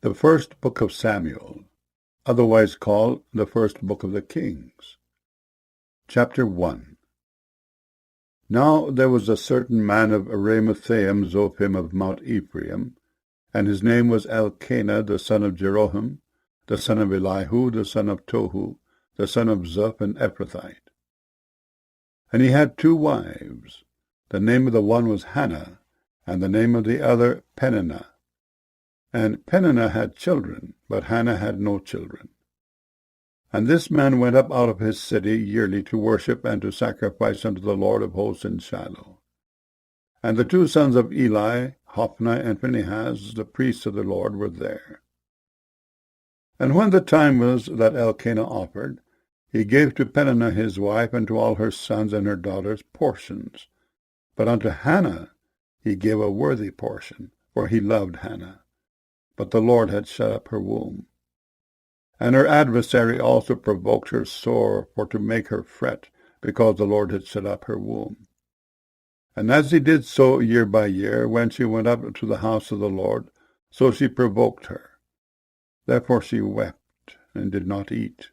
The first book of Samuel, otherwise called the first book of the Kings. Chapter 1. Now there was a certain man of Ramathaim Zophim of Mount Ephraim, and his name was Elkanah the son of Jeroham, the son of Elihu, the son of Tohu, the son of Zuph, an Ephrathite. And he had 2 wives. The name of the one was Hannah, and the name of the other Peninnah. And Peninnah had children, but Hannah had no children. And this man went up out of his city yearly to worship and to sacrifice unto the Lord of hosts in Shiloh. And the 2 sons of Eli, Hophni and Phinehas, the priests of the Lord, were there. And when the time was that Elkanah offered, he gave to Peninnah his wife and to all her sons and her daughters portions. But unto Hannah he gave a worthy portion, for he loved Hannah. But the Lord had shut up her womb. And her adversary also provoked her sore, for to make her fret, because the Lord had shut up her womb. And as he did so year by year, when she went up to the house of the Lord, so she provoked her. Therefore she wept, and did not eat.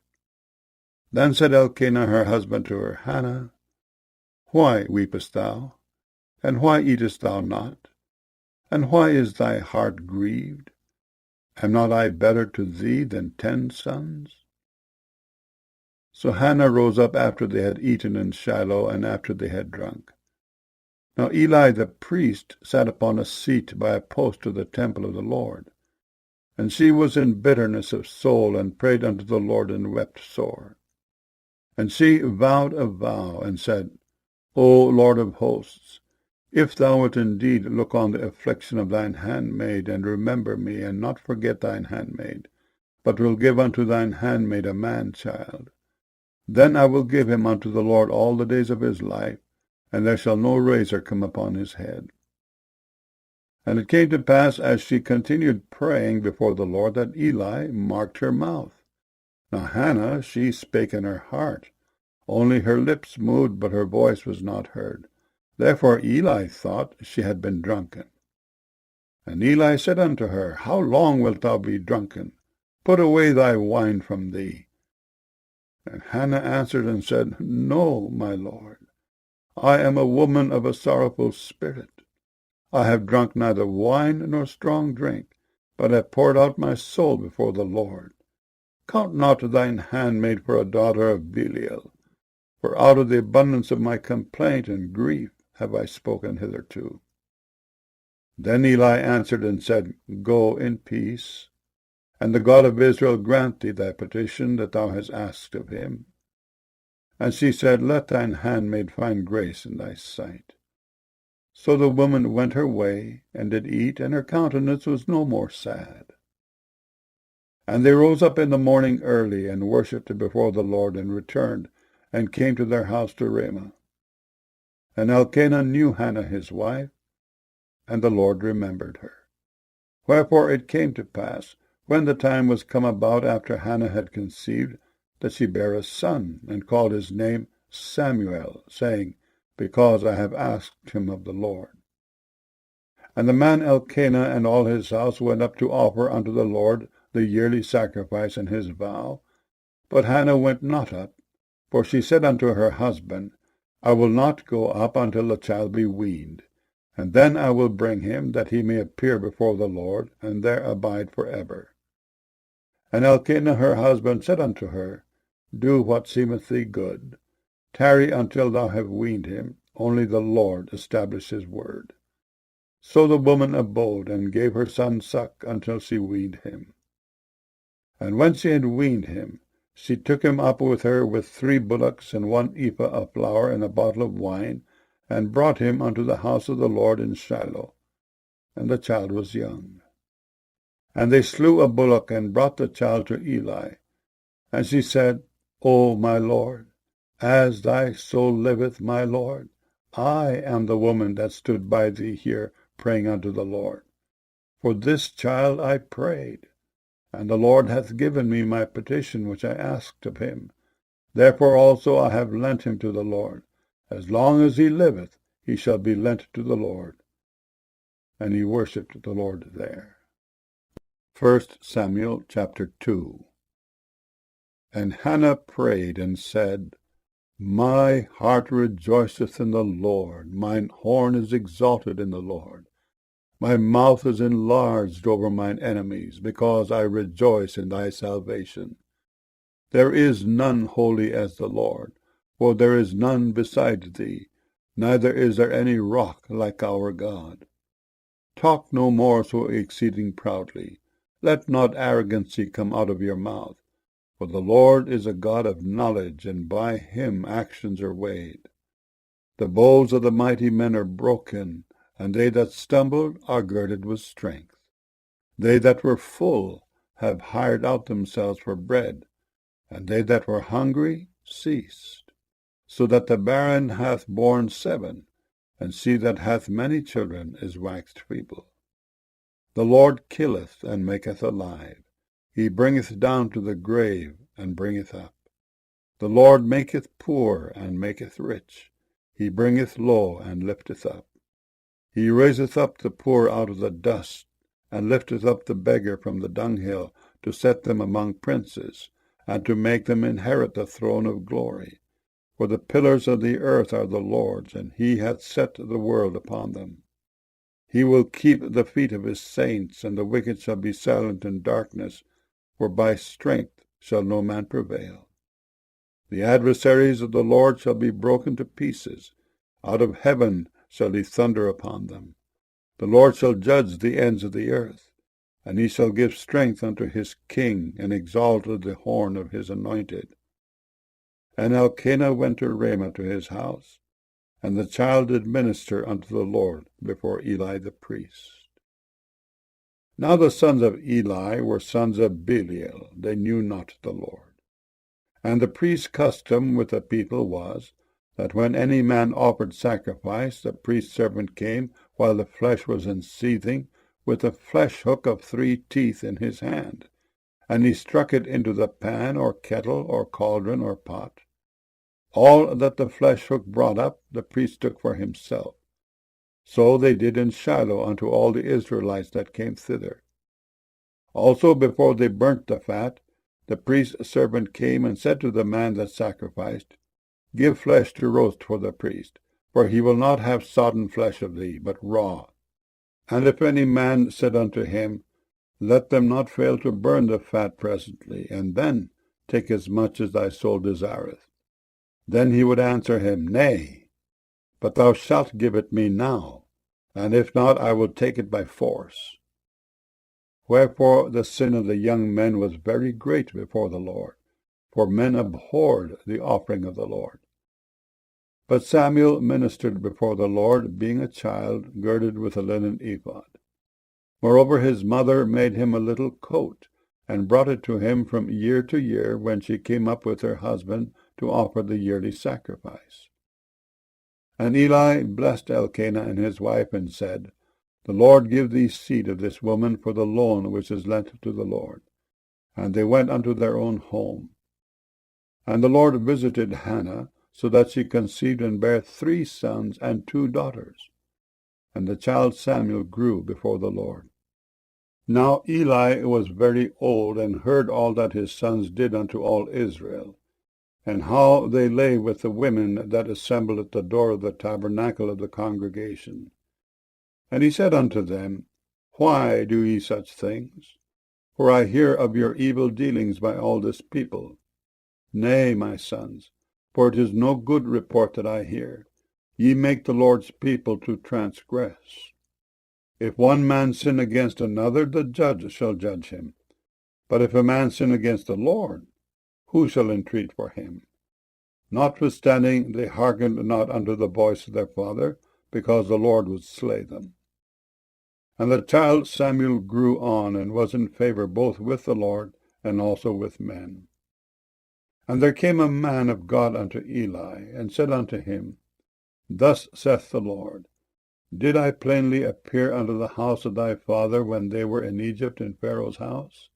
Then said Elkanah her husband to her, Hannah, why weepest thou? And why eatest thou not? And why is thy heart grieved? Am not I better to thee than 10 sons? So Hannah rose up after they had eaten in Shiloh, and after they had drunk. Now Eli the priest sat upon a seat by a post of the temple of the Lord. And she was in bitterness of soul, and prayed unto the Lord, and wept sore. And she vowed a vow, and said, O Lord of hosts, if thou wilt indeed look on the affliction of thine handmaid, and remember me, and not forget thine handmaid, but will give unto thine handmaid a man-child, then I will give him unto the Lord all the days of his life, and there shall no razor come upon his head. And it came to pass, as she continued praying before the Lord, that Eli marked her mouth. Now Hannah, she spake in her heart. Only her lips moved, but her voice was not heard. Therefore Eli thought she had been drunken. And Eli said unto her, How long wilt thou be drunken? Put away thy wine from thee. And Hannah answered and said, No, my Lord. I am a woman of a sorrowful spirit. I have drunk neither wine nor strong drink, but have poured out my soul before the Lord. Count not thine handmaid for a daughter of Belial, for out of the abundance of my complaint and grief have I spoken hitherto. Then Eli answered and said, Go in peace, and the God of Israel grant thee thy petition that thou hast asked of him. And she said, Let thine handmaid find grace in thy sight. So the woman went her way, and did eat, and her countenance was no more sad. And they rose up in the morning early, and worshipped before the Lord, and returned, and came to their house to Ramah. And Elkanah knew Hannah his wife, and the Lord remembered her. Wherefore it came to pass, when the time was come about after Hannah had conceived, that she bare a son, and called his name Samuel, saying, Because I have asked him of the Lord. And the man Elkanah and all his house went up to offer unto the Lord the yearly sacrifice and his vow. But Hannah went not up, for she said unto her husband, I will not go up until the child be weaned, and then I will bring him, that he may appear before the Lord, and there abide for ever. And Elkanah her husband said unto her, Do what seemeth thee good. Tarry until thou have weaned him, only the Lord establish his word. So the woman abode, and gave her son suck until she weaned him. And when she had weaned him, she took him up with her with 3 bullocks, and 1 ephah of flour, and a bottle of wine, and brought him unto the house of the Lord in Shiloh. And the child was young. And they slew a bullock, and brought the child to Eli. And she said, O my Lord, as thy soul liveth, my Lord, I am the woman that stood by thee here praying unto the Lord. For this child I prayed, and the Lord hath given me my petition which I asked of him. Therefore also I have lent him to the Lord. As long as he liveth, he shall be lent to the Lord. And he worshipped the Lord there. 1 Samuel chapter 2. And Hannah prayed and said, My heart rejoiceth in the Lord, mine horn is exalted in the Lord. My mouth is enlarged over mine enemies, because I rejoice in thy salvation. There is none holy as the Lord, for there is none beside thee, neither is there any rock like our God. Talk no more so exceeding proudly. Let not arrogancy come out of your mouth. For the Lord is a God of knowledge, and by him actions are weighed. The bows of the mighty men are broken, and they that stumbled are girded with strength. They that were full have hired out themselves for bread, and they that were hungry ceased. So that the barren hath borne 7, and she that hath many children is waxed feeble. The Lord killeth and maketh alive. He bringeth down to the grave, and bringeth up. The Lord maketh poor, and maketh rich. He bringeth low, and lifteth up. He raiseth up the poor out of the dust, and lifteth up the beggar from the dunghill, to set them among princes, and to make them inherit the throne of glory. For the pillars of the earth are the Lord's, and he hath set the world upon them. He will keep the feet of his saints, and the wicked shall be silent in darkness, for by strength shall no man prevail. The adversaries of the Lord shall be broken to pieces. Out of heaven shall he thunder upon them. The Lord shall judge the ends of the earth, and he shall give strength unto his king, and exalt the horn of his anointed. And Elkanah went to Ramah to his house, and the child did minister unto the Lord before Eli the priest. Now the sons of Eli were sons of Belial. They knew not the Lord. And the priest's custom with the people was, that when any man offered sacrifice, the priest's servant came while the flesh was in seething, with a flesh hook of 3 teeth in his hand, and he struck it into the pan, or kettle, or cauldron, or pot. All that the flesh hook brought up, the priest took for himself. So they did in Shiloh unto all the Israelites that came thither. Also before they burnt the fat, the priest's servant came and said to the man that sacrificed, Give flesh to roast for the priest, for he will not have sodden flesh of thee, but raw. And if any man said unto him, Let them not fail to burn the fat presently, and then take as much as thy soul desireth. Then he would answer him, Nay, but thou shalt give it me now, and if not, I will take it by force. Wherefore the sin of the young men was very great before the Lord, for men abhorred the offering of the Lord. But Samuel ministered before the Lord, being a child, girded with a linen ephod. Moreover his mother made him a little coat, and brought it to him from year to year, when she came up with her husband to offer the yearly sacrifice. And Eli blessed Elkanah and his wife, and said, The Lord give thee seed of this woman for the loan which is lent to the Lord. And they went unto their own home. And the Lord visited Hannah, so that she conceived and bare 3 sons and 2 daughters. And the child Samuel grew before the Lord. Now Eli was very old, and heard all that his sons did unto all Israel, and how they lay with the women that assembled at the door of the tabernacle of the congregation. And he said unto them, Why do ye such things? For I hear of your evil dealings by all this people. Nay, my sons, for it is no good report that I hear. Ye make the Lord's people to transgress. If one man sin against another, the judge shall judge him. But if a man sin against the Lord, who shall entreat for him? Notwithstanding, they hearkened not unto the voice of their father, because the Lord would slay them. And the child Samuel grew on, and was in favor both with the Lord and also with men. And there came a man of God unto Eli, and said unto him, Thus saith the Lord, Did I plainly appear unto the house of thy father when they were in Egypt in Pharaoh's house?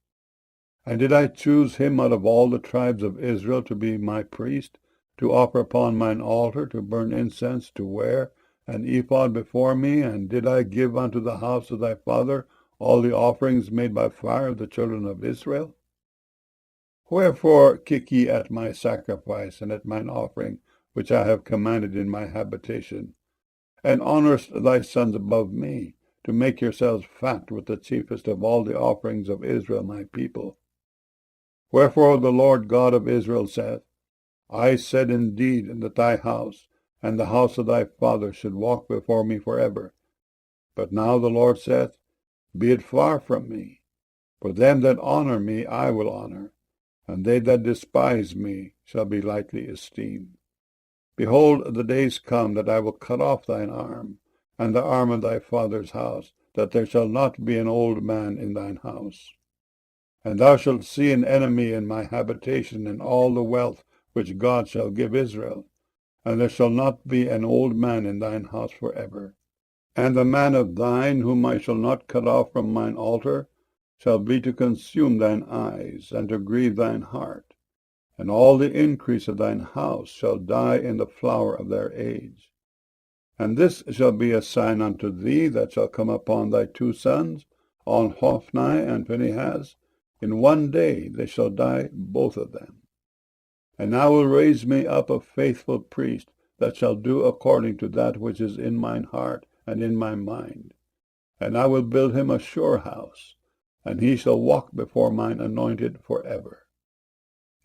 And did I choose him out of all the tribes of Israel to be my priest, to offer upon mine altar, to burn incense, to wear an ephod before me? And did I give unto the house of thy father all the offerings made by fire of the children of Israel? Wherefore kick ye at my sacrifice, and at mine offering, which I have commanded in my habitation, and honourest thy sons above me, to make yourselves fat with the chiefest of all the offerings of Israel my people? Wherefore the Lord God of Israel saith, I said indeed that thy house and the house of thy father should walk before me forever. But now the Lord saith, Be it far from me. For them that honour me I will honour, and they that despise me shall be lightly esteemed. Behold, the days come that I will cut off thine arm, and the arm of thy father's house, that there shall not be an old man in thine house. And thou shalt see an enemy in my habitation, and all the wealth which God shall give Israel, and there shall not be an old man in thine house forever. And the man of thine, whom I shall not cut off from mine altar, shall be to consume thine eyes, and to grieve thine heart. And all the increase of thine house shall die in the flower of their age. And this shall be a sign unto thee that shall come upon thy two sons, on Hophni and Phinehas. In one day they shall die both of them. And I will raise me up a faithful priest, that shall do according to that which is in mine heart and in my mind. And I will build him a sure house, and he shall walk before mine anointed forever.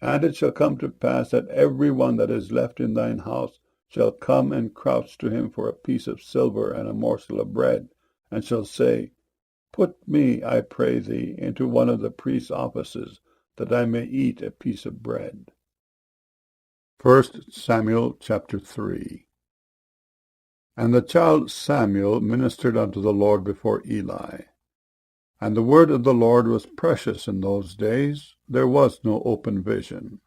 And it shall come to pass that every one that is left in thine house shall come and crouch to him for a piece of silver and a morsel of bread, and shall say, Put me, I pray thee, into one of the priest's offices, that I may eat a piece of bread. 1 Samuel chapter 3. And the child Samuel ministered unto the Lord before Eli. And the word of the Lord was precious in those days. There was no open vision.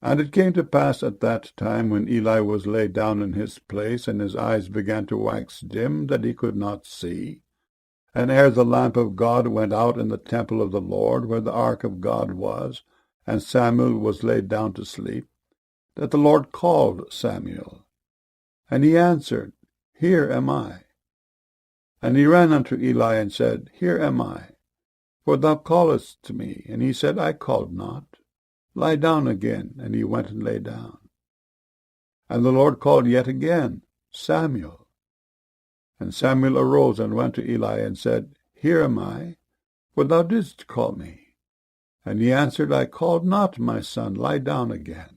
And it came to pass at that time, when Eli was laid down in his place, and his eyes began to wax dim, that he could not see. And ere the lamp of God went out in the temple of the Lord, where the ark of God was, and Samuel was laid down to sleep, that the Lord called Samuel. And he answered, Here am I. And he ran unto Eli and said, Here am I. For thou callest to me. And he said, I called not. Lie down again. And he went and lay down. And the Lord called yet again, Samuel. And Samuel arose and went to Eli and said, Here am I, for thou didst call me. And he answered, I called not, my son, lie down again.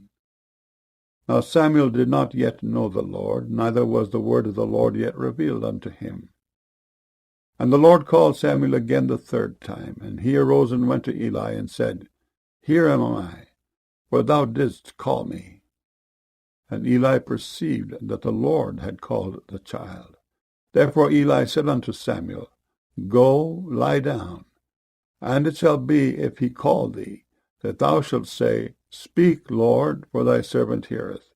Now Samuel did not yet know the Lord, neither was the word of the Lord yet revealed unto him. And the Lord called Samuel again the third time, and he arose and went to Eli and said, Here am I, for thou didst call me. And Eli perceived that the Lord had called the child. Therefore Eli said unto Samuel, Go, lie down. And it shall be, if he call thee, that thou shalt say, Speak, Lord, for thy servant heareth.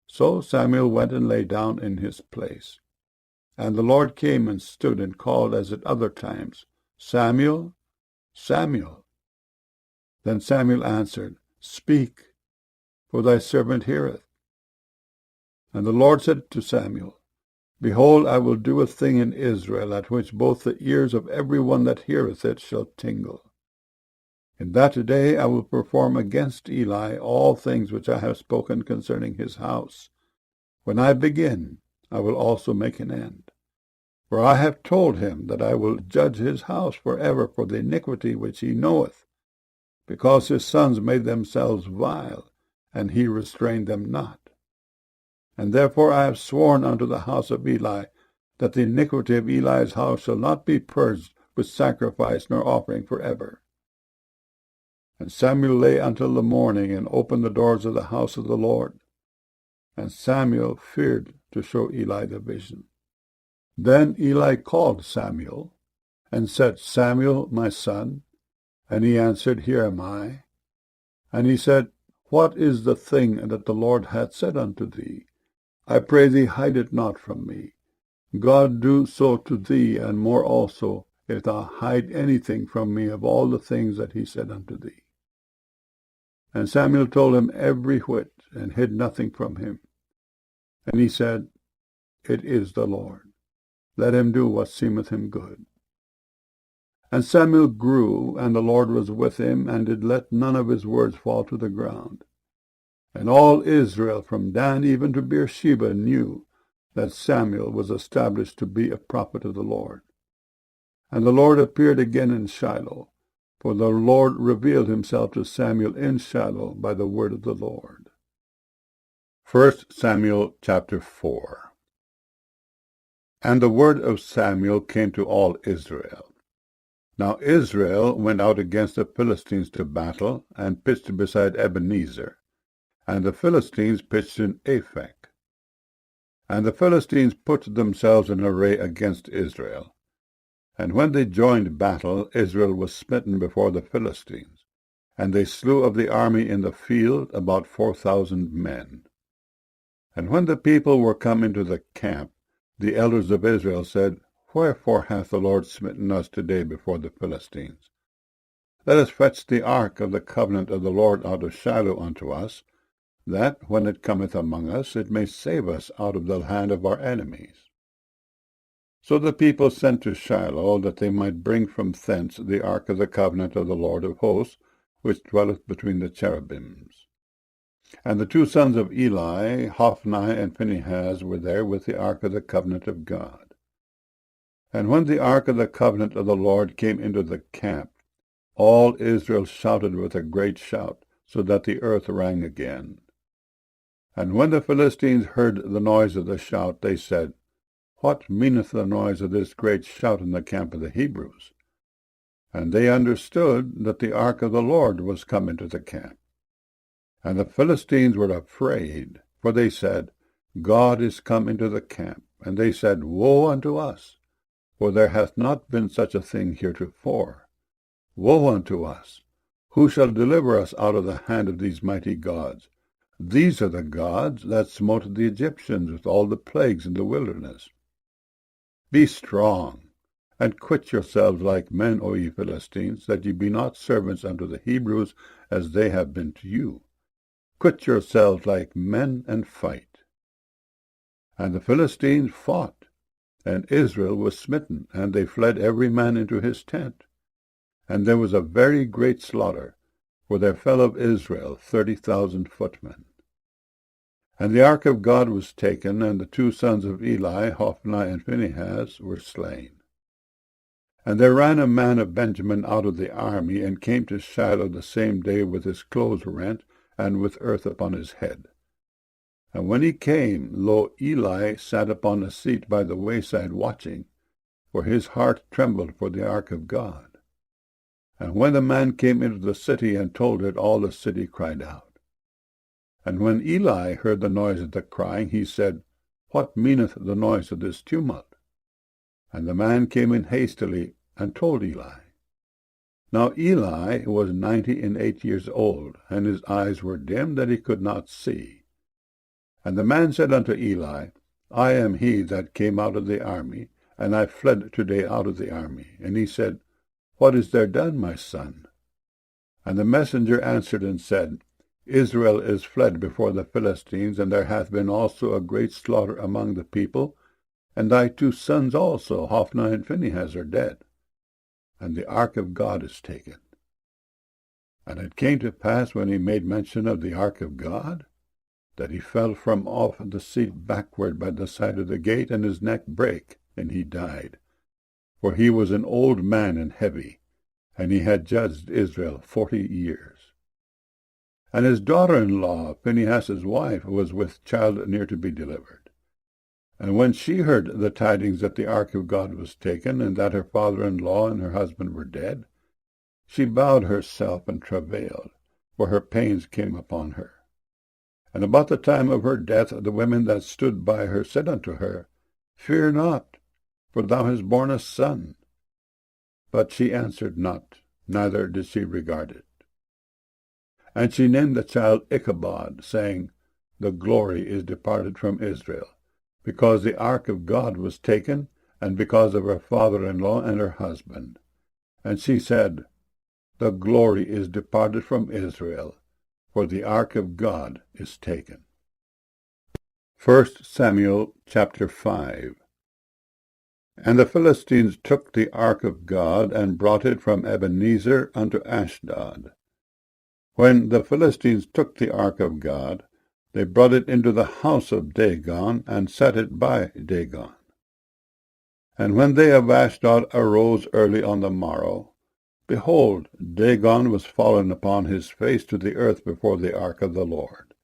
So Samuel went and lay down in his place. And the Lord came and stood and called as at other times, Samuel, Samuel. Then Samuel answered, Speak, for thy servant heareth. And the Lord said to Samuel, Behold, I will do a thing in Israel, at which both the ears of every one that heareth it shall tingle. In that day I will perform against Eli all things which I have spoken concerning his house. When I begin, I will also make an end. For I have told him that I will judge his house forever for the iniquity which he knoweth, because his sons made themselves vile, and he restrained them not. And therefore I have sworn unto the house of Eli, that the iniquity of Eli's house shall not be purged with sacrifice nor offering forever. And Samuel lay until the morning, and opened the doors of the house of the Lord. And Samuel feared to show Eli the vision. Then Eli called Samuel, and said, Samuel, my son. And he answered, Here am I. And he said, What is the thing that the Lord hath said unto thee? I pray thee, hide it not from me. God do so to thee, and more also, if thou hide anything from me of all the things that he said unto thee. And Samuel told him every whit, and hid nothing from him. And he said, It is the Lord. Let him do what seemeth him good. And Samuel grew, and the Lord was with him, and did let none of his words fall to the ground. And all Israel, from Dan even to Beersheba, knew that Samuel was established to be a prophet of the Lord. And the Lord appeared again in Shiloh, for the Lord revealed himself to Samuel in Shiloh by the word of the Lord. 1 Samuel chapter 4. And the word of Samuel came to all Israel. Now Israel went out against the Philistines to battle, and pitched beside Ebenezer. And the Philistines pitched in Aphek. And the Philistines put themselves in array against Israel. And when they joined battle, Israel was smitten before the Philistines. And they slew of the army in the field about 4,000 men. And when the people were come into the camp, the elders of Israel said, Wherefore hath the Lord smitten us today before the Philistines? Let us fetch the ark of the covenant of the Lord out of Shiloh unto us, that, when it cometh among us, it may save us out of the hand of our enemies. So the people sent to Shiloh, that they might bring from thence the ark of the covenant of the Lord of hosts, which dwelleth between the cherubims. And the two sons of Eli, Hophni and Phinehas, were there with the ark of the covenant of God. And when the ark of the covenant of the Lord came into the camp, all Israel shouted with a great shout, so that the earth rang again. And when the Philistines heard the noise of the shout, they said, What meaneth the noise of this great shout in the camp of the Hebrews? And they understood that the ark of the Lord was come into the camp. And the Philistines were afraid, for they said, God is come into the camp. And they said, Woe unto us! For there hath not been such a thing heretofore. Woe unto us! Who shall deliver us out of the hand of these mighty gods? These are the gods that smote the Egyptians with all the plagues in the wilderness. Be strong, and quit yourselves like men, O ye Philistines, that ye be not servants unto the Hebrews, as they have been to you. Quit yourselves like men, and fight. And the Philistines fought, and Israel was smitten, and they fled every man into his tent. And there was a very great slaughter, for there fell of Israel 30,000 footmen. And the ark of God was taken, and the two sons of Eli, Hophni and Phinehas, were slain. And there ran a man of Benjamin out of the army, and came to Shiloh the same day with his clothes rent, and with earth upon his head. And when he came, lo, Eli sat upon a seat by the wayside watching, for his heart trembled for the ark of God. And when the man came into the city and told it, all the city cried out. And when Eli heard the noise of the crying, he said, What meaneth the noise of this tumult? And the man came in hastily and told Eli. Now Eli was 98 years old, and his eyes were dim, that he could not see. And the man said unto Eli, I am he that came out of the army, and I fled today out of the army. And he said, What is there done, my son? And the messenger answered and said, Israel is fled before the Philistines, and there hath been also a great slaughter among the people, and thy two sons also, Hophni and Phinehas, are dead, and the ark of God is taken. And it came to pass, when he made mention of the ark of God, that he fell from off the seat backward by the side of the gate, and his neck brake, and he died. For he was an old man and heavy, and he had judged Israel 40 years. And his daughter-in-law, Phinehas' wife, was with child near to be delivered. And when she heard the tidings that the ark of God was taken, and that her father-in-law and her husband were dead, she bowed herself and travailed, for her pains came upon her. And about the time of her death, the women that stood by her said unto her, Fear not, for thou hast borne a son. But she answered not, neither did she regard it. And she named the child Ichabod, saying, The glory is departed from Israel, because the ark of God was taken, and because of her father-in-law and her husband. And she said, The glory is departed from Israel, for the ark of God is taken. 1 Samuel chapter 5. And the Philistines took the ark of God, and brought it from Ebenezer unto Ashdod. When the Philistines took the ark of God, they brought it into the house of Dagon, and set it by Dagon. And when they of Ashdod arose early on the morrow, behold, Dagon was fallen upon his face to the earth before the ark of the Lord.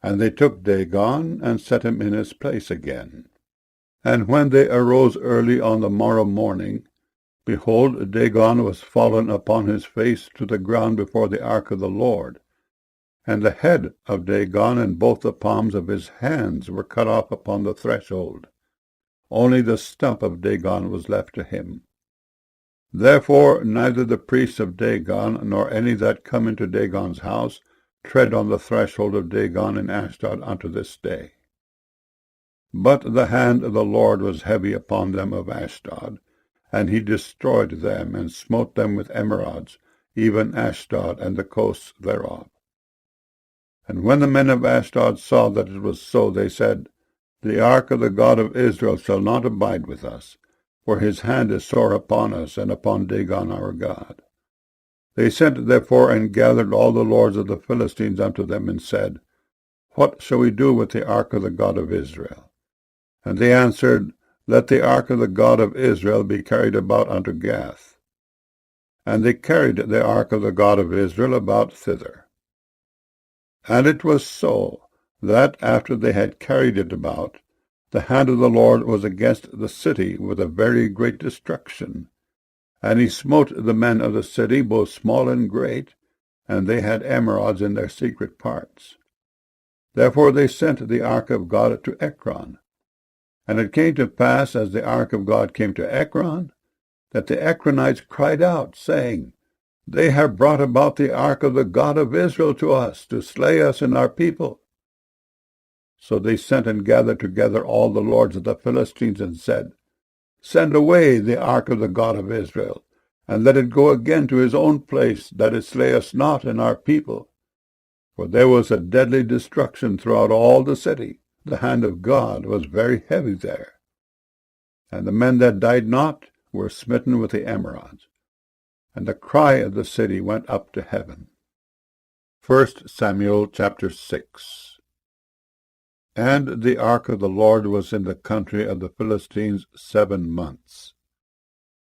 And they took Dagon, and set him in his place again. And when they arose early on the morrow morning, behold, Dagon was fallen upon his face to the ground before the ark of the Lord. And the head of Dagon and both the palms of his hands were cut off upon the threshold. Only the stump of Dagon was left to him. Therefore neither the priests of Dagon, nor any that come into Dagon's house, tread on the threshold of Dagon in Ashdod unto this day. But the hand of the Lord was heavy upon them of Ashdod, and he destroyed them, and smote them with emerods, even Ashdod and the coasts thereof. And when the men of Ashdod saw that it was so, they said, The ark of the God of Israel shall not abide with us, for his hand is sore upon us, and upon Dagon our God. They sent therefore and gathered all the lords of the Philistines unto them, and said, What shall we do with the ark of the God of Israel? And they answered, Let the ark of the God of Israel be carried about unto Gath. And they carried the ark of the God of Israel about thither. And it was so, that after they had carried it about, the hand of the Lord was against the city with a very great destruction. And he smote the men of the city, both small and great, and they had emerods in their secret parts. Therefore they sent the ark of God to Ekron. And it came to pass, as the ark of God came to Ekron, that the Ekronites cried out, saying, They have brought about the ark of the God of Israel to us, to slay us and our people. So they sent and gathered together all the lords of the Philistines, and said, Send away the ark of the God of Israel, and let it go again to his own place, that it slay us not and our people. For there was a deadly destruction throughout all the city. The hand of God was very heavy there. And the men that died not were smitten with the emerods. And the cry of the city went up to heaven. 1 Samuel chapter 6. And the ark of the Lord was in the country of the Philistines 7 months.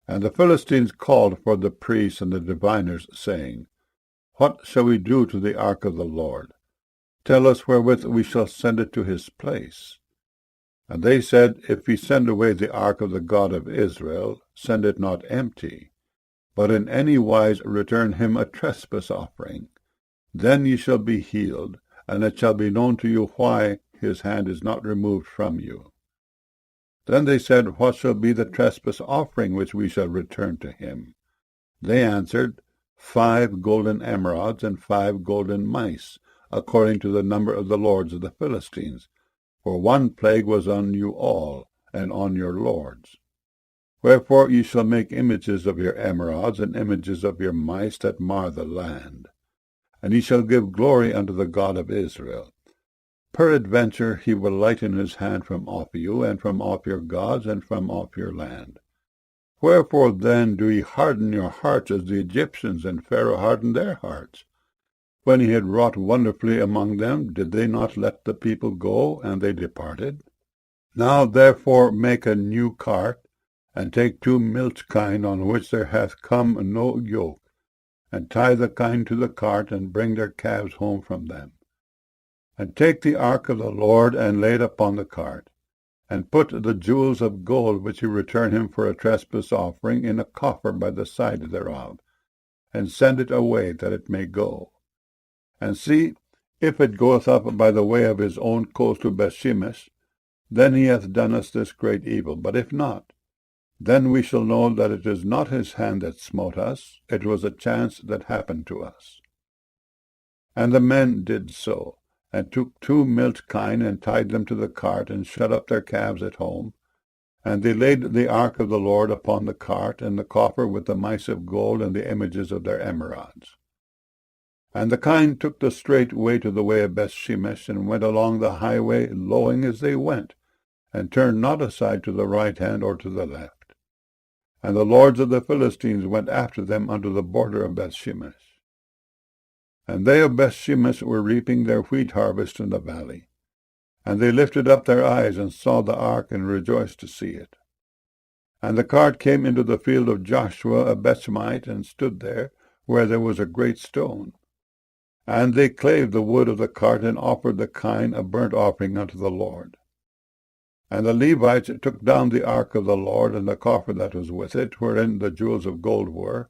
And the Philistines called for the priests and the diviners, saying, What shall we do to the ark of the Lord? Tell us wherewith we shall send it to his place. And they said, If we send away the ark of the God of Israel, send it not empty, but in any wise return him a trespass offering. Then ye shall be healed, and it shall be known to you why his hand is not removed from you. Then they said, What shall be the trespass offering which we shall return to him? They answered, 5 golden emerods and 5 golden mice, according to the number of the lords of the Philistines. For one plague was on you all, and on your lords. Wherefore ye shall make images of your emerods, and images of your mice that mar the land. And ye shall give glory unto the God of Israel. Peradventure he will lighten his hand from off you, and from off your gods, and from off your land. Wherefore then do ye harden your hearts as the Egyptians and Pharaoh hardened their hearts? When he had wrought wonderfully among them, did they not let the people go, and they departed? Now therefore make a new cart, and take 2 milch kine on which there hath come no yoke, and tie the kine to the cart, and bring their calves home from them. And take the ark of the Lord, and lay it upon the cart, and put the jewels of gold which you return him for a trespass offering in a coffer by the side thereof, and send it away that it may go. And see, if it goeth up by the way of his own coast to Bethshemesh, then he hath done us this great evil. But if not, then we shall know that it is not his hand that smote us, it was a chance that happened to us. And the men did so, and took 2 milch kine, and tied them to the cart, and shut up their calves at home. And they laid the ark of the Lord upon the cart, and the coffer with the mice of gold, and the images of their emerods. And the kine took the straight way to the way of Bethshemesh, and went along the highway, lowing as they went, and turned not aside to the right hand or to the left. And the lords of the Philistines went after them unto the border of Bethshemesh. And they of Bethshemesh were reaping their wheat harvest in the valley. And they lifted up their eyes and saw the ark, and rejoiced to see it. And the cart came into the field of Joshua a Bethshemite, and stood there, where there was a great stone. And they clave the wood of the cart, and offered the kine a burnt offering unto the Lord. And the Levites took down the ark of the Lord, and the coffer that was with it, wherein the jewels of gold were,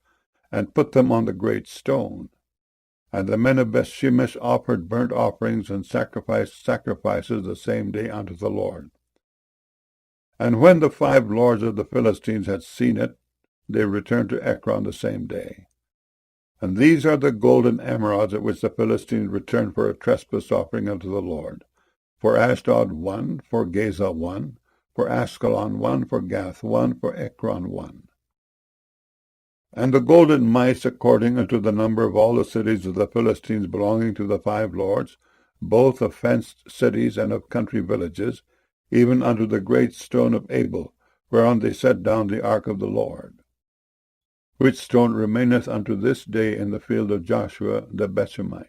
and put them on the great stone. And the men of Bethshemesh offered burnt offerings and sacrifices the same day unto the Lord. And when the 5 lords of the Philistines had seen it, they returned to Ekron the same day. And these are the golden emerods at which the Philistines returned for a trespass offering unto the Lord. For Ashdod 1, for Gaza 1, for Askelon 1, for Gath 1, for Ekron 1. And the golden mice, according unto the number of all the cities of the Philistines belonging to the 5 lords, both of fenced cities and of country villages, even unto the great stone of Abel, whereon they set down the ark of the Lord, which stone remaineth unto this day in the field of Joshua the Bethshemite.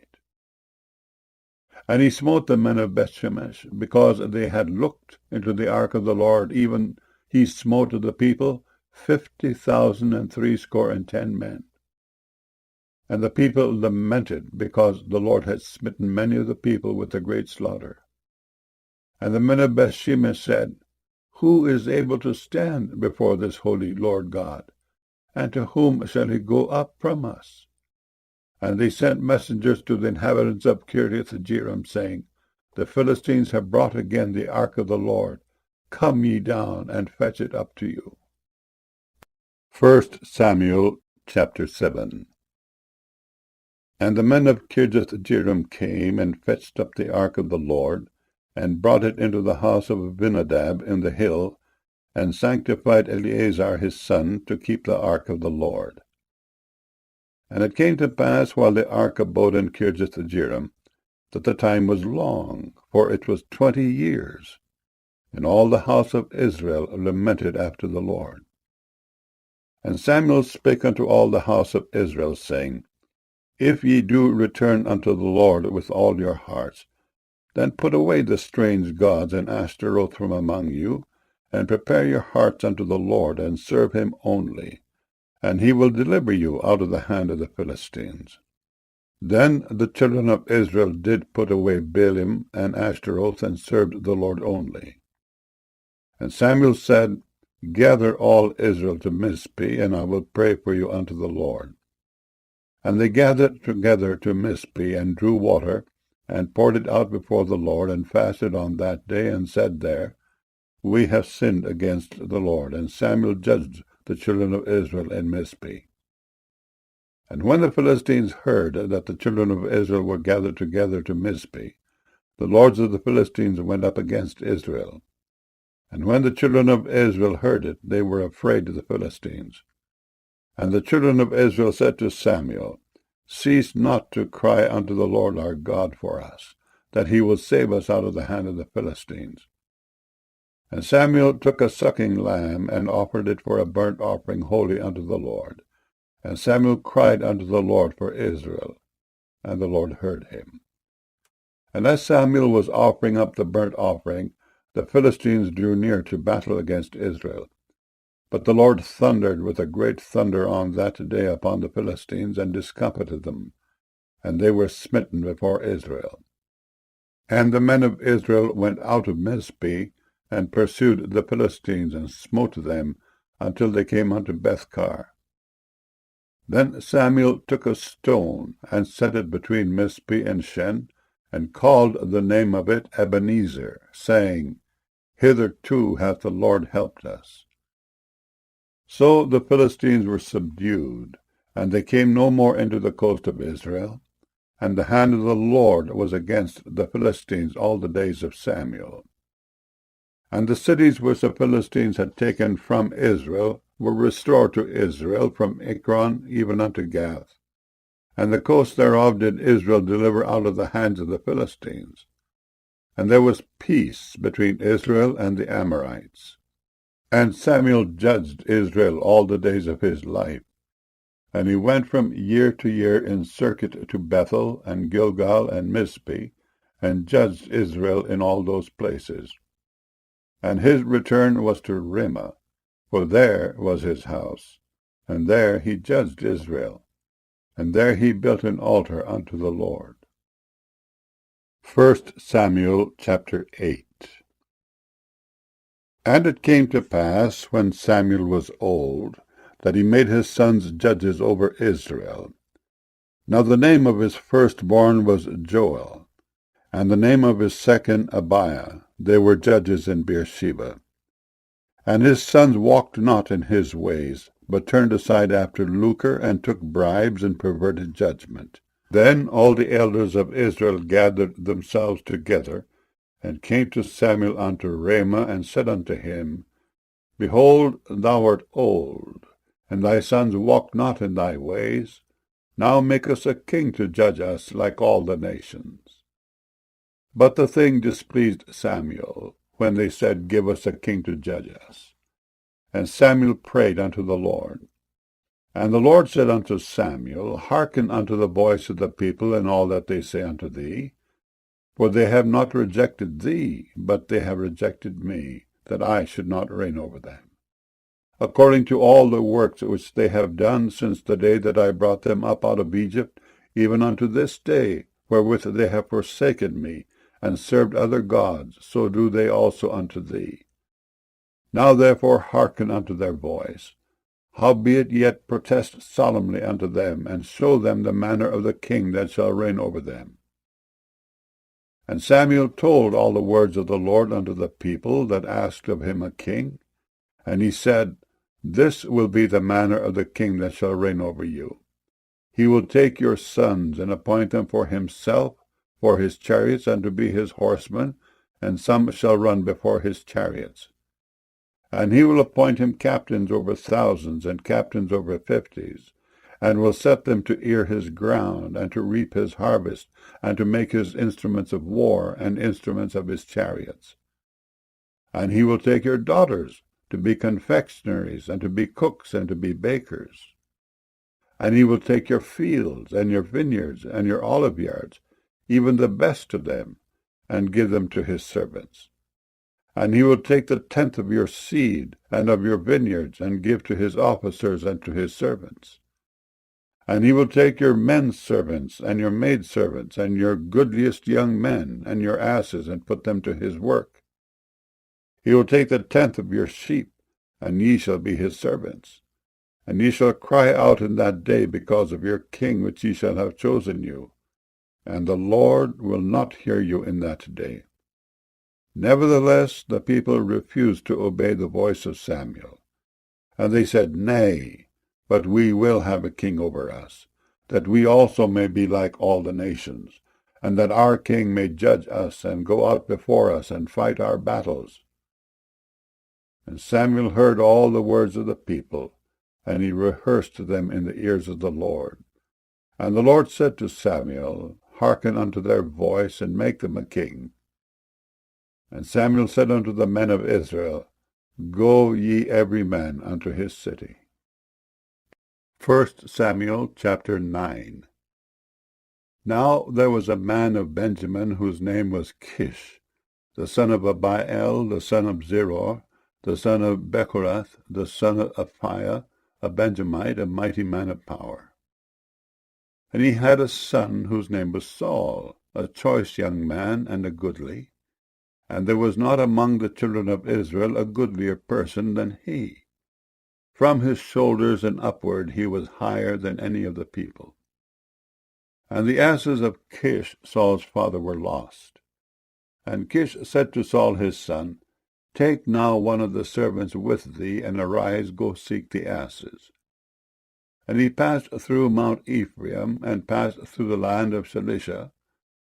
And he smote the men of Bethshemesh, because they had looked into the ark of the Lord, even he smote of the people 50,000 threescore men. And the people lamented, because the Lord had smitten many of the people with a great slaughter. And the men of Bethshemesh said, Who is able to stand before this holy Lord God? And to whom shall he go up from us? And they sent messengers to the inhabitants of Kirjath-jearim, saying, The Philistines have brought again the ark of the Lord. Come ye down, and fetch it up to you. 1 Samuel chapter 7. And the men of Kirjath-jearim came, and fetched up the ark of the Lord, and brought it into the house of Abinadab in the hill, and sanctified Eleazar his son to keep the ark of the Lord. And it came to pass, while the ark abode in Kirjath-jearim, that the time was long, for it was 20 years. And all the house of Israel lamented after the Lord. And Samuel spake unto all the house of Israel, saying, If ye do return unto the Lord with all your hearts, then put away the strange gods and Ashtaroth from among you, and prepare your hearts unto the Lord, and serve him only, and he will deliver you out of the hand of the Philistines. Then the children of Israel did put away Baalim and Ashtaroth, and served the Lord only. And Samuel said, Gather all Israel to Mizpeh, and I will pray for you unto the Lord. And they gathered together to Mizpeh, and drew water, and poured it out before the Lord, and fasted on that day, and said there, We have sinned against the Lord. And Samuel judged the children of Israel in Mizpeh. And when the Philistines heard that the children of Israel were gathered together to Mizpeh, the lords of the Philistines went up against Israel. And when the children of Israel heard it, they were afraid of the Philistines. And the children of Israel said to Samuel, Cease not to cry unto the Lord our God for us, that he will save us out of the hand of the Philistines. And Samuel took a sucking lamb, and offered it for a burnt offering holy unto the Lord. And Samuel cried unto the Lord for Israel, and the Lord heard him. And as Samuel was offering up the burnt offering, the Philistines drew near to battle against Israel. But the Lord thundered with a great thunder on that day upon the Philistines, and discomfited them, and they were smitten before Israel. And the men of Israel went out of Mizpeh, and pursued the Philistines, and smote them, until they came unto Bethkar. Then Samuel took a stone, and set it between Mizpeh and Shen, and called the name of it Ebenezer, saying, Hitherto hath the Lord helped us. So the Philistines were subdued, and they came no more into the coast of Israel, and the hand of the Lord was against the Philistines all the days of Samuel. And the cities which the Philistines had taken from Israel were restored to Israel, from Ekron even unto Gath. And the coast thereof did Israel deliver out of the hands of the Philistines. and there was peace between Israel and the Amorites. And Samuel judged Israel all the days of his life. And he went from year to year in circuit to Bethel and Gilgal and Mizpeh, and judged Israel in all those places. And his return was to Ramah, for there was his house, and there he judged Israel, and there he built an altar unto the Lord. 1 Samuel chapter 8. And it came to pass, when Samuel was old, that he made his sons judges over Israel. Now the name of his firstborn was Joel, and the name of his second Abiah. They were judges in Beersheba. And his sons walked not in his ways, but turned aside after lucre, and took bribes, and perverted judgment. Then all the elders of Israel gathered themselves together, and came to Samuel unto Ramah, and said unto him, Behold, thou art old, and thy sons walk not in thy ways. Now make us a king to judge us like all the nations. But the thing displeased Samuel, when they said, Give us a king to judge us. And Samuel prayed unto the Lord. And the Lord said unto Samuel, Hearken unto the voice of the people in all that they say unto thee. For they have not rejected thee, but they have rejected me, that I should not reign over them, according to all the works which they have done since the day that I brought them up out of Egypt, even unto this day, wherewith they have forsaken me, and served other gods, so do they also unto thee. Now therefore hearken unto their voice. Howbeit yet protest solemnly unto them, and show them the manner of the king that shall reign over them. And Samuel told all the words of the Lord unto the people that asked of him a king. And he said, This will be the manner of the king that shall reign over you. He will take your sons, and appoint them for himself, for his chariots, and to be his horsemen, and some shall run before his chariots. And he will appoint him captains over thousands, and captains over fifties, and will set them to ear his ground, and to reap his harvest, and to make his instruments of war, and instruments of his chariots. And he will take your daughters to be confectionaries, and to be cooks, and to be bakers. And he will take your fields, and your vineyards, and your olive yards, even the best of them, and give them to his servants. And he will take the tenth of your seed, and of your vineyards, and give to his officers and to his servants. And he will take your men servants, and your maidservants, and your goodliest young men, and your asses, and put them to his work. He will take the tenth of your sheep, and ye shall be his servants. And ye shall cry out in that day because of your king which ye shall have chosen you. And the Lord will not hear you in that day. Nevertheless the people refused to obey the voice of Samuel. And they said, Nay, but we will have a king over us, that we also may be like all the nations, and that our king may judge us, and go out before us, and fight our battles. And Samuel heard all the words of the people, and he rehearsed them in the ears of the Lord. And the Lord said to Samuel, Hearken unto their voice, and make them a king. And Samuel said unto the men of Israel, Go ye every man unto his city. 1 Samuel chapter 9. Now there was a man of Benjamin, whose name was Kish, the son of Abiel, the son of Zeror, the son of Bechorath, the son of Aphiah, a Benjamite, a mighty man of power. And he had a son whose name was Saul, a choice young man, and a goodly. And there was not among the children of Israel a goodlier person than he. From his shoulders and upward he was higher than any of the people. And the asses of Kish, Saul's father, were lost. And Kish said to Saul his son, Take now one of the servants with thee, and arise, go seek the asses. And he passed through Mount Ephraim, and passed through the land of Shalisha,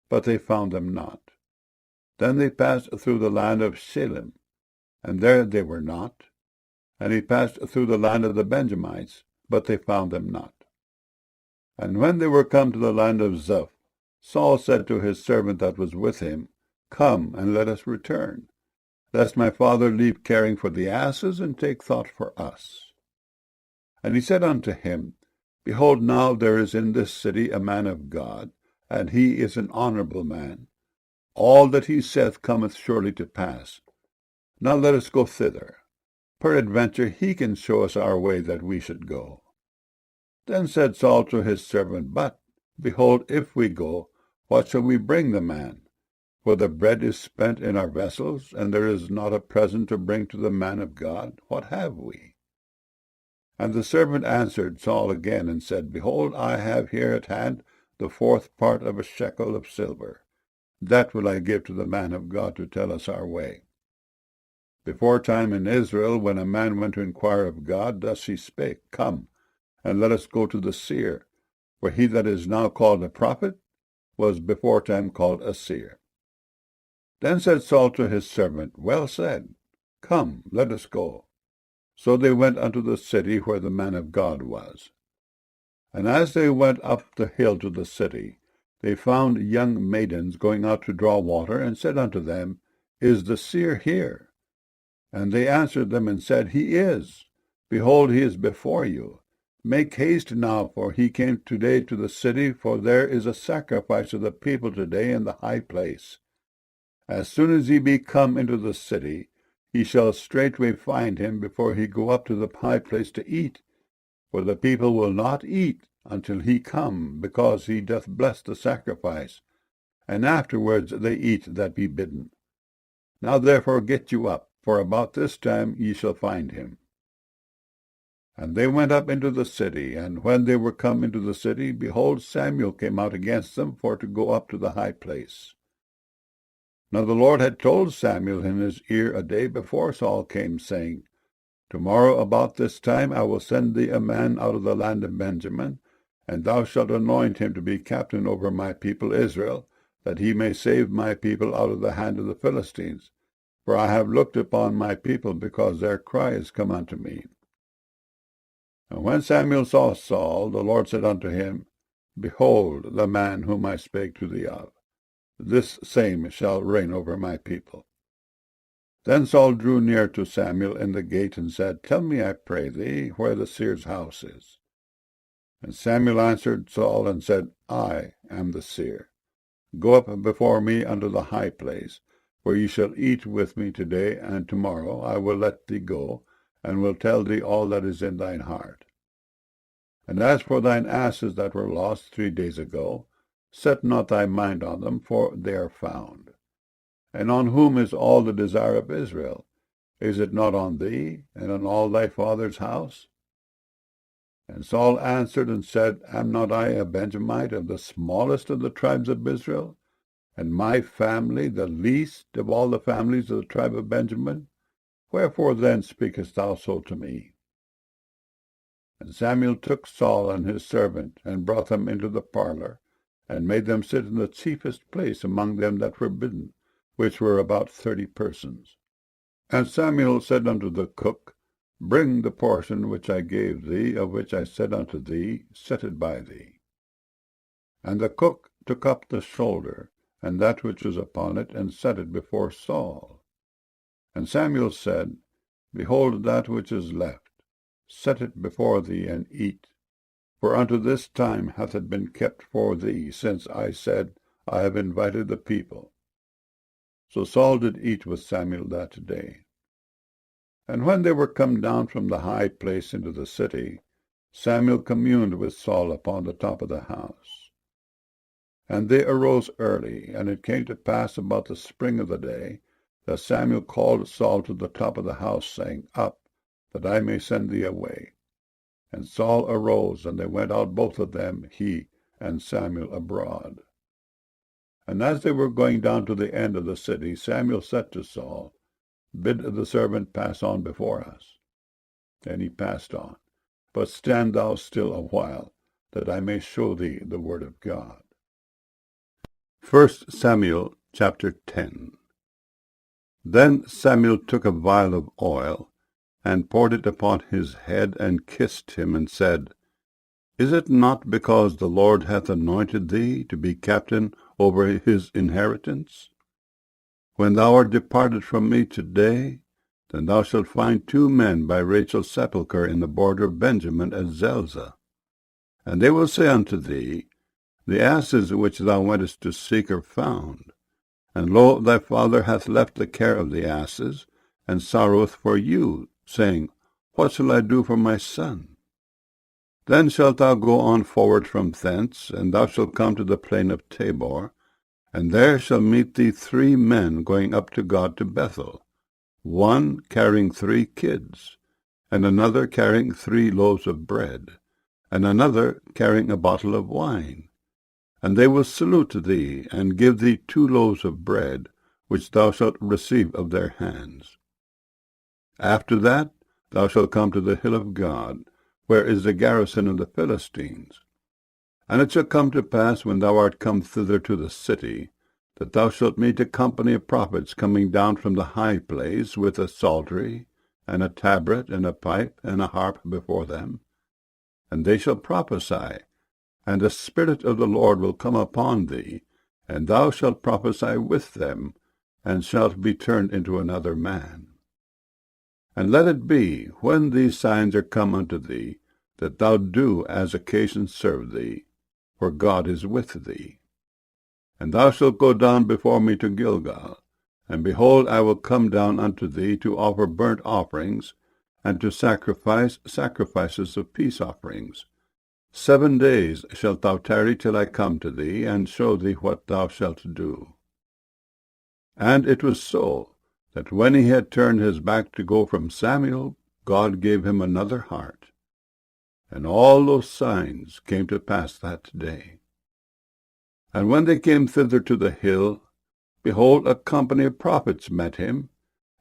but they found them not. Then they passed through the land of Shalem, and there they were not. And he passed through the land of the Benjamites, but they found them not. And when they were come to the land of Zuph, Saul said to his servant that was with him, Come, and let us return, lest my father leave caring for the asses, and take thought for us. And he said unto him, Behold, now there is in this city a man of God, and he is an honorable man. All that he saith cometh surely to pass. Now let us go thither. Peradventure he can show us our way that we should go. Then said Saul to his servant, But, behold, if we go, what shall we bring the man? For the bread is spent in our vessels, and there is not a present to bring to the man of God. What have we? And the servant answered Saul again, and said, Behold, I have here at hand the 4th part of a shekel of silver. That will I give to the man of God to tell us our way. Beforetime in Israel, when a man went to inquire of God, thus he spake, Come, and let us go to the seer, for he that is now called a prophet was beforetime called a seer. Then said Saul to his servant, Well said, Come, let us go. So they went unto the city where the man of God was. And as they went up the hill to the city, they found young maidens going out to draw water, and said unto them, Is the seer here? And they answered them and said, He is. Behold, he is before you. Make haste now, for he came today to the city, for there is a sacrifice of the people today in the high place. As soon as he be come into the city, he shall straightway find him before he go up to the high place to eat. For the people will not eat until he come, because he doth bless the sacrifice, and afterwards they eat that be bidden. Now therefore get you up, for about this time ye shall find him. And they went up into the city, and when they were come into the city, behold, Samuel came out against them for to go up to the high place. Now the Lord had told Samuel in his ear a day before Saul came, saying, Tomorrow about this time I will send thee a man out of the land of Benjamin, and thou shalt anoint him to be captain over my people Israel, that he may save my people out of the hand of the Philistines. For I have looked upon my people, because their cry is come unto me. And when Samuel saw Saul, the Lord said unto him, Behold the man whom I spake to thee of. This same shall reign over my people. Then Saul drew near to Samuel in the gate, and said, Tell me, I pray thee, where the seer's house is. And Samuel answered Saul, and said, I am the seer. Go up before me unto the high place, where ye shall eat with me today, and tomorrow I will let thee go, and will tell thee all that is in thine heart. And as for thine asses that were lost 3 days ago, set not thy mind on them, for they are found. And on whom is all the desire of Israel? Is it not on thee, and on all thy father's house? And Saul answered and said, Am not I a Benjamite of the smallest of the tribes of Israel, and my family the least of all the families of the tribe of Benjamin? Wherefore then speakest thou so to me? And Samuel took Saul and his servant, and brought them into the parlor, and made them sit in the chiefest place among them that were bidden, which were about 30 persons. And Samuel said unto the cook, Bring the portion which I gave thee, of which I said unto thee, Set it by thee. And the cook took up the shoulder, and that which was upon it, and set it before Saul. And Samuel said, Behold that which is left, set it before thee, and eat. For unto this time hath it been kept for thee, since I said, I have invited the people. So Saul did eat with Samuel that day. And when they were come down from the high place into the city, Samuel communed with Saul upon the top of the house. And they arose early, and it came to pass about the spring of the day, that Samuel called Saul to the top of the house, saying, Up, that I may send thee away. And Saul arose, and they went out both of them, he and Samuel, abroad. And as they were going down to the end of the city, Samuel said to Saul, Bid the servant pass on before us. And he passed on. But stand thou still a while, that I may show thee the word of God. 1 Samuel chapter 10. Then Samuel took a vial of oil, and poured it upon his head, and kissed him, and said, Is it not because the Lord hath anointed thee to be captain over his inheritance? When thou art departed from me today, then thou shalt find 2 men by Rachel's sepulchre in the border of Benjamin at Zelzah. And they will say unto thee, The asses which thou wentest to seek are found. And lo, thy father hath left the care of the asses, and sorroweth for you, saying, What shall I do for my son? Then shalt thou go on forward from thence, and thou shalt come to the plain of Tabor, and there shall meet thee 3 men going up to God to Bethel, one carrying 3 kids, and another carrying 3 loaves of bread, and another carrying a bottle of wine. And they will salute thee, and give thee 2 loaves of bread, which thou shalt receive of their hands. After that thou shalt come to the hill of God, where is the garrison of the Philistines. And it shall come to pass, when thou art come thither to the city, that thou shalt meet a company of prophets coming down from the high place, with a psaltery, and a tabret, and a pipe, and a harp before them. And they shall prophesy, and the Spirit of the Lord will come upon thee, and thou shalt prophesy with them, and shalt be turned into another man. And let it be, when these signs are come unto thee, that thou do as occasion serve thee, for God is with thee. And thou shalt go down before me to Gilgal, and behold, I will come down unto thee to offer burnt offerings, and to sacrifice sacrifices of peace offerings. 7 days shalt thou tarry till I come to thee, and show thee what thou shalt do. And it was so, that when he had turned his back to go from Samuel, God gave him another heart. And all those signs came to pass that day. And when they came thither to the hill, behold, a company of prophets met him,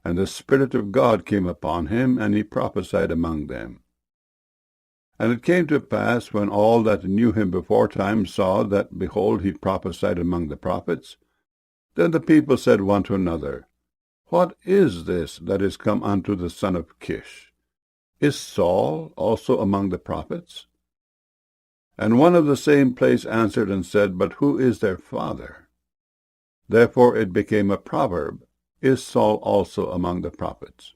and the Spirit of God came upon him, and he prophesied among them. And it came to pass, when all that knew him beforetime saw that, behold, he prophesied among the prophets, then the people said one to another, What is this that is come unto the son of Kish? Is Saul also among the prophets? And one of the same place answered and said, But who is their father? Therefore it became a proverb, Is Saul also among the prophets?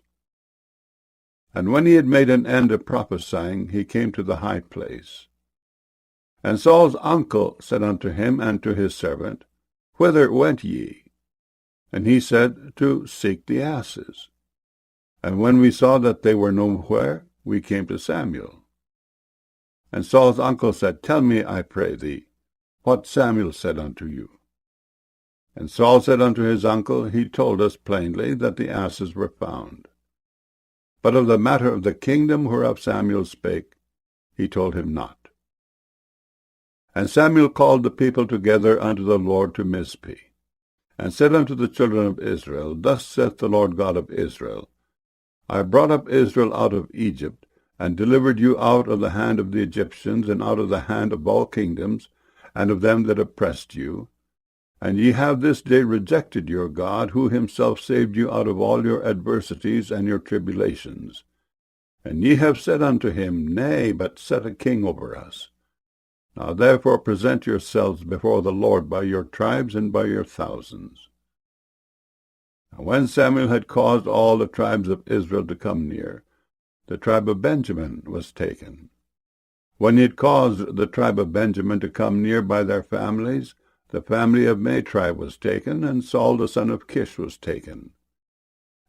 And when he had made an end of prophesying, he came to the high place. And Saul's uncle said unto him and to his servant, Whither went ye? And he said, To seek the asses. And when we saw that they were nowhere, we came to Samuel. And Saul's uncle said, Tell me, I pray thee, what Samuel said unto you. And Saul said unto his uncle, He told us plainly that the asses were found. But of the matter of the kingdom whereof Samuel spake, he told him not. And Samuel called the people together unto the Lord to Mizpeh, and said unto the children of Israel, Thus saith the Lord God of Israel, I brought up Israel out of Egypt, and delivered you out of the hand of the Egyptians, and out of the hand of all kingdoms, and of them that oppressed you. And ye have this day rejected your God, who himself saved you out of all your adversities and your tribulations. And ye have said unto him, Nay, but set a king over us. Now therefore present yourselves before the Lord by your tribes and by your thousands. And when Samuel had caused all the tribes of Israel to come near, the tribe of Benjamin was taken. When he had caused the tribe of Benjamin to come near by their families, the family of Matri was taken, and Saul the son of Kish was taken.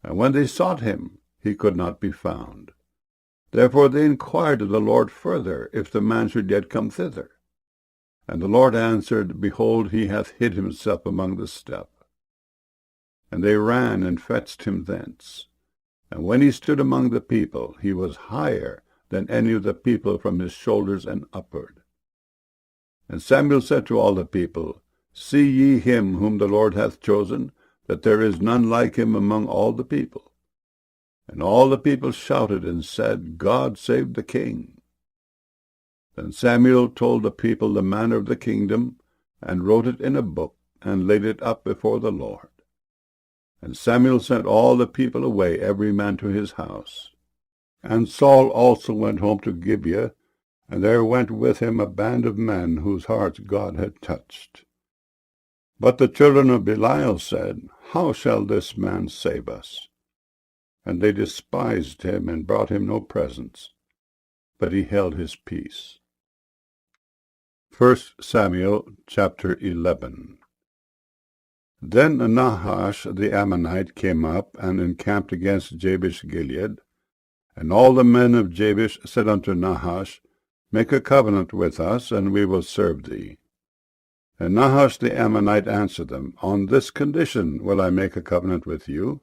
And when they sought him, he could not be found. Therefore they inquired of the Lord further, if the man should yet come thither. And the Lord answered, Behold, he hath hid himself among the steppe. And they ran and fetched him thence. And when he stood among the people, he was higher than any of the people from his shoulders and upward. And Samuel said to all the people, See ye him whom the Lord hath chosen, that there is none like him among all the people. And all the people shouted and said, God save the king. Then Samuel told the people the manner of the kingdom, and wrote it in a book, and laid it up before the Lord. And Samuel sent all the people away, every man to his house. And Saul also went home to Gibeah, and there went with him a band of men whose hearts God had touched. But the children of Belial said, How shall this man save us? And they despised him and brought him no presents, but he held his peace. 1 Samuel chapter 11. Then Nahash the Ammonite came up and encamped against Jabesh-Gilead. And all the men of Jabesh said unto Nahash, Make a covenant with us, and we will serve thee. And Nahash the Ammonite answered them, On this condition will I make a covenant with you,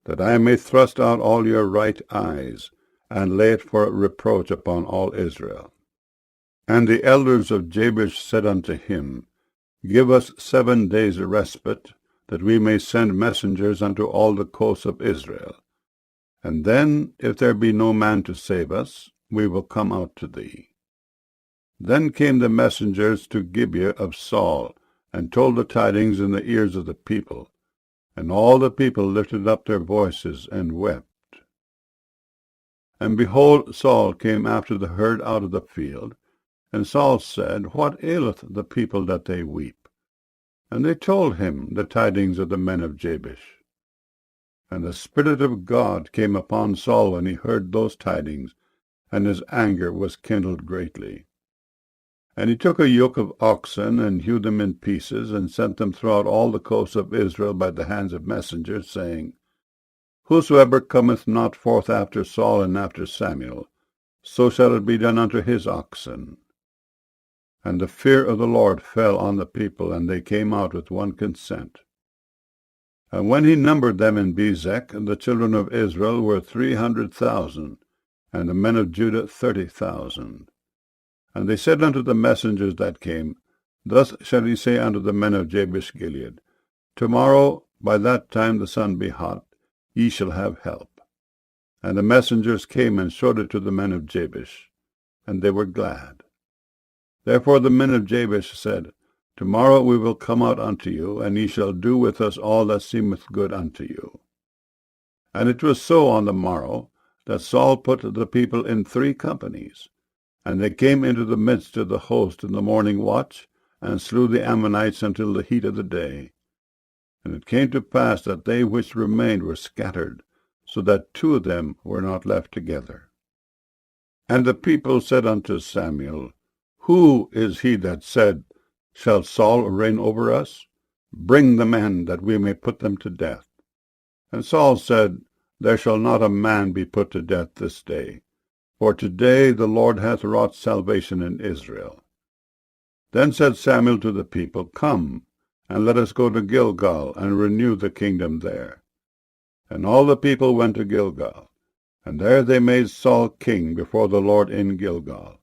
that I may thrust out all your right eyes, and lay it for a reproach upon all Israel. And the elders of Jabesh said unto him, Give us 7 days' respite, that we may send messengers unto all the coasts of Israel. And then, if there be no man to save us, we will come out to thee. Then came the messengers to Gibeah of Saul, and told the tidings in the ears of the people. And all the people lifted up their voices and wept. And behold, Saul came after the herd out of the field. And Saul said, What aileth the people that they weep? And they told him the tidings of the men of Jabesh. And the Spirit of God came upon Saul when he heard those tidings, and his anger was kindled greatly. And he took a yoke of oxen, and hewed them in pieces, and sent them throughout all the coasts of Israel by the hands of messengers, saying, Whosoever cometh not forth after Saul and after Samuel, so shall it be done unto his oxen. And the fear of the Lord fell on the people, and they came out with one consent. And when he numbered them in Bezek, the children of Israel were 300,000, and the men of Judah 30,000. And they said unto the messengers that came, Thus shall ye say unto the men of Jabesh-Gilead, Tomorrow, by that time the sun be hot, ye shall have help. And the messengers came and showed it to the men of Jabesh, and they were glad. Therefore the men of Jabesh said, Tomorrow we will come out unto you, and ye shall do with us all that seemeth good unto you. And it was so on the morrow, that Saul put the people in 3 companies. And they came into the midst of the host in the morning watch, and slew the Ammonites until the heat of the day. And it came to pass that they which remained were scattered, so that 2 of them were not left together. And the people said unto Samuel, Who is he that said, Shall Saul reign over us? Bring the men, that we may put them to death. And Saul said, There shall not a man be put to death this day. For today the Lord hath wrought salvation in Israel. Then said Samuel to the people, Come, and let us go to Gilgal, and renew the kingdom there. And all the people went to Gilgal, and there they made Saul king before the Lord in Gilgal.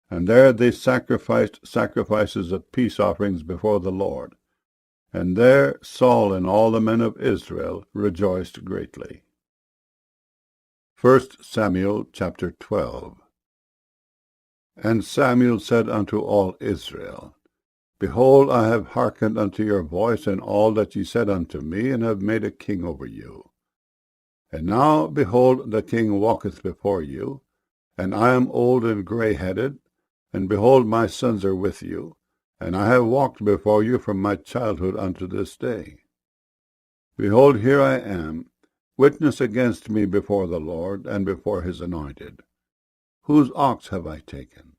And there they sacrificed sacrifices of peace offerings before the Lord. And there Saul and all the men of Israel rejoiced greatly. 1 Samuel chapter 12. And Samuel said unto all Israel, Behold, I have hearkened unto your voice in all that ye said unto me, and have made a king over you. And now, behold, the king walketh before you, and I am old and grey-headed, and behold, my sons are with you, and I have walked before you from my childhood unto this day. Behold, here I am, witness against me before the Lord, and before his anointed. Whose ox have I taken?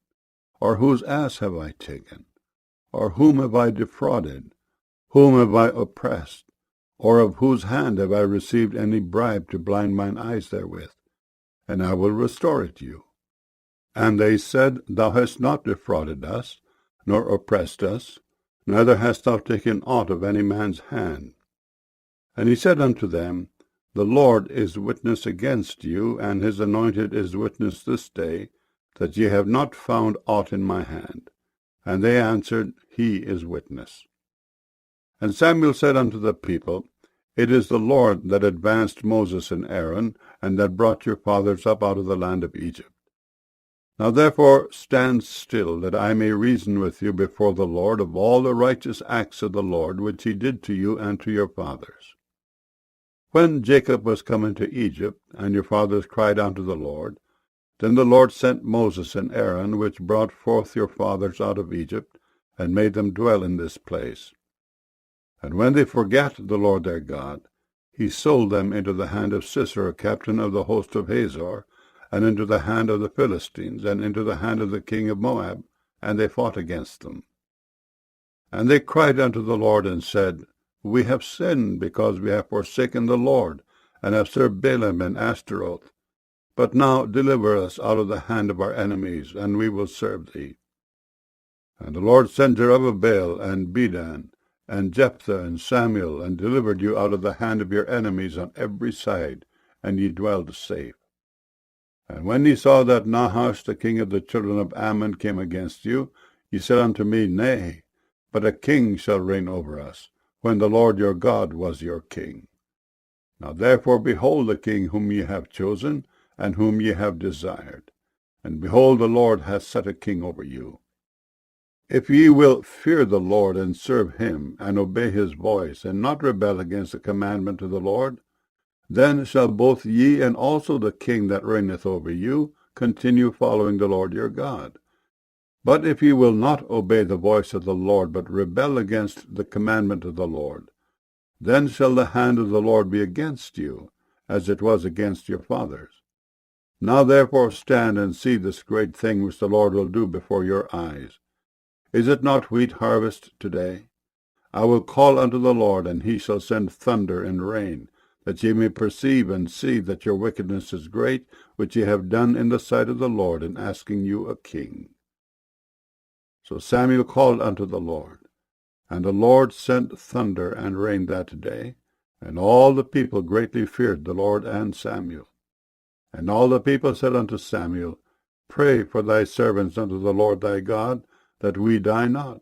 Or whose ass have I taken? Or whom have I defrauded? Whom have I oppressed? Or of whose hand have I received any bribe to blind mine eyes therewith? And I will restore it you. And they said, Thou hast not defrauded us, nor oppressed us, neither hast thou taken aught of any man's hand. And he said unto them, The Lord is witness against you, and his anointed is witness this day, that ye have not found aught in my hand. And they answered, He is witness. And Samuel said unto the people, It is the Lord that advanced Moses and Aaron, and that brought your fathers up out of the land of Egypt. Now therefore stand still, that I may reason with you before the Lord of all the righteous acts of the Lord, which he did to you and to your fathers. When Jacob was come into Egypt, and your fathers cried unto the Lord, then the Lord sent Moses and Aaron, which brought forth your fathers out of Egypt, and made them dwell in this place. And when they forgat the Lord their God, he sold them into the hand of Sisera, captain of the host of Hazor, and into the hand of the Philistines, and into the hand of the king of Moab, and they fought against them. And they cried unto the Lord, and said, We have sinned, because we have forsaken the Lord, and have served Balaam and Ashtaroth. But now deliver us out of the hand of our enemies, and we will serve thee. And the Lord sent Jerubbaal and Bedan, and Jephthah and Samuel, and delivered you out of the hand of your enemies on every side, and ye dwelled safe. And when ye saw that Nahash the king of the children of Ammon came against you, ye said unto me, Nay, but a king shall reign over us, when the Lord your God was your king. Now therefore behold the king whom ye have chosen, and whom ye have desired. And behold, the Lord hath set a king over you. If ye will fear the Lord, and serve him, and obey his voice, and not rebel against the commandment of the Lord, then shall both ye and also the king that reigneth over you continue following the Lord your God. But if ye will not obey the voice of the Lord, but rebel against the commandment of the Lord, then shall the hand of the Lord be against you, as it was against your fathers. Now therefore stand and see this great thing which the Lord will do before your eyes. Is it not wheat harvest today? I will call unto the Lord, and he shall send thunder and rain, that ye may perceive and see that your wickedness is great, which ye have done in the sight of the Lord, in asking you a king. So Samuel called unto the Lord, and the Lord sent thunder and rain that day, and all the people greatly feared the Lord and Samuel. And all the people said unto Samuel, Pray for thy servants unto the Lord thy God, that we die not,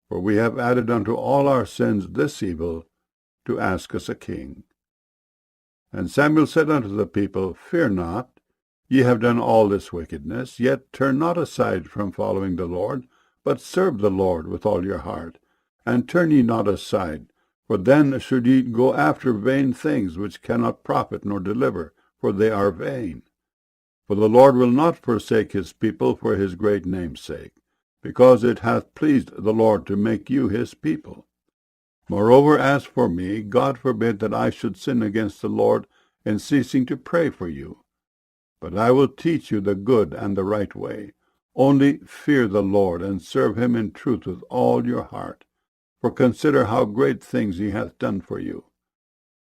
for we have added unto all our sins this evil, to ask us a king. And Samuel said unto the people, Fear not, ye have done all this wickedness, yet turn not aside from following the Lord, but serve the Lord with all your heart, and turn ye not aside, for then should ye go after vain things which cannot profit nor deliver, for they are vain. For the Lord will not forsake his people for his great name's sake, because it hath pleased the Lord to make you his people. Moreover, as for me, God forbid that I should sin against the Lord in ceasing to pray for you. But I will teach you the good and the right way. Only fear the Lord, and serve him in truth with all your heart. For consider how great things he hath done for you.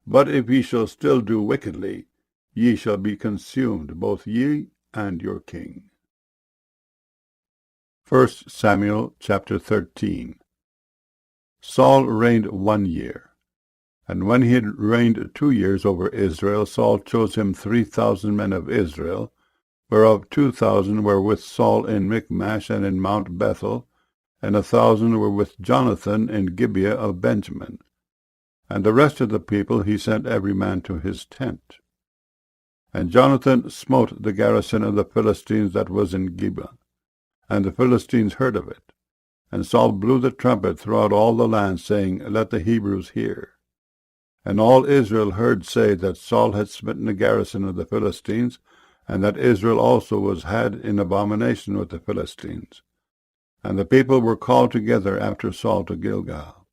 But if ye shall still do wickedly, ye shall be consumed, both ye and your king. 1 Samuel chapter 13. Saul reigned 1 year. And when he had reigned 2 years over Israel, Saul chose him 3,000 men of Israel, whereof 2,000 were with Saul in Michmash and in Mount Bethel, and 1,000 were with Jonathan in Gibeah of Benjamin. And the rest of the people he sent every man to his tent. And Jonathan smote the garrison of the Philistines that was in Gibeah, and the Philistines heard of it. And Saul blew the trumpet throughout all the land, saying, Let the Hebrews hear. And all Israel heard say that Saul had smitten the garrison of the Philistines, and that Israel also was had in abomination with the Philistines. And the people were called together after Saul to Gilgal.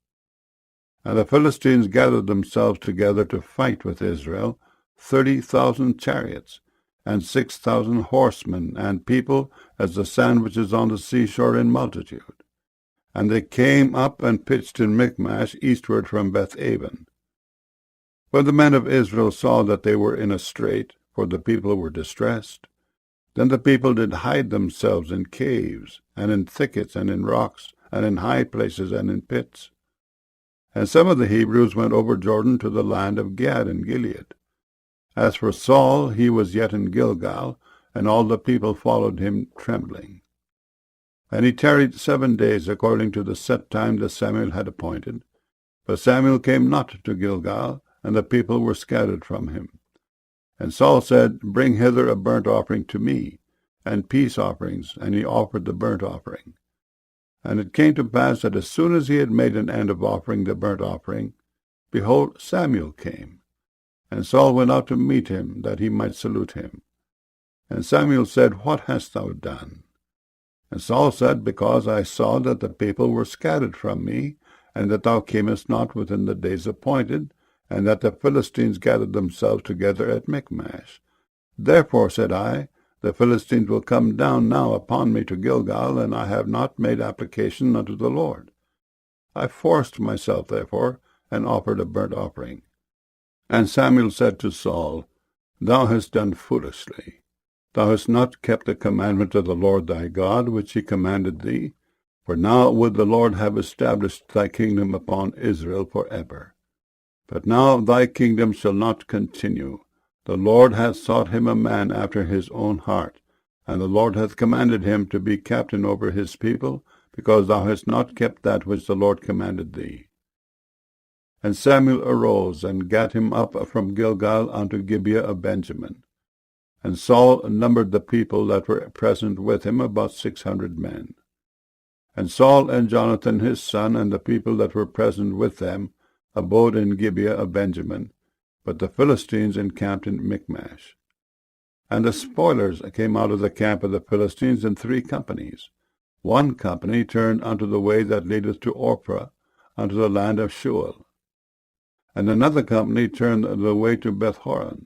And the Philistines gathered themselves together to fight with Israel, 30,000 chariots, and 6,000 horsemen, and people as the sand which is on the seashore in multitude. And they came up and pitched in Michmash eastward from Beth-aven. When the men of Israel saw that they were in a strait, for the people were distressed, then the people did hide themselves in caves, and in thickets, and in rocks, and in high places, and in pits. And some of the Hebrews went over Jordan to the land of Gad and Gilead. As for Saul, he was yet in Gilgal, and all the people followed him trembling. And he tarried 7 days, according to the set time that Samuel had appointed. But Samuel came not to Gilgal, and the people were scattered from him. And Saul said, Bring hither a burnt offering to me, and peace offerings. And he offered the burnt offering. And it came to pass that as soon as he had made an end of offering the burnt offering, behold, Samuel came. And Saul went out to meet him, that he might salute him. And Samuel said, What hast thou done? And Saul said, Because I saw that the people were scattered from me, and that thou camest not within the days appointed, and that the Philistines gathered themselves together at Michmash. Therefore, said I, the Philistines will come down now upon me to Gilgal, and I have not made application unto the Lord. I forced myself, therefore, and offered a burnt offering. And Samuel said to Saul, Thou hast done foolishly. Thou hast not kept the commandment of the Lord thy God, which he commanded thee. For now would the Lord have established thy kingdom upon Israel for ever. But now thy kingdom shall not continue. The Lord hath sought him a man after his own heart, and the Lord hath commanded him to be captain over his people, because thou hast not kept that which the Lord commanded thee. And Samuel arose, and gat him up from Gilgal unto Gibeah of Benjamin. And Saul numbered the people that were present with him, about 600 men. And Saul and Jonathan his son, and the people that were present with them, abode in Gibeah of Benjamin, but the Philistines encamped in Michmash. And the spoilers came out of the camp of the Philistines in 3 companies. One company turned unto the way that leadeth to Ophrah, unto the land of Shual. And another company turned the way to Bethhoron,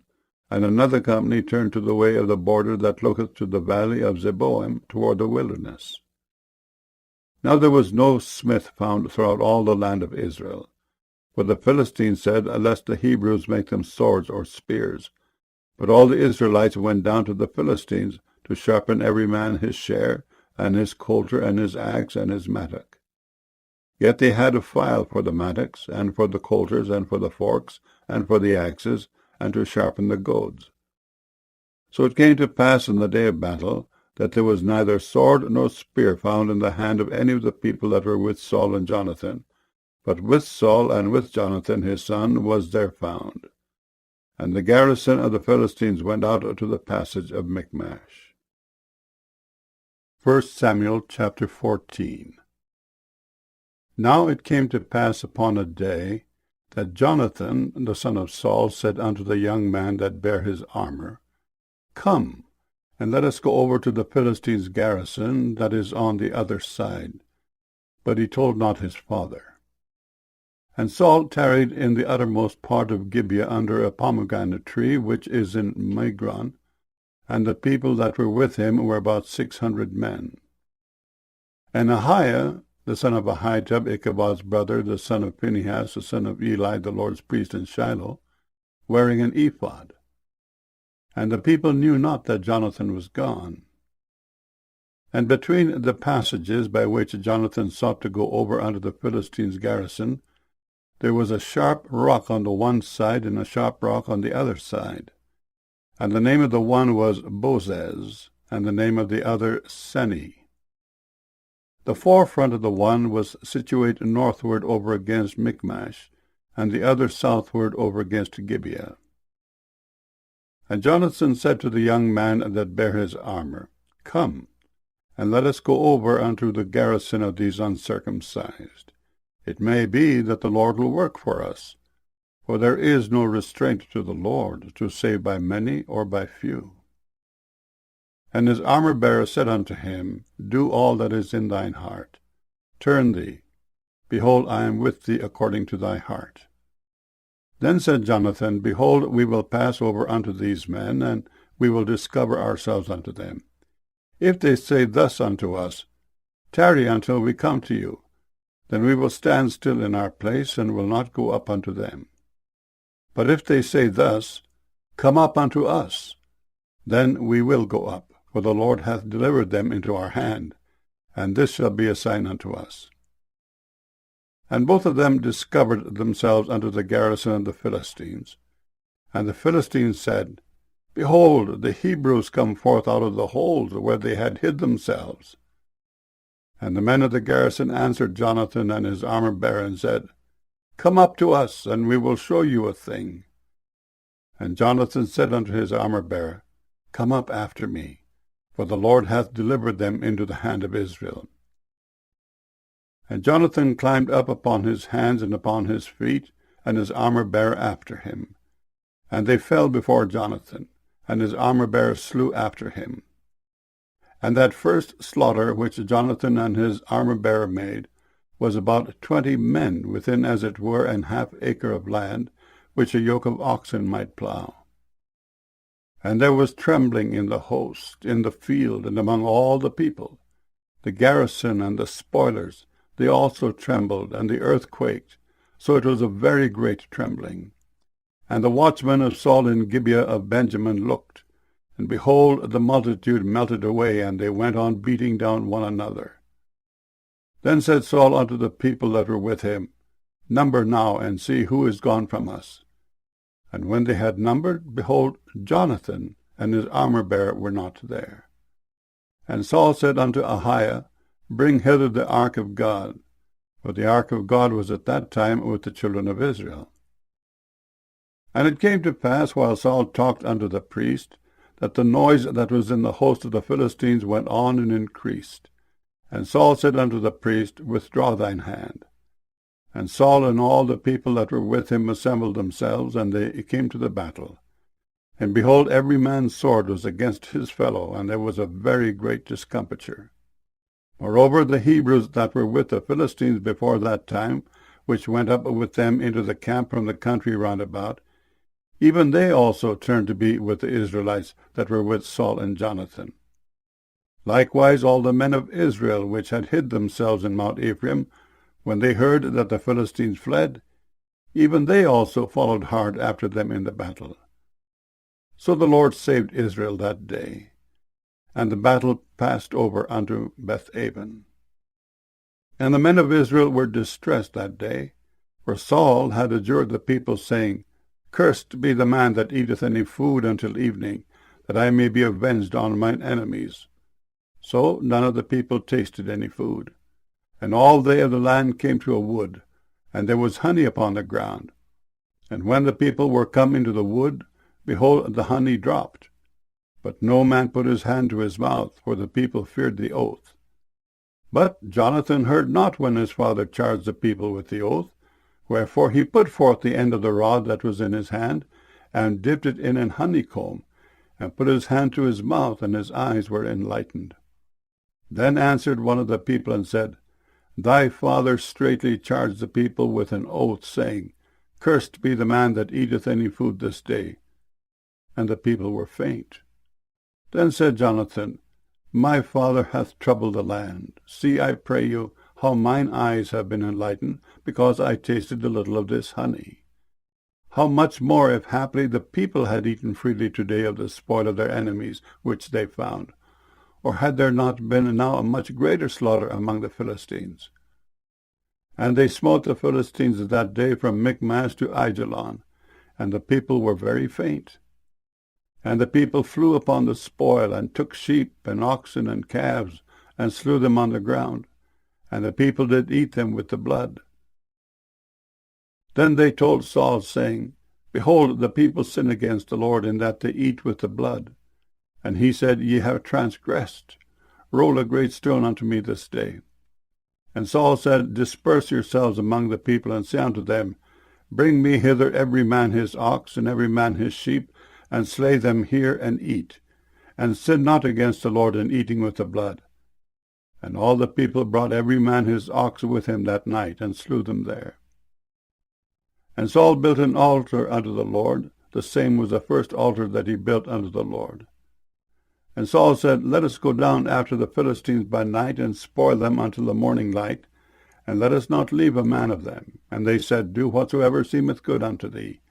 and another company turned to the way of the border that looketh to the valley of Zeboim toward the wilderness. Now there was no smith found throughout all the land of Israel. For the Philistines said, Lest the Hebrews make them swords or spears. But all the Israelites went down to the Philistines, to sharpen every man his share, and his coulter, and his axe, and his mattock. Yet they had a file for the mattocks, and for the coulters, and for the forks, and for the axes, and to sharpen the goads. So it came to pass in the day of battle, that there was neither sword nor spear found in the hand of any of the people that were with Saul and Jonathan, but with Saul and with Jonathan his son was there found. And the garrison of the Philistines went out to the passage of Michmash. 1 Samuel chapter 14. Now it came to pass upon a day that Jonathan the son of Saul said unto the young man that bare his armor, Come, and let us go over to the Philistines' garrison that is on the other side. But he told not his father. And Saul tarried in the uttermost part of Gibeah under a pomegranate tree, which is in Migron, and the people that were with him were about 600 men. And Ahiah, the son of Ahitub, Ichabod's brother, the son of Phinehas, the son of Eli, the Lord's priest in Shiloh, wearing an ephod. And the people knew not that Jonathan was gone. And between the passages by which Jonathan sought to go over unto the Philistines' garrison, there was a sharp rock on the one side, and a sharp rock on the other side. And the name of the one was Bozez, and the name of the other Seni. The forefront of the one was situate northward over against Michmash, and the other southward over against Gibeah. And Jonathan said to the young man that bare his armor, Come, and let us go over unto the garrison of these uncircumcised. It may be that the Lord will work for us, for there is no restraint to the Lord, to save by many or by few. And his armor-bearer said unto him, Do all that is in thine heart. Turn thee. Behold, I am with thee according to thy heart. Then said Jonathan, Behold, we will pass over unto these men, and we will discover ourselves unto them. If they say thus unto us, Tarry until we come to you, then we will stand still in our place, and will not go up unto them. But if they say thus, Come up unto us, then we will go up, for the Lord hath delivered them into our hand, and this shall be a sign unto us. And both of them discovered themselves unto the garrison of the Philistines. And the Philistines said, Behold, the Hebrews come forth out of the hold where they had hid themselves. And the men of the garrison answered Jonathan and his armor-bearer, and said, Come up to us, and we will show you a thing. And Jonathan said unto his armor-bearer, Come up after me, for the Lord hath delivered them into the hand of Israel. And Jonathan climbed up upon his hands and upon his feet, and his armor-bearer after him. And they fell before Jonathan, and his armor-bearer slew after him. And that first slaughter which Jonathan and his armor-bearer made was about 20 men within as it were an half acre of land, which a yoke of oxen might plough. And there was trembling in the host, in the field, and among all the people. The garrison and the spoilers, they also trembled, and the earth quaked, so it was a very great trembling. And the watchmen of Saul in Gibeah of Benjamin looked, and behold, the multitude melted away, and they went on beating down one another. Then said Saul unto the people that were with him, Number now, and see who is gone from us. And when they had numbered, behold, Jonathan and his armor-bearer were not there. And Saul said unto Ahiah, Bring hither the ark of God. For the ark of God was at that time with the children of Israel. And it came to pass, while Saul talked unto the priest, that the noise that was in the host of the Philistines went on and increased. And Saul said unto the priest, Withdraw thine hand. And Saul and all the people that were with him assembled themselves, and they came to the battle. And behold, every man's sword was against his fellow, and there was a very great discomfiture. Moreover, the Hebrews that were with the Philistines before that time, which went up with them into the camp from the country round about, even they also turned to be with the Israelites that were with Saul and Jonathan. Likewise all the men of Israel which had hid themselves in Mount Ephraim, when they heard that the Philistines fled, even they also followed hard after them in the battle. So the Lord saved Israel that day, and the battle passed over unto Bethaven. And the men of Israel were distressed that day, for Saul had adjured the people, saying, Cursed be the man that eateth any food until evening, that I may be avenged on mine enemies. So none of the people tasted any food. And all they of the land came to a wood, and there was honey upon the ground. And when the people were come into the wood, behold, the honey dropped. But no man put his hand to his mouth, for the people feared the oath. But Jonathan heard not when his father charged the people with the oath, wherefore he put forth the end of the rod that was in his hand, and dipped it in an honeycomb, and put his hand to his mouth, and his eyes were enlightened. Then answered one of the people, and said, Thy father straitly charged the people with an oath, saying, Cursed be the man that eateth any food this day. And the people were faint. Then said Jonathan, My father hath troubled the land. See, I pray you, how mine eyes have been enlightened, because I tasted a little of this honey. How much more if haply the people had eaten freely today of the spoil of their enemies, which they found? Or had there not been now a much greater slaughter among the Philistines? And they smote the Philistines that day from Michmash to Aijalon, and the people were very faint. And the people flew upon the spoil, and took sheep and oxen and calves, and slew them on the ground, and the people did eat them with the blood. Then they told Saul, saying, Behold, the people sin against the Lord, in that they eat with the blood. And he said, Ye have transgressed. Roll a great stone unto me this day. And Saul said, Disperse yourselves among the people, and say unto them, Bring me hither every man his ox, and every man his sheep, and slay them here, and eat. And sin not against the Lord in eating with the blood. And all the people brought every man his ox with him that night, and slew them there. And Saul built an altar unto the Lord. The same was the first altar that he built unto the Lord. And Saul said, Let us go down after the Philistines by night, and spoil them until the morning light, and let us not leave a man of them. And they said, Do whatsoever seemeth good unto thee.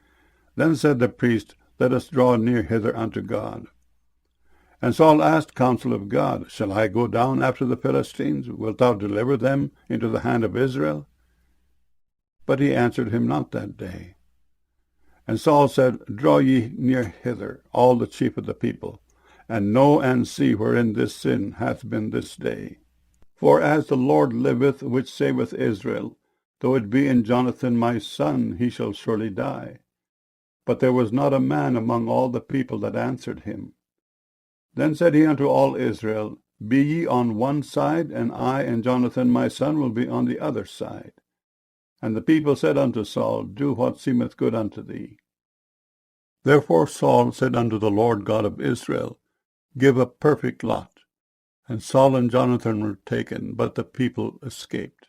Then said the priest, Let us draw near hither unto God. And Saul asked counsel of God, Shall I go down after the Philistines? Wilt thou deliver them into the hand of Israel? But he answered him not that day. And Saul said, Draw ye near hither, all the chief of the people, and know and see wherein this sin hath been this day. For as the Lord liveth, which saveth Israel, though it be in Jonathan my son, he shall surely die. But there was not a man among all the people that answered him. Then said he unto all Israel, Be ye on one side, and I and Jonathan my son will be on the other side. And the people said unto Saul, Do what seemeth good unto thee. Therefore Saul said unto the Lord God of Israel, Give a perfect lot. And Saul and Jonathan were taken, but the people escaped.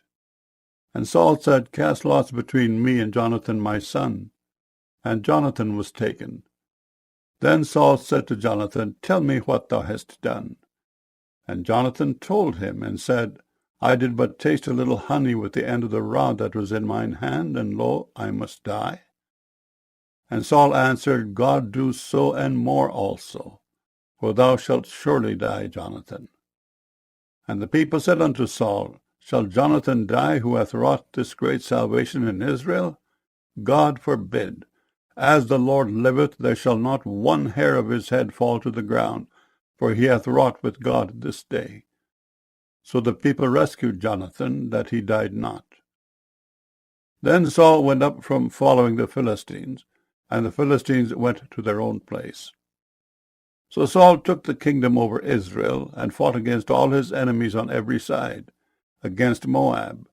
And Saul said, Cast lots between me and Jonathan my son. And Jonathan was taken. Then Saul said to Jonathan, Tell me what thou hast done. And Jonathan told him, and said, I did but taste a little honey with the end of the rod that was in mine hand, and lo, I must die. And Saul answered, God do so and more also, for thou shalt surely die, Jonathan. And the people said unto Saul, Shall Jonathan die, who hath wrought this great salvation in Israel? God forbid. As the Lord liveth, there shall not one hair of his head fall to the ground, for he hath wrought with God this day. So the people rescued Jonathan, that he died not. Then Saul went up from following the Philistines, and the Philistines went to their own place. So Saul took the kingdom over Israel, and fought against all his enemies on every side, against Moab,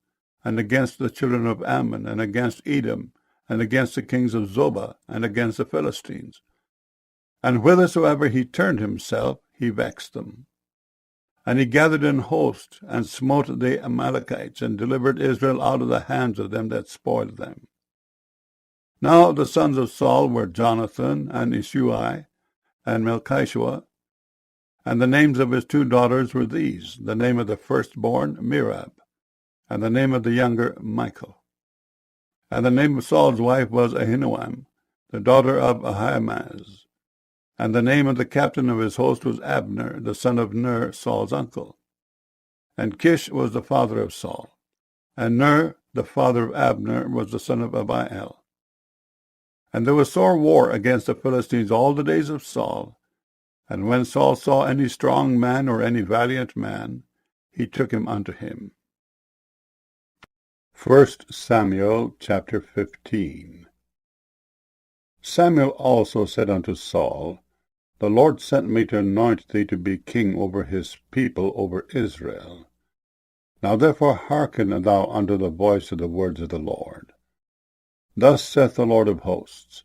and against the children of Ammon, and against Edom, and against the kings of Zobah, and against the Philistines. And whithersoever he turned himself, he vexed them. And he gathered in hosts, and smote the Amalekites, and delivered Israel out of the hands of them that spoiled them. Now the sons of Saul were Jonathan, and Ishui, and Melchishua, and the names of his 2 daughters were these, the name of the firstborn Merab, and the name of the younger Michal. And the name of Saul's wife was Ahinoam, the daughter of Ahimaaz. And the name of the captain of his host was Abner, the son of Ner, Saul's uncle. And Kish was the father of Saul. And Ner, the father of Abner, was the son of Abiel. And there was sore war against the Philistines all the days of Saul. And when Saul saw any strong man or any valiant man, he took him unto him. 1 Samuel chapter 15. Samuel also said unto Saul, The Lord sent me to anoint thee to be king over his people, over Israel. Now therefore hearken thou unto the voice of the words of the Lord. Thus saith the Lord of hosts,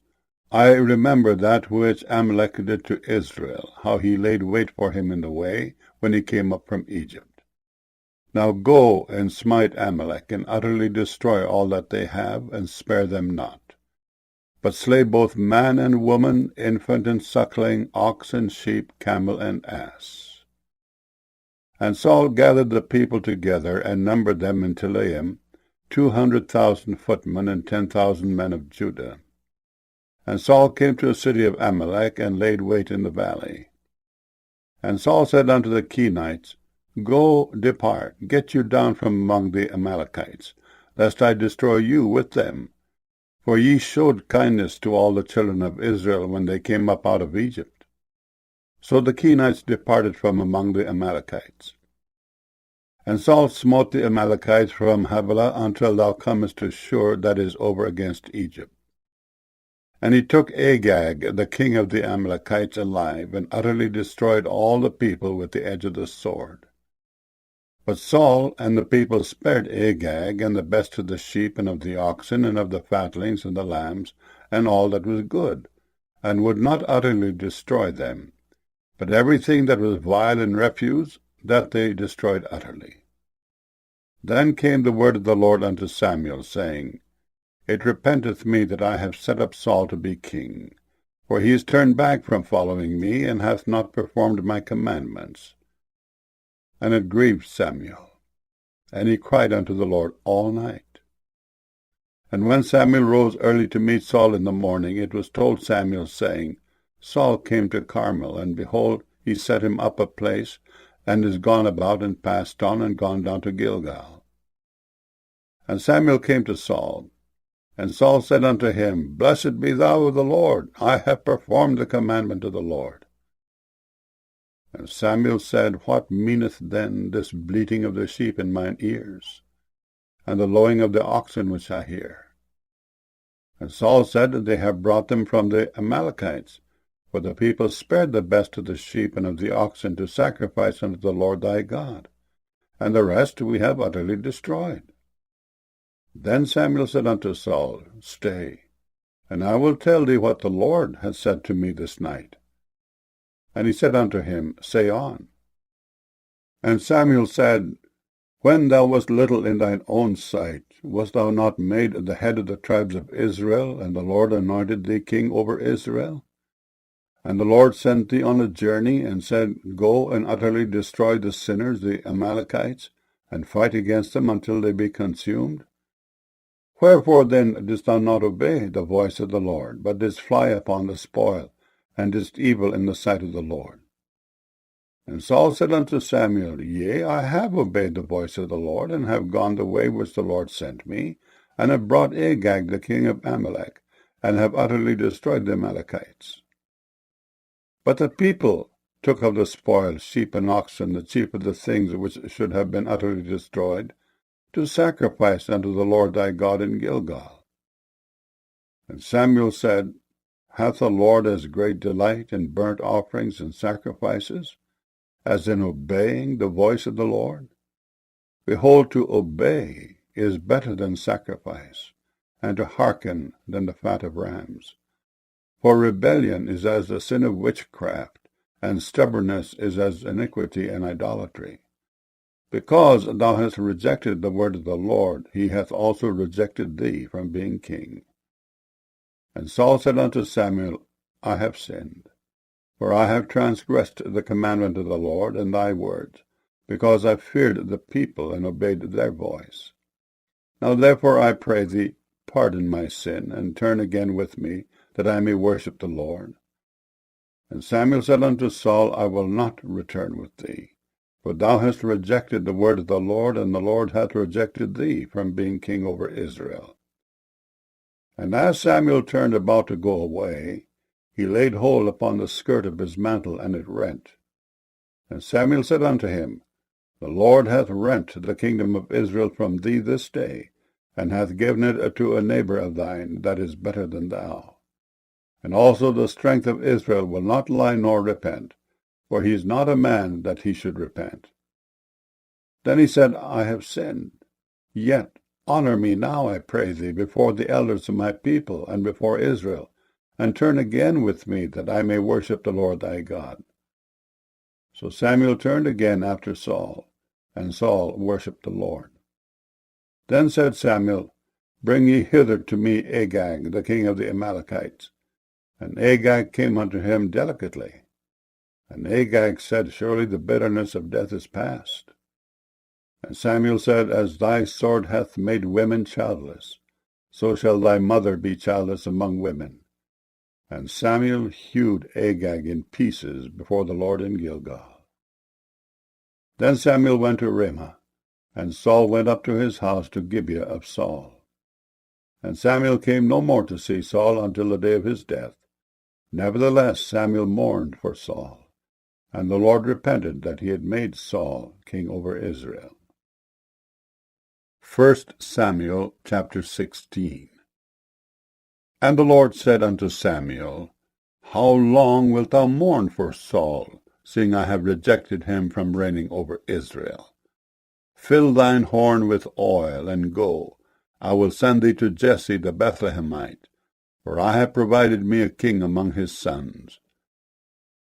I remember that which Amalek did to Israel, how he laid wait for him in the way, when he came up from Egypt. Now go and smite Amalek, and utterly destroy all that they have, and spare them not. But slay both man and woman, infant and suckling, ox and sheep, camel and ass. And Saul gathered the people together, and numbered them in Telaim, 200,000 footmen, and 10,000 men of Judah. And Saul came to the city of Amalek, and laid wait in the valley. And Saul said unto the Kenites, Go, depart, get you down from among the Amalekites, lest I destroy you with them. For ye showed kindness to all the children of Israel when they came up out of Egypt. So the Kenites departed from among the Amalekites. And Saul smote the Amalekites from Havilah until thou comest to Shur, that is over against Egypt. And he took Agag, the king of the Amalekites, alive, and utterly destroyed all the people with the edge of the sword. But Saul and the people spared Agag, and the best of the sheep, and of the oxen, and of the fatlings, and the lambs, and all that was good, and would not utterly destroy them. But everything that was vile and refuse, that they destroyed utterly. Then came the word of the Lord unto Samuel, saying, It repenteth me that I have set up Saul to be king, for he is turned back from following me, and hath not performed my commandments. And it grieved Samuel, and he cried unto the Lord all night. And when Samuel rose early to meet Saul in the morning, it was told Samuel, saying, Saul came to Carmel, and behold, he set him up a place, and is gone about, and passed on, and gone down to Gilgal. And Samuel came to Saul, and Saul said unto him, Blessed be thou of the Lord, I have performed the commandment of the Lord. And Samuel said, What meaneth then this bleating of the sheep in mine ears, and the lowing of the oxen which I hear? And Saul said, They have brought them from the Amalekites, for the people spared the best of the sheep and of the oxen to sacrifice unto the Lord thy God, and the rest we have utterly destroyed. Then Samuel said unto Saul, Stay, and I will tell thee what the Lord hath said to me this night. And he said unto him, Say on. And Samuel said, When thou wast little in thine own sight, wast thou not made the head of the tribes of Israel, and the Lord anointed thee king over Israel? And the Lord sent thee on a journey, and said, Go and utterly destroy the sinners, the Amalekites, and fight against them until they be consumed? Wherefore then didst thou not obey the voice of the Lord, but didst fly upon the spoil, and didst evil in the sight of the Lord? And Saul said unto Samuel, Yea, I have obeyed the voice of the Lord, and have gone the way which the Lord sent me, and have brought Agag the king of Amalek, and have utterly destroyed the Amalekites. But the people took of the spoil sheep and oxen, the chief of the things which should have been utterly destroyed, to sacrifice unto the Lord thy God in Gilgal. And Samuel said, Hath the Lord as great delight in burnt offerings and sacrifices, as in obeying the voice of the Lord? Behold, to obey is better than sacrifice, and to hearken than the fat of rams. For rebellion is as the sin of witchcraft, and stubbornness is as iniquity and idolatry. Because thou hast rejected the word of the Lord, he hath also rejected thee from being king. And Saul said unto Samuel, I have sinned, for I have transgressed the commandment of the Lord and thy words, because I feared the people and obeyed their voice. Now therefore I pray thee, pardon my sin, and turn again with me, that I may worship the Lord. And Samuel said unto Saul, I will not return with thee, for thou hast rejected the word of the Lord, and the Lord hath rejected thee from being king over Israel. And as Samuel turned about to go away, he laid hold upon the skirt of his mantle, and it rent. And Samuel said unto him, The Lord hath rent the kingdom of Israel from thee this day, and hath given it to a neighbor of thine that is better than thou. And also the strength of Israel will not lie nor repent, for he is not a man that he should repent. Then he said, I have sinned. Yet honor me now, I pray thee, before the elders of my people, and before Israel, and turn again with me, that I may worship the Lord thy God. So Samuel turned again after Saul, and Saul worshipped the Lord. Then said Samuel, Bring ye hither to me Agag, the king of the Amalekites. And Agag came unto him delicately. And Agag said, Surely the bitterness of death is past. And Samuel said, As thy sword hath made women childless, so shall thy mother be childless among women. And Samuel hewed Agag in pieces before the Lord in Gilgal. Then Samuel went to Ramah, and Saul went up to his house to Gibeah of Saul. And Samuel came no more to see Saul until the day of his death. Nevertheless Samuel mourned for Saul, and the Lord repented that he had made Saul king over Israel. 1 Samuel chapter 16. And the Lord said unto Samuel, How long wilt thou mourn for Saul, seeing I have rejected him from reigning over Israel? Fill thine horn with oil, and go. I will send thee to Jesse the Bethlehemite, for I have provided me a king among his sons.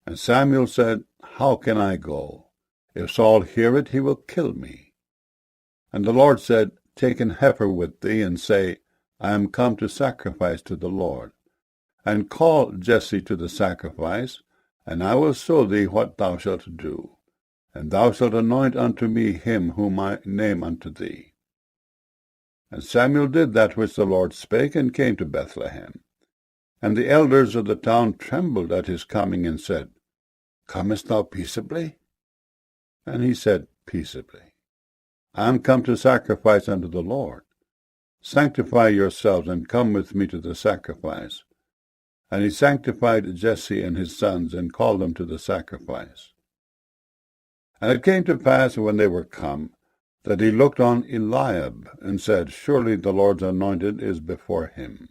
And Samuel said, How can I go? If Saul hear it, he will kill me. And the Lord said, Take an heifer with thee, and say, I am come to sacrifice to the Lord. And call Jesse to the sacrifice, and I will show thee what thou shalt do. And thou shalt anoint unto me him whom I name unto thee. And Samuel did that which the Lord spake, and came to Bethlehem. And the elders of the town trembled at his coming, and said, Comest thou peaceably? And he said, Peaceably. I am come to sacrifice unto the Lord. Sanctify yourselves, and come with me to the sacrifice. And he sanctified Jesse and his sons, and called them to the sacrifice. And it came to pass, when they were come, that he looked on Eliab, and said, Surely the Lord's anointed is before him.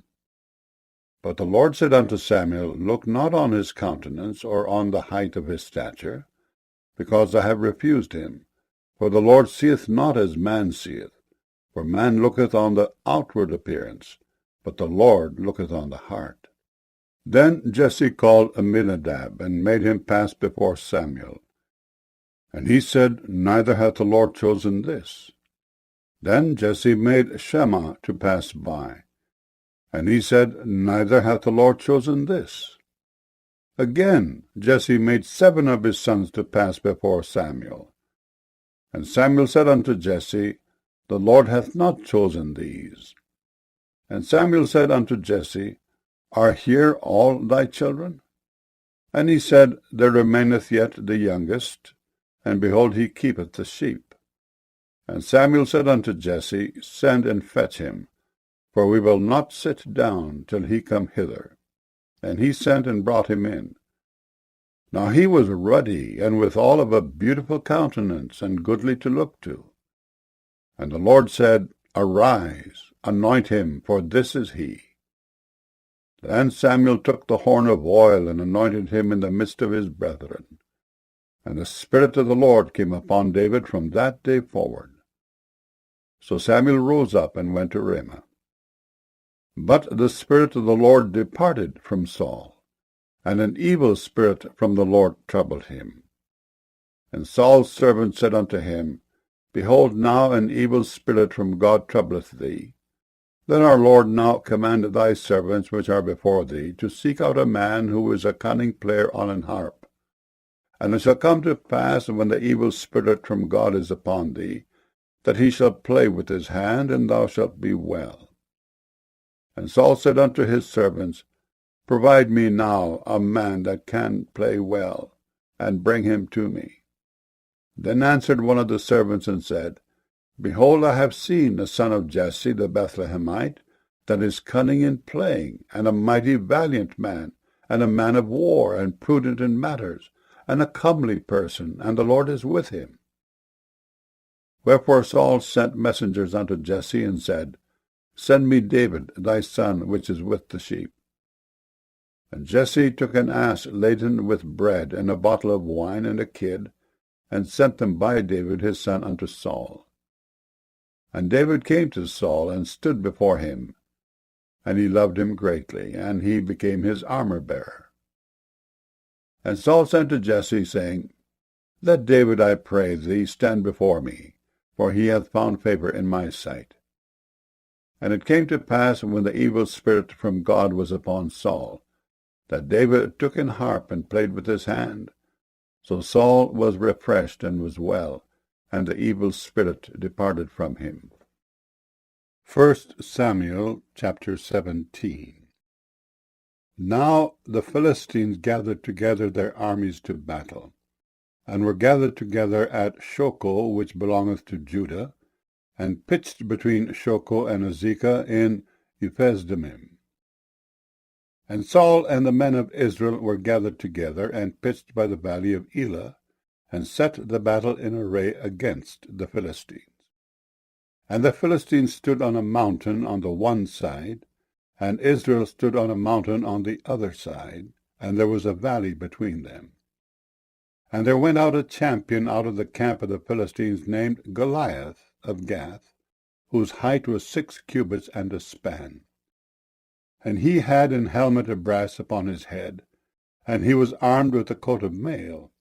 But the Lord said unto Samuel, Look not on his countenance, or on the height of his stature, because I have refused him. For the Lord seeth not as man seeth. For man looketh on the outward appearance, but the Lord looketh on the heart. Then Jesse called Abinadab, and made him pass before Samuel. And he said, Neither hath the Lord chosen this. Then Jesse made Shammah to pass by. And he said, Neither hath the Lord chosen this. Again Jesse made 7 of his sons to pass before Samuel. And Samuel said unto Jesse, The Lord hath not chosen these. And Samuel said unto Jesse, Are here all thy children? And he said, There remaineth yet the youngest, and behold, he keepeth the sheep. And Samuel said unto Jesse, Send and fetch him, for we will not sit down till he come hither. And he sent and brought him in. Now he was ruddy, and withal of a beautiful countenance, and goodly to look to. And the Lord said, Arise, anoint him, for this is he. Then Samuel took the horn of oil, and anointed him in the midst of his brethren. And the Spirit of the Lord came upon David from that day forward. So Samuel rose up and went to Ramah. But the Spirit of the Lord departed from Saul, and an evil spirit from the Lord troubled him. And Saul's servant said unto him, Behold, now an evil spirit from God troubleth thee. Then our Lord now command thy servants which are before thee to seek out a man who is a cunning player on an harp. And it shall come to pass, when the evil spirit from God is upon thee, that he shall play with his hand, and thou shalt be well. And Saul said unto his servants, Provide me now a man that can play well, and bring him to me. Then answered one of the servants and said, Behold, I have seen the son of Jesse the Bethlehemite, that is cunning in playing, and a mighty valiant man, and a man of war, and prudent in matters, and a comely person, and the Lord is with him. Wherefore Saul sent messengers unto Jesse, and said, Send me David thy son, which is with the sheep. And Jesse took an ass laden with bread, and a bottle of wine, and a kid, and sent them by David his son unto Saul. And David came to Saul, and stood before him. And he loved him greatly, and he became his armor-bearer. And Saul sent to Jesse, saying, Let David, I pray thee, stand before me, for he hath found favor in my sight. And it came to pass, when the evil spirit from God was upon Saul, that David took an harp and played with his hand. So Saul was refreshed and was well, and the evil spirit departed from him. 1 Samuel chapter 17. Now the Philistines gathered together their armies to battle, and were gathered together at Shoco, which belongeth to Judah, and pitched between Shoco and Azekah in Ephesdammim. And Saul and the men of Israel were gathered together, and pitched by the valley of Elah, and set the battle in array against the Philistines. And the Philistines stood on a mountain on the one side, and Israel stood on a mountain on the other side, and there was a valley between them. And there went out a champion out of the camp of the Philistines, named Goliath of Gath, whose height was 6 cubits and a span. And he had an helmet of brass upon his head, and he was armed with a coat of mail,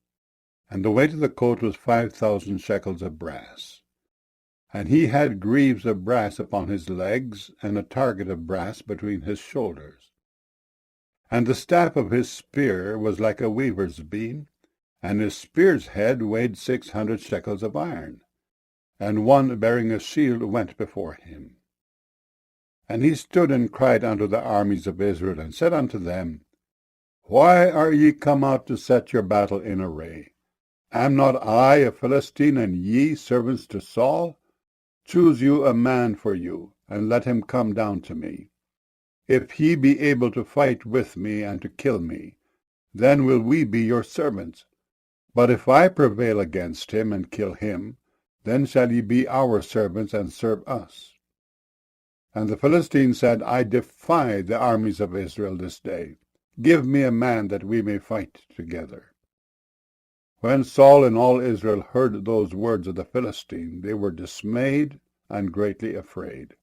and the weight of the coat was 5,000 shekels of brass. And he had greaves of brass upon his legs, and a target of brass between his shoulders. And the staff of his spear was like a weaver's beam, and his spear's head weighed 600 shekels of iron. And one bearing a shield went before him. And he stood and cried unto the armies of Israel, and said unto them, Why are ye come out to set your battle in array? Am not I a Philistine, and ye servants to Saul? Choose you a man for you, and let him come down to me. If he be able to fight with me, and to kill me, then will we be your servants. But if I prevail against him, and kill him, then shall ye be our servants, and serve us. And the Philistines said, I defy the armies of Israel this day. Give me a man that we may fight together. When Saul and all Israel heard those words of the Philistine, they were dismayed and greatly afraid.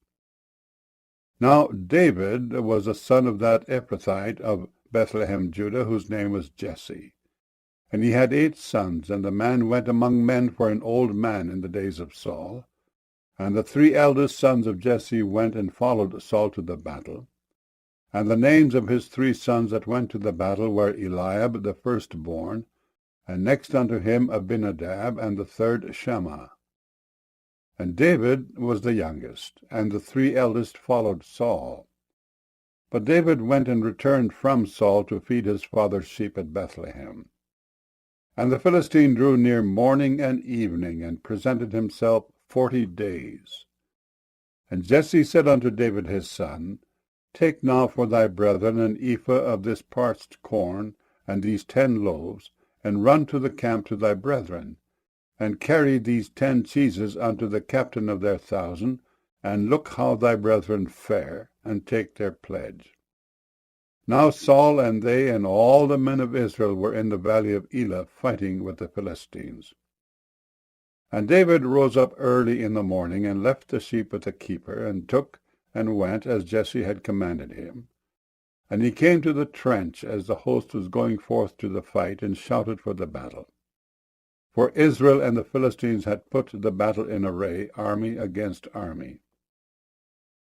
Now David was a son of that Ephrathite of Bethlehem, Judah, whose name was Jesse. And he had 8 sons, and the man went among men for an old man in the days of Saul. And the 3 eldest sons of Jesse went and followed Saul to the battle. And the names of his 3 sons that went to the battle were Eliab the firstborn, and next unto him Abinadab, and the 3rd Shammah. And David was the youngest, and the 3 eldest followed Saul. But David went and returned from Saul to feed his father's sheep at Bethlehem. And the Philistine drew near morning and evening, and presented himself 40 days. And Jesse said unto David his son, Take now for thy brethren an ephah of this parched corn, and these 10 loaves, and run to the camp to thy brethren, and carry these 10 cheeses unto the captain of their 1,000, and look how thy brethren fare, and take their pledge. Now Saul and they and all the men of Israel were in the valley of Elah fighting with the Philistines. And David rose up early in the morning, and left the sheep with the keeper, and took and went as Jesse had commanded him. And he came to the trench as the host was going forth to the fight, and shouted for the battle. For Israel and the Philistines had put the battle in array, army against army.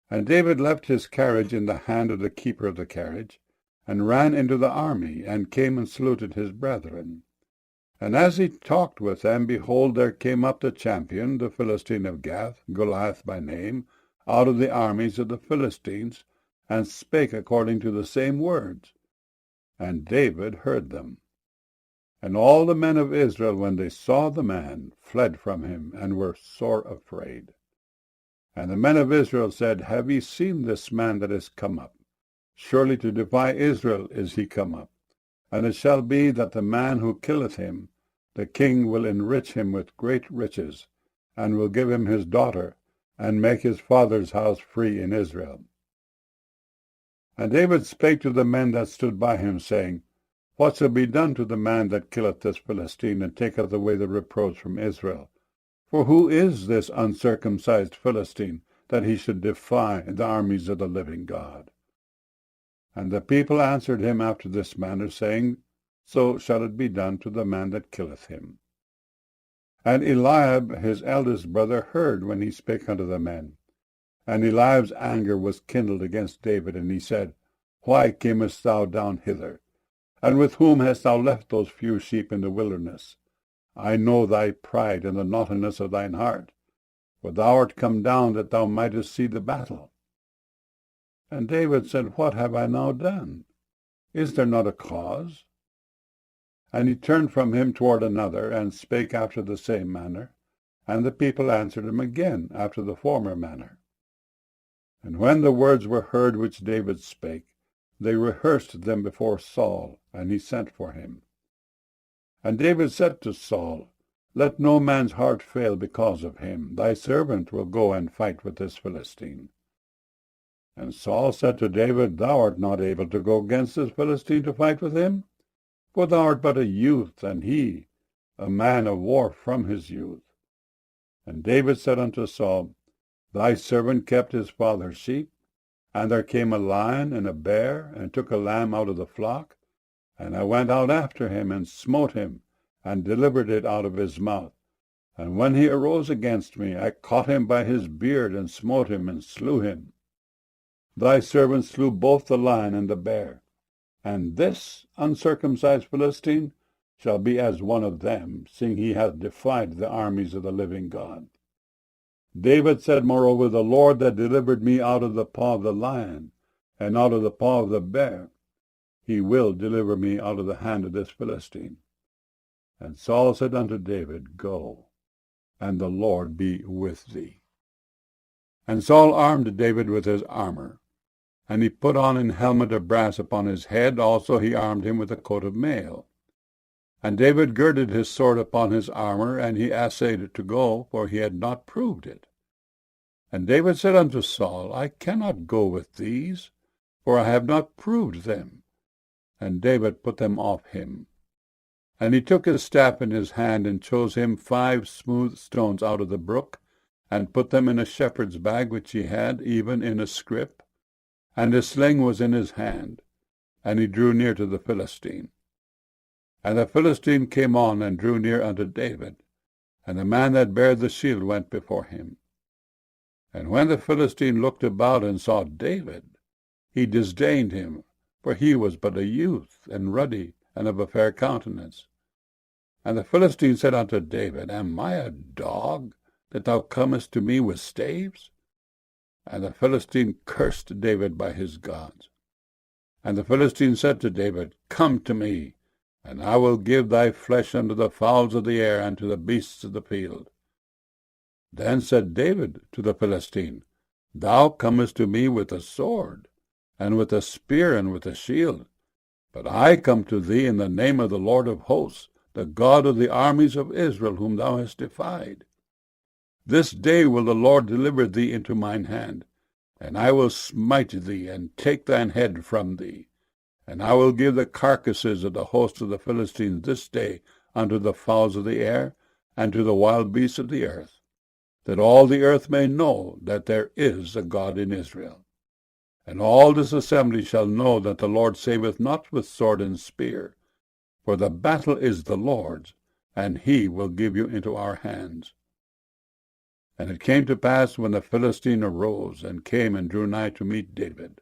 And David left his carriage in the hand of the keeper of the carriage, and ran into the army, and came and saluted his brethren. And as he talked with them, behold, there came up the champion, the Philistine of Gath, Goliath by name, out of the armies of the Philistines, and spake according to the same words. And David heard them. And all the men of Israel, when they saw the man, fled from him, and were sore afraid. And the men of Israel said, Have ye seen this man that is come up? Surely to defy Israel is he come up. And it shall be that the man who killeth him, the king will enrich him with great riches, and will give him his daughter, and make his father's house free in Israel. And David spake to the men that stood by him, saying, What shall be done to the man that killeth this Philistine, and taketh away the reproach from Israel? For who is this uncircumcised Philistine, that he should defy the armies of the living God? And the people answered him after this manner, saying, So shall it be done to the man that killeth him. And Eliab his eldest brother heard when he spake unto the men. And Eliab's anger was kindled against David, and he said, Why camest thou down hither? And with whom hast thou left those few sheep in the wilderness? I know thy pride and the naughtiness of thine heart, for thou art come down that thou mightest see the battle. And David said, What have I now done? Is there not a cause? And he turned from him toward another, and spake after the same manner. And the people answered him again after the former manner. And when the words were heard which David spake, they rehearsed them before Saul, and he sent for him. And David said to Saul, Let no man's heart fail because of him. Thy servant will go and fight with this Philistine. And Saul said to David, Thou art not able to go against this Philistine to fight with him, for thou art but a youth, and he a man of war from his youth. And David said unto Saul, Thy servant kept his father's sheep, and there came a lion and a bear, and took a lamb out of the flock, and I went out after him, and smote him, and delivered it out of his mouth. And when he arose against me, I caught him by his beard, and smote him, and slew him. Thy servant slew both the lion and the bear, and this uncircumcised Philistine shall be as one of them, seeing he hath defied the armies of the living God. David said, Moreover, the Lord that delivered me out of the paw of the lion, and out of the paw of the bear, he will deliver me out of the hand of this Philistine. And Saul said unto David, Go, and the Lord be with thee. And Saul armed David with his armor, and he put on an helmet of brass upon his head. Also he armed him with a coat of mail. And David girded his sword upon his armor, and he essayed to go, for he had not proved it. And David said unto Saul, I cannot go with these, for I have not proved them. And David put them off him. And he took his staff in his hand, and chose him 5 smooth stones out of the brook, and put them in a shepherd's bag which he had, even in a scrip. And his sling was in his hand, and he drew near to the Philistine. And the Philistine came on, and drew near unto David, and the man that bare the shield went before him. And when the Philistine looked about and saw David, he disdained him, for he was but a youth, and ruddy, and of a fair countenance. And the Philistine said unto David, Am I a dog, that thou comest to me with staves? And the Philistine cursed David by his gods. And the Philistine said to David, Come to me, and I will give thy flesh unto the fowls of the air, and to the beasts of the field. Then said David to the Philistine, Thou comest to me with a sword, and with a spear, and with a shield. But I come to thee in the name of the Lord of hosts, the God of the armies of Israel, whom thou hast defied. This day will the Lord deliver thee into mine hand, and I will smite thee, and take thine head from thee. And I will give the carcasses of the host of the Philistines this day unto the fowls of the air, and to the wild beasts of the earth, that all the earth may know that there is a God in Israel. And all this assembly shall know that the Lord saveth not with sword and spear, for the battle is the Lord's, and he will give you into our hands. And it came to pass, when the Philistine arose, and came and drew nigh to meet David,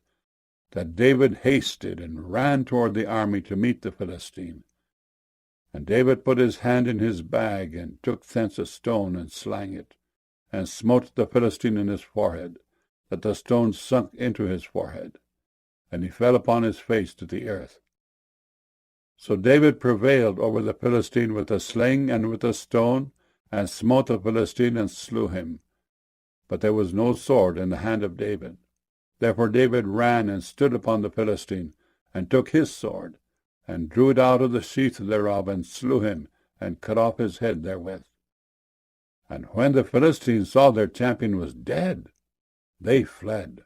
that David hasted and ran toward the army to meet the Philistine. And David put his hand in his bag, and took thence a stone, and slang it, and smote the Philistine in his forehead, that the stone sunk into his forehead, and he fell upon his face to the earth. So David prevailed over the Philistine with a sling and with a stone, and smote the Philistine, and slew him. But there was no sword in the hand of David. Therefore David ran and stood upon the Philistine, and took his sword, and drew it out of the sheath thereof, and slew him, and cut off his head therewith. And when the Philistines saw their champion was dead, they fled.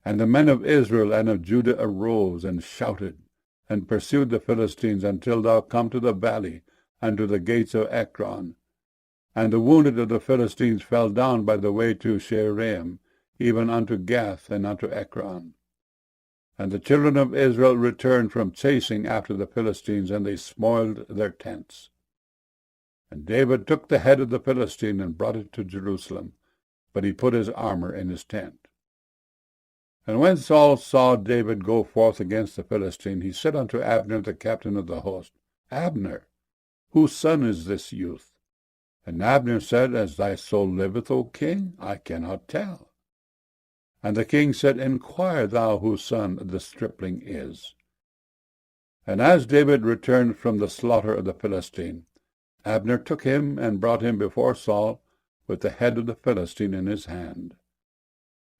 And the men of Israel and of Judah arose, and shouted, and pursued the Philistines, until thou come to the valley, and to the gates of Ekron. And the wounded of the Philistines fell down by the way to Shearaim, even unto Gath, and unto Ekron. And the children of Israel returned from chasing after the Philistines, and they spoiled their tents. And David took the head of the Philistine, and brought it to Jerusalem, but he put his armor in his tent. And when Saul saw David go forth against the Philistine, he said unto Abner the captain of the host, Abner, whose son is this youth? And Abner said, As thy soul liveth, O king, I cannot tell. And the king said, Inquire thou whose son the stripling is. And as David returned from the slaughter of the Philistine, Abner took him and brought him before Saul, with the head of the Philistine in his hand.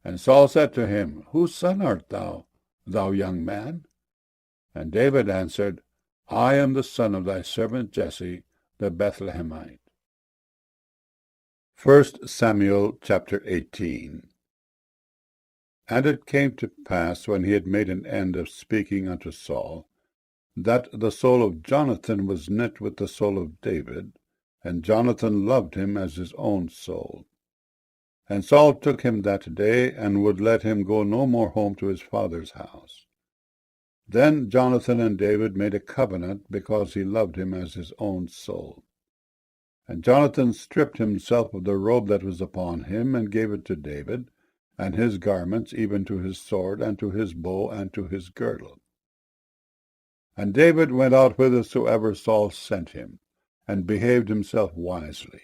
And Saul said to him, Whose son art thou, thou young man? And David answered, I am the son of thy servant Jesse, the Bethlehemite. 1 Samuel chapter 18. And it came to pass, when he had made an end of speaking unto Saul, that the soul of Jonathan was knit with the soul of David, and Jonathan loved him as his own soul. And Saul took him that day, and would let him go no more home to his father's house. Then Jonathan and David made a covenant, because he loved him as his own soul. And Jonathan stripped himself of the robe that was upon him, and gave it to David, and his garments, even to his sword, and to his bow, and to his girdle. And David went out whithersoever Saul sent him, and behaved himself wisely.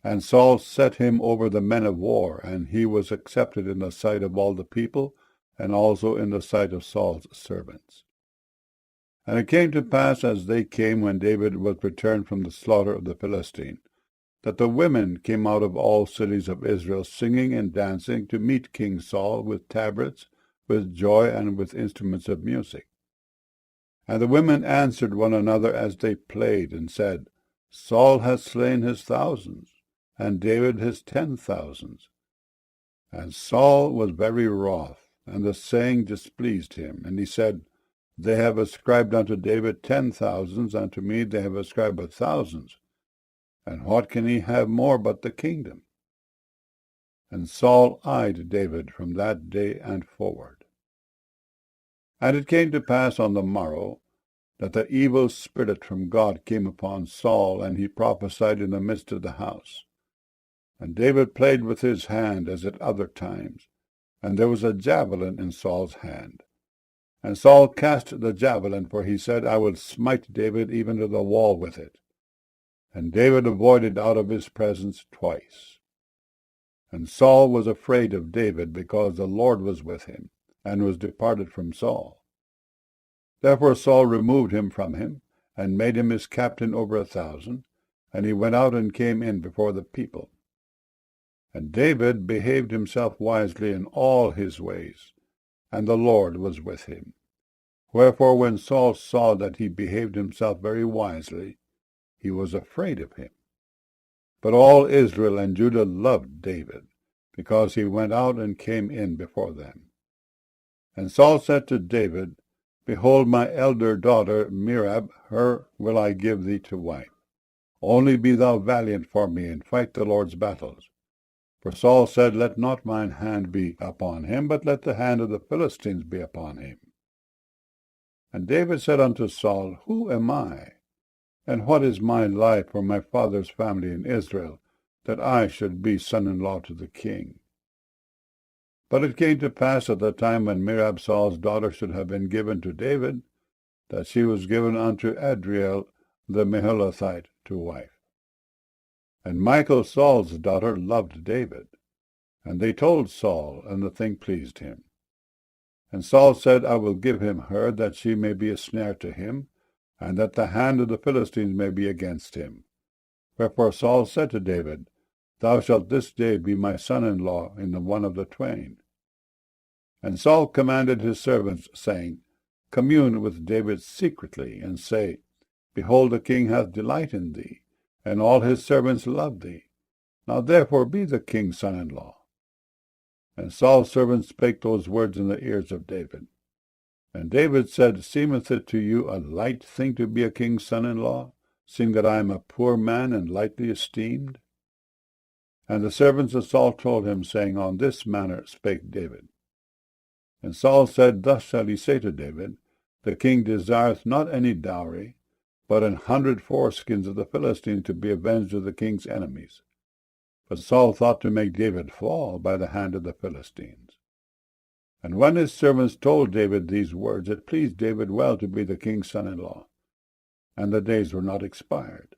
And Saul set him over the men of war, and he was accepted in the sight of all the people, and also in the sight of Saul's servants. And it came to pass, as they came, when David was returned from the slaughter of the Philistine, that the women came out of all cities of Israel, singing and dancing, to meet King Saul with tabrets, with joy, and with instruments of music. And the women answered one another as they played, and said, Saul hath slain his thousands, and David his 10,000s. And Saul was very wroth, and the saying displeased him. And he said, They have ascribed unto David 10,000s, and to me they have ascribed 1,000s. And what can he have more but the kingdom? And Saul eyed David from that day and forward. And it came to pass on the morrow, that the evil spirit from God came upon Saul, and he prophesied in the midst of the house. And David played with his hand as at other times, and there was a javelin in Saul's hand. And Saul cast the javelin, for he said, I will smite David even to the wall with it. And David avoided out of his presence twice. And Saul was afraid of David, because the Lord was with him, and was departed from Saul. Therefore Saul removed him from him, and made him his captain over 1,000, and he went out and came in before the people. And David behaved himself wisely in all his ways, and the Lord was with him. Wherefore when Saul saw that he behaved himself very wisely, he was afraid of him. But all Israel and Judah loved David, because he went out and came in before them. And Saul said to David, Behold, my elder daughter Merab, her will I give thee to wife. Only be thou valiant for me, and fight the Lord's battles. For Saul said, Let not mine hand be upon him, but let the hand of the Philistines be upon him. And David said unto Saul, Who am I? And what is my life for my father's family in Israel, that I should be son-in-law to the king? But it came to pass at the time when Merab Saul's daughter should have been given to David, that she was given unto Adriel the Meholathite to wife. And Michal Saul's daughter loved David. And they told Saul, and the thing pleased him. And Saul said, I will give him her, that she may be a snare to him, and that the hand of the Philistines may be against him. Wherefore Saul said to David, Thou shalt this day be my son-in-law in the one of the twain. And Saul commanded his servants, saying, Commune with David secretly, and say, Behold, the king hath delight in thee, and all his servants love thee. Now therefore be the king's son-in-law. And Saul's servants spake those words in the ears of David. And David said, Seemeth it to you a light thing to be a king's son-in-law, seeing that I am a poor man and lightly esteemed? And the servants of Saul told him, saying, On this manner spake David. And Saul said, Thus shall he say to David, The king desireth not any dowry, but 100 foreskins of the Philistines to be avenged of the king's enemies. But Saul thought to make David fall by the hand of the Philistines. And when his servants told David these words, it pleased David well to be the king's son-in-law, and the days were not expired.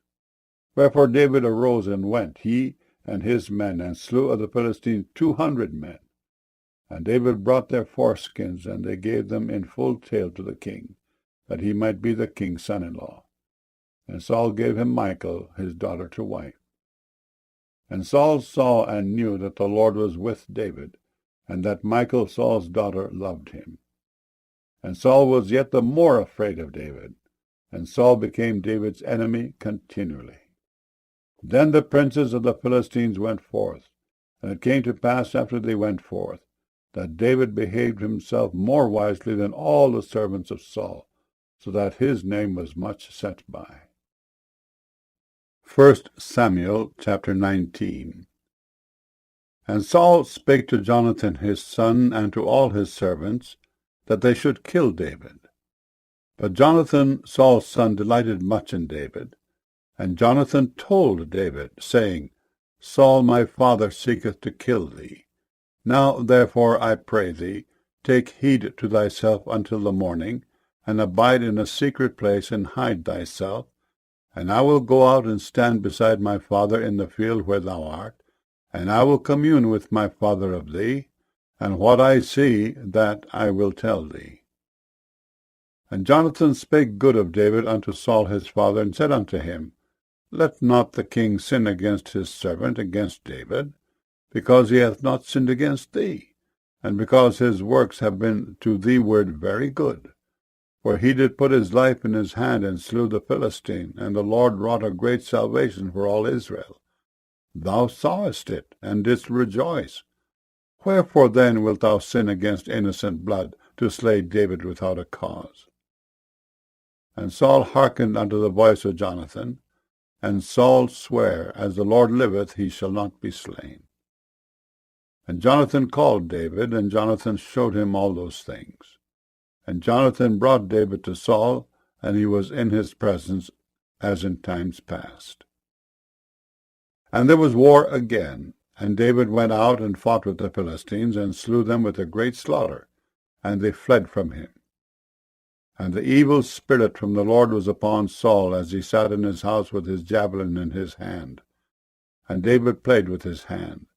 Wherefore David arose and went, he and his men, and slew of the Philistines 200 men. And David brought their foreskins, and they gave them in full tale to the king, that he might be the king's son-in-law. And Saul gave him Michal, his daughter, to wife. And Saul saw and knew that the Lord was with David, and that Michal Saul's daughter loved him. And Saul was yet the more afraid of David, and Saul became David's enemy continually. Then the princes of the Philistines went forth, and it came to pass after they went forth, that David behaved himself more wisely than all the servants of Saul, so that his name was much set by. 1 Samuel chapter 19. And Saul spake to Jonathan his son, and to all his servants, that they should kill David. But Jonathan Saul's son delighted much in David. And Jonathan told David, saying, Saul my father seeketh to kill thee. Now therefore I pray thee, take heed to thyself until the morning, and abide in a secret place, and hide thyself. And I will go out and stand beside my father in the field where thou art, and I will commune with my father of thee, and what I see, that I will tell thee. And Jonathan spake good of David unto Saul his father, and said unto him, Let not the king sin against his servant, against David, because he hath not sinned against thee, and because his works have been to thee ward very good. For he did put his life in his hand, and slew the Philistine, and the Lord wrought a great salvation for all Israel. Thou sawest it, and didst rejoice. Wherefore then wilt thou sin against innocent blood, to slay David without a cause? And Saul hearkened unto the voice of Jonathan, and Saul sware, As the Lord liveth, he shall not be slain. And Jonathan called David, and Jonathan showed him all those things. And Jonathan brought David to Saul, and he was in his presence as in times past. And there was war again, and David went out and fought with the Philistines, and slew them with a great slaughter, and they fled from him. And the evil spirit from the Lord was upon Saul, as he sat in his house with his javelin in his hand. And David played with his hand.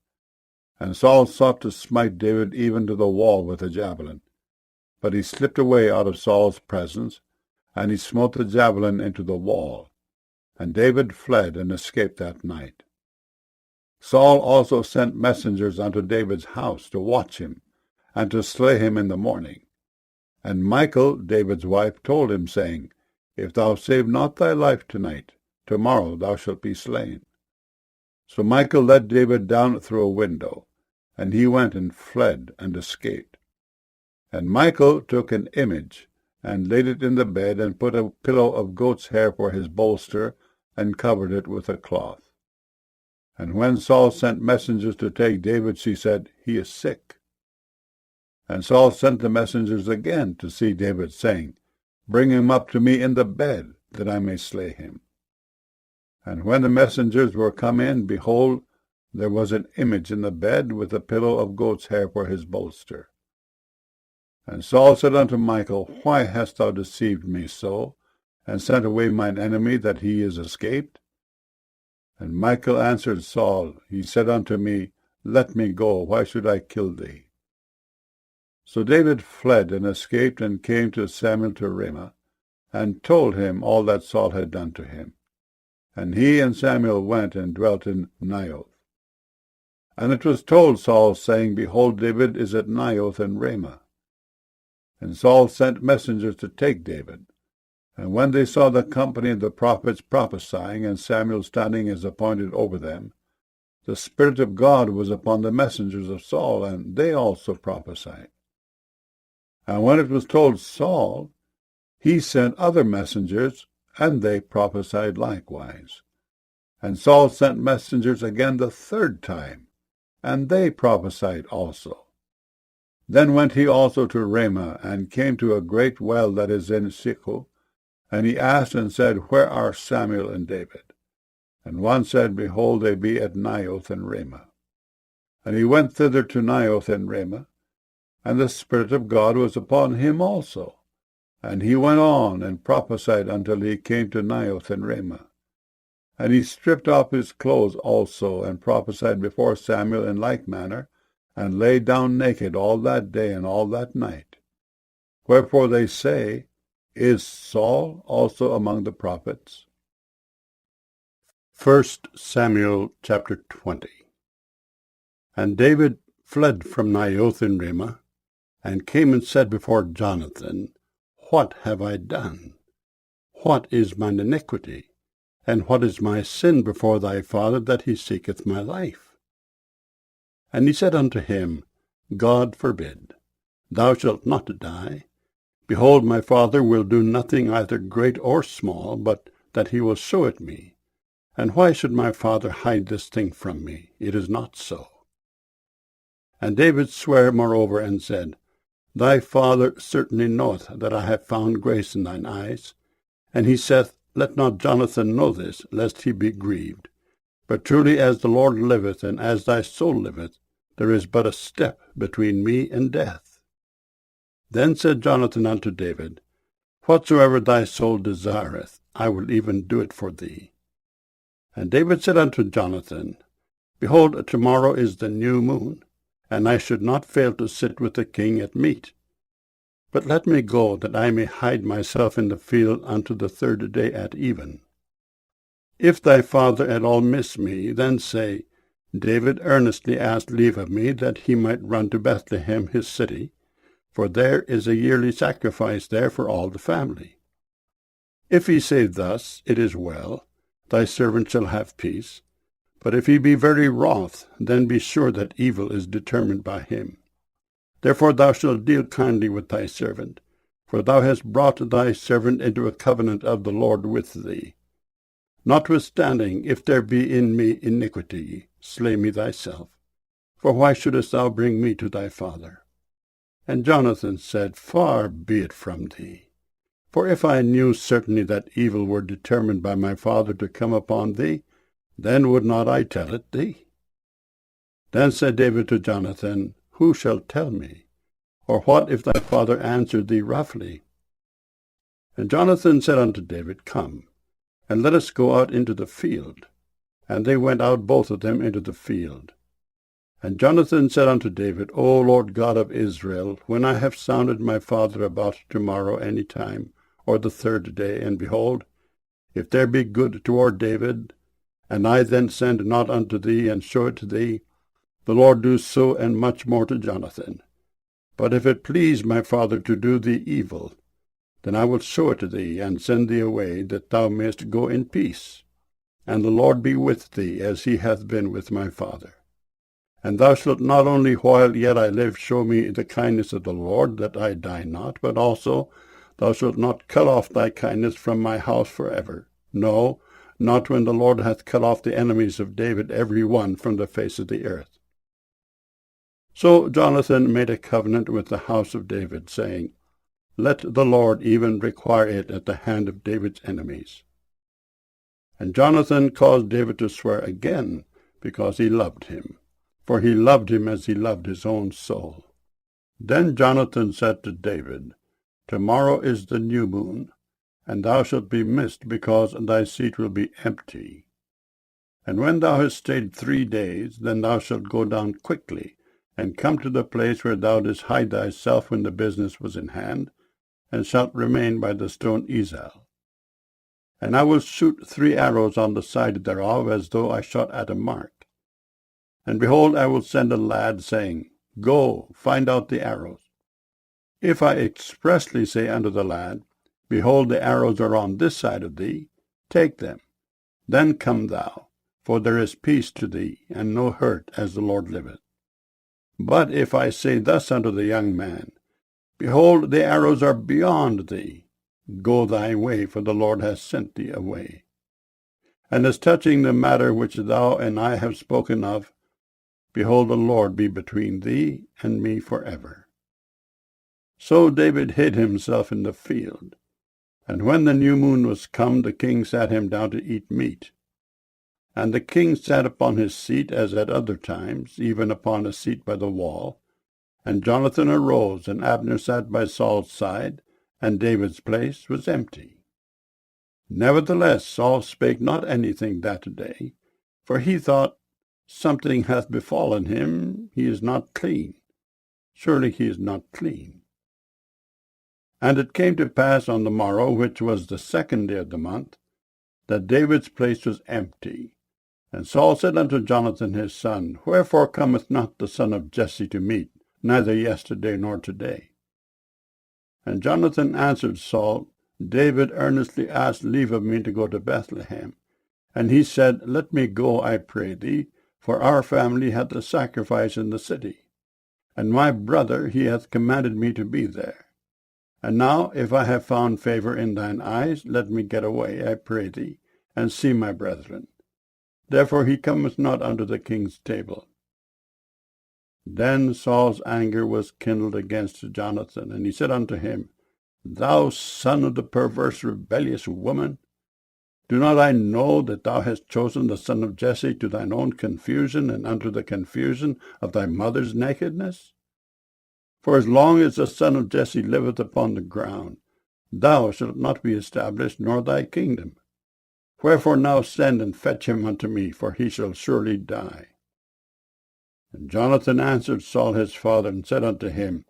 And Saul sought to smite David even to the wall with a javelin. But he slipped away out of Saul's presence, and he smote the javelin into the wall. And David fled and escaped that night. Saul also sent messengers unto David's house to watch him, and to slay him in the morning. And Michal, David's wife, told him, saying, If thou save not thy life tonight, tomorrow thou shalt be slain. So Michal let David down through a window, and he went and fled and escaped. And Michal took an image, and laid it in the bed, and put a pillow of goat's hair for his bolster, and covered it with a cloth. And when Saul sent messengers to take David, she said, He is sick. And Saul sent the messengers again to see David, saying, Bring him up to me in the bed, that I may slay him. And when the messengers were come in, behold, there was an image in the bed, with a pillow of goat's hair for his bolster. And Saul said unto Michal, Why hast thou deceived me so, and sent away mine enemy, that he is escaped? And Michal answered Saul, He said unto me, Let me go, why should I kill thee? So David fled and escaped, and came to Samuel to Ramah, and told him all that Saul had done to him. And he and Samuel went and dwelt in Naioth. And it was told Saul, saying, Behold, David is at Naioth in Ramah. And Saul sent messengers to take David. And when they saw the company of the prophets prophesying, and Samuel standing as appointed over them, the Spirit of God was upon the messengers of Saul, and they also prophesied. And when it was told Saul, he sent other messengers, and they prophesied likewise. And Saul sent messengers again the third time, and they prophesied also. Then went he also to Ramah, and came to a great well that is in Sichu. And he asked and said, Where are Samuel and David? And one said, Behold, they be at Naioth in Ramah. And he went thither to Naioth in Ramah, and the Spirit of God was upon him also. And he went on and prophesied until he came to Naioth in Ramah. And he stripped off his clothes also, and prophesied before Samuel in like manner, and lay down naked all that day and all that night. Wherefore they say, Is Saul also among the prophets? 1 Samuel chapter 20. And David fled from Naioth in Ramah, and came and said before Jonathan, What have I done? What is mine iniquity? And what is my sin before thy father, that he seeketh my life? And he said unto him, God forbid. Thou shalt not die. Behold, my father will do nothing either great or small, but that he will show it me. And why should my father hide this thing from me? It is not so. And David sware moreover, and said, Thy father certainly knoweth that I have found grace in thine eyes. And he saith, Let not Jonathan know this, lest he be grieved. But truly as the Lord liveth, and as thy soul liveth, there is but a step between me and death. Then said Jonathan unto David, Whatsoever thy soul desireth, I will even do it for thee. And David said unto Jonathan, Behold, tomorrow is the new moon, and I should not fail to sit with the king at meat. But let me go, that I may hide myself in the field unto the third day at even. If thy father at all miss me, then say, David earnestly asked leave of me, that he might run to Bethlehem his city, for there is a yearly sacrifice there for all the family. If he say thus, It is well, thy servant shall have peace. But if he be very wroth, then be sure that evil is determined by him. Therefore thou shalt deal kindly with thy servant, for thou hast brought thy servant into a covenant of the Lord with thee. Notwithstanding, if there be in me iniquity, slay me thyself. For why shouldest thou bring me to thy father? And Jonathan said, Far be it from thee. For if I knew certainly that evil were determined by my father to come upon thee, Then would not I tell it thee? Then said David to Jonathan, Who shall tell me? Or what if thy father answer thee roughly? And Jonathan said unto David, Come, and let us go out into the field. And they went out both of them into the field. And Jonathan said unto David, O Lord God of Israel, when I have sounded my father about tomorrow any time, or the third day, and behold, if there be good toward David, and I then send not unto thee, and show it to thee, the Lord do so and much more to Jonathan. But if it please my father to do thee evil, then I will show it to thee, and send thee away, that thou mayest go in peace. And the Lord be with thee, as he hath been with my father. And thou shalt not only while yet I live show me the kindness of the Lord, that I die not, but also thou shalt not cut off thy kindness from my house forever. No, not when the Lord hath cut off the enemies of David every one from the face of the earth. So Jonathan made a covenant with the house of David, saying, Let the Lord even require it at the hand of David's enemies. And Jonathan caused David to swear again, because he loved him, for he loved him as he loved his own soul. Then Jonathan said to David, Tomorrow is the new moon, and thou shalt be missed, because thy seat will be empty. And when thou hast stayed 3 days, then thou shalt go down quickly, and come to the place where thou didst hide thyself when the business was in hand, and shalt remain by the stone Ezel. And I will shoot 3 arrows on the side thereof, as though I shot at a mark. And behold, I will send a lad, saying, Go, find out the arrows. If I expressly say unto the lad, Behold, the arrows are on this side of thee, take them. Then come thou, for there is peace to thee, and no hurt, as the Lord liveth. But if I say thus unto the young man, Behold, the arrows are beyond thee, go thy way, for the Lord hath sent thee away. And as touching the matter which thou and I have spoken of, behold, the Lord be between thee and me forever. So David hid himself in the field. And when the new moon was come, the king sat him down to eat meat. And the king sat upon his seat as at other times, even upon a seat by the wall. And Jonathan arose, and Abner sat by Saul's side, and David's place was empty. Nevertheless Saul spake not anything that day, for he thought, Something hath befallen him, he is not clean. Surely he is not clean. And it came to pass on the morrow, which was the 2nd day of the month, that David's place was empty. And Saul said unto Jonathan his son, Wherefore cometh not the son of Jesse to meat, neither yesterday nor today? And Jonathan answered Saul, David earnestly asked leave of me to go to Bethlehem. And he said, Let me go, I pray thee, for our family hath a sacrifice in the city. And my brother, he hath commanded me to be there. And now, if I have found favor in thine eyes, let me get away, I pray thee, and see my brethren. Therefore he cometh not unto the king's table. Then Saul's anger was kindled against Jonathan, and he said unto him, Thou son of the perverse rebellious woman, do not I know that thou hast chosen the son of Jesse to thine own confusion, and unto the confusion of thy mother's nakedness? For as long as the son of Jesse liveth upon the ground, thou shalt not be established, nor thy kingdom. Wherefore now send and fetch him unto me, for he shall surely die. And Jonathan answered Saul his father, and said unto him,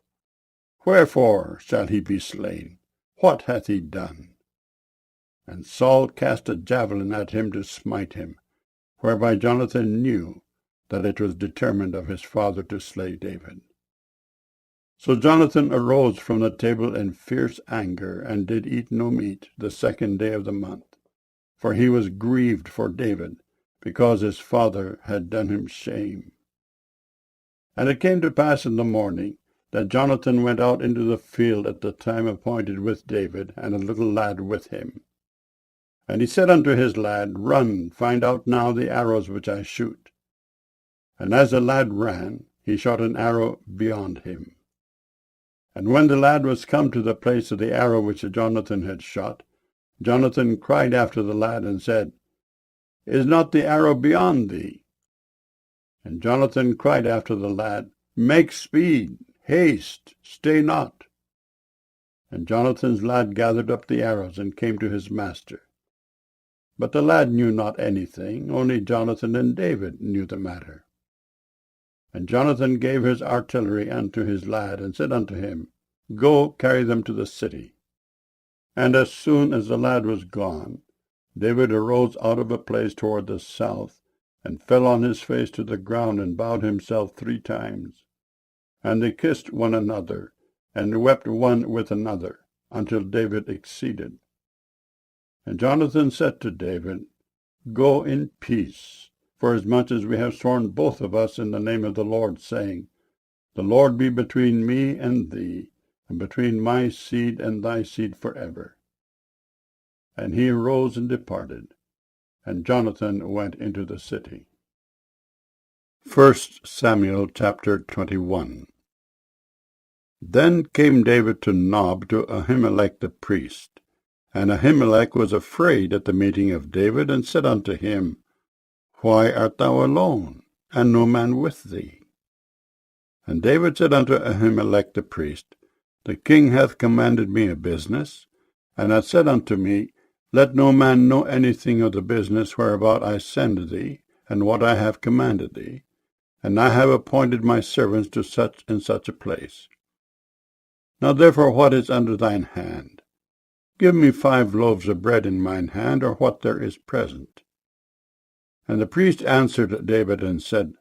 Wherefore shall he be slain? What hath he done? And Saul cast a javelin at him to smite him, whereby Jonathan knew that it was determined of his father to slay David. So Jonathan arose from the table in fierce anger, and did eat no meat the 2nd day of the month, for he was grieved for David, because his father had done him shame. And it came to pass in the morning, that Jonathan went out into the field at the time appointed with David, and a little lad with him. And he said unto his lad, Run, find out now the arrows which I shoot. And as the lad ran, he shot an arrow beyond him. And when the lad was come to the place of the arrow which Jonathan had shot, Jonathan cried after the lad, and said, Is not the arrow beyond thee? And Jonathan cried after the lad, Make speed, haste, stay not. And Jonathan's lad gathered up the arrows and came to his master. But the lad knew not anything, only Jonathan and David knew the matter. And Jonathan gave his artillery unto his lad, and said unto him, Go, carry them to the city. And as soon as the lad was gone, David arose out of a place toward the south, and fell on his face to the ground, and bowed himself 3 times. And they kissed one another, and wept one with another, until David exceeded. And Jonathan said to David, Go in peace, forasmuch as we have sworn both of us in the name of the Lord, saying, The Lord be between me and thee, and between my seed and thy seed forever. And he arose and departed, and Jonathan went into the city. 1 Samuel chapter 21. Then came David to Nob to Ahimelech the priest. And Ahimelech was afraid at the meeting of David, and said unto him, Why art thou alone, and no man with thee? And David said unto Ahimelech the priest, The king hath commanded me a business, and hath said unto me, Let no man know anything of the business whereabout I send thee, and what I have commanded thee. And I have appointed my servants to such and such a place. Now therefore what is under thine hand? Give me 5 loaves of bread in mine hand, or what there is present. And the priest answered David and said,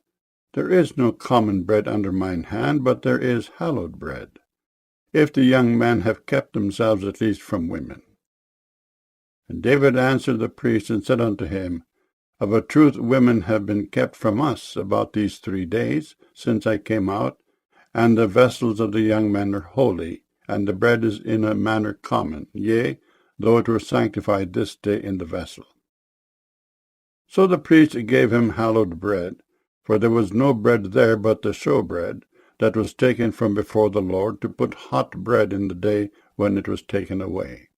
There is no common bread under mine hand, but there is hallowed bread, if the young men have kept themselves at least from women. And David answered the priest and said unto him, Of a truth women have been kept from us about these 3 days, since I came out, and the vessels of the young men are holy, and the bread is in a manner common, yea, though it were sanctified this day in the vessel. So the priest gave him hallowed bread, for there was no bread there but the showbread, that was taken from before the Lord, to put hot bread in the day when it was taken away.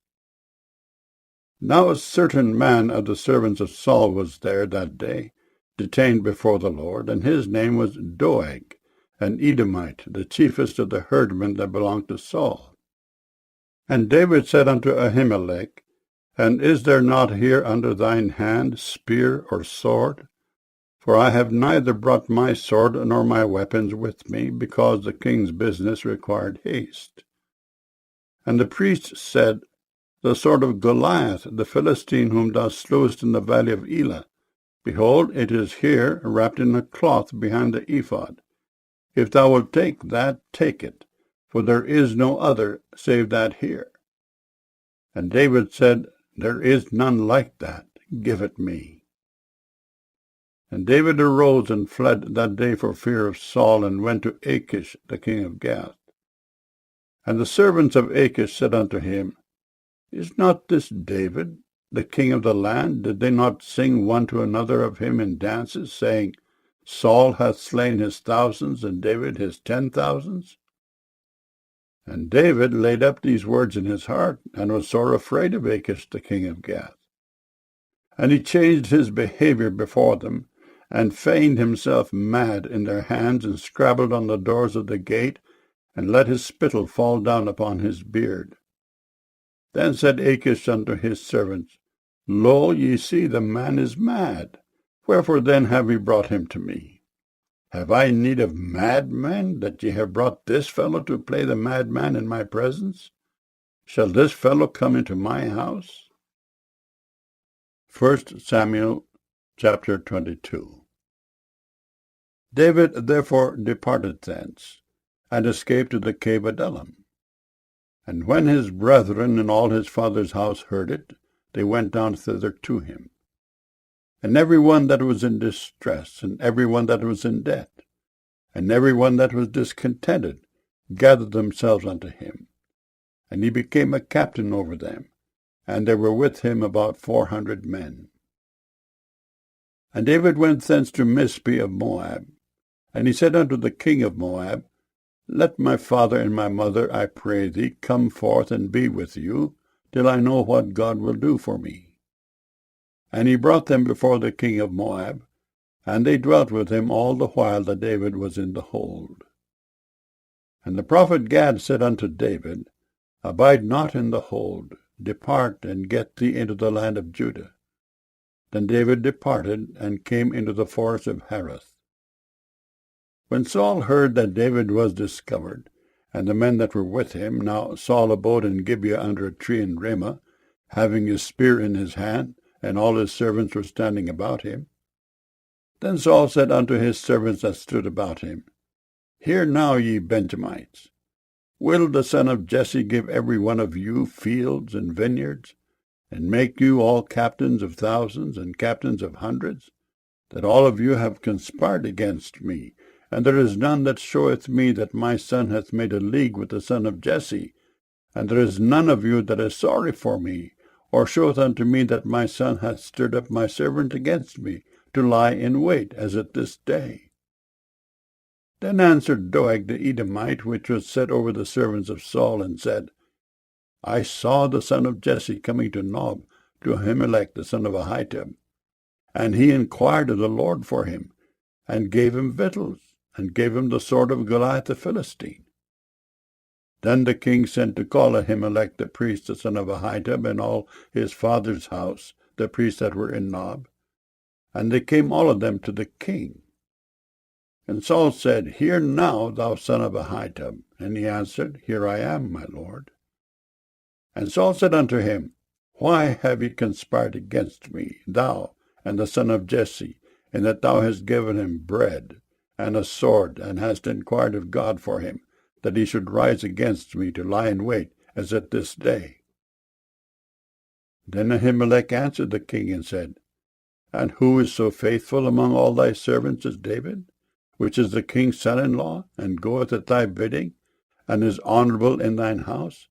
Now a certain man of the servants of Saul was there that day, detained before the Lord, and his name was Doeg, an Edomite, the chiefest of the herdmen that belonged to Saul. And David said unto Ahimelech, And is there not here under thine hand spear or sword? For I have neither brought my sword nor my weapons with me, because the king's business required haste. And the priest said, The sword of Goliath, the Philistine whom thou slewest in the valley of Elah. Behold, it is here, wrapped in a cloth behind the ephod. If thou wilt take that, take it, for there is no other save that here. And David said, There is none like that. Give it me. And David arose and fled that day for fear of Saul, and went to Achish, the king of Gath. And the servants of Achish said unto him, Is not this David, the king of the land? Did they not sing one to another of him in dances, saying, Saul hath slain his thousands, and David his 10,000s? And David laid up these words in his heart, and was sore afraid of Achish the king of Gath. And he changed his behavior before them, and feigned himself mad in their hands, and scrabbled on the doors of the gate, and let his spittle fall down upon his beard. Then said Achish unto his servants, Lo, ye see, the man is mad. Wherefore then have ye brought him to me? Have I need of madmen, that ye have brought this fellow to play the madman in my presence? Shall this fellow come into my house? 1 Samuel chapter 22. David therefore departed thence, and escaped to the cave Adullam. And when his brethren and all his father's house heard it, they went down thither to him. And every one that was in distress, and every one that was in debt, and every one that was discontented, gathered themselves unto him. And he became a captain over them, and there were with him about 400 men. And David went thence to Mizpeh of Moab. And he said unto the king of Moab, Let my father and my mother, I pray thee, come forth and be with you, till I know what God will do for me. And he brought them before the king of Moab, and they dwelt with him all the while that David was in the hold. And the prophet Gad said unto David, Abide not in the hold, depart and get thee into the land of Judah. Then David departed, and came into the forest of Hareth. When Saul heard that David was discovered, and the men that were with him, now Saul abode in Gibeah under a tree in Ramah, having his spear in his hand, and all his servants were standing about him. Then Saul said unto his servants that stood about him, Hear now, ye Benjamites, will the son of Jesse give every one of you fields and vineyards, and make you all captains of thousands and captains of hundreds, that all of you have conspired against me? And there is none that showeth me that my son hath made a league with the son of Jesse, and there is none of you that is sorry for me, or showeth unto me that my son hath stirred up my servant against me, to lie in wait, as at this day. Then answered Doeg the Edomite, which was set over the servants of Saul, and said, I saw the son of Jesse coming to Nob, to Ahimelech the son of Ahitub, and he inquired of the Lord for him, and gave him victuals, and gave him the sword of Goliath the Philistine. Then the king sent to call Ahimelech the priest, the son of Ahitub, and all his father's house, the priests that were in Nob. And they came all of them to the king. And Saul said, Hear now, thou son of Ahitub. And he answered, Here I am, my lord. And Saul said unto him, Why have ye conspired against me, thou and the son of Jesse, in that thou hast given him bread and a sword, and hast inquired of God for him, that he should rise against me to lie in wait, as at this day? Then Ahimelech answered the king and said, And who is so faithful among all thy servants as David, which is the king's son-in-law, and goeth at thy bidding, and is honorable in thine house?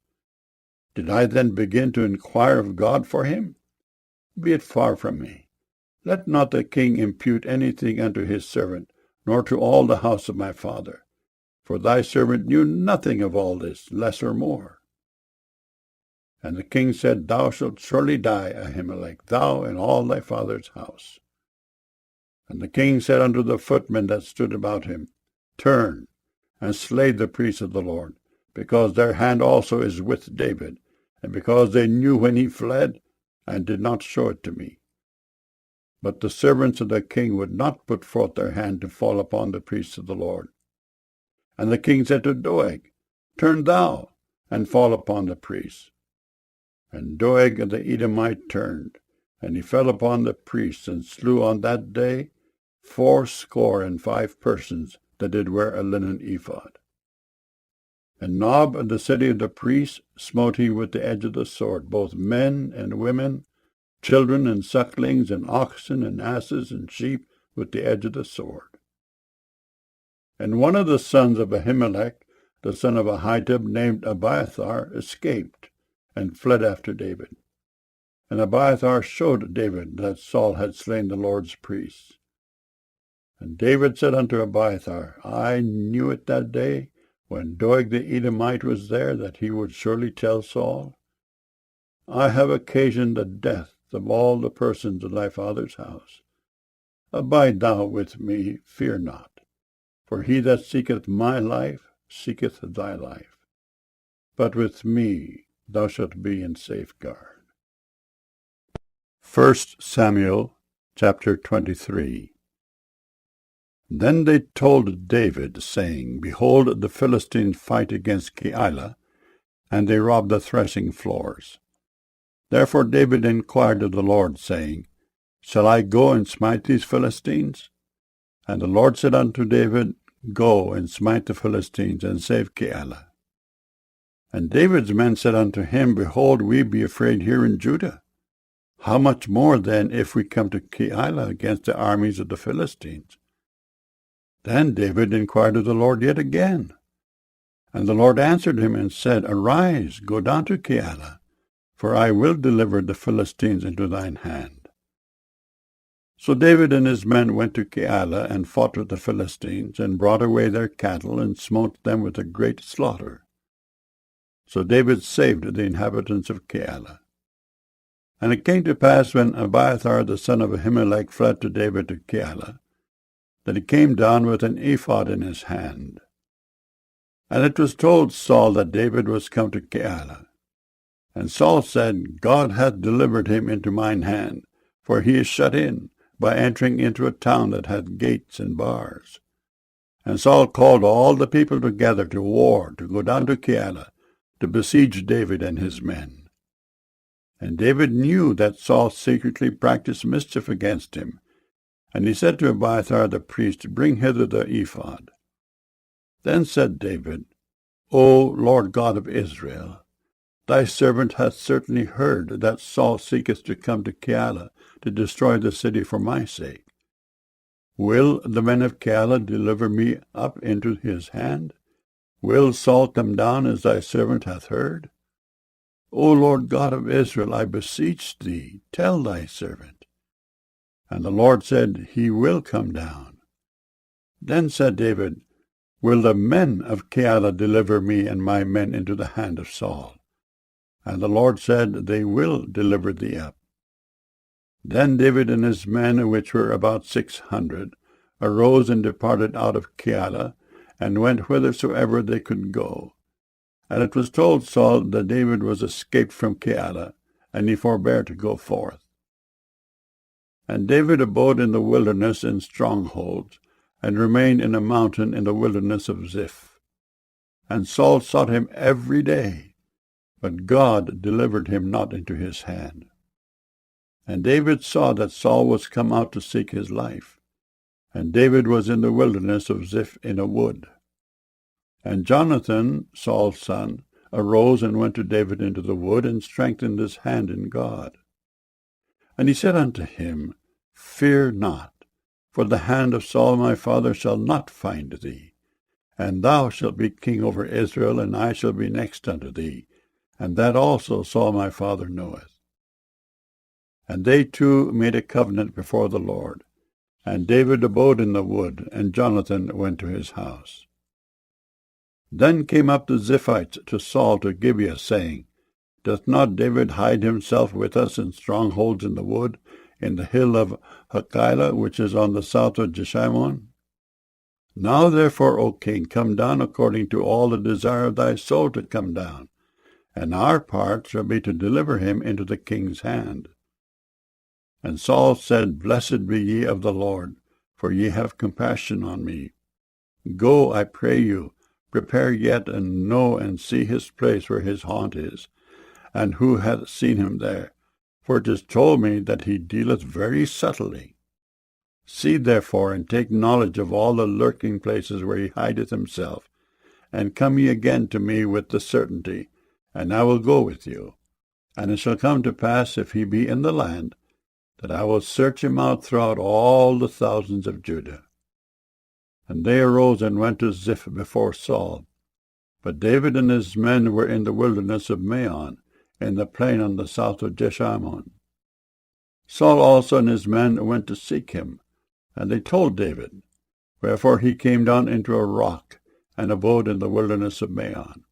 Did I then begin to inquire of God for him? Be it far from me. Let not the king impute anything unto his servant, nor to all the house of my father. For thy servant knew nothing of all this, less or more. And the king said, Thou shalt surely die, Ahimelech, thou and all thy father's house. And the king said unto the footmen that stood about him, Turn, and slay the priests of the Lord, because their hand also is with David, and because they knew when he fled, and did not show it to me. But the servants of the king would not put forth their hand to fall upon the priests of the Lord. And the king said to Doeg, Turn thou, and fall upon the priests. And Doeg the Edomite turned, and he fell upon the priests, and slew on that day fourscore and 5 persons that did wear a linen ephod. And Nob, the city of the priests, smote he with the edge of the sword, both men and women, children and sucklings, and oxen and asses and sheep, with the edge of the sword. And one of the sons of Ahimelech, the son of Ahitub, named Abiathar, escaped, and fled after David. And Abiathar showed David that Saul had slain the Lord's priests. And David said unto Abiathar, I knew it that day, when Doeg the Edomite was there, that he would surely tell Saul. I have occasioned the death of all the persons of thy father's house. Abide thou with me, fear not. For he that seeketh my life seeketh thy life. But with me thou shalt be in safeguard. 1 Samuel chapter 23. Then they told David, saying, Behold, the Philistines fight against Keilah, and they rob the threshing floors. Therefore David inquired of the Lord, saying, Shall I go and smite these Philistines? And the Lord said unto David, Go and smite the Philistines, and save Keilah. And David's men said unto him, Behold, we be afraid here in Judah. How much more then if we come to Keilah against the armies of the Philistines? Then David inquired of the Lord yet again. And the Lord answered him and said, Arise, go down to Keilah, for I will deliver the Philistines into thine hand. So David and his men went to Keilah, and fought with the Philistines, and brought away their cattle, and smote them with a great slaughter. So David saved the inhabitants of Keilah. And it came to pass, when Abiathar the son of Ahimelech fled to David to Keilah, that he came down with an ephod in his hand. And it was told Saul that David was come to Keilah. And Saul said, God hath delivered him into mine hand, for he is shut in, by entering into a town that hath gates and bars. And Saul called all the people together to war, to go down to Keilah, to besiege David and his men. And David knew that Saul secretly practiced mischief against him. And he said to Abiathar the priest, Bring hither the ephod. Then said David, O Lord God of Israel, thy servant hath certainly heard that Saul seeketh to come to Keilah to destroy the city for my sake. Will the men of Keilah deliver me up into his hand? Will Saul come down as thy servant hath heard? O Lord God of Israel, I beseech thee, tell thy servant. And the Lord said, He will come down. Then said David, Will the men of Keilah deliver me and my men into the hand of Saul? And the Lord said, They will deliver thee up. Then David and his men, which were about 600, arose and departed out of Keilah, and went whithersoever they could go. And it was told Saul that David was escaped from Keilah, and he forbare to go forth. And David abode in the wilderness in strongholds, and remained in a mountain in the wilderness of Ziph. And Saul sought him every day, but God delivered him not into his hand. And David saw that Saul was come out to seek his life, and David was in the wilderness of Ziph in a wood. And Jonathan, Saul's son, arose and went to David into the wood, and strengthened his hand in God. And he said unto him, Fear not, for the hand of Saul my father shall not find thee, and thou shalt be king over Israel, and I shall be next unto thee, and that also Saul my father knoweth. And they two made a covenant before the Lord, and David abode in the wood, and Jonathan went to his house. Then came up the Ziphites to Saul to Gibeah, saying, Doth not David hide himself with us in strongholds in the wood, in the hill of Hachilah, which is on the south of Jeshimon? Now therefore, O king, come down according to all the desire of thy soul to come down, and our part shall be to deliver him into the king's hand. And Saul said, Blessed be ye of the Lord, for ye have compassion on me. Go, I pray you, prepare yet, and know and see his place where his haunt is, and who hath seen him there? For it is told me that he dealeth very subtly. See therefore, and take knowledge of all the lurking places where he hideth himself, and come ye again to me with the certainty, and I will go with you. And it shall come to pass, if he be in the land, that I will search him out throughout all the thousands of Judah. And they arose and went to Ziph before Saul. But David and his men were in the wilderness of Maon, in the plain on the south of Jeshimon. Saul also and his men went to seek him, and they told David. Wherefore he came down into a rock, and abode in the wilderness of Maon.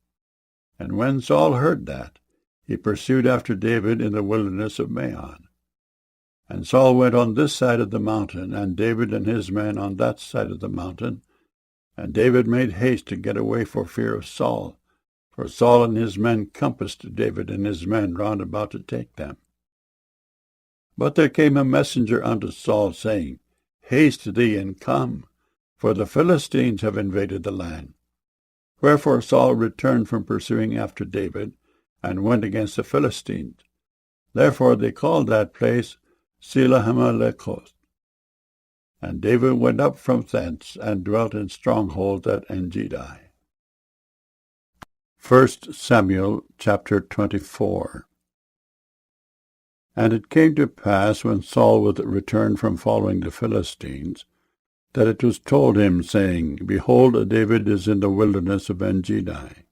And when Saul heard that, he pursued after David in the wilderness of Maon. And Saul went on this side of the mountain, and David and his men on that side of the mountain. And David made haste to get away for fear of Saul, for Saul and his men compassed David and his men round about to take them. But there came a messenger unto Saul, saying, Haste thee and come, for the Philistines have invaded the land. Wherefore Saul returned from pursuing after David, and went against the Philistines. Therefore they called that place Selahammalekoth. And David went up from thence, and dwelt in strongholds at Engedi. 1 Samuel chapter 24. And it came to pass, when Saul was returned from following the Philistines, that it was told him, saying, Behold, David is in the wilderness of Engedi.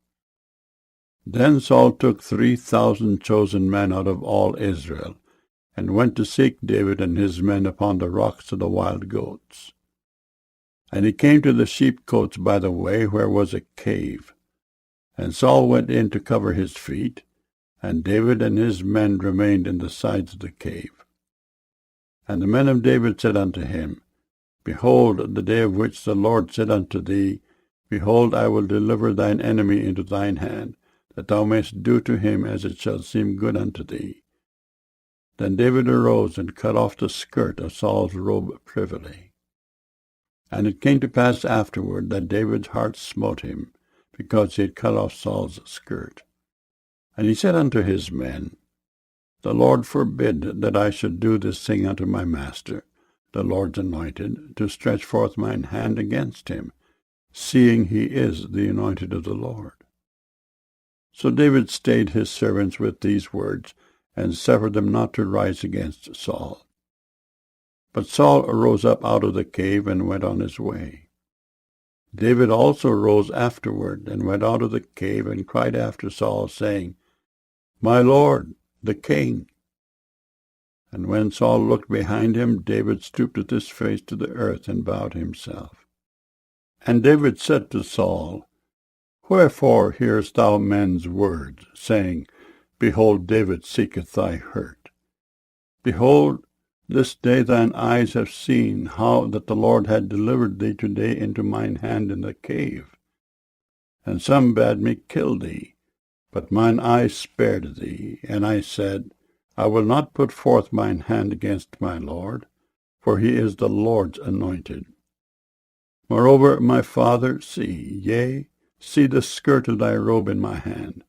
Then Saul took 3,000 chosen men out of all Israel, and went to seek David and his men upon the rocks of the wild goats. And he came to the sheepcotes by the way, where was a cave. And Saul went in to cover his feet, And David and his men remained in the sides of the cave. And the men of David said unto him, Behold, the day of which the Lord said unto thee, Behold, I will deliver thine enemy into thine hand, that thou mayst do to him as it shall seem good unto thee. Then David arose and cut off the skirt of Saul's robe privily. And it came to pass afterward that David's heart smote him, because he had cut off Saul's skirt. And he said unto his men, The Lord forbid that I should do this thing unto my master, the Lord's anointed, to stretch forth mine hand against him, seeing he is the anointed of the Lord. So David stayed his servants with these words, and suffered them not to rise against Saul. But Saul arose up out of the cave and went on his way. David also rose afterward, and went out of the cave, and cried after Saul, saying, My Lord, the king. And when Saul looked behind him, David stooped with his face to the earth, and bowed himself. And David said to Saul, Wherefore hearest thou men's words, saying, Behold, David seeketh thy hurt? Behold, this day thine eyes have seen how that the Lord had delivered thee today into mine hand in the cave. And some bade me kill thee, but mine eyes spared thee, and I said, I will not put forth mine hand against my Lord, for he is the Lord's anointed. Moreover, my father, see the skirt of thy robe in my hand.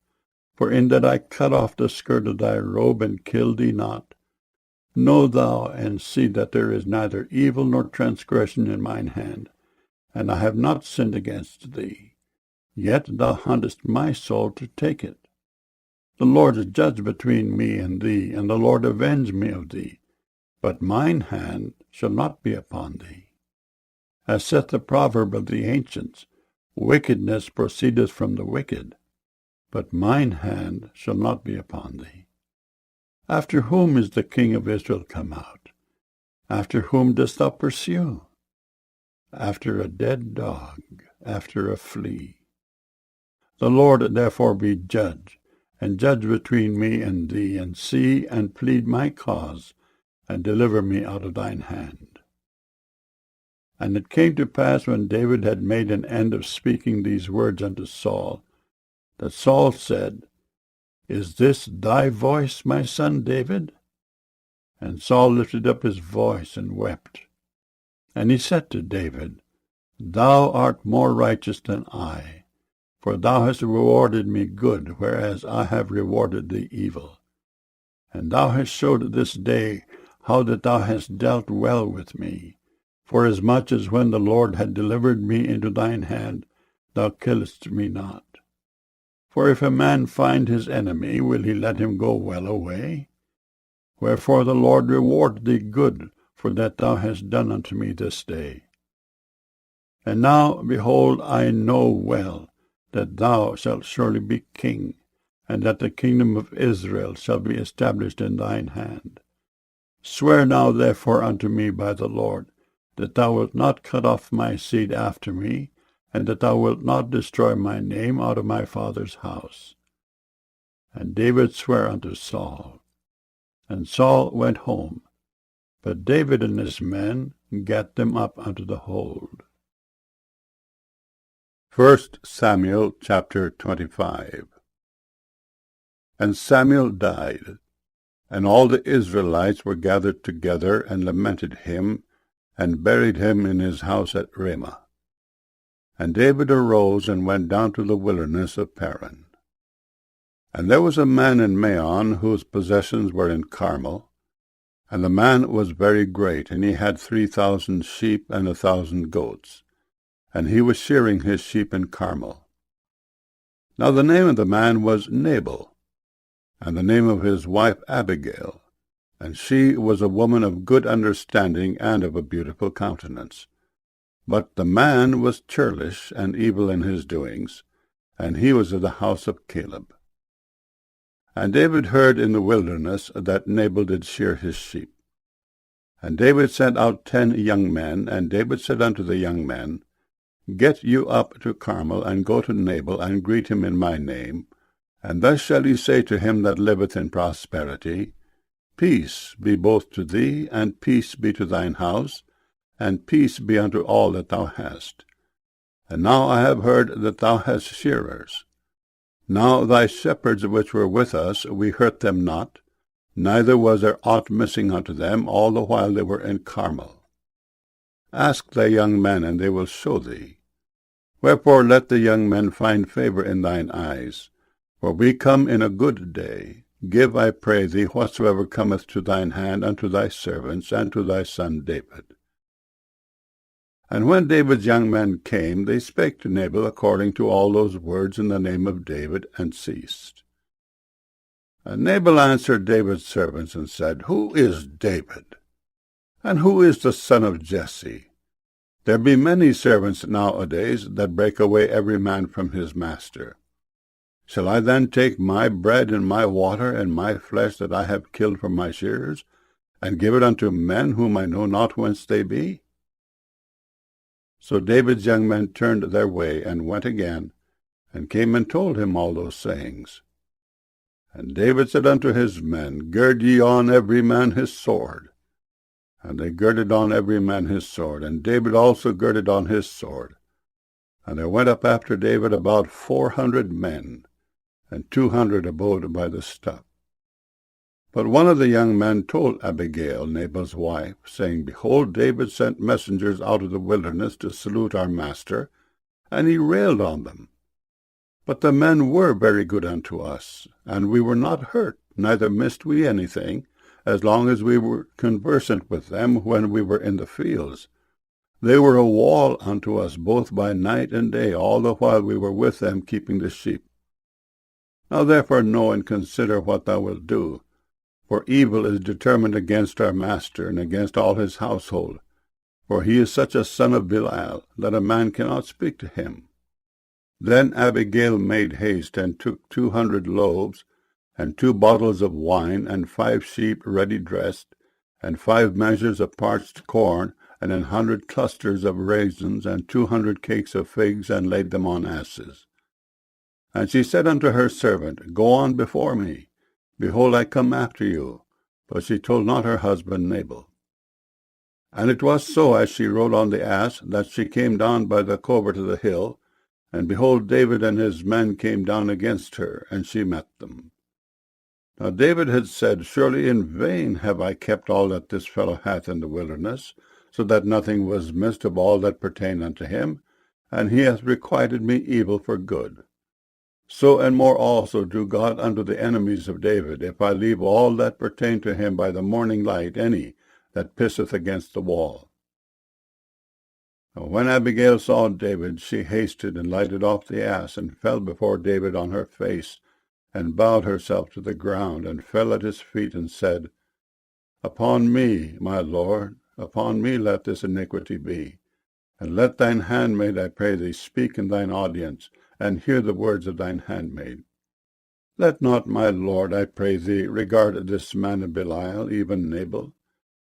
For in that I cut off the skirt of thy robe and killed thee not, know thou and see that there is neither evil nor transgression in mine hand, and I have not sinned against thee. Yet thou huntest my soul to take it. The Lord is judge between me and thee, and the Lord avenge me of thee. But mine hand shall not be upon thee. As saith the proverb of the ancients, Wickedness proceedeth from the wicked, but mine hand shall not be upon thee. After whom is the king of Israel come out? After whom dost thou pursue? After a dead dog, after a flea. The Lord therefore be judge, and judge between me and thee, and see and plead my cause, and deliver me out of thine hand. And it came to pass, when David had made an end of speaking these words unto Saul, that Saul said, Is this thy voice, my son David? And Saul lifted up his voice and wept. And he said to David, Thou art more righteous than I, for thou hast rewarded me good, whereas I have rewarded thee evil. And thou hast showed this day how that thou hast dealt well with me, forasmuch as when the Lord had delivered me into thine hand, thou killedst me not. For if a man find his enemy, will he let him go well away? Wherefore the Lord reward thee good for that thou hast done unto me this day. And now, behold, I know well that thou shalt surely be king, and that the kingdom of Israel shall be established in thine hand. Swear now therefore unto me by the Lord, that thou wilt not cut off my seed after me, and that thou wilt not destroy my name out of my father's house. And David sware unto Saul. And Saul went home, but David and his men gat them up unto the hold. 1 Samuel chapter 25. And Samuel died, and all the Israelites were gathered together, and lamented him, and buried him in his house at Ramah. And David arose and went down to the wilderness of Paran. And there was a man in Maon, whose possessions were in Carmel, and the man was very great, and he had 3,000 sheep and 1,000 goats, and he was shearing his sheep in Carmel. Now the name of the man was Nabal, and the name of his wife Abigail, and she was a woman of good understanding and of a beautiful countenance. But the man was churlish and evil in his doings, and he was of the house of Caleb. And David heard in the wilderness that Nabal did shear his sheep. And David sent out 10 young men, and David said unto the young men, Get you up to Carmel, and go to Nabal, and greet him in my name, And thus shall ye say to him that liveth in prosperity, Peace be both to thee, and peace be to thine house, and peace be unto all that thou hast. And now I have heard that thou hast shearers. Now thy shepherds which were with us, we hurt them not, neither was there aught missing unto them all the while they were in Carmel. Ask thy young men, and they will show thee. Wherefore let the young men find favor in thine eyes, for we come in a good day. Give, I pray thee, whatsoever cometh to thine hand unto thy servants, and to thy son David. And when David's young men came, they spake to Nabal according to all those words in the name of David, and ceased. And Nabal answered David's servants, and said, Who is David? And who is the son of Jesse? There be many servants nowadays that break away every man from his master. Shall I then take my bread and my water and my flesh that I have killed for my shearers, and give it unto men whom I know not whence they be? So David's young men turned their way, and went again, and came and told him all those sayings. And David said unto his men, Gird ye on every man his sword. And they girded on every man his sword, and David also girded on his sword. And there went up after David about 400 men, and 200 abode by the stuff. But one of the young men told Abigail, Nabal's wife, saying, Behold, David sent messengers out of the wilderness to salute our master, and he railed on them. But the men were very good unto us, and we were not hurt, neither missed we anything, as long as we were conversant with them when we were in the fields. They were a wall unto us both by night and day, all the while we were with them keeping the sheep. Now therefore know and consider what thou wilt do, for evil is determined against our master and against all his household, for he is such a son of Belial that a man cannot speak to him. Then Abigail made haste, and took 200 loaves, and 2 bottles of wine, and 5 sheep ready dressed, and 5 measures of parched corn, and 100 clusters of raisins, and 200 cakes of figs, and laid them on asses. And she said unto her servant, Go on before me. Behold, I come after you. But she told not her husband Nabal. And it was so, as she rode on the ass, that she came down by the covert of the hill, and behold, David and his men came down against her, and she met them. Now David had said, Surely in vain have I kept all that this fellow hath in the wilderness, so that nothing was missed of all that pertained unto him, and he hath requited me evil for good. So and more also do God unto the enemies of David, if I leave all that pertain to him by the morning light any that pisseth against the wall. Now when Abigail saw David, she hasted and lighted off the ass, and fell before David on her face, and bowed herself to the ground, and fell at his feet, and said, Upon me, my lord, upon me let this iniquity be. And let thine handmaid, I pray thee, speak in thine audience, and hear the words of thine handmaid. Let not my lord, I pray thee, regard this man of Belial, even Nabal.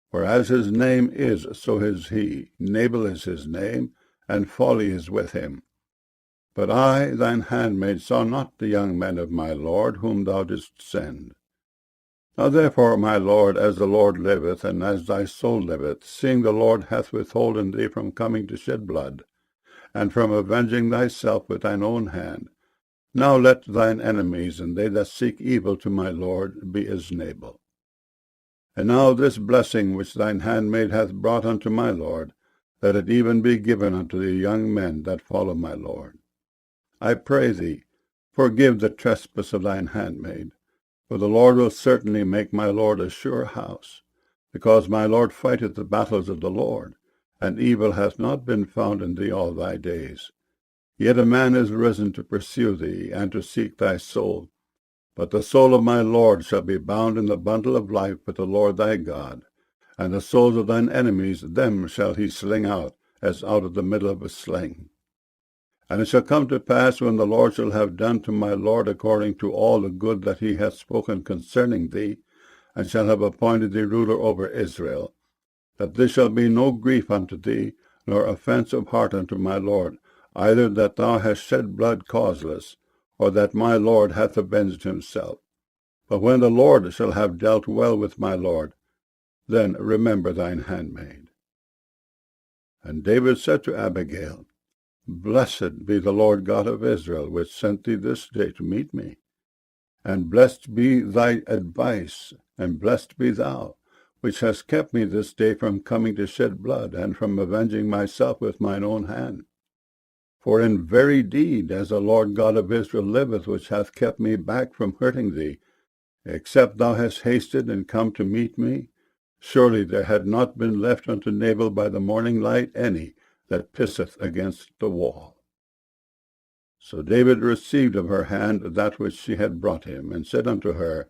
For as his name is, so is he. Nabal is his name, and folly is with him. But I, thine handmaid, saw not the young men of my lord, whom thou didst send. Now therefore, my lord, as the Lord liveth, and as thy soul liveth, seeing the Lord hath withholden thee from coming to shed blood, and from avenging thyself with thine own hand, now let thine enemies, and they that seek evil to my lord, be as Nabal. And now this blessing which thine handmaid hath brought unto my lord, let it even be given unto the young men that follow my lord. I pray thee, forgive the trespass of thine handmaid, for the Lord will certainly make my lord a sure house, because my lord fighteth the battles of the Lord, and evil hath not been found in thee all thy days. Yet a man is risen to pursue thee, and to seek thy soul. But the soul of my lord shall be bound in the bundle of life with the Lord thy God, and the souls of thine enemies, them shall he sling out, as out of the middle of a sling. And it shall come to pass, when the Lord shall have done to my lord according to all the good that he hath spoken concerning thee, and shall have appointed thee ruler over Israel, that this shall be no grief unto thee, nor offence of heart unto my lord, either that thou hast shed blood causeless, or that my Lord hath avenged himself. But when the Lord shall have dealt well with my Lord, then remember thine handmaid. And David said to Abigail, Blessed be the Lord God of Israel, which sent thee this day to meet me. And blessed be thy advice, and blessed be thou, which hast kept me this day from coming to shed blood, and from avenging myself with mine own hand. For in very deed, as the Lord God of Israel liveth, which hath kept me back from hurting thee, except thou hast hasted and come to meet me, surely there had not been left unto Nabal by the morning light any that pisseth against the wall. So David received of her hand that which she had brought him, and said unto her,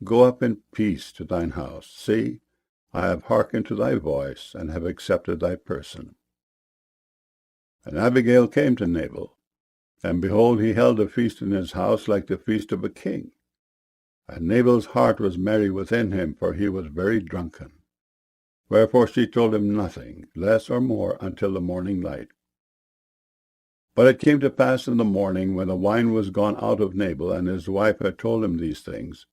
Go up in peace to thine house. See, I have hearkened to thy voice, and have accepted thy person. And Abigail came to Nabal, and behold, he held a feast in his house like the feast of a king. And Nabal's heart was merry within him, for he was very drunken. Wherefore she told him nothing, less or more, until the morning light. But it came to pass in the morning, when the wine was gone out of Nabal, and his wife had told him these things,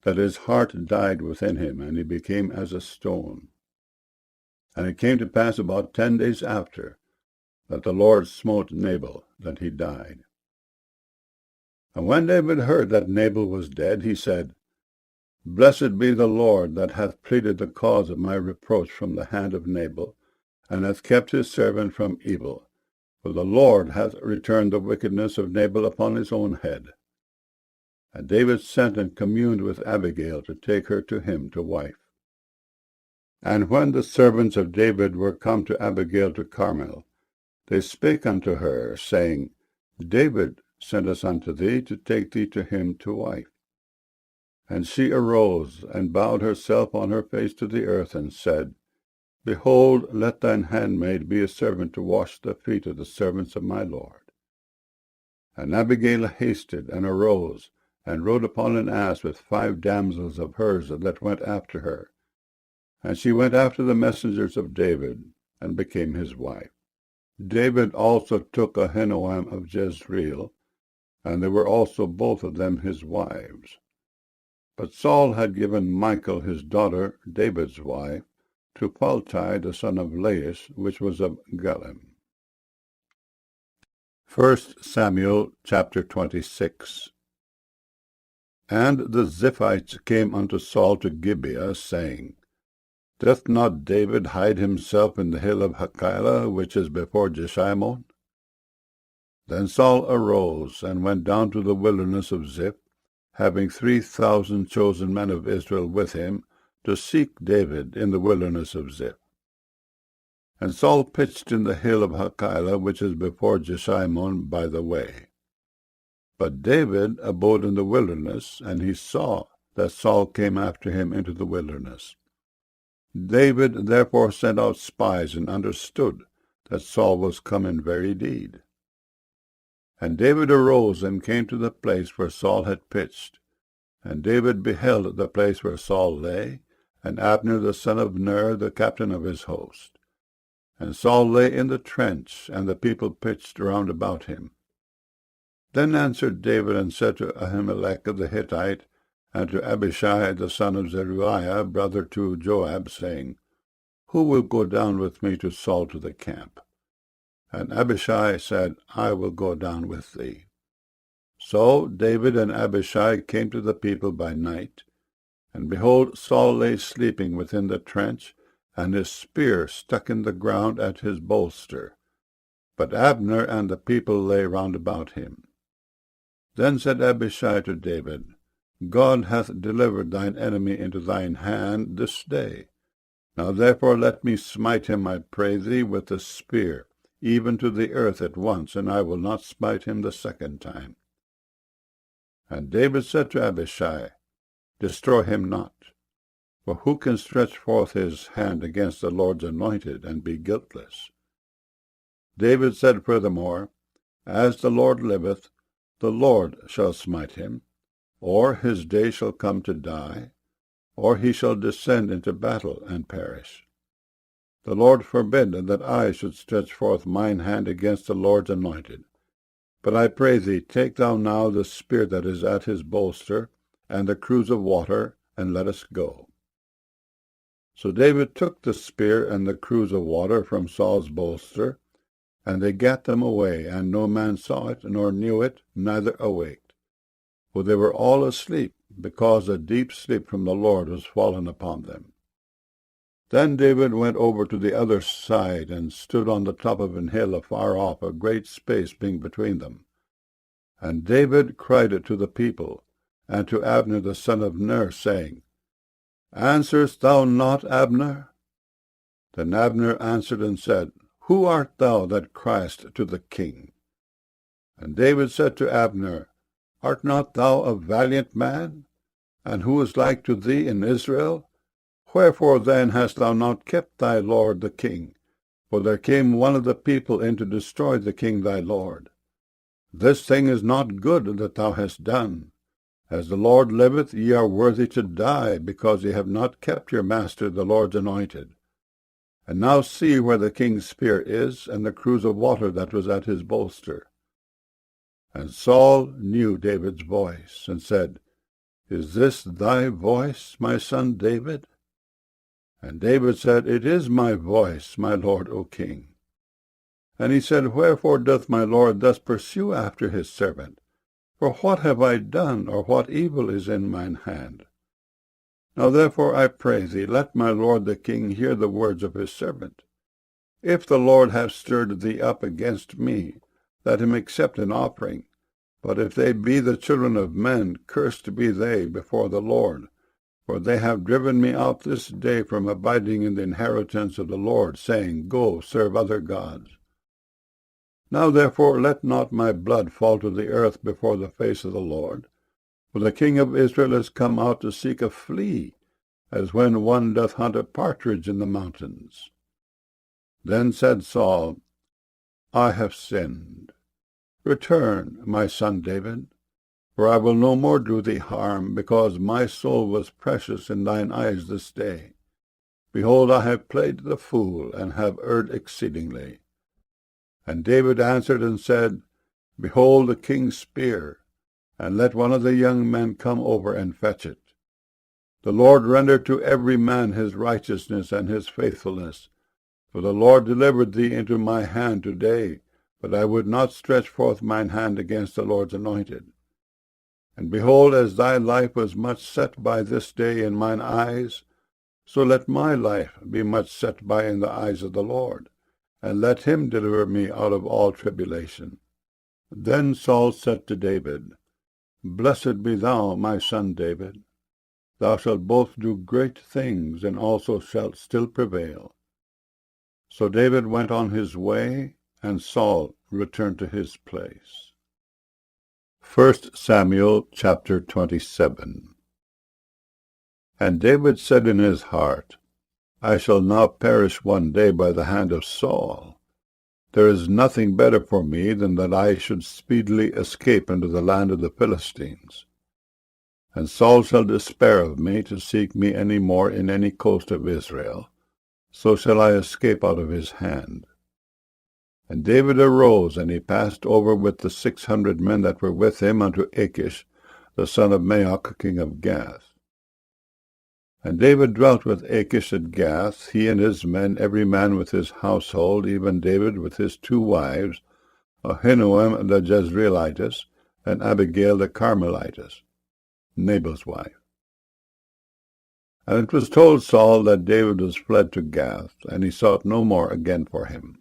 that his heart died within him, and he became as a stone. And it came to pass about 10 days after, that the Lord smote Nabal, that he died. And when David heard that Nabal was dead, he said, Blessed be the Lord, that hath pleaded the cause of my reproach from the hand of Nabal, and hath kept his servant from evil. For the Lord hath returned the wickedness of Nabal upon his own head. And David sent and communed with Abigail to take her to him to wife. And when the servants of David were come to Abigail to Carmel, they spake unto her, saying, David sent us unto thee to take thee to him to wife. And she arose, and bowed herself on her face to the earth, and said, Behold, let thine handmaid be a servant to wash the feet of the servants of my Lord. And Abigail hasted, and arose, and rode upon an ass with 5 damsels of hers that went after her. And she went after the messengers of David, and became his wife. David also took Ahinoam of Jezreel, and they were also both of them his wives. But Saul had given Michal his daughter, David's wife, to Paltai the son of Laish, which was of Gallim. 1 Samuel chapter 26. And the Ziphites came unto Saul to Gibeah, saying, Doth not David hide himself in the hill of Hachilah, which is before Jeshimon? Then Saul arose, and went down to the wilderness of Ziph, having 3,000 chosen men of Israel with him, to seek David in the wilderness of Ziph. And Saul pitched in the hill of Hachilah, which is before Jeshimon, by the way. But David abode in the wilderness, and he saw that Saul came after him into the wilderness. David therefore sent out spies, and understood that Saul was come in very deed. And David arose, and came to the place where Saul had pitched. And David beheld the place where Saul lay, and Abner the son of Ner, the captain of his host. And Saul lay in the trench, and the people pitched round about him. Then answered David, and said to Ahimelech the Hittite, and to Abishai the son of Zeruiah, brother to Joab, saying, Who will go down with me to Saul to the camp? And Abishai said, I will go down with thee. So David and Abishai came to the people by night, and behold, Saul lay sleeping within the trench, and his spear stuck in the ground at his bolster. But Abner and the people lay round about him. Then said Abishai to David, God hath delivered thine enemy into thine hand this day. Now therefore let me smite him, I pray thee, with the spear, even to the earth at once, and I will not smite him the second time. And David said to Abishai, Destroy him not. For who can stretch forth his hand against the Lord's anointed, and be guiltless? David said furthermore, As the Lord liveth, the Lord shall smite him, or his day shall come to die, or he shall descend into battle and perish. The Lord forbid that I should stretch forth mine hand against the Lord's anointed. But I pray thee, take thou now the spear that is at his bolster, and the cruse of water, and let us go. So David took the spear and the cruse of water from Saul's bolster, and they gat them away, and no man saw it, nor knew it, neither awaked. For they were all asleep, because a deep sleep from the Lord was fallen upon them. Then David went over to the other side, and stood on the top of an hill afar off, a great space being between them. And David cried to the people, and to Abner the son of Ner, saying, Answerest thou not, Abner? Then Abner answered and said, Who art thou that criest to the king? And David said to Abner, Art not thou a valiant man? And who is like to thee in Israel? Wherefore then hast thou not kept thy lord the king? For there came one of the people in to destroy the king thy lord. This thing is not good that thou hast done. As the Lord liveth, ye are worthy to die, because ye have not kept your master the Lord's anointed. And now see where the king's spear is, and the cruse of water that was at his bolster. And Saul knew David's voice, and said, Is this thy voice, my son David? And David said, It is my voice, my lord, O king. And he said, Wherefore doth my lord thus pursue after his servant? For what have I done, or what evil is in mine hand? Now therefore I pray thee, let my lord the king hear the words of his servant. If the Lord have stirred thee up against me, let him accept an offering. But if they be the children of men, cursed be they before the Lord. For they have driven me out this day from abiding in the inheritance of the Lord, saying, Go, serve other gods. Now therefore let not my blood fall to the earth before the face of the Lord. For the king of Israel is come out to seek a flea, as when one doth hunt a partridge in the mountains. Then said Saul, I have sinned. Return, my son David, for I will no more do thee harm, because my soul was precious in thine eyes this day. Behold, I have played the fool, and have erred exceedingly. And David answered and said, Behold the king's spear, and let one of the young men come over and fetch it. The Lord render to every man his righteousness and his faithfulness. For the Lord delivered thee into my hand today, but I would not stretch forth mine hand against the Lord's anointed. And behold, as thy life was much set by this day in mine eyes, so let my life be much set by in the eyes of the Lord, and let him deliver me out of all tribulation. Then Saul said to David, Blessed be thou, my son David. Thou shalt both do great things, and also shalt still prevail. So David went on his way, and Saul returned to his place. 1 Samuel chapter 27. And David said in his heart, I shall now perish one day by the hand of Saul. There is nothing better for me than that I should speedily escape into the land of the Philistines. And Saul shall despair of me to seek me any more in any coast of Israel. So shall I escape out of his hand. And David arose, and he passed over with the 600 men that were with him unto Achish, the son of Maoch, king of Gath. And David dwelt with Achish at Gath, he and his men, every man with his household, even David with his 2 wives, Ahinoam the Jezreelitess, and Abigail the Carmelitess, Nabal's wife. And it was told Saul that David was fled to Gath, and he sought no more again for him.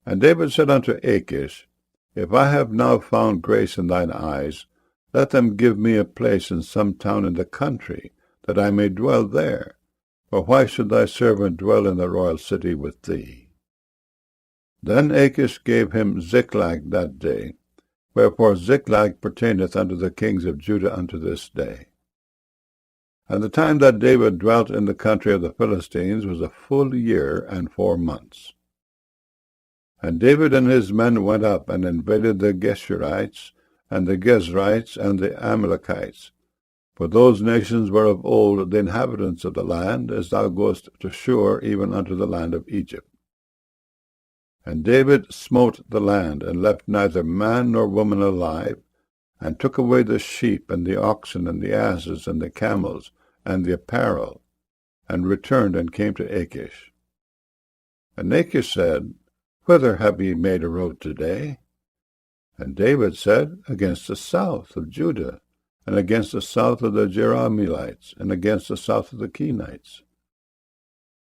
And David said unto Achish, If I have now found grace in thine eyes, let them give me a place in some town in the country, that I may dwell there. For why should thy servant dwell in the royal city with thee? Then Achish gave him Ziklag that day, wherefore Ziklag pertaineth unto the kings of Judah unto this day. And the time that David dwelt in the country of the Philistines was a full year and 4 months. And David and his men went up and invaded the Geshurites, and the Gezrites, and the Amalekites. For those nations were of old the inhabitants of the land, as thou goest to Shur, even unto the land of Egypt. And David smote the land, and left neither man nor woman alive, and took away the sheep, and the oxen, and the asses, and the camels, and the apparel, and returned and came to Achish. And Achish said, Whither have ye made a road today? And David said, Against the south of Judah, and against the south of the Jerahmeelites, and against the south of the Kenites.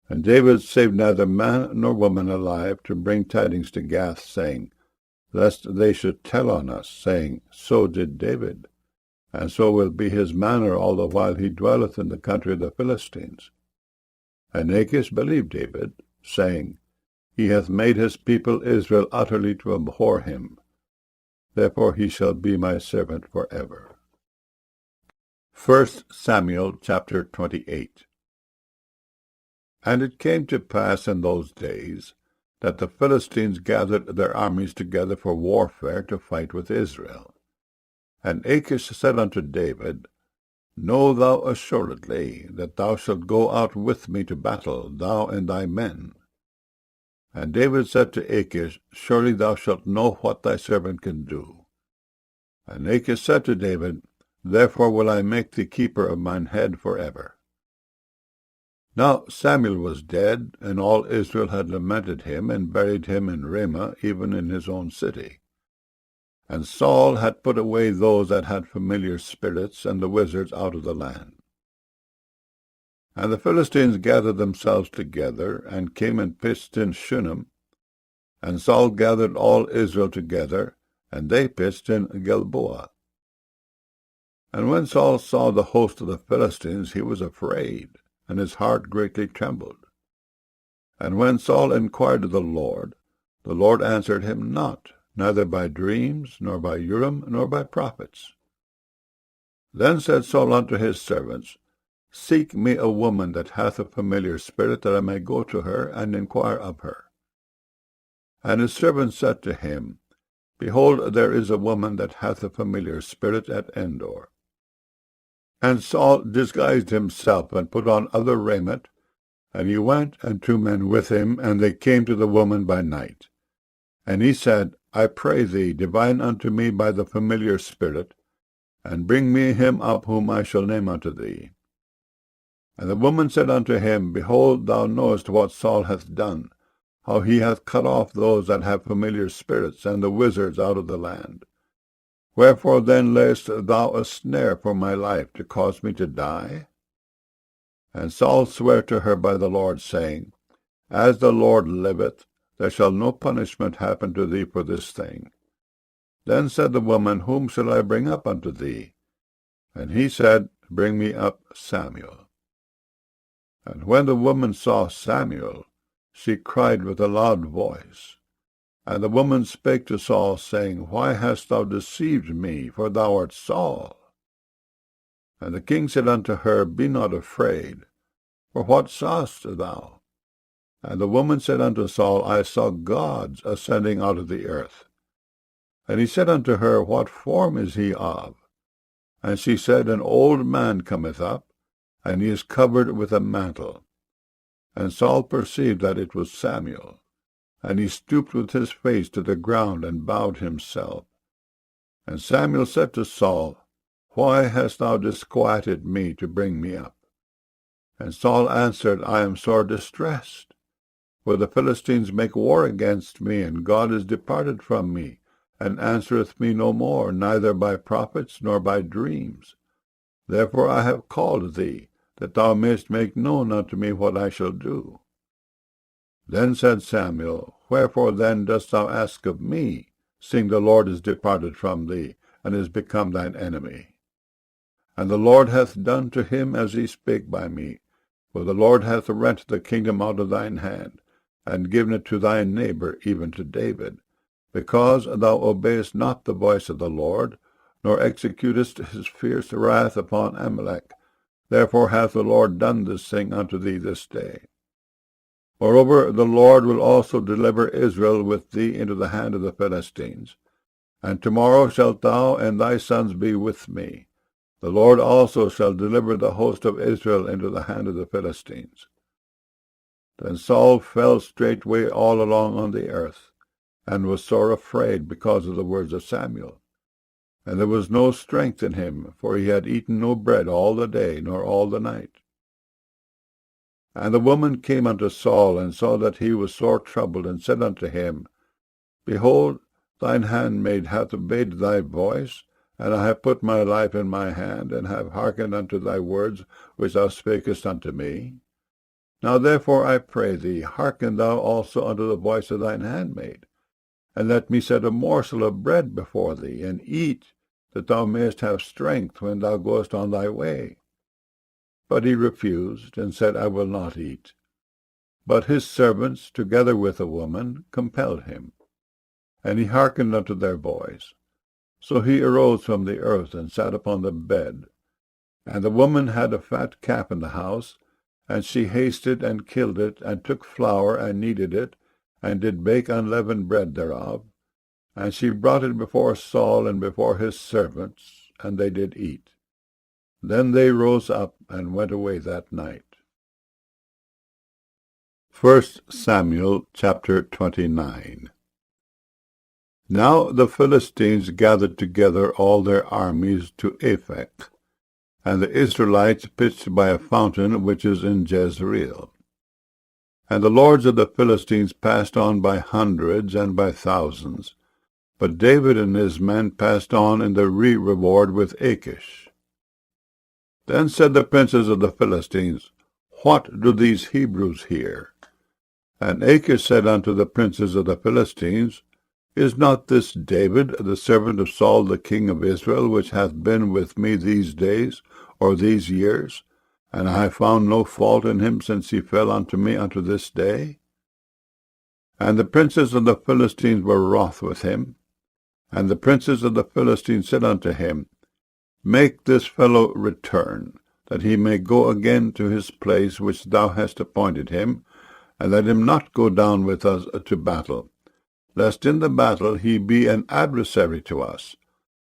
And David saved neither man nor woman alive to bring tidings to Gath, saying, Lest they should tell on us, saying, So did David, and so will be his manner all the while he dwelleth in the country of the Philistines. And Achish believed David, saying, He hath made his people Israel utterly to abhor him. Therefore he shall be my servant forever. 1 Samuel chapter 28. And it came to pass in those days that the Philistines gathered their armies together for warfare to fight with Israel. And Achish said unto David, Know thou assuredly that thou shalt go out with me to battle, thou and thy men. And David said to Achish, Surely thou shalt know what thy servant can do. And Achish said to David, Therefore will I make thee keeper of mine head forever. Now Samuel was dead, and all Israel had lamented him, and buried him in Ramah, even in his own city. And Saul had put away those that had familiar spirits, and the wizards out of the land. And the Philistines gathered themselves together, and came and pitched in Shunem. And Saul gathered all Israel together, and they pitched in Gilboa. And when Saul saw the host of the Philistines, he was afraid, and his heart greatly trembled. And when Saul inquired of the Lord answered him not, neither by dreams, nor by Urim, nor by prophets. Then said Saul unto his servants, Seek me a woman that hath a familiar spirit, that I may go to her, and inquire of her. And his servants said to him, Behold, there is a woman that hath a familiar spirit at Endor. And Saul disguised himself, and put on other raiment, and he went, and 2 men with him, and they came to the woman by night. And he said, I pray thee, divine unto me by the familiar spirit, and bring me him up whom I shall name unto thee. And the woman said unto him, Behold, thou knowest what Saul hath done, how he hath cut off those that have familiar spirits, and the wizards out of the land. Wherefore then layest thou a snare for my life, to cause me to die? And Saul sware to her by the Lord, saying, As the Lord liveth, there shall no punishment happen to thee for this thing. Then said the woman, Whom shall I bring up unto thee? And he said, Bring me up Samuel. And when the woman saw Samuel, she cried with a loud voice. And the woman spake to Saul, saying, Why hast thou deceived me? For thou art Saul. And the king said unto her, Be not afraid, for what sawest thou? And the woman said unto Saul, I saw gods ascending out of the earth. And he said unto her, What form is he of? And she said, An old man cometh up, and he is covered with a mantle. And Saul perceived that it was Samuel. And he stooped with his face to the ground, and bowed himself. And Samuel said to Saul, Why hast thou disquieted me to bring me up? And Saul answered, I am sore distressed, for the Philistines make war against me, and God is departed from me, and answereth me no more, neither by prophets nor by dreams. Therefore I have called thee, that thou mayest make known unto me what I shall do. Then said Samuel, Wherefore then dost thou ask of me, seeing the Lord is departed from thee, and is become thine enemy? And the Lord hath done to him as he spake by me, for the Lord hath rent the kingdom out of thine hand, and given it to thy neighbor, even to David, because thou obeyest not the voice of the Lord, nor executest his fierce wrath upon Amalek. Therefore hath the Lord done this thing unto thee this day. Moreover, the Lord will also deliver Israel with thee into the hand of the Philistines. And tomorrow shalt thou and thy sons be with me. The Lord also shall deliver the host of Israel into the hand of the Philistines. Then Saul fell straightway all along on the earth, and was sore afraid because of the words of Samuel. And there was no strength in him, for he had eaten no bread all the day, nor all the night. And the woman came unto Saul, and saw that he was sore troubled, and said unto him, Behold, thine handmaid hath obeyed thy voice, and I have put my life in my hand, and have hearkened unto thy words which thou spakest unto me. Now therefore I pray thee, hearken thou also unto the voice of thine handmaid, and let me set a morsel of bread before thee, and eat, that thou mayest have strength when thou goest on thy way. But he refused, and said, I will not eat. But his servants, together with the woman, compelled him. And he hearkened unto their voice. So he arose from the earth, and sat upon the bed. And the woman had a fat calf in the house, and she hasted and killed it, and took flour, and kneaded it, and did bake unleavened bread thereof. And she brought it before Saul and before his servants, and they did eat. Then they rose up and went away that night. 1 Samuel chapter 29. Now the Philistines gathered together all their armies to Aphek, and the Israelites pitched by a fountain which is in Jezreel. And the lords of the Philistines passed on by hundreds and by thousands, but David and his men passed on in the reward with Achish. Then said the princes of the Philistines, What do these Hebrews here? And Achish said unto the princes of the Philistines, Is not this David, the servant of Saul the king of Israel, which hath been with me these days, or these years? And I have found no fault in him since he fell unto me unto this day. And the princes of the Philistines were wroth with him. And the princes of the Philistines said unto him, Make this fellow return, that he may go again to his place which thou hast appointed him, and let him not go down with us to battle, lest in the battle he be an adversary to us.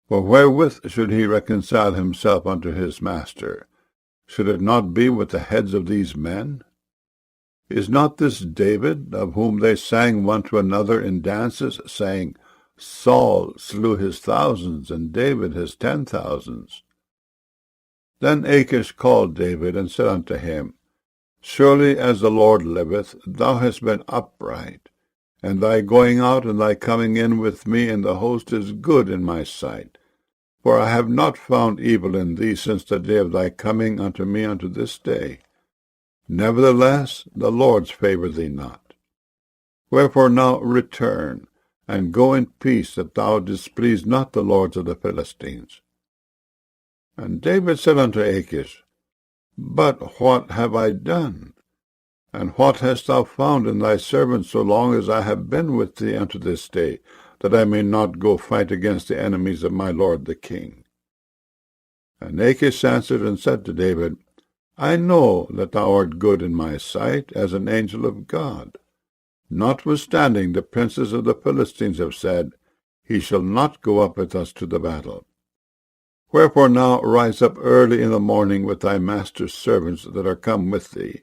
For wherewith should he reconcile himself unto his master? Should it not be with the heads of these men? Is not this David, of whom they sang one to another in dances, saying, Saul slew his thousands, and David his 10,000s? Then Achish called David, and said unto him, Surely as the Lord liveth, thou hast been upright, and thy going out and thy coming in with me in the host is good in my sight. For I have not found evil in thee since the day of thy coming unto me unto this day. Nevertheless, the Lord's favour thee not. Wherefore now return, and go in peace, that thou displease not the lords of the Philistines. And David said unto Achish, But what have I done? And what hast thou found in thy servant so long as I have been with thee unto this day, that I may not go fight against the enemies of my lord the king? And Achish answered and said to David, I know that thou art good in my sight, as an angel of God. Notwithstanding, the princes of the Philistines have said, He shall not go up with us to the battle. Wherefore now rise up early in the morning with thy master's servants that are come with thee,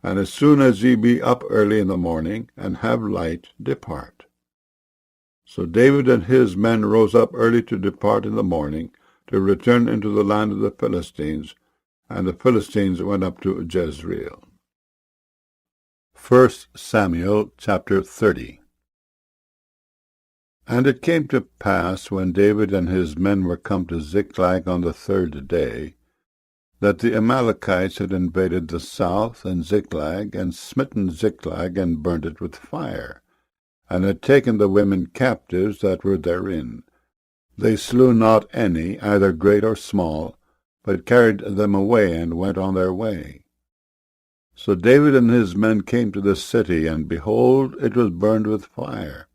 and as soon as ye be up early in the morning, and have light, depart. So David and his men rose up early to depart in the morning, to return into the land of the Philistines, and the Philistines went up to Jezreel. 1 Samuel chapter 30. And it came to pass, when David and his men were come to Ziklag on the 3rd day, that the Amalekites had invaded the south and Ziklag, and smitten Ziklag, and burnt it with fire, and had taken the women captives that were therein. They slew not any, either great or small, but carried them away, and went on their way. So David and his men came to the city, and behold, it was burned with fire,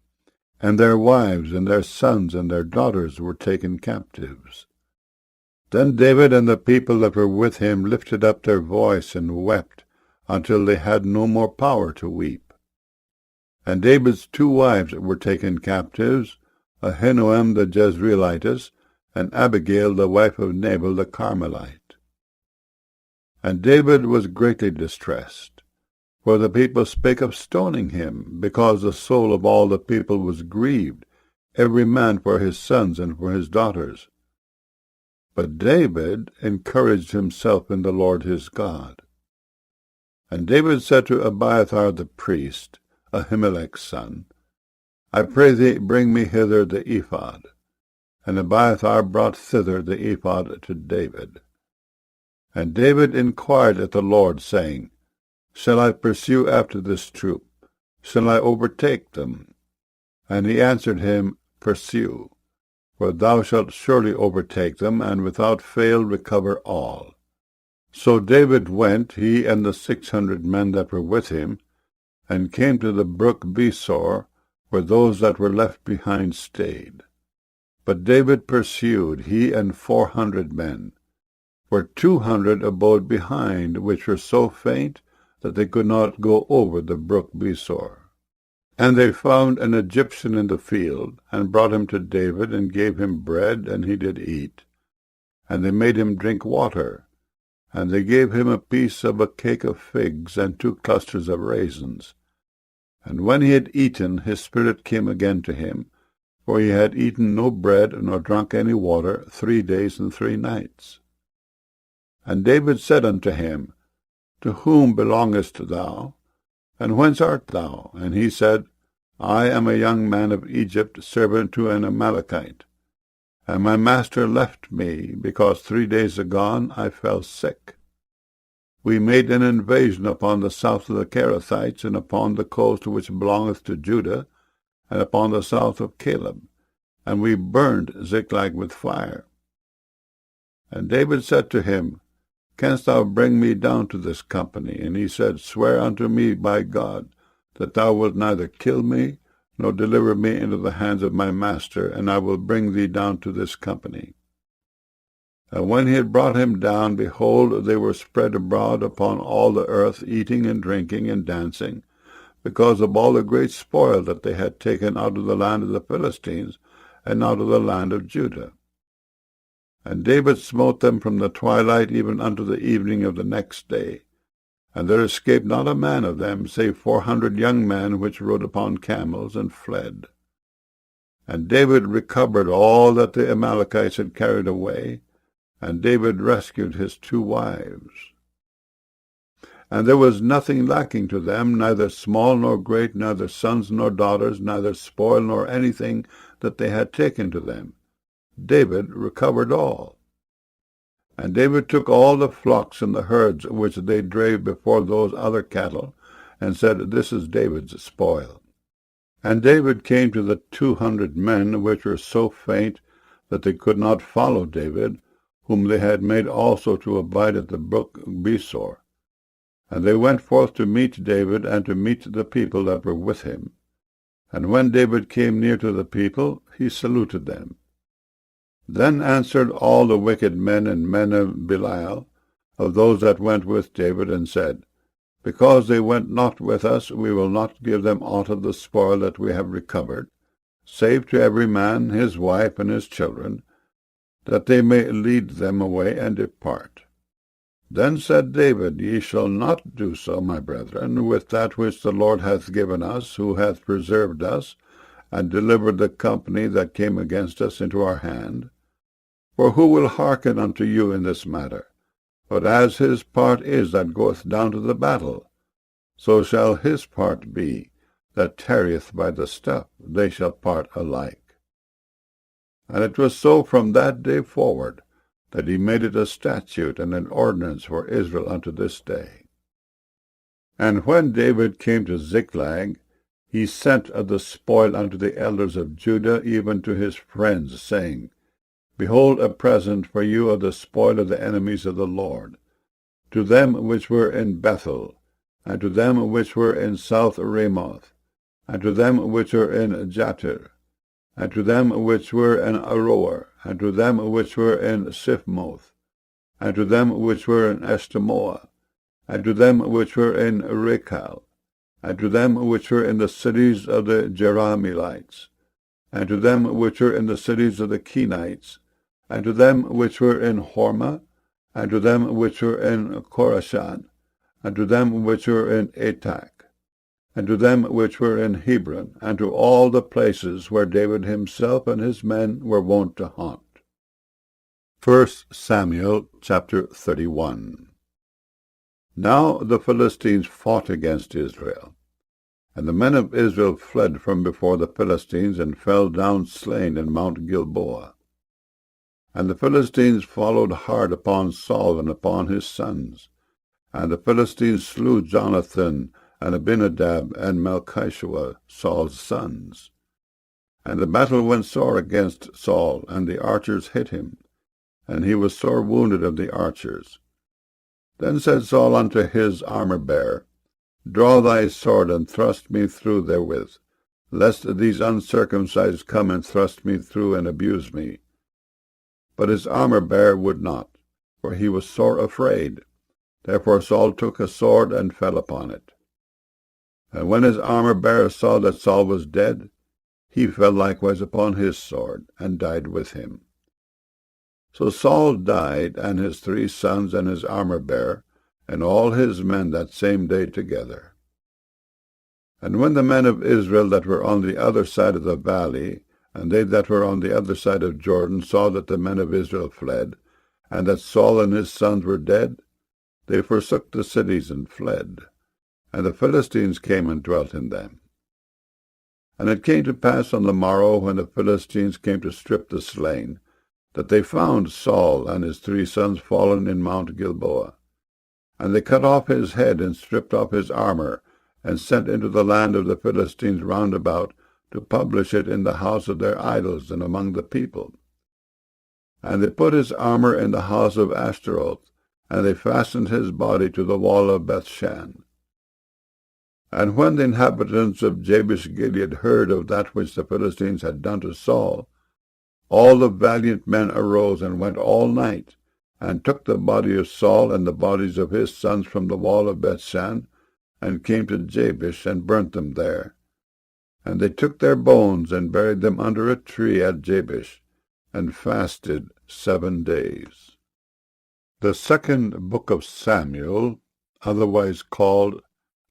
and their wives and their sons and their daughters were taken captives. Then David and the people that were with him lifted up their voice and wept, until they had no more power to weep. And David's 2 wives were taken captives, Ahinoam the Jezreelitess, and Abigail the wife of Nabal the Carmelite. And David was greatly distressed, For the people spake of stoning him, because the soul of all the people was grieved, every man for his sons and for his daughters. But David encouraged himself in the Lord his God. And David said to Abiathar the priest, Ahimelech's son, I pray thee, bring me hither the ephod. And Abiathar brought thither the ephod to David. And David inquired at the Lord, saying, Shall I pursue after this troop? Shall I overtake them? And he answered him, Pursue, for thou shalt surely overtake them, and without fail recover all. So David went, he and the 600 men that were with him, and came to the brook Besor, where those that were left behind stayed. But David pursued, he and 400 men, for 200 abode behind, which were so faint that they could not go over the brook Besor. And they found an Egyptian in the field, and brought him to David, and gave him bread, and he did eat. And they made him drink water, and they gave him a piece of a cake of figs, and 2 clusters of raisins. And when he had eaten, his spirit came again to him, for he had eaten no bread, nor drunk any water, 3 days and 3 nights. And David said unto him, To whom belongest thou? And whence art thou? And he said, I am a young man of Egypt, servant to an Amalekite. And my master left me, because 3 days agone I fell sick. We made an invasion upon the south of the Kerethites, and upon the coast which belongeth to Judah, and upon the south of Caleb, and we burned Ziklag with fire. And David said to him, Canst thou bring me down to this company? And he said, Swear unto me by God, that thou wilt neither kill me, nor deliver me into the hands of my master, and I will bring thee down to this company. And when he had brought him down, behold, they were spread abroad upon all the earth, eating and drinking and dancing, because of all the great spoil that they had taken out of the land of the Philistines, and out of the land of Judah. And David smote them from the twilight even unto the evening of the next day. And there escaped not a man of them, save 400 young men which rode upon camels, and fled. And David recovered all that the Amalekites had carried away, and David rescued his 2 wives. And there was nothing lacking to them, neither small nor great, neither sons nor daughters, neither spoil nor anything that they had taken to them. David recovered all. And David took all the flocks and the herds which they drave before those other cattle, and said, This is David's spoil. And David came to the 200 men which were so faint that they could not follow David, whom they had made also to abide at the brook Besor. And they went forth to meet David, and to meet the people that were with him. And when David came near to the people, he saluted them. Then answered all the wicked men and men of Belial, of those that went with David, and said, Because they went not with us, we will not give them aught of the spoil that we have recovered, save to every man his wife and his children, that they may lead them away and depart. Then said David, Ye shall not do so, my brethren, with that which the Lord hath given us, who hath preserved us, and delivered the company that came against us into our hand. For who will hearken unto you in this matter? But as his part is that goeth down to the battle, so shall his part be that tarrieth by the stuff. They shall part alike. And it was so from that day forward, that he made it a statute and an ordinance for Israel unto this day. And when David came to Ziklag, he sent of the spoil unto the elders of Judah, even to his friends, saying, Behold a present for you of the spoil of the enemies of the Lord, to them which were in Bethel, and to them which were in South Ramoth, and to them which were in Jattir, and to them which were in Aroer, and to them which were in Siphmoth, and to them which were in Eshtemoa, and to them which were in Rechal, and to them which were in the cities of the Jerahmeelites, and to them which were in the cities of the Kenites, and to them which were in Hormah, and to them which were in Korashan, and to them which were in Atac, and to them which were in Hebron, and to all the places where David himself and his men were wont to haunt. 1 Samuel chapter 31. Now the Philistines fought against Israel. And the men of Israel fled from before the Philistines, and fell down slain in Mount Gilboa. And the Philistines followed hard upon Saul and upon his sons. And the Philistines slew Jonathan and Abinadab and Malchishua, Saul's sons. And the battle went sore against Saul, and the archers hit him, and he was sore wounded of the archers. Then said Saul unto his armor-bearer, Draw thy sword, and thrust me through therewith, lest these uncircumcised come and thrust me through, and abuse me. But his armor-bearer would not, for he was sore afraid. Therefore Saul took a sword, and fell upon it. And when his armor-bearer saw that Saul was dead, he fell likewise upon his sword, and died with him. So Saul died, and his 3 sons, and his armor-bearer, and all his men that same day together. And when the men of Israel that were on the other side of the valley, and they that were on the other side of Jordan, saw that the men of Israel fled, and that Saul and his sons were dead, they forsook the cities and fled, and the Philistines came and dwelt in them. And it came to pass on the morrow, when the Philistines came to strip the slain, that they found Saul and his 3 sons fallen in Mount Gilboa. And they cut off his head, and stripped off his armor, and sent into the land of the Philistines round about, to publish it in the house of their idols and among the people. And they put his armor in the house of Ashtaroth, and they fastened his body to the wall of Bethshan. And when the inhabitants of Jabesh-Gilead heard of that which the Philistines had done to Saul, all the valiant men arose and went all night, and took the body of Saul and the bodies of his sons from the wall of Bethshan, and came to Jabesh, and burnt them there. And they took their bones, and buried them under a tree at Jabesh, and fasted 7 days. The second book of Samuel, otherwise called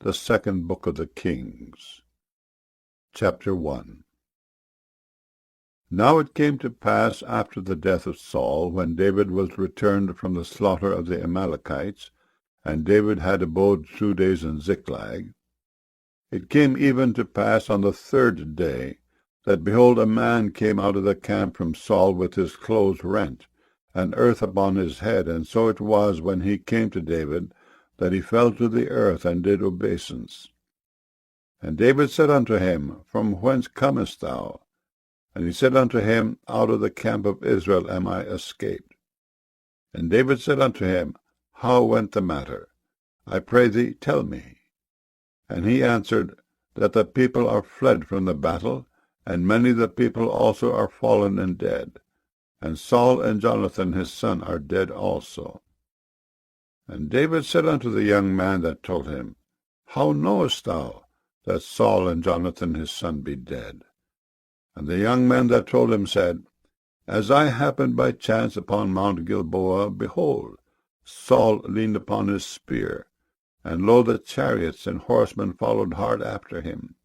the second book of the Kings. Chapter 1. Now it came to pass after the death of Saul, when David was returned from the slaughter of the Amalekites, and David had abode 2 days in Ziklag, it came even to pass on the 3rd day, that, behold, a man came out of the camp from Saul with his clothes rent, and earth upon his head. And so it was, when he came to David, that he fell to the earth, and did obeisance. And David said unto him, From whence comest thou? And he said unto him, Out of the camp of Israel am I escaped. And David said unto him, How went the matter? I pray thee, tell me. And he answered, That the people are fled from the battle, and many of the people also are fallen and dead. And Saul and Jonathan his son are dead also. And David said unto the young man that told him, How knowest thou that Saul and Jonathan his son be dead? And the young man that told him said, As I happened by chance upon Mount Gilboa, behold, Saul leaned upon his spear, and lo, the chariots and horsemen followed hard after him.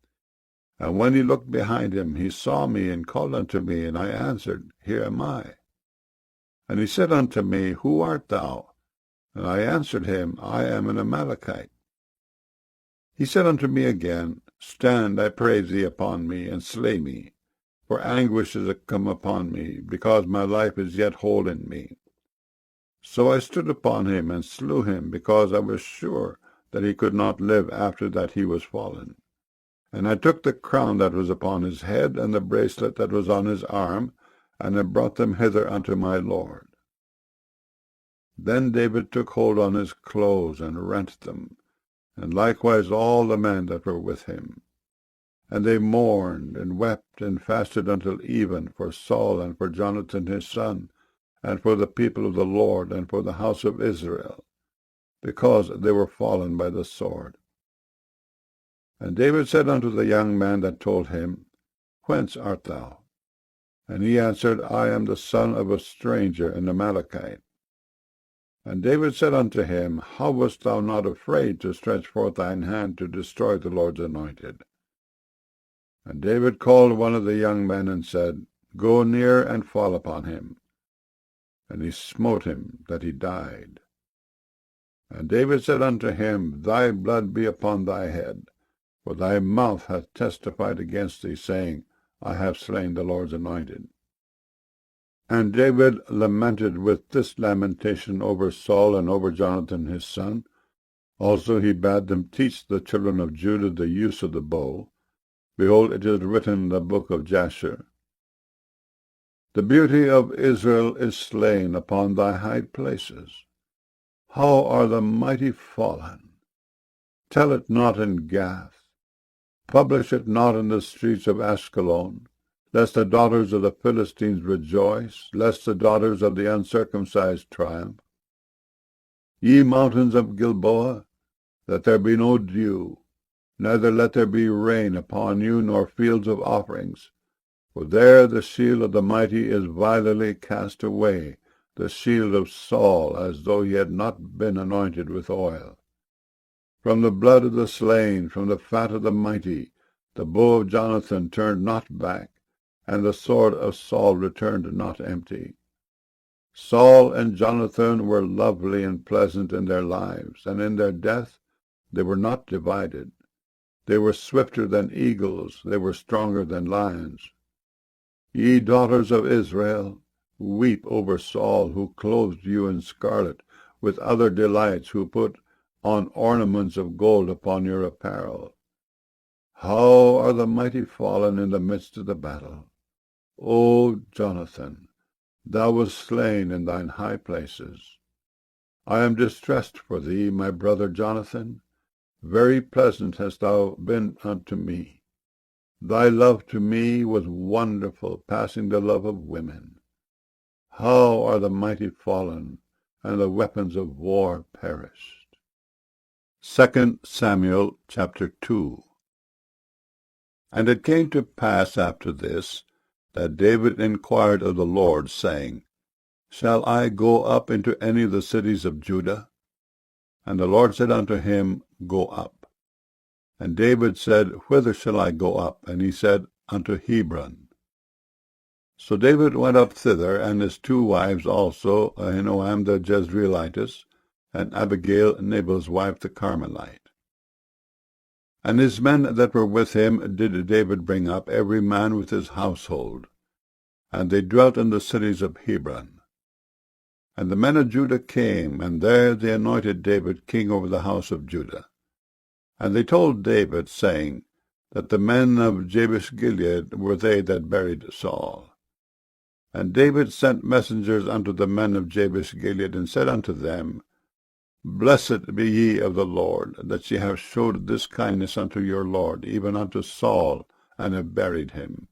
And when he looked behind him, he saw me, and called unto me, and I answered, Here am I. And he said unto me, Who art thou? And I answered him, I am an Amalekite. He said unto me again, Stand, I pray thee, upon me, and slay me, for anguish is come upon me, because my life is yet whole in me. So I stood upon him, and slew him, because I was sure that he could not live after that he was fallen. And I took the crown that was upon his head, and the bracelet that was on his arm, and I brought them hither unto my Lord. Then David took hold on his clothes, and rent them, and likewise all the men that were with him. And they mourned, and wept, and fasted until even, for Saul, and for Jonathan his son, and for the people of the Lord, and for the house of Israel, because they were fallen by the sword. And David said unto the young man that told him, Whence art thou? And he answered, I am the son of a stranger, an Amalekite. And David said unto him, How wast thou not afraid to stretch forth thine hand to destroy the Lord's anointed? And David called one of the young men, and said, Go near and fall upon him. And he smote him, that he died. And David said unto him, Thy blood be upon thy head, for thy mouth hath testified against thee, saying, I have slain the Lord's anointed. And David lamented with this lamentation over Saul and over Jonathan his son. Also he bade them teach the children of Judah the use of the bow. Behold, it is written in the book of Jasher, The beauty of Israel is slain upon thy high places. How are the mighty fallen! Tell it not in Gath. Publish it not in the streets of Ashkelon, lest the daughters of the Philistines rejoice, lest the daughters of the uncircumcised triumph. Ye mountains of Gilboa, that there be no dew, neither let there be rain upon you, nor fields of offerings. For there the shield of the mighty is vilely cast away, the shield of Saul, as though he had not been anointed with oil. From the blood of the slain, from the fat of the mighty, the bow of Jonathan turned not back, and the sword of Saul returned not empty. Saul and Jonathan were lovely and pleasant in their lives, and in their death they were not divided. They were swifter than eagles, they were stronger than lions. Ye daughters of Israel, weep over Saul, who clothed you in scarlet, with other delights, who put on ornaments of gold upon your apparel. How are the mighty fallen in the midst of the battle! O Jonathan, thou wast slain in thine high places. I am distressed for thee, my brother Jonathan. Very pleasant hast thou been unto me. Thy love to me was wonderful, passing the love of women. How are the mighty fallen, and the weapons of war perished. 2 Samuel chapter 2. And it came to pass after this, that David inquired of the Lord, saying, Shall I go up into any of the cities of Judah? And the Lord said unto him, Go up. And David said, Whither shall I go up? And he said, Unto Hebron. So David went up thither, and his two wives also, Ahinoam the Jezreelitess, and Abigail Nabal's wife the Carmelite. And his men that were with him did David bring up, every man with his household. And they dwelt in the cities of Hebron. And the men of Judah came, and there they anointed David king over the house of Judah. And they told David, saying, that the men of Jabesh-Gilead were they that buried Saul. And David sent messengers unto the men of Jabesh-Gilead, and said unto them, Blessed be ye of the Lord, that ye have showed this kindness unto your Lord, even unto Saul, and have buried him.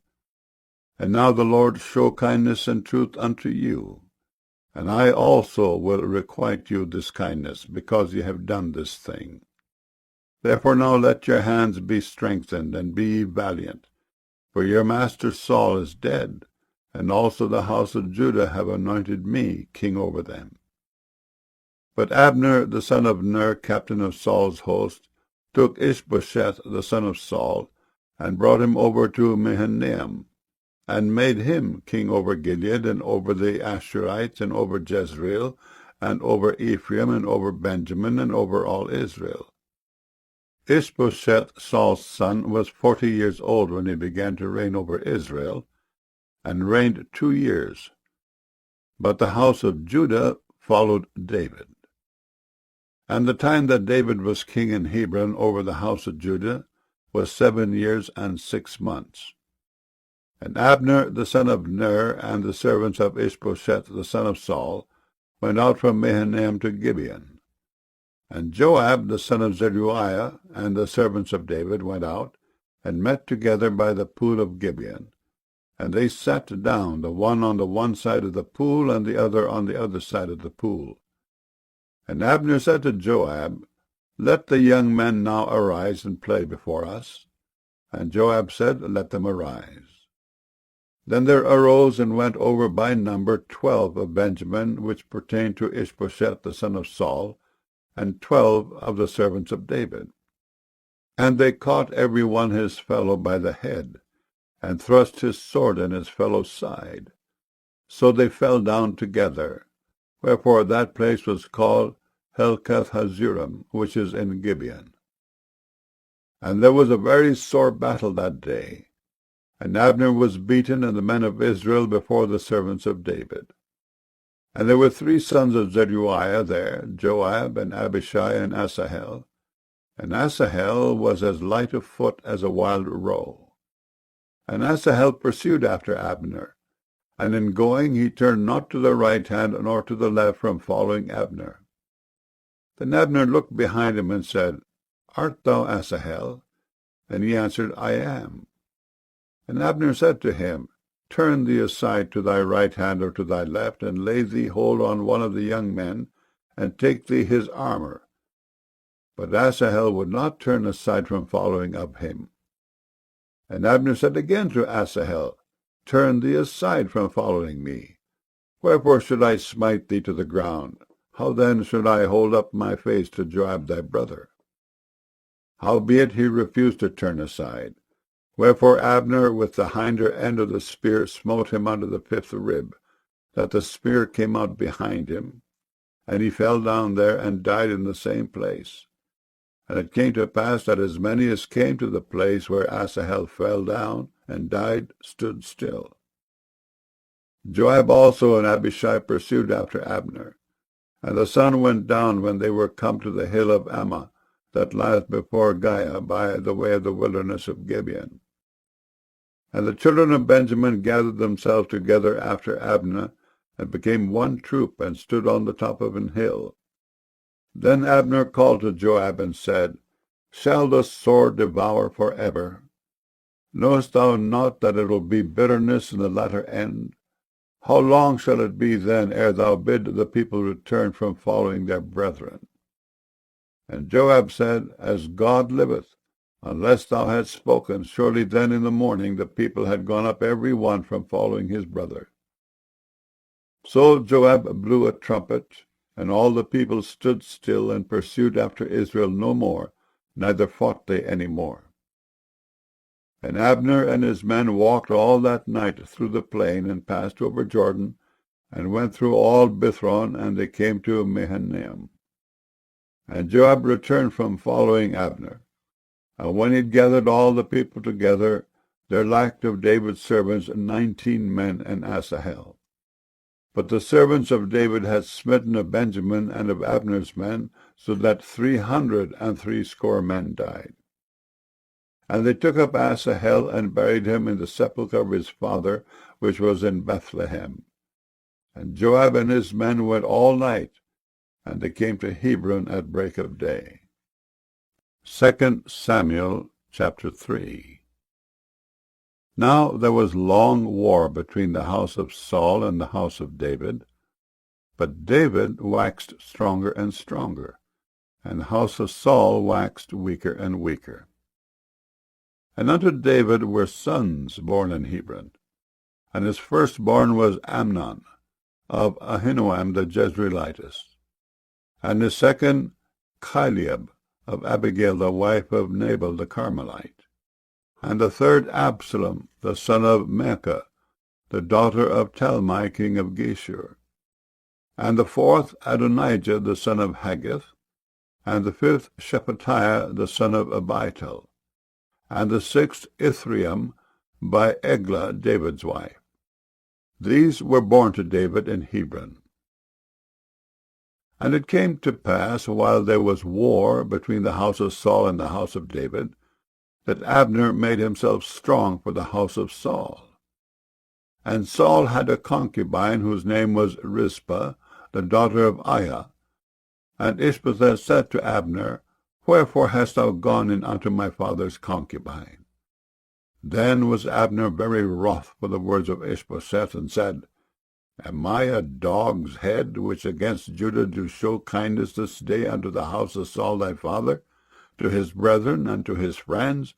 And now the Lord show kindness and truth unto you. And I also will requite you this kindness, because ye have done this thing. Therefore now let your hands be strengthened, and be ye valiant. For your master Saul is dead, and also the house of Judah have anointed me king over them. But Abner the son of Ner, captain of Saul's host, took Ishbosheth the son of Saul, and brought him over to Mahanaim, and made him king over Gilead, and over the Ashurites, and over Jezreel, and over Ephraim, and over Benjamin, and over all Israel. Ishbosheth, Saul's son, was 40 years old when he began to reign over Israel, and reigned 2 years. But the house of Judah followed David. And the time that David was king in Hebron over the house of Judah was 7 years and 6 months. And Abner the son of Ner, and the servants of Ishbosheth the son of Saul, went out from Mahanaim to Gibeon. And Joab the son of Zeruiah, and the servants of David, went out, and met together by the pool of Gibeon. And they sat down, the one on the one side of the pool, and the other on the other side of the pool. And Abner said to Joab, Let the young men now arise and play before us. And Joab said, Let them arise. Then there arose and went over by number 12 of Benjamin, which pertained to Ishbosheth the son of Saul, and 12 of the servants of David. And they caught every one his fellow by the head, and thrust his sword in his fellow's side. So they fell down together. Wherefore that place was called Helkath Hazurim, which is in Gibeon. And there was a very sore battle that day. And Abner was beaten, and the men of Israel before the servants of David. And there were 3 sons of Zeruiah there, Joab, and Abishai, and Asahel. And Asahel was as light of foot as a wild roe. And Asahel pursued after Abner, and in going he turned not to the right hand nor to the left from following Abner. Then Abner looked behind him and said, Art thou Asahel? And he answered, I am. And Abner said to him, Turn thee aside to thy right hand or to thy left, and lay thee hold on one of the young men, and take thee his armor. But Asahel would not turn aside from following of him. And Abner said again to Asahel, Turn thee aside from following me. Wherefore should I smite thee to the ground? How then should I hold up my face to Joab thy brother? Howbeit he refused to turn aside. Wherefore Abner with the hinder end of the spear smote him under the 5th rib, that the spear came out behind him, and he fell down there and died in the same place. And it came to pass that as many as came to the place where Asahel fell down and died stood still. Joab also and Abishai pursued after Abner. And the sun went down when they were come to the hill of Ammah, that lieth before Giah, by the way of the wilderness of Gibeon. And the children of Benjamin gathered themselves together after Abner, and became one troop, and stood on the top of an hill. Then Abner called to Joab, and said, Shall the sword devour for ever? Knowest thou not that it will be bitterness in the latter end? How long shall it be then ere thou bid the people return from following their brethren? And Joab said, As God liveth, unless thou hadst spoken, surely then in the morning the people had gone up every one from following his brother. So Joab blew a trumpet, and all the people stood still, and pursued after Israel no more, neither fought they any more. And Abner and his men walked all that night through the plain, and passed over Jordan, and went through all Bithron, and they came to Mahanaim. And Joab returned from following Abner. And when he had gathered all the people together, there lacked of David's servants 19 men and Asahel. But the servants of David had smitten of Benjamin and of Abner's men, so that 360 men died. And they took up Asahel, and buried him in the sepulchre of his father, which was in Bethlehem. And Joab and his men went all night, and they came to Hebron at break of day. 2 Samuel chapter 3. Now there was long war between the house of Saul and the house of David. But David waxed stronger and stronger, and the house of Saul waxed weaker and weaker. And unto David were sons born in Hebron, and his firstborn was Amnon, of Ahinoam the Jezreelitess, and his second Chileab, of Abigail the wife of Nabal the Carmelite, and the third Absalom, the son of Maacah, the daughter of Talmai king of Geshur, and the fourth Adonijah the son of Haggith, and the fifth Shephatiah the son of Abital, and the sixth Ithream by Eglah David's wife. These were born to David in Hebron. And it came to pass, while there was war between the house of Saul and the house of David, that Abner made himself strong for the house of Saul. And Saul had a concubine whose name was Rizpah, the daughter of Aiah. And Ishbosheth said to Abner, Wherefore hast thou gone in unto my father's concubine? Then was Abner very wroth for the words of Ishbosheth, and said, Am I a dog's head, which against Judah do show kindness this day unto the house of Saul thy father, to his brethren and to his friends,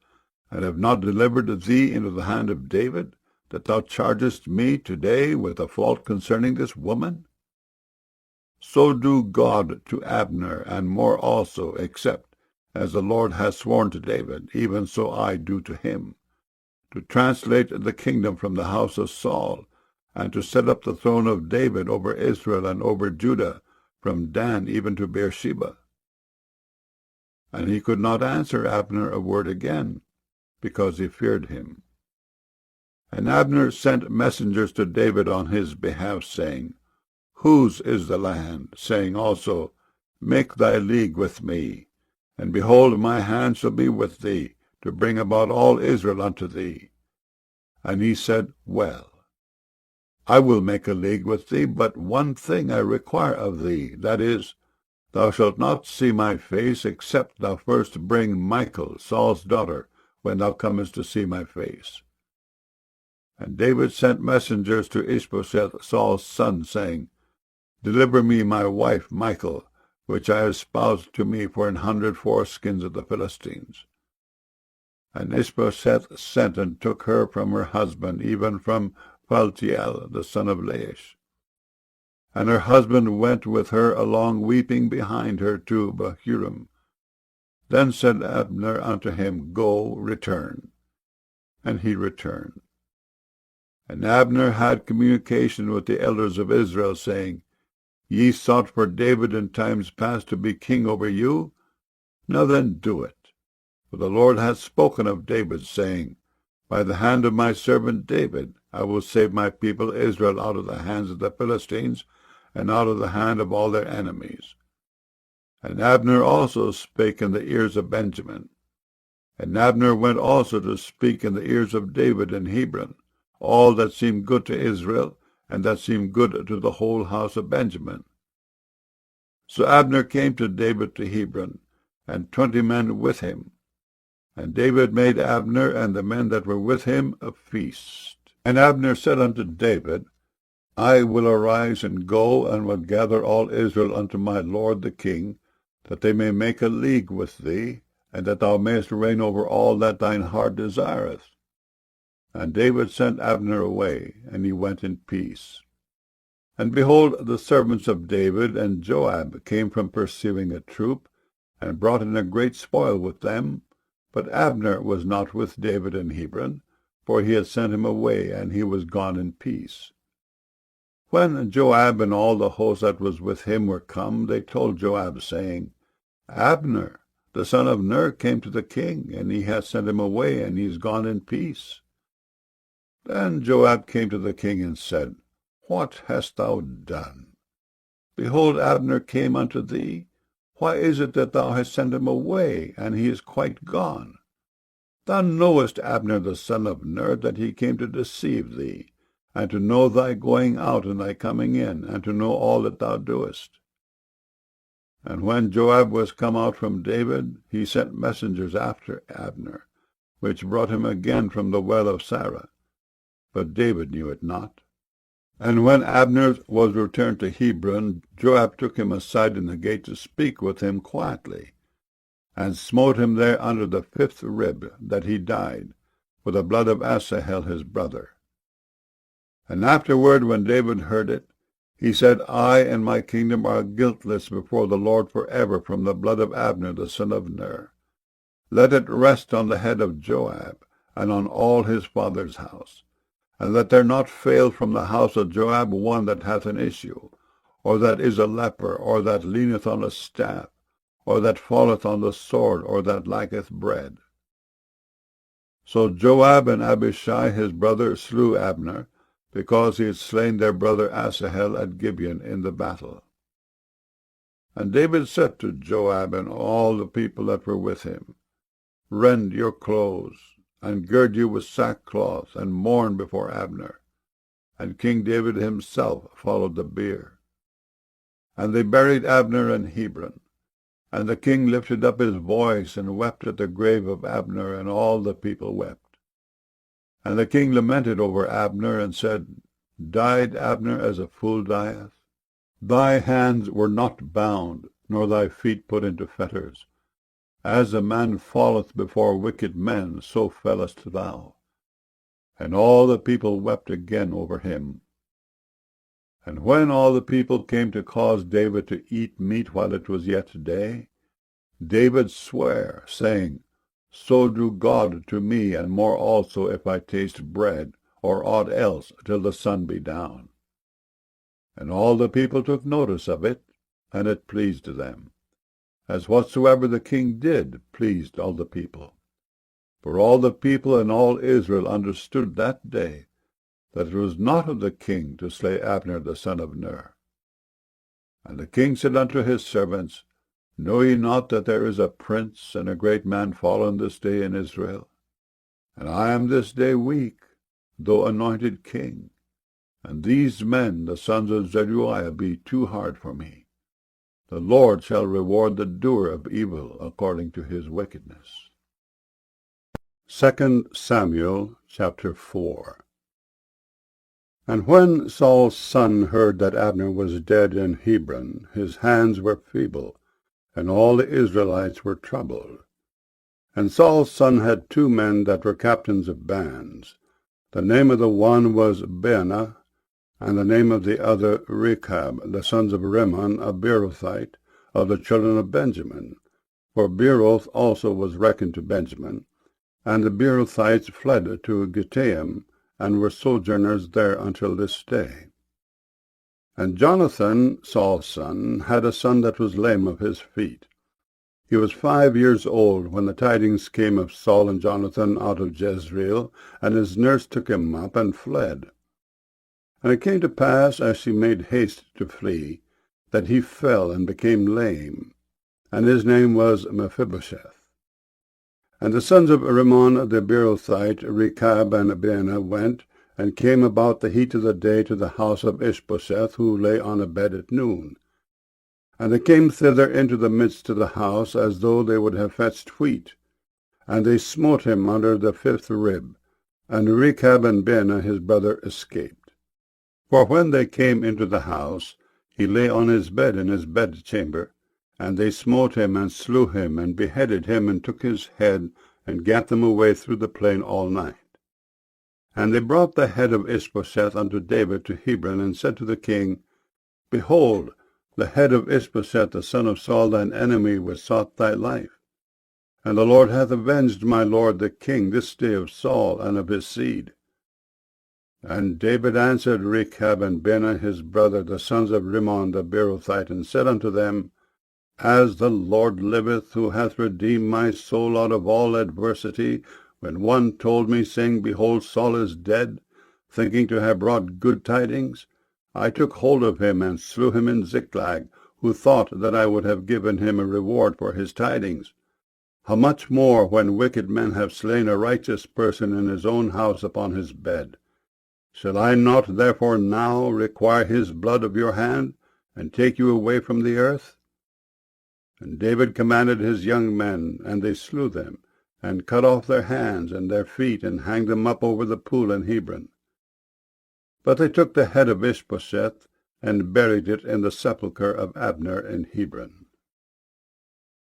and have not delivered thee into the hand of David, that thou chargest me today with a fault concerning this woman? So do God to Abner, and more also, except, as the Lord has sworn to David, even so I do to him, to translate the kingdom from the house of Saul, and to set up the throne of David over Israel and over Judah, from Dan even to Beersheba. And he could not answer Abner a word again, because he feared him. And Abner sent messengers to David on his behalf, saying, Whose is the land? Saying also, Make thy league with me, and behold, my hand shall be with thee, to bring about all Israel unto thee. And he said, Well, I will make a league with thee, but one thing I require of thee, that is, thou shalt not see my face, except thou first bring Michal, Saul's daughter, when thou comest to see my face. And David sent messengers to Ishbosheth, Saul's son, saying, Deliver me my wife Michal, which I espoused to me for 100 foreskins of the Philistines. And Ishbosheth sent and took her from her husband, even from Phaltiel, the son of Laish. And her husband went with her along, weeping behind her to Bahurim. Then said Abner unto him, Go, return. And he returned. And Abner had communication with the elders of Israel, saying, Ye sought for David in times past to be king over you? Now then do it. For the Lord hath spoken of David, saying, By the hand of my servant David I will save my people Israel out of the hands of the Philistines, and out of the hand of all their enemies. And Abner also spake in the ears of Benjamin. And Abner went also to speak in the ears of David in Hebron, all that seemed good to Israel, and that seemed good to the whole house of Benjamin. So Abner came to David to Hebron, and 20 men with him. And David made Abner and the men that were with him a feast. And Abner said unto David, I will arise and go, and will gather all Israel unto my lord the king, that they may make a league with thee, and that thou mayest reign over all that thine heart desireth. And David sent Abner away, and he went in peace. And behold, the servants of David and Joab came from pursuing a troop, and brought in a great spoil with them. But Abner was not with David in Hebron, for he had sent him away, and he was gone in peace. When Joab and all the host that was with him were come, they told Joab, saying, Abner, the son of Ner, came to the king, and he hath sent him away, and he is gone in peace. Then Joab came to the king and said, What hast thou done? Behold, Abner came unto thee. Why is it that thou hast sent him away, and he is quite gone? Thou knowest Abner the son of Ner, that he came to deceive thee, and to know thy going out and thy coming in, and to know all that thou doest. And when Joab was come out from David, he sent messengers after Abner, which brought him again from the well of Sarah. But David knew it not. And when Abner was returned to Hebron, Joab took him aside in the gate to speak with him quietly, and smote him there under the 5th rib, that he died, for the blood of Asahel his brother. And afterward, when David heard it, he said, I and my kingdom are guiltless before the Lord forever from the blood of Abner the son of Ner. Let it rest on the head of Joab, and on all his father's house. And let there not fail from the house of Joab one that hath an issue, or that is a leper, or that leaneth on a staff, or that falleth on the sword, or that lacketh bread. So Joab and Abishai his brother slew Abner, because he had slain their brother Asahel at Gibeon in the battle. And David said to Joab and all the people that were with him, Rend your clothes, and gird you with sackcloth, and mourn before Abner. And King David himself followed the bier. And they buried Abner in Hebron. And the king lifted up his voice, and wept at the grave of Abner, and all the people wept. And the king lamented over Abner, and said, Died Abner as a fool dieth? Thy hands were not bound, nor thy feet put into fetters. As a man falleth before wicked men, so fellest thou. And all the people wept again over him. And when all the people came to cause David to eat meat while it was yet day, David sware, saying, So do God to me, and more also, if I taste bread, or aught else, till the sun be down. And all the people took notice of it, and it pleased them, as whatsoever the king did pleased all the people. For all the people and all Israel understood that day that it was not of the king to slay Abner the son of Ner. And the king said unto his servants, Know ye not that there is a prince and a great man fallen this day in Israel? And I am this day weak, though anointed king. And these men, the sons of Zeruiah, be too hard for me. The Lord shall reward the doer of evil according to his wickedness. 2 Samuel chapter 4. And when Saul's son heard that Abner was dead in Hebron, his hands were feeble, and all the Israelites were troubled. And Saul's son had 2 men that were captains of bands. The name of the one was Baanah, and the name of the other Rechab, the sons of Rimmon, a Beerothite, of the children of Benjamin. For Beeroth also was reckoned to Benjamin. And the Beerothites fled to Gittaim, and were sojourners there until this day. And Jonathan, Saul's son, had a son that was lame of his feet. He was 5 years old when the tidings came of Saul and Jonathan out of Jezreel, and his nurse took him up and fled. And it came to pass, as she made haste to flee, that he fell and became lame, and his name was Mephibosheth. And the sons of Rimmon the Beerothite, Rechab and Baanah, went, and came about the heat of the day to the house of Ishbosheth, who lay on a bed at noon. And they came thither into the midst of the house, as though they would have fetched wheat. And they smote him under the 5th rib, and Rechab and Baanah his brother escaped. For when they came into the house, he lay on his bed in his bedchamber, and they smote him, and slew him, and beheaded him, and took his head, and gat them away through the plain all night. And they brought the head of Ishbosheth unto David to Hebron, and said to the king, Behold, the head of Ishbosheth the son of Saul thine enemy, which sought thy life. And the Lord hath avenged my lord the king this day of Saul and of his seed. And David answered Rechab and Baanah his brother, the sons of Rimmon the Beerothite, and said unto them, As the Lord liveth, who hath redeemed my soul out of all adversity, when one told me, saying, Behold, Saul is dead, thinking to have brought good tidings, I took hold of him, and slew him in Ziklag, who thought that I would have given him a reward for his tidings. How much more, when wicked men have slain a righteous person in his own house upon his bed? Shall I not therefore now require his blood of your hand, and take you away from the earth? And David commanded his young men, and they slew them, and cut off their hands and their feet, and hanged them up over the pool in Hebron. But they took the head of Ishbosheth, and buried it in the sepulchre of Abner in Hebron.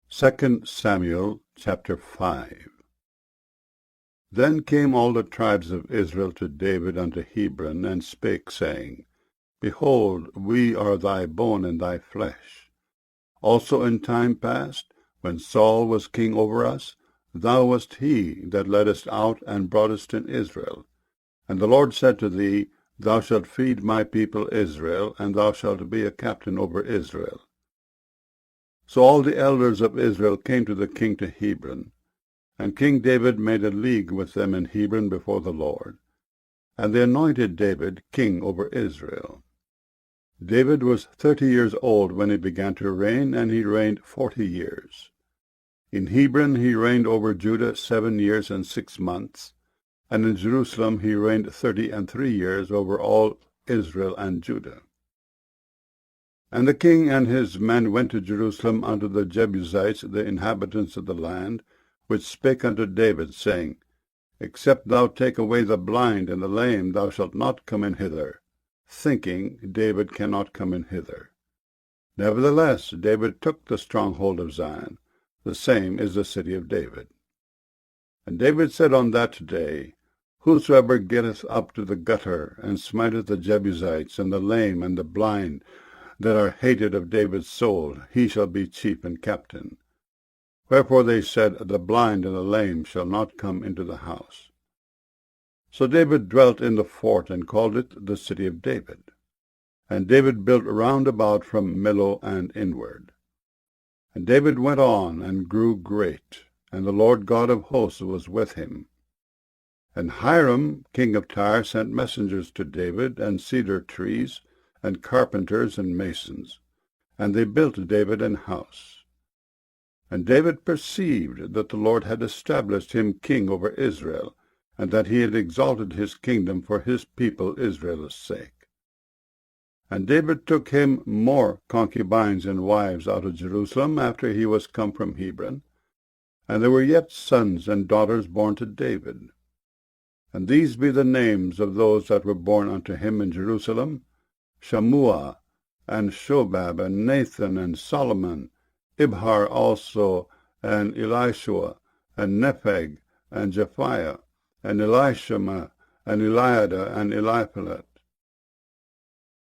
2 Samuel chapter 5. Then came all the tribes of Israel to David unto Hebron, and spake, saying, Behold, we are thy bone and thy flesh. Also in time past, when Saul was king over us, thou wast he that leddest out and broughtest in Israel. And the Lord said to thee, Thou shalt feed my people Israel, and thou shalt be a captain over Israel. So all the elders of Israel came to the king to Hebron, and King David made a league with them in Hebron before the Lord. And they anointed David king over Israel. David was 30 years old when he began to reign, and he reigned 40 years. In Hebron he reigned over Judah 7 years and 6 months, and in Jerusalem he reigned 33 years over all Israel and Judah. And the king and his men went to Jerusalem unto the Jebusites, the inhabitants of the land, which spake unto David, saying, Except thou take away the blind and the lame, thou shalt not come in hither, thinking, David cannot come in hither. Nevertheless, David took the stronghold of Zion, the same is the city of David. And David said on that day, Whosoever getteth up to the gutter, and smiteth the Jebusites, and the lame, and the blind, that are hated of David's soul, he shall be chief and captain. Wherefore they said, The blind and the lame shall not come into the house. So David dwelt in the fort, and called it the city of David. And David built round about from Millo and inward. And David went on, and grew great, and the Lord God of hosts was with him. And Hiram king of Tyre sent messengers to David, and cedar trees, and carpenters and masons, and they built David an house. And David perceived that the Lord had established him king over Israel, and that he had exalted his kingdom for his people Israel's sake. And David took him more concubines and wives out of Jerusalem after he was come from Hebron, and there were yet sons and daughters born to David. And these be the names of those that were born unto him in Jerusalem: Shammua, and Shobab, and Nathan, and Solomon, Ibhar also, and Elishua, and Nepheg, and Japhiah, and Elishama, and Eliada, and Eliphalet.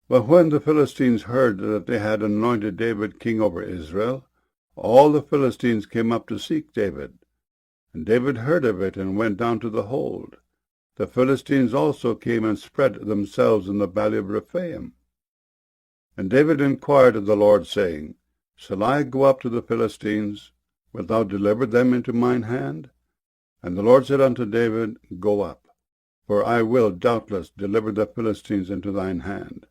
But when the Philistines heard that they had anointed David king over Israel, all the Philistines came up to seek David. And David heard of it, and went down to the hold. The Philistines also came and spread themselves in the valley of Rephaim. And David inquired of the Lord, saying, Shall I go up to the Philistines? Wilt thou deliver them into mine hand? And the Lord said unto David, Go up, for I will doubtless deliver the Philistines into thine hand.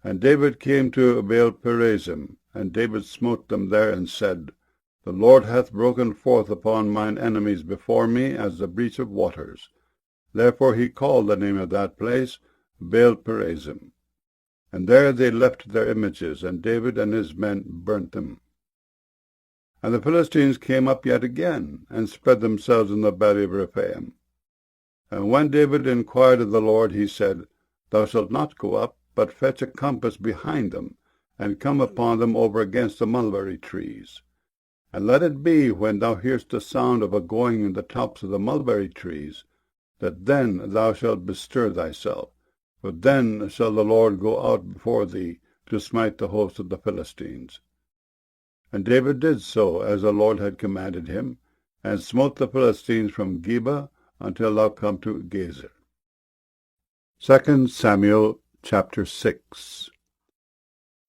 And David came to Baal-perazim, and David smote them there, and said, The Lord hath broken forth upon mine enemies before me as the breach of waters. Therefore he called the name of that place Baal-perazim. And there they left their images, and David and his men burnt them. And the Philistines came up yet again, and spread themselves in the valley of Rephaim. And when David inquired of the Lord, he said, Thou shalt not go up, but fetch a compass behind them, and come upon them over against the mulberry trees. And let it be, when thou hearest the sound of a going in the tops of the mulberry trees, that then thou shalt bestir thyself, for then shall the Lord go out before thee to smite the host of the Philistines. And David did so, as the Lord had commanded him, and smote the Philistines from Geba until thou come to Gezer. 2 Samuel chapter 6.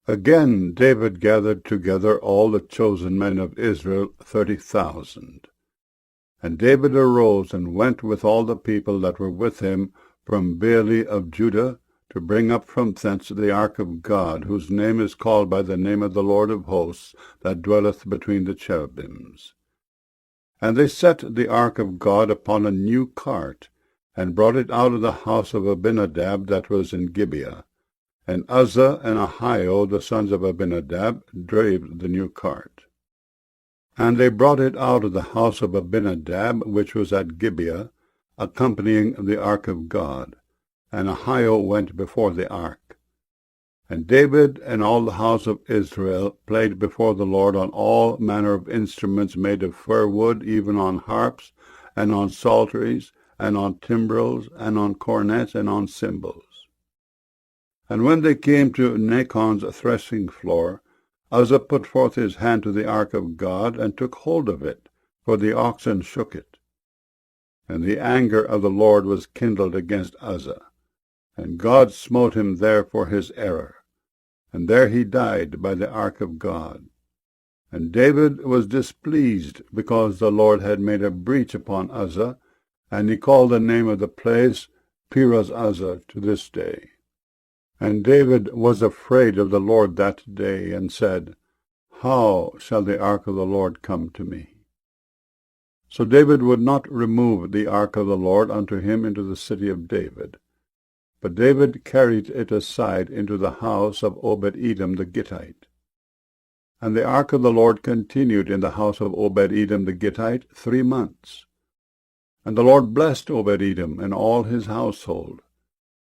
Again David gathered together all the chosen men of Israel, 30,000. And David arose and went with all the people that were with him from Baale of Judah, to bring up from thence the ark of God, whose name is called by the name of the Lord of hosts, that dwelleth between the cherubims. And they set the ark of God upon a new cart, and brought it out of the house of Abinadab that was in Gibeah. And Uzzah and Ahio, the sons of Abinadab, drave the new cart. And they brought it out of the house of Abinadab, which was at Gibeah, accompanying the ark of God. And Ahio went before the ark. And David and all the house of Israel played before the Lord on all manner of instruments made of fir wood, even on harps, and on psalteries, and on timbrels, and on cornets, and on cymbals. And when they came to Nachon's threshing floor, Uzzah put forth his hand to the ark of God, and took hold of it, for the oxen shook it. And the anger of the Lord was kindled against Uzzah, and God smote him there for his error. And there he died by the ark of God. And David was displeased, because the Lord had made a breach upon Uzzah, and he called the name of the place Perez-Uzzah to this day. And David was afraid of the Lord that day, and said, How shall the ark of the Lord come to me? So David would not remove the ark of the Lord unto him into the city of David. But David carried it aside into the house of Obed-Edom the Gittite. And the ark of the Lord continued in the house of Obed-Edom the Gittite 3 months. And the Lord blessed Obed-Edom and all his household.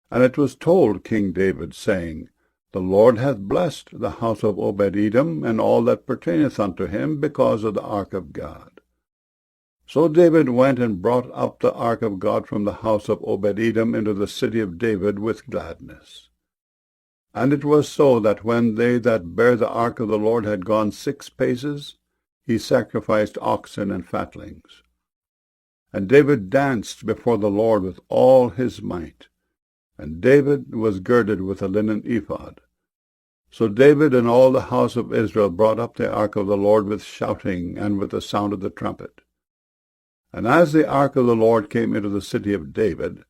And it was told King David, saying, The Lord hath blessed the house of Obed-Edom and all that pertaineth unto him, because of the ark of God. So David went and brought up the ark of God from the house of Obed-Edom into the city of David with gladness. And it was so that when they that bare the ark of the Lord had gone 6 paces, he sacrificed oxen and fatlings. And David danced before the Lord with all his might. And David was girded with a linen ephod. So David and all the house of Israel brought up the ark of the Lord with shouting and with the sound of the trumpet. And as the ark of the Lord came into the city of David,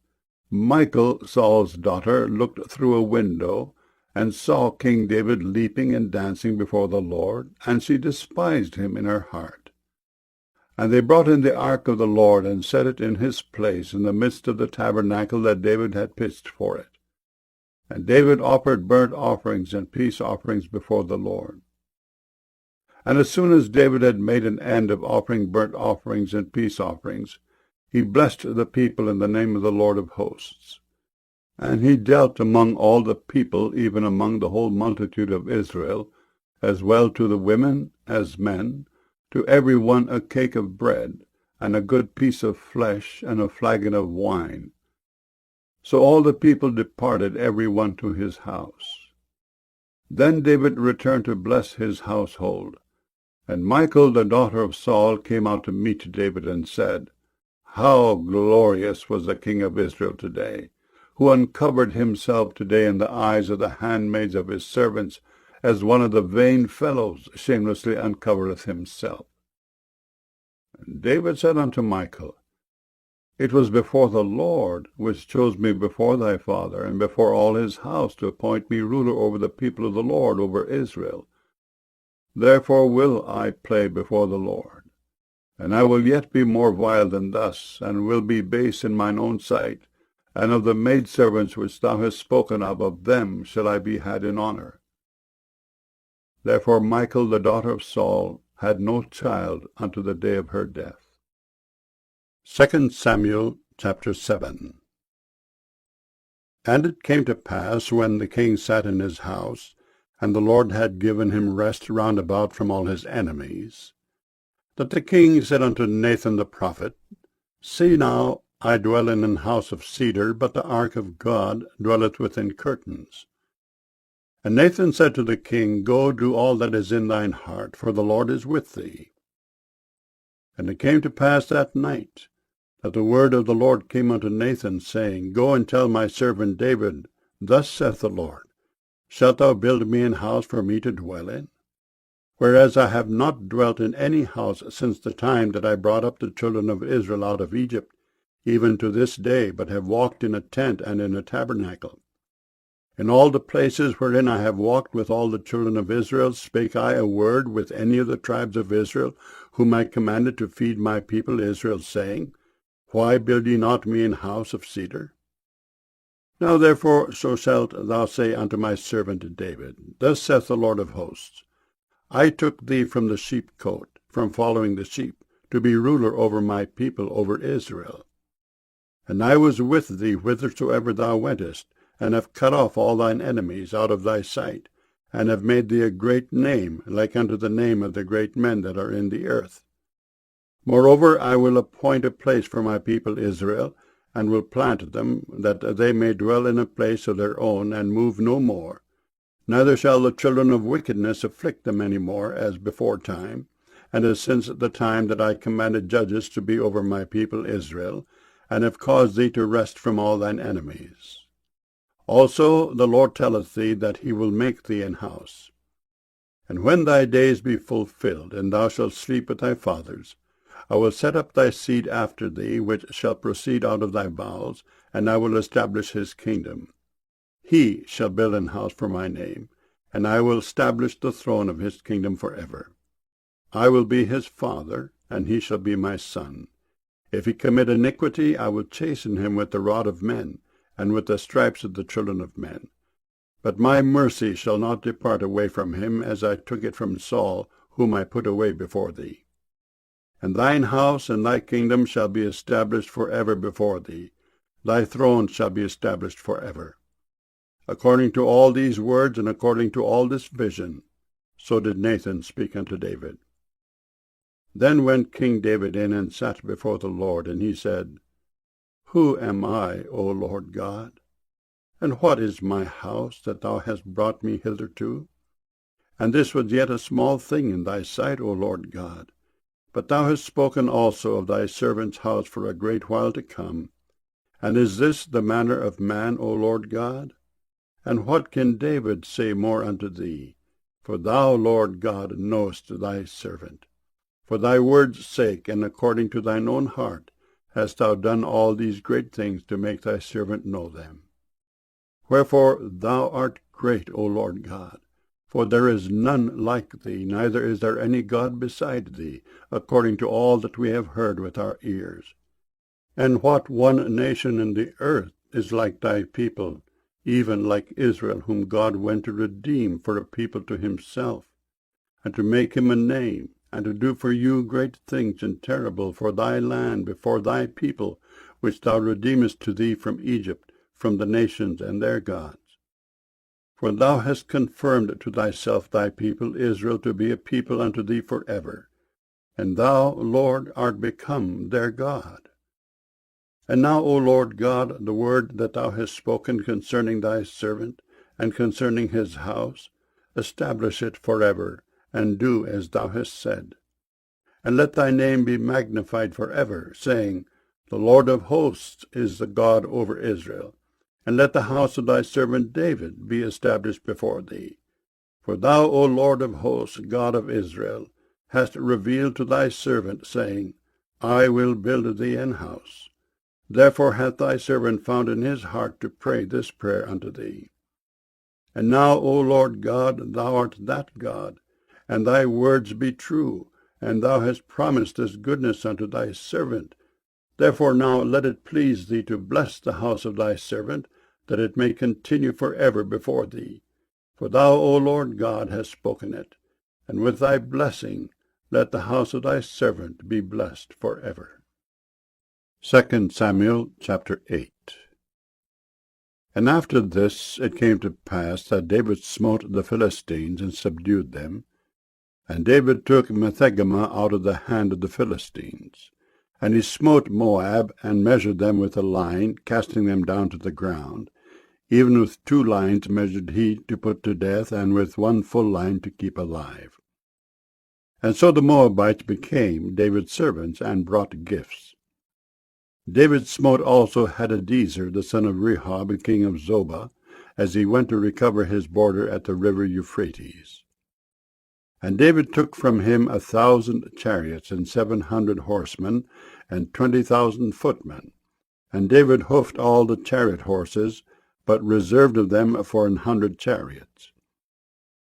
Michal, Saul's daughter, looked through a window, and saw King David leaping and dancing before the Lord, and she despised him in her heart. And they brought in the ark of the Lord, and set it in his place in the midst of the tabernacle that David had pitched for it. And David offered burnt offerings and peace offerings before the Lord. And as soon as David had made an end of offering burnt offerings and peace offerings, he blessed the people in the name of the Lord of hosts. And he dealt among all the people, even among the whole multitude of Israel, as well to the women as men, to every one a cake of bread, and a good piece of flesh, and a flagon of wine. So all the people departed, every one to his house. Then David returned to bless his household. And Michal, the daughter of Saul, came out to meet David, and said, How glorious was the king of Israel today, who uncovered himself today in the eyes of the handmaids of his servants, as one of the vain fellows shamelessly uncovereth himself. And David said unto Michal, It was before the Lord, which chose me before thy father, and before all his house, to appoint me ruler over the people of the Lord, over Israel. Therefore will I play before the Lord. And I will yet be more vile than thus, and will be base in mine own sight. And of the maidservants which thou hast spoken of them shall I be had in honor. Therefore Michal, the daughter of Saul, had no child unto the day of her death. 2 Samuel chapter 7. And it came to pass, when the king sat in his house, and the Lord had given him rest round about from all his enemies, that the king said unto Nathan the prophet, See now, I dwell in an house of cedar, but the ark of God dwelleth within curtains. And Nathan said to the king, Go, do all that is in thine heart, for the Lord is with thee. And it came to pass that night, that the word of the Lord came unto Nathan, saying, Go and tell my servant David, Thus saith the Lord, Shalt thou build me an house for me to dwell in? Whereas I have not dwelt in any house since the time that I brought up the children of Israel out of Egypt, even to this day, but have walked in a tent and in a tabernacle. In all the places wherein I have walked with all the children of Israel, spake I a word with any of the tribes of Israel, whom I commanded to feed my people Israel, saying, Why build ye not me an house of cedar? Now therefore so shalt thou say unto my servant David, Thus saith the Lord of hosts, I took thee from the sheepcote, from following the sheep, to be ruler over my people, over Israel. And I was with thee whithersoever thou wentest, and have cut off all thine enemies out of thy sight, and have made thee a great name, like unto the name of the great men that are in the earth. Moreover, I will appoint a place for my people Israel, and will plant them, that they may dwell in a place of their own, and move no more. Neither shall the children of wickedness afflict them any more, as before time, and as since the time that I commanded judges to be over my people Israel, and have caused thee to rest from all thine enemies. Also the Lord telleth thee that he will make thee an house. And when thy days be fulfilled, and thou shalt sleep with thy fathers, I will set up thy seed after thee, which shall proceed out of thy bowels, and I will establish his kingdom. He shall build an house for my name, and I will establish the throne of his kingdom forever. I will be his father, and he shall be my son. If he commit iniquity, I will chasten him with the rod of men, and with the stripes of the children of men. But my mercy shall not depart away from him, as I took it from Saul, whom I put away before thee. And thine house and thy kingdom shall be established forever before thee. Thy throne shall be established forever. According to all these words, and according to all this vision, so did Nathan speak unto David. Then went King David in and sat before the Lord, and he said, Who am I, O Lord God? And what is my house that thou hast brought me hitherto? And this was yet a small thing in thy sight, O Lord God. But thou hast spoken also of thy servant's house for a great while to come. And is this the manner of man, O Lord God? And what can David say more unto thee? For thou, Lord God, knowest thy servant. For thy word's sake, and according to thine own heart, hast thou done all these great things to make thy servant know them. Wherefore thou art great, O Lord God, for there is none like thee, neither is there any God beside thee, according to all that we have heard with our ears. And what one nation in the earth is like thy people, even like Israel, whom God went to redeem for a people to himself, and to make him a name, and to do for you great things and terrible for thy land before thy people, which thou redeemest to thee from Egypt, from the nations and their gods. For thou hast confirmed to thyself thy people Israel to be a people unto thee for ever, and thou, Lord, art become their God. And now, O Lord God, the word that thou hast spoken concerning thy servant, and concerning his house, establish it forever, and do as thou hast said. And let thy name be magnified forever, saying, The Lord of hosts is the God over Israel. And let the house of thy servant David be established before thee. For thou, O Lord of hosts, God of Israel, hast revealed to thy servant, saying, I will build thee an house. Therefore hath thy servant found in his heart to pray this prayer unto thee. And now, O Lord God, thou art that God, and thy words be true, and thou hast promised this goodness unto thy servant. Therefore now let it please thee to bless the house of thy servant, that it may continue for ever before thee. For thou, O Lord God, hast spoken it, and with thy blessing let the house of thy servant be blessed for ever. 2 Samuel chapter 8. And after this it came to pass that David smote the Philistines and subdued them. And David took Methegama out of the hand of the Philistines. And he smote Moab, and measured them with a line, casting them down to the ground. Even with 2 lines measured he to put to death, and with 1 full line to keep alive. And so the Moabites became David's servants, and brought gifts. David smote also Hadadezer, the son of Rehob, king of Zobah, as he went to recover his border at the river Euphrates. And David took from him 1,000 chariots, and 700 horsemen, and 20,000 footmen. And David hoofed all the chariot horses, but reserved of them for 100 chariots.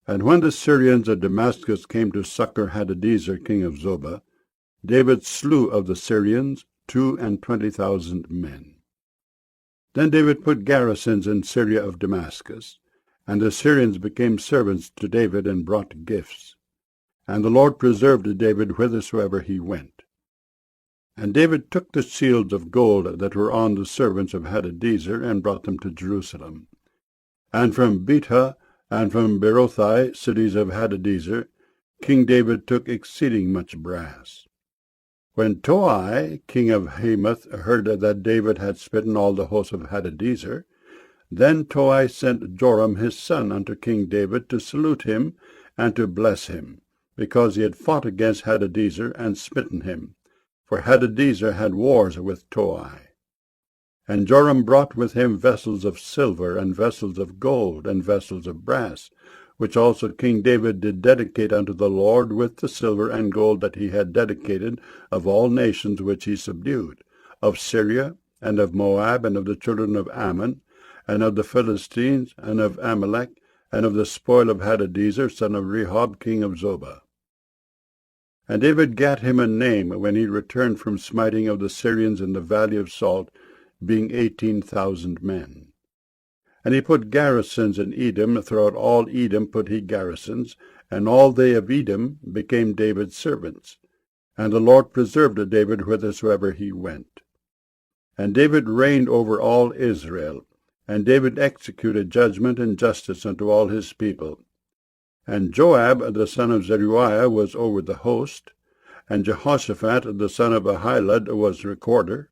And when the Syrians of Damascus came to succor Hadadezer, king of Zobah, David slew of the Syrians 22,000 men. Then David put garrisons in Syria of Damascus, and the Syrians became servants to David and brought gifts. And the Lord preserved David whithersoever he went. And David took the shields of gold that were on the servants of Hadadezer, and brought them to Jerusalem. And from Betah and from Berothai, cities of Hadadezer, King David took exceeding much brass. When Toi, king of Hamath, heard that David had smitten all the host of Hadadezer, then Toi sent Joram his son unto King David to salute him and to bless him, because he had fought against Hadadezer and smitten him, for Hadadezer had wars with Toi. And Joram brought with him vessels of silver, and vessels of gold, and vessels of brass, which also King David did dedicate unto the Lord with the silver and gold that he had dedicated of all nations which he subdued, of Syria, and of Moab, and of the children of Ammon, and of the Philistines, and of Amalek, and of the spoil of Hadadezer, son of Rehob, king of Zobah. And David gat him a name when he returned from smiting of the Syrians in the valley of Salt, being 18,000 men. And he put garrisons in Edom, throughout all Edom put he garrisons, and all they of Edom became David's servants. And the Lord preserved David whithersoever he went. And David reigned over all Israel, and David executed judgment and justice unto all his people. And Joab the son of Zeruiah was over the host, and Jehoshaphat the son of Ahilud was recorder,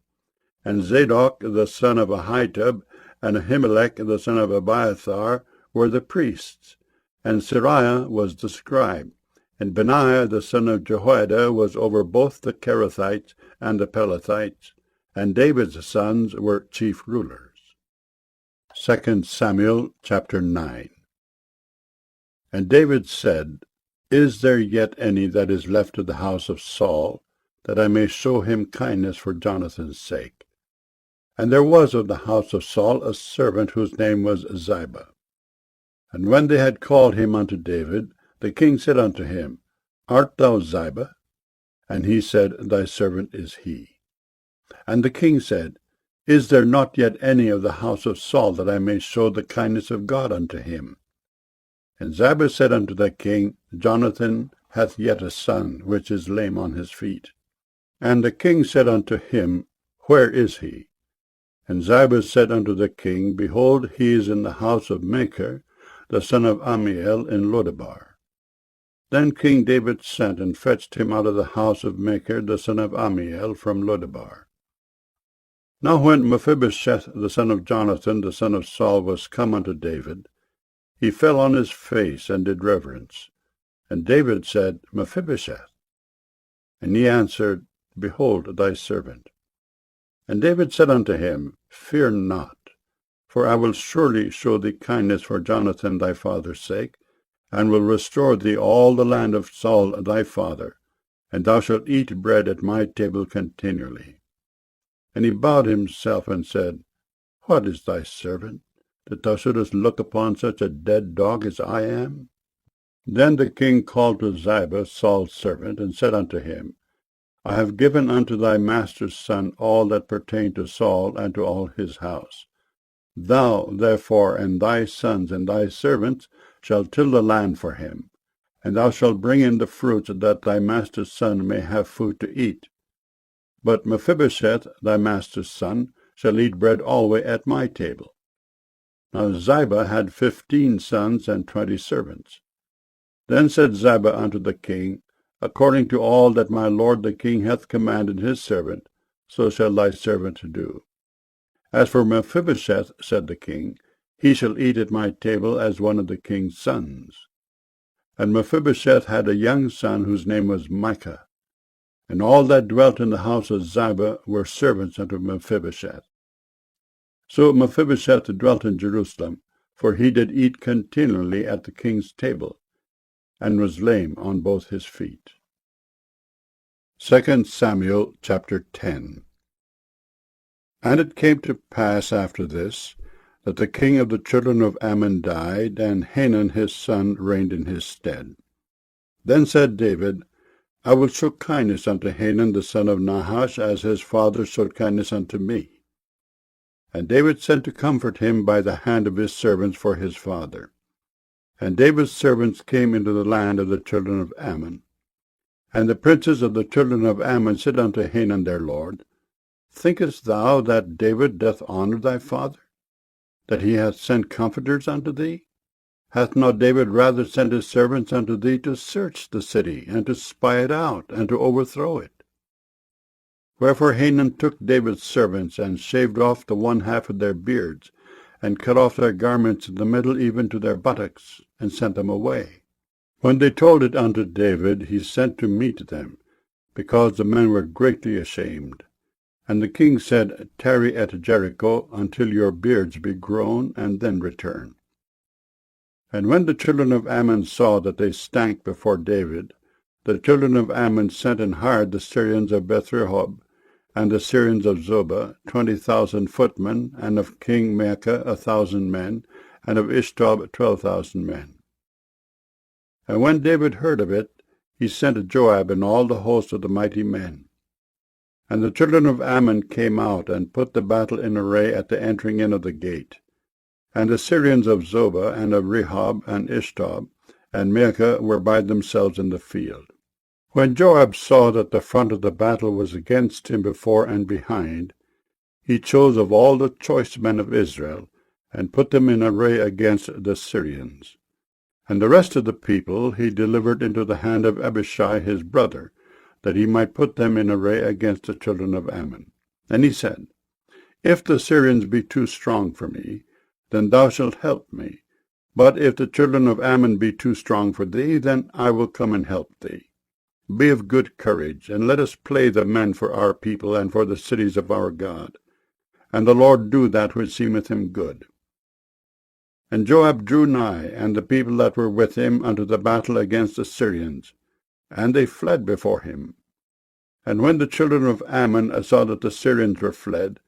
and Zadok the son of Ahitub, and Ahimelech the son of Abiathar were the priests, and Sariah was the scribe, and Benaiah the son of Jehoiada was over both the Kerethites and the Pelethites, and David's sons were chief rulers. 2 Samuel chapter 9. And David said, Is there yet any that is left of the house of Saul, that I may show him kindness for Jonathan's sake? And there was of the house of Saul a servant whose name was Ziba. And when they had called him unto David, the king said unto him, Art thou Ziba? And he said, Thy servant is he. And the king said, Is there not yet any of the house of Saul, that I may show the kindness of God unto him? And Ziba said unto the king, Jonathan hath yet a son, which is lame on his feet. And the king said unto him, Where is he? And Ziba said unto the king, Behold, he is in the house of Machir, the son of Ammiel, in Lodebar. Then King David sent and fetched him out of the house of Machir, the son of Ammiel, from Lodebar. Now when Mephibosheth, the son of Jonathan, the son of Saul, was come unto David, he fell on his face and did reverence. And David said, Mephibosheth. And he answered, Behold thy servant. And David said unto him, Fear not, for I will surely show thee kindness for Jonathan thy father's sake, and will restore thee all the land of Saul thy father, and thou shalt eat bread at my table continually. And he bowed himself and said, What is thy servant, that thou shouldest look upon such a dead dog as I am? Then the king called to Ziba, Saul's servant, and said unto him, I have given unto thy master's son all that pertained to Saul and to all his house. Thou, therefore, and thy sons and thy servants shall till the land for him, and thou shalt bring in the fruits, that thy master's son may have food to eat. But Mephibosheth, thy master's son, shall eat bread alway at my table. Now Ziba had 15 sons and 20 servants. Then said Ziba unto the king, According to all that my lord the king hath commanded his servant, so shall thy servant do. As for Mephibosheth, said the king, he shall eat at my table as one of the king's sons. And Mephibosheth had a young son whose name was Micah. And all that dwelt in the house of Ziba were servants unto Mephibosheth. So Mephibosheth dwelt in Jerusalem, for he did eat continually at the king's table, and was lame on both his feet. 2 Samuel chapter 10. And it came to pass after this, that the king of the children of Ammon died, and Hanun his son reigned in his stead. Then said David, I will show kindness unto Hanun the son of Nahash, as his father showed kindness unto me. And David sent to comfort him by the hand of his servants for his father. And David's servants came into the land of the children of Ammon. And the princes of the children of Ammon said unto Hanun their lord, Thinkest thou that David doth honour thy father, that he hath sent comforters unto thee? Hath not David rather sent his servants unto thee to search the city, and to spy it out, and to overthrow it? Wherefore Hanun took David's servants, and shaved off the one half of their beards, and cut off their garments in the middle even to their buttocks, and sent them away. When they told it unto David, he sent to meet them, because the men were greatly ashamed. And the king said, Tarry at Jericho until your beards be grown, and then return. And when the children of Ammon saw that they stank before David, the children of Ammon sent and hired the Syrians of Beth-rehob, and the Syrians of Zobah, 20,000 footmen, and of King Maacah 1,000 men, and of Ishtob 12,000 men. And when David heard of it, he sent Joab and all the host of the mighty men. And the children of Ammon came out, and put the battle in array at the entering in of the gate. And the Syrians of Zobah, and of Rehob, and Ishtob, and Maacah were by themselves in the field. When Joab saw that the front of the battle was against him before and behind, he chose of all the choice men of Israel, and put them in array against the Syrians. And the rest of the people he delivered into the hand of Abishai his brother, that he might put them in array against the children of Ammon. And he said, If the Syrians be too strong for me, then thou shalt help me. But if the children of Ammon be too strong for thee, then I will come and help thee. Be of good courage, and let us play the men for our people and for the cities of our God. And the Lord do that which seemeth him good. And Joab drew nigh, and the people that were with him, unto the battle against the Syrians, and they fled before him. And when the children of Ammon saw that the Syrians were fled,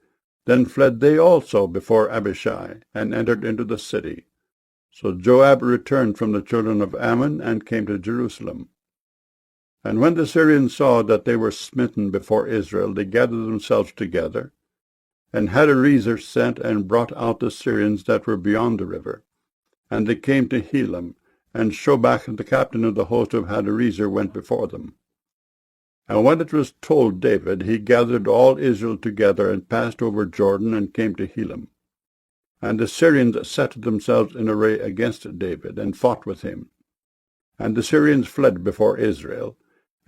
then fled they also before Abishai, and entered into the city. So Joab returned from the children of Ammon, and came to Jerusalem. And when the Syrians saw that they were smitten before Israel, they gathered themselves together. And Hadarezer sent and brought out the Syrians that were beyond the river. And they came to Helam, and Shobach the captain of the host of Hadarezer went before them. And when it was told David, he gathered all Israel together, and passed over Jordan, and came to Helam. And the Syrians set themselves in array against David, and fought with him. And the Syrians fled before Israel.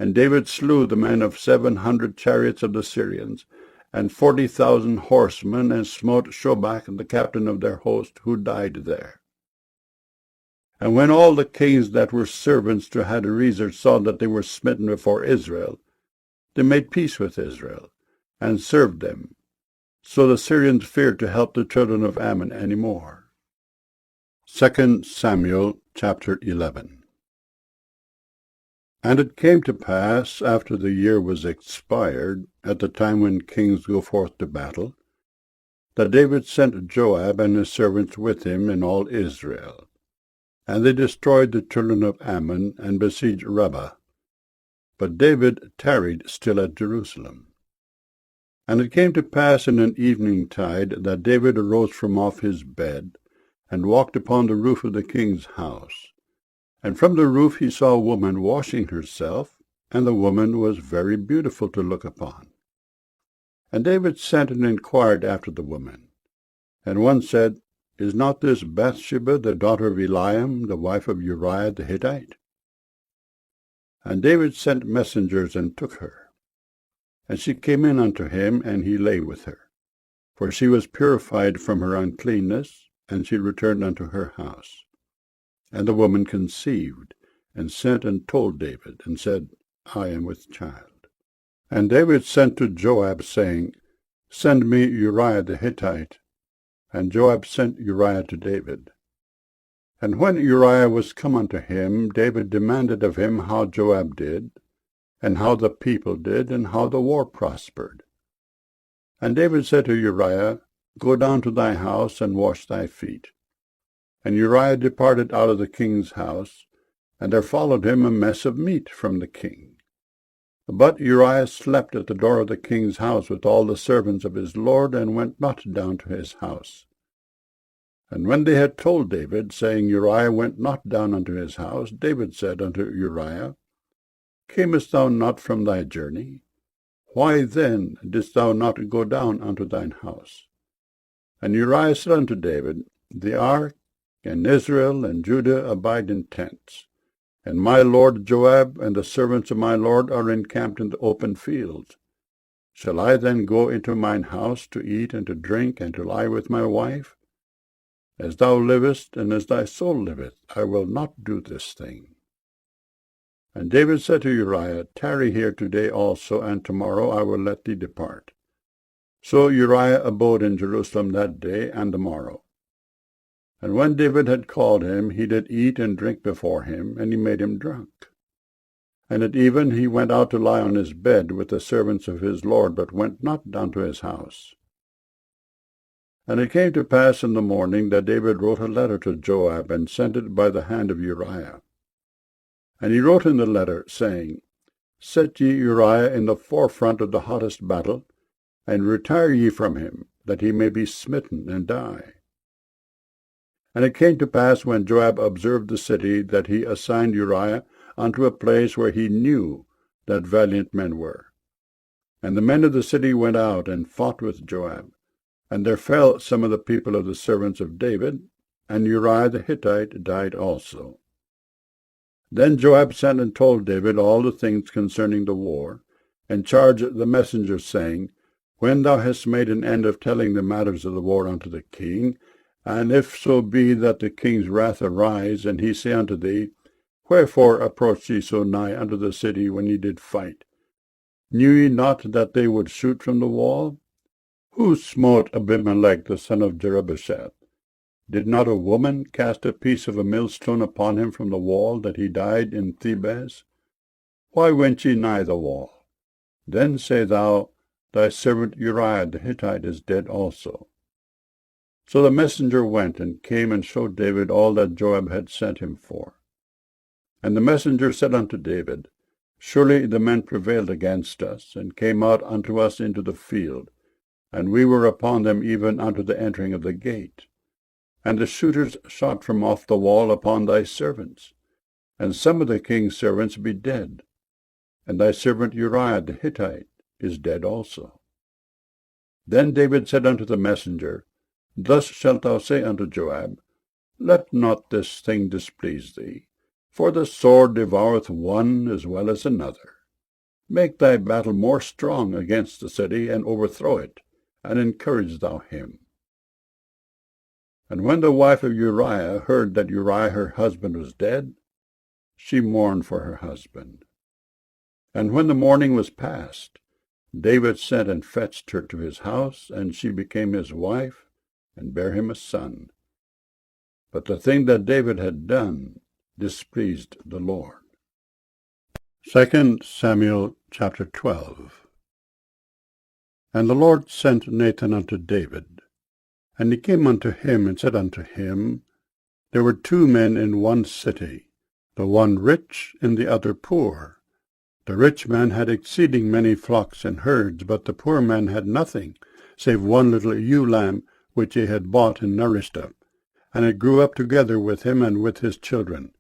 And David slew the men of 700 chariots of the Syrians, and 40,000 horsemen, and smote Shobach the captain of their host, who died there. And when all the kings that were servants to Hadarezer saw that they were smitten before Israel, they made peace with Israel, and served them. So the Syrians feared to help the children of Ammon any more. 2 Samuel chapter 11. And it came to pass, after the year was expired, at the time when kings go forth to battle, that David sent Joab and his servants with him in all Israel. And they destroyed the children of Ammon, and besieged Rabbah. But David tarried still at Jerusalem. And it came to pass in an evening-tide, that David arose from off his bed, and walked upon the roof of the king's house. And from the roof he saw a woman washing herself, and the woman was very beautiful to look upon. And David sent and inquired after the woman. And one said, Is not this Bathsheba the daughter of Eliam, the wife of Uriah the Hittite? And David sent messengers, and took her. And she came in unto him, and he lay with her. For she was purified from her uncleanness, and she returned unto her house. And the woman conceived, and sent and told David, and said, I am with child. And David sent to Joab, saying, Send me Uriah the Hittite. And Joab sent Uriah to David. And when Uriah was come unto him, David demanded of him how Joab did, and how the people did, and how the war prospered. And David said to Uriah, Go down to thy house, and wash thy feet. And Uriah departed out of the king's house, and there followed him a mess of meat from the king. But Uriah slept at the door of the king's house with all the servants of his lord, and went not down to his house. And when they had told David, saying, Uriah went not down unto his house, David said unto Uriah, Camest thou not from thy journey? Why then didst thou not go down unto thine house? And Uriah said unto David, The ark and Israel and Judah abide in tents, and my lord Joab and the servants of my lord are encamped in the open fields. Shall I then go into mine house to eat and to drink and to lie with my wife? As thou livest, and as thy soul liveth, I will not do this thing. And David said to Uriah, Tarry here today also, and tomorrow I will let thee depart. So Uriah abode in Jerusalem that day and the morrow. And when David had called him, he did eat and drink before him, and he made him drunk. And at even he went out to lie on his bed with the servants of his lord, but went not down to his house. And it came to pass in the morning that David wrote a letter to Joab, and sent it by the hand of Uriah. And he wrote in the letter, saying, Set ye Uriah in the forefront of the hottest battle, and retire ye from him, that he may be smitten and die. And it came to pass, when Joab observed the city, that he assigned Uriah unto a place where he knew that valiant men were. And the men of the city went out and fought with Joab. And there fell some of the people of the servants of David, and Uriah the Hittite died also. Then Joab sent and told David all the things concerning the war, and charged the messengers, saying, When thou hast made an end of telling the matters of the war unto the king, and if so be that the king's wrath arise, and he say unto thee, Wherefore approached ye so nigh unto the city when ye did fight? Knew ye not that they would shoot from the wall? Who smote Abimelech the son of Jerubbesheth? Did not a woman cast a piece of a millstone upon him from the wall, that he died in Thebez? Why went ye nigh the wall? Then say thou, Thy servant Uriah the Hittite is dead also. So the messenger went, and came and showed David all that Joab had sent him for. And the messenger said unto David, Surely the men prevailed against us, and came out unto us into the field, and we were upon them even unto the entering of the gate. And the shooters shot from off the wall upon thy servants, and some of the king's servants be dead, and thy servant Uriah the Hittite is dead also. Then David said unto the messenger, Thus shalt thou say unto Joab, Let not this thing displease thee, for the sword devoureth one as well as another. Make thy battle more strong against the city, and overthrow it, and encourage thou him. And when the wife of Uriah heard that Uriah her husband was dead, she mourned for her husband. And when the mourning was past, David sent and fetched her to his house, and she became his wife, and bare him a son. But the thing that David had done displeased the Lord. 2 Samuel chapter 12. And the Lord sent Nathan unto David. And he came unto him, and said unto him, There were 2 men in one city, the one rich, and the other poor. The rich man had exceeding many flocks and herds, but the poor man had nothing, save one little ewe lamb, which he had bought and nourished up. And it grew up together with him and with his children.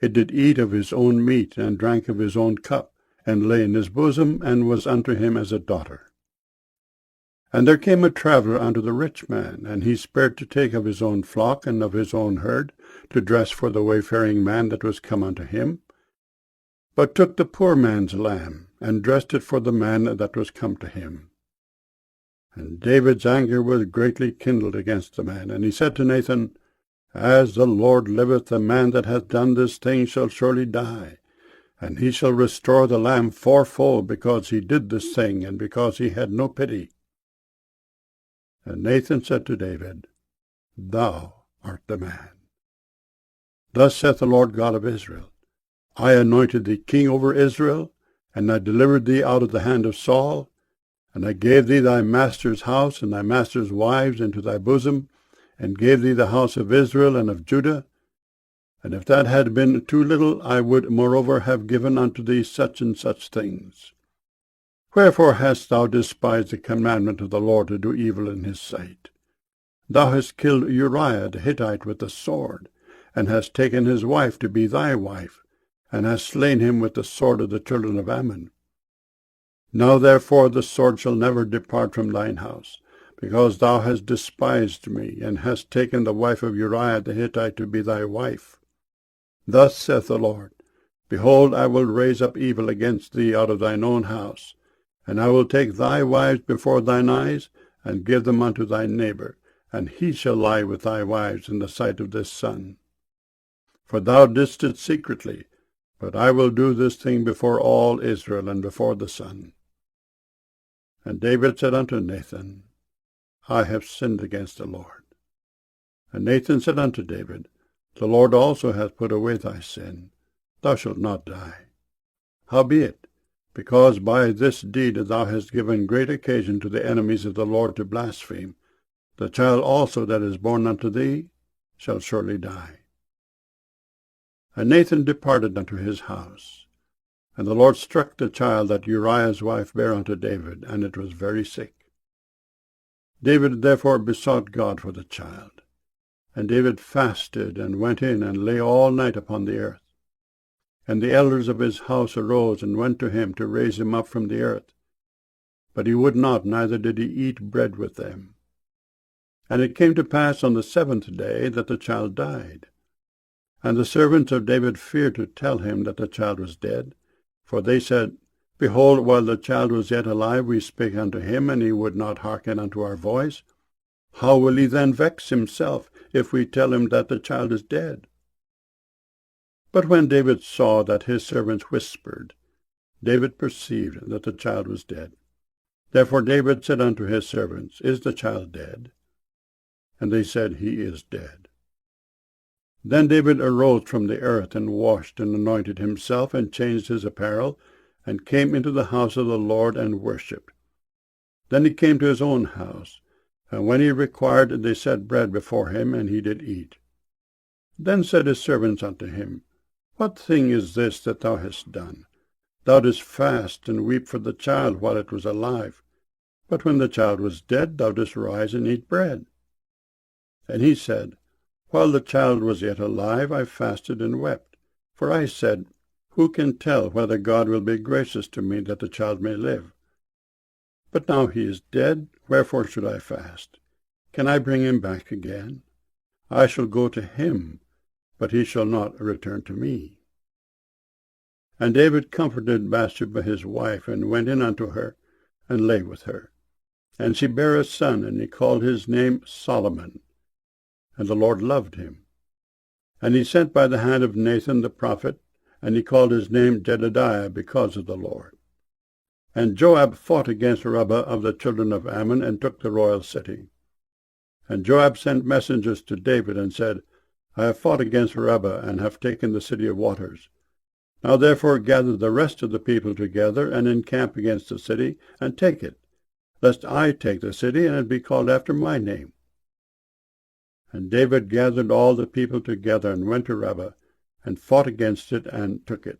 It did eat of his own meat, and drank of his own cup, and lay in his bosom, and was unto him as a daughter. And there came a traveller unto the rich man, and he spared to take of his own flock and of his own herd, to dress for the wayfaring man that was come unto him, but took the poor man's lamb, and dressed it for the man that was come to him. And David's anger was greatly kindled against the man, and he said to Nathan, As the Lord liveth, the man that hath done this thing shall surely die, and he shall restore the lamb fourfold, because he did this thing, and because he had no pity. And Nathan said to David, Thou art the man. Thus saith the Lord God of Israel, I anointed thee king over Israel, and I delivered thee out of the hand of Saul, and I gave thee thy master's house and thy master's wives into thy bosom, and gave thee the house of Israel and of Judah. And if that had been too little, I would moreover have given unto thee such and such things. Wherefore hast thou despised the commandment of the Lord to do evil in his sight? Thou hast killed Uriah the Hittite with the sword, and hast taken his wife to be thy wife, and hast slain him with the sword of the children of Ammon. Now therefore the sword shall never depart from thine house, because thou hast despised me, and hast taken the wife of Uriah the Hittite to be thy wife. Thus saith the Lord, Behold, I will raise up evil against thee out of thine own house, and I will take thy wives before thine eyes, and give them unto thy neighbor, and he shall lie with thy wives in the sight of this sun. For thou didst it secretly, but I will do this thing before all Israel, and before the sun. And David said unto Nathan, I have sinned against the Lord. And Nathan said unto David, The Lord also hath put away thy sin. Thou shalt not die. Howbeit, because by this deed thou hast given great occasion to the enemies of the Lord to blaspheme, the child also that is born unto thee shall surely die. And Nathan departed unto his house. And the Lord struck the child that Uriah's wife bare unto David, and it was very sick. David therefore besought God for the child. And David fasted, and went in, and lay all night upon the earth. And the elders of his house arose, and went to him to raise him up from the earth. But he would not, neither did he eat bread with them. And it came to pass on the 7th day that the child died. And the servants of David feared to tell him that the child was dead. For they said, Behold, while the child was yet alive, we spake unto him, and he would not hearken unto our voice. How will he then vex himself, if we tell him that the child is dead? But when David saw that his servants whispered, David perceived that the child was dead. Therefore David said unto his servants, Is the child dead? And they said, He is dead. Then David arose from the earth, and washed, and anointed himself, and changed his apparel, and came into the house of the Lord, and worshipped. Then he came to his own house, and when he required, they set bread before him, and he did eat. Then said his servants unto him, What thing is this that thou hast done? Thou didst fast and weep for the child while it was alive. But when the child was dead, thou didst rise and eat bread. And he said, While the child was yet alive, I fasted and wept. For I said, Who can tell whether God will be gracious to me that the child may live? But now he is dead, wherefore should I fast? Can I bring him back again? I shall go to him, but he shall not return to me. And David comforted Bathsheba his wife, and went in unto her, and lay with her. And she bare a son, and he called his name Solomon. And the Lord loved him. And he sent by the hand of Nathan the prophet, and he called his name Jedediah, because of the Lord. And Joab fought against Rabbah of the children of Ammon, and took the royal city. And Joab sent messengers to David, and said, I have fought against Rabbah, and have taken the city of waters. Now therefore gather the rest of the people together, and encamp against the city, and take it, lest I take the city, and it be called after my name. And David gathered all the people together, and went to Rabbah, and fought against it, and took it.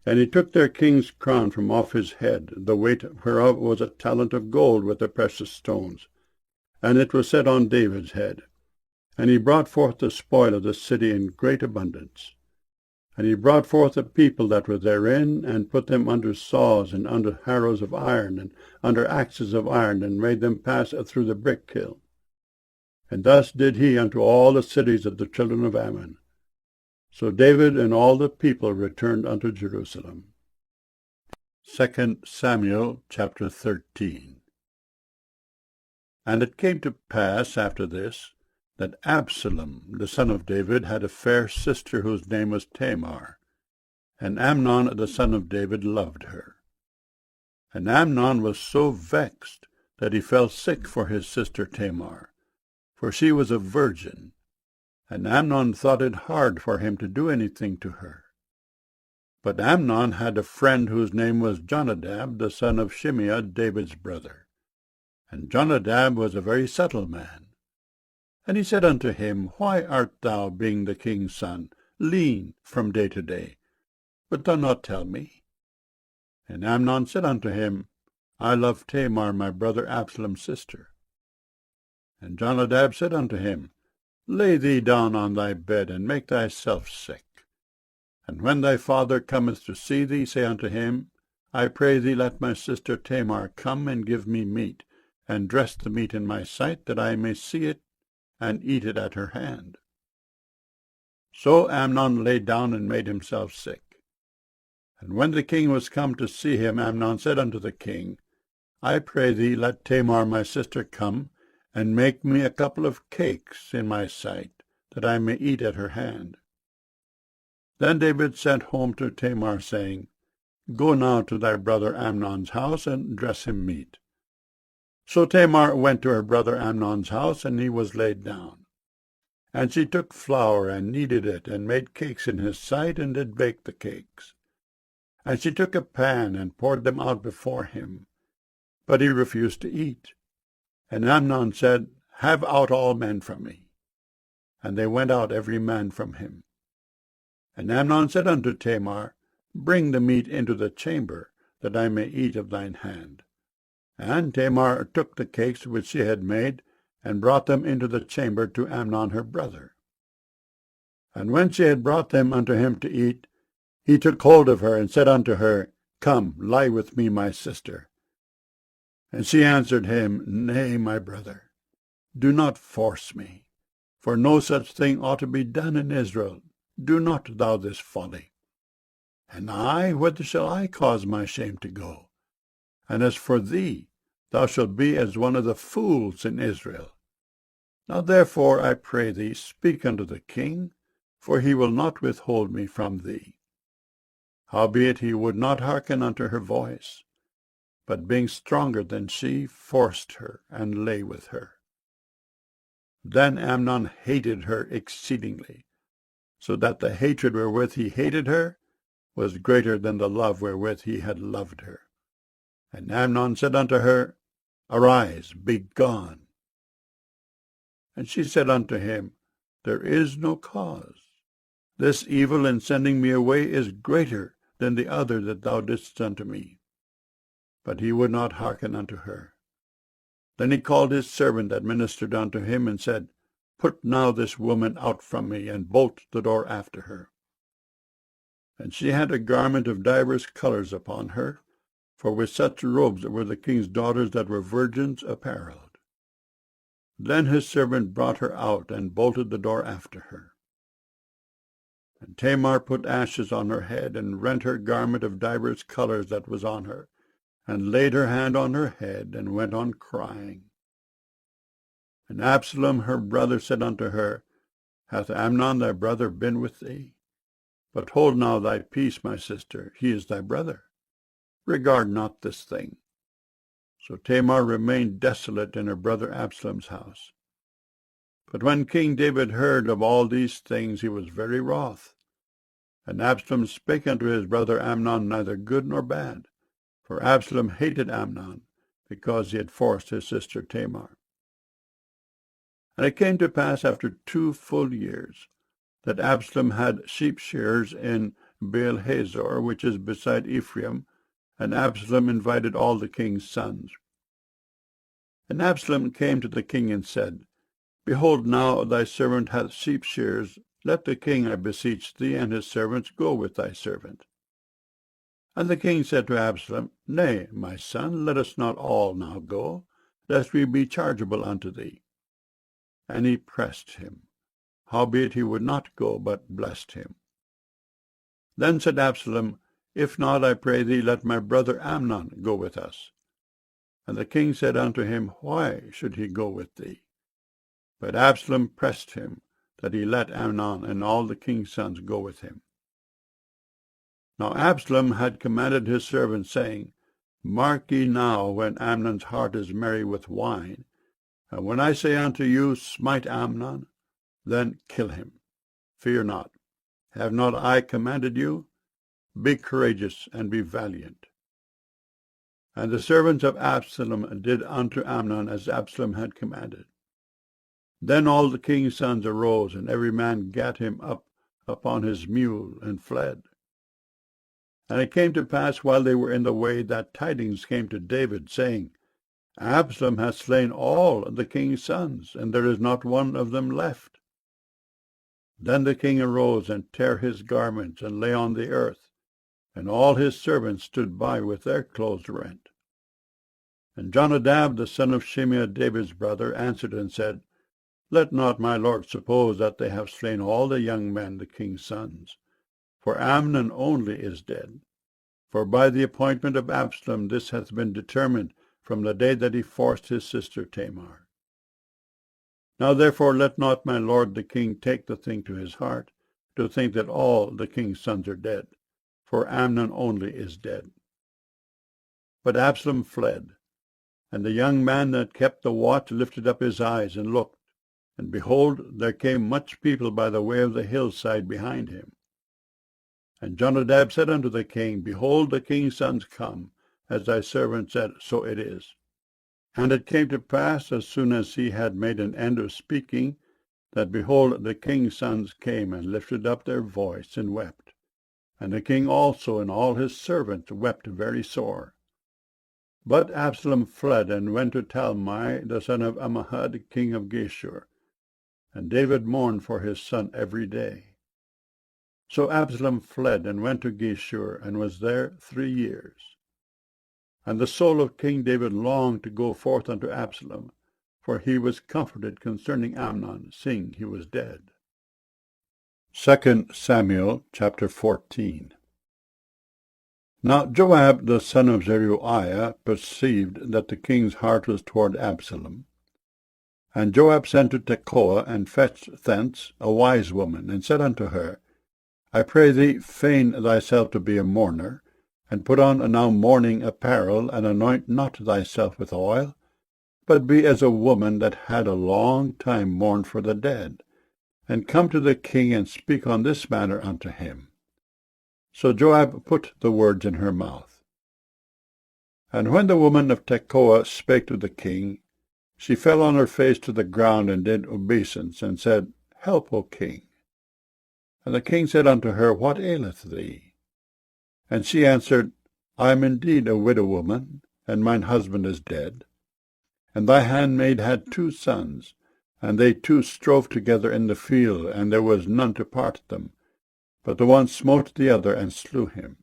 And he took their king's crown from off his head, the weight whereof was a talent of gold with the precious stones, and it was set on David's head. And he brought forth the spoil of the city in great abundance. And he brought forth the people that were therein, and put them under saws, and under harrows of iron, and under axes of iron, and made them pass through the brick kiln. And thus did he unto all the cities of the children of Ammon. So David and all the people returned unto Jerusalem. 2 Samuel chapter 13. And it came to pass after this, that Absalom, the son of David, had a fair sister whose name was Tamar, and Amnon the son of David loved her. And Amnon was so vexed that he fell sick for his sister Tamar, for she was a virgin, and Amnon thought it hard for him to do anything to her. But Amnon had a friend whose name was Jonadab, the son of Shimeah, David's brother. And Jonadab was a very subtle man. And he said unto him, Why art thou, being the king's son, lean from day to day? Wilt thou not tell me? And Amnon said unto him, I love Tamar, my brother Absalom's sister. And Jonadab said unto him, Lay thee down on thy bed, and make thyself sick. And when thy father cometh to see thee, say unto him, I pray thee, let my sister Tamar come and give me meat, and dress the meat in my sight, that I may see it, and eat it at her hand. So Amnon lay down and made himself sick. And when the king was come to see him, Amnon said unto the king, I pray thee, let Tamar my sister come, and make me a couple of cakes in my sight, that I may eat at her hand. Then David sent home to Tamar, saying, Go now to thy brother Amnon's house, and dress him meat. So Tamar went to her brother Amnon's house, and he was laid down. And she took flour, and kneaded it, and made cakes in his sight, and did bake the cakes. And she took a pan, and poured them out before him. But he refused to eat. And Amnon said, Have out all men from me. And they went out every man from him. And Amnon said unto Tamar, Bring the meat into the chamber, that I may eat of thine hand. And Tamar took the cakes which she had made, and brought them into the chamber to Amnon her brother. And when she had brought them unto him to eat, he took hold of her, and said unto her, Come, lie with me, my sister. And she answered him, Nay, my brother, do not force me, for no such thing ought to be done in Israel, do not thou this folly. And I, whither shall I cause my shame to go? And as for thee, thou shalt be as one of the fools in Israel. Now therefore, I pray thee, speak unto the king, for he will not withhold me from thee. Howbeit he would not hearken unto her voice, but being stronger than she, forced her, and lay with her. Then Amnon hated her exceedingly, so that the hatred wherewith he hated her was greater than the love wherewith he had loved her. And Amnon said unto her, Arise, be gone. And she said unto him, There is no cause. This evil in sending me away is greater than the other that thou didst unto me. But he would not hearken unto her. Then he called his servant that ministered unto him, and said, Put now this woman out from me, and bolt the door after her. And she had a garment of divers colours upon her, for with such robes were the king's daughters that were virgins apparelled. Then his servant brought her out, and bolted the door after her. And Tamar put ashes on her head, and rent her garment of divers colours that was on her, and laid her hand on her head, and went on crying. And Absalom her brother said unto her, Hath Amnon thy brother been with thee? But hold now thy peace, my sister, he is thy brother. Regard not this thing. So Tamar remained desolate in her brother Absalom's house. But when King David heard of all these things, he was very wroth. And Absalom spake unto his brother Amnon neither good nor bad, for Absalom hated Amnon, because he had forced his sister Tamar. And it came to pass after 2 full years, that Absalom had sheep shearers in Baal-hazor, which is beside Ephraim, and Absalom invited all the king's sons. And Absalom came to the king and said, Behold, now thy servant hath sheep shearers. Let the king, I beseech thee, and his servants go with thy servant. And the king said to Absalom, Nay, my son, let us not all now go, lest we be chargeable unto thee. And he pressed him. Howbeit he would not go, but blessed him. Then said Absalom, If not, I pray thee, let my brother Amnon go with us. And the king said unto him, Why should he go with thee? But Absalom pressed him, that he let Amnon and all the king's sons go with him. Now Absalom had commanded his servants, saying, Mark ye now when Amnon's heart is merry with wine, and when I say unto you, Smite Amnon, then kill him. Fear not. Have not I commanded you? Be courageous and be valiant. And the servants of Absalom did unto Amnon as Absalom had commanded. Then all the king's sons arose, and every man gat him up upon his mule, and fled. And it came to pass, while they were in the way, that tidings came to David, saying, Absalom hath slain all the king's sons, and there is not one of them left. Then the king arose, and tare his garments, and lay on the earth, and all his servants stood by with their clothes rent. And Jonadab, the son of Shimeah, David's brother, answered and said, Let not my lord suppose that they have slain all the young men, the king's sons, for Amnon only is dead. For by the appointment of Absalom this hath been determined from the day that he forced his sister Tamar. Now therefore let not my lord the king take the thing to his heart, to think that all the king's sons are dead, for Amnon only is dead. But Absalom fled, and the young man that kept the watch lifted up his eyes and looked, and behold, there came much people by the way of the hillside behind him. And Jonadab said unto the king, Behold, the king's sons come, as thy servant said, so it is. And it came to pass, as soon as he had made an end of speaking, that, behold, the king's sons came and lifted up their voice and wept. And the king also and all his servants wept very sore. But Absalom fled and went to Talmai, the son of Ammihud, king of Geshur. And David mourned for his son every day. So Absalom fled and went to Geshur, and was there 3 years. And the soul of King David longed to go forth unto Absalom, for he was comforted concerning Amnon, seeing he was dead. 2 Samuel chapter 14. Now Joab the son of Zeruiah perceived that the king's heart was toward Absalom. And Joab sent to Tekoa, and fetched thence a wise woman, and said unto her, I pray thee, feign thyself to be a mourner, and put on now mourning apparel, and anoint not thyself with oil, but be as a woman that had a long time mourned for the dead, and come to the king, and speak on this matter unto him. So Joab put the words in her mouth. And when the woman of Tekoa spake to the king, she fell on her face to the ground, and did obeisance, and said, Help, O king. And the king said unto her, What aileth thee? And she answered, I am indeed a widow woman, and mine husband is dead. And thy handmaid had 2 sons, and they 2 strove together in the field, and there was none to part them. But the one smote the other, and slew him.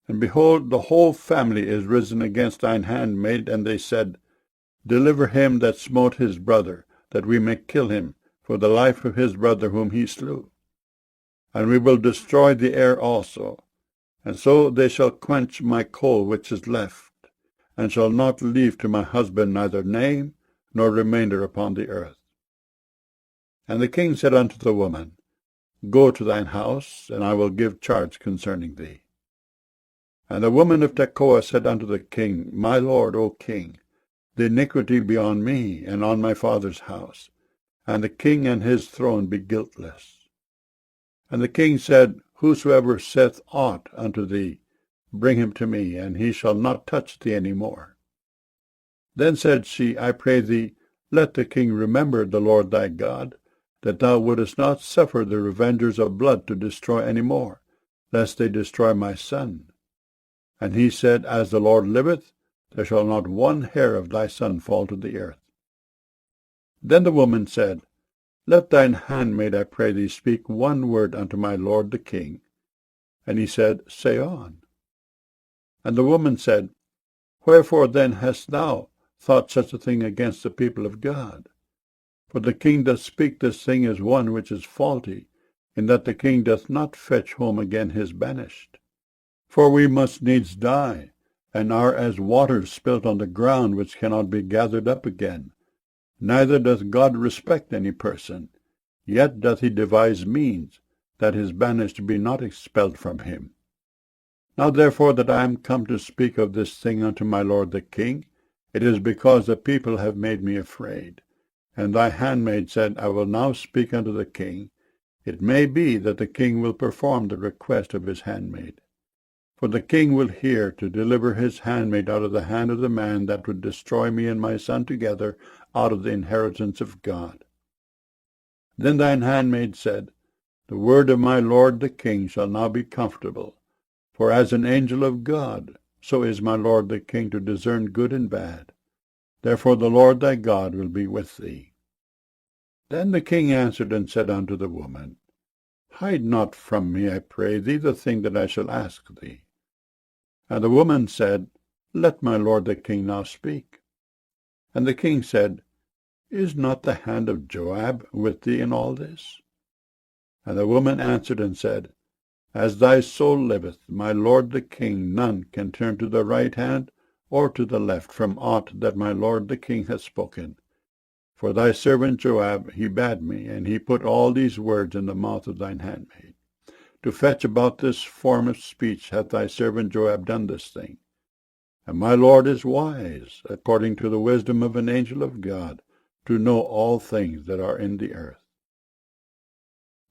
And behold, the whole family is risen against thine handmaid, and they said, Deliver him that smote his brother, that we may kill him, for the life of his brother whom he slew. And we will destroy the heir also, and so they shall quench my coal which is left, and shall not leave to my husband neither name nor remainder upon the earth. And the king said unto the woman, Go to thine house, and I will give charge concerning thee. And the woman of Tekoa said unto the king, My lord, O king, the iniquity be on me, and on my father's house, and the king and his throne be guiltless. And the king said, Whosoever saith aught unto thee, bring him to me, and he shall not touch thee any more. Then said she, I pray thee, let the king remember the Lord thy God, that thou wouldest not suffer the revengers of blood to destroy any more, lest they destroy my son. And he said, As the Lord liveth, there shall not one hair of thy son fall to the earth. Then the woman said, Let thine handmaid, I pray thee, speak one word unto my lord the king. And he said, Say on. And the woman said, Wherefore then hast thou thought such a thing against the people of God? For the king doth speak this thing as one which is faulty, in that the king doth not fetch home again his banished. For we must needs die, and are as waters spilt on the ground, which cannot be gathered up again. Neither doth God respect any person, yet doth he devise means, that his banished be not expelled from him. Now therefore that I am come to speak of this thing unto my lord the king, it is because the people have made me afraid. And thy handmaid said, I will now speak unto the king. It may be that the king will perform the request of his handmaid. For the king will hear to deliver his handmaid out of the hand of the man that would destroy me and my son together out of the inheritance of God. Then thine handmaid said, The word of my lord the king shall now be comfortable. For as an angel of God, so is my lord the king to discern good and bad. Therefore the Lord thy God will be with thee. Then the king answered and said unto the woman, Hide not from me, I pray thee, the thing that I shall ask thee. And the woman said, Let my lord the king now speak. And the king said, Is not the hand of Joab with thee in all this? And the woman answered and said, As thy soul liveth, my lord the king, none can turn to the right hand or to the left from aught that my lord the king hath spoken. For thy servant Joab, he bade me, and he put all these words in the mouth of thine handmaid. To fetch about this form of speech hath thy servant Joab done this thing. And my lord is wise, according to the wisdom of an angel of God, to know all things that are in the earth.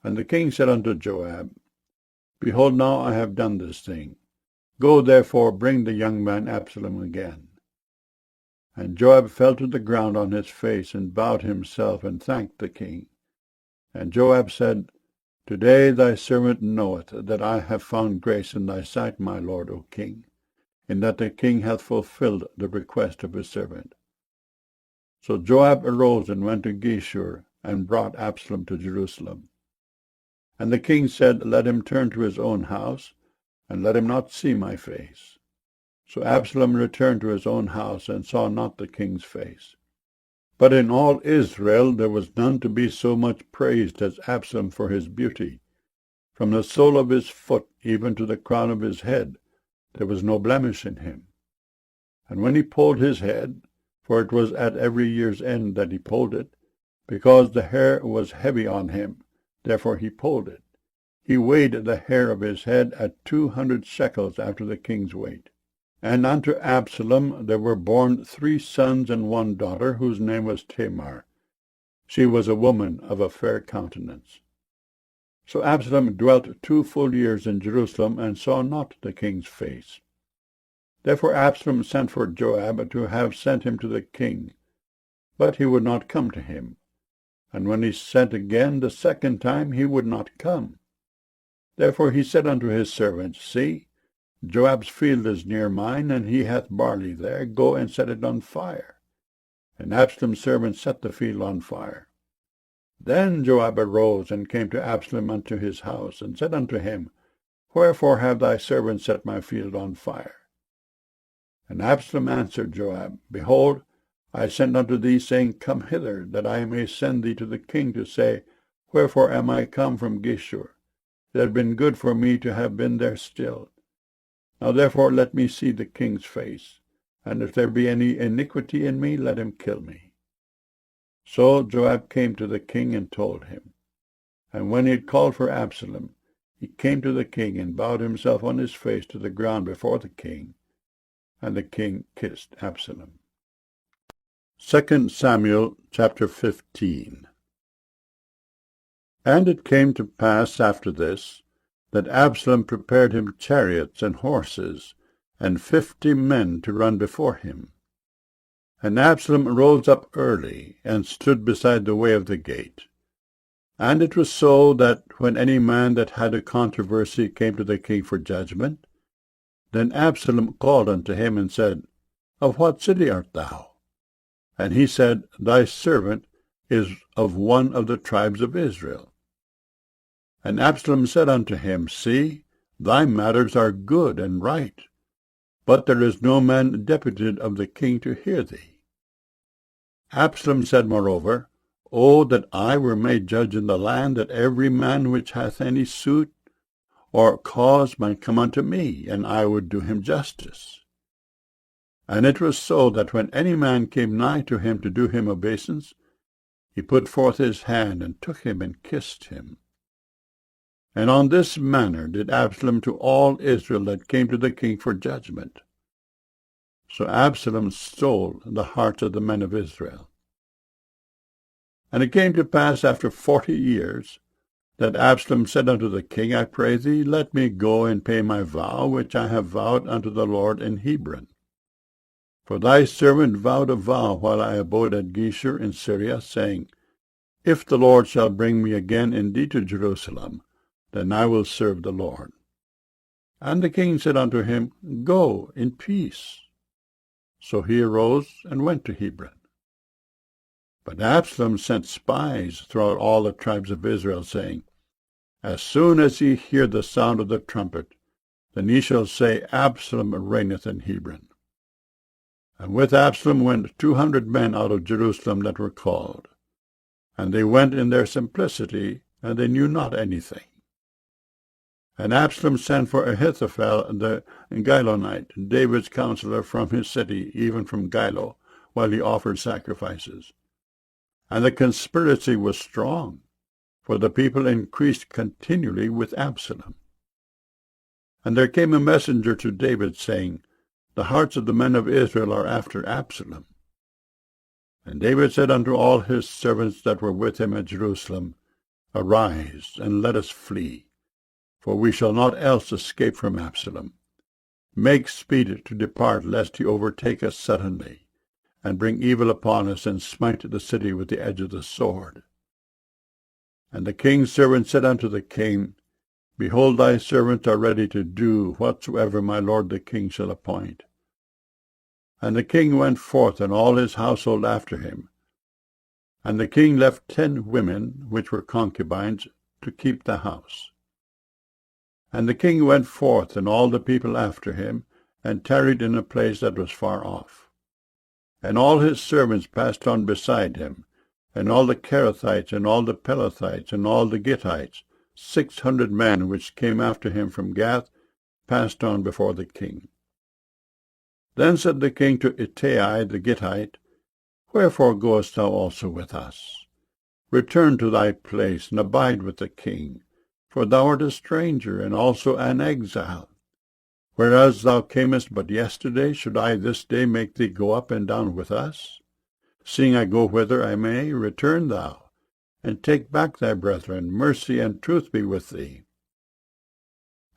And the king said unto Joab, Behold, now I have done this thing. Go therefore, bring the young man Absalom again. And Joab fell to the ground on his face, and bowed himself, and thanked the king. And Joab said, Today thy servant knoweth that I have found grace in thy sight, my lord, O king, in that the king hath fulfilled the request of his servant. So Joab arose and went to Geshur, and brought Absalom to Jerusalem. And the king said, Let him turn to his own house, and let him not see my face. So Absalom returned to his own house, and saw not the king's face. But in all Israel there was none to be so much praised as Absalom for his beauty. From the sole of his foot even to the crown of his head there was no blemish in him. And when he polled his head, for it was at every year's end that he polled it, because the hair was heavy on him, therefore he polled it, he weighed the hair of his head at 200 shekels after the king's weight. And unto Absalom there were born 3 sons and 1 daughter, whose name was Tamar. She was a woman of a fair countenance. So Absalom dwelt 2 full years in Jerusalem, and saw not the king's face. Therefore Absalom sent for Joab to have sent him to the king, but he would not come to him. And when he sent again the second time, he would not come. Therefore he said unto his servants, See, Joab's field is near mine, and he hath barley there. Go and set it on fire. And Absalom's servants set the field on fire. Then Joab arose and came to Absalom unto his house, and said unto him, Wherefore have thy servants set my field on fire? And Absalom answered Joab, Behold, I sent unto thee, saying, Come hither, that I may send thee to the king to say, Wherefore am I come from Geshur? It had been good for me to have been there still. Now therefore let me see the king's face, and if there be any iniquity in me, let him kill me. So Joab came to the king and told him. And when he had called for Absalom, he came to the king and bowed himself on his face to the ground before the king, and the king kissed Absalom. 2 Samuel chapter 15. And it came to pass after this, that Absalom prepared him chariots and horses, and 50 men to run before him. And Absalom rose up early, and stood beside the way of the gate. And it was so that when any man that had a controversy came to the king for judgment, then Absalom called unto him, and said, Of what city art thou? And he said, Thy servant is of one of the tribes of Israel. And Absalom said unto him, See, thy matters are good and right, but there is no man deputed of the king to hear thee. Absalom said moreover, O that I were made judge in the land, that every man which hath any suit or cause might come unto me, and I would do him justice. And it was so that when any man came nigh to him to do him obeisance, he put forth his hand, and took him, and kissed him. And on this manner did Absalom to all Israel that came to the king for judgment. So Absalom stole the hearts of the men of Israel. And it came to pass after 40 years, that Absalom said unto the king, I pray thee, let me go and pay my vow, which I have vowed unto the Lord in Hebron. For thy servant vowed a vow while I abode at Geshur in Syria, saying, If the Lord shall bring me again indeed to Jerusalem, then I will serve the Lord. And the king said unto him, Go in peace. So he arose and went to Hebron. But Absalom sent spies throughout all the tribes of Israel, saying, As soon as ye hear the sound of the trumpet, then ye shall say, Absalom reigneth in Hebron. And with Absalom went 200 men out of Jerusalem that were called. And they went in their simplicity, and they knew not anything. And Absalom sent for Ahithophel the Gilonite, David's counselor, from his city, even from Gilo, while he offered sacrifices. And the conspiracy was strong, for the people increased continually with Absalom. And there came a messenger to David, saying, The hearts of the men of Israel are after Absalom. And David said unto all his servants that were with him at Jerusalem, Arise, and let us flee, for we shall not else escape from Absalom. Make speed to depart, lest he overtake us suddenly, and bring evil upon us, and smite the city with the edge of the sword. And the king's servant said unto the king, Behold, thy servants are ready to do whatsoever my lord the king shall appoint. And the king went forth, and all his household after him. And the king left 10 women, which were concubines, to keep the house. And the king went forth, and all the people after him, and tarried in a place that was far off. And all his servants passed on beside him, and all the Kerethites, and all the Pelethites, and all the Gittites, 600 men which came after him from Gath, passed on before the king. Then said the king to Ittai the Gittite, Wherefore goest thou also with us? Return to thy place, and abide with the king, for thou art a stranger, and also an exile. Whereas thou camest but yesterday, should I this day make thee go up and down with us? Seeing I go whither I may, return thou, and take back thy brethren. Mercy and truth be with thee.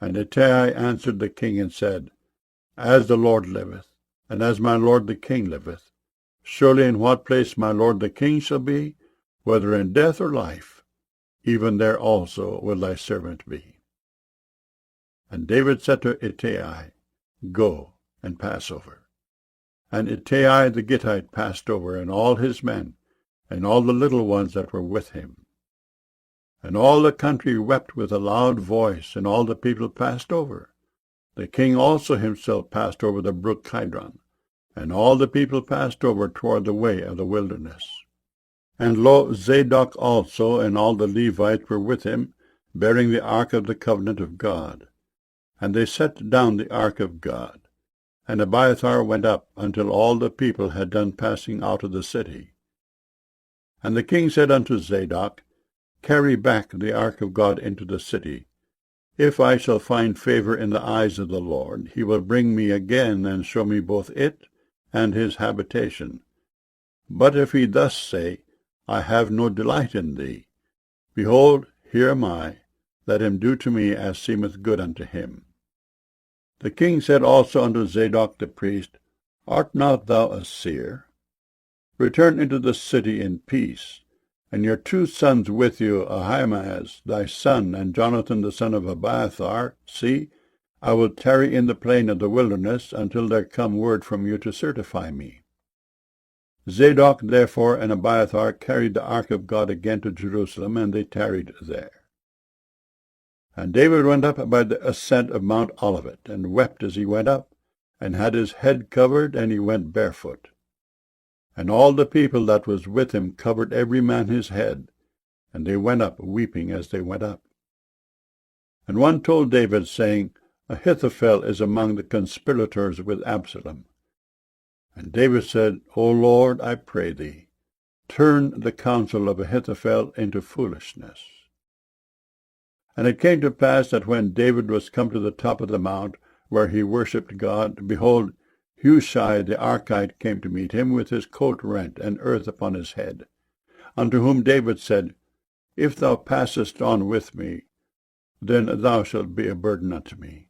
And Ittai answered the king and said, As the Lord liveth, and as my lord the king liveth, surely in what place my lord the king shall be, whether in death or life, even there also will thy servant be. And David said to Ittai, Go and pass over. And Ittai the Gittite passed over, and all his men, and all the little ones that were with him. And all the country wept with a loud voice, and all the people passed over. The king also himself passed over the brook Kidron, and all the people passed over toward the way of the wilderness. And lo, Zadok also and all the Levites were with him, bearing the ark of the covenant of God. And they set down the ark of God. And Abiathar went up until all the people had done passing out of the city. And the king said unto Zadok, Carry back the ark of God into the city. If I shall find favor in the eyes of the Lord, he will bring me again and show me both it and his habitation. But if he thus say, I have no delight in thee, behold, here am I, let him do to me as seemeth good unto him. The king said also unto Zadok the priest, Art not thou a seer? Return into the city in peace, and your 2 sons with you, Ahimaaz thy son, and Jonathan the son of Abiathar. See, I will tarry in the plain of the wilderness until there come word from you to certify me. Zadok therefore and Abiathar carried the ark of God again to Jerusalem, and they tarried there. And David went up by the ascent of Mount Olivet, and wept as he went up, and had his head covered, and he went barefoot. And all the people that was with him covered every man his head, and they went up weeping as they went up. And one told David, saying, Ahithophel is among the conspirators with Absalom. And David said, O Lord, I pray thee, turn the counsel of Ahithophel into foolishness. And it came to pass that when David was come to the top of the mount, where he worshipped God, behold, Hushai the Archite came to meet him, with his coat rent, and earth upon his head. Unto whom David said, If thou passest on with me, then thou shalt be a burden unto me.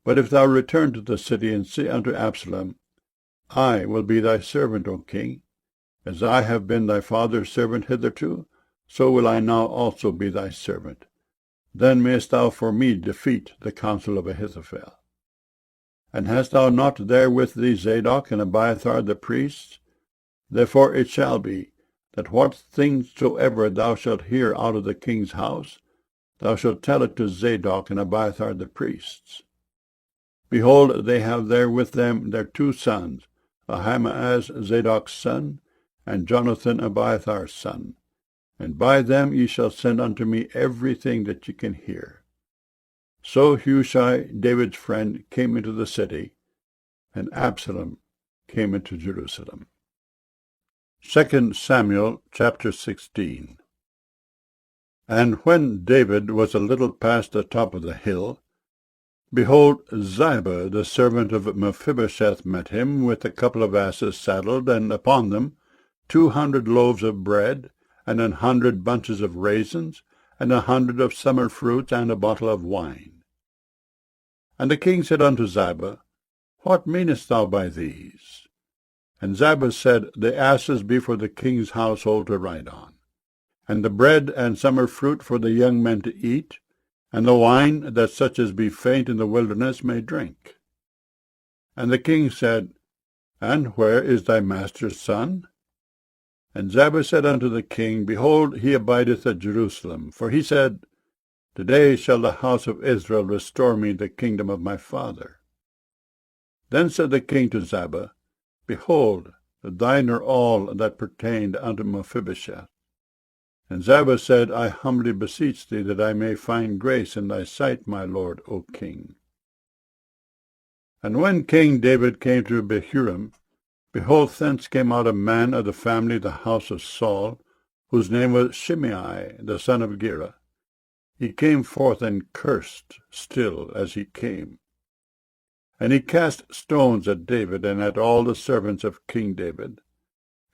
But if thou return to the city, and say unto Absalom, I will be thy servant, O king. As I have been thy father's servant hitherto, so will I now also be thy servant. Then mayest thou for me defeat the counsel of Ahithophel. And hast thou not there with thee Zadok and Abiathar the priests? Therefore it shall be, that what things soever thou shalt hear out of the king's house, thou shalt tell it to Zadok and Abiathar the priests. Behold, they have there with them their 2 sons, Ahimaaz Zadok's son, and Jonathan Abiathar's son. And by them ye shall send unto me everything that ye can hear. So Hushai, David's friend, came into the city, and Absalom came into Jerusalem. 2 Samuel chapter 16. And when David was a little past the top of the hill, behold, Ziba, the servant of Mephibosheth, met him, with a couple of asses saddled, and upon them 200 loaves of bread, and 100 bunches of raisins, and 100 of summer fruits, and a bottle of wine. And the king said unto Ziba, What meanest thou by these? And Ziba said, The asses be for the king's household to ride on, and the bread and summer fruit for the young men to eat, and the wine, that such as be faint in the wilderness may drink. And the king said, And where is thy master's son? And Ziba said unto the king, Behold, he abideth at Jerusalem. For he said, Today shall the house of Israel restore me the kingdom of my father. Then said the king to Ziba, Behold, thine are all that pertained unto Mephibosheth. And Ziba said, I humbly beseech thee that I may find grace in thy sight, my lord, O king. And when King David came to Bahurim, behold, thence came out a man of the family of the house of Saul, whose name was Shimei, the son of Gera. He came forth and cursed still as he came. And he cast stones at David and at all the servants of King David.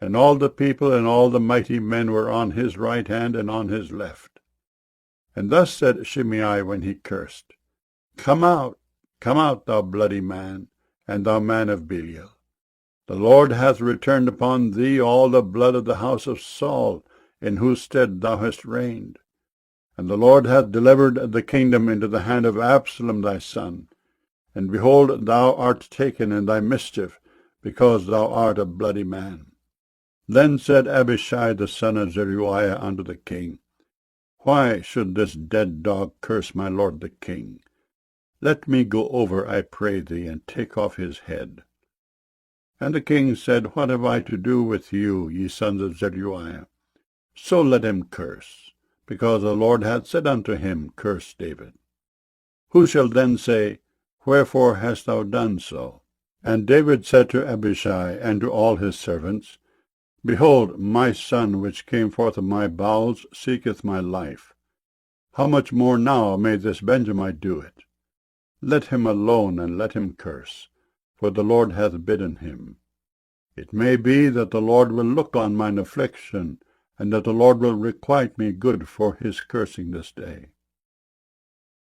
And all the people and all the mighty men were on his right hand and on his left. And thus said Shimei when he cursed, come out, thou bloody man, and thou man of Belial. The Lord hath returned upon thee all the blood of the house of Saul, in whose stead thou hast reigned. And the Lord hath delivered the kingdom into the hand of Absalom thy son. And behold, thou art taken in thy mischief, because thou art a bloody man. Then said Abishai the son of Zeruiah unto the king, why should this dead dog curse my lord the king? Let me go over, I pray thee, and take off his head. And the king said, what have I to do with you, ye sons of Zeruiah? So let him curse, because the Lord hath said unto him, curse David. Who shall then say, wherefore hast thou done so? And David said to Abishai and to all his servants, behold, my son which came forth of my bowels seeketh my life. How much more now may this Benjamite do it? Let him alone, and let him curse, for the Lord hath bidden him. It may be that the Lord will look on mine affliction, and that the Lord will requite me good for his cursing this day.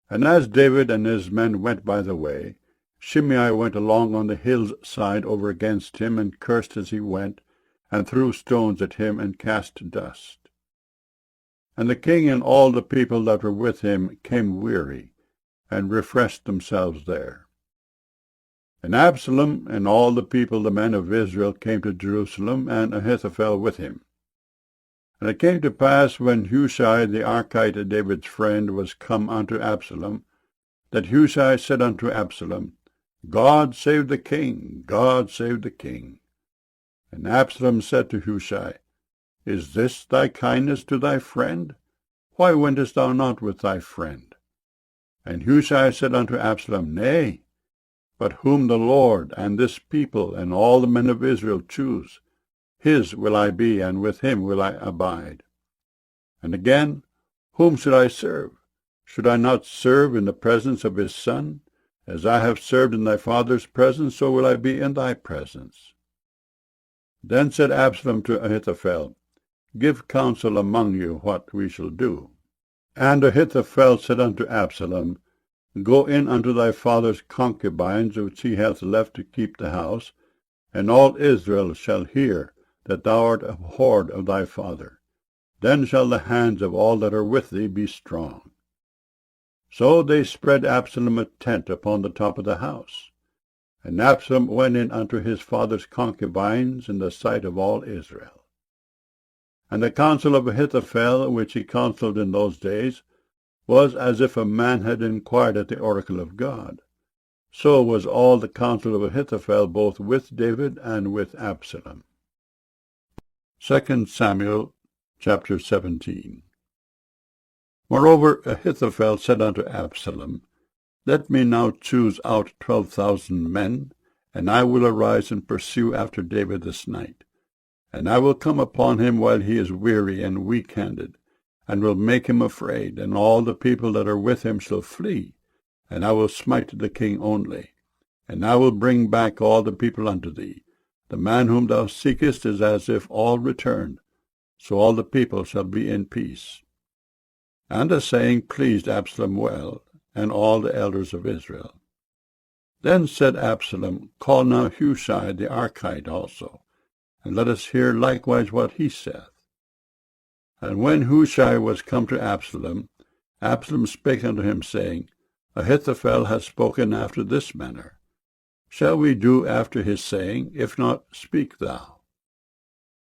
And as David and his men went by the way, Shimei went along on the hill's side over against him, and cursed as he went, and threw stones at him, and cast dust. And the king and all the people that were with him came weary, and refreshed themselves there. And Absalom and all the people, the men of Israel, came to Jerusalem, and Ahithophel with him. And it came to pass, when Hushai the Archite, David's friend, was come unto Absalom, that Hushai said unto Absalom, God save the king, God save the king. And Absalom said to Hushai, is this thy kindness to thy friend? Why wentest thou not with thy friend? And Hushai said unto Absalom, nay, but whom the Lord and this people and all the men of Israel choose, his will I be, and with him will I abide. And again, whom should I serve? Should I not serve in the presence of his son? As I have served in thy father's presence, so will I be in thy presence. Then said Absalom to Ahithophel, give counsel among you what we shall do. And Ahithophel said unto Absalom, go in unto thy father's concubines, which he hath left to keep the house, and all Israel shall hear that thou art abhorred of thy father. Then shall the hands of all that are with thee be strong. So they spread Absalom a tent upon the top of the house. And Absalom went in unto his father's concubines in the sight of all Israel. And the counsel of Ahithophel, which he counselled in those days, was as if a man had inquired at the oracle of God. So was all the counsel of Ahithophel, both with David and with Absalom. 2 Samuel chapter 17. Moreover, Ahithophel said unto Absalom, let me now choose out 12,000 men, and I will arise and pursue after David this night. And I will come upon him while he is weary and weak-handed, and will make him afraid, and all the people that are with him shall flee, and I will smite the king only. And I will bring back all the people unto thee. The man whom thou seekest is as if all returned, so all the people shall be in peace. And the saying pleased Absalom well, and all the elders of Israel. Then said Absalom, call now Hushai the Archite also, and let us hear likewise what he saith. And when Hushai was come to Absalom, Absalom spake unto him, saying, Ahithophel hath spoken after this manner. Shall we do after his saying? If not, speak thou.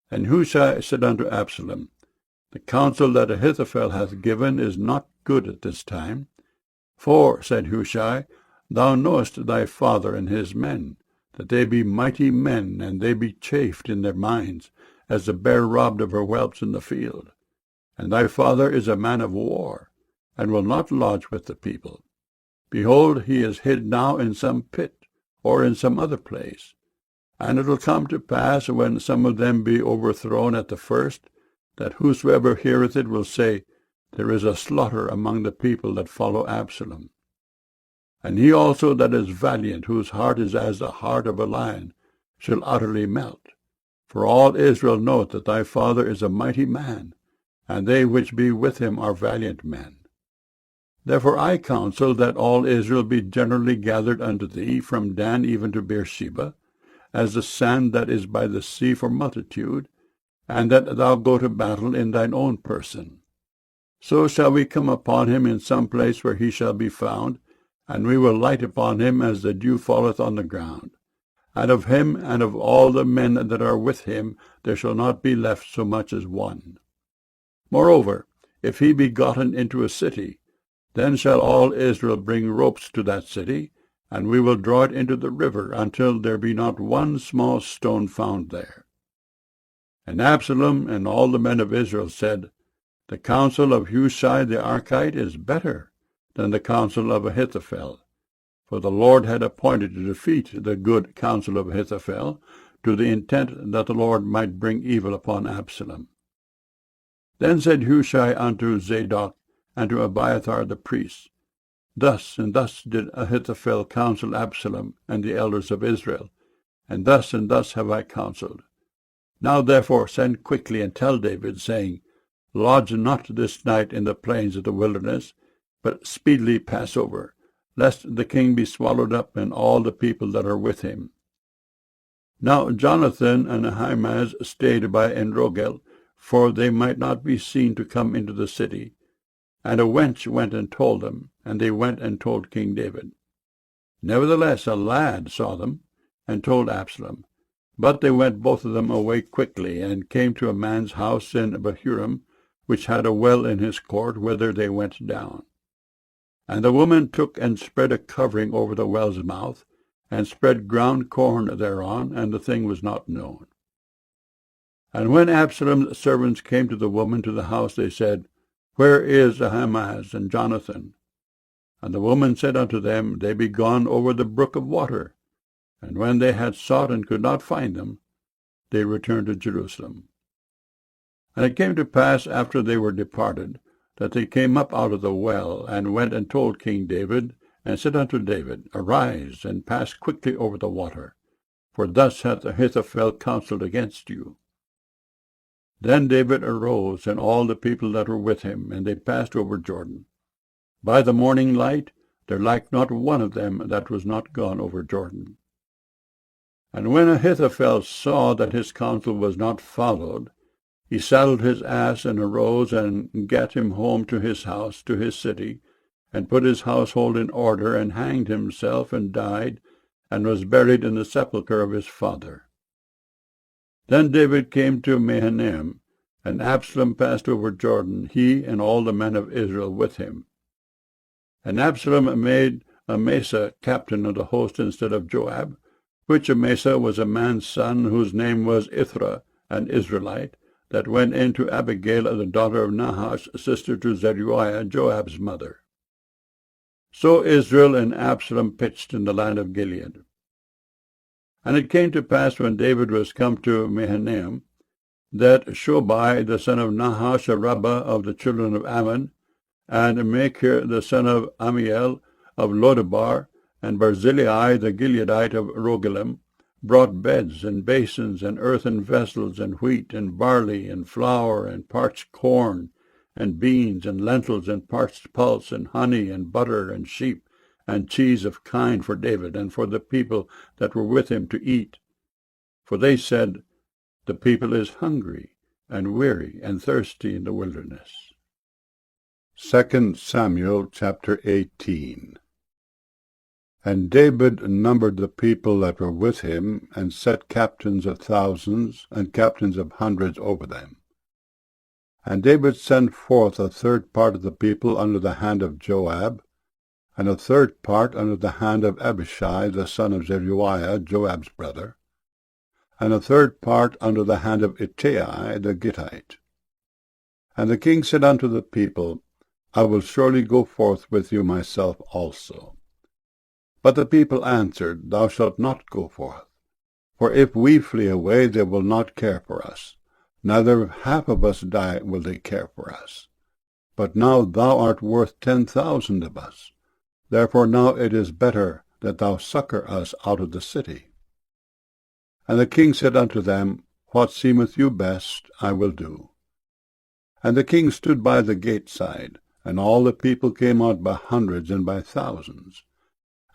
And Hushai said unto Absalom, the counsel that Ahithophel hath given is not good at this time. For, said Hushai, thou knowest thy father and his men, that they be mighty men, and they be chafed in their minds, as the bear robbed of her whelps in the field. And thy father is a man of war, and will not lodge with the people. Behold, he is hid now in some pit, or in some other place. And it will come to pass, when some of them be overthrown at the first, that whosoever heareth it will say, There is a slaughter among the people that follow Absalom. And he also that is valiant, whose heart is as the heart of a lion, shall utterly melt. For all Israel knoweth that thy father is a mighty man, and they which be with him are valiant men. Therefore I counsel that all Israel be generally gathered unto thee, from Dan even to Beersheba, as the sand that is by the sea for multitude, and that thou go to battle in thine own person. So shall we come upon him in some place where he shall be found, and we will light upon him as the dew falleth on the ground. And of him and of all the men that are with him there shall not be left so much as one. Moreover, if he be gotten into a city, then shall all Israel bring ropes to that city, and we will draw it into the river, until there be not one small stone found there. And Absalom and all the men of Israel said, The counsel of Hushai the Archite is better than the counsel of Ahithophel. For the Lord had appointed to defeat the good counsel of Ahithophel, to the intent that the Lord might bring evil upon Absalom. Then said Hushai unto Zadok and to Abiathar the priests, Thus and thus did Ahithophel counsel Absalom and the elders of Israel, and thus have I counseled. Now therefore send quickly and tell David, saying, Lodge not this night in the plains of the wilderness, but speedily pass over, lest the king be swallowed up, and all the people that are with him. Now Jonathan and Ahimaaz stayed by Enrogel, for they might not be seen to come into the city. And a wench went and told them, and they went and told King David. Nevertheless a lad saw them, and told Absalom. But they went both of them away quickly, and came to a man's house in Bahurim, which had a well in his court, whither they went down. And the woman took and spread a covering over the well's mouth, and spread ground corn thereon, and the thing was not known. And when Absalom's servants came to the woman to the house, they said, Where is Ahimaaz and Jonathan? And the woman said unto them, They be gone over the brook of water. And when they had sought and could not find them, they returned to Jerusalem. And it came to pass, after they were departed, that they came up out of the well, and went and told King David, and said unto David, Arise, and pass quickly over the water, for thus hath Ahithophel counselled against you. Then David arose, and all the people that were with him, and they passed over Jordan. By the morning light there lacked not one of them that was not gone over Jordan. And when Ahithophel saw that his counsel was not followed, he saddled his ass, and arose, and gat him home to his house, to his city, and put his household in order, and hanged himself, and died, and was buried in the sepulchre of his father. Then David came to Mahanaim, and Absalom passed over Jordan, he and all the men of Israel with him. And Absalom made Amasa captain of the host instead of Joab, which Amasa was a man's son, whose name was Ithra, an Israelite, that went in to Abigail, the daughter of Nahash, sister to Zeruiah, Joab's mother. So Israel and Absalom pitched in the land of Gilead. And it came to pass, when David was come to Mahanaim, that Shobai the son of Nahash, a rabbah of the children of Ammon, and Machir the son of Amiel of Lodebar, and Barzillai the Gileadite of Rogelim, brought beds and basins and earthen vessels, and wheat and barley and flour and parched corn and beans and lentils and parched pulse and honey and butter and sheep and cheese of kine for David and for the people that were with him to eat. For they said, The people is hungry and weary and thirsty in the wilderness. 2 Samuel chapter 18. And David numbered the people that were with him, and set captains of thousands and captains of hundreds over them. And David sent forth a third part of the people under the hand of Joab, and a third part under the hand of Abishai the son of Zeruiah, Joab's brother, and a third part under the hand of Ittai the Gittite. And the king said unto the people, I will surely go forth with you myself also. But the people answered, Thou shalt not go forth. For if we flee away, they will not care for us. Neither if half of us die will they care for us. But now thou art worth 10,000 of us. Therefore now it is better that thou succour us out of the city. And the king said unto them, What seemeth you best, I will do. And the king stood by the gate side, and all the people came out by hundreds and by thousands.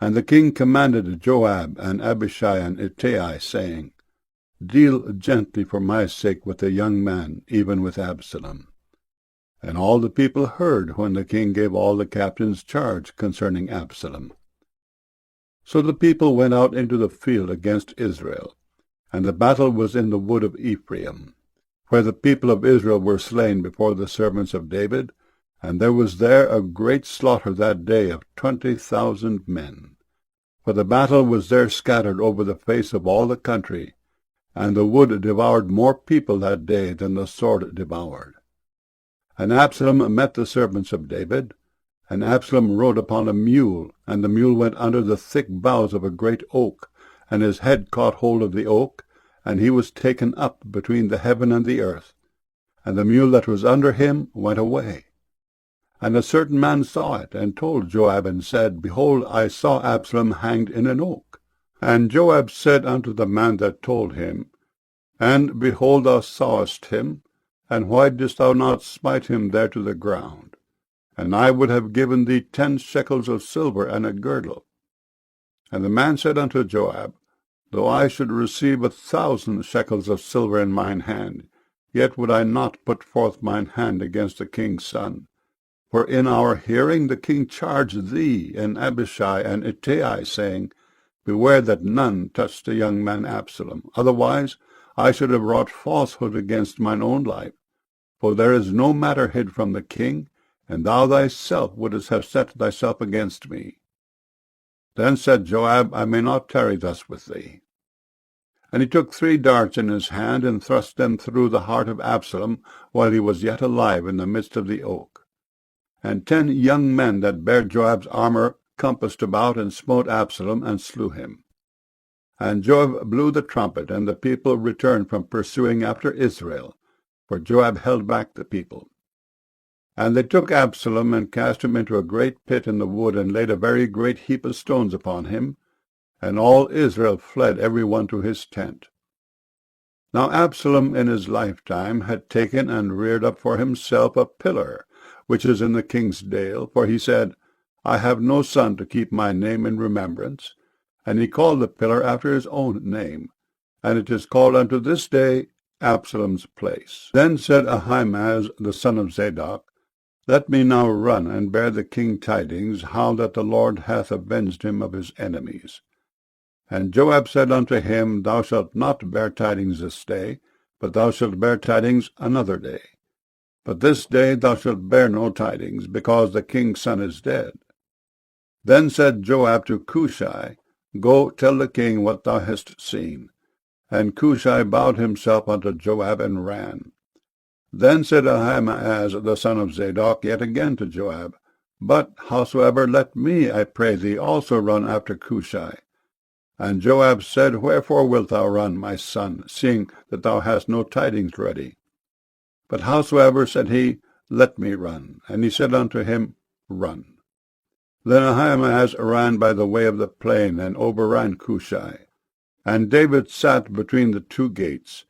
And the king commanded Joab and Abishai and Ittai, saying, Deal gently for my sake with the young man, even with Absalom. And all the people heard when the king gave all the captains charge concerning Absalom. So the people went out into the field against Israel, and the battle was in the wood of Ephraim, where the people of Israel were slain before the servants of David, and there was there a great slaughter that day of 20,000 men. For the battle was there scattered over the face of all the country, and the wood devoured more people that day than the sword devoured. And Absalom met the servants of David, and Absalom rode upon a mule, and the mule went under the thick boughs of a great oak, and his head caught hold of the oak, and he was taken up between the heaven and the earth, and the mule that was under him went away. And a certain man saw it, and told Joab, and said, Behold, I saw Absalom hanged in an oak. And Joab said unto the man that told him, And behold, thou sawest him, and why didst thou not smite him there to the ground? And I would have given thee 10 shekels of silver and a girdle. And the man said unto Joab, Though I should receive 1,000 shekels of silver in mine hand, yet would I not put forth mine hand against the king's son. For in our hearing the king charged thee and Abishai and Ittai, saying, Beware that none touch the young man Absalom. Otherwise I should have wrought falsehood against mine own life. For there is no matter hid from the king, and thou thyself wouldst have set thyself against me. Then said Joab, I may not tarry thus with thee. And he took 3 darts in his hand, and thrust them through the heart of Absalom, while he was yet alive in the midst of the oak. And 10 young men that bare Joab's armour compassed about, and smote Absalom, and slew him. And Joab blew the trumpet, and the people returned from pursuing after Israel, for Joab held back the people. And they took Absalom, and cast him into a great pit in the wood, and laid a very great heap of stones upon him, and all Israel fled every one to his tent. Now Absalom in his lifetime had taken and reared up for himself a pillar, which is in the king's dale, for he said, I have no son to keep my name in remembrance. And he called the pillar after his own name, and it is called unto this day Absalom's place. Then said Ahimaaz the son of Zadok, Let me now run and bear the king tidings, how that the Lord hath avenged him of his enemies. And Joab said unto him, Thou shalt not bear tidings this day, but thou shalt bear tidings another day. But this day thou shalt bear no tidings, because the king's son is dead. Then said Joab to Cushai, Go, tell the king what thou hast seen. And Cushai bowed himself unto Joab, and ran. Then said Ahimaaz the son of Zadok yet again to Joab, But howsoever, let me, I pray thee, also run after Cushai. And Joab said, Wherefore wilt thou run, my son, seeing that thou hast no tidings ready? But howsoever, said he, Let me run. And he said unto him, Run. Then Ahimaaz ran by the way of the plain, and overran Cushai. And David sat between the 2 gates.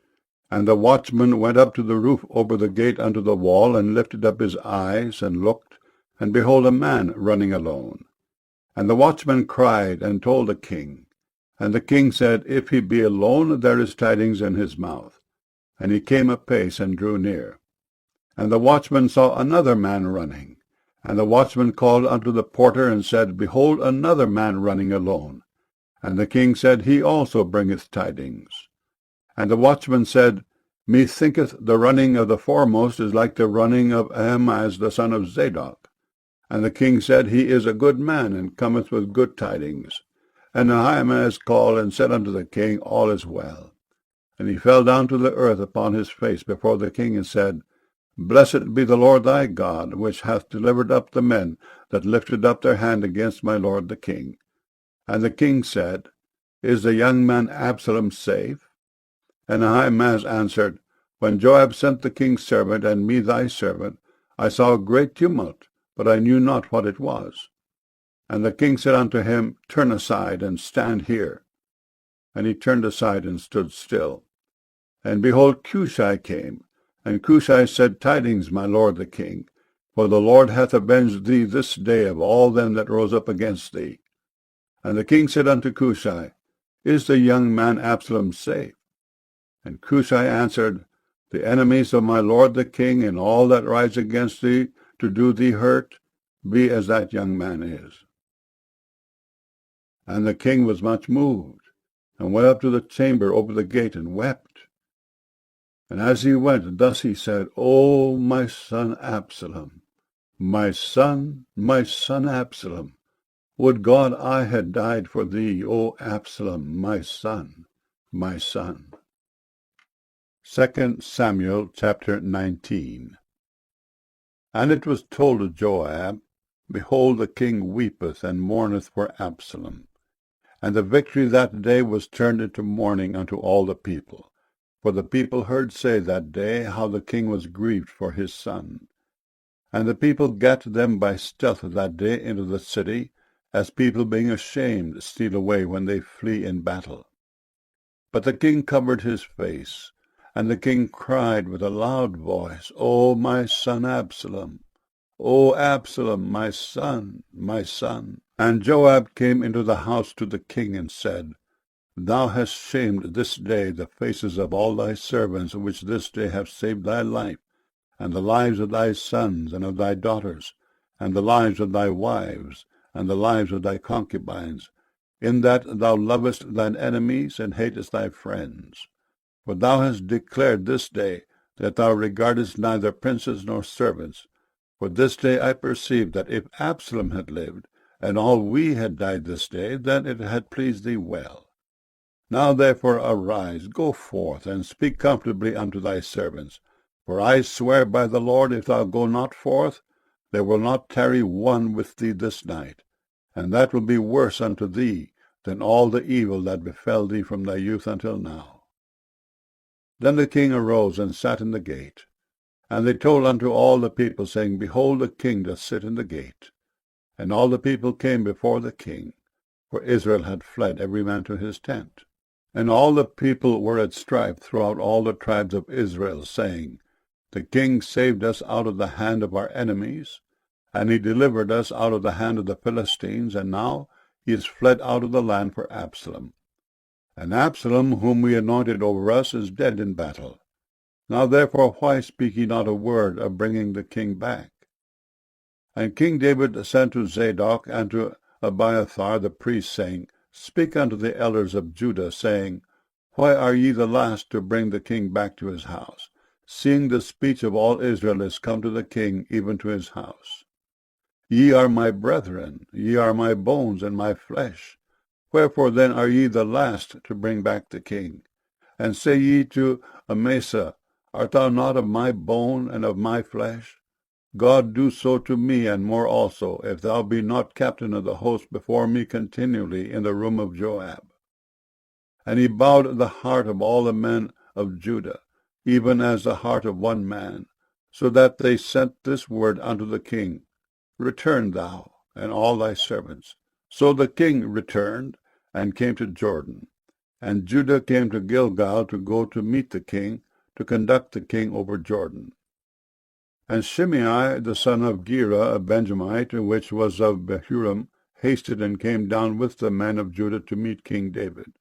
And the watchman went up to the roof over the gate unto the wall, and lifted up his eyes, and looked, and behold, a man running alone. And the watchman cried, and told the king. And the king said, If he be alone, there is tidings in his mouth. And he came apace, and drew near. And the watchman saw another man running. And the watchman called unto the porter, and said, Behold, another man running alone. And the king said, He also bringeth tidings. And the watchman said, Methinketh the running of the foremost is like the running of Ahimaaz the son of Zadok. And the king said, He is a good man, and cometh with good tidings. And Ahimaaz called and said unto the king, All is well. And he fell down to the earth upon his face before the king, and said, Blessed be the Lord thy God, which hath delivered up the men that lifted up their hand against my lord the king. And the king said, Is the young man Absalom safe? And Ahimaaz answered, When Joab sent the king's servant and me thy servant, I saw a great tumult, but I knew not what it was. And the king said unto him, Turn aside, and stand here. And he turned aside and stood still. And behold, Cushai came. And Cushai said, Tidings, my lord the king, for the Lord hath avenged thee this day of all them that rose up against thee. And the king said unto Cushai, Is the young man Absalom safe? And Cushai answered, The enemies of my lord the king, and all that rise against thee to do thee hurt, be as that young man is. And the king was much moved, and went up to the chamber over the gate, and wept. And as he went, thus he said, O my son Absalom, my son Absalom, would God I had died for thee, O Absalom, my son, my son. 2 Samuel chapter 19. And it was told to Joab, Behold, the king weepeth and mourneth for Absalom. And the victory that day was turned into mourning unto all the people. For the people heard say that day how the king was grieved for his son. And the people gat them by stealth that day into the city, as people being ashamed steal away when they flee in battle. But the king covered his face, and the king cried with a loud voice, O my son Absalom, O Absalom, my son, my son. And Joab came into the house to the king, and said, Thou hast shamed this day the faces of all thy servants, which this day have saved thy life, and the lives of thy sons and of thy daughters, and the lives of thy wives, and the lives of thy concubines, in that thou lovest thine enemies, and hatest thy friends. For thou hast declared this day that thou regardest neither princes nor servants. For this day I perceive that if Absalom had lived, and all we had died this day, then it had pleased thee well. Now therefore arise, go forth, and speak comfortably unto thy servants. For I swear by the Lord, if thou go not forth, there will not tarry one with thee this night. And that will be worse unto thee than all the evil that befell thee from thy youth until now. Then the king arose and sat in the gate. And they told unto all the people, saying, Behold, the king doth sit in the gate. And all the people came before the king, for Israel had fled every man to his tent. And all the people were at strife throughout all the tribes of Israel, saying, The king saved us out of the hand of our enemies, and he delivered us out of the hand of the Philistines, and now he is fled out of the land for Absalom. And Absalom, whom we anointed over us, is dead in battle. Now therefore why speak ye not a word of bringing the king back? And King David sent to Zadok and to Abiathar the priest, saying, Speak unto the elders of Judah, saying, Why are ye the last to bring the king back to his house, seeing the speech of all Israel is come to the king, even to his house? Ye are my brethren, ye are my bones and my flesh. Wherefore then are ye the last to bring back the king? And say ye to Amasa, Art thou not of my bone and of my flesh? God do so to me, and more also, if thou be not captain of the host before me continually in the room of Joab. And he bowed the heart of all the men of Judah, even as the heart of one man, so that they sent this word unto the king, Return thou, and all thy servants. So the king returned, and came to Jordan. And Judah came to Gilgal to go to meet the king, to conduct the king over Jordan. And Shimei the son of Gera, a Benjamite, which was of Bahurim, hasted and came down with the men of Judah to meet King David.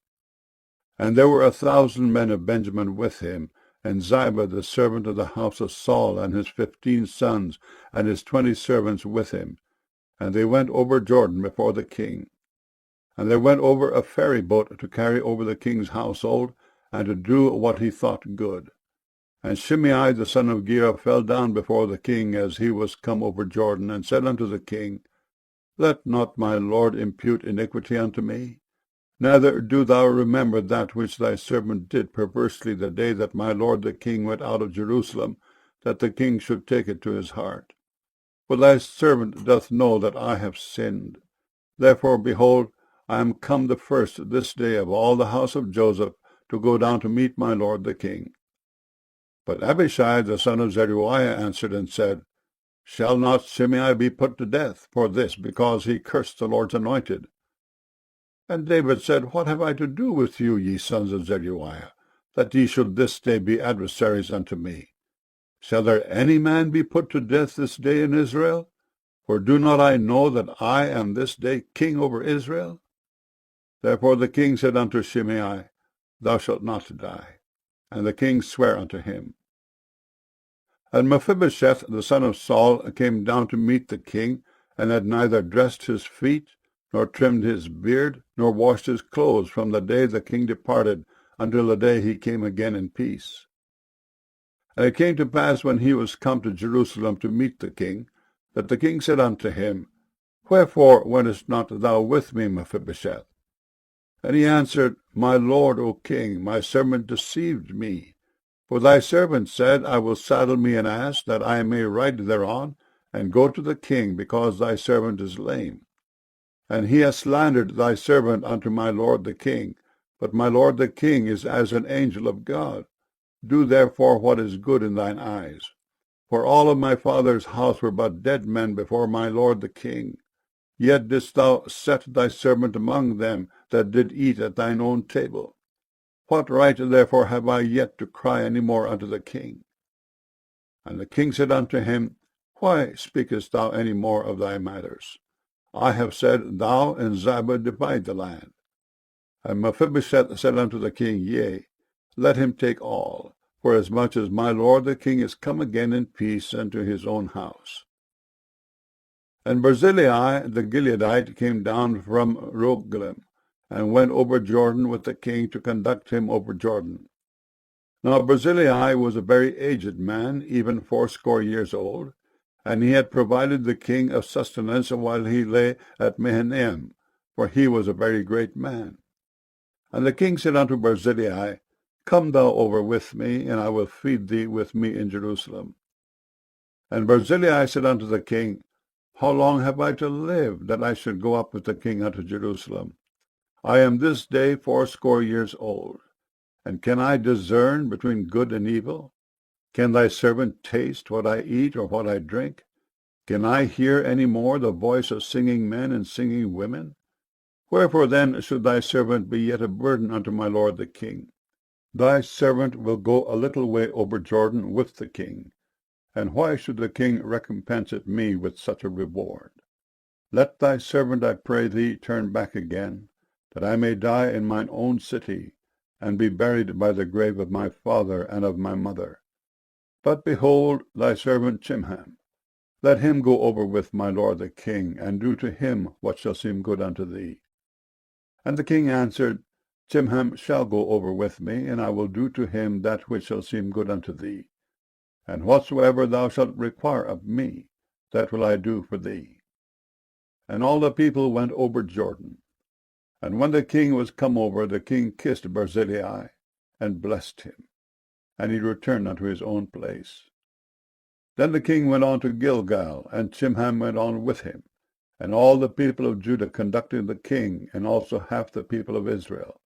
And there were 1,000 men of Benjamin with him, and Ziba the servant of the house of Saul, and his 15 sons, and his 20 servants with him. And they went over Jordan before the king. And there went over a ferry boat to carry over the king's household, and to do what he thought good. And Shimei the son of Gera fell down before the king as he was come over Jordan, and said unto the king, Let not my lord impute iniquity unto me. Neither do thou remember that which thy servant did perversely the day that my lord the king went out of Jerusalem, that the king should take it to his heart. For thy servant doth know that I have sinned. Therefore, behold, I am come the first this day of all the house of Joseph to go down to meet my lord the king. But Abishai the son of Zeruiah answered and said, Shall not Shimei be put to death for this, because he cursed the Lord's anointed? And David said, What have I to do with you, ye sons of Zeruiah, that ye should this day be adversaries unto me? Shall there any man be put to death this day in Israel? For do not I know that I am this day king over Israel? Therefore the king said unto Shimei, Thou shalt not die. And the king sware unto him. And Mephibosheth the son of Saul came down to meet the king, and had neither dressed his feet, nor trimmed his beard, nor washed his clothes from the day the king departed until the day he came again in peace. And it came to pass, when he was come to Jerusalem to meet the king, that the king said unto him, Wherefore wentest not thou with me, Mephibosheth? And he answered, My lord, O king, my servant deceived me. For thy servant said, I will saddle me an ass, that I may ride thereon, and go to the king, because thy servant is lame. And he has slandered thy servant unto my lord the king. But my lord the king is as an angel of God. Do therefore what is good in thine eyes. For all of my father's house were but dead men before my lord the king. Yet didst thou set thy servant among them that did eat at thine own table. What right therefore have I yet to cry any more unto the king? And the king said unto him, Why speakest thou any more of thy matters? I have said, Thou and Ziba divide the land. And Mephibosheth said unto the king, Yea, let him take all, forasmuch as my lord the king is come again in peace unto his own house. And Barzillai the Gileadite came down from Rogelim, and went over Jordan with the king to conduct him over Jordan. Now Barzillai was a very aged man, even 80 years old, and he had provided the king of sustenance while he lay at Mahanaim, for he was a very great man. And the king said unto Barzillai, Come thou over with me, and I will feed thee with me in Jerusalem. And Barzillai said unto the king, How long have I to live, that I should go up with the king unto Jerusalem? I am this day 80 years old. And can I discern between good and evil? Can thy servant taste what I eat or what I drink? Can I hear any more the voice of singing men and singing women? Wherefore then should thy servant be yet a burden unto my lord the king? Thy servant will go a little way over Jordan with the king. And why should the king recompense it me with such a reward? Let thy servant, I pray thee, turn back again, that I may die in mine own city, and be buried by the grave of my father and of my mother. But behold thy servant Chimham. Let him go over with my lord the king, and do to him what shall seem good unto thee. And the king answered, Chimham shall go over with me, and I will do to him that which shall seem good unto thee. And whatsoever thou shalt require of me, that will I do for thee. And all the people went over Jordan. And when the king was come over, the king kissed Barzillai, and blessed him. And he returned unto his own place. Then the king went on to Gilgal, and Chimham went on with him, and all the people of Judah conducted the king, and also half the people of Israel.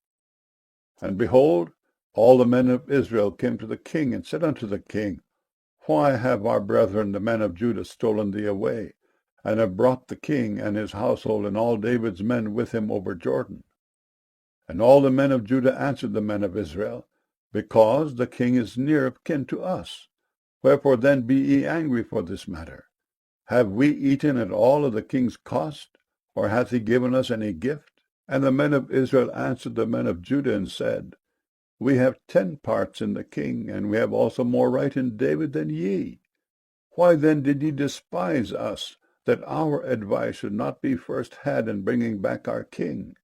And behold, all the men of Israel came to the king, and said unto the king, Why have our brethren the men of Judah stolen thee away, and have brought the king and his household and all David's men with him over Jordan? And all the men of Judah answered the men of Israel, Because the king is near of kin to us. Wherefore then be ye angry for this matter? Have we eaten at all of the king's cost, or hath he given us any gift? And the men of Israel answered the men of Judah, and said, We have 10 parts in the king, and we have also more right in David than ye. Why then did ye despise us, that our advice should not be first had in bringing back our king?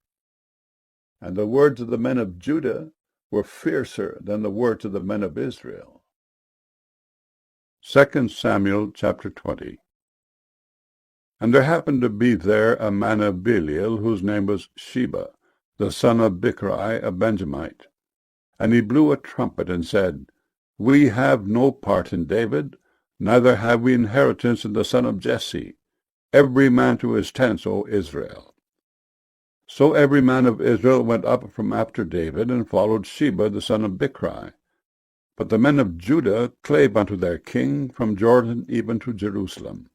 And the words of the men of Judah were fiercer than the words of the men of Israel. 2 Samuel chapter 20. And there happened to be there a man of Belial, whose name was Sheba, the son of Bichri, a Benjamite. And he blew a trumpet, and said, We have no part in David, neither have we inheritance in the son of Jesse. Every man to his tents, O Israel. So every man of Israel went up from after David, and followed Sheba the son of Bichri. But the men of Judah clave unto their king from Jordan even to Jerusalem.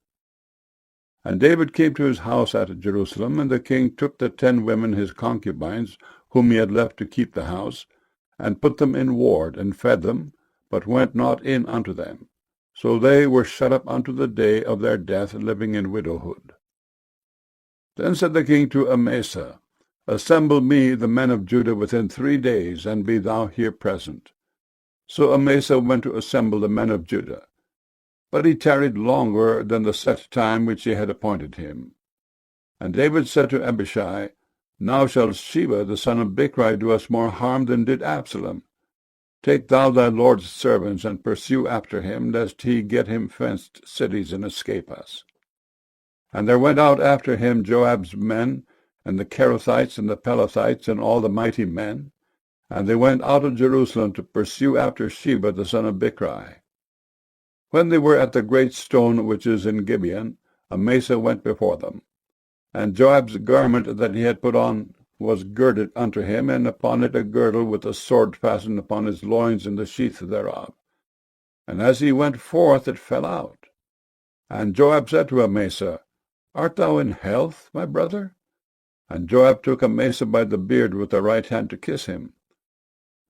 And David came to his house at Jerusalem, and the king took the 10 women his concubines, whom he had left to keep the house, and put them in ward, and fed them, but went not in unto them. So they were shut up unto the day of their death, living in widowhood. Then said the king to Amasa, Assemble me the men of Judah within 3 days, and be thou here present. So Amasa went to assemble the men of Judah. But he tarried longer than the set time which he had appointed him. And David said to Abishai, Now shall Sheba the son of Bichri do us more harm than did Absalom. Take thou thy lord's servants, and pursue after him, lest he get him fenced cities, and escape us. And there went out after him Joab's men, and the Cherethites, and the Pelethites, and all the mighty men. And they went out of Jerusalem to pursue after Sheba the son of Bichri. When they were at the great stone which is in Gibeon, Amasa went before them. And Joab's garment that he had put on was girded unto him, and upon it a girdle with a sword fastened upon his loins in the sheath thereof. And as he went forth, it fell out. And Joab said to Amasa, Art thou in health, my brother? And Joab took Amasa by the beard with the right hand to kiss him.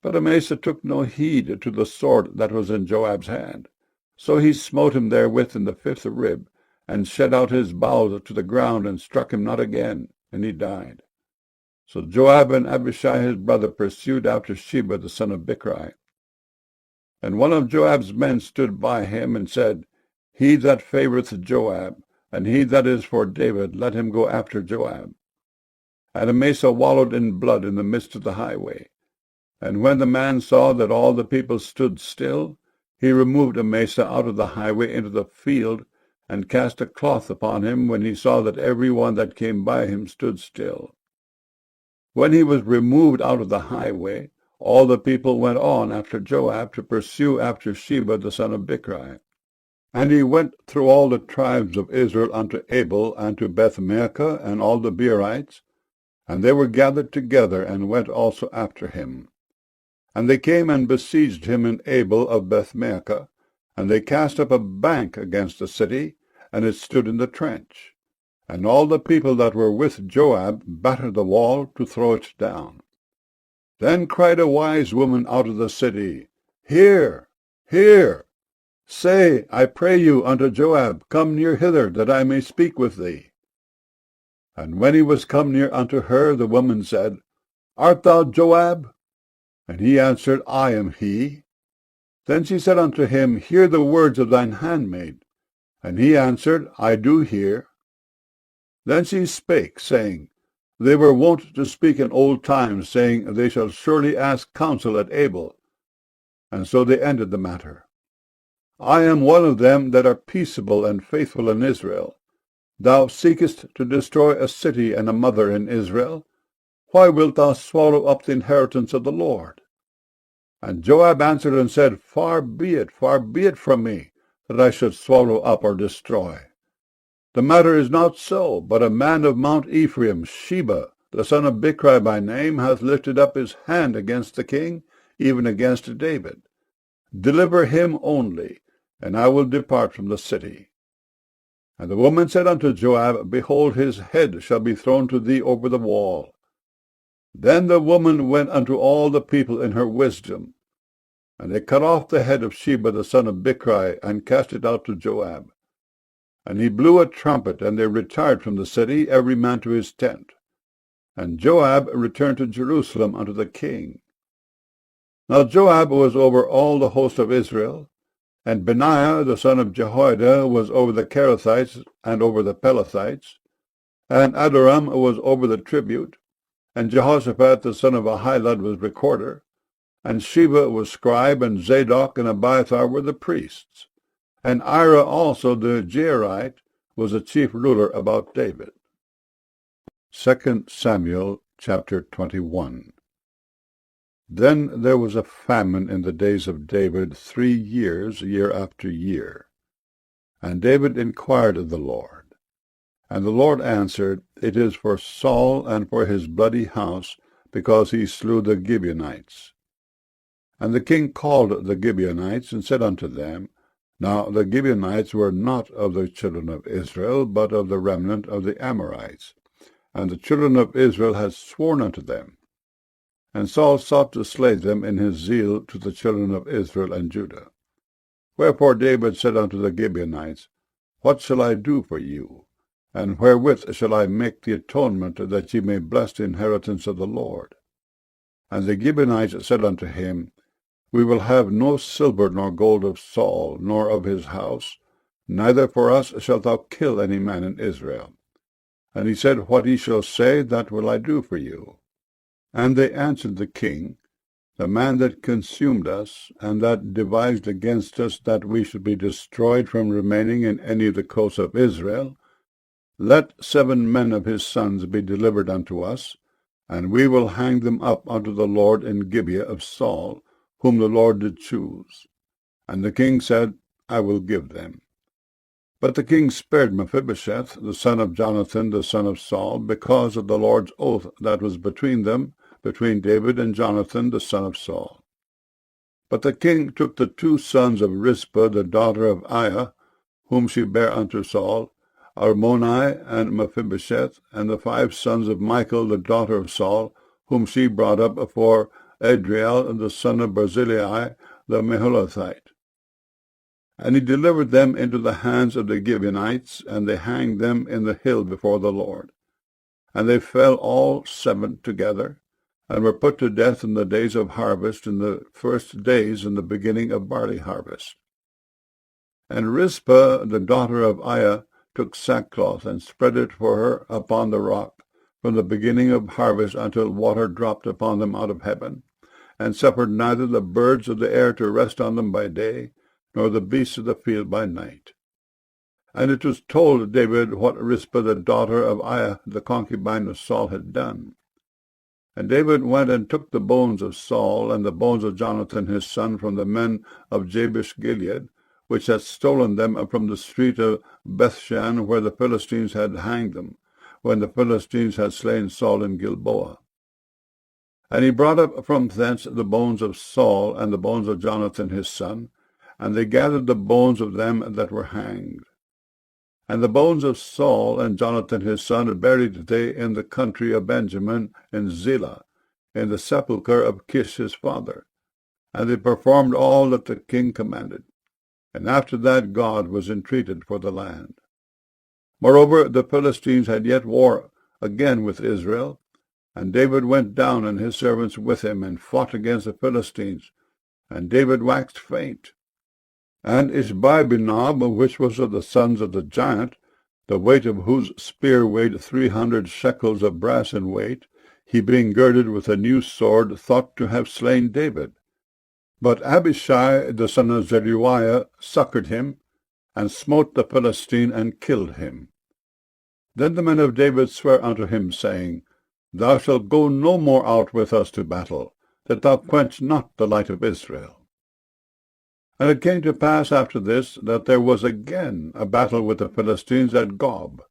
But Amasa took no heed to the sword that was in Joab's hand. So he smote him therewith in the 5th rib, and shed out his bowels to the ground, and struck him not again, and he died. So Joab and Abishai his brother pursued after Sheba the son of Bichri. And one of Joab's men stood by him, and said, He that favoureth Joab, and he that is for David, let him go after Joab. And Amasa wallowed in blood in the midst of the highway. And when the man saw that all the people stood still, he removed Amasa out of the highway into the field, and cast a cloth upon him, when he saw that every one that came by him stood still. When he was removed out of the highway, all the people went on after Joab to pursue after Sheba the son of Bichri. And he went through all the tribes of Israel unto Abel, and to Bethmaachah, and all the Beerites, and they were gathered together, and went also after him. And they came and besieged him in Abel of Bethmaachah, and they cast up a bank against the city, and it stood in the trench. And all the people that were with Joab battered the wall to throw it down. Then cried a wise woman out of the city, Hear, hear! Say, I pray you, unto Joab, Come near hither, that I may speak with thee. And when he was come near unto her, the woman said, Art thou Joab? And he answered, I am he. Then she said unto him, Hear the words of thine handmaid. And he answered, I do hear. Then she spake, saying, They were wont to speak in old times, saying, They shall surely ask counsel at Abel. And so they ended the matter. I am one of them that are peaceable and faithful in Israel. Thou seekest to destroy a city and a mother in Israel. Why wilt thou swallow up the inheritance of the Lord? And Joab answered and said, far be it from me, that I should swallow up or destroy. The matter is not so, but a man of Mount Ephraim, Sheba, the son of Bichri by name, hath lifted up his hand against the king, even against David. Deliver him only, and I will depart from the city. And the woman said unto Joab, Behold, his head shall be thrown to thee over the wall. Then the woman went unto all the people in her wisdom, and they cut off the head of Sheba the son of Bichri, and cast it out to Joab. And he blew a trumpet, and they retired from the city, every man to his tent. And Joab returned to Jerusalem unto the king. Now Joab was over all the host of Israel, and Benaiah the son of Jehoiada was over the Cherethites and over the Pelethites, and Adoram was over the tribute, and Jehoshaphat the son of Ahilud was recorder, and Sheba was scribe, and Zadok and Abiathar were the priests. And Ira also the Jairite was a chief ruler about David. 2 Samuel chapter 21. Then there was a famine in the days of David 3 years, year after year. And David inquired of the Lord. And the Lord answered, It is for Saul and for his bloody house, because he slew the Gibeonites. And the king called the Gibeonites, and said unto them, Now the Gibeonites were not of the children of Israel, but of the remnant of the Amorites. And the children of Israel had sworn unto them. And Saul sought to slay them in his zeal to the children of Israel and Judah. Wherefore David said unto the Gibeonites, What shall I do for you? And wherewith shall I make the atonement, that ye may bless the inheritance of the Lord? And the Gibeonites said unto him, We will have no silver nor gold of Saul, nor of his house, neither for us shalt thou kill any man in Israel. And he said, What he shall say, that will I do for you. And they answered the king, The man that consumed us, and that devised against us that we should be destroyed from remaining in any of the coasts of Israel, let 7 men of his sons be delivered unto us, and we will hang them up unto the Lord in Gibeah of Saul, whom the Lord did choose. And the king said, I will give them. But the king spared Mephibosheth, the son of Jonathan, the son of Saul, because of the Lord's oath that was between them, between David and Jonathan, the son of Saul. But the king took the 2 sons of Rizpah, the daughter of Aiah, whom she bare unto Saul, Armoni and Mephibosheth, and the 5 sons of Michal, the daughter of Saul, whom she brought up for Adriel, the son of Barzillai, the Meholathite. And he delivered them into the hands of the Gibeonites, and they hanged them in the hill before the Lord. And they fell all 7 together, and were put to death in the days of harvest, in the first days in the beginning of barley harvest. And Rizpah, the daughter of Aiah, took sackcloth, and spread it for her upon the rock, from the beginning of harvest until water dropped upon them out of heaven, and suffered neither the birds of the air to rest on them by day, nor the beasts of the field by night. And it was told David what Rizpah the daughter of Aiah, the concubine of Saul, had done. And David went and took the bones of Saul and the bones of Jonathan his son from the men of Jabesh-Gilead, which had stolen them from the street of Bethshan, where the Philistines had hanged them, when the Philistines had slain Saul in Gilboa. And he brought up from thence the bones of Saul and the bones of Jonathan his son, and they gathered the bones of them that were hanged. And the bones of Saul and Jonathan his son buried they in the country of Benjamin in Zelah, in the sepulchre of Kish his father. And they performed all that the king commanded. And after that God was entreated for the land. Moreover, the Philistines had yet war again with Israel, and David went down and his servants with him, and fought against the Philistines. And David waxed faint. And Ishbi-benob, which was of the sons of the giant, the weight of whose spear weighed 300 shekels of brass in weight, he being girded with a new sword, thought to have slain David. But Abishai the son of Zeruiah succored him, and smote the Philistine, and killed him. Then the men of David sware unto him, saying, Thou shalt go no more out with us to battle, that thou quench not the light of Israel. And it came to pass after this, that there was again a battle with the Philistines at Gob.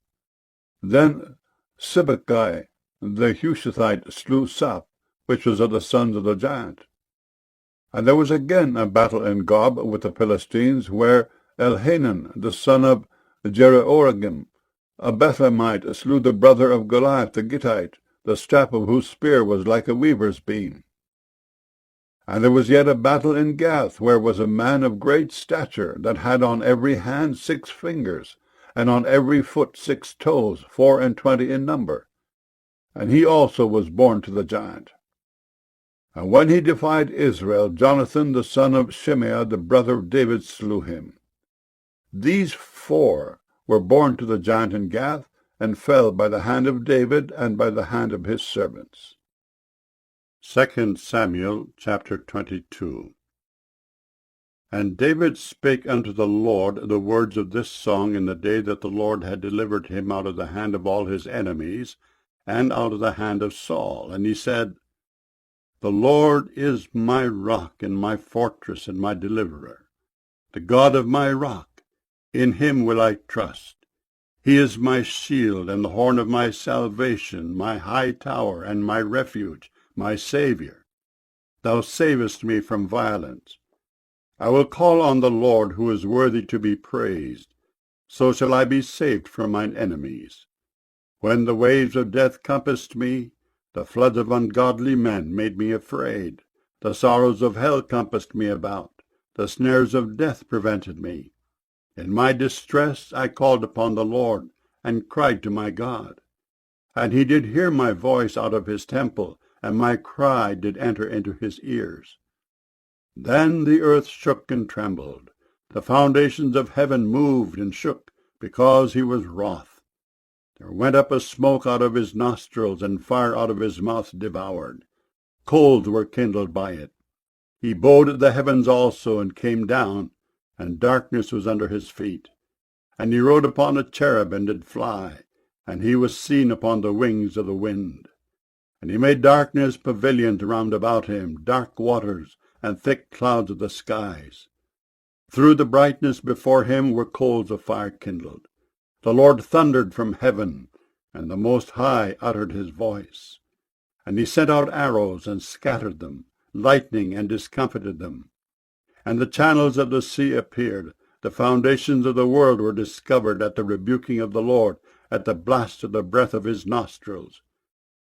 Then Sibbecai the Hushathite slew Saph, which was of the sons of the giant. And there was again a battle in Gob with the Philistines, where Elhanan the son of Jeroregim, a Bethlehemite, slew the brother of Goliath the Gittite, the staff of whose spear was like a weaver's beam. And there was yet a battle in Gath, where was a man of great stature, that had on every hand 6 fingers, and on every foot 6 toes, 24 in number. And he also was born to the giant. And when he defied Israel, Jonathan the son of Shimeah, the brother of David, slew him. These 4 were born to the giant in Gath, and fell by the hand of David and by the hand of his servants. 2 Samuel chapter 22. And David spake unto the Lord the words of this song in the day that the Lord had delivered him out of the hand of all his enemies, and out of the hand of Saul. And he said, The Lord is my rock, and my fortress, and my deliverer, the God of my rock. In him will I trust. He is my shield, and the horn of my salvation, my high tower, and my refuge, my Saviour. Thou savest me from violence. I will call on the Lord, who is worthy to be praised. So shall I be saved from mine enemies. When the waves of death compassed me, the floods of ungodly men made me afraid. The sorrows of hell compassed me about. The snares of death prevented me. In my distress I called upon the Lord, and cried to my God. And he did hear my voice out of his temple, and my cry did enter into his ears. Then the earth shook and trembled. The foundations of heaven moved and shook, because he was wroth. There went up a smoke out of his nostrils, and fire out of his mouth devoured. Coals were kindled by it. He bowed the heavens also, and came down, and darkness was under his feet. And he rode upon a cherub, and did fly, and he was seen upon the wings of the wind. And he made darkness pavilions round about him, dark waters, and thick clouds of the skies. Through the brightness before him were coals of fire kindled. The Lord thundered from heaven, and the Most High uttered his voice. And he sent out arrows, and scattered them, lightning, and discomfited them. And the channels of the sea appeared. The foundations of the world were discovered at the rebuking of the Lord, at the blast of the breath of his nostrils.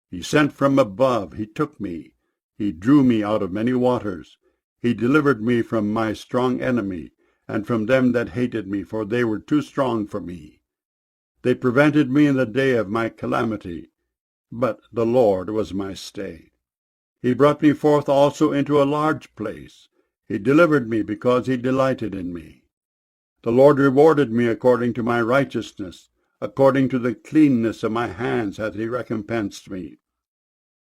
He sent from above, he took me. He drew me out of many waters. He delivered me from my strong enemy, and from them that hated me, for they were too strong for me. They prevented me in the day of my calamity, but the Lord was my stay. He brought me forth also into a large place. He delivered me because he delighted in me. The Lord rewarded me according to my righteousness. According to the cleanness of my hands hath he recompensed me.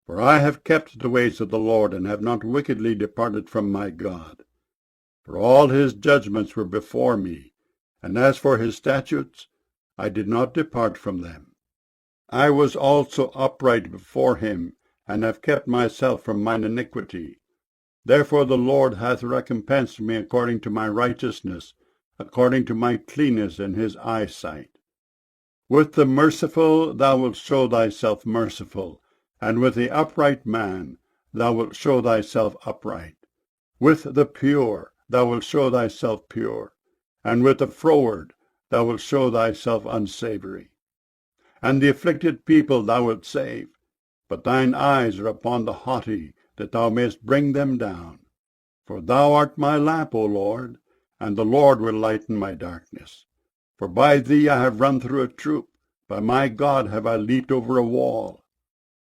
For I have kept the ways of the Lord, and have not wickedly departed from my God. For all his judgments were before me, and as for his statutes, I did not depart from them. I was also upright before him, and have kept myself from mine iniquity. Therefore the Lord hath recompensed me according to my righteousness, according to my cleanness in his eyesight. With the merciful thou wilt show thyself merciful, and with the upright man thou wilt show thyself upright. With the pure thou wilt show thyself pure, and with the froward thou wilt show thyself unsavory. And the afflicted people thou wilt save, but thine eyes are upon the haughty, that thou mayest bring them down. For thou art my lamp, O Lord, and the Lord will lighten my darkness. For by thee I have run through a troop, by my God have I leaped over a wall.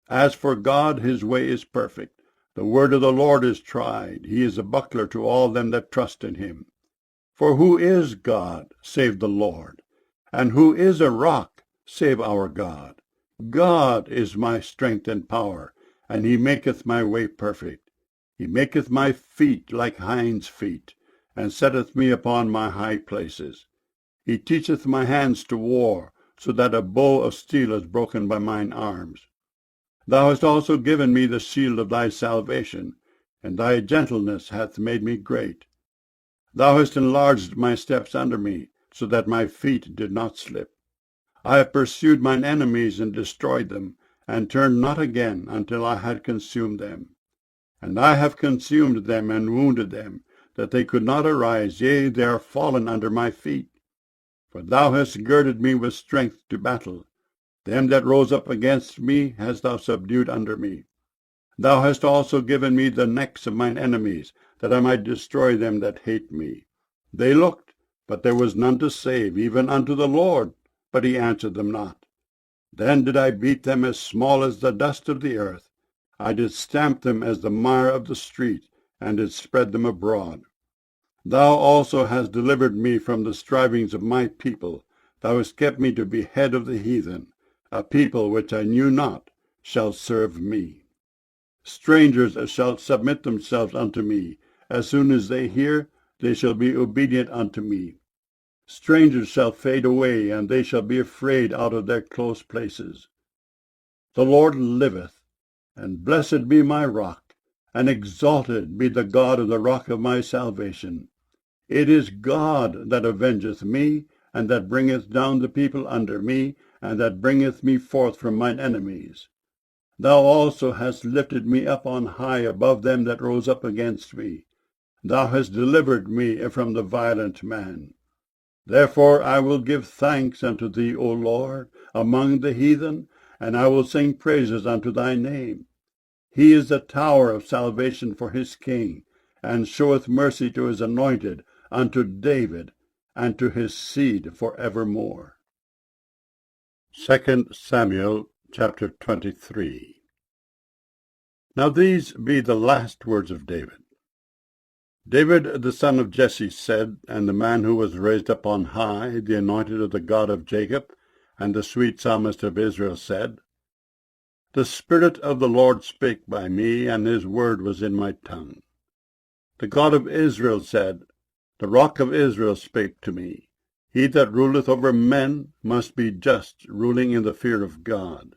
As for God, his way is perfect. The word of the Lord is tried. He is a buckler to all them that trust in him. For who is God, save the Lord? And who is a rock, save our God? God is my strength and power, and he maketh my way perfect. He maketh my feet like hinds' feet, and setteth me upon my high places. He teacheth my hands to war, so that a bow of steel is broken by mine arms. Thou hast also given me the shield of thy salvation, and thy gentleness hath made me great. Thou hast enlarged my steps under me, so that my feet did not slip. I have pursued mine enemies and destroyed them, and turned not again until I had consumed them. And I have consumed them and wounded them, that they could not arise, yea, they are fallen under my feet. For thou hast girded me with strength to battle. Them that rose up against me hast thou subdued under me. Thou hast also given me the necks of mine enemies, that I might destroy them that hate me. They looked, but there was none to save, even unto the Lord, but he answered them not. Then did I beat them as small as the dust of the earth. I did stamp them as the mire of the street, and did spread them abroad. Thou also hast delivered me from the strivings of my people. Thou hast kept me to be head of the heathen. A people which I knew not shall serve me. Strangers shall submit themselves unto me. As soon as they hear, they shall be obedient unto me. Strangers shall fade away, and they shall be afraid out of their close places. The Lord liveth, and blessed be my rock, and exalted be the God of the rock of my salvation. It is God that avengeth me, and that bringeth down the people under me, and that bringeth me forth from mine enemies. Thou also hast lifted me up on high above them that rose up against me. Thou hast delivered me from the violent man. Therefore I will give thanks unto thee, O Lord, among the heathen, and I will sing praises unto thy name. He is the tower of salvation for his king, and showeth mercy to his anointed, unto David, and to his seed for evermore. 2 Samuel chapter 23. Now these be the last words of David. David the son of Jesse said, and the man who was raised up on high, the anointed of the God of Jacob, and the sweet psalmist of Israel said, The Spirit of the Lord spake by me, and his word was in my tongue. The God of Israel said, The rock of Israel spake to me. He that ruleth over men must be just, ruling in the fear of God.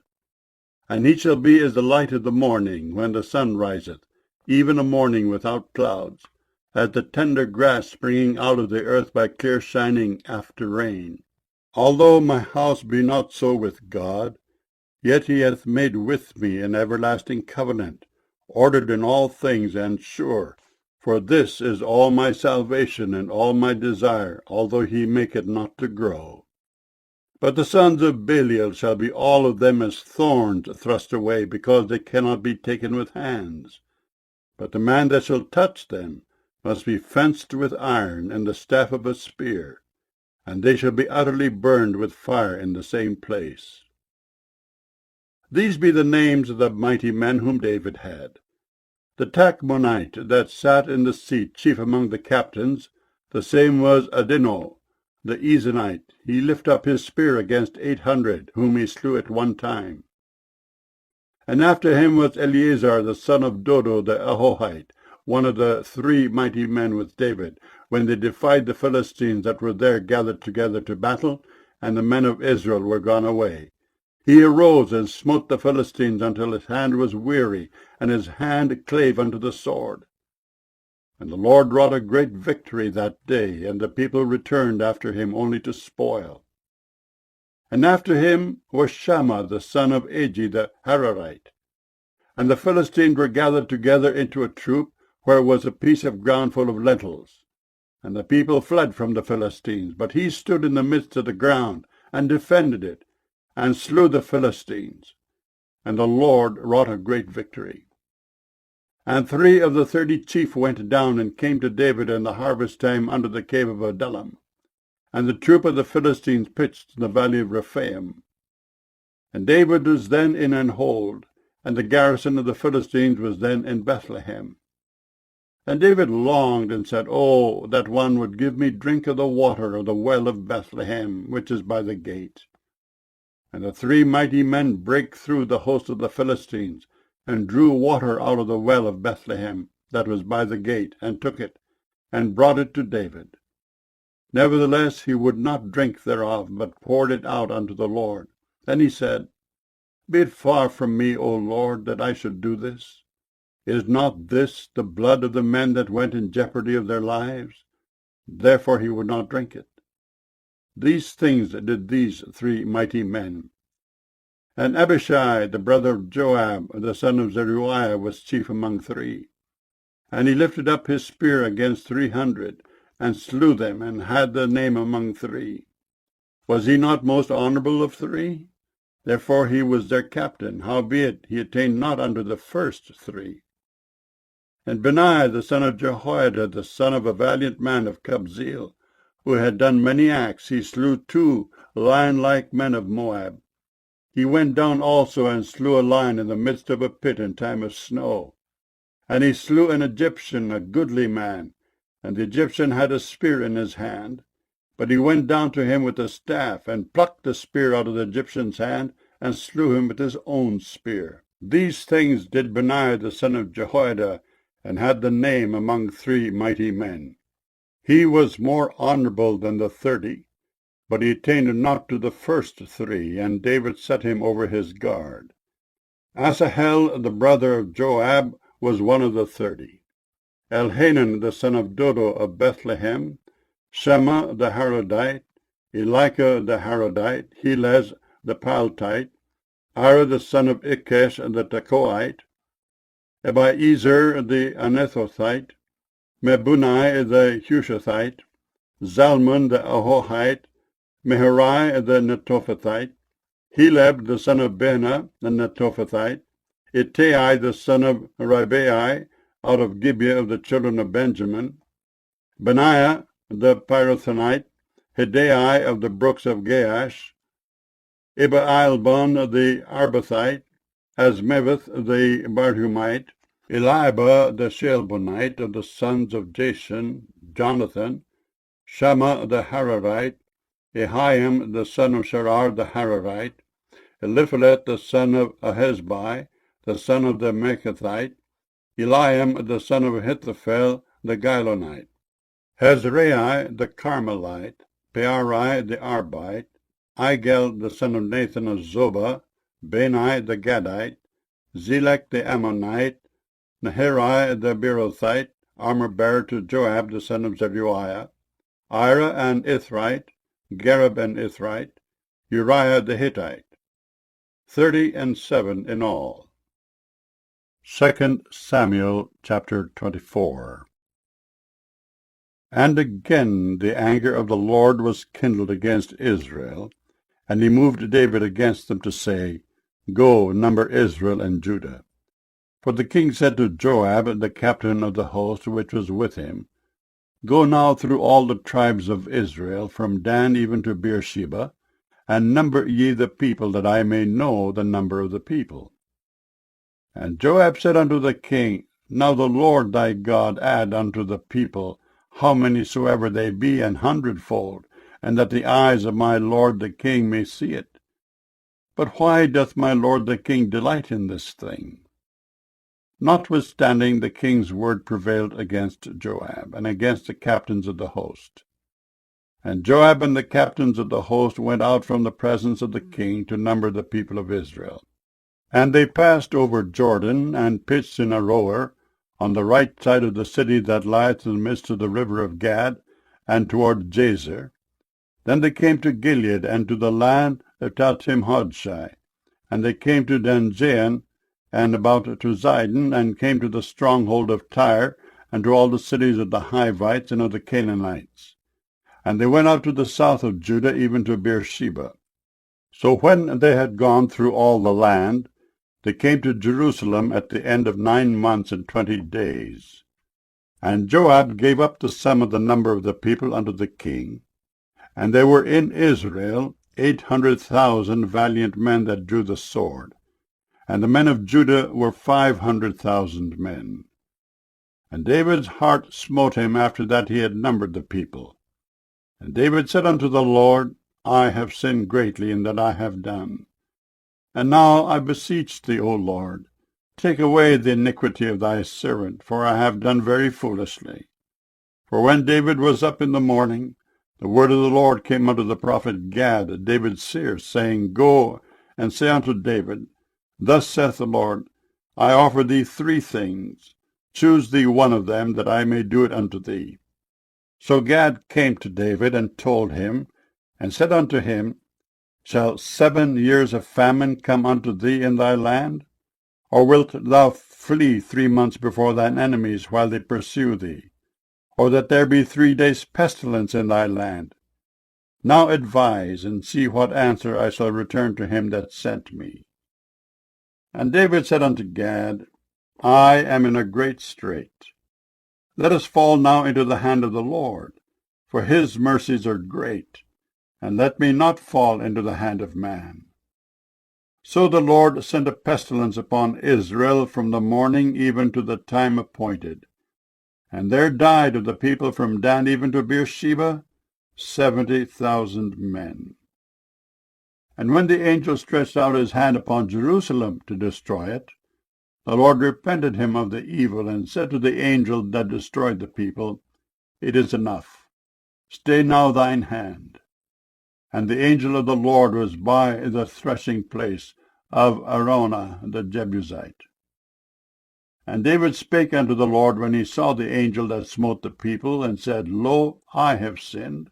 And he shall be as the light of the morning, when the sun riseth, even a morning without clouds, as the tender grass springing out of the earth by clear shining after rain. Although my house be not so with God, yet he hath made with me an everlasting covenant, ordered in all things and sure. For this is all my salvation and all my desire, although he make it not to grow. But the sons of Belial shall be all of them as thorns thrust away, because they cannot be taken with hands. But the man that shall touch them must be fenced with iron and the staff of a spear, and they shall be utterly burned with fire in the same place. These be the names of the mighty men whom David had. The Tachmonite that sat in the seat, chief among the captains, the same was Adino, the Ezonite. He lifted up his spear against 800, whom he slew at one time. And after him was Eleazar the son of Dodo the Ahohite, one of the 3 mighty men with David, when they defied the Philistines that were there gathered together to battle, and the men of Israel were gone away. He arose and smote the Philistines until his hand was weary, and his hand clave unto the sword. And the Lord wrought a great victory that day, and the people returned after him only to spoil. And after him was Shammah the son of Agi the Hararite. And the Philistines were gathered together into a troop, where was a piece of ground full of lentils. And the people fled from the Philistines, but he stood in the midst of the ground, and defended it, and slew the Philistines. And the Lord wrought a great victory. And 3 of the 30 chief went down and came to David in the harvest time under the cave of Adullam. And the troop of the Philistines pitched in the valley of Rephaim. And David was then in an hold, and the garrison of the Philistines was then in Bethlehem. And David longed and said, Oh, that one would give me drink of the water of the well of Bethlehem, which is by the gate. And the 3 mighty men brake through the host of the Philistines, and drew water out of the well of Bethlehem, that was by the gate, and took it, and brought it to David. Nevertheless he would not drink thereof, but poured it out unto the Lord. Then he said, Be it far from me, O Lord, that I should do this. Is not this the blood of the men that went in jeopardy of their lives? Therefore he would not drink it. These things did these 3 mighty men. And Abishai, the brother of Joab, the son of Zeruiah, was chief among 3. And he lifted up his spear against 300, and slew them, and had the name among 3. Was he not most honorable of 3? Therefore he was their captain, howbeit he attained not unto the first 3. And Benaiah the son of Jehoiada, the son of a valiant man of Kabzeel, who had done many acts, he slew 2 lion-like men of Moab. He went down also and slew a lion in the midst of a pit in time of snow. And he slew an Egyptian, a goodly man, and the Egyptian had a spear in his hand. But he went down to him with a staff, and plucked the spear out of the Egyptian's hand, and slew him with his own spear. These things did Benaiah the son of Jehoiada, and had the name among 3 mighty men. He was more honorable than the 30, but he attained not to the first 3, and David set him over his guard. Asahel, the brother of Joab, was one of the 30. Elhanan, the son of Dodo of Bethlehem, Shema the Harodite, Elika the Harodite, Helez the Paltite, Ira the son of Ikesh the Tekoite, Abiezer the Anethothite, Mebunai the Hushathite, Zalmon the Ahohite, Meharai the Netophathite, Heleb the son of Benah the Netophathite, Ittai the son of Ribai, out of Gibeah of the children of Benjamin, Benaiah the Pirathonite, Hidai of the brooks of Gaash, Ibailbon the Arbathite, Asmaveth the Barhumite, Eliba the Shelbonite of the sons of Jason, Jonathan, Shammah the Hararite, Ahiam the son of Sharar the Hararite, Eliphalet the son of Ahesbai, the son of the Mechathite, Eliam the son of Ahithophel the Gilonite, Hezrai the Carmelite, Pearai the Arbite, Igel the son of Nathan of Zobah, Bani the Gadite, Zelek the Ammonite, Naharai the Beerothite, armor-bearer to Joab the son of Zeruiah, Ira and Ithrite, Gareb and Ithrite, Uriah the Hittite, 37 in all. 2 Samuel chapter 24. And again the anger of the Lord was kindled against Israel, and he moved David against them to say, Go, number Israel and Judah. For the king said to Joab, the captain of the host which was with him, Go now through all the tribes of Israel, from Dan even to Beersheba, and number ye the people, that I may know the number of the people. And Joab said unto the king, Now the Lord thy God add unto the people how many soever they be, an hundredfold, and that the eyes of my lord the king may see it. But why doth my lord the king delight in this thing? Notwithstanding, the king's word prevailed against Joab, and against the captains of the host. And Joab and the captains of the host went out from the presence of the king to number the people of Israel. And they passed over Jordan, and pitched in Aroer, on the right side of the city that lieth in the midst of the river of Gad, and toward Jazer. Then they came to Gilead, and to the land of Tatimhodshai. And they came to Danjain, and about to Zidon, and came to the stronghold of Tyre, and to all the cities of the Hivites and of the Canaanites. And they went out to the south of Judah, even to Beersheba. So when they had gone through all the land, they came to Jerusalem at the end of 9 months and 20 days. And Joab gave up the sum of the number of the people unto the king. And there were in Israel 800,000 valiant men that drew the sword. And the men of Judah were 500,000 men. And David's heart smote him after that he had numbered the people. And David said unto the Lord, I have sinned greatly in that I have done. And now I beseech thee, O Lord, take away the iniquity of thy servant, for I have done very foolishly. For when David was up in the morning, the word of the Lord came unto the prophet Gad, David's seer, saying, Go and say unto David, Thus saith the Lord, I offer thee 3 things. Choose thee one of them, that I may do it unto thee. So Gad came to David, and told him, and said unto him, Shall 7 years of famine come unto thee in thy land? Or wilt thou flee 3 months before thine enemies, while they pursue thee? Or that there be 3 days' pestilence in thy land? Now advise, and see what answer I shall return to him that sent me. And David said unto Gad, I am in a great strait. Let us fall now into the hand of the Lord, for his mercies are great, and let me not fall into the hand of man. So the Lord sent a pestilence upon Israel from the morning even to the time appointed. And there died of the people from Dan even to Beersheba 70,000 men. And when the angel stretched out his hand upon Jerusalem to destroy it, the Lord repented him of the evil, and said to the angel that destroyed the people, It is enough. Stay now thine hand. And the angel of the Lord was by the threshing place of Araunah the Jebusite. And David spake unto the Lord when he saw the angel that smote the people, and said, Lo, I have sinned,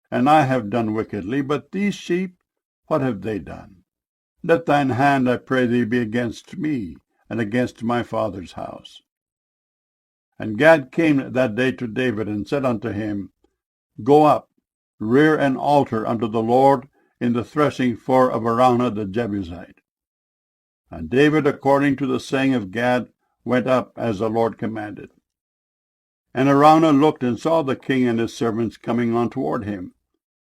and I have done wickedly, but these sheep, what have they done? Let thine hand, I pray thee, be against me, and against my father's house. And Gad came that day to David, and said unto him, Go up, rear an altar unto the Lord in the threshing floor of Araunah the Jebusite. And David, according to the saying of Gad, went up as the Lord commanded. And Araunah looked and saw the king and his servants coming on toward him.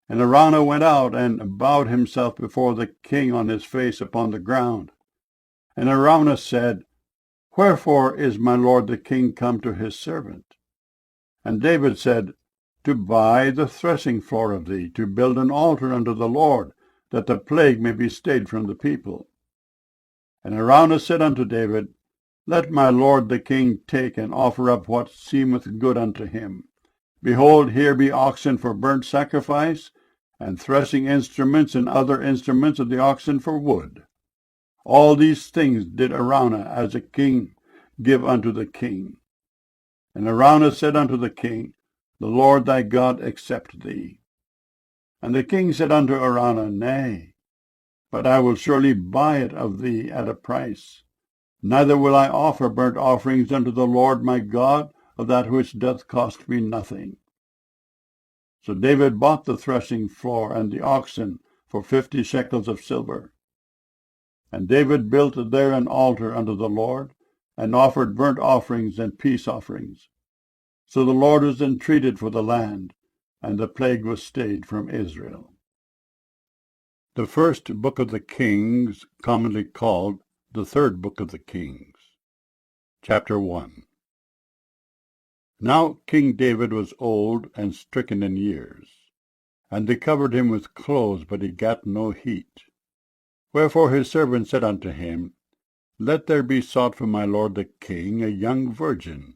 And Araunah went out and bowed himself before the king on his face upon the ground. And Araunah said, Wherefore is my lord the king come to his servant? And David said, To buy the threshing floor of thee, to build an altar unto the Lord, that the plague may be stayed from the people. And Araunah said unto David, Let my lord the king take and offer up what seemeth good unto him. Behold, here be oxen for burnt sacrifice, and threshing instruments and other instruments of the oxen for wood. All these things did Araunah as a king give unto the king. And Araunah said unto the king, The Lord thy God accept thee. And the king said unto Araunah, Nay, but I will surely buy it of thee at a price. Neither will I offer burnt offerings unto the Lord my God of that which doth cost me nothing. So David bought the threshing floor and the oxen for 50 shekels of silver. And David built there an altar unto the Lord, and offered burnt offerings and peace offerings. So the Lord was entreated for the land, and the plague was stayed from Israel. The first book of the Kings, commonly called the third book of the Kings. Chapter 1. Now King David was old and stricken in years, and they covered him with clothes, but he gat no heat. Wherefore his servant said unto him, Let there be sought for my lord the king a young virgin,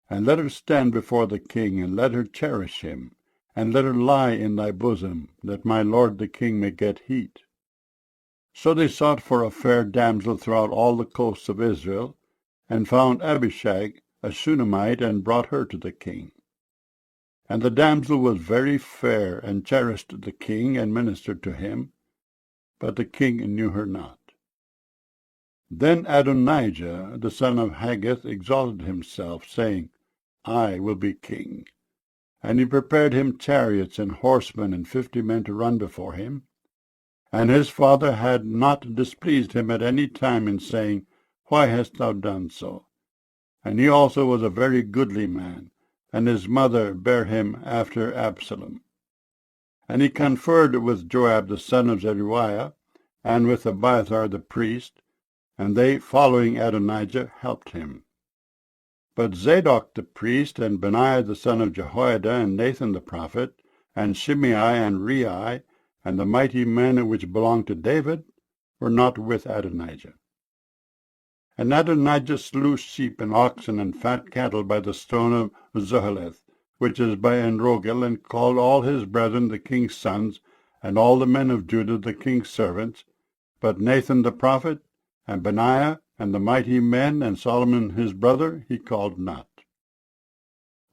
and let her stand before the king, and let her cherish him, and let her lie in thy bosom, that my lord the king may get heat. So they sought for a fair damsel throughout all the coasts of Israel, and found Abishag, a Shunammite, and brought her to the king. And the damsel was very fair, and cherished the king, and ministered to him, but the king knew her not. Then Adonijah, the son of Haggith, exalted himself, saying, I will be king. And he prepared him chariots and horsemen, and 50 men to run before him. And his father had not displeased him at any time in saying, Why hast thou done so? And he also was a very goodly man, and his mother bare him after Absalom. And he conferred with Joab the son of Zeruiah, and with Abiathar the priest, and they, following Adonijah, helped him. But Zadok the priest, and Benaiah the son of Jehoiada, and Nathan the prophet, and Shimei and Rei, and the mighty men which belonged to David, were not with Adonijah. And Adonijah slew sheep and oxen and fat cattle by the stone of Zoheleth, which is by Enrogel, and called all his brethren the king's sons, and all the men of Judah the king's servants, but Nathan the prophet, and Benaiah, and the mighty men, and Solomon his brother, he called not.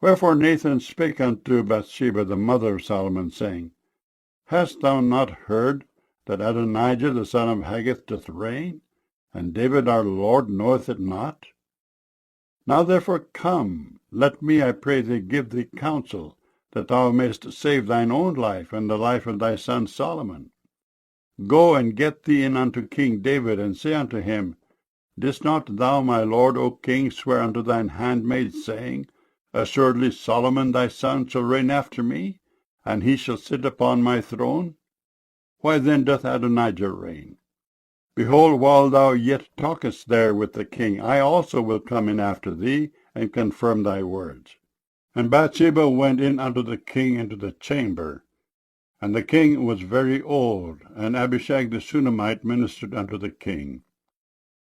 Wherefore Nathan spake unto Bathsheba the mother of Solomon, saying, Hast thou not heard that Adonijah the son of Haggith doth reign, and David our Lord knoweth it not? Now therefore come, let me, I pray thee, give thee counsel, that thou mayst save thine own life, and the life of thy son Solomon. Go and get thee in unto King David, and say unto him, Didst not thou, my lord, O king, swear unto thine handmaid, saying, Assuredly Solomon thy son shall reign after me, and he shall sit upon my throne? Why then doth Adonijah reign? Behold, while thou yet talkest there with the king, I also will come in after thee, and confirm thy words. And Bathsheba went in unto the king into the chamber. And the king was very old, and Abishag the Shunammite ministered unto the king.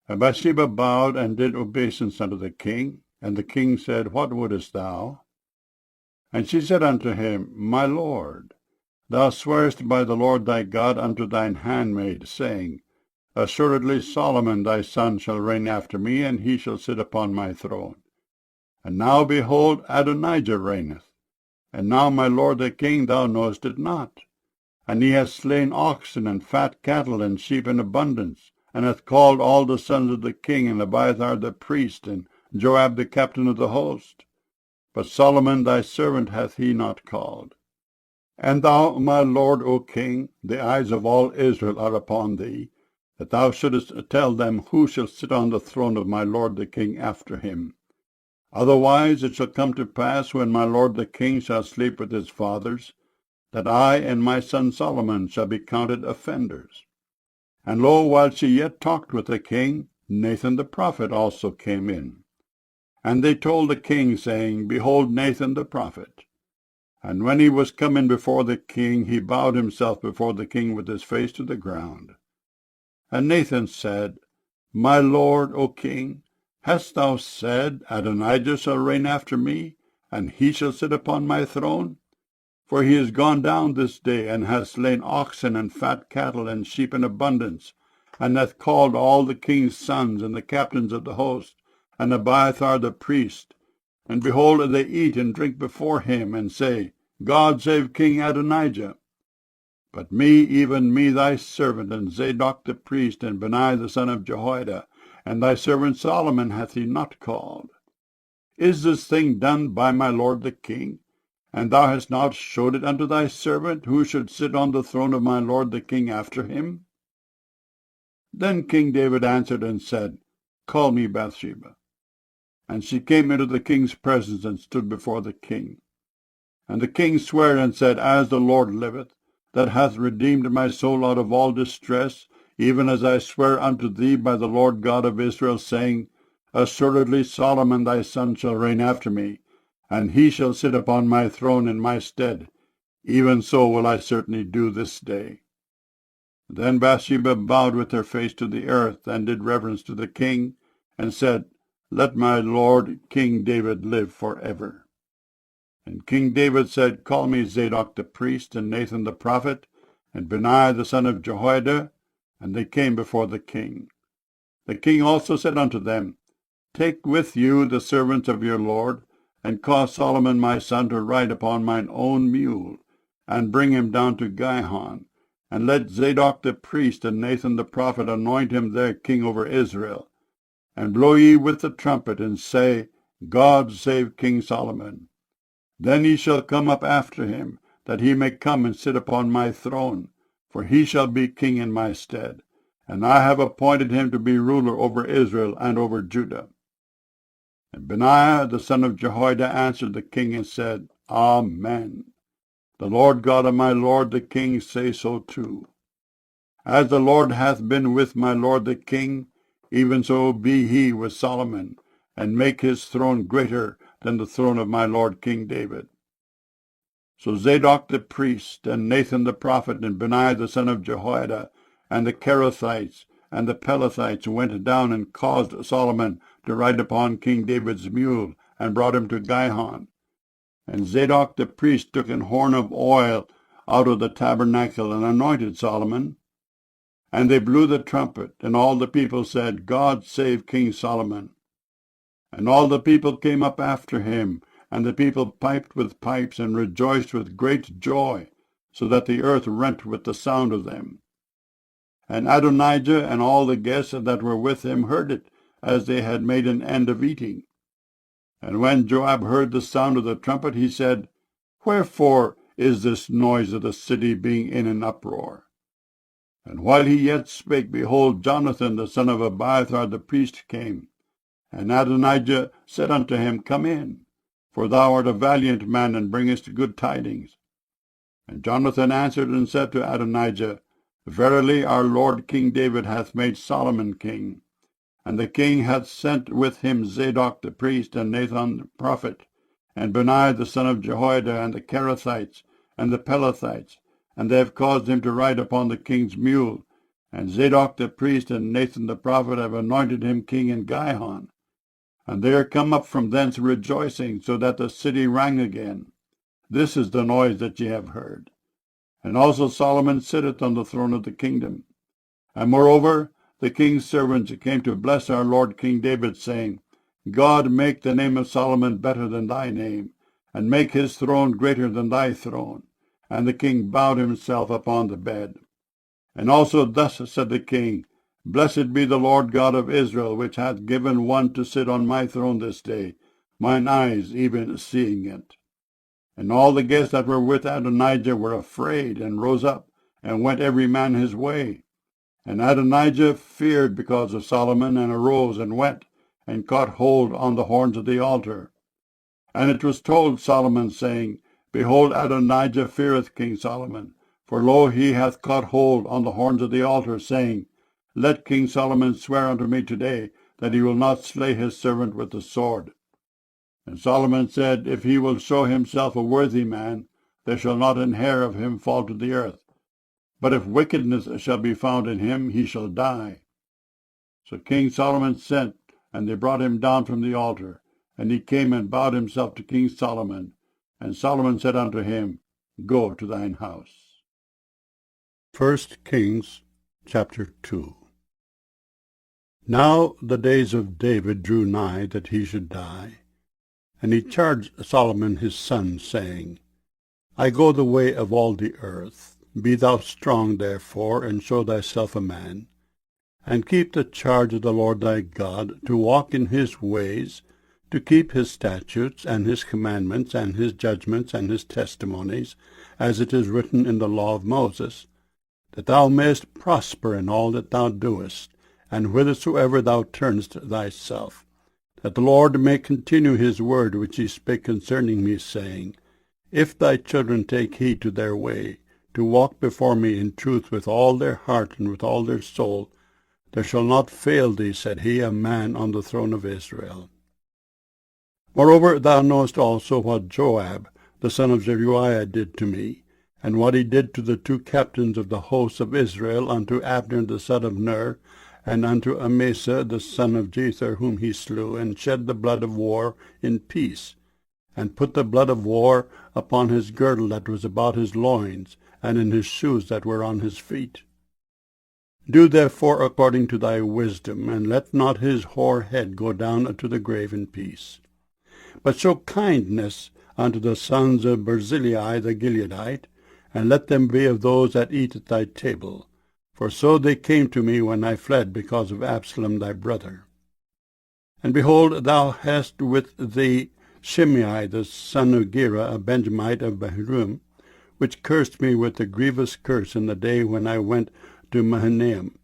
And Bathsheba bowed and did obeisance unto the king. And the king said, What wouldest thou? And she said unto him, My lord, thou swarest by the Lord thy God unto thine handmaid, saying, Assuredly Solomon thy son shall reign after me, and he shall sit upon my throne. And now, behold, Adonijah reigneth. And now, my lord the king, thou knowest it not. And he hath slain oxen and fat cattle and sheep in abundance, and hath called all the sons of the king, and Abiathar the priest, and Joab the captain of the host. But Solomon thy servant hath he not called. And thou, my lord, O king, the eyes of all Israel are upon thee, that thou shouldest tell them who shall sit on the throne of my lord the king after him. Otherwise it shall come to pass, when my lord the king shall sleep with his fathers, that I and my son Solomon shall be counted offenders. And lo, while she yet talked with the king, Nathan the prophet also came in. And they told the king, saying, Behold Nathan the prophet. And when he was come in before the king, he bowed himself before the king with his face to the ground. And Nathan said, My lord, O king, hast thou said, Adonijah shall reign after me, and he shall sit upon my throne? For he is gone down this day, and hath slain oxen and fat cattle and sheep in abundance, and hath called all the king's sons and the captains of the host, and Abiathar the priest. And behold, they eat and drink before him, and say, God save King Adonijah. But me, even me thy servant, and Zadok the priest, and Benaiah the son of Jehoiada, and thy servant Solomon hath he not called. Is this thing done by my lord the king? And thou hast not showed it unto thy servant, who should sit on the throne of my lord the king after him? Then King David answered and said, Call me Bathsheba. And she came into the king's presence, and stood before the king. And the king sware and said, As the Lord liveth, that hath redeemed my soul out of all distress, even as I swear unto thee by the Lord God of Israel, saying, Assuredly Solomon thy son shall reign after me, and he shall sit upon my throne in my stead. Even so will I certainly do this day. Then Bathsheba bowed with her face to the earth, and did reverence to the king, and said, Let my lord King David live for ever. And King David said, Call me Zadok the priest, and Nathan the prophet, and Benaiah the son of Jehoiada. And they came before the king. The king also said unto them, Take with you the servants of your lord, and cause Solomon my son to ride upon mine own mule, and bring him down to Gihon, and let Zadok the priest and Nathan the prophet anoint him there king over Israel. And blow ye with the trumpet, and say, God save King Solomon. Then he shall come up after him, that he may come and sit upon my throne, for he shall be king in my stead. And I have appointed him to be ruler over Israel and over Judah. And Benaiah the son of Jehoiada answered the king and said, Amen. The Lord God of my lord the king say so too. As the Lord hath been with my lord the king, even so be he with Solomon, and make his throne greater than the throne of my lord King David. So Zadok the priest, and Nathan the prophet, and Benaiah the son of Jehoiada, and the Kerethites, and the Pelethites went down and caused Solomon to ride upon King David's mule, and brought him to Gihon. And Zadok the priest took an horn of oil out of the tabernacle, and anointed Solomon. And they blew the trumpet, and all the people said, God save King Solomon. And all the people came up after him, and the people piped with pipes, and rejoiced with great joy, so that the earth rent with the sound of them. And Adonijah and all the guests that were with him heard it, as they had made an end of eating. And when Joab heard the sound of the trumpet, he said, Wherefore is this noise of the city being in an uproar? And while he yet spake, behold, Jonathan the son of Abiathar the priest came. And Adonijah said unto him, Come in, for thou art a valiant man, and bringest good tidings. And Jonathan answered and said to Adonijah, Verily our lord King David hath made Solomon king, and the king hath sent with him Zadok the priest, and Nathan the prophet, and Benaiah the son of Jehoiada, and the Kerethites, and the Pelethites, and they have caused him to ride upon the king's mule. And Zadok the priest and Nathan the prophet have anointed him king in Gihon. And they are come up from thence rejoicing, so that the city rang again. This is the noise that ye have heard. And also Solomon sitteth on the throne of the kingdom. And moreover, the king's servants came to bless our Lord King David, saying, God make the name of Solomon better than thy name, and make his throne greater than thy throne. And the king bowed himself upon the bed. And also thus said the king, Blessed be the Lord God of Israel, which hath given one to sit on my throne this day, mine eyes even seeing it. And all the guests that were with Adonijah were afraid, and rose up, and went every man his way. And Adonijah feared because of Solomon, and arose, and went, and caught hold on the horns of the altar. And it was told Solomon, saying, Behold, Adonijah feareth King Solomon, for lo, he hath caught hold on the horns of the altar, saying, Let King Solomon swear unto me today, that he will not slay his servant with the sword. And Solomon said, If he will show himself a worthy man, there shall not an hair of him fall to the earth. But if wickedness shall be found in him, he shall die. So King Solomon sent, and they brought him down from the altar. And he came and bowed himself to King Solomon. And Solomon said unto him, Go to thine house. 1 Kings chapter 2. Now the days of David drew nigh that he should die. And he charged Solomon his son, saying, I go the way of all the earth. Be thou strong, therefore, and show thyself a man, and keep the charge of the Lord thy God, to walk in his ways, to keep his statutes, and his commandments, and his judgments, and his testimonies, as it is written in the law of Moses, that thou mayest prosper in all that thou doest, and whithersoever thou turnest thyself, that the Lord may continue his word which he spake concerning me, saying, If thy children take heed to their way, to walk before me in truth with all their heart and with all their soul, there shall not fail thee, said he, a man on the throne of Israel. Moreover, thou knowest also what Joab, the son of Zeruiah, did to me, and what he did to the two captains of the hosts of Israel, unto Abner the son of Ner, and unto Amasa the son of Jether, whom he slew, and shed the blood of war in peace, and put the blood of war upon his girdle that was about his loins, and in his shoes that were on his feet. Do therefore according to thy wisdom, and let not his hoar head go down unto the grave in peace. But show kindness unto the sons of Barzillai the Gileadite, and let them be of those that eat at thy table. For so they came to me when I fled because of Absalom thy brother. And behold, thou hast with thee Shimei the son of Gera, a Benjamite of Bahurim, which cursed me with a grievous curse in the day when I went to Mahanaim.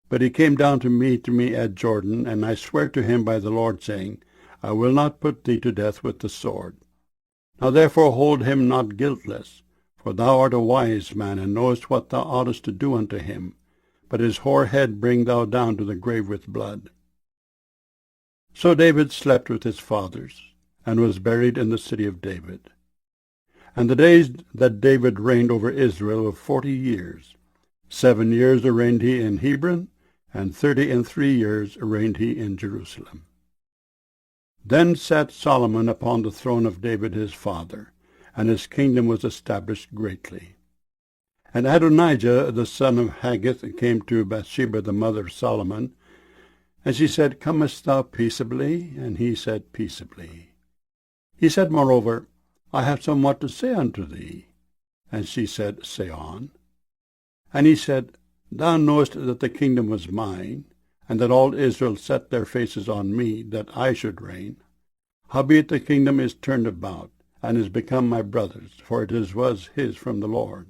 But he came down to meet me at Jordan, and I swear to him by the Lord, saying, I will not put thee to death with the sword. Now therefore hold him not guiltless, for thou art a wise man, and knowest what thou oughtest to do unto him. But his hoar head bring thou down to the grave with blood. So David slept with his fathers, and was buried in the city of David. And the days that David reigned over Israel were 40 years. 7 years reigned he in Hebron, and 33 years reigned he in Jerusalem. Then sat Solomon upon the throne of David his father, and his kingdom was established greatly. And Adonijah the son of Haggith came to Bathsheba the mother of Solomon, and she said, Comest thou peaceably? And he said, Peaceably. He said, Moreover, I have somewhat to say unto thee. And she said, Say on. And he said, Thou knowest that the kingdom was mine, and that all Israel set their faces on me, that I should reign. Howbeit the kingdom is turned about, and is become my brother's, for it was his from the Lord.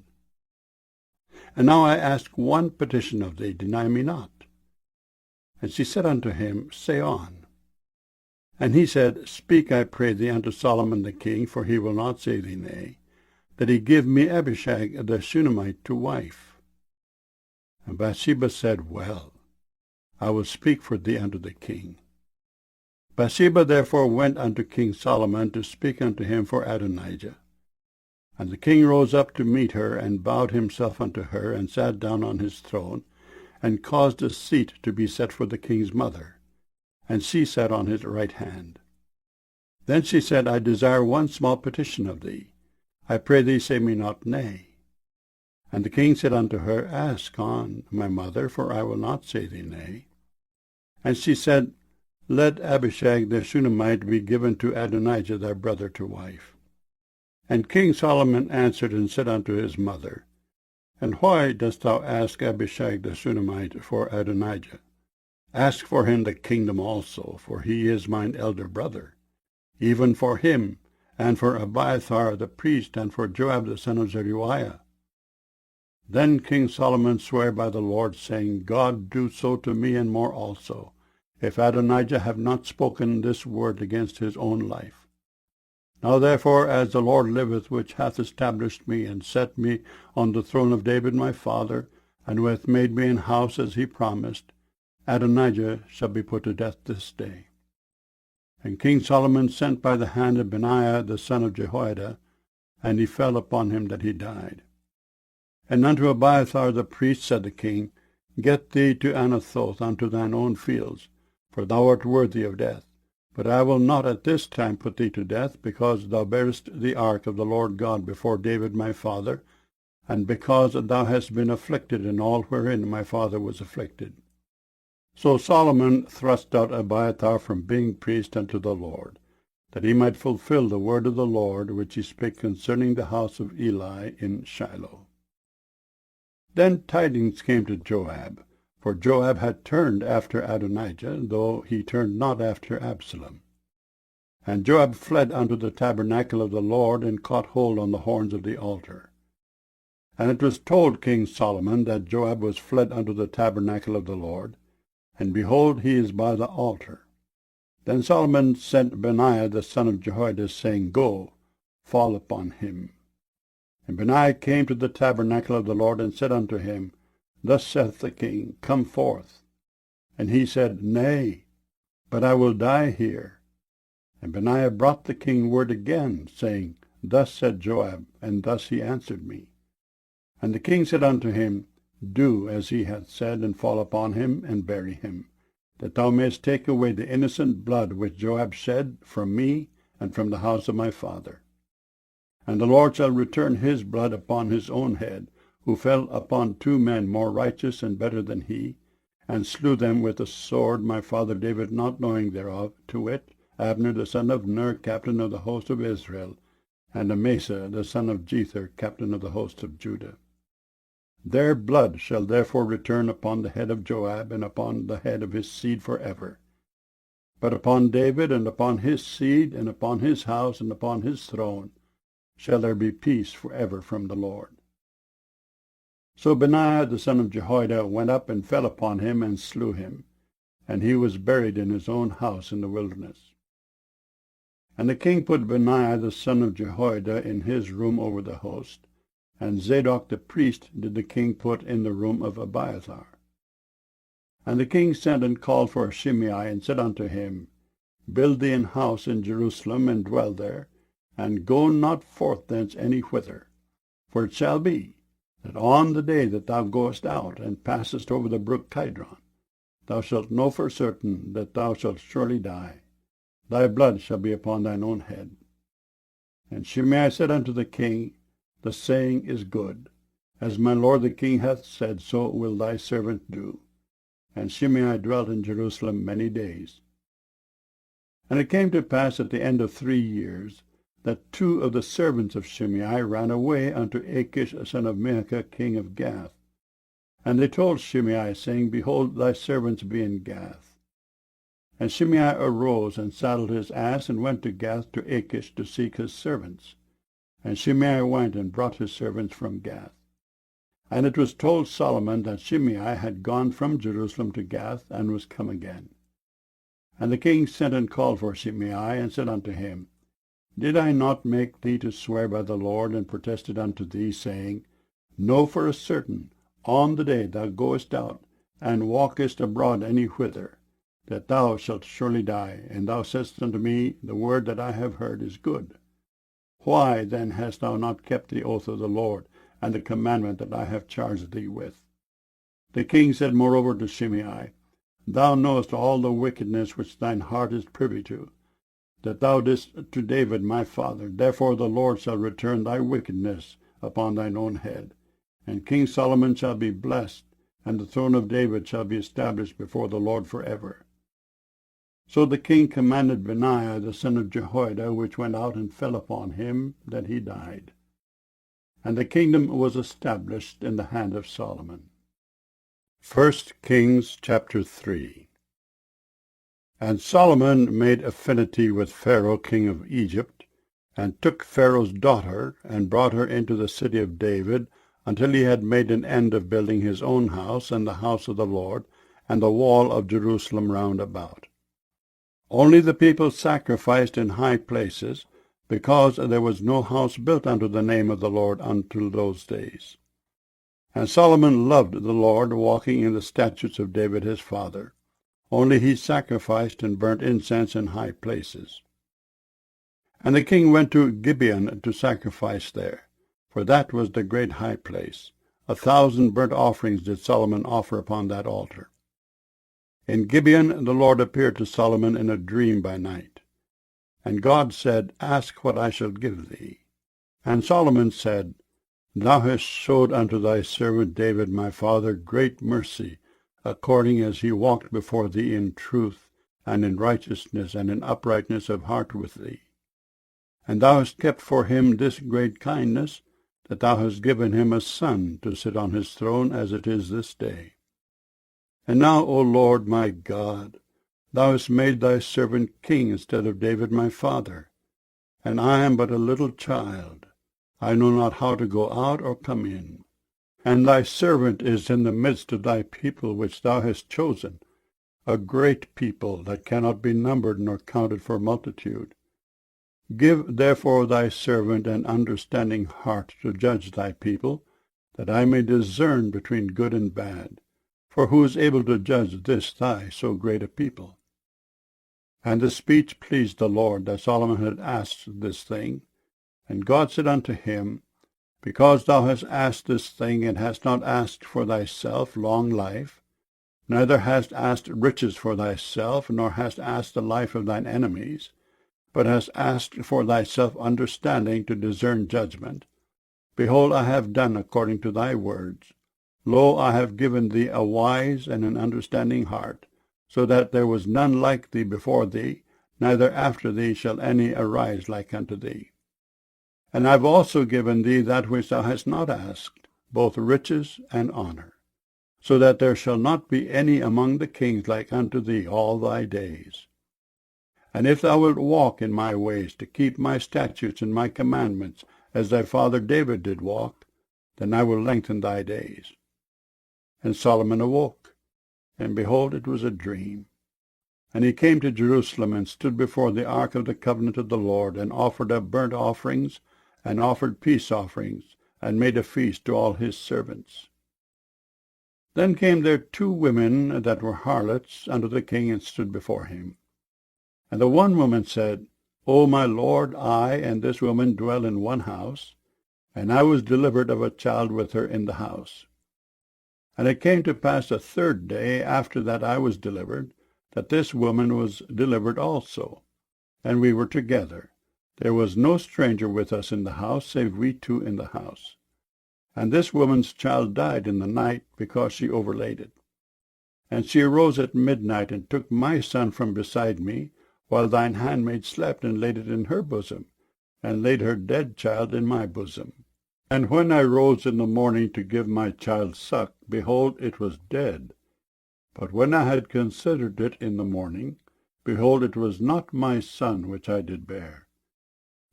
And now I ask one petition of thee, deny me not. And she said unto him, Say on. And he said, Speak, I pray thee, unto Solomon the king, for he will not say thee nay, that he give me Abishag the Shunammite to wife. And Bathsheba said, Well, I will speak for thee unto the king. Bathsheba therefore went unto King Solomon to speak unto him for Adonijah. And the king rose up to meet her, and bowed himself unto her, and sat down on his throne, and caused a seat to be set for the king's mother, and she sat on his right hand. Then she said, I desire one small petition of thee. I pray thee, say me not nay. And the king said unto her, Ask on, my mother, for I will not say thee nay. And she said, Let Abishag the Shunammite be given to Adonijah thy brother to wife. And King Solomon answered and said unto his mother, And why dost thou ask Abishag the Shunammite for Adonijah? Ask for him the kingdom also, for he is mine elder brother, even for him, and for Abiathar the priest, and for Joab the son of Zeruiah. Then King Solomon sware by the Lord, saying, God do so to me and more also, if Adonijah have not spoken this word against his own life. Now therefore, as the Lord liveth, which hath established me, and set me on the throne of David my father, and who hath made me an house as he promised, Adonijah shall be put to death this day. And King Solomon sent by the hand of Benaiah the son of Jehoiada, and he fell upon him that he died. And unto Abiathar the priest said the king, Get thee to Anathoth unto thine own fields, for thou art worthy of death. But I will not at this time put thee to death, because thou bearest the ark of the Lord God before David my father, and because thou hast been afflicted in all wherein my father was afflicted. So Solomon thrust out Abiathar from being priest unto the Lord, that he might fulfill the word of the Lord, which he spake concerning the house of Eli in Shiloh. Then tidings came to Joab, for Joab had turned after Adonijah, though he turned not after Absalom. And Joab fled unto the tabernacle of the Lord, and caught hold on the horns of the altar. And it was told King Solomon that Joab was fled unto the tabernacle of the Lord, and behold, he is by the altar. Then Solomon sent Benaiah the son of Jehoiada, saying, Go, fall upon him. And Benaiah came to the tabernacle of the Lord, and said unto him, Thus saith the king, Come forth. And he said, Nay, but I will die here. And Benaiah brought the king word again, saying, Thus said Joab, and thus he answered me. And the king said unto him, Do as he hath said, and fall upon him, and bury him, that thou mayest take away the innocent blood which Joab shed from me and from the house of my father. And the Lord shall return his blood upon his own head, who fell upon 2 men more righteous and better than he, and slew them with a sword, my father David not knowing thereof, to wit, Abner the son of Ner, captain of the host of Israel, and Amasa the son of Jether, captain of the host of Judah. Their blood shall therefore return upon the head of Joab, and upon the head of his seed forever. But upon David, and upon his seed, and upon his house, and upon his throne, shall there be peace forever from the Lord. So Benaiah the son of Jehoiada went up and fell upon him, and slew him, and he was buried in his own house in the wilderness. And the king put Benaiah the son of Jehoiada in his room over the host, and Zadok the priest did the king put in the room of Abiathar. And the king sent and called for Shimei, and said unto him, Build thee an house in Jerusalem, and dwell there, and go not forth thence any whither. For it shall be, that on the day that thou goest out, and passest over the brook Kidron, thou shalt know for certain that thou shalt surely die. Thy blood shall be upon thine own head. And Shimei said unto the king, The saying is good. As my lord the king hath said, so will thy servant do. And Shimei dwelt in Jerusalem many days. And it came to pass at the end of 3 years, that 2 of the servants of Shimei ran away unto Achish son of Maachah king of Gath. And they told Shimei, saying, Behold, thy servants be in Gath. And Shimei arose, and saddled his ass, and went to Gath to Achish to seek his servants. And Shimei went and brought his servants from Gath. And it was told Solomon that Shimei had gone from Jerusalem to Gath, and was come again. And the king sent and called for Shimei, and said unto him, Did I not make thee to swear by the Lord, and protested unto thee, saying, Know for a certain, on the day thou goest out, and walkest abroad any whither, that thou shalt surely die? And thou saidst unto me, The word that I have heard is good. Why then hast thou not kept the oath of the Lord, and the commandment that I have charged thee with? The king said moreover to Shimei, Thou knowest all the wickedness which thine heart is privy to. that thou didst to David my father. Therefore the Lord shall return thy wickedness upon thine own head. And King Solomon shall be blessed, and the throne of David shall be established before the Lord forever. So the king commanded Benaiah the son of Jehoiada, which went out and fell upon him, that he died. And the kingdom was established in the hand of Solomon. 1 Kings chapter 3. And Solomon made affinity with Pharaoh king of Egypt, and took Pharaoh's daughter, and brought her into the city of David, until he had made an end of building his own house, and the house of the Lord, and the wall of Jerusalem round about. Only the people sacrificed in high places, because there was no house built unto the name of the Lord until those days. And Solomon loved the Lord, walking in the statutes of David his father. Only he sacrificed and burnt incense in high places. And the king went to Gibeon to sacrifice there, for that was the great high place. 1,000 burnt offerings did Solomon offer upon that altar. In Gibeon the Lord appeared to Solomon in a dream by night. And God said, Ask what I shall give thee. And Solomon said, Thou hast showed unto thy servant David my father great mercy, according as he walked before thee in truth, and in righteousness, and in uprightness of heart with thee. And thou hast kept for him this great kindness, that thou hast given him a son to sit on his throne, as it is this day. And now, O Lord my God, thou hast made thy servant king instead of David my father. And I am but a little child. I know not how to go out or come in. And thy servant is in the midst of thy people which thou hast chosen, a great people that cannot be numbered nor counted for multitude. Give therefore thy servant an understanding heart to judge thy people, that I may discern between good and bad. For who is able to judge this thy so great a people? And the speech pleased the Lord, that Solomon had asked this thing. And God said unto him, Because thou hast asked this thing, and hast not asked for thyself long life, neither hast asked riches for thyself, nor hast asked the life of thine enemies, but hast asked for thyself understanding to discern judgment, behold, I have done according to thy words. Lo, I have given thee a wise and an understanding heart, so that there was none like thee before thee, neither after thee shall any arise like unto thee. And I have also given thee that which thou hast not asked, both riches and honor, so that there shall not be any among the kings like unto thee all thy days. And if thou wilt walk in my ways, to keep my statutes and my commandments, as thy father David did walk, then I will lengthen thy days. And Solomon awoke, and behold, it was a dream. And he came to Jerusalem, and stood before the ark of the covenant of the Lord, and offered up burnt offerings, and offered peace offerings, and made a feast to all his servants. Then came there 2 women that were harlots unto the king, and stood before him. And the one woman said, O my lord, I and this woman dwell in one house, and I was delivered of a child with her in the house. And it came to pass the 3rd day after that I was delivered, that this woman was delivered also. And we were together. There was no stranger with us in the house, save we 2 in the house. And this woman's child died in the night, because she overlaid it. And she arose at midnight, and took my son from beside me, while thine handmaid slept, and laid it in her bosom, and laid her dead child in my bosom. And when I rose in the morning to give my child suck, behold, it was dead. But when I had considered it in the morning, behold, it was not my son which I did bear.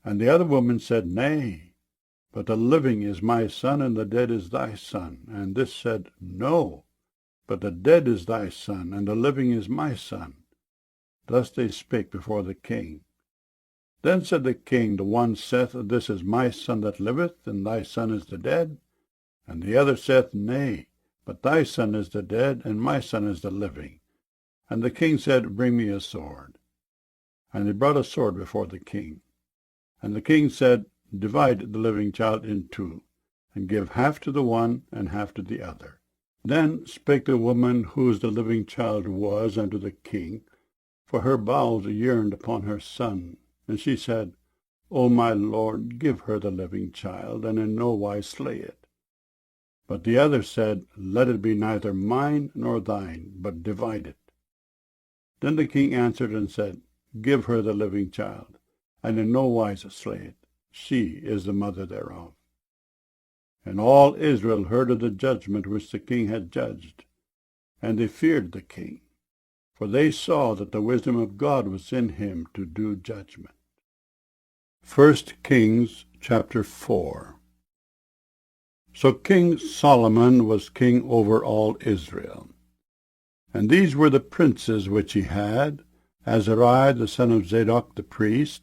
And the other woman said, Nay, but the living is my son, and the dead is thy son. And this said, No, but the dead is thy son, and the living is my son. Thus they spake before the king. Then said the king, The one saith, This is my son that liveth, and thy son is the dead. And the other saith, Nay, but thy son is the dead, and my son is the living. And the king said, Bring me a sword. And they brought a sword before the king. And the king said, Divide the living child in 2, and give half to the one, and half to the other. Then spake the woman whose the living child was unto the king, for her bowels yearned upon her son. And she said, O my lord, give her the living child, and in no wise slay it. But the other said, Let it be neither mine nor thine, but divide it. Then the king answered and said, Give her the living child, and in no wise slay it. She is the mother thereof. And all Israel heard of the judgment which the king had judged, and they feared the king, for they saw that the wisdom of God was in him to do judgment. 1 Kings chapter 4. So King Solomon was king over all Israel. And these were the princes which he had: Azariah the son of Zadok the priest,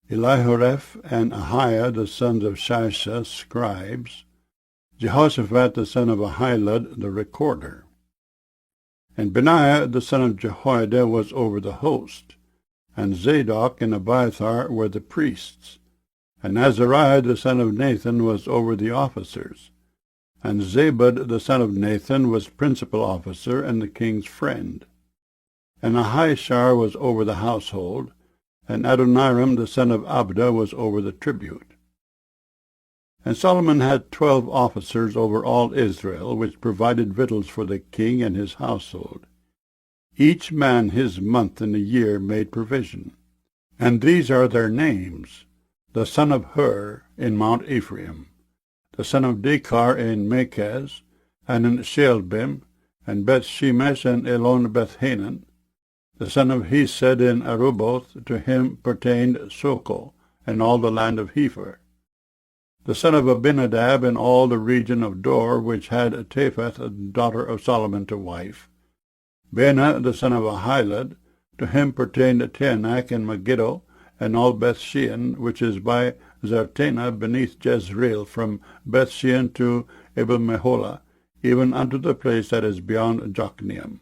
Elihoreph and Ahiah the sons of Shisha scribes, Jehoshaphat the son of Ahilud the recorder. And Benaiah the son of Jehoiada was over the host, and Zadok and Abiathar were the priests, and Azariah the son of Nathan was over the officers, and Zabud the son of Nathan was principal officer and the king's friend, and Ahishar was over the household, and Adoniram the son of Abda was over the tribute. And Solomon had 12 officers over all Israel, which provided victuals for the king and his household. Each man his month in the year made provision. And these are their names: the son of Hur in Mount Ephraim, the son of Dekar in Makaz, and in Shealbim, and Beth-Shemesh and Elon Beth-Hanan, the son of Hesed in Aruboth, to him pertained Soko, and all the land of Hepher, the son of Abinadab in all the region of Dor, which had Tapheth, daughter of Solomon, to wife, Bena the son of Ahilud, to him pertained Taanach and Megiddo, and all Bethshean, which is by Zartana beneath Jezreel, from Bethshean to Abel-Meholah, even unto the place that is beyond Jokneam,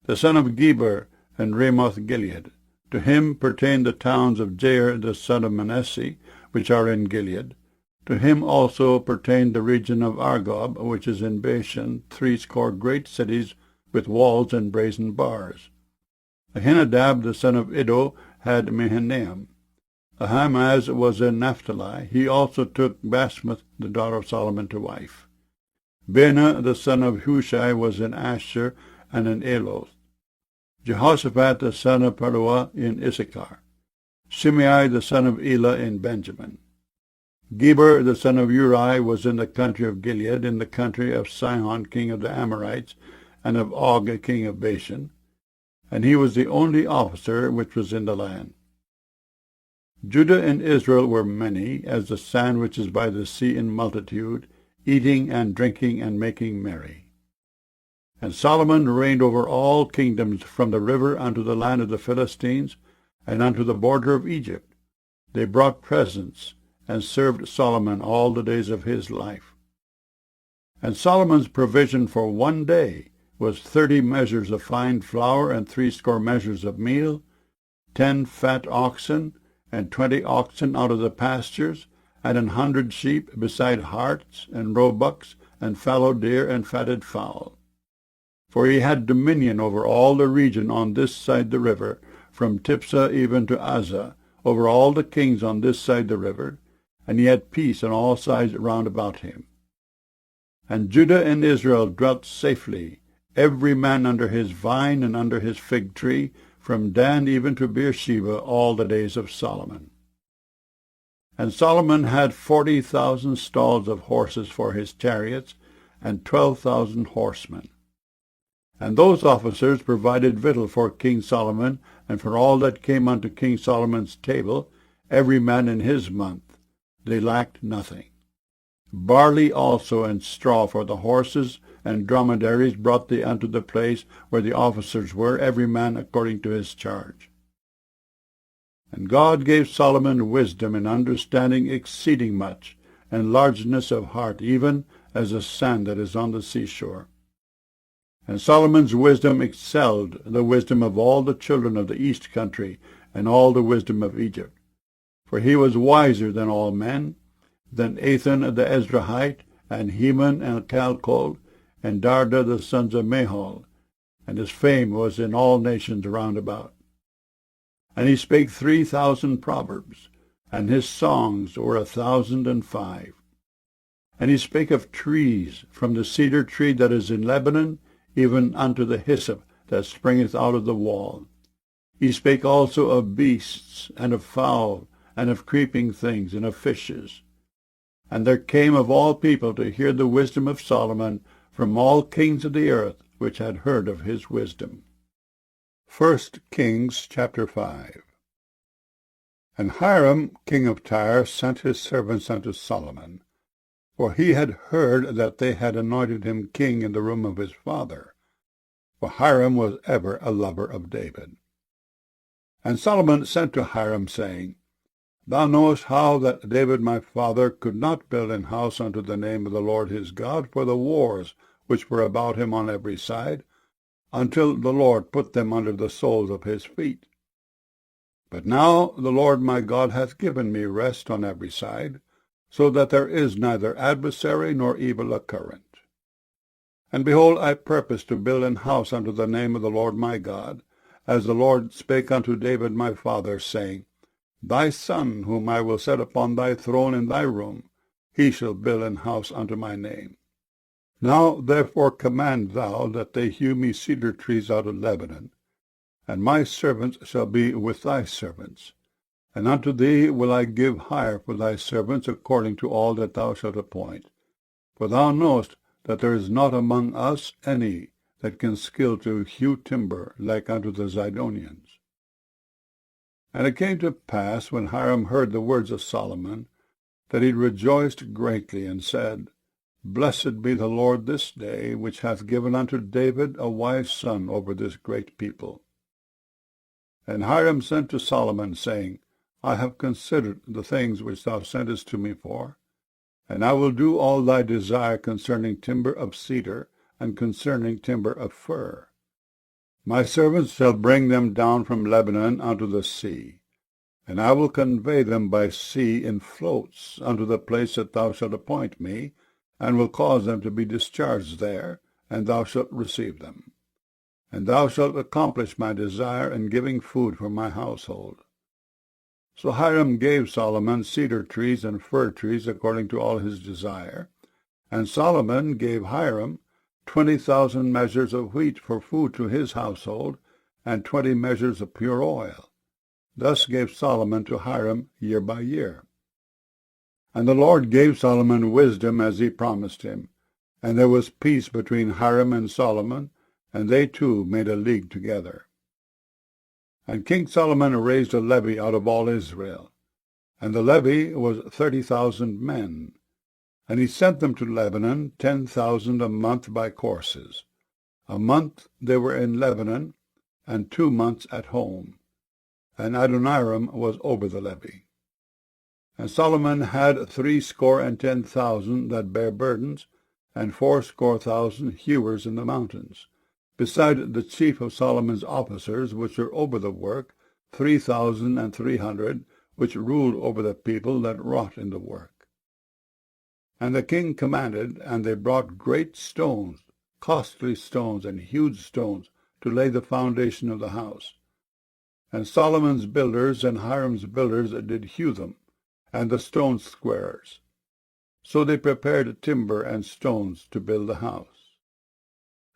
the son of Geber and Ramoth-Gilead. To him pertained the towns of Jair the son of Manasseh, which are in Gilead. To him also pertained the region of Argob, which is in Bashan, 80 great cities with walls and brazen bars. Ahinadab the son of Iddo had Mahanaim. Ahimaaz was in Naphtali. He also took Basmath the daughter of Solomon to wife. Bena the son of Hushai was in Asher and in Eloth. Jehoshaphat the son of Paruah in Issachar. Shimei the son of Elah in Benjamin. Geber the son of Uri was in the country of Gilead, in the country of Sihon king of the Amorites, and of Og king of Bashan, and he was the only officer which was in the land. Judah and Israel were many, as the sand which is by the sea in multitude, eating and drinking and making merry. And Solomon reigned over all kingdoms, from the river unto the land of the Philistines, and unto the border of Egypt. They brought presents, and served Solomon all the days of his life. And Solomon's provision for one day was 30 measures of fine flour, and 80 measures of meal, 10 fat oxen, and 20 oxen out of the pastures, and 100 sheep, beside harts, and roebucks, and fallow deer, and fatted fowl. For he had dominion over all the region on this side the river, from Tipsah even to Azzah, over all the kings on this side the river, and he had peace on all sides round about him. And Judah and Israel dwelt safely, every man under his vine and under his fig tree, from Dan even to Beersheba, all the days of Solomon. And Solomon had 40,000 stalls of horses for his chariots, and 12,000 horsemen. And those officers provided victual for King Solomon, and for all that came unto King Solomon's table, every man in his month. They lacked nothing. Barley also and straw for the horses and dromedaries brought they unto the place where the officers were, every man according to his charge. And God gave Solomon wisdom and understanding exceeding much, and largeness of heart, even as the sand that is on the seashore. And Solomon's wisdom excelled the wisdom of all the children of the east country, and all the wisdom of Egypt. For he was wiser than all men, than Ethan the Ezrahite, and Heman and Calcol, and Darda the sons of Mahol. and his fame was in all nations round about. And he spake 3,000 proverbs, and his songs were 1,005. And he spake of trees, from the cedar tree that is in Lebanon, even unto the hyssop that springeth out of the wall. He spake also of beasts, and of fowl, and of creeping things, and of fishes. And there came of all people to hear the wisdom of Solomon from all kings of the earth, which had heard of his wisdom. 1 Kings chapter 5. And Hiram king of Tyre sent his servants unto Solomon, for he had heard that they had anointed him king in the room of his father. For Hiram was ever a lover of David. And Solomon sent to Hiram, saying, Thou knowest how that David my father could not build an house unto the name of the Lord his God for the wars which were about him on every side, until the Lord put them under the soles of his feet. But now the Lord my God hath given me rest on every side, so that there is neither adversary nor evil occurrent. And behold, I purpose to build an house unto the name of the Lord my God, as the Lord spake unto David my father, saying, Thy son, whom I will set upon thy throne in thy room, he shall build an house unto my name. Now therefore command thou that they hew me cedar trees out of Lebanon, and my servants shall be with thy servants. And unto thee will I give hire for thy servants according to all that thou shalt appoint. For thou knowest that there is not among us any that can skill to hew timber like unto the Zidonians. And it came to pass, when Hiram heard the words of Solomon, that he rejoiced greatly, and said, Blessed be the Lord this day, which hath given unto David a wise son over this great people. And Hiram sent to Solomon, saying, I have considered the things which thou sentest to me for, and I will do all thy desire concerning timber of cedar, and concerning timber of fir. My servants shall bring them down from Lebanon unto the sea, and I will convey them by sea in floats unto the place that thou shalt appoint me, and will cause them to be discharged there, and thou shalt receive them. And thou shalt accomplish my desire in giving food for my household. So Hiram gave Solomon cedar trees and fir trees according to all his desire, and Solomon gave Hiram 20,000 measures of wheat for food to his household, and 20 measures of pure oil. Thus gave Solomon to Hiram year by year. And the Lord gave Solomon wisdom as he promised him, and there was peace between Hiram and Solomon, and they two made a league together. And King Solomon raised a levy out of all Israel, and the levy was 30,000 men. And he sent them to Lebanon, 10,000 a month by courses. A month they were in Lebanon, and 2 months at home. And Adoniram was over the levy. And Solomon had 70,000 that bare burdens, and 80,000 hewers in the mountains, beside the chief of Solomon's officers, which were over the work, 3,300, which ruled over the people that wrought in the work. And the king commanded, and they brought great stones, costly stones, and huge stones, to lay the foundation of the house. And Solomon's builders and Hiram's builders did hew them, and the stone squarers. So they prepared timber and stones to build the house.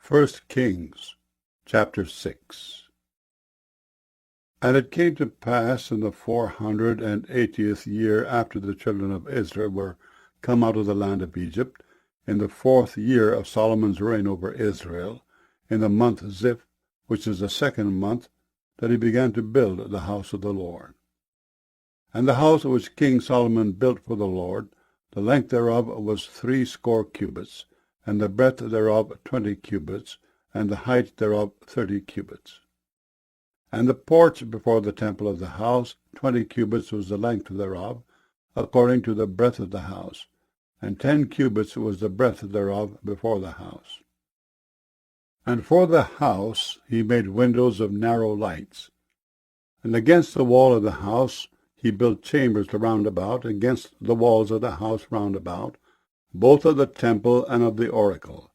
1 Kings chapter 6. And it came to pass in the 480th year after the children of Israel were come out of the land of Egypt, in the 4th year of Solomon's reign over Israel, in the month Ziph, which is the 2nd month, that he began to build the house of the Lord. And the house which King Solomon built for the Lord, the length thereof was 80 cubits, and the breadth thereof 20 cubits, and the height thereof 30 cubits. And the porch before the temple of the house, 20 cubits was the length thereof, according to the breadth of the house, and 10 cubits was the breadth thereof before the house. And for the house he made windows of narrow lights. And against the wall of the house he built chambers round about, against the walls of the house round about, both of the temple and of the oracle.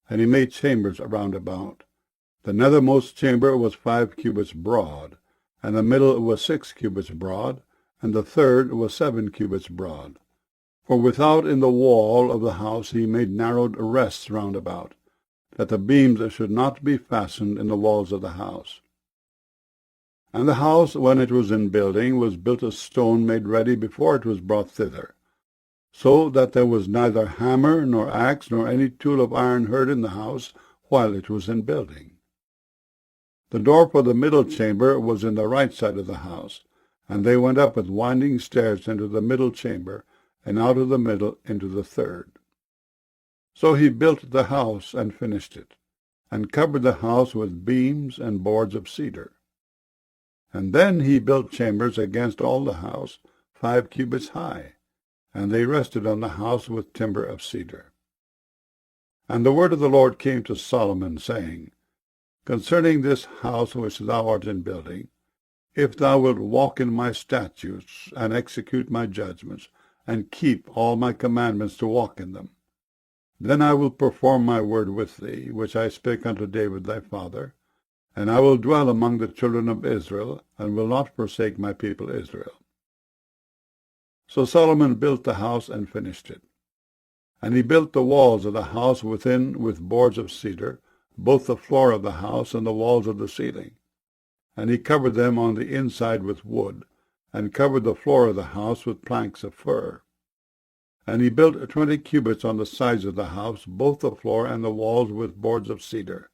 And he made chambers round about. The nethermost chamber was 5 cubits broad, and the middle was 6 cubits broad, and the third was 7 cubits broad. For without in the wall of the house he made narrowed rests round about, that the beams should not be fastened in the walls of the house. And the house, when it was in building, was built of stone made ready before it was brought thither, so that there was neither hammer nor axe nor any tool of iron heard in the house while it was in building. The door for the middle chamber was in the right side of the house, and they went up with winding stairs into the middle chamber, and out of the middle into the third. So he built the house and finished it, and covered the house with beams and boards of cedar. And then he built chambers against all the house, 5 cubits high, and they rested on the house with timber of cedar. And the word of the Lord came to Solomon, saying, Concerning this house which thou art in building, if thou wilt walk in my statutes, and execute my judgments, and keep all my commandments to walk in them, then I will perform my word with thee, which I spake unto David thy father, and I will dwell among the children of Israel, and will not forsake my people Israel. So Solomon built the house and finished it. And he built the walls of the house within with boards of cedar, both the floor of the house and the walls of the ceiling. And he covered them on the inside with wood, and covered the floor of the house with planks of fir. And he built 20 cubits on the sides of the house, both the floor and the walls with boards of cedar.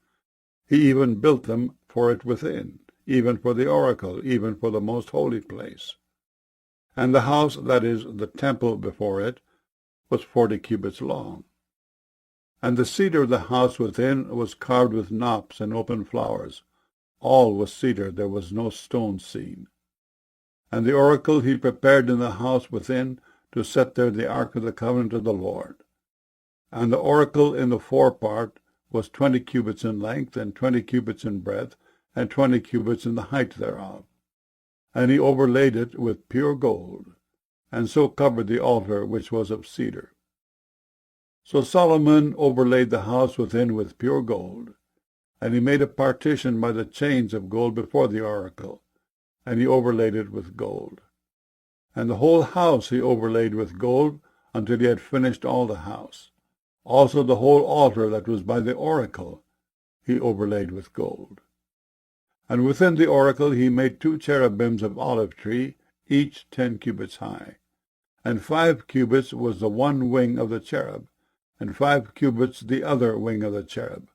He even built them for it within, even for the oracle, even for the most holy place. And the house, that is, the temple before it, was 40 cubits long. And the cedar of the house within was carved with knops and open flowers. All was cedar, there was no stone seen. And the oracle he prepared in the house within, to set there the ark of the covenant of the Lord. And the oracle in the forepart was 20 cubits in length, and 20 cubits in breadth, and 20 cubits in the height thereof. And he overlaid it with pure gold, and so covered the altar which was of cedar. So Solomon overlaid the house within with pure gold, and he made a partition by the chains of gold before the oracle, and he overlaid it with gold. And the whole house he overlaid with gold until he had finished all the house. Also the whole altar that was by the oracle he overlaid with gold. And within the oracle he made 2 cherubims of olive tree, each 10 cubits high. And 5 cubits was the one wing of the cherub, and 5 cubits the other wing of the cherub.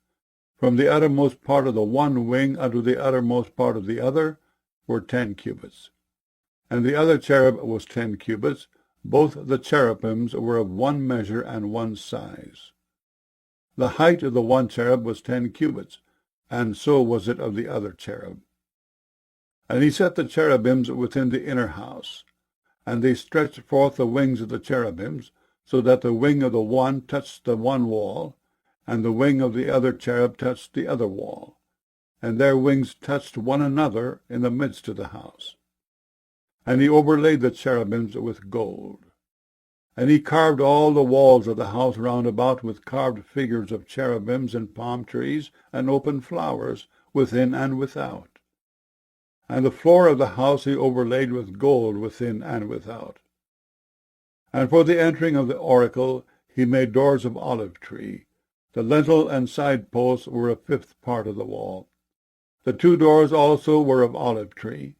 From the uttermost part of the one wing unto the uttermost part of the other were 10 cubits. And the other cherub was 10 cubits. Both the cherubims were of one measure and one size. The height of the one cherub was 10 cubits, and so was it of the other cherub. And he set the cherubims within the inner house, and they stretched forth the wings of the cherubims, so that the wing of the one touched the one wall, and the wing of the other cherub touched the other wall, and their wings touched one another in the midst of the house. And he overlaid the cherubims with gold. And he carved all the walls of the house round about with carved figures of cherubims and palm trees and open flowers within and without. And the floor of the house he overlaid with gold within and without. And for the entering of the oracle he made doors of olive tree. The lintel and side posts were a 5th part of the wall. The 2 doors also were of olive tree,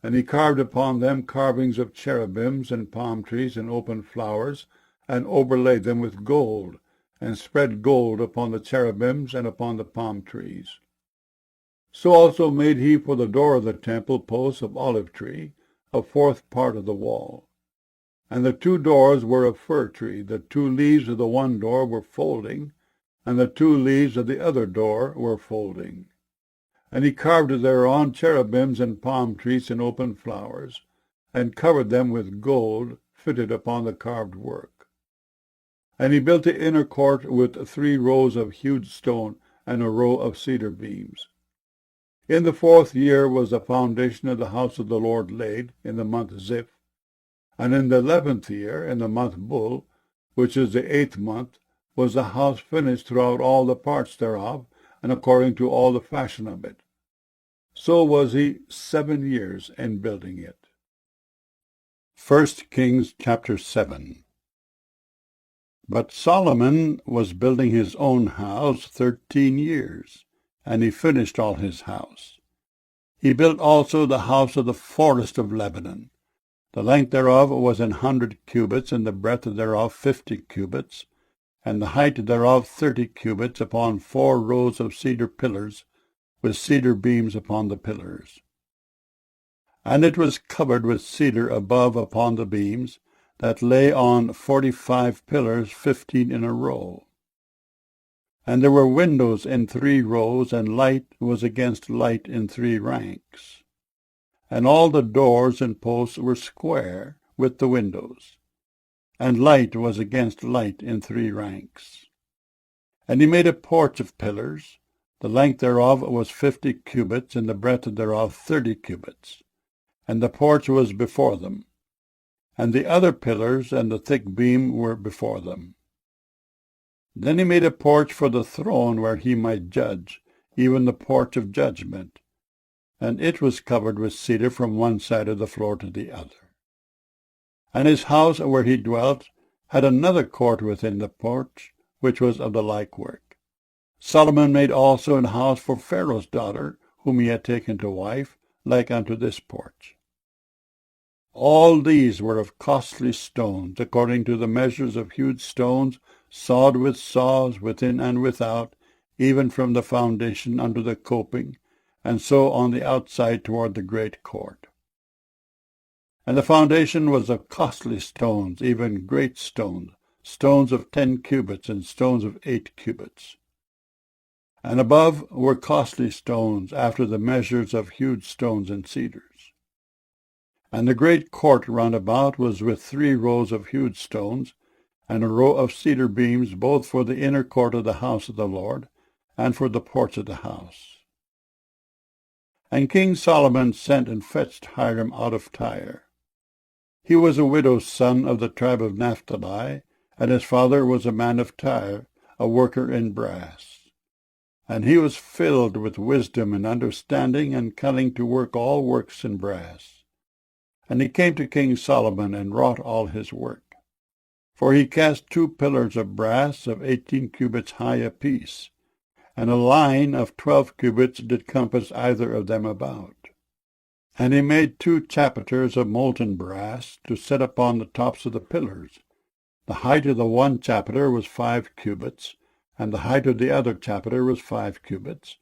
and he carved upon them carvings of cherubims and palm trees and open flowers, and overlaid them with gold, and spread gold upon the cherubims and upon the palm trees. So also made he for the door of the temple posts of olive tree, a 4th part of the wall. And the 2 doors were of fir tree. The 2 leaves of the one door were folding, and the 2 leaves of the other door were folding. And he carved thereon cherubims and palm trees and open flowers, and covered them with gold fitted upon the carved work. And he built the inner court with 3 rows of hewed stone and a row of cedar beams. In the 4th year was the foundation of the house of the Lord laid, in the month Ziph. And in the 11th year, in the month Bul, which is the 8th month, was the house finished throughout all the parts thereof, and according to all the fashion of it. So was he 7 years in building it. 1 Kings chapter 7. But Solomon was building his own house 13 years, and he finished all his house. He built also the house of the forest of Lebanon. The length thereof was 100 cubits, and the breadth thereof 50 cubits, and the height thereof 30 cubits, upon 4 rows of cedar pillars, with cedar beams upon the pillars. And it was covered with cedar above upon the beams, that lay on 45 pillars, 15 in a row. And there were windows in 3 rows, and light was against light in 3 ranks. And all the doors and posts were square with the windows, and light was against light in 3 ranks. And he made a porch of pillars. The length thereof was 50 cubits, and the breadth thereof 30 cubits. And the porch was before them. And the other pillars and the thick beam were before them. Then he made a porch for the throne where he might judge, even the porch of judgment. And it was covered with cedar from one side of the floor to the other. And his house where he dwelt had another court within the porch, which was of the like work. Solomon made also an house for Pharaoh's daughter, whom he had taken to wife, like unto this porch. All these were of costly stones, according to the measures of hewed stones, sawed with saws within and without, even from the foundation unto the coping, and so on the outside toward the great court. And the foundation was of costly stones, even great stones, stones of 10 cubits, and stones of 8 cubits. And above were costly stones, after the measures of hewed stones and cedars. And the great court round about was with 3 rows of hewed stones, and a row of cedar beams, both for the inner court of the house of the Lord, and for the porch of the house. And King Solomon sent and fetched Hiram out of Tyre. He was a widow's son of the tribe of Naphtali, and his father was a man of Tyre, a worker in brass. And he was filled with wisdom and understanding, and cunning to work all works in brass. And he came to King Solomon, and wrought all his work. For he cast 2 pillars of brass of 18 cubits high apiece, and a line of 12 cubits did compass either of them about. And he made 2 chapiters of molten brass to set upon the tops of the pillars. The height of the one chapiter was 5 cubits, and the height of the other chapiter was 5 cubits,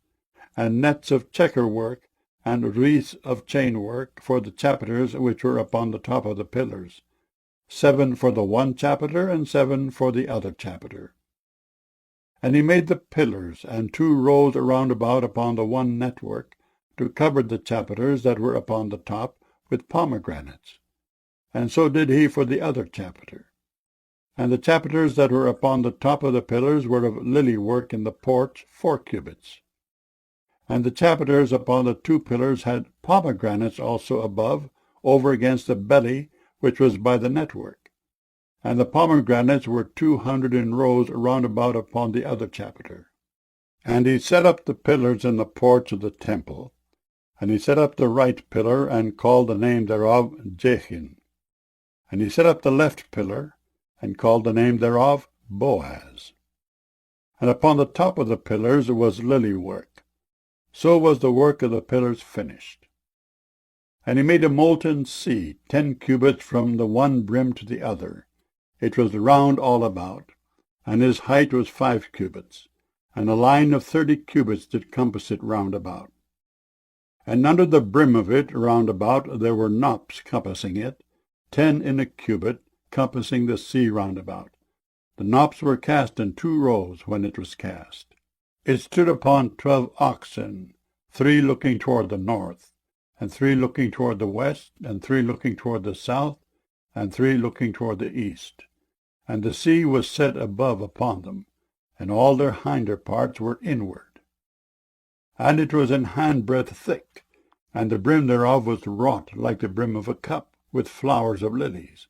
and nets of checker work, and wreaths of chain work for the chapiters which were upon the top of the pillars, 7 for the one chapiter, and 7 for the other chapiter. And he made the pillars, and 2 rows round about upon the one network, to cover the chapiters that were upon the top with pomegranates. And so did he for the other chapiter. And the chapiters that were upon the top of the pillars were of lily work in the porch, 4 cubits. And the chapiters upon the 2 pillars had pomegranates also above, over against the belly, which was by the network. And the pomegranates were 200 in rows round about upon the other chapiter. And he set up the pillars in the porch of the temple. And he set up the right pillar, and called the name thereof Jachin. And he set up the left pillar, and called the name thereof Boaz. And upon the top of the pillars was lily work. So was the work of the pillars finished. And he made a molten sea, 10 cubits from the one brim to the other. It was round all about, and his height was 5 cubits, and a line of 30 cubits did compass it round about. And under the brim of it round about there were knops compassing it, 10 in a cubit, compassing the sea round about. The knops were cast in 2 rows when it was cast. It stood upon 12 oxen, 3 looking toward the north, and 3 looking toward the west, and 3 looking toward the south, and 3 looking toward the east. And the sea was set above upon them, and all their hinder parts were inward. And it was an handbreadth thick, and the brim thereof was wrought like the brim of a cup, with flowers of lilies.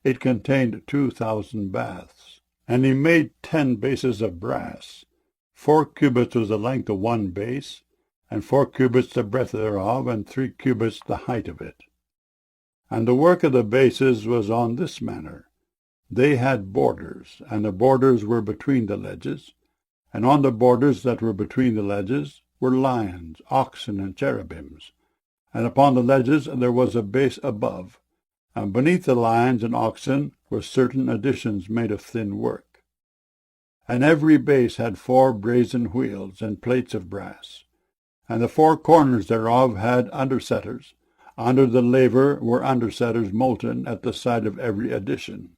It contained 2,000 baths. And he made 10 bases of brass, 4 cubits was the length of one base, and 4 cubits the breadth thereof, and 3 cubits the height of it. And the work of the bases was on this manner. They had borders, and the borders were between the ledges, and on the borders that were between the ledges were lions, oxen, and cherubims. And upon the ledges there was a base above, and beneath the lions and oxen were certain additions made of thin work. And every base had 4 brazen wheels and plates of brass, and the 4 corners thereof had undersetters. Under the laver were undersetters molten at the side of every addition.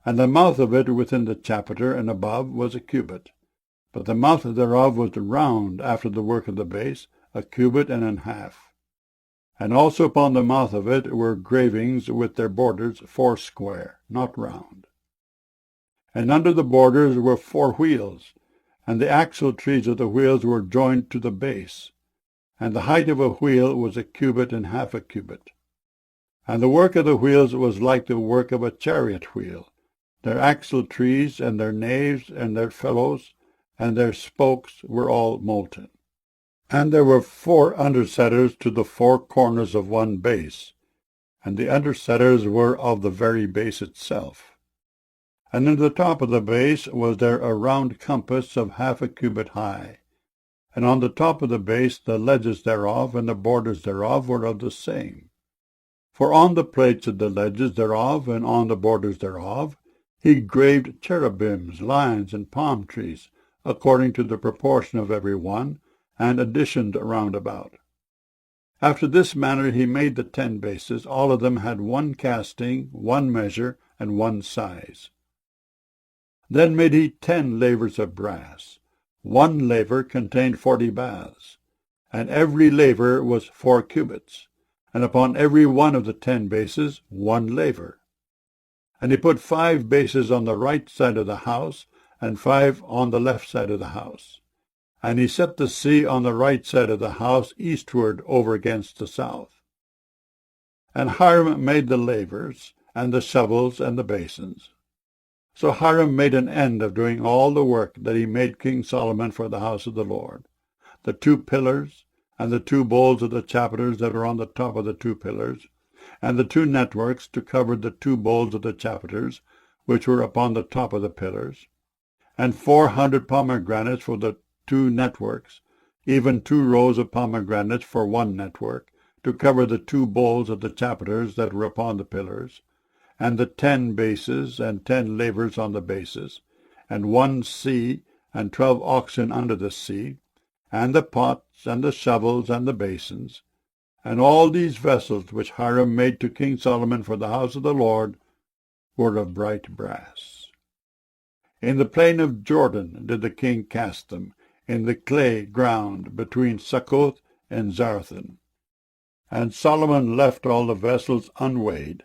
And the mouth of it within the chapiter and above was a cubit, but the mouth thereof was round after the work of the base, a cubit and an half. And also upon the mouth of it were gravings with their borders 4 square, not round. And under the borders were 4 wheels, and the axle trees of the wheels were joined to the base. And the height of a wheel was a cubit and half a cubit. And the work of the wheels was like the work of a chariot wheel. Their axle trees and their naves and their felloes and their spokes were all molten. And there were 4 undersetters to the 4 corners of one base, and the undersetters were of the very base itself. And in the top of the base was there a round compass of half a cubit high, and on the top of the base the ledges thereof and the borders thereof were of the same. For on the plates of the ledges thereof and on the borders thereof he graved cherubims, lions, and palm trees, according to the proportion of every one, and additioned round about. After this manner he made the 10 bases. All of them had 1 casting, 1 measure, and 1 size. Then made he 10 lavers of brass. 1 laver contained 40 baths, and every laver was 4 cubits, and upon every one of the 10 bases 1 laver. And he put 5 bases on the right side of the house, and 5 on the left side of the house. And he set the sea on the right side of the house eastward over against the south. And Hiram made the lavers, and the shovels, and the basins. So Hiram made an end of doing all the work that he made King Solomon for the house of the Lord, the 2 pillars, and the 2 bowls of the chapiters that were on the top of the 2 pillars, and the 2 networks to cover the 2 bowls of the chapiters, which were upon the top of the pillars, and 400 pomegranates for the 2 networks, even 2 rows of pomegranates for 1 network, to cover the 2 bowls of the chapiters that were upon the pillars, and the 10 bases, and 10 lavers on the bases, and 1 sea, and 12 oxen under the sea, and the pots, and the shovels, and the basins. And all these vessels which Hiram made to King Solomon for the house of the Lord were of bright brass. In the plain of Jordan did the king cast them, in the clay ground between Succoth and Zarethan. And Solomon left all the vessels unweighed,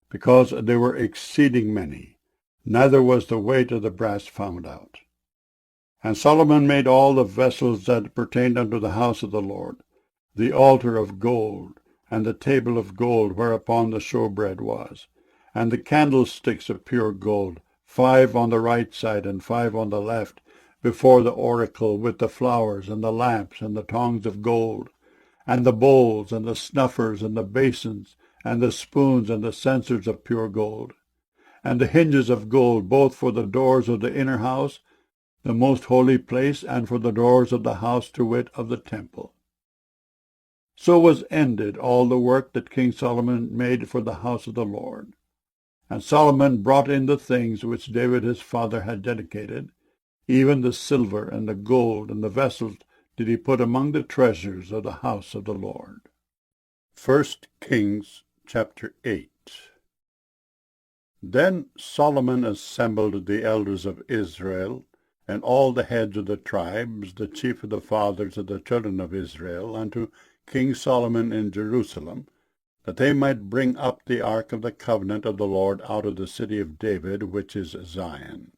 because they were exceeding many, neither was the weight of the brass found out. And Solomon made all the vessels that pertained unto the house of the Lord, the altar of gold, and the table of gold whereupon the showbread was, and the candlesticks of pure gold, 5 on the right side and 5 on the left, before the oracle, with the flowers, and the lamps, and the tongs of gold, and the bowls, and the snuffers, and the basins, and the spoons, and the censers of pure gold, and the hinges of gold, both for the doors of the inner house, the most holy place, and for the doors of the house, to wit, of the temple. So was ended all the work that King Solomon made for the house of the Lord. And Solomon brought in the things which David his father had dedicated, even the silver and the gold and the vessels did he put among the treasures of the house of the Lord. 1 Kings chapter 8. Then Solomon assembled the elders of Israel, and all the heads of the tribes, the chief of the fathers of the children of Israel, unto King Solomon in Jerusalem, that they might bring up the ark of the covenant of the Lord out of the city of David, which is Zion.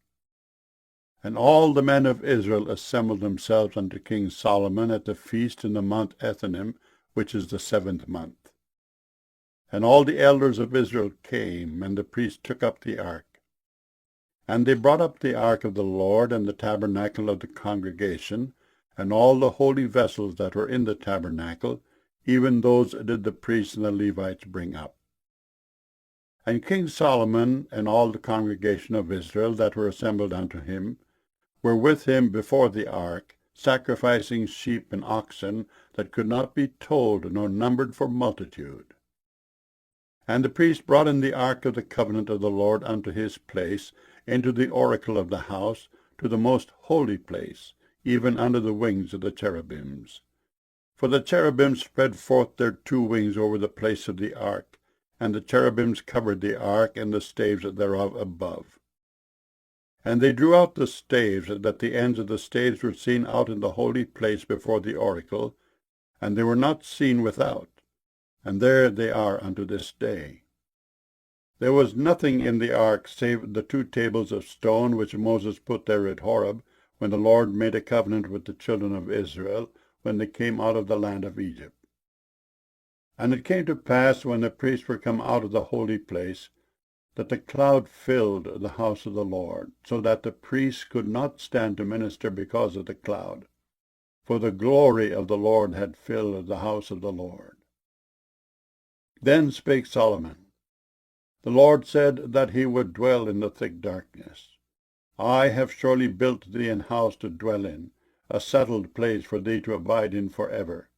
And all the men of Israel assembled themselves unto King Solomon at the feast in the month Ethanim, which is the 7th month. And all the elders of Israel came, and the priests took up the ark. And they brought up the ark of the Lord, and the tabernacle of the congregation, and all the holy vessels that were in the tabernacle, even those did the priests and the Levites bring up. And King Solomon and all the congregation of Israel that were assembled unto him were with him before the ark, sacrificing sheep and oxen that could not be told nor numbered for multitude. And the priest brought in the ark of the covenant of the Lord unto his place, into the oracle of the house, to the most holy place, even under the wings of the cherubims. For the cherubims spread forth their two wings over the place of the ark, and the cherubims covered the ark and the staves thereof above. And they drew out the staves, that the ends of the staves were seen out in the holy place before the oracle, and they were not seen without, and there they are unto this day. There was nothing in the ark save the two tables of stone which Moses put there at Horeb, when the Lord made a covenant with the children of Israel, when they came out of the land of Egypt. And it came to pass, when the priests were come out of the holy place, that the cloud filled the house of the Lord, so that the priests could not stand to minister because of the cloud. For the glory of the Lord had filled the house of the Lord. Then spake Solomon, The Lord said that he would dwell in the thick darkness. I have surely built thee an house to dwell in, a settled place for thee to abide in for ever.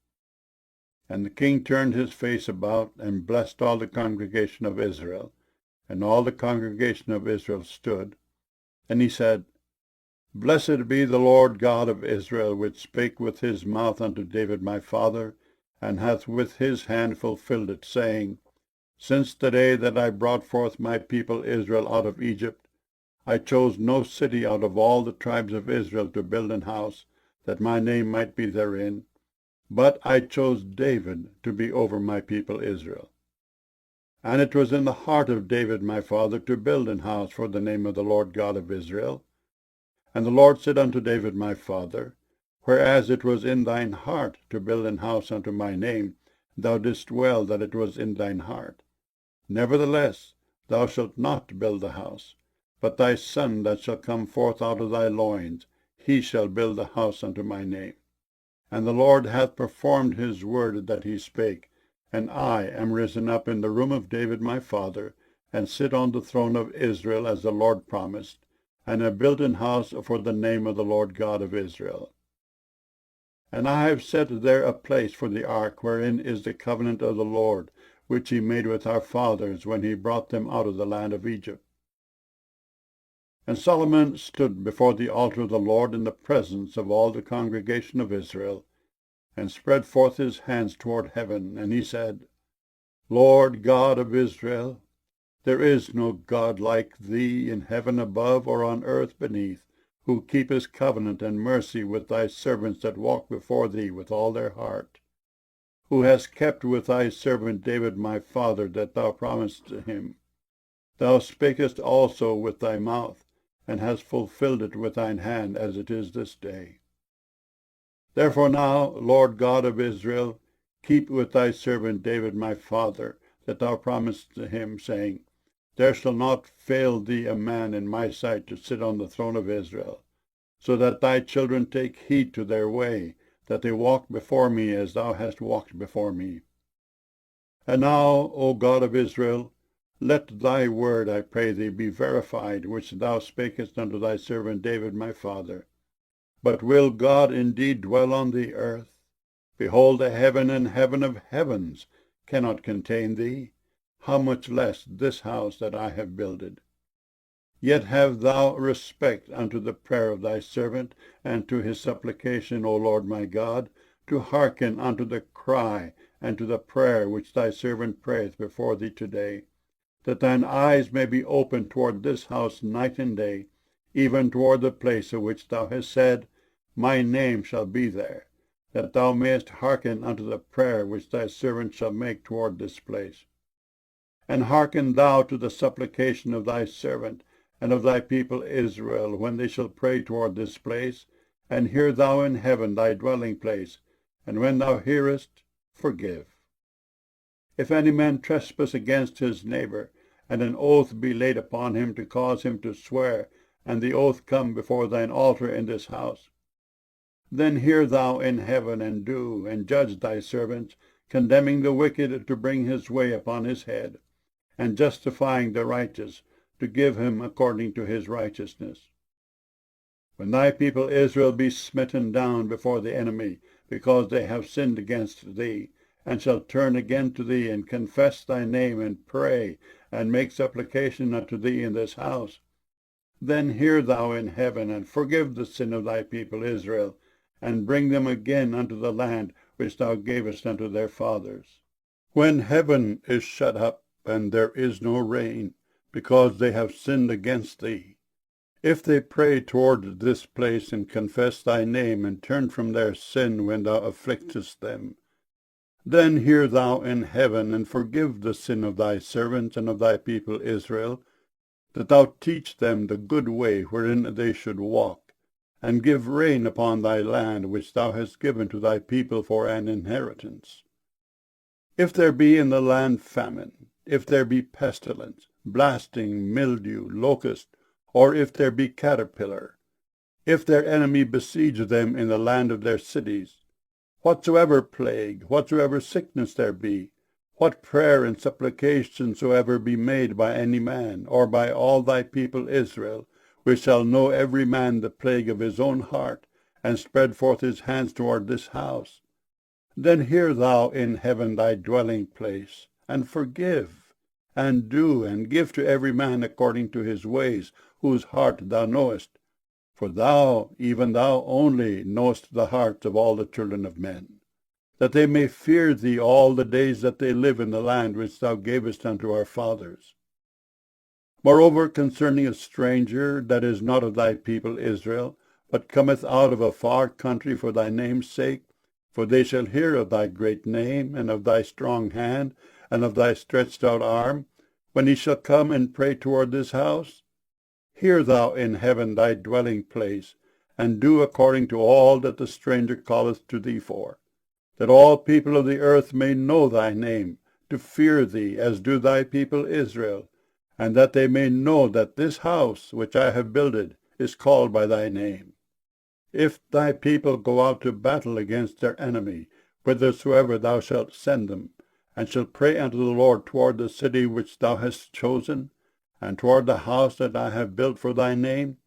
And the king turned his face about, and blessed all the congregation of Israel. And all the congregation of Israel stood. And he said, Blessed be the Lord God of Israel, which spake with his mouth unto David my father, and hath with his hand fulfilled it, saying, Since the day that I brought forth my people Israel out of Egypt, I chose no city out of all the tribes of Israel to build an house, that my name might be therein, but I chose David to be over my people Israel. And it was in the heart of David my father to build an house for the name of the Lord God of Israel. And the Lord said unto David my father, Whereas it was in thine heart to build an house unto my name, thou didst well that it was in thine heart. Nevertheless, thou shalt not build the house, but thy son that shall come forth out of thy loins, he shall build the house unto my name. And the Lord hath performed his word that he spake, and I am risen up in the room of David my father, and sit on the throne of Israel, as the Lord promised, and have built an house for the name of the Lord God of Israel. And I have set there a place for the ark, wherein is the covenant of the Lord, which he made with our fathers when he brought them out of the land of Egypt. And Solomon stood before the altar of the Lord in the presence of all the congregation of Israel, and spread forth his hands toward heaven, and he said, Lord God of Israel, there is no God like thee in heaven above or on earth beneath, who keepest covenant and mercy with thy servants that walk before thee with all their heart, who hast kept with thy servant David my father that thou promised to him. Thou spakest also with thy mouth, and hast fulfilled it with thine hand, as it is this day. Therefore now, Lord God of Israel, keep with thy servant David my father, that thou promised to him, saying, There shall not fail thee a man in my sight to sit on the throne of Israel, so that thy children take heed to their way, that they walk before me as thou hast walked before me. And now, O God of Israel, let thy word, I pray thee, be verified, which thou spakest unto thy servant David my father. But will God indeed dwell on the earth? Behold, the heaven and heaven of heavens cannot contain thee, how much less this house that I have builded? Yet have thou respect unto the prayer of thy servant, and to his supplication, O Lord my God, to hearken unto the cry and to the prayer which thy servant prayeth before thee today, that thine eyes may be opened toward this house night and day, even toward the place of which thou hast said, My name shall be there, that thou mayest hearken unto the prayer which thy servant shall make toward this place. And hearken thou to the supplication of thy servant and of thy people Israel, when they shall pray toward this place, and hear thou in heaven thy dwelling place, and when thou hearest, forgive. If any man trespass against his neighbor, and an oath be laid upon him to cause him to swear and the oath come before thine altar in this house. Then hear thou in heaven, and do, and judge thy servants, condemning the wicked to bring his way upon his head, and justifying the righteous, to give him according to his righteousness. When thy people Israel be smitten down before the enemy, because they have sinned against thee, and shall turn again to thee, and confess thy name, and pray, and make supplication unto thee in this house, then hear thou in heaven, and forgive the sin of thy people Israel, and bring them again unto the land which thou gavest unto their fathers. When heaven is shut up, and there is no rain, because they have sinned against thee, if they pray toward this place, and confess thy name, and turn from their sin when thou afflictest them, then hear thou in heaven, and forgive the sin of thy servants and of thy people Israel, that thou teach them the good way wherein they should walk, and give rain upon thy land which thou hast given to thy people for an inheritance. If there be in the land famine, if there be pestilence, blasting, mildew, locust, or if there be caterpillar, if their enemy besiege them in the land of their cities, whatsoever plague, whatsoever sickness there be, what prayer and supplication soever be made by any man, or by all thy people Israel, which shall know every man the plague of his own heart, and spread forth his hands toward this house, then hear thou in heaven thy dwelling place, and forgive, and do, and give to every man according to his ways, whose heart thou knowest. For thou, even thou only, knowest the hearts of all the children of men, that they may fear thee all the days that they live in the land which thou gavest unto our fathers. Moreover, concerning a stranger that is not of thy people Israel, but cometh out of a far country for thy name's sake, for they shall hear of thy great name, and of thy strong hand, and of thy stretched out arm, when he shall come and pray toward this house, hear thou in heaven thy dwelling place, and do according to all that the stranger calleth to thee for, that all people of the earth may know thy name, to fear thee, as do thy people Israel, and that they may know that this house which I have builded is called by thy name. If thy people go out to battle against their enemy, whithersoever thou shalt send them, and shall pray unto the Lord toward the city which thou hast chosen, and toward the house that I have built for thy name,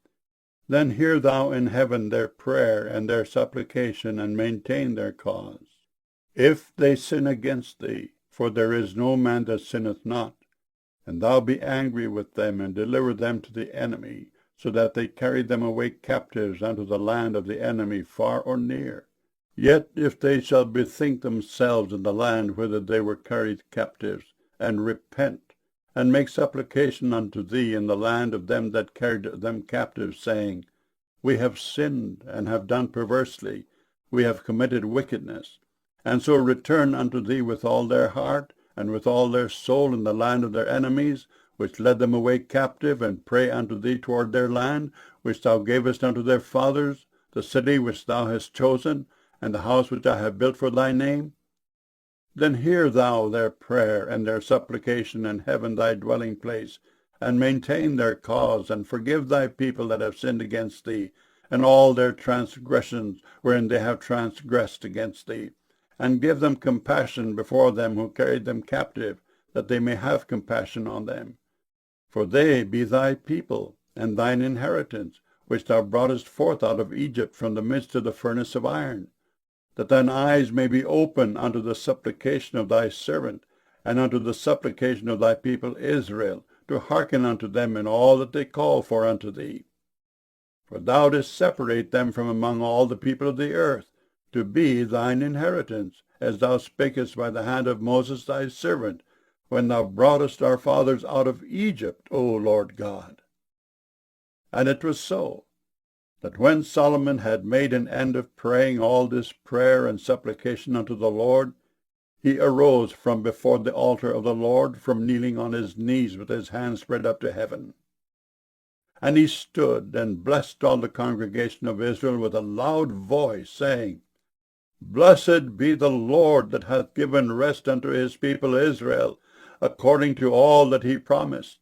then hear thou in heaven their prayer and their supplication, and maintain their cause. If they sin against thee, for there is no man that sinneth not, and thou be angry with them, and deliver them to the enemy, so that they carry them away captives unto the land of the enemy, far or near, yet if they shall bethink themselves in the land whither they were carried captives, and repent, and make supplication unto thee in the land of them that carried them captives, saying, We have sinned, and have done perversely, we have committed wickedness, and so return unto thee with all their heart, and with all their soul in the land of their enemies, which led them away captive, and pray unto thee toward their land, which thou gavest unto their fathers, the city which thou hast chosen, and the house which I have built for thy name, then hear thou their prayer and their supplication in heaven thy dwelling place, and maintain their cause, and forgive thy people that have sinned against thee, and all their transgressions wherein they have transgressed against thee, and give them compassion before them who carried them captive, that they may have compassion on them. For they be thy people, and thine inheritance, which thou broughtest forth out of Egypt from the midst of the furnace of iron, that thine eyes may be open unto the supplication of thy servant, and unto the supplication of thy people Israel, to hearken unto them in all that they call for unto thee. For thou didst separate them from among all the people of the earth, to be thine inheritance, as thou spakest by the hand of Moses thy servant, when thou broughtest our fathers out of Egypt, O Lord God. And it was so, that when Solomon had made an end of praying all this prayer and supplication unto the Lord, he arose from before the altar of the Lord, from kneeling on his knees with his hands spread up to heaven. And he stood and blessed all the congregation of Israel with a loud voice, saying, Blessed be the Lord that hath given rest unto his people Israel, according to all that he promised.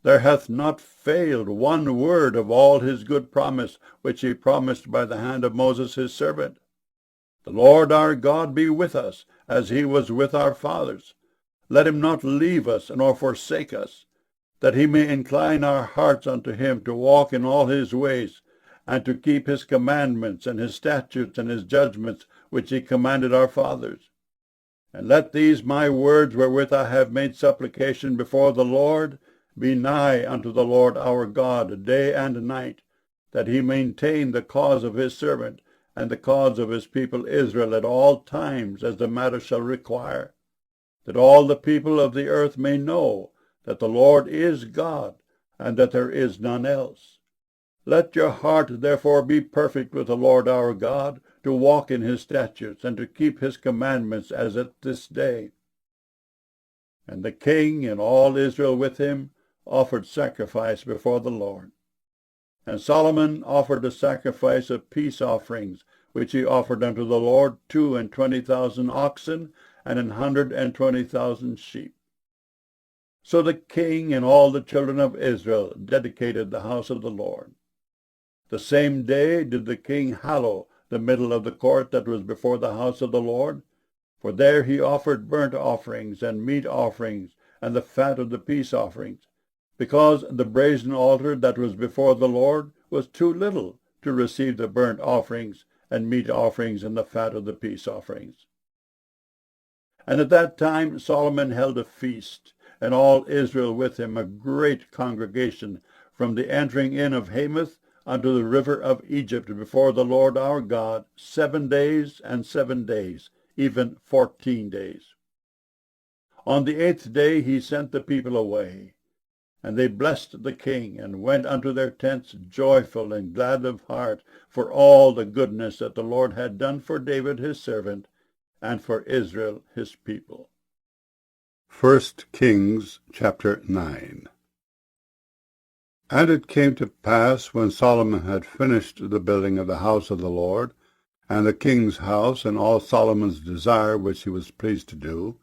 There hath not failed one word of all his good promise, which he promised by the hand of Moses his servant. The Lord our God be with us, as he was with our fathers. Let him not leave us nor forsake us, that he may incline our hearts unto him to walk in all his ways, and to keep his commandments and his statutes and his judgments, which he commanded our fathers. And let these my words wherewith I have made supplication before the Lord be nigh unto the Lord our God day and night, that he maintain the cause of his servant and the cause of his people Israel at all times, as the matter shall require, that all the people of the earth may know that the Lord is God, and that there is none else. Let your heart therefore be perfect with the Lord our God, to walk in his statutes, and to keep his commandments as at this day. And the king and all Israel with him offered sacrifice before the Lord. And Solomon offered a sacrifice of peace offerings, which he offered unto the Lord 22,000 oxen, and 120,000 sheep. So the king and all the children of Israel dedicated the house of the Lord. The same day did the king hallow the middle of the court that was before the house of the Lord, for there he offered burnt offerings and meat offerings, and the fat of the peace offerings, because the brazen altar that was before the Lord was too little to receive the burnt offerings and meat offerings and the fat of the peace offerings. And at that time Solomon held a feast, and all Israel with him, a great congregation, from the entering in of Hamath unto the river of Egypt before the Lord our God, 7 days and 7 days, even 14 days. On the 8th day he sent the people away, and they blessed the king, and went unto their tents joyful and glad of heart, for all the goodness that the Lord had done for David his servant, and for Israel his people. 1 Kings chapter 9. And it came to pass, when Solomon had finished the building of the house of the Lord, and the king's house, and all Solomon's desire which he was pleased to do,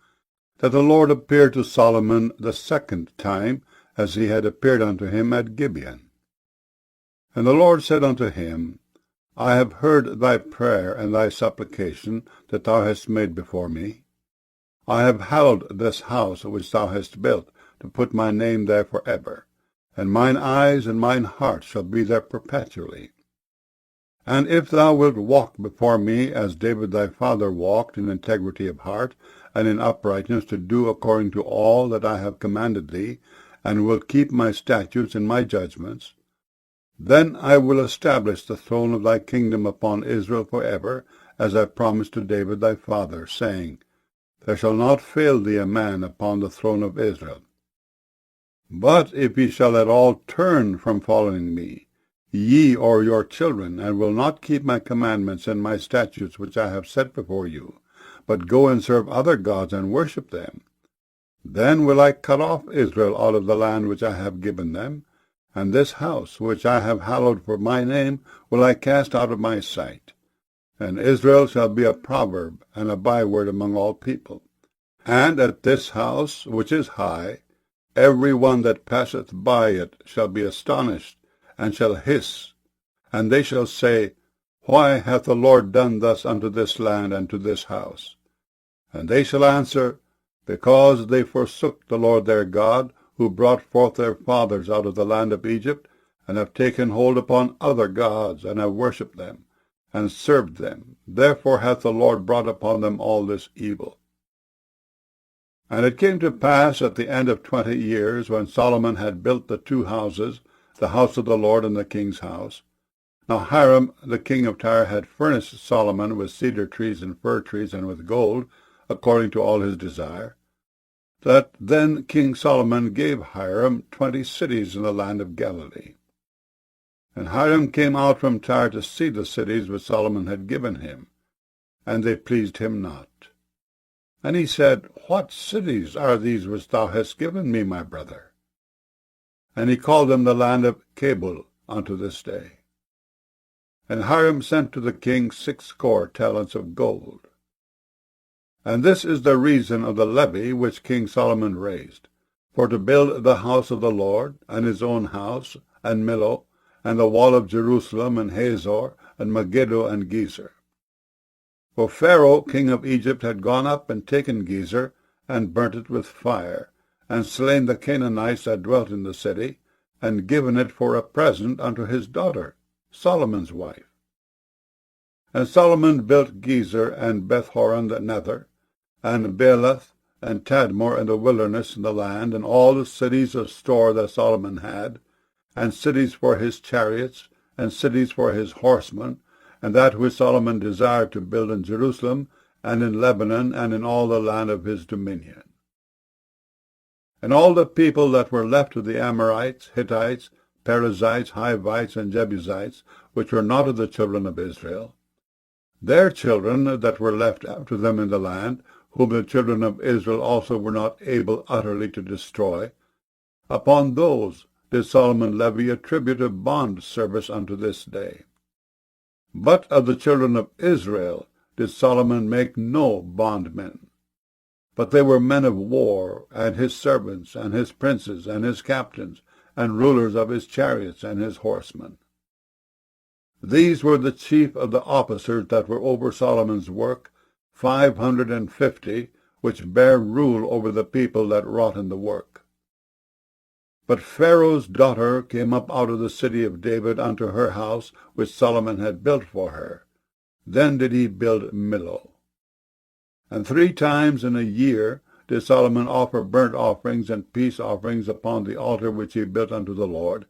that the Lord appeared to Solomon the second time, as he had appeared unto him at Gibeon. And the Lord said unto him, I have heard thy prayer and thy supplication that thou hast made before me. I have hallowed this house which thou hast built, to put my name there for ever, and mine eyes and mine heart shall be there perpetually. And if thou wilt walk before me as David thy father walked, in integrity of heart, and in uprightness, to do according to all that I have commanded thee, and wilt keep my statutes and my judgments, then I will establish the throne of thy kingdom upon Israel for ever, as I promised to David thy father, saying, There shall not fail thee a man upon the throne of Israel. But if ye shall at all turn from following me, ye or your children, and will not keep my commandments and my statutes which I have set before you, but go and serve other gods and worship them, then will I cut off Israel out of the land which I have given them, and this house which I have hallowed for my name will I cast out of my sight. And Israel shall be a proverb and a byword among all people. And at this house which is high, every one that passeth by it shall be astonished, and shall hiss, and they shall say, Why hath the Lord done thus unto this land and to this house? And they shall answer, Because they forsook the Lord their God, who brought forth their fathers out of the land of Egypt, and have taken hold upon other gods, and have worshipped them, and served them. Therefore hath the Lord brought upon them all this evil. And it came to pass at the end of 20 years, when Solomon had built the 2 houses, the house of the Lord and the king's house. Now Hiram the king of Tyre had furnished Solomon with cedar trees and fir trees, and with gold, according to all his desire. That then King Solomon gave Hiram 20 cities in the land of Galilee. And Hiram came out from Tyre to see the cities which Solomon had given him, and they pleased him not. And he said, What cities are these which thou hast given me, my brother? And he called them the land of Cabul unto this day. And Hiram sent to the king 60 talents of gold. And this is the reason of the levy which King Solomon raised, for to build the house of the Lord, and his own house, and Millo, and the wall of Jerusalem, and Hazor, and Megiddo, and Gezer. For Pharaoh king of Egypt had gone up and taken Gezer, and burnt it with fire, and slain the Canaanites that dwelt in the city, and given it for a present unto his daughter, Solomon's wife. And Solomon built Gezer, and Bethhoron the nether, and Baalath, and Tadmor in the wilderness in the land, and all the cities of store that Solomon had, and cities for his chariots, and cities for his horsemen, and that which Solomon desired to build in Jerusalem, and in Lebanon, and in all the land of his dominion. And all the people that were left of the Amorites, Hittites, Perizzites, Hivites, and Jebusites, which were not of the children of Israel, their children that were left after them in the land, whom the children of Israel also were not able utterly to destroy, upon those did Solomon levy a tribute of bond service unto this day. But of the children of Israel did Solomon make no bondmen, but they were men of war, and his servants, and his princes, and his captains, and rulers of his chariots, and his horsemen. These were the chief of the officers that were over Solomon's work, 550, which bare rule over the people that wrought in the work. But Pharaoh's daughter came up out of the city of David unto her house, which Solomon had built for her. Then did he build Millo. And 3 times in a year did Solomon offer burnt offerings and peace offerings upon the altar which he built unto the Lord,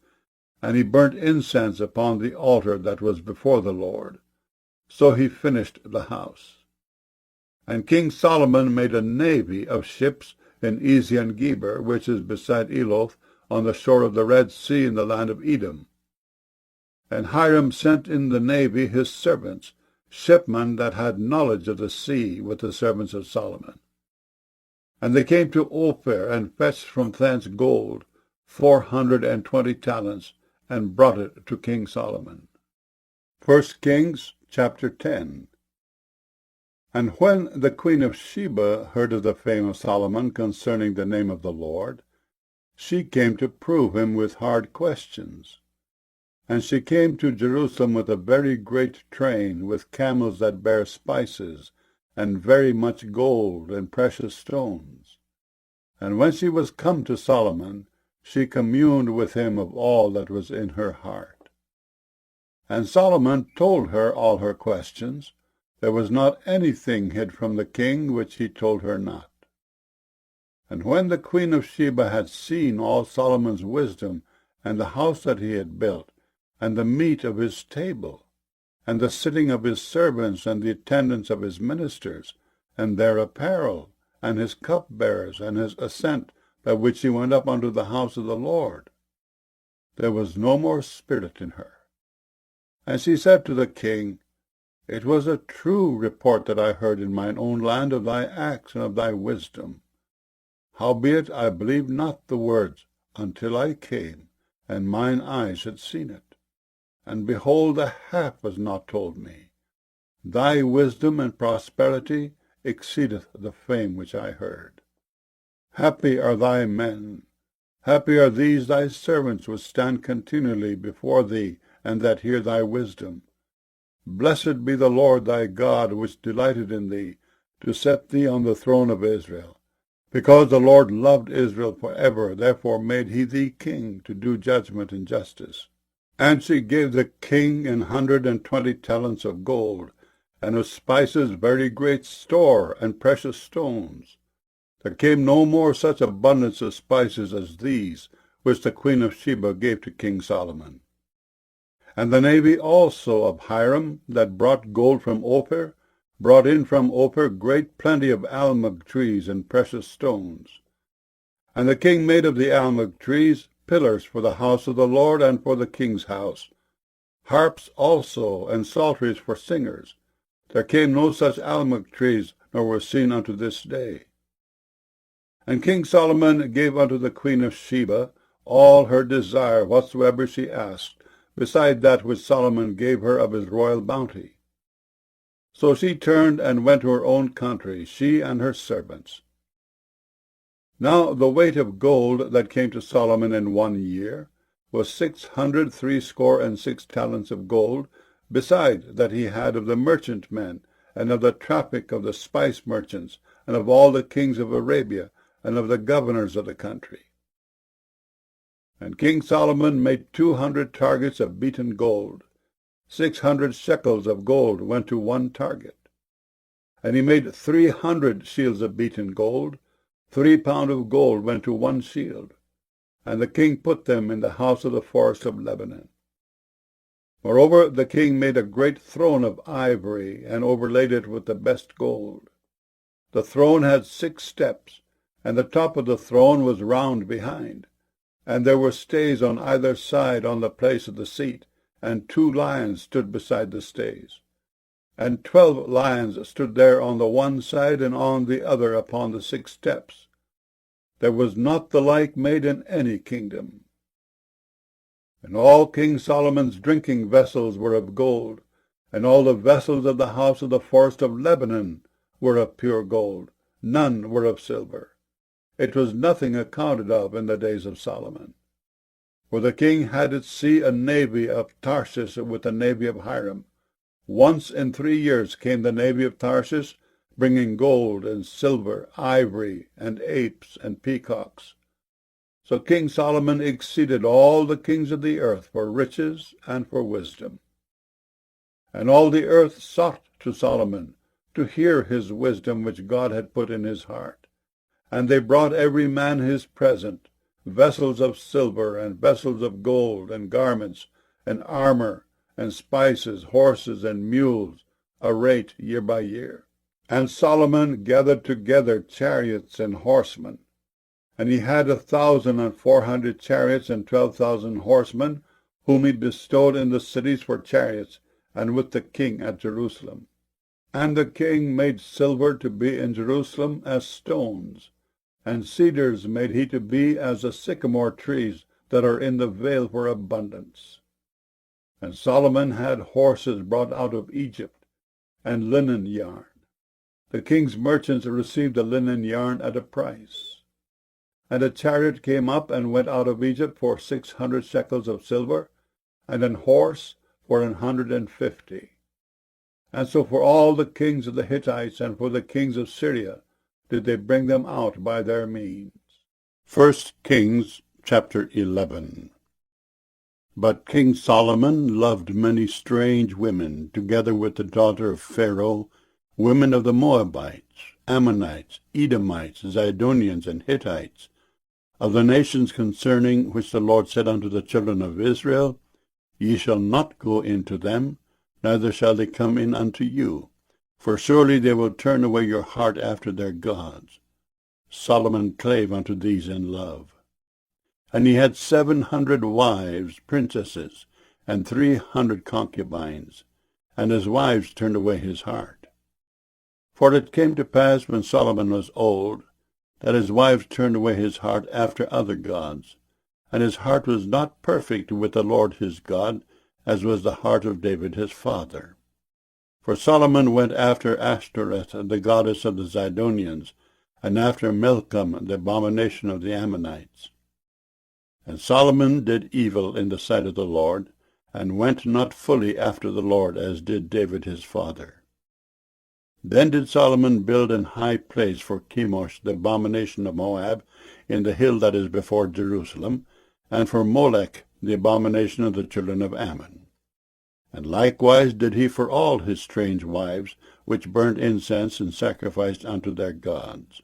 and he burnt incense upon the altar that was before the Lord. So he finished the house. And King Solomon made a navy of ships in Ezion-Geber, which is beside Eloth, on the shore of the Red Sea in the land of Edom. And Hiram sent in the navy his servants, shipmen that had knowledge of the sea, with the servants of Solomon. And they came to Ophir, and fetched from thence gold, 420 talents, and brought it to King Solomon. 1 Kings chapter 10. And when the queen of Sheba heard of the fame of Solomon concerning the name of the Lord, she came to prove him with hard questions. And she came to Jerusalem with a very great train, with camels that bare spices, and very much gold and precious stones. And when she was come to Solomon, she communed with him of all that was in her heart. And Solomon told her all her questions. There was not anything hid from the king which he told her not. And when the queen of Sheba had seen all Solomon's wisdom, and the house that he had built, and the meat of his table, and the sitting of his servants, and the attendance of his ministers, and their apparel, and his cupbearers, and his ascent, by which he went up unto the house of the Lord, there was no more spirit in her. And she said to the king, It was a true report that I heard in mine own land of thy acts and of thy wisdom. Howbeit I believed not the words until I came, and mine eyes had seen it. And behold, the half was not told me. Thy wisdom and prosperity exceedeth the fame which I heard. Happy are thy men, happy are these thy servants which stand continually before thee, and that hear thy wisdom. Blessed be the Lord thy God, which delighted in thee, to set thee on the throne of Israel. Because the Lord loved Israel forever, therefore made he thee king, to do judgment and justice. And she gave the king 120 talents of gold, and of spices very great store, and precious stones. There came no more such abundance of spices as these, which the queen of Sheba gave to King Solomon. And the navy also of Hiram, that brought gold from Ophir, brought in from Ophir great plenty of almug trees and precious stones. And the king made of the almug trees pillars for the house of the Lord and for the king's house, harps also, and psalteries for singers. There came no such almug trees, nor were seen unto this day. And King Solomon gave unto the queen of Sheba all her desire whatsoever she asked, beside that which Solomon gave her of his royal bounty. So she turned and went to her own country, she and her servants. Now the weight of gold that came to Solomon in 1 year was 666 talents of gold, beside that he had of the merchantmen, and of the traffic of the spice merchants, and of all the kings of Arabia, and of the governors of the country. And King Solomon made 200 targets of beaten gold. 600 shekels of gold went to one target. And he made 300 shields of beaten gold. 3 pounds of gold went to one shield. And the king put them in the house of the forest of Lebanon. Moreover, the king made a great throne of ivory, and overlaid it with the best gold. The throne had 6 steps, and the top of the throne was round behind. And there were stays on either side on the place of the seat, and 2 lions stood beside the stays. And 12 lions stood there on the one side and on the other upon the 6 steps. There was not the like made in any kingdom. And all King Solomon's drinking vessels were of gold, and all the vessels of the house of the forest of Lebanon were of pure gold. None were of silver. It was nothing accounted of in the days of Solomon. For the king had at sea a navy of Tarshish with the navy of Hiram. Once in 3 years came the navy of Tarshish, bringing gold and silver, ivory, and apes and peacocks. So King Solomon exceeded all the kings of the earth for riches and for wisdom. And all the earth sought to Solomon to hear his wisdom which God had put in his heart. And they brought every man his present, vessels of silver, and vessels of gold, and garments, and armor, and spices, horses, and mules, a rate year by year. And Solomon gathered together chariots and horsemen. And he had 1,400 chariots and 12,000 horsemen, whom he bestowed in the cities for chariots, and with the king at Jerusalem. And the king made silver to be in Jerusalem as stones, and cedars made he to be as the sycamore trees that are in the vale for abundance. And Solomon had horses brought out of Egypt, and linen yarn. The king's merchants received the linen yarn at a price. And a chariot came up and went out of Egypt for 600 shekels of silver, and an horse for 150. And so for all the kings of the Hittites and for the kings of Syria did they bring them out by their means. 1 Kings chapter 11. But King Solomon loved many strange women, together with the daughter of Pharaoh, women of the Moabites, Ammonites, Edomites, Zidonians, and Hittites, of the nations concerning which the Lord said unto the children of Israel, Ye shall not go into them, neither shall they come in unto you, for surely they will turn away your heart after their gods. Solomon clave unto these in love. And he had 700 wives, princesses, and 300 concubines, and his wives turned away his heart. For it came to pass when Solomon was old, that his wives turned away his heart after other gods, and his heart was not perfect with the Lord his God, as was the heart of David his father. For Solomon went after Ashtoreth, the goddess of the Zidonians, and after Milcom, the abomination of the Ammonites. And Solomon did evil in the sight of the Lord, and went not fully after the Lord, as did David his father. Then did Solomon build an high place for Chemosh, the abomination of Moab, in the hill that is before Jerusalem, and for Molech, the abomination of the children of Ammon. And likewise did he for all his strange wives, which burnt incense and sacrificed unto their gods.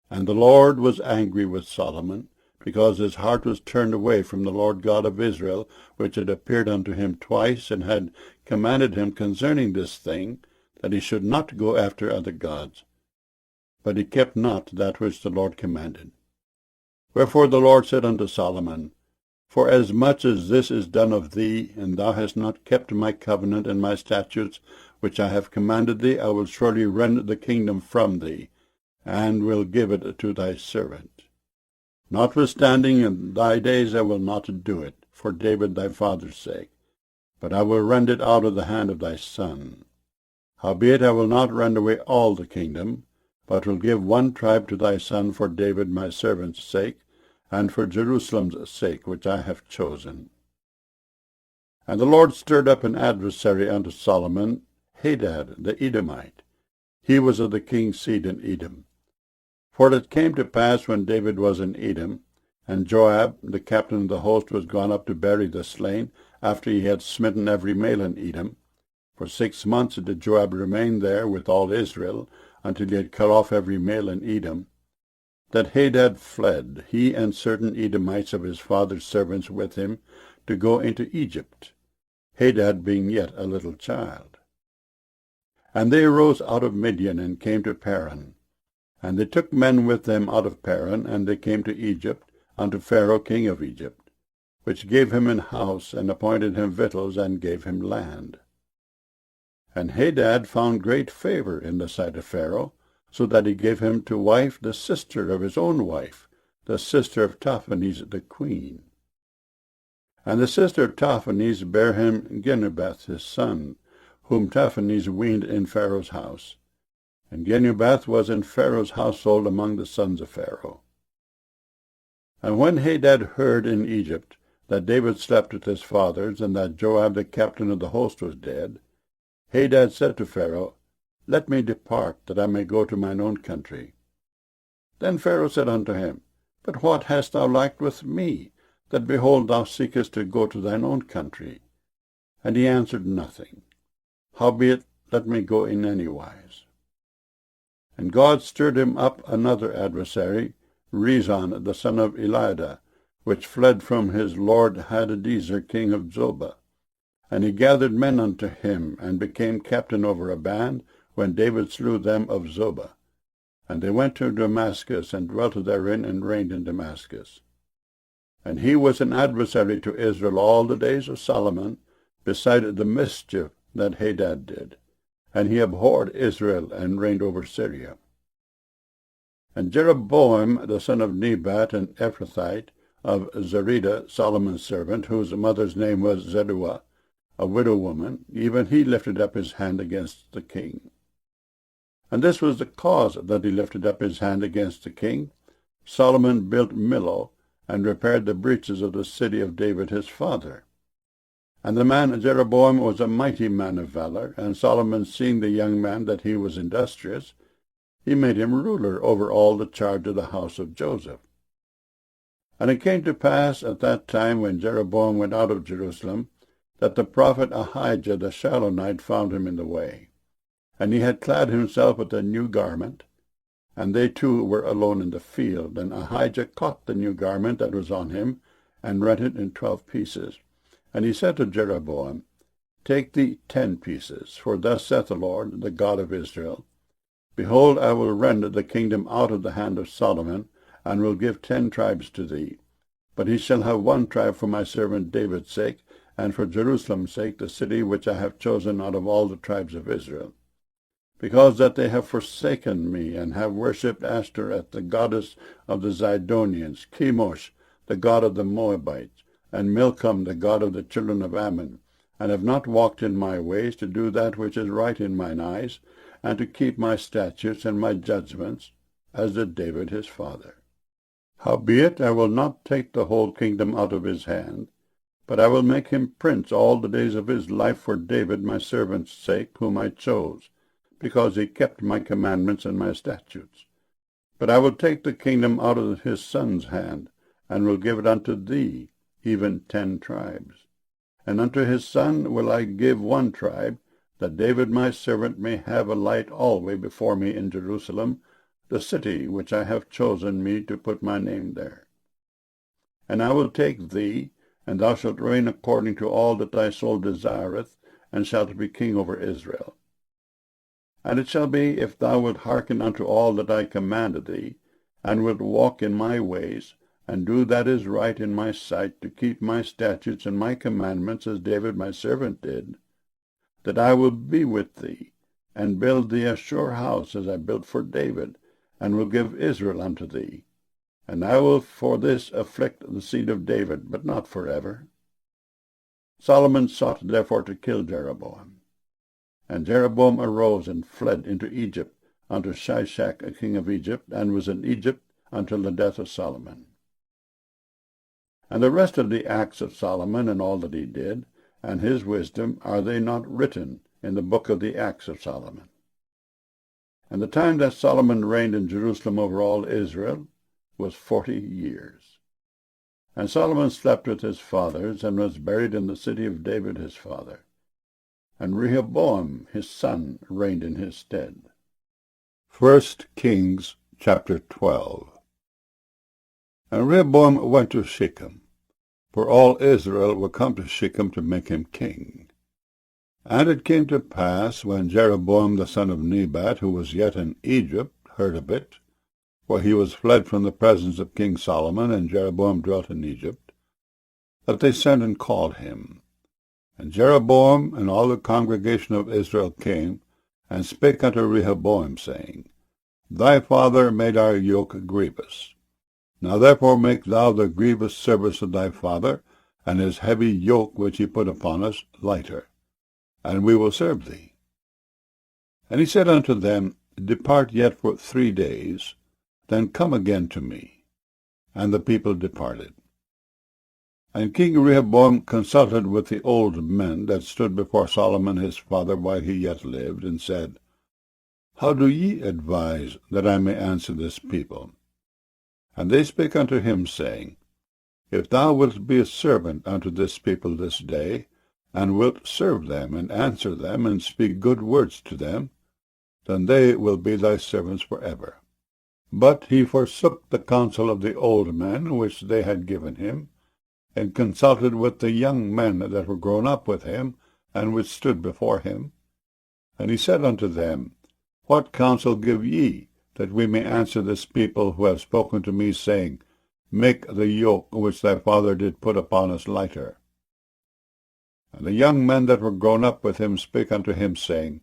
And the Lord was angry with Solomon, because his heart was turned away from the Lord God of Israel, which had appeared unto him twice, and had commanded him concerning this thing, that he should not go after other gods. But he kept not that which the Lord commanded. Wherefore the Lord said unto Solomon, Forasmuch as this is done of thee, and thou hast not kept my covenant and my statutes, which I have commanded thee, I will surely rend the kingdom from thee, and will give it to thy servant. Notwithstanding, in thy days I will not do it, for David thy father's sake, but I will rend it out of the hand of thy son. Howbeit I will not rend away all the kingdom, but will give one tribe to thy son for David my servant's sake, and for Jerusalem's sake, which I have chosen. And the Lord stirred up an adversary unto Solomon, Hadad the Edomite. He was of the king's seed in Edom. For it came to pass, when David was in Edom, and Joab, the captain of the host, was gone up to bury the slain, after he had smitten every male in Edom. For 6 months did Joab remain there with all Israel, until he had cut off every male in Edom, that Hadad fled, he and certain Edomites of his father's servants with him, to go into Egypt, Hadad being yet a little child. And they arose out of Midian, and came to Paran. And they took men with them out of Paran, and they came to Egypt, unto Pharaoh king of Egypt, which gave him an house, and appointed him victuals, and gave him land. And Hadad found great favor in the sight of Pharaoh, so that he gave him to wife the sister of his own wife, the sister of Taphanes the queen. And the sister of Taphanes bare him Genubath his son, whom Taphanes weaned in Pharaoh's house. And Genubath was in Pharaoh's household among the sons of Pharaoh. And when Hadad heard in Egypt that David slept with his fathers, and that Joab the captain of the host was dead, Hadad said to Pharaoh, Let me depart, that I may go to mine own country. Then Pharaoh said unto him, But what hast thou lacked with me, that, behold, thou seekest to go to thine own country? And he answered nothing. Howbeit, let me go in any wise. And God stirred him up another adversary, Rezon the son of Eliada, which fled from his lord Hadadezer king of Zobah. And he gathered men unto him, and became captain over a band, when David slew them of Zobah. And they went to Damascus, and dwelt therein, and reigned in Damascus. And he was an adversary to Israel all the days of Solomon, beside the mischief that Hadad did. And he abhorred Israel, and reigned over Syria. And Jeroboam the son of Nebat, an Ephrathite, of Zerida, Solomon's servant, whose mother's name was Zeruah, a widow woman, even he lifted up his hand against the king. And this was the cause that he lifted up his hand against the king. Solomon built Millo, and repaired the breaches of the city of David his father. And the man Jeroboam was a mighty man of valor, and Solomon, seeing the young man that he was industrious, he made him ruler over all the charge of the house of Joseph. And it came to pass at that time, when Jeroboam went out of Jerusalem, that the prophet Ahijah the Shilonite found him in the way. And he had clad himself with a new garment, and they two were alone in the field. And Ahijah caught the new garment that was on him, and rent it in 12 pieces. And he said to Jeroboam, Take thee 10 pieces, for thus saith the Lord, the God of Israel, Behold, I will rend the kingdom out of the hand of Solomon, and will give 10 tribes to thee. But he shall have 1 tribe for my servant David's sake, and for Jerusalem's sake, the city which I have chosen out of all the tribes of Israel. Because that they have forsaken me, and have worshipped Ashtoreth, the goddess of the Zidonians, Chemosh, the god of the Moabites, and Milcom, the god of the children of Ammon, and have not walked in my ways, to do that which is right in mine eyes, and to keep my statutes and my judgments, as did David his father. Howbeit I will not take the whole kingdom out of his hand, but I will make him prince all the days of his life for David my servant's sake, whom I chose, because he kept my commandments and my statutes. But I will take the kingdom out of his son's hand, and will give it unto thee, even 10 tribes. And unto his son will I give 1 tribe, that David my servant may have a light always before me in Jerusalem, the city which I have chosen me to put my name there. And I will take thee, and thou shalt reign according to all that thy soul desireth, and shalt be king over Israel. And it shall be, if thou wilt hearken unto all that I commanded thee, and wilt walk in my ways, and do that is right in my sight, to keep my statutes and my commandments, as David my servant did, that I will be with thee, and build thee a sure house, as I built for David, and will give Israel unto thee. And I will for this afflict the seed of David, but not forever. Solomon sought therefore to kill Jeroboam. And Jeroboam arose and fled into Egypt, unto Shishak king of Egypt, and was in Egypt until the death of Solomon. And the rest of the acts of Solomon, and all that he did, and his wisdom, are they not written in the book of the acts of Solomon? And the time that Solomon reigned in Jerusalem over all Israel was 40 years. And Solomon slept with his fathers, and was buried in the city of David his father. And Rehoboam his son reigned in his stead. 1 Kings chapter 12. And Rehoboam went to Shechem, for all Israel were come to Shechem to make him king. And it came to pass, when Jeroboam the son of Nebat, who was yet in Egypt, heard of it, for he was fled from the presence of King Solomon, and Jeroboam dwelt in Egypt, that they sent and called him. And Jeroboam and all the congregation of Israel came, and spake unto Rehoboam, saying, Thy father made our yoke grievous. Now therefore make thou the grievous service of thy father, and his heavy yoke which he put upon us, lighter, and we will serve thee. And he said unto them, Depart yet for 3 days, then come again to me. And the people departed. And King Rehoboam consulted with the old men that stood before Solomon his father while he yet lived, and said, How do ye advise that I may answer this people? And they spake unto him, saying, If thou wilt be a servant unto this people this day, and wilt serve them, and answer them, and speak good words to them, then they will be thy servants for ever. But he forsook the counsel of the old men which they had given him, and consulted with the young men that were grown up with him, and which stood before him. And he said unto them, What counsel give ye, that we may answer this people who have spoken to me, saying, Make the yoke which thy father did put upon us lighter? And the young men that were grown up with him spake unto him, saying,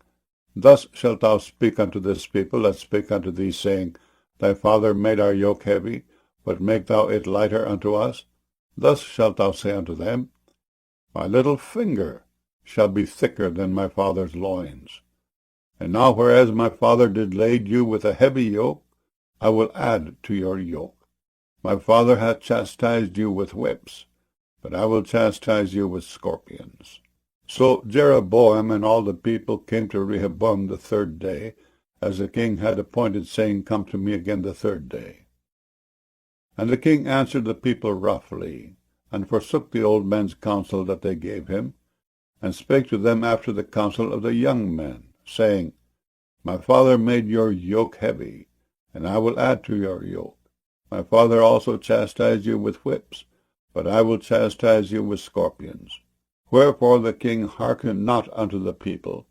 Thus shalt thou speak unto this people that spake unto thee, saying, Thy father made our yoke heavy, but make thou it lighter unto us. Thus shalt thou say unto them, My little finger shall be thicker than my father's loins. And now whereas my father did lade you with a heavy yoke, I will add to your yoke. My father hath chastised you with whips, but I will chastise you with scorpions. So Jeroboam and all the people came to Rehoboam the 3rd day, as the king had appointed, saying, Come to me again the 3rd day. And the king answered the people roughly, and forsook the old men's counsel that they gave him, and spake to them after the counsel of the young men, saying, My father made your yoke heavy, and I will add to your yoke. My father also chastised you with whips, but I will chastise you with scorpions. Wherefore the king hearkened not unto the people,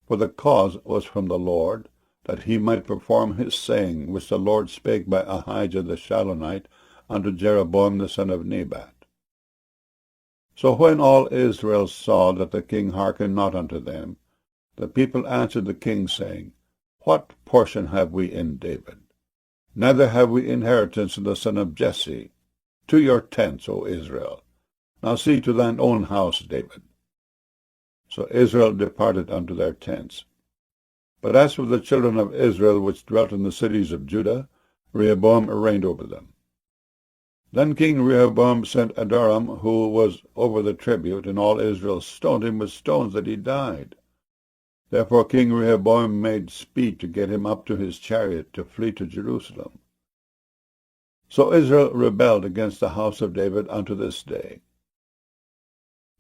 for the cause was from the Lord, that he might perform his saying, which the Lord spake by Ahijah the Shilonite unto Jeroboam the son of Nebat. So when all Israel saw that the king hearkened not unto them, the people answered the king, saying, What portion have we in David? Neither have we inheritance in the son of Jesse. To your tents, O Israel. Now see to thine own house, David. So Israel departed unto their tents. But as for the children of Israel which dwelt in the cities of Judah, Rehoboam reigned over them. Then King Rehoboam sent Adoram, who was over the tribute, and all Israel stoned him with stones that he died. Therefore King Rehoboam made speed to get him up to his chariot to flee to Jerusalem. So Israel rebelled against the house of David unto this day.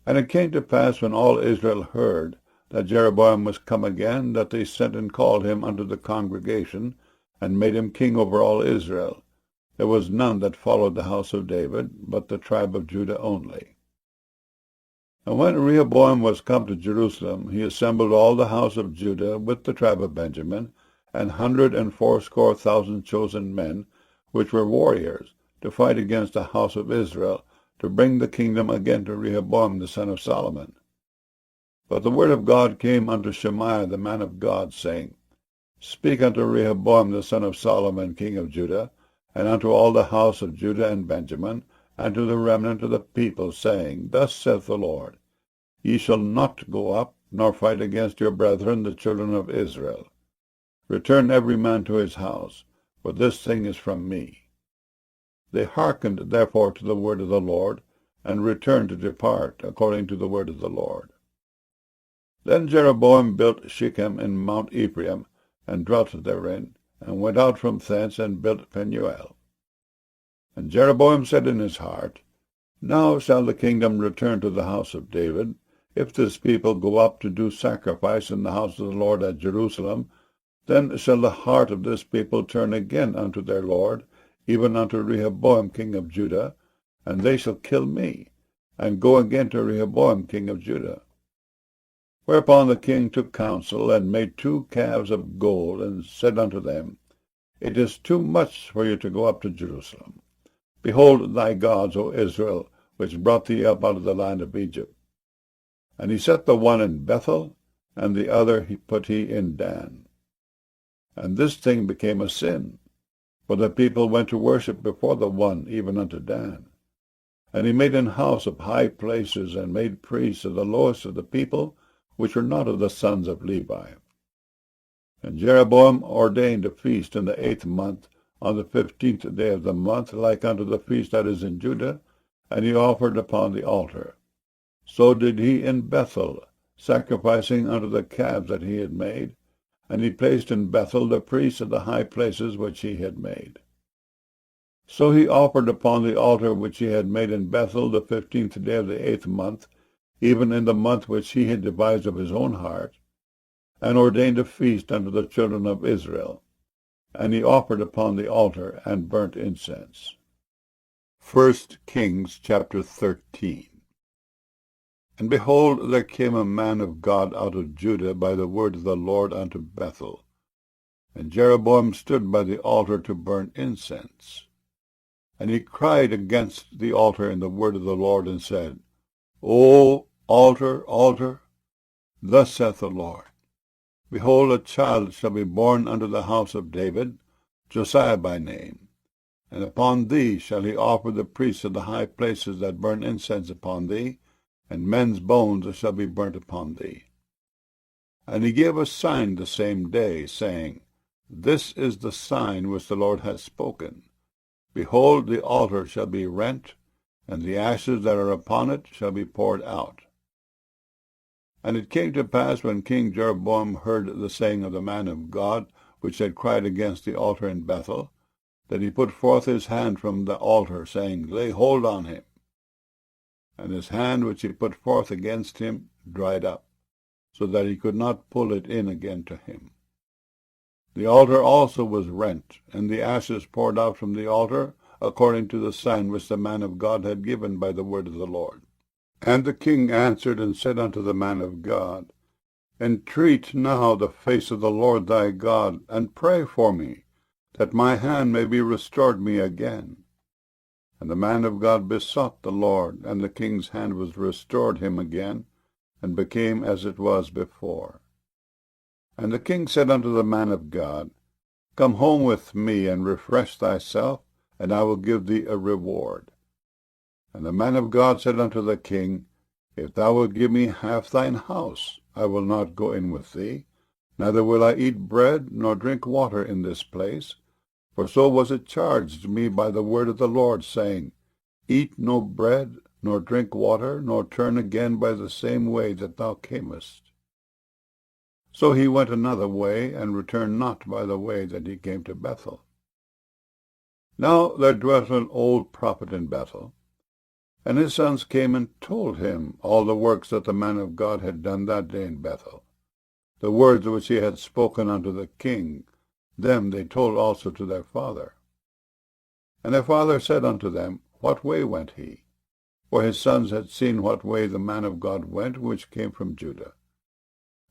And it came to pass, when all Israel heard that Jeroboam was come again, that they sent and called him unto the congregation, and made him king over all Israel. There was none that followed the house of David, but the tribe of Judah only. And when Rehoboam was come to Jerusalem, he assembled all the house of Judah with the tribe of Benjamin, 180,000 chosen men, which were warriors, to fight against the house of Israel, to bring the kingdom again to Rehoboam the son of Solomon. But the word of God came unto Shemaiah the man of God, saying, Speak unto Rehoboam the son of Solomon king of Judah, and unto all the house of Judah and Benjamin, and to the remnant of the people, saying, Thus saith the Lord, Ye shall not go up, nor fight against your brethren the children of Israel. Return every man to his house, for this thing is from me. They hearkened therefore to the word of the Lord, and returned to depart according to the word of the Lord. Then Jeroboam built Shechem in Mount Ephraim, and dwelt therein, and went out from thence, and built Penuel. And Jeroboam said in his heart, Now shall the kingdom return to the house of David, if this people go up to do sacrifice in the house of the Lord at Jerusalem. Then shall the heart of this people turn again unto their Lord, even unto Rehoboam king of Judah, and they shall kill me, and go again to Rehoboam king of Judah. Whereupon the king took counsel, and made 2 calves of gold, and said unto them, It is too much for you to go up to Jerusalem. Behold thy gods, O Israel, which brought thee up out of the land of Egypt. And he set the one in Bethel, and the other he put in Dan. And this thing became a sin, for the people went to worship before the one, even unto Dan. And he made an house of high places, and made priests of the lowest of the people, which were not of the sons of Levi. And Jeroboam ordained a feast in the 8th month, on the 15th day of the month, like unto the feast that is in Judah, and he offered upon the altar. So did he in Bethel, sacrificing unto the calves that he had made, and he placed in Bethel the priests of the high places which he had made. So he offered upon the altar which he had made in Bethel the 15th day of the 8th month, even in the month which he had devised of his own heart, and ordained a feast unto the children of Israel. And he offered upon the altar, and burnt incense. 1 Kings chapter 13. And behold, there came a man of God out of Judah by the word of the Lord unto Bethel. And Jeroboam stood by the altar to burn incense. And he cried against the altar in the word of the Lord, and said, O altar, altar, thus saith the Lord, Behold, a child shall be born unto the house of David, Josiah by name. And upon thee shall he offer the priests of the high places that burn incense upon thee, and men's bones shall be burnt upon thee. And he gave a sign the same day, saying, This is the sign which the Lord hath spoken. Behold, the altar shall be rent, and the ashes that are upon it shall be poured out. And it came to pass, when King Jeroboam heard the saying of the man of God, which had cried against the altar in Bethel, that he put forth his hand from the altar, saying, Lay hold on him. And his hand which he put forth against him dried up, so that he could not pull it in again to him. The altar also was rent, and the ashes poured out from the altar, according to the sign which the man of God had given by the word of the Lord. And the king answered and said unto the man of God, Entreat now the face of the Lord thy God, and pray for me, that my hand may be restored me again. And the man of God besought the Lord, and the king's hand was restored him again, and became as it was before. And the king said unto the man of God, Come home with me, and refresh thyself, and I will give thee a reward. And the man of God said unto the king, If thou wilt give me half thine house, I will not go in with thee, neither will I eat bread nor drink water in this place. For so was it charged me by the word of the Lord, saying, Eat no bread, nor drink water, nor turn again by the same way that thou camest. So he went another way, and returned not by the way that he came to Bethel. Now there dwelt an old prophet in Bethel, and his sons came and told him all the works that the man of God had done that day in Bethel. The words which he had spoken unto the king, them they told also to their father. And their father said unto them, What way went he? For his sons had seen what way the man of God went, which came from Judah.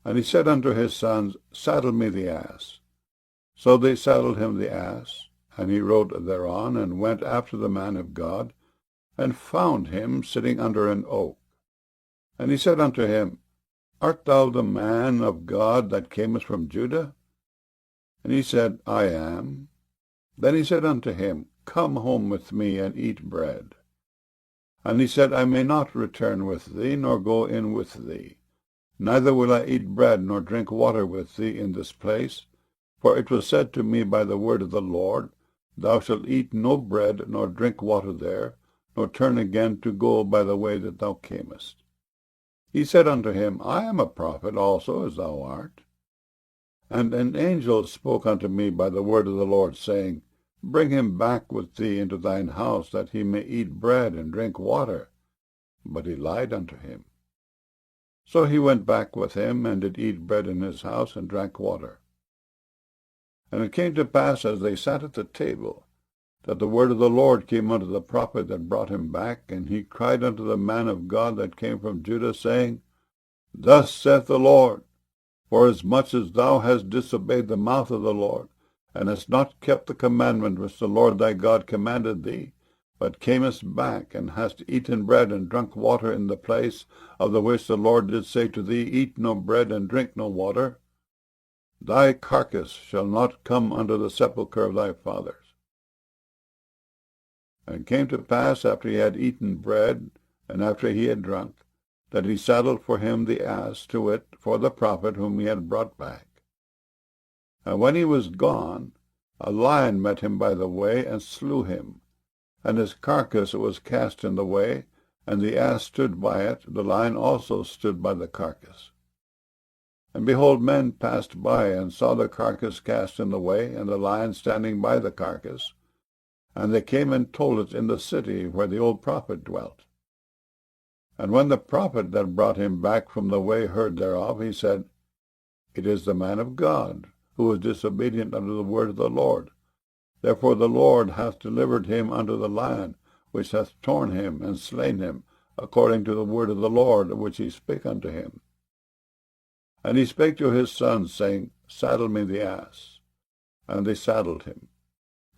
And he said unto his sons, Saddle me the ass. So they saddled him the ass, and he rode thereon, and went after the man of God, and found him sitting under an oak. And he said unto him, Art thou the man of God that camest from Judah? And he said, I am. Then he said unto him, Come home with me, and eat bread. And he said, I may not return with thee, nor go in with thee. Neither will I eat bread, nor drink water with thee in this place, For it was said to me by the word of the Lord, Thou shalt eat no bread, nor drink water there, nor turn again to go by the way that thou camest. He said unto him, I am a prophet also, as thou art. And an angel spoke unto me by the word of the Lord, saying, Bring him back with thee into thine house, that he may eat bread and drink water. But he lied unto him. So he went back with him, and did eat bread in his house, and drank water. And it came to pass, as they sat at the table, that the word of the Lord came unto the prophet that brought him back, and he cried unto the man of God that came from Judah, saying, Thus saith the Lord, Forasmuch as thou hast disobeyed the mouth of the Lord, and hast not kept the commandment which the Lord thy God commanded thee, but camest back, and hast eaten bread and drunk water in the place of the which the Lord did say to thee, Eat no bread and drink no water, thy carcass shall not come under the sepulchre of thy fathers. And it came to pass, after he had eaten bread, and after he had drunk, that he saddled for him the ass, to wit, for the prophet whom he had brought back. And when he was gone, a lion met him by the way, and slew him. And his carcass was cast in the way, and the ass stood by it, the lion also stood by the carcass. And behold, men passed by, and saw the carcass cast in the way, and the lion standing by the carcass. And they came and told it in the city where the old prophet dwelt. And when the prophet that brought him back from the way heard thereof, he said, It is the man of God, who was disobedient unto the word of the Lord. Therefore the Lord hath delivered him unto the lion, which hath torn him and slain him, according to the word of the Lord, which he spake unto him. And he spake to his sons, saying, Saddle me the ass. And they saddled him.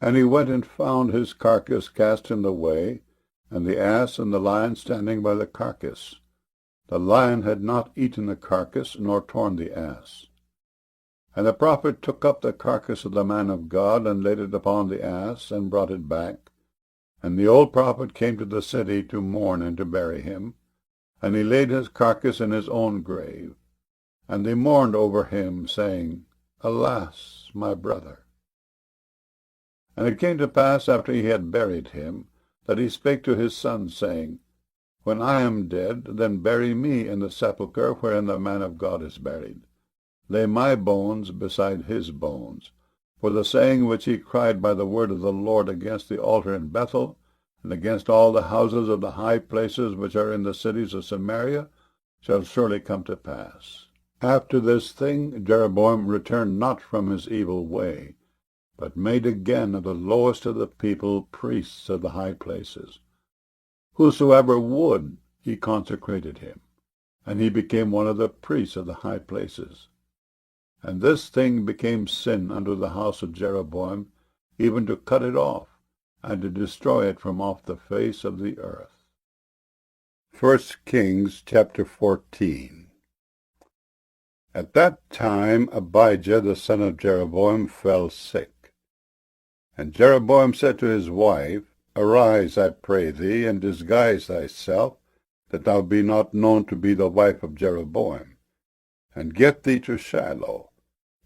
And he went and found his carcass cast in the way, and the ass and the lion standing by the carcass. The lion had not eaten the carcass, nor torn the ass. And the prophet took up the carcass of the man of God, and laid it upon the ass, and brought it back. And the old prophet came to the city to mourn and to bury him. And he laid his carcass in his own grave. And they mourned over him, saying, Alas, my brother! And it came to pass, after he had buried him, that he spake to his sons, saying, When I am dead, then bury me in the sepulchre wherein the man of God is buried. Lay my bones beside his bones. For the saying which he cried by the word of the Lord against the altar in Bethel, and against all the houses of the high places which are in the cities of Samaria, shall surely come to pass. After this thing Jeroboam returned not from his evil way, but made again of the lowest of the people priests of the high places. Whosoever would, he consecrated him, and he became one of the priests of the high places. And this thing became sin unto the house of Jeroboam, even to cut it off, and to destroy it from off the face of the earth. 1 Kings chapter 14. At that time Abijah the son of Jeroboam fell sick. And Jeroboam said to his wife, Arise, I pray thee, and disguise thyself, that thou be not known to be the wife of Jeroboam, and get thee to Shiloh.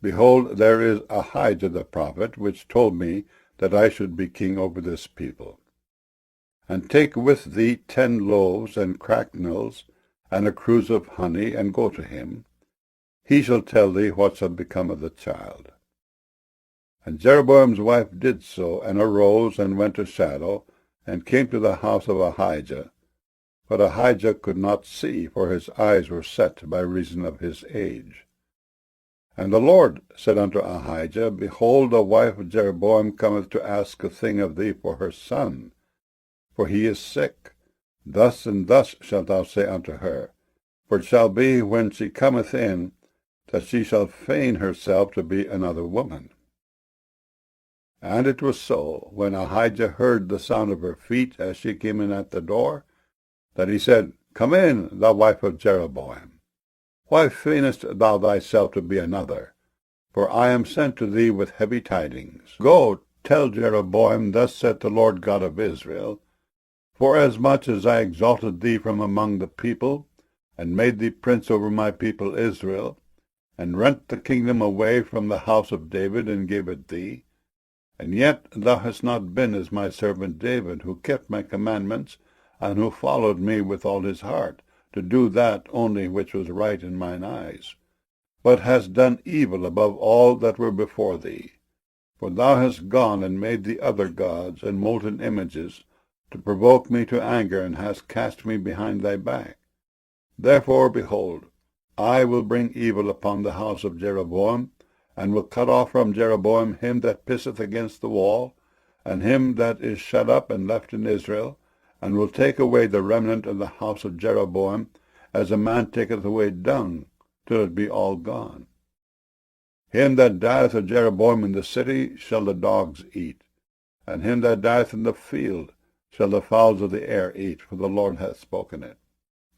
Behold, there is Ahijah the prophet, which told me that I should be king over this people. And take with thee 10 loaves and cracknels, and a cruse of honey, and go to him. He shall tell thee what shall become of the child. And Jeroboam's wife did so, and arose, and went to Shiloh, and came to the house of Ahijah. But Ahijah could not see, for his eyes were set by reason of his age. And the Lord said unto Ahijah, Behold, the wife of Jeroboam cometh to ask a thing of thee for her son, for he is sick. Thus and thus shalt thou say unto her, for it shall be, when she cometh in, that she shall feign herself to be another woman. And it was so, when Ahijah heard the sound of her feet as she came in at the door, that he said, Come in, thou wife of Jeroboam. Why feignest thou thyself to be another? For I am sent to thee with heavy tidings. Go, tell Jeroboam, Thus saith the Lord God of Israel, Forasmuch as I exalted thee from among the people, and made thee prince over my people Israel, and rent the kingdom away from the house of David, and gave it thee? And yet thou hast not been as my servant David, who kept my commandments, and who followed me with all his heart, to do that only which was right in mine eyes, but hast done evil above all that were before thee. For thou hast gone and made thee other gods and molten images, to provoke me to anger, and hast cast me behind thy back. Therefore, behold, I will bring evil upon the house of Jeroboam, and will cut off from Jeroboam him that pisseth against the wall, and him that is shut up and left in Israel, and will take away the remnant of the house of Jeroboam, as a man taketh away dung, till it be all gone. Him that dieth of Jeroboam in the city shall the dogs eat, and him that dieth in the field shall the fowls of the air eat, for the Lord hath spoken it.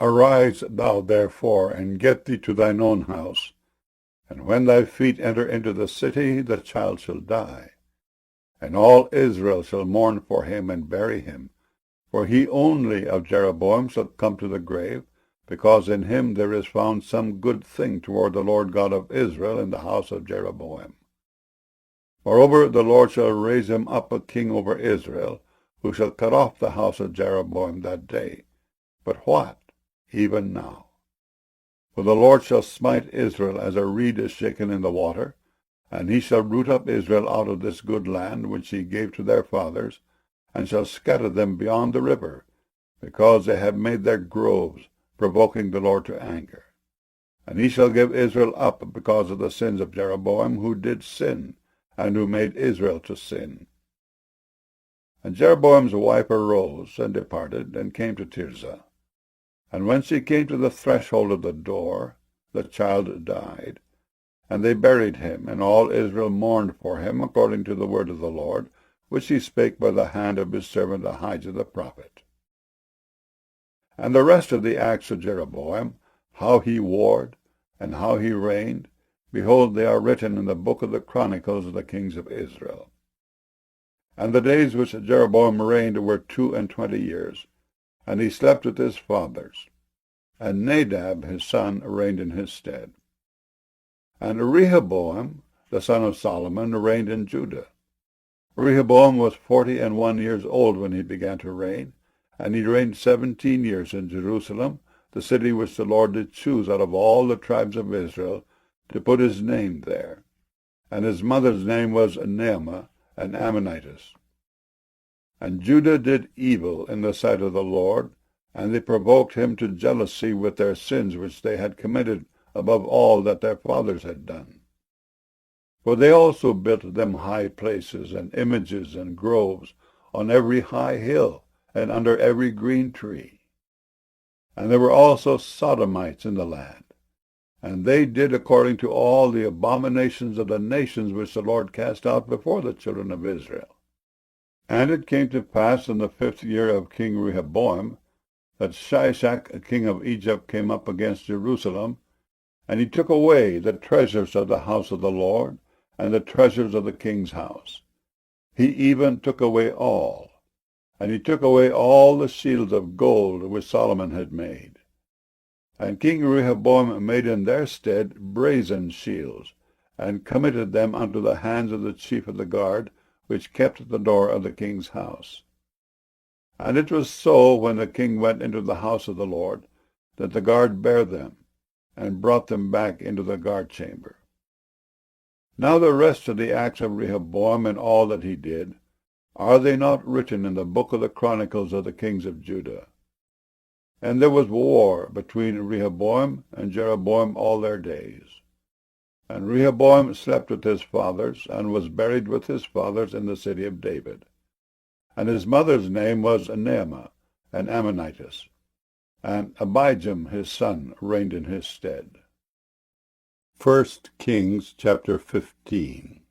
Arise thou therefore, and get thee to thine own house, and when thy feet enter into the city, the child shall die. And all Israel shall mourn for him, and bury him, for he only of Jeroboam shall come to the grave, because in him there is found some good thing toward the Lord God of Israel in the house of Jeroboam. Moreover, the Lord shall raise him up a king over Israel, who shall cut off the house of Jeroboam that day. But what? Even now. For the Lord shall smite Israel as a reed is shaken in the water, and he shall root up Israel out of this good land which he gave to their fathers, and shall scatter them beyond the river, because they have made their groves, provoking the Lord to anger. And he shall give Israel up because of the sins of Jeroboam, who did sin, and who made Israel to sin. And Jeroboam's wife arose, and departed, and came to Tirzah. And when she came to the threshold of the door, the child died. And they buried him, and all Israel mourned for him, according to the word of the Lord, which he spake by the hand of his servant Ahijah the prophet. And the rest of the acts of Jeroboam, how he warred, and how he reigned, behold, they are written in the book of the Chronicles of the kings of Israel. And the days which Jeroboam reigned were 22 years, and he slept with his fathers. And Nadab his son reigned in his stead. And Rehoboam, the son of Solomon, reigned in Judah. Rehoboam was 41 years old when he began to reign, and he reigned 17 years in Jerusalem, the city which the Lord did choose out of all the tribes of Israel, to put his name there. And his mother's name was Naamah, an Ammonitess. And Judah did evil in the sight of the Lord, and they provoked him to jealousy with their sins which they had committed above all that their fathers had done. For they also built them high places, and images, and groves, on every high hill, and under every green tree. And there were also Sodomites in the land, and they did according to all the abominations of the nations which the Lord cast out before the children of Israel. And it came to pass in the 5th year of King Rehoboam, that Shishak king of Egypt came up against Jerusalem, and he took away the treasures of the house of the Lord, and the treasures of the king's house. He even took away all. And he took away all the shields of gold which Solomon had made. And King Rehoboam made in their stead brazen shields, and committed them unto the hands of the chief of the guard, which kept the door of the king's house. And it was so, when the king went into the house of the Lord, that the guard bare them, and brought them back into the guard chamber. Now the rest of the acts of Rehoboam, and all that he did, are they not written in the book of the Chronicles of the kings of Judah? And there was war between Rehoboam and Jeroboam all their days. And Rehoboam slept with his fathers, and was buried with his fathers in the city of David. And his mother's name was Naamah, an Ammonitess. And Abijam his son reigned in his stead. 1 Kings chapter 15.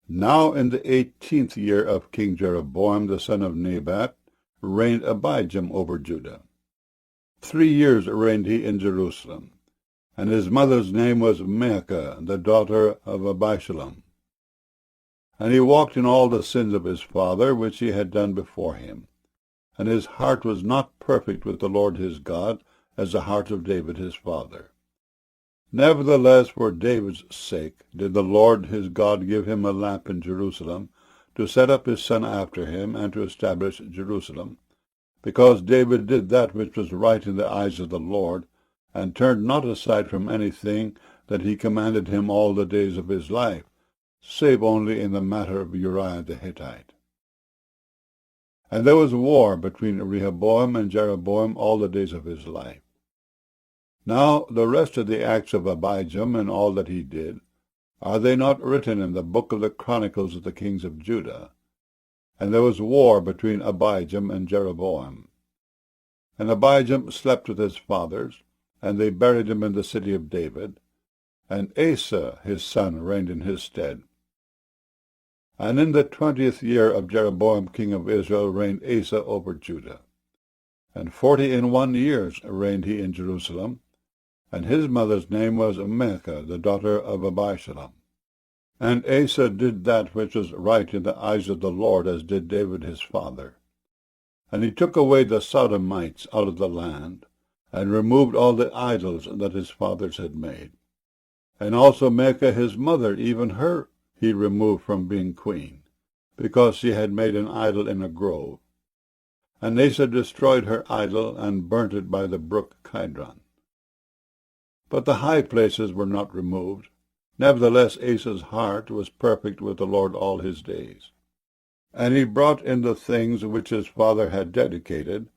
Now in the 18th year of King Jeroboam the son of Nebat reigned Abijam over Judah. 3 years reigned he in Jerusalem. And his mother's name was Maacah, the daughter of Abishalom. And he walked in all the sins of his father, which he had done before him. And his heart was not perfect with the Lord his God, as the heart of David his father. Nevertheless, for David's sake did the Lord his God give him a lamp in Jerusalem, to set up his son after him, and to establish Jerusalem, because David did that which was right in the eyes of the Lord, and turned not aside from anything that he commanded him all the days of his life, save only in the matter of Uriah the Hittite. And there was war between Rehoboam and Jeroboam all the days of his life. Now the rest of the acts of Abijam and all that he did, are they not written in the book of the Chronicles of the kings of Judah? And there was war between Abijam and Jeroboam. And Abijam slept with his fathers, and they buried him in the city of David, and Asa his son reigned in his stead. And in the 20th year of Jeroboam king of Israel reigned Asa over Judah. And 41 years reigned he in Jerusalem, and his mother's name was Maachah, the daughter of Abishalom. And Asa did that which was right in the eyes of the Lord, as did David his father. And he took away the Sodomites out of the land, and removed all the idols that his fathers had made. And also Maachah his mother, even her he removed from being queen, because she had made an idol in a grove. And Asa destroyed her idol, and burnt it by the brook Kidron. But the high places were not removed. Nevertheless Asa's heart was perfect with the Lord all his days. And he brought in the things which his father had dedicated,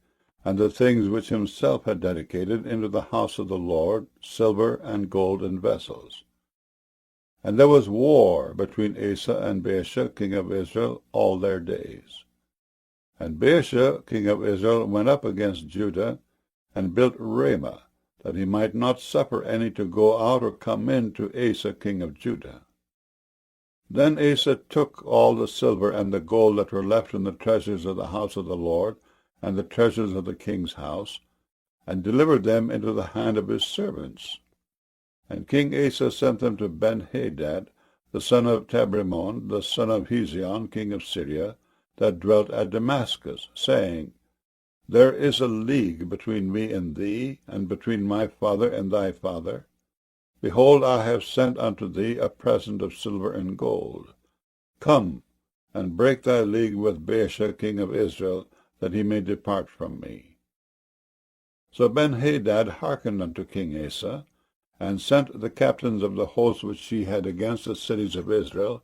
and the things which himself had dedicated, into the house of the Lord, silver and gold and vessels. And there was war between Asa and Baasha king of Israel all their days. And Baasha king of Israel went up against Judah, and built Ramah, that he might not suffer any to go out or come in to Asa king of Judah. Then Asa took all the silver and the gold that were left in the treasures of the house of the Lord, and the treasures of the king's house, and delivered them into the hand of his servants. And King Asa sent them to Ben-Hadad, the son of Tabrimon, the son of Hezion, king of Syria, that dwelt at Damascus, saying, There is a league between me and thee, and between my father and thy father. Behold, I have sent unto thee a present of silver and gold. Come, and break thy league with Baasha king of Israel, that he may depart from me. So Ben-Hadad hearkened unto King Asa, and sent the captains of the host which he had against the cities of Israel,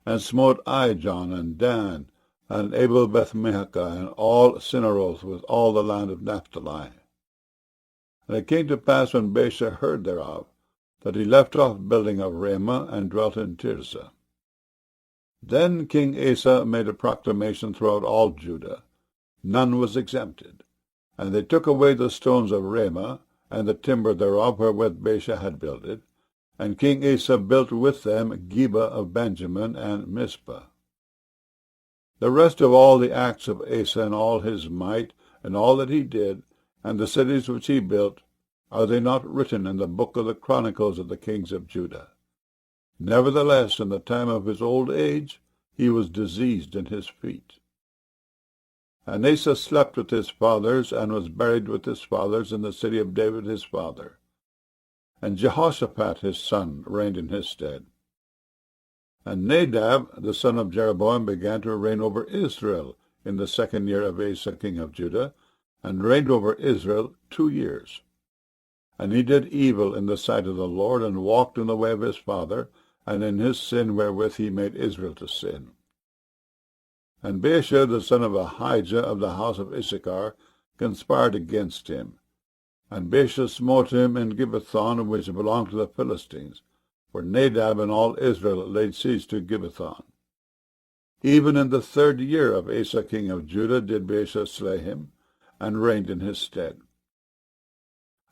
and smote Ijon and Dan, and Abel-Beth-Maachah, and all Cinneroth, with all the land of Naphtali. And it came to pass, when Baasha heard thereof, that he left off building of Ramah, and dwelt in Tirzah. Then King Asa made a proclamation throughout all Judah. None was exempted. And they took away the stones of Ramah, and the timber thereof, wherewith Baasha had builded. And King Asa built with them Geba of Benjamin, and Mizpah. The rest of all the acts of Asa, and all his might, and all that he did, and the cities which he built, are they not written in the book of the Chronicles of the kings of Judah? Nevertheless, in the time of his old age, he was diseased in his feet. And Asa slept with his fathers, and was buried with his fathers in the city of David his father. And Jehoshaphat his son reigned in his stead. And Nadab the son of Jeroboam began to reign over Israel in the 2nd year of Asa king of Judah, and reigned over Israel 2 years. And he did evil in the sight of the Lord, and walked in the way of his father, and in his sin wherewith he made Israel to sin. And Baasha the son of Ahijah of the house of Issachar conspired against him. And Baasha smote him in Gibbethon, which belonged to the Philistines, for Nadab and all Israel laid siege to Gibbethon. Even in the 3rd year of Asa king of Judah did Baasha slay him, and reigned in his stead.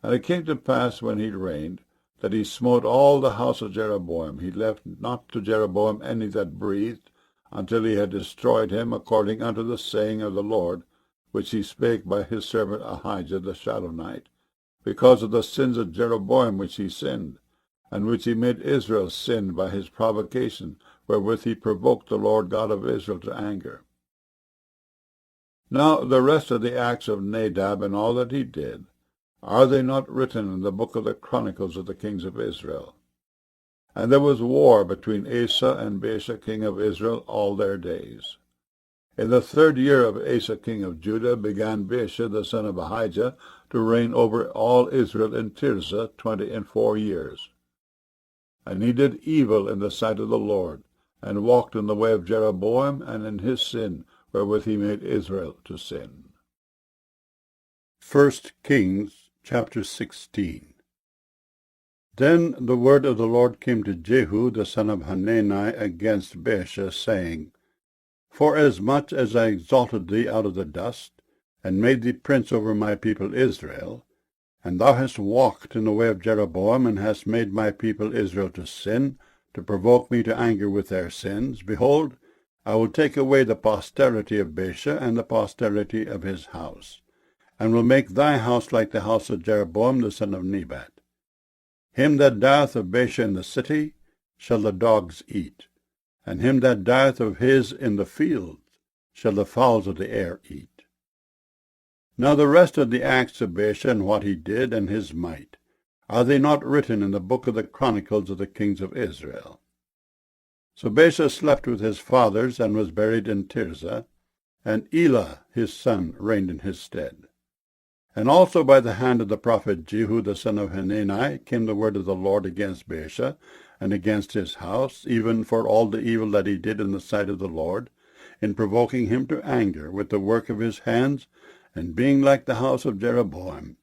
And it came to pass, when he reigned, that he smote all the house of Jeroboam. He left not to Jeroboam any that breathed, until he had destroyed him, according unto the saying of the Lord, which he spake by his servant Ahijah the Shilonite, because of the sins of Jeroboam which he sinned, and which he made Israel sin by his provocation, wherewith he provoked the Lord God of Israel to anger. Now the rest of the acts of Nadab, and all that he did, Are they not written in the book of the Chronicles of the kings of Israel? And there was war between Asa and Baasha king of Israel all their days. In the 3rd year of Asa king of Judah began Baasha the son of Ahijah to reign over all Israel in Tirzah 24 years. And he did evil in the sight of the Lord, and walked in the way of Jeroboam, and in his sin, wherewith he made Israel to sin. 1 Kings chapter 16. Then the word of the Lord came to Jehu the son of Hanani against Baasha, saying, Forasmuch as I exalted thee out of the dust, and made thee prince over my people Israel, and thou hast walked in the way of Jeroboam, and hast made my people Israel to sin, to provoke me to anger with their sins, behold, I will take away the posterity of Baasha and the posterity of his house, and will make thy house like the house of Jeroboam the son of Nebat. Him that dieth of Baasha in the city shall the dogs eat, and him that dieth of his in the field shall the fowls of the air eat. Now the rest of the acts of Baasha, and what he did, and his might, are they not written in the book of the Chronicles of the kings of Israel? So Baasha slept with his fathers, and was buried in Tirzah, and Elah his son reigned in his stead. And also by the hand of the prophet Jehu the son of Hanani came the word of the Lord against Baasha, and against his house, even for all the evil that he did in the sight of the Lord, in provoking him to anger with the work of his hands, and being like the house of Jeroboam,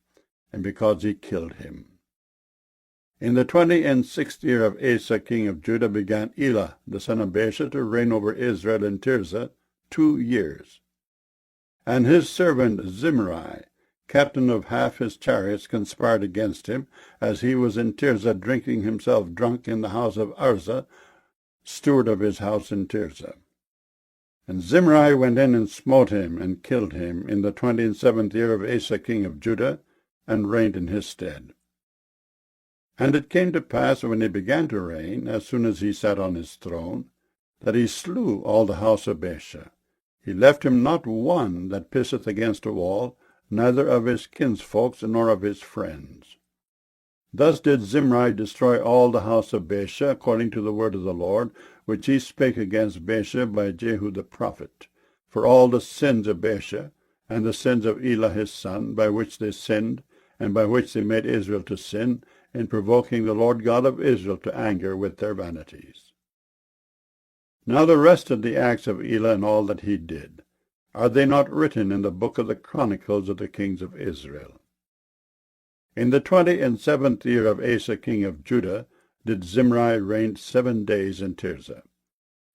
and because he killed him. In the 26th year of Asa king of Judah began Elah the son of Baasha to reign over Israel in Tirzah 2 years. And his servant Zimri, captain of half his chariots, conspired against him, as he was in Tirzah drinking himself drunk in the house of Arza, steward of his house in Tirzah. And Zimri went in and smote him, and killed him, in the 27th year of Asa king of Judah, and reigned in his stead. And it came to pass, when he began to reign, as soon as he sat on his throne, that he slew all the house of Baasha. He left him not one that pisseth against a wall, neither of his kinsfolks, nor of his friends. Thus did Zimri destroy all the house of Baasha, according to the word of the Lord, which he spake against Baasha by Jehu the prophet, for all the sins of Baasha, and the sins of Elah his son, by which they sinned, and by which they made Israel to sin, in provoking the Lord God of Israel to anger with their vanities. Now the rest of the acts of Elah, and all that he did, are they not written in the book of the Chronicles of the kings of Israel? In the 27th year of Asa king of Judah did Zimri reign 7 days in Tirzah.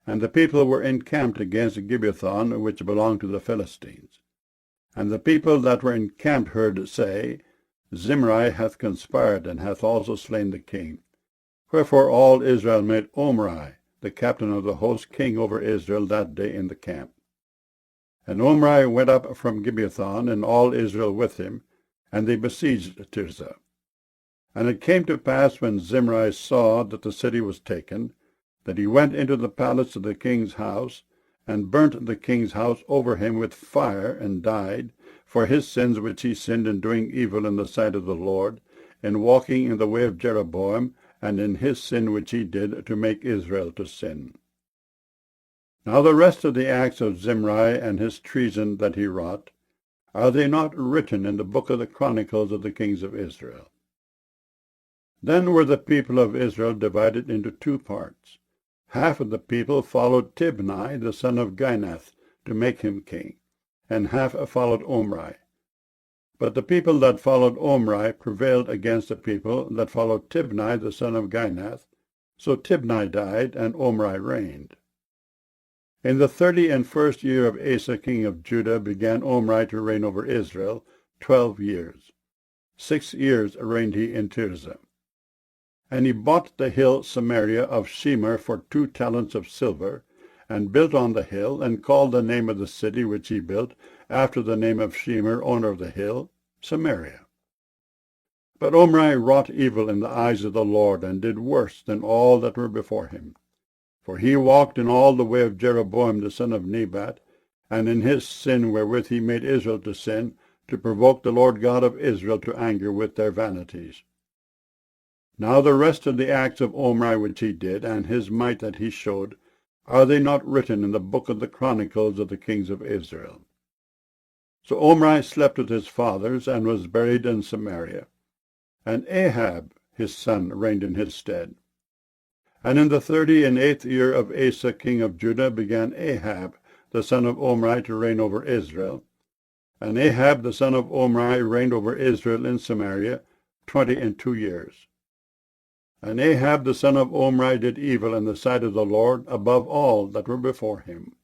And the people were encamped against Gibbethon, which belonged to the Philistines. And the people that were encamped heard say, Zimri hath conspired, and hath also slain the king. Wherefore all Israel made Omri, the captain of the host, king over Israel that day in the camp. And Omri went up from Gibbethon, and all Israel with him, and they besieged Tirzah. And it came to pass, when Zimri saw that the city was taken, that he went into the palace of the king's house, and burnt the king's house over him with fire, and died, for his sins which he sinned in doing evil in the sight of the Lord, in walking in the way of Jeroboam, and in his sin which he did to make Israel to sin. Now the rest of the acts of Zimri, and his treason that he wrought, are they not written in the book of the Chronicles of the kings of Israel? Then were the people of Israel divided into 2 parts. Half of the people followed Tibni the son of Ginath to make him king, and half followed Omri. But the people that followed Omri prevailed against the people that followed Tibni the son of Ginath, so Tibni died, and Omri reigned. In the 31st year of Asa king of Judah began Omri to reign over Israel 12 years. 6 years reigned he in Tirzah. And he bought the hill Samaria of Shemer for 2 talents of silver, and built on the hill, and called the name of the city which he built, after the name of Shemer, owner of the hill, Samaria. But Omri wrought evil in the eyes of the Lord, and did worse than all that were before him. For he walked in all the way of Jeroboam the son of Nebat, and in his sin wherewith he made Israel to sin, to provoke the Lord God of Israel to anger with their vanities. Now the rest of the acts of Omri which he did, and his might that he showed, are they not written in the book of the Chronicles of the kings of Israel? So Omri slept with his fathers, and was buried in Samaria. And Ahab his son reigned in his stead. And in the 38th year of Asa king of Judah began Ahab the son of Omri to reign over Israel. And Ahab the son of Omri reigned over Israel in Samaria 22 years. And Ahab the son of Omri did evil in the sight of the Lord above all that were before him.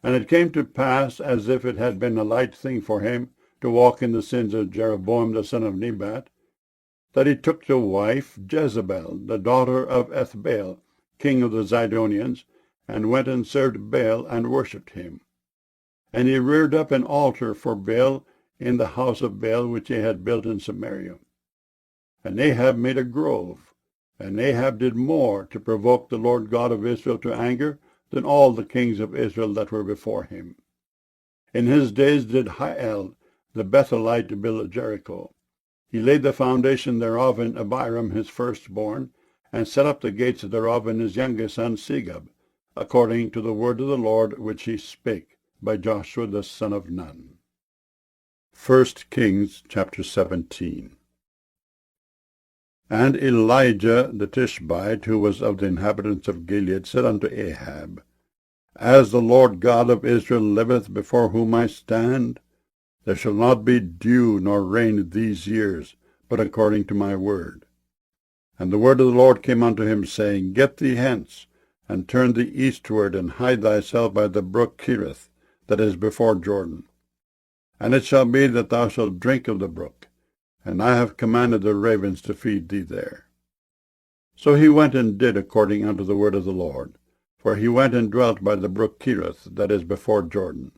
And it came to pass, as if it had been a light thing for him to walk in the sins of Jeroboam the son of Nebat, that he took to wife Jezebel, the daughter of Ethbaal, king of the Zidonians, and went and served Baal and worshipped him. And he reared up an altar for Baal in the house of Baal which he had built in Samaria. And Ahab made a grove, and Ahab did more to provoke the Lord God of Israel to anger than all the kings of Israel that were before him. In his days did Hiel the Bethelite build Jericho. He laid the foundation thereof in Abiram his firstborn, and set up the gates thereof in his youngest son Segub, according to the word of the Lord which he spake by Joshua the son of Nun. 1 Kings chapter 17. And Elijah the Tishbite, who was of the inhabitants of Gilead, said unto Ahab, As the Lord God of Israel liveth, before whom I stand, there shall not be dew nor rain these years, but according to my word. And the word of the Lord came unto him, saying, Get thee hence, and turn thee eastward, and hide thyself by the brook Cherith, that is before Jordan. And it shall be that thou shalt drink of the brook, and I have commanded the ravens to feed thee there. So he went and did according unto the word of the Lord, for he went and dwelt by the brook Cherith, that is before Jordan.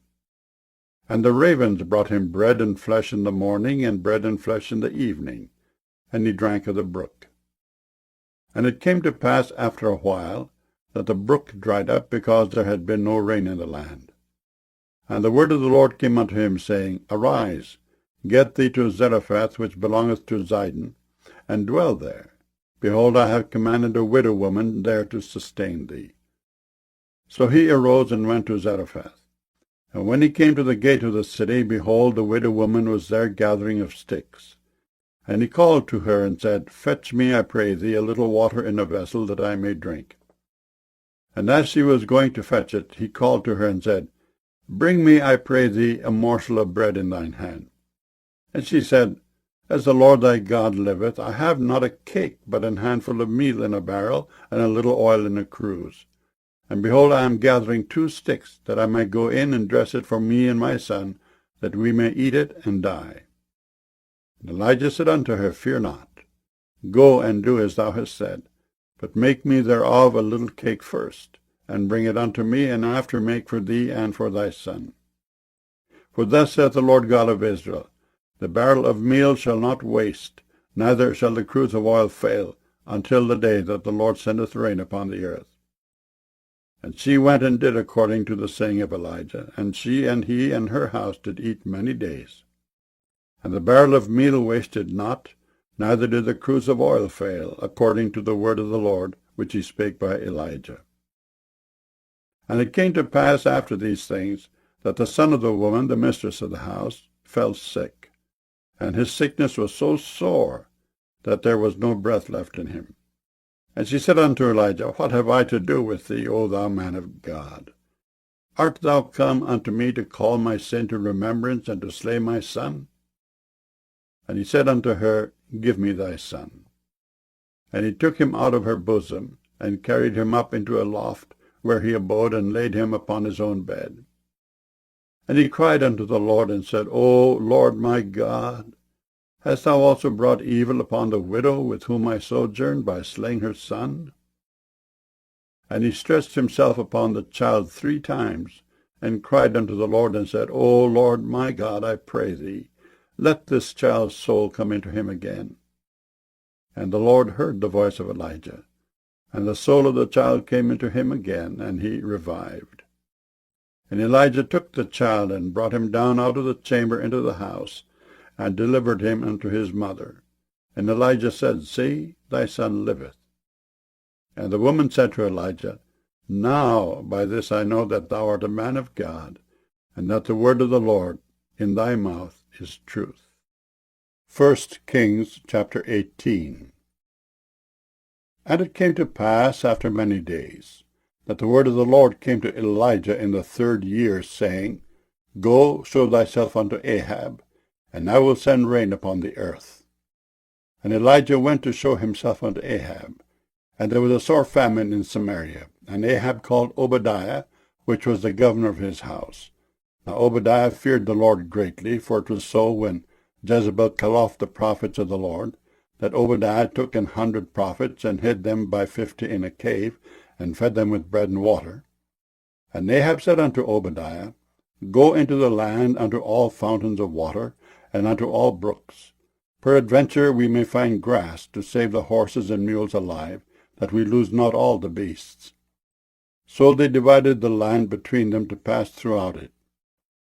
And the ravens brought him bread and flesh in the morning, and bread and flesh in the evening, and he drank of the brook. And it came to pass after a while, that the brook dried up, because there had been no rain in the land. And the word of the Lord came unto him, saying, Arise, get thee to Zarephath, which belongeth to Zidon, and dwell there. Behold, I have commanded a widow woman there to sustain thee. So he arose and went to Zarephath. And when he came to the gate of the city, behold, the widow woman was there gathering of sticks. And he called to her, and said, Fetch me, I pray thee, a little water in a vessel, that I may drink. And as she was going to fetch it, he called to her, and said, Bring me, I pray thee, a morsel of bread in thine hand. And she said, As the Lord thy God liveth, I have not a cake, but an handful of meal in a barrel, and a little oil in a cruse. And behold, I am gathering 2 sticks, that I may go in and dress it for me and my son, that we may eat it and die. And Elijah said unto her, Fear not. Go and do as thou hast said, but make me thereof a little cake first, and bring it unto me, and after make for thee and for thy son. For thus saith the Lord God of Israel, The barrel of meal shall not waste, neither shall the cruse of oil fail, until the day that the Lord sendeth rain upon the earth. And she went and did according to the saying of Elijah, and she and he and her house did eat many days. And the barrel of meal wasted not, neither did the cruse of oil fail, according to the word of the Lord, which he spake by Elijah. And it came to pass after these things, that the son of the woman, the mistress of the house, fell sick. And his sickness was so sore, that there was no breath left in him. And she said unto Elijah, What have I to do with thee, O thou man of God? Art thou come unto me to call my sin to remembrance, and to slay my son? And he said unto her, Give me thy son. And he took him out of her bosom, and carried him up into a loft, where he abode, and laid him upon his own bed. And he cried unto the Lord, and said, O Lord my God, hast thou also brought evil upon the widow with whom I sojourned, by slaying her son? And he stretched himself upon the child 3 times, and cried unto the Lord, and said, O Lord my God, I pray thee, let this child's soul come into him again. And the Lord heard the voice of Elijah, and the soul of the child came into him again, and he revived. And Elijah took the child, and brought him down out of the chamber into the house, and delivered him unto his mother. And Elijah said, See, thy son liveth. And the woman said to Elijah, Now by this I know that thou art a man of God, and that the word of the Lord in thy mouth is truth. 1 Kings chapter 18. And it came to pass after many days, that the word of the Lord came to Elijah in the 3rd year, saying, Go, show thyself unto Ahab, and I will send rain upon the earth. And Elijah went to show himself unto Ahab. And there was a sore famine in Samaria. And Ahab called Obadiah, which was the governor of his house. Now Obadiah feared the Lord greatly, for it was so when Jezebel cut off the prophets of the Lord, that Obadiah took 100 prophets, and hid them by 50 in a cave, and fed them with bread and water. And Ahab said unto Obadiah, Go into the land unto all fountains of water, and unto all brooks. Peradventure we may find grass to save the horses and mules alive, that we lose not all the beasts. So they divided the land between them to pass throughout it.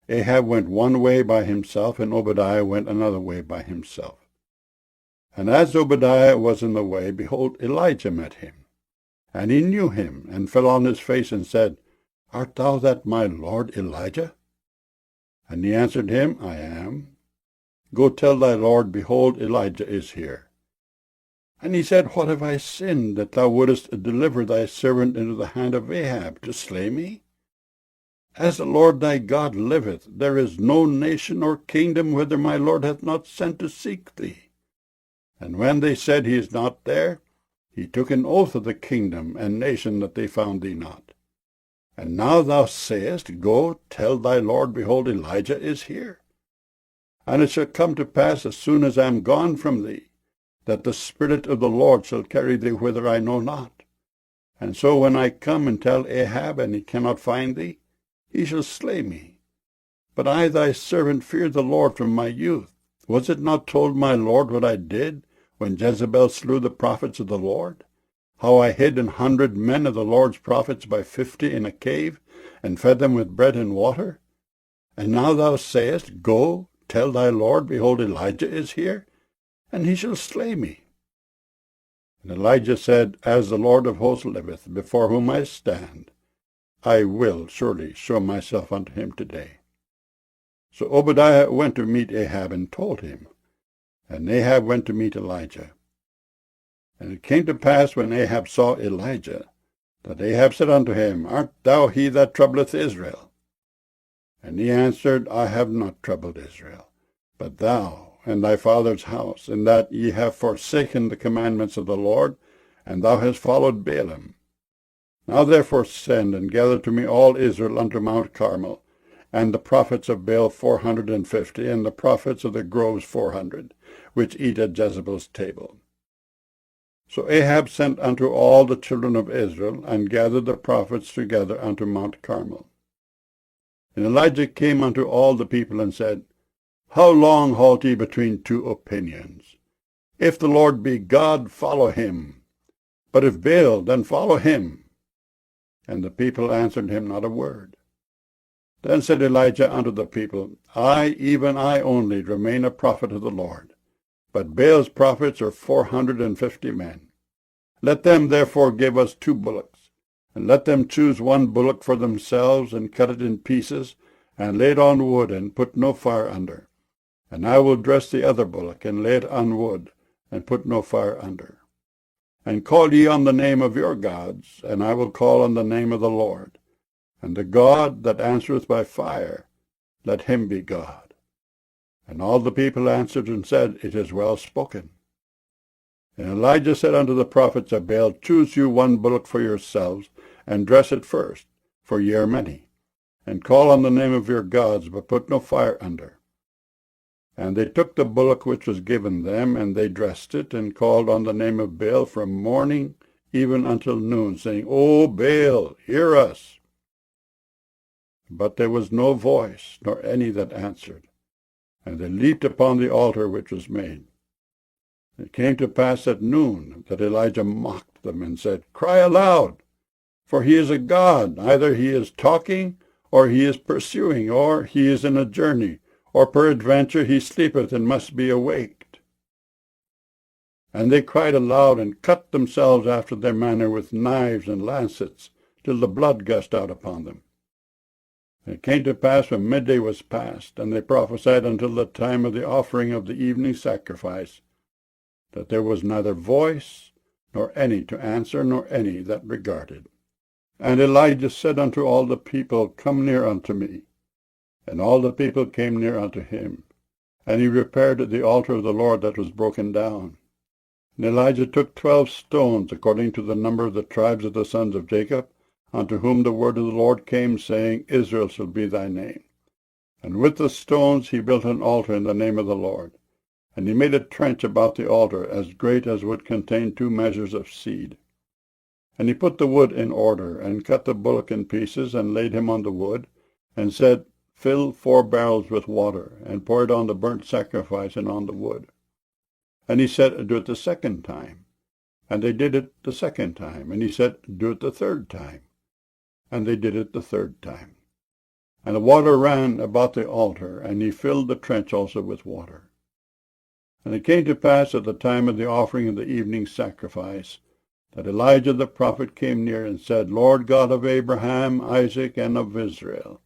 Ahab went one way by himself, and Obadiah went another way by himself. And as Obadiah was in the way, behold, Elijah met him. And he knew him, and fell on his face, and said, Art thou that my lord Elijah? And he answered him, I am. Go tell thy lord, behold, Elijah is here. And he said, What have I sinned, that thou wouldest deliver thy servant into the hand of Ahab, to slay me? As the Lord thy God liveth, there is no nation or kingdom whither my Lord hath not sent to seek thee. And when they said, He is not there, he took an oath of the kingdom and nation that they found thee not. And now thou sayest, Go, tell thy Lord, behold, Elijah is here. And it shall come to pass, as soon as I am gone from thee, that the Spirit of the Lord shall carry thee whither I know not. And so when I come and tell Ahab, and he cannot find thee, he shall slay me. But I thy servant feared the Lord from my youth. Was it not told my Lord what I did, when Jezebel slew the prophets of the Lord? How I hid 100 men of the Lord's prophets by 50 in a cave, and fed them with bread and water? And now thou sayest, Go, tell thy Lord, behold, Elijah is here, and he shall slay me. And Elijah said, As the Lord of hosts liveth, before whom I stand, I will surely show myself unto him today. So Obadiah went to meet Ahab, and told him. And Ahab went to meet Elijah. And it came to pass, when Ahab saw Elijah, that Ahab said unto him, Art thou he that troubleth Israel? And he answered, I have not troubled Israel, but thou and thy father's house, in that ye have forsaken the commandments of the Lord, and thou hast followed Baalim. Now therefore send, and gather to me all Israel unto Mount Carmel, and the prophets of Baal 450, and the prophets of the groves 400, which eat at Jezebel's table. So Ahab sent unto all the children of Israel, and gathered the prophets together unto Mount Carmel. And Elijah came unto all the people, and said, How long halt ye between 2 opinions? If the Lord be God, follow him. But if Baal, then follow him. And the people answered him not a word. Then said Elijah unto the people, I, even I only, remain a prophet of the Lord, but Baal's prophets are 450 men. Let them therefore give us 2 bullocks, and let them choose 1 bullock for themselves, and cut it in pieces, and lay it on wood, and put no fire under. And I will dress the other bullock, and lay it on wood, and put no fire under. And call ye on the name of your gods, and I will call on the name of the Lord. And the God that answereth by fire, let him be God. And all the people answered and said, It is well spoken. And Elijah said unto the prophets of Baal, Choose you 1 bullock for yourselves, and dress it first, for ye are many. And call on the name of your gods, but put no fire under. And they took the bullock which was given them, and they dressed it, and called on the name of Baal from morning even until noon, saying, O Baal, hear us. But there was no voice, nor any that answered. And they leaped upon the altar which was made. It came to pass at noon that Elijah mocked them, and said, Cry aloud, for he is a god. Either he is talking, or he is pursuing, or he is in a journey, or peradventure he sleepeth and must be awaked. And they cried aloud, and cut themselves after their manner with knives and lancets, till the blood gushed out upon them. And it came to pass when midday was past, and they prophesied until the time of the offering of the evening sacrifice, that there was neither voice, nor any to answer, nor any that regarded. And Elijah said unto all the people, Come near unto me. And all the people came near unto him. And he repaired the altar of the Lord that was broken down. And Elijah took 12 stones, according to the number of the tribes of the sons of Jacob, unto whom the word of the Lord came, saying, Israel shall be thy name. And with the stones he built an altar in the name of the Lord. And he made a trench about the altar, as great as would contain 2 measures of seed. And he put the wood in order, and cut the bullock in pieces, and laid him on the wood, and said, Fill 4 barrels with water, and pour it on the burnt sacrifice and on the wood. And he said, Do it the second time. And they did it the second time. And he said, Do it the third time. And they did it the third time. And the water ran about the altar, and he filled the trench also with water. And it came to pass at the time of the offering of the evening sacrifice, that Elijah the prophet came near and said, Lord God of Abraham, Isaac, and of Israel,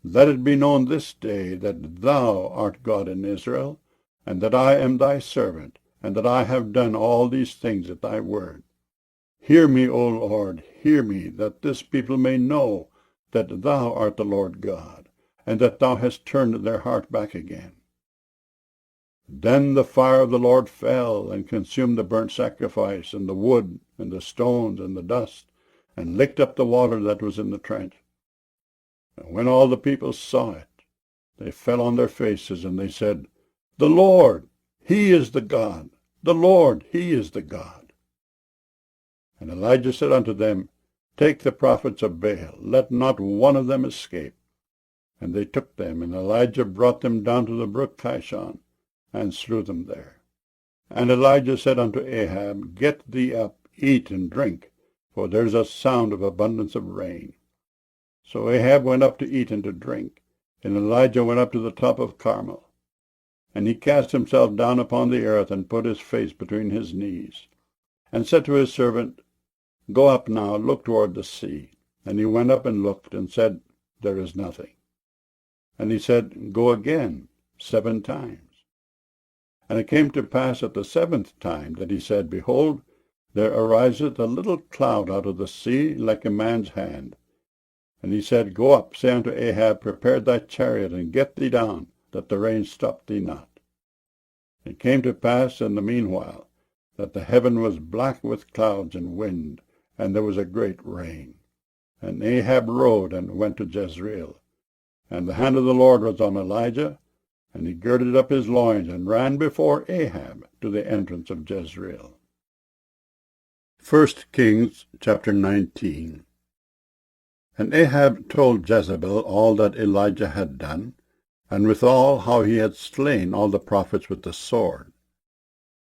let it be known this day that thou art God in Israel, and that I am thy servant, and that I have done all these things at thy word. Hear me, O Lord, hear me, that this people may know that thou art the Lord God, and that thou hast turned their heart back again. Then the fire of the Lord fell, and consumed the burnt sacrifice, and the wood, and the stones, and the dust, and licked up the water that was in the trench. And when all the people saw it, they fell on their faces, and they said, The Lord, he is the God. The Lord, he is the God. And Elijah said unto them, Take the prophets of Baal, let not one of them escape. And they took them, and Elijah brought them down to the brook Kishon, and slew them there. And Elijah said unto Ahab, Get thee up, eat and drink, for there is a sound of abundance of rain. So Ahab went up to eat and to drink, and Elijah went up to the top of Carmel. And he cast himself down upon the earth, and put his face between his knees, and said to his servant, Go up now, look toward the sea. And he went up and looked, and said, There is nothing. And he said, Go again 7 times. And it came to pass at the 7th time that he said, Behold, there ariseth a little cloud out of the sea, like a man's hand. And he said, Go up, say unto Ahab, Prepare thy chariot, and get thee down, that the rain stop thee not. It came to pass in the meanwhile, that the heaven was black with clouds and wind, and there was a great rain. And Ahab rode and went to Jezreel. And the hand of the Lord was on Elijah, and he girded up his loins, and ran before Ahab to the entrance of Jezreel. 1 Kings chapter 19. And Ahab told Jezebel all that Elijah had done, and withal how he had slain all the prophets with the sword.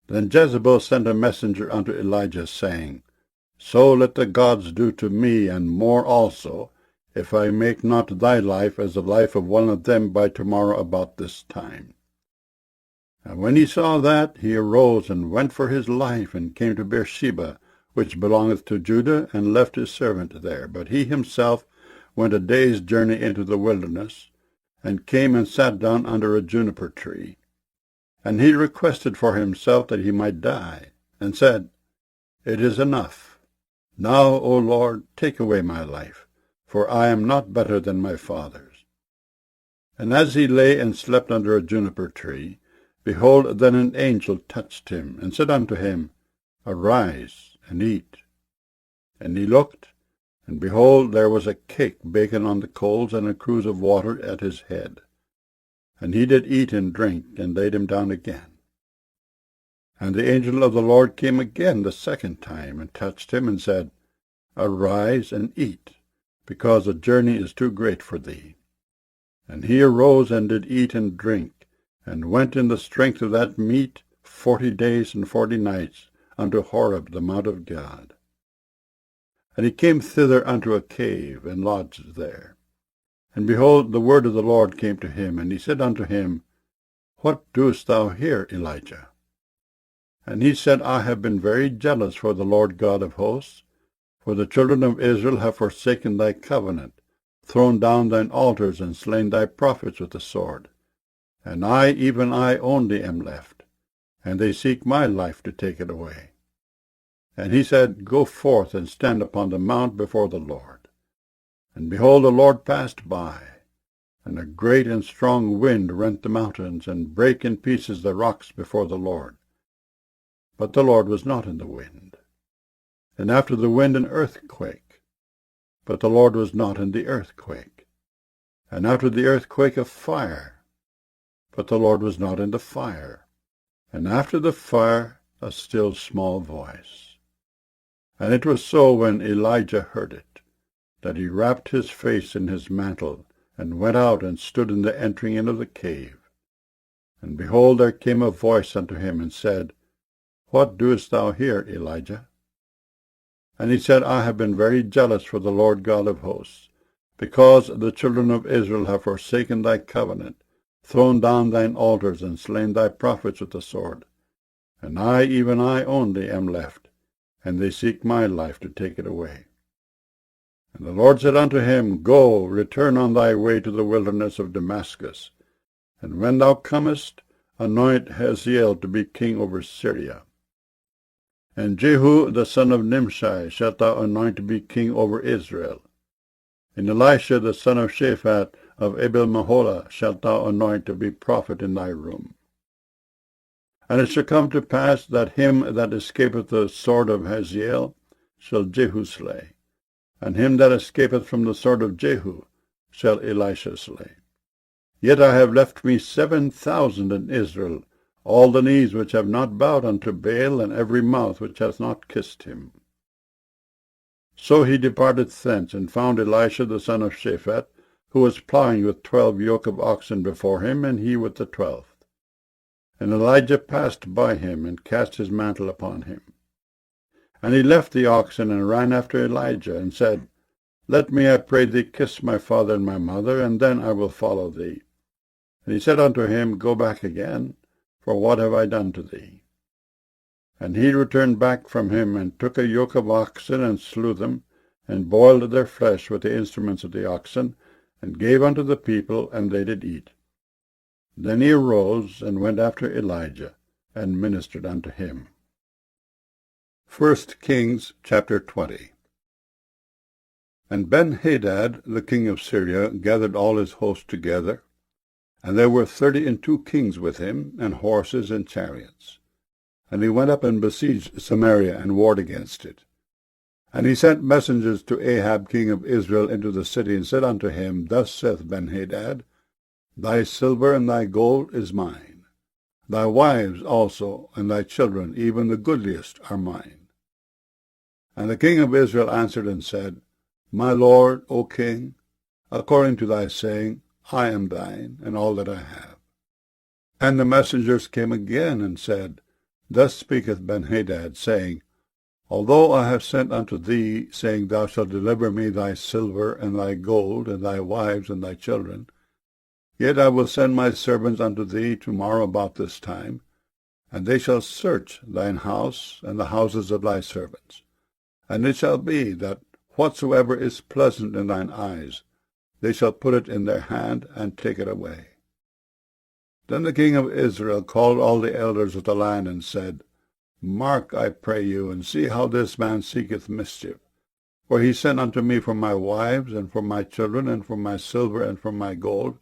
Then Jezebel sent a messenger unto Elijah, saying, So let the gods do to me, and more also, if I make not thy life as the life of one of them by tomorrow about this time. And when he saw that, he arose and went for his life, and came to Beersheba, which belongeth to Judah, and left his servant there. But he himself went a day's journey into the wilderness, and came and sat down under a juniper tree. And he requested for himself that he might die, and said, It is enough. Now, O Lord, take away my life, for I am not better than my fathers. And as he lay and slept under a juniper tree, behold, then an angel touched him, and said unto him, Arise, and eat. And he looked, and behold, there was a cake baken on the coals, and a cruse of water at his head. And he did eat and drink, and laid him down again. And the angel of the Lord came again the 2nd time, and touched him, and said, Arise and eat, because the journey is too great for thee. And he arose and did eat and drink, and went in the strength of that meat 40 days and 40 nights unto Horeb the mount of God. And he came thither unto a cave, and lodged there. And behold, the word of the Lord came to him, and he said unto him, What doest thou here, Elijah? And he said, I have been very jealous for the Lord God of hosts, for the children of Israel have forsaken thy covenant, thrown down thine altars, and slain thy prophets with the sword. And I, even I only, am left, and they seek my life to take it away. And he said, Go forth and stand upon the mount before the Lord. And behold, the Lord passed by, and a great and strong wind rent the mountains, and brake in pieces the rocks before the Lord. But the Lord was not in the wind. And after the wind an earthquake. But the Lord was not in the earthquake. And after the earthquake a fire. But the Lord was not in the fire. And after the fire a still small voice. And it was so when Elijah heard it, that he wrapped his face in his mantle, and went out and stood in the entering in of the cave. And behold, there came a voice unto him, and said, What doest thou here, Elijah? And he said, I have been very jealous for the Lord God of hosts, because the children of Israel have forsaken thy covenant, thrown down thine altars, and slain thy prophets with the sword. And I, even I only, am left, and they seek my life to take it away. And the Lord said unto him, Go, return on thy way to the wilderness of Damascus, and when thou comest, anoint Hazael to be king over Syria. And Jehu the son of Nimshi shalt thou anoint to be king over Israel. And Elisha the son of Shaphat of Abel-Meholah shalt thou anoint to be prophet in thy room. And it shall come to pass that him that escapeth the sword of Hazael shall Jehu slay, and him that escapeth from the sword of Jehu shall Elisha slay. Yet I have left me 7,000 in Israel, all the knees which have not bowed unto Baal, and every mouth which hath not kissed him. So he departed thence, and found Elisha the son of Shaphat, who was plowing with 12 yoke of oxen before him, and he with the 12th. And Elijah passed by him, and cast his mantle upon him. And he left the oxen, and ran after Elijah, and said, Let me, I pray thee, kiss my father and my mother, and then I will follow thee. And he said unto him, Go back again, for what have I done to thee? And he returned back from him, and took a yoke of oxen, and slew them, and boiled their flesh with the instruments of the oxen, and gave unto the people, and they did eat. Then he arose, and went after Elijah, and ministered unto him. 1 Kings chapter 20. And Ben-Hadad, the king of Syria, gathered all his host together, and there were 32 kings with him, and horses and chariots. And he went up and besieged Samaria, and warred against it. And he sent messengers to Ahab king of Israel into the city, and said unto him, Thus saith Ben-Hadad, Thy silver and thy gold is mine. Thy wives also, and thy children, even the goodliest, are mine. And the king of Israel answered and said, My lord, O king, according to thy saying, I am thine, and all that I have. And the messengers came again, and said, Thus speaketh Ben-Hadad, saying, Although I have sent unto thee, saying, Thou shalt deliver me thy silver and thy gold, and thy wives and thy children, yet I will send my servants unto thee tomorrow about this time, and they shall search thine house and the houses of thy servants. And it shall be that whatsoever is pleasant in thine eyes, they shall put it in their hand, and take it away. Then the king of Israel called all the elders of the land, and said, Mark, I pray you, and see how this man seeketh mischief. For he sent unto me for my wives, and for my children, and for my silver, and for my gold,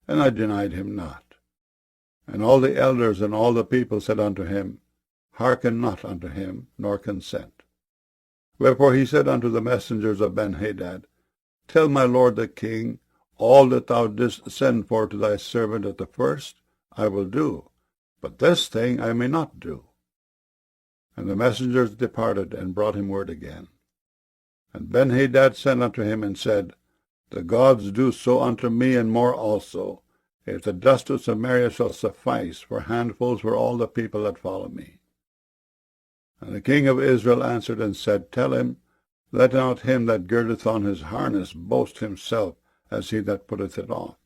and I denied him not. And all the elders and all the people said unto him, Hearken not unto him, nor consent. Wherefore he said unto the messengers of Ben-Hadad, Tell my lord the king, all that thou didst send for to thy servant at the first, I will do, but this thing I may not do. And the messengers departed, and brought him word again. And Ben-Hadad sent unto him, and said, The gods do so unto me, and more also, if the dust of Samaria shall suffice for handfuls for all the people that follow me. And the king of Israel answered and said, Tell him, Let not him that girdeth on his harness boast himself as he that putteth it off.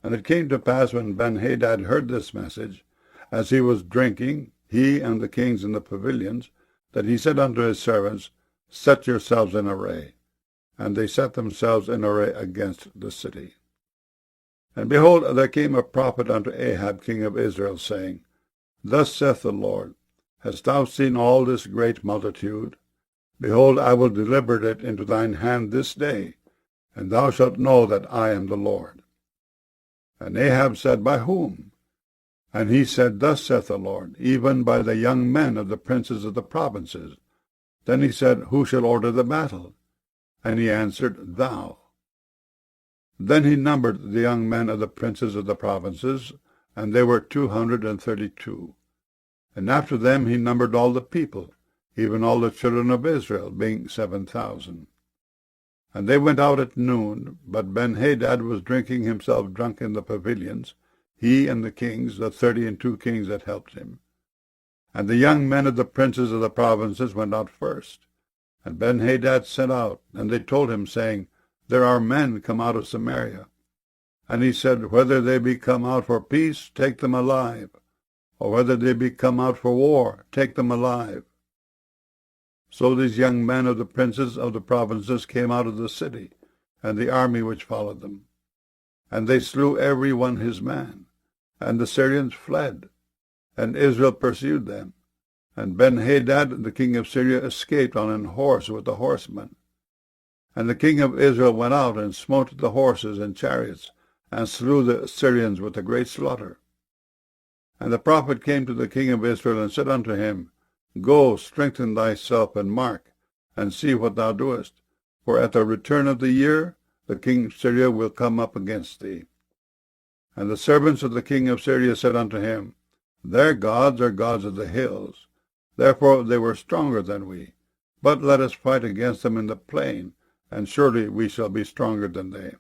And it came to pass, when Benhadad heard this message, as he was drinking, he and the kings in the pavilions, that he said unto his servants, Set yourselves in array. And they set themselves in array against the city. And behold, there came a prophet unto Ahab king of Israel, saying, Thus saith the Lord, Hast thou seen all this great multitude? Behold, I will deliver it into thine hand this day, and thou shalt know that I am the Lord. And Ahab said, By whom? And he said, Thus saith the Lord, even by the young men of the princes of the provinces. Then he said, Who shall order the battle? And he answered, Thou. Then he numbered the young men of the princes of the provinces, and they were 232. And after them he numbered all the people, even all the children of Israel, being 7,000. And they went out at noon, but Benhadad was drinking himself drunk in the pavilions, he and the kings, the 32 kings that helped him. And the young men of the princes of the provinces went out first. And Benhadad sent out, and they told him, saying, There are men come out of Samaria. And he said, Whether they be come out for peace, take them alive, or whether they be come out for war, take them alive. So these young men of the princes of the provinces came out of the city, and the army which followed them. And they slew every one his man, and the Syrians fled, and Israel pursued them. And Benhadad the king of Syria escaped on an horse with the horsemen. And the king of Israel went out and smote the horses and chariots, and slew the Syrians with a great slaughter. And the prophet came to the king of Israel, and said unto him, Go, strengthen thyself, and mark, and see what thou doest. For at the return of the year the king of Syria will come up against thee. And the servants of the king of Syria said unto him, Their gods are gods of the hills. Therefore they were stronger than we. But let us fight against them in the plain, and surely we shall be stronger than they.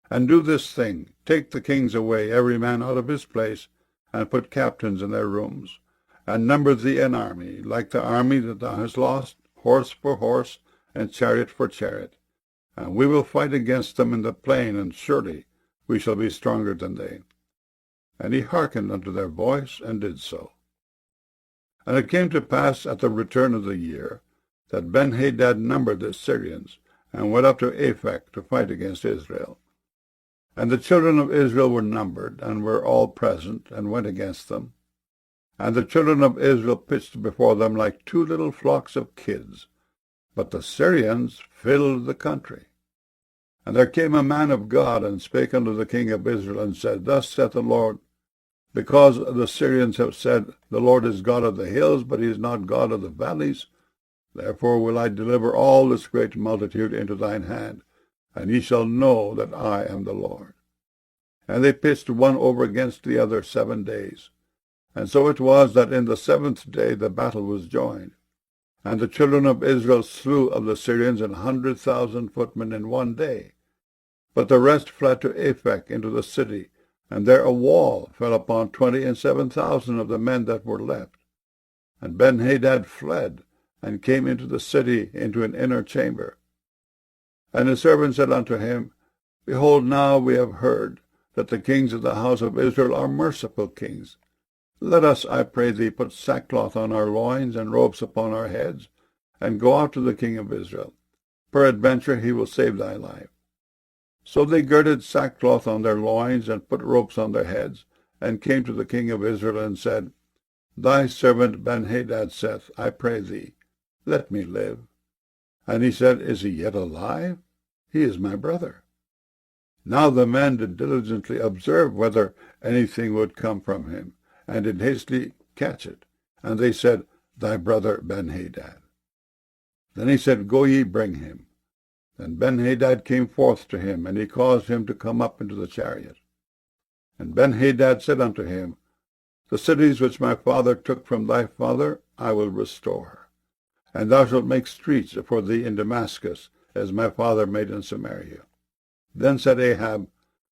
And do this thing, take the kings away, every man out of his place, and put captains in their rooms, and number thee an army, like the army that thou hast lost, horse for horse, and chariot for chariot. And we will fight against them in the plain, and surely we shall be stronger than they. And he hearkened unto their voice, and did so. And it came to pass at the return of the year, that Benhadad numbered the Syrians, and went up to Aphek to fight against Israel. And the children of Israel were numbered, and were all present, and went against them. And the children of Israel pitched before them like 2 little flocks of kids. But the Syrians filled the country. And there came a man of God, and spake unto the king of Israel, and said, Thus saith the Lord, Because the Syrians have said, The Lord is God of the hills, but he is not God of the valleys, therefore will I deliver all this great multitude into thine hand, and ye shall know that I am the Lord. And they pitched one over against the other 7 days. And so it was that in the 7th day the battle was joined. And the children of Israel slew of the Syrians 100,000 footmen in 1 day. But the rest fled to Aphek into the city, and there a wall fell upon 27,000 of the men that were left. And Benhadad fled, and came into the city into an inner chamber. And his servant said unto him, Behold, now we have heard that the kings of the house of Israel are merciful kings. Let us, I pray thee, put sackcloth on our loins, and robes upon our heads, and go out to the king of Israel. Peradventure he will save thy life. So they girded sackcloth on their loins, and put ropes on their heads, and came to the king of Israel, and said, Thy servant Benhadad saith, I pray thee, let me live. And he said, Is he yet alive? He is my brother. Now the men did diligently observe whether anything would come from him, and did hastily catch it. And they said, Thy brother Benhadad. Then he said, Go ye, bring him. Then Benhadad came forth to him, and he caused him to come up into the chariot. And Benhadad said unto him, The cities which my father took from thy father I will restore, and thou shalt make streets for thee in Damascus, as my father made in Samaria. Then said Ahab,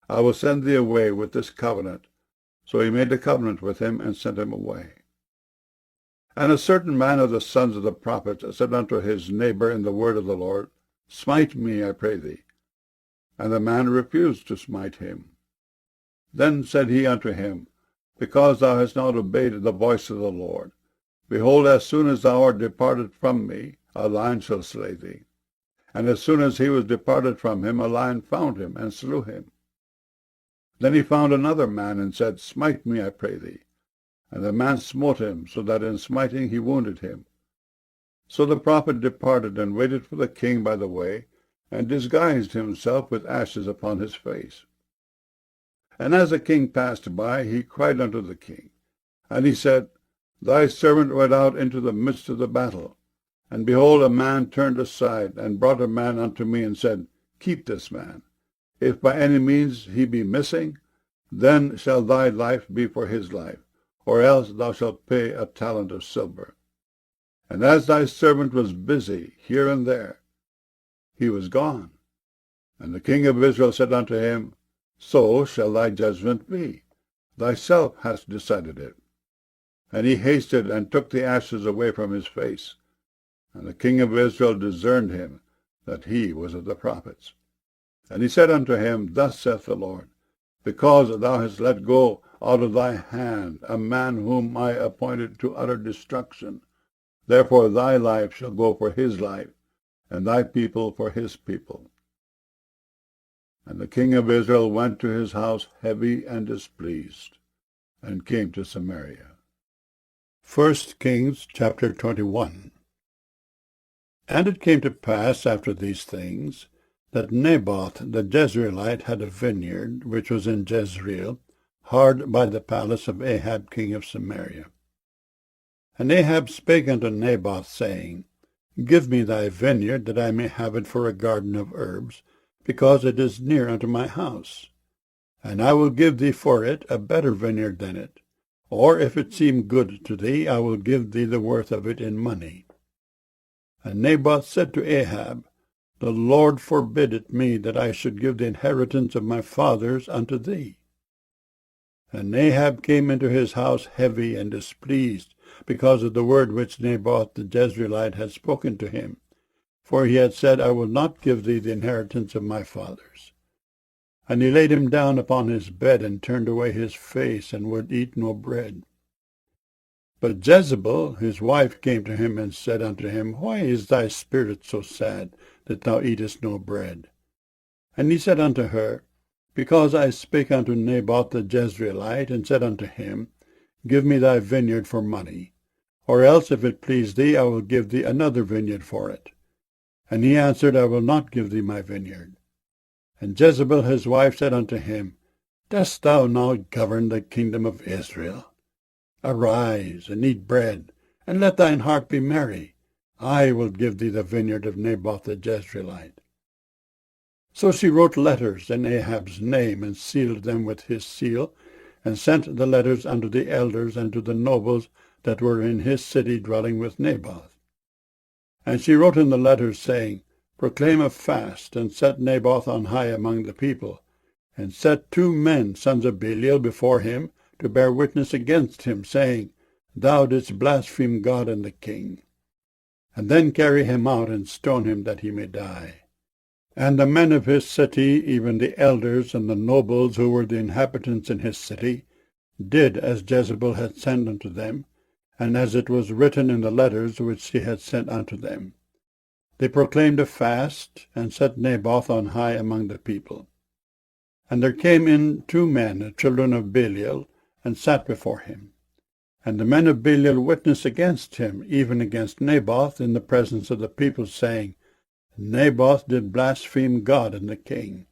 I will send thee away with this covenant. So he made a covenant with him, and sent him away. And a certain man of the sons of the prophets said unto his neighbor in the word of the Lord, Smite me, I pray thee. And the man refused to smite him. Then said he unto him, Because thou hast not obeyed the voice of the Lord, behold, as soon as thou art departed from me, a lion shall slay thee. And as soon as he was departed from him, a lion found him, and slew him. Then he found another man, and said, Smite me, I pray thee. And the man smote him, so that in smiting he wounded him. So the prophet departed, and waited for the king by the way, and disguised himself with ashes upon his face. And as the king passed by, he cried unto the king. And he said, Thy servant went out into the midst of the battle. And behold, a man turned aside, and brought a man unto me, and said, Keep this man. If by any means he be missing, then shall thy life be for his life, or else thou shalt pay a talent of silver. And as thy servant was busy here and there, he was gone. And the king of Israel said unto him, So shall thy judgment be. Thyself hast decided it. And he hasted and took the ashes away from his face. And the king of Israel discerned him, that he was of the prophets. And he said unto him, Thus saith the Lord, Because thou hast let go out of thy hand a man whom I appointed to utter destruction, therefore thy life shall go for his life, and thy people for his people. And the king of Israel went to his house heavy and displeased, and came to Samaria. 1 Kings chapter 21. And it came to pass after these things, that Naboth the Jezreelite had a vineyard, which was in Jezreel, hard by the palace of Ahab king of Samaria. And Ahab spake unto Naboth, saying, Give me thy vineyard, that I may have it for a garden of herbs, because it is near unto my house. And I will give thee for it a better vineyard than it. Or if it seem good to thee, I will give thee the worth of it in money. And Naboth said to Ahab, The Lord forbid it me that I should give the inheritance of my fathers unto thee. And Ahab came into his house heavy and displeased, because of the word which Naboth the Jezreelite had spoken to him. For he had said, I will not give thee the inheritance of my fathers. And he laid him down upon his bed, and turned away his face, and would eat no bread. But Jezebel his wife came to him, and said unto him, Why is thy spirit so sad, that thou eatest no bread? And he said unto her, Because I spake unto Naboth the Jezreelite, and said unto him, Give me thy vineyard for money, or else, if it please thee, I will give thee another vineyard for it. And he answered, I will not give thee my vineyard. And Jezebel his wife said unto him, Dost thou now govern the kingdom of Israel? Arise, and eat bread, and let thine heart be merry. I will give thee the vineyard of Naboth the Jezreelite. So she wrote letters in Ahab's name, and sealed them with his seal, and sent the letters unto the elders and to the nobles that were in his city dwelling with Naboth. And she wrote in the letters, saying, Proclaim a fast, and set Naboth on high among the people, and set 2 men, sons of Belial, before him, to bear witness against him, saying, Thou didst blaspheme God and the king. And then carry him out, and stone him, that he may die. And the men of his city, even the elders and the nobles who were the inhabitants in his city, did as Jezebel had sent unto them, and as it was written in the letters which she had sent unto them. They proclaimed a fast, and set Naboth on high among the people. And there came in 2 men, children of Belial, and sat before him. And the men of Belial witnessed against him, even against Naboth, in the presence of the people, saying, Naboth did blaspheme God and the king.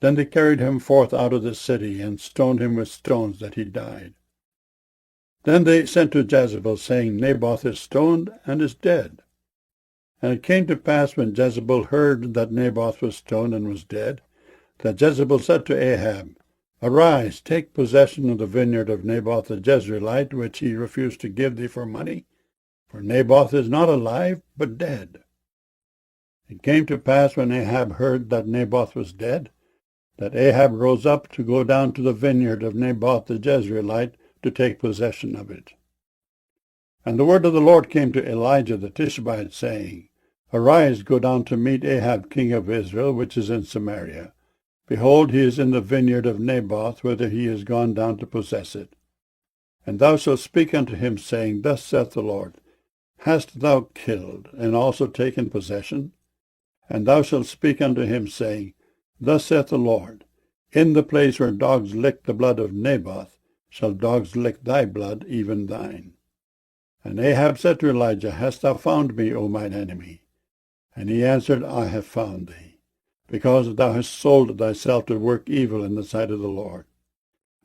Then they carried him forth out of the city, and stoned him with stones, that he died. Then they sent to Jezebel, saying, Naboth is stoned, and is dead. And it came to pass, when Jezebel heard that Naboth was stoned and was dead, that Jezebel said to Ahab, Arise, take possession of the vineyard of Naboth the Jezreelite, which he refused to give thee for money, for Naboth is not alive, but dead. It came to pass, when Ahab heard that Naboth was dead, that Ahab rose up to go down to the vineyard of Naboth the Jezreelite, to take possession of it. And the word of the Lord came to Elijah the Tishbite, saying, Arise, go down to meet Ahab king of Israel, which is in Samaria, Behold, he is in the vineyard of Naboth, whither he is gone down to possess it. And thou shalt speak unto him, saying, Thus saith the Lord, Hast thou killed, and also taken possession? And thou shalt speak unto him, saying, Thus saith the Lord, In the place where dogs lick the blood of Naboth, shall dogs lick thy blood, even thine. And Ahab said to Elijah, Hast thou found me, O mine enemy? And he answered, I have found thee, because thou hast sold thyself to work evil in the sight of the Lord.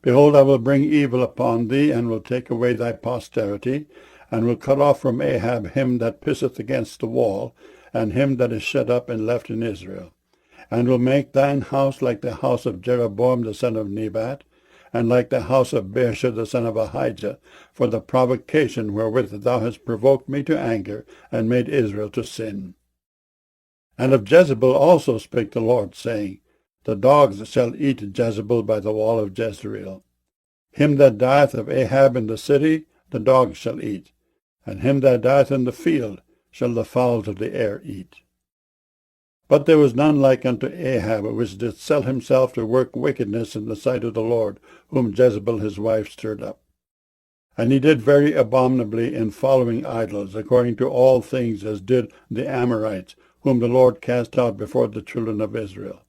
Behold, I will bring evil upon thee, and will take away thy posterity, and will cut off from Ahab him that pisseth against the wall, and him that is shut up and left in Israel, and will make thine house like the house of Jeroboam the son of Nebat, and like the house of Baasha the son of Ahijah, for the provocation wherewith thou hast provoked me to anger, and made Israel to sin. And of Jezebel also spake the Lord, saying, The dogs shall eat Jezebel by the wall of Jezreel. Him that dieth of Ahab in the city, the dogs shall eat, and him that dieth in the field shall the fowls of the air eat. But there was none like unto Ahab, which did sell himself to work wickedness in the sight of the Lord, whom Jezebel his wife stirred up. And he did very abominably in following idols, according to all things as did the Amorites, whom the Lord cast out before the children of Israel.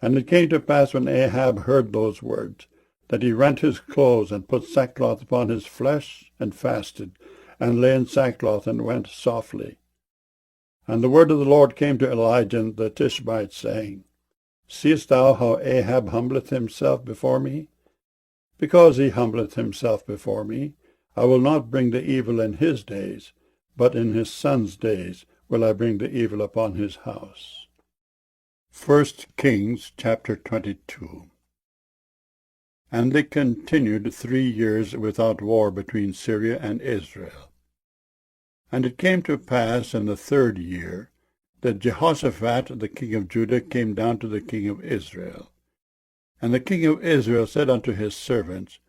And it came to pass, when Ahab heard those words, that he rent his clothes, and put sackcloth upon his flesh, and fasted, and lay in sackcloth, and went softly. And the word of the Lord came to Elijah the Tishbite, saying, Seest thou how Ahab humbleth himself before me? Because he humbleth himself before me, I will not bring the evil in his days, but in his son's days will I bring the evil upon his house. 1 Kings chapter 22. And they continued 3 years without war between Syria and Israel. And it came to pass in the 3rd year that Jehoshaphat the king of Judah came down to the king of Israel. And the king of Israel said unto his servants,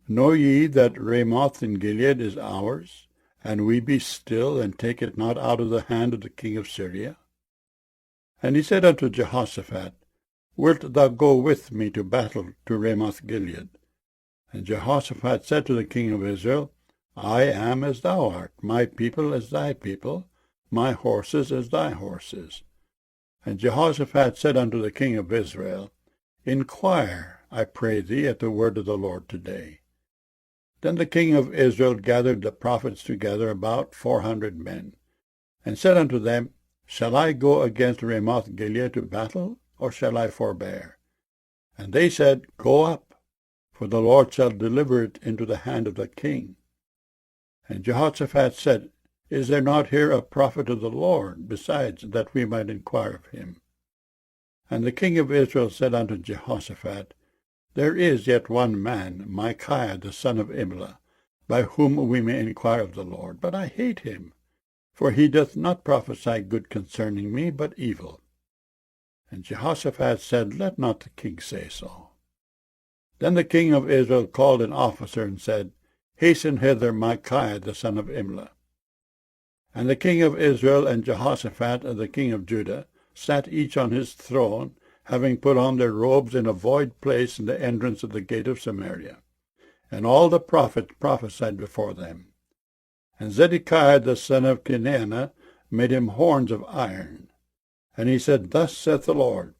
Know ye that Ramoth in Gilead is ours, and we be still, and take it not out of the hand of the king of Syria? And he said unto Jehoshaphat, Wilt thou go with me to battle to Ramoth Gilead? And Jehoshaphat said to the king of Israel, I am as thou art, my people as thy people, my horses as thy horses. And Jehoshaphat said unto the king of Israel, Inquire, I pray thee, at the word of the Lord today. Then the king of Israel gathered the prophets together, about 400 men, and said unto them, Shall I go against Ramoth Gilead to battle, or shall I forbear? And they said, Go up, for the Lord shall deliver it into the hand of the king. And Jehoshaphat said, Is there not here a prophet of the Lord, besides, that we might inquire of him? And the king of Israel said unto Jehoshaphat, There is yet one man, Micaiah the son of Imlah, by whom we may inquire of the Lord. But I hate him, for he doth not prophesy good concerning me, but evil. And Jehoshaphat said, Let not the king say so. Then the king of Israel called an officer, and said, Hasten hither Micaiah the son of Imlah. And the king of Israel and Jehoshaphat and the king of Judah sat each on his throne, having put on their robes in a void place in the entrance of the gate of Samaria. And all the prophets prophesied before them. And Zedekiah the son of Kenaanah made him horns of iron. And he said, Thus saith the Lord,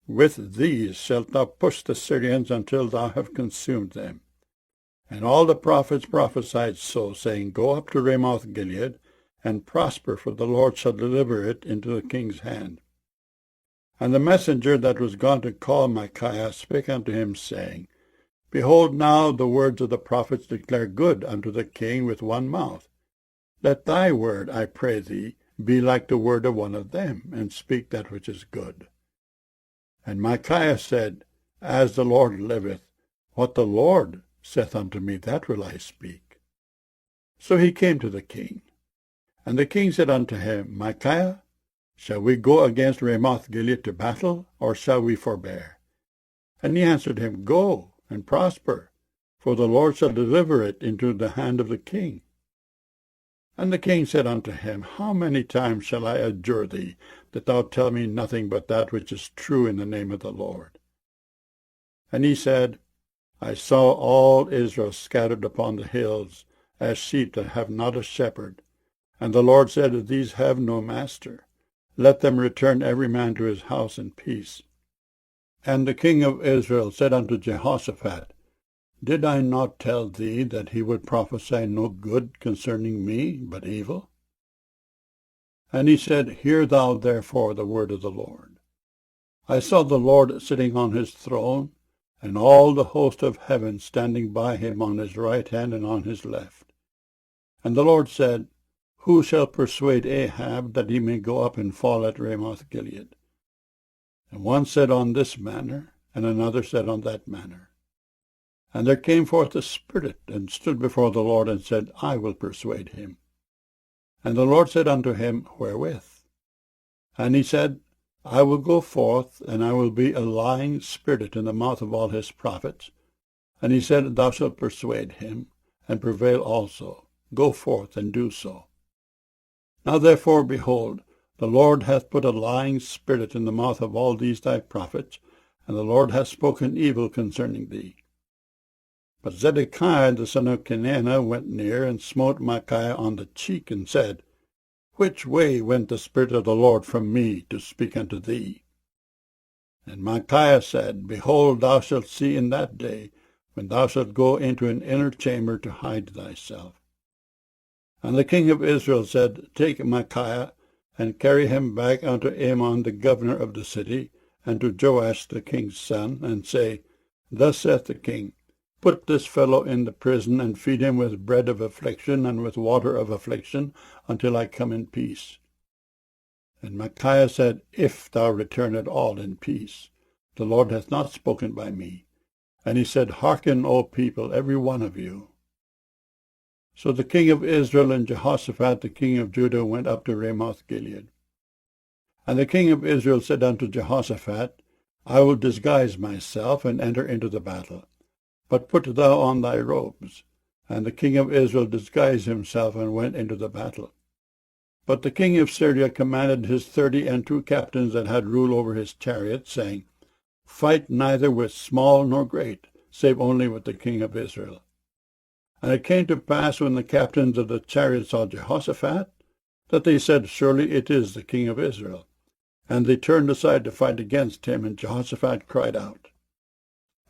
With these shalt thou push the Syrians until thou have consumed them. And all the prophets prophesied so, saying, Go up to Ramoth Gilead, and prosper, for the Lord shall deliver it into the king's hand. And the messenger that was gone to call Micaiah spake unto him, saying, Behold, now the words of the prophets declare good unto the king with one mouth. Let thy word, I pray thee, be like the word of one of them, and speak that which is good. And Micaiah said, As the Lord liveth, what the Lord saith unto me, that will I speak. So he came to the king. And the king said unto him, Micaiah, shall we go against Ramoth Gilead to battle, or shall we forbear? And he answered him, Go, and prosper, for the Lord shall deliver it into the hand of the king. And the king said unto him, How many times shall I adjure thee that thou tell me nothing but that which is true in the name of the Lord. And he said, I saw all Israel scattered upon the hills, as sheep that have not a shepherd. And the Lord said, These have no master. Let them return every man to his house in peace. And the king of Israel said unto Jehoshaphat, Did I not tell thee that he would prophesy no good concerning me, but evil? And he said, Hear thou therefore the word of the Lord. I saw the Lord sitting on his throne, and all the host of heaven standing by him on his right hand and on his left. And the Lord said, Who shall persuade Ahab that he may go up and fall at Ramoth-Gilead? And one said on this manner, and another said on that manner. And there came forth a spirit, and stood before the Lord, and said, I will persuade him. And the Lord said unto him, Wherewith? And he said, I will go forth, and I will be a lying spirit in the mouth of all his prophets. And he said, Thou shalt persuade him, and prevail also. Go forth, and do so. Now therefore, behold, the Lord hath put a lying spirit in the mouth of all these thy prophets, and the Lord hath spoken evil concerning thee. But Zedekiah the son of Kenaanah went near, and smote Micaiah on the cheek, and said, Which way went the Spirit of the Lord from me to speak unto thee? And Micaiah said, Behold, thou shalt see in that day, when thou shalt go into an inner chamber to hide thyself. And the king of Israel said, Take Micaiah, and carry him back unto Amon the governor of the city, and to Joash the king's son, and say, Thus saith the king, Put this fellow in the prison, and feed him with bread of affliction, and with water of affliction, until I come in peace. And Micaiah said, If thou return at all in peace, the Lord hath not spoken by me. And he said, Hearken, O people, every one of you. So the king of Israel and Jehoshaphat the king of Judah went up to Ramoth-Gilead. And the king of Israel said unto Jehoshaphat, I will disguise myself, and enter into the battle. But put thou on thy robes. And the king of Israel disguised himself, and went into the battle. But the king of Syria commanded his 32 captains that had rule over his chariots, saying, Fight neither with small nor great, save only with the king of Israel. And it came to pass, when the captains of the chariots saw Jehoshaphat, that they said, Surely it is the king of Israel. And they turned aside to fight against him, and Jehoshaphat cried out.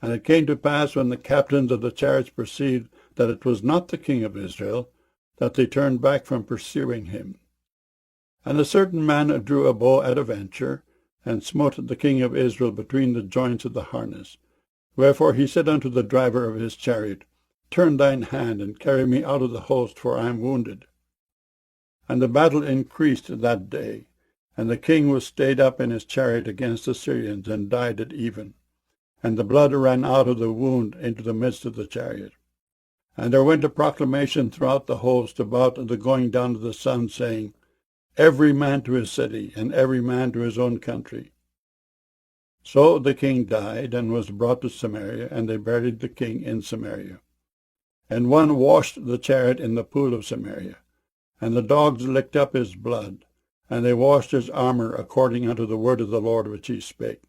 And it came to pass, when the captains of the chariots perceived that it was not the king of Israel, that they turned back from pursuing him. And a certain man drew a bow at a venture, and smote the king of Israel between the joints of the harness. Wherefore he said unto the driver of his chariot, Turn thine hand, and carry me out of the host, for I am wounded. And the battle increased that day, and the king was stayed up in his chariot against the Syrians, and died at even. And the blood ran out of the wound into the midst of the chariot. And there went a proclamation throughout the host about the going down of the sun, saying, Every man to his city, and every man to his own country. So the king died, and was brought to Samaria, and they buried the king in Samaria. And one washed the chariot in the pool of Samaria, and the dogs licked up his blood, and they washed his armor according unto the word of the Lord which he spake.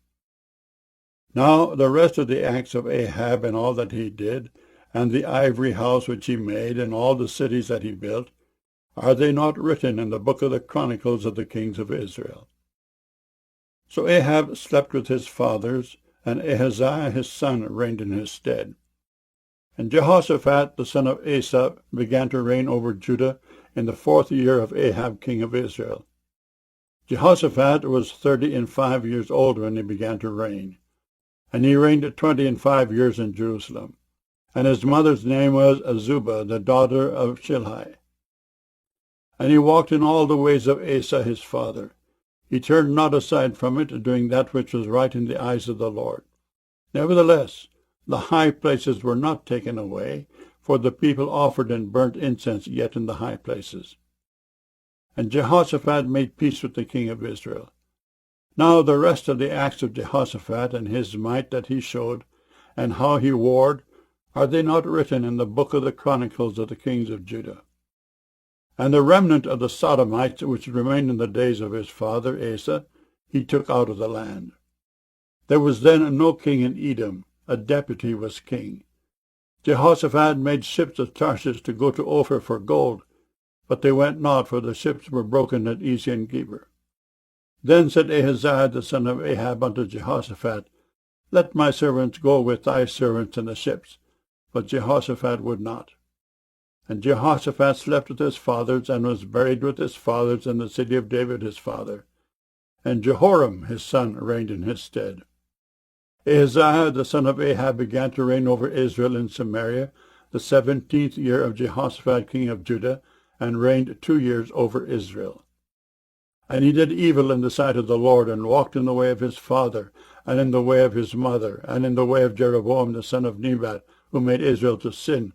Now the rest of the acts of Ahab, and all that he did, and the ivory house which he made, and all the cities that he built, are they not written in the book of the Chronicles of the kings of Israel? So Ahab slept with his fathers, and Ahaziah his son reigned in his stead. And Jehoshaphat the son of Asa began to reign over Judah in the 4th year of Ahab king of Israel. Jehoshaphat was 35 years old when he began to reign, and he reigned 25 years in Jerusalem. And his mother's name was Azubah, the daughter of Shilhi. And he walked in all the ways of Asa his father. He turned not aside from it, doing that which was right in the eyes of the Lord. Nevertheless, the high places were not taken away, for the people offered and burnt incense yet in the high places. And Jehoshaphat made peace with the king of Israel. Now the rest of the acts of Jehoshaphat, and his might that he showed, and how he warred, are they not written in the book of the Chronicles of the kings of Judah? And the remnant of the Sodomites which remained in the days of his father Asa, he took out of the land. There was then no king in Edom, a deputy was king. Jehoshaphat made ships of Tarshish to go to Ophir for gold, but they went not, for the ships were broken at Ezion Geber. Then said Ahaziah the son of Ahab unto Jehoshaphat, Let my servants go with thy servants in the ships. But Jehoshaphat would not. And Jehoshaphat slept with his fathers, and was buried with his fathers in the city of David his father. And Jehoram his son reigned in his stead. Ahaziah the son of Ahab began to reign over Israel in Samaria, the 17th year of Jehoshaphat king of Judah, and reigned 2 years over Israel. And he did evil in the sight of the Lord, and walked in the way of his father, and in the way of his mother, and in the way of Jeroboam the son of Nebat, who made Israel to sin.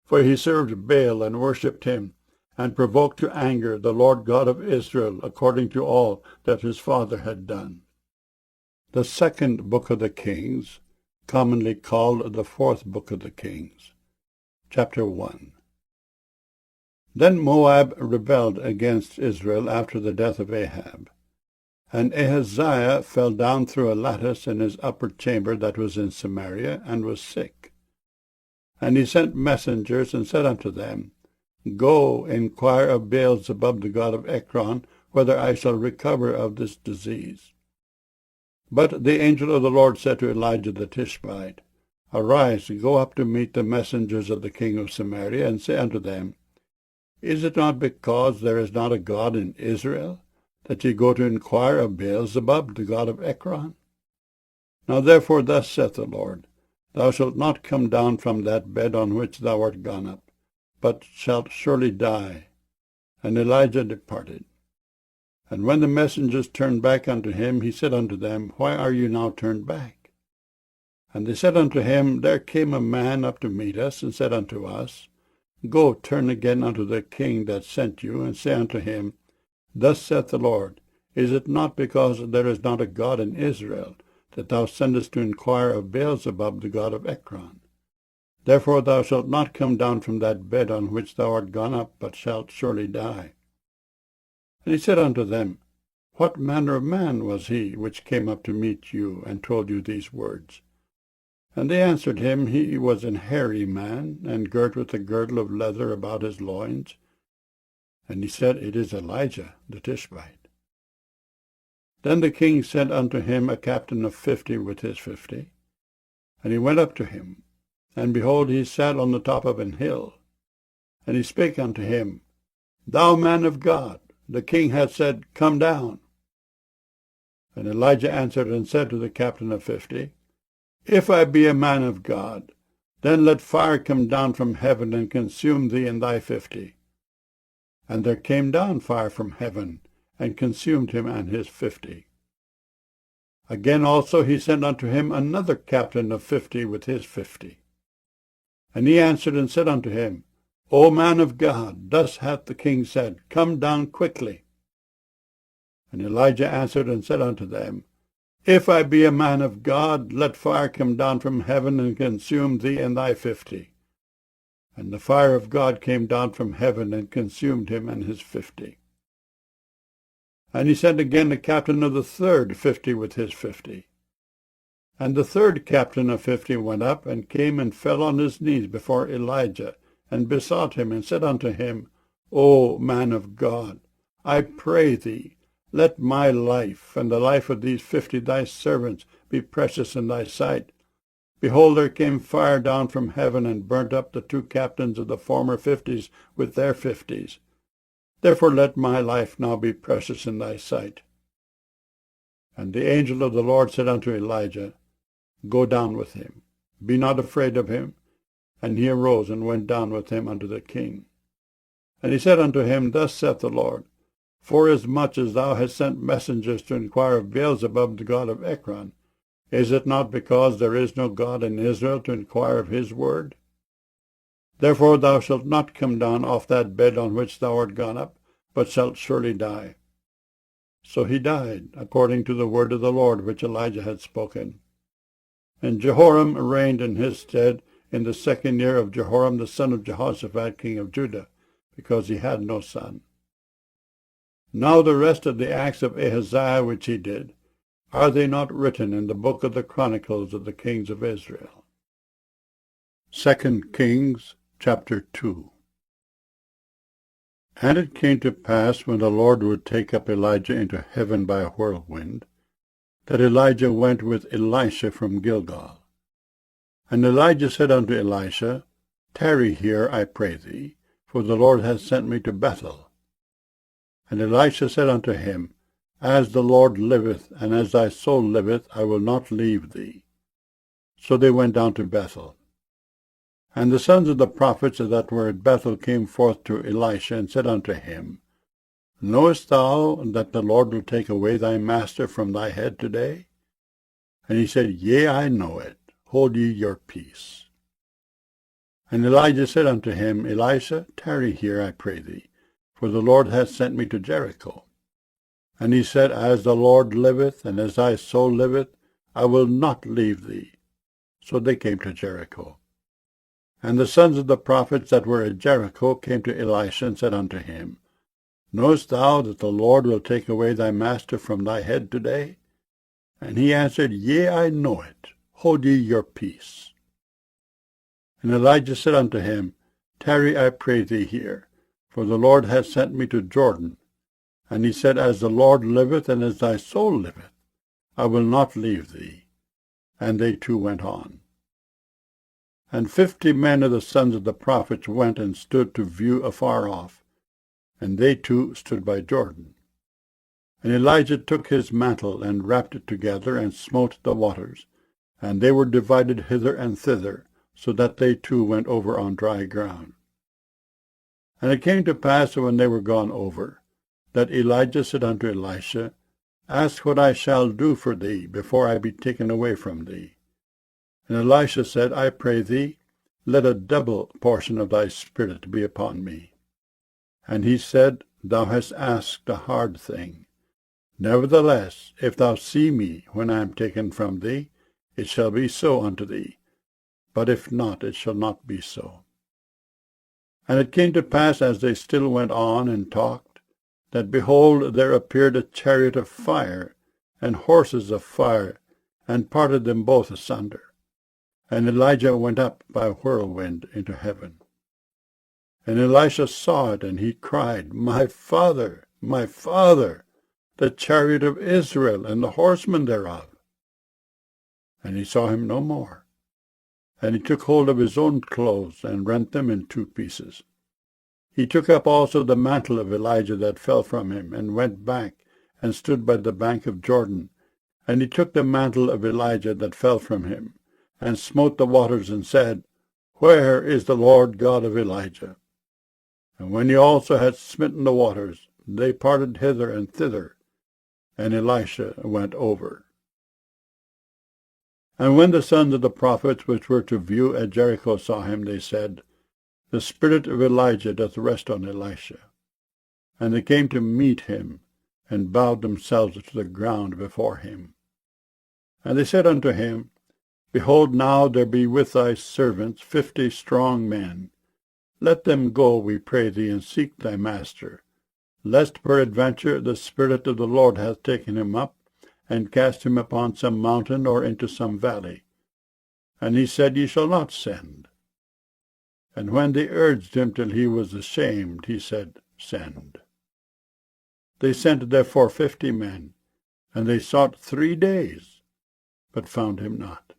For he served Baal, and worshipped him, and provoked to anger the Lord God of Israel, according to all that his father had done. The second book of the Kings, commonly called the fourth book of the Kings. Chapter 1. Then Moab rebelled against Israel after the death of Ahab. And Ahaziah fell down through a lattice in his upper chamber that was in Samaria, and was sick. And he sent messengers, and said unto them, Go, inquire of Beelzebub the god of Ekron, whether I shall recover of this disease. But the angel of the Lord said to Elijah the Tishbite, Arise, go up to meet the messengers of the king of Samaria, and say unto them, Is it not because there is not a God in Israel, that ye go to inquire of Beelzebub the god of Ekron? Now therefore thus saith the Lord, Thou shalt not come down from that bed on which thou art gone up, but shalt surely die. And Elijah departed. And when the messengers turned back unto him, he said unto them, Why are you now turned back? And they said unto him, There came a man up to meet us, and said unto us, Go, turn again unto the king that sent you, and say unto him, Thus saith the Lord, Is it not because there is not a God in Israel, that thou sendest to inquire of Beelzebub the god of Ekron? Therefore thou shalt not come down from that bed on which thou art gone up, but shalt surely die. And he said unto them, What manner of man was he which came up to meet you, and told you these words? And they answered him, He was an hairy man, and girt with a girdle of leather about his loins. And he said, It is Elijah the Tishbite. Then the king sent unto him a captain of 50 with his 50. And he went up to him, and behold, he sat on the top of an hill. And he spake unto him, Thou man of God, the king hath said, Come down. And Elijah answered and said to the captain of 50, If I be a man of God, then let fire come down from heaven and consume thee and thy 50. And there came down fire from heaven, and consumed him and his 50. Again also he sent unto him another captain of 50 with his 50. And he answered and said unto him, O man of God, thus hath the king said, Come down quickly. And Elijah answered and said unto them, If I be a man of God, let fire come down from heaven and consume thee and thy 50. And the fire of God came down from heaven and consumed him and his 50. And he sent again the captain of the third 50 with his 50. And the third captain of 50 went up, and came and fell on his knees before Elijah, and besought him, and said unto him, O man of God, I pray thee, let my life, and the life of these 50 thy servants, be precious in thy sight. Behold, there came fire down from heaven, and burnt up the 2 captains of the former 50s with their 50s. Therefore let my life now be precious in thy sight. And the angel of the Lord said unto Elijah, Go down with him, be not afraid of him. And he arose and went down with him unto the king. And he said unto him, Thus saith the Lord, Forasmuch as thou hast sent messengers to inquire of Beelzebub the god of Ekron, is it not because there is no God in Israel to inquire of his word? Therefore thou shalt not come down off that bed on which thou art gone up, but shalt surely die. So he died, according to the word of the Lord which Elijah had spoken. And Jehoram reigned in his stead in the 2nd year of Jehoram the son of Jehoshaphat king of Judah, because he had no son. Now the rest of the acts of Ahaziah which he did, are they not written in the book of the Chronicles of the kings of Israel? 2 Kings chapter 2. And it came to pass, when the Lord would take up Elijah into heaven by a whirlwind, that Elijah went with Elisha from Gilgal. And Elijah said unto Elisha, Tarry here, I pray thee, for the Lord hath sent me to Bethel. And Elisha said unto him, As the Lord liveth, and as thy soul liveth, I will not leave thee. So they went down to Bethel. And the sons of the prophets that were at Bethel came forth to Elisha, and said unto him, Knowest thou that the Lord will take away thy master from thy head today? And he said, Yea, I know it. Hold ye your peace. And Elijah said unto him, Elisha, tarry here, I pray thee, for the Lord hath sent me to Jericho. And he said, As the Lord liveth, and as thy soul liveth, I will not leave thee. So they came to Jericho. And the sons of the prophets that were at Jericho came to Elisha, and said unto him, Knowest thou that the Lord will take away thy master from thy head today? And he answered, Yea, I know it. Hold ye your peace. And Elijah said unto him, Tarry, I pray thee here, for the Lord hath sent me to Jordan. And he said, As the Lord liveth, and as thy soul liveth, I will not leave thee. And they two went on. And 50 men of the sons of the prophets went and stood to view afar off, and they two stood by Jordan. And Elijah took his mantle, and wrapped it together, and smote the waters, and they were divided hither and thither, so that they two went over on dry ground. And it came to pass, when they were gone over, that Elijah said unto Elisha, Ask what I shall do for thee, before I be taken away from thee. And Elisha said, I pray thee, let a double portion of thy spirit be upon me. And he said, Thou hast asked a hard thing. Nevertheless, if thou see me when I am taken from thee, it shall be so unto thee. But if not, it shall not be so. And it came to pass, as they still went on and talked, that behold, there appeared a chariot of fire, and horses of fire, and parted them both asunder. And Elijah went up by a whirlwind into heaven. And Elisha saw it, and he cried, My father, the chariot of Israel, and the horsemen thereof. And he saw him no more. And he took hold of his own clothes, and rent them in 2 pieces. He took up also the mantle of Elijah that fell from him, and went back, and stood by the bank of Jordan. And he took the mantle of Elijah that fell from him, and smote the waters, and said, Where is the Lord God of Elijah? And when he also had smitten the waters, they parted hither and thither, and Elisha went over. And when the sons of the prophets which were to view at Jericho saw him, they said, The spirit of Elijah doth rest on Elisha. And they came to meet him, and bowed themselves to the ground before him. And they said unto him, Behold, now there be with thy servants 50 strong men. Let them go, we pray thee, and seek thy master, lest peradventure the Spirit of the Lord hath taken him up, and cast him upon some mountain or into some valley. And he said, Ye shall not send. And when they urged him till he was ashamed, he said, Send. They sent therefore 50 men, and they sought 3 days, but found him not.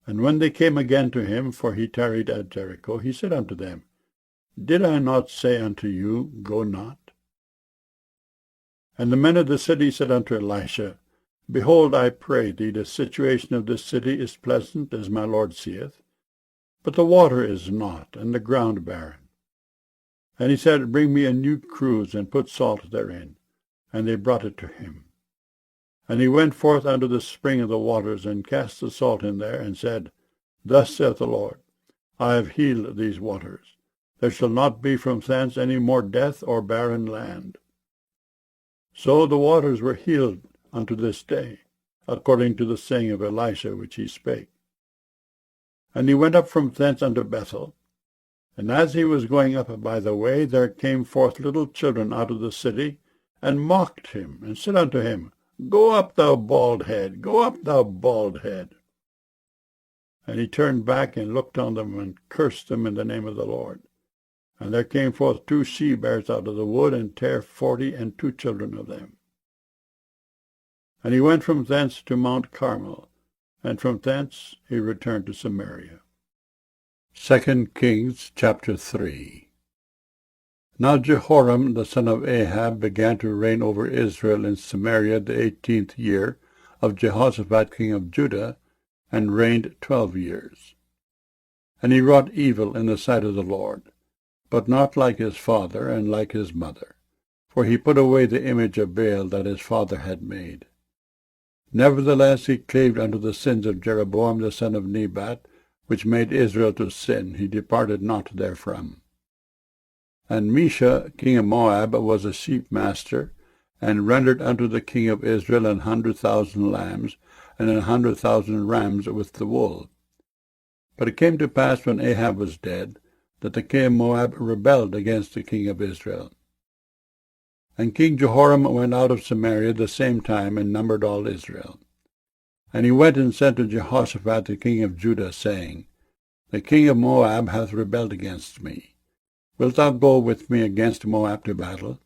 And when they came again to him, for he tarried at Jericho, he said unto them, Did I not say unto you, Go not? And the men of the city said unto Elisha, Behold, I pray thee, the situation of this city is pleasant, as my Lord seeth, but the water is not, and the ground barren. And he said, Bring me a new cruse, and put salt therein. And they brought it to him. And he went forth unto the spring of the waters, and cast the salt in there, and said, Thus saith the Lord, I have healed these waters. There shall not be from thence any more death or barren land. So the waters were healed unto this day, according to the saying of Elisha which he spake. And he went up from thence unto Bethel. And as he was going up by the way, there came forth little children out of the city, and mocked him, and said unto him, Go up, thou bald head, go up, thou bald head. And he turned back and looked on them, and cursed them in the name of the Lord. And there came forth 2 she-bears out of the wood, and tare 42 children of them. And he went from thence to Mount Carmel, and from thence he returned to Samaria. 2 Kings chapter 3. Now Jehoram the son of Ahab began to reign over Israel in Samaria the 18th year of Jehoshaphat king of Judah, and reigned 12 years. And he wrought evil in the sight of the Lord, but not like his father and like his mother, for he put away the image of Baal that his father had made. Nevertheless he cleaved unto the sins of Jeroboam the son of Nebat, which made Israel to sin. He departed not therefrom. And Mesha king of Moab was a sheep master, and rendered unto the king of Israel 100,000 lambs, and 100,000 rams with the wool. But it came to pass, when Ahab was dead, that the king of Moab rebelled against the king of Israel. And King Jehoram went out of Samaria the same time, and numbered all Israel. And he went and sent to Jehoshaphat the king of Judah, saying, The king of Moab hath rebelled against me. Wilt thou go with me against Moab to battle?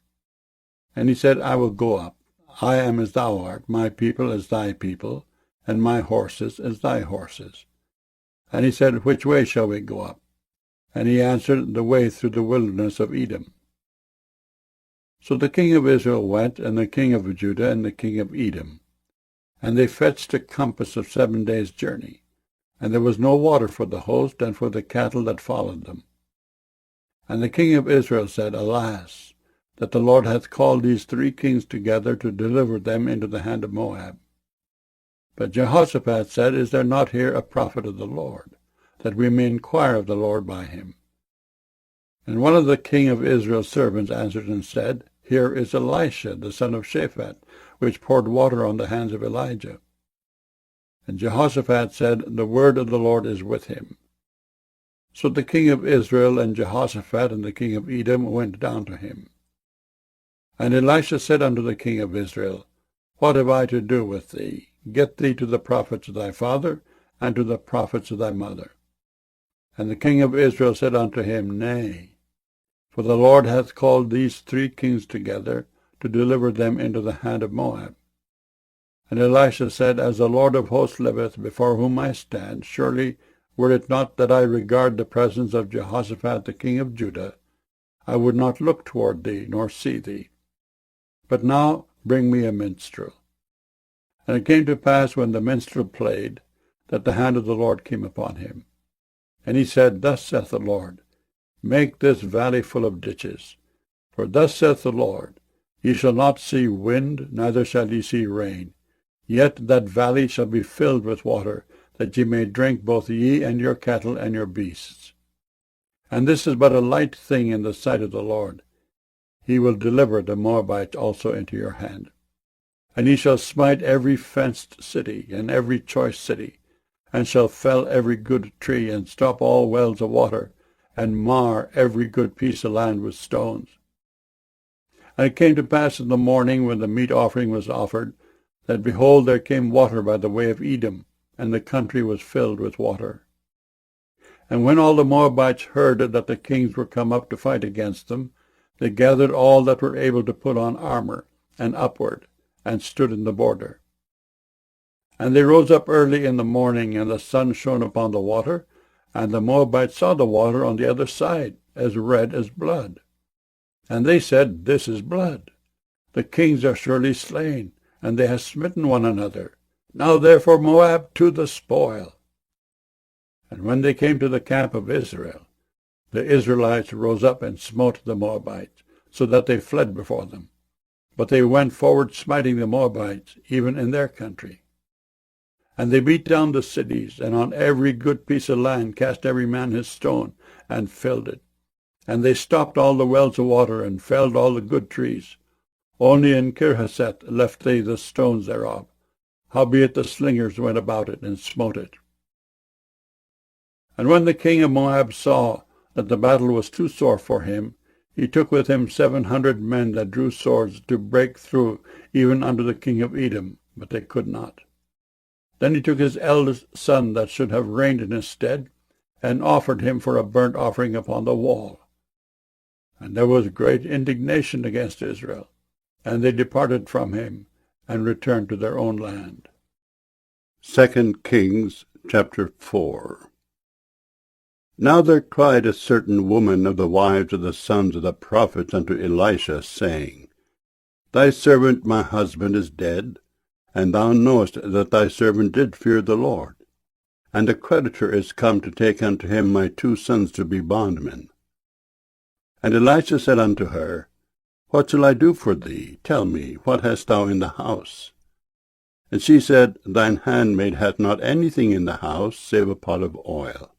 And he said, I will go up. I am as thou art, my people as thy people, and my horses as thy horses. And he said, Which way shall we go up? And he answered, The way through the wilderness of Edom. So the king of Israel went, and the king of Judah, and the king of Edom. And they fetched a compass of 7 days' journey. And there was no water for the host, and for the cattle that followed them. And the king of Israel said, Alas, that the Lord hath called these 3 kings together to deliver them into the hand of Moab. But Jehoshaphat said, Is there not here a prophet of the Lord, that we may inquire of the Lord by him? And one of the king of Israel's servants answered and said, Here is Elisha, the son of Shaphat, which poured water on the hands of Elijah. And Jehoshaphat said, The word of the Lord is with him. So the king of Israel and Jehoshaphat and the king of Edom went down to him. And Elisha said unto the king of Israel, What have I to do with thee? Get thee to the prophets of thy father, and to the prophets of thy mother. And the king of Israel said unto him, Nay, for the Lord hath called these 3 kings together, to deliver them into the hand of Moab. And Elisha said, As the Lord of hosts liveth, before whom I stand, surely, were it not that I regard the presence of Jehoshaphat the king of Judah, I would not look toward thee, nor see thee. But now bring me a minstrel. And it came to pass, when the minstrel played, that the hand of the Lord came upon him. And he said, Thus saith the Lord, Make this valley full of ditches. For thus saith the Lord, Ye shall not see wind, neither shall ye see rain. Yet that valley shall be filled with water, that ye may drink, both ye and your cattle and your beasts. And this is but a light thing in the sight of the Lord. He will deliver the Moabites also into your hand. And he shall smite every fenced city, and every choice city, and shall fell every good tree, and stop all wells of water, and mar every good piece of land with stones. And it came to pass in the morning, when the meat offering was offered, that, behold, there came water by the way of Edom, and the country was filled with water. And when all the Moabites heard that the kings were come up to fight against them, they gathered all that were able to put on armor, and upward, and stood in the border. And they rose up early in the morning, and the sun shone upon the water, and the Moabites saw the water on the other side, as red as blood. And they said, This is blood. The kings are surely slain, and they have smitten one another. Now therefore, Moab, to the spoil. And when they came to the camp of Israel, the Israelites rose up and smote the Moabites, so that they fled before them. But they went forward, smiting the Moabites, even in their country. And they beat down the cities, and on every good piece of land cast every man his stone, and filled it. And they stopped all the wells of water, and felled all the good trees. Only in Kirhaseth left they the stones thereof. Howbeit the slingers went about it, and smote it. And when the king of Moab saw that the battle was too sore for him, he took with him 700 men that drew swords to break through even unto the king of Edom, but they could not. Then he took his eldest son that should have reigned in his stead, and offered him for a burnt offering upon the wall. And there was great indignation against Israel, and they departed from him, and returned to their own land. 2 Kings chapter 4. Now there cried a certain woman of the wives of the sons of the prophets unto Elisha, saying, Thy servant my husband is dead, and thou knowest that thy servant did fear the Lord. And a creditor is come to take unto him my 2 sons to be bondmen. And Elisha said unto her, What shall I do for thee? Tell me, what hast thou in the house? And she said, Thine handmaid hath not anything in the house, save a pot of oil.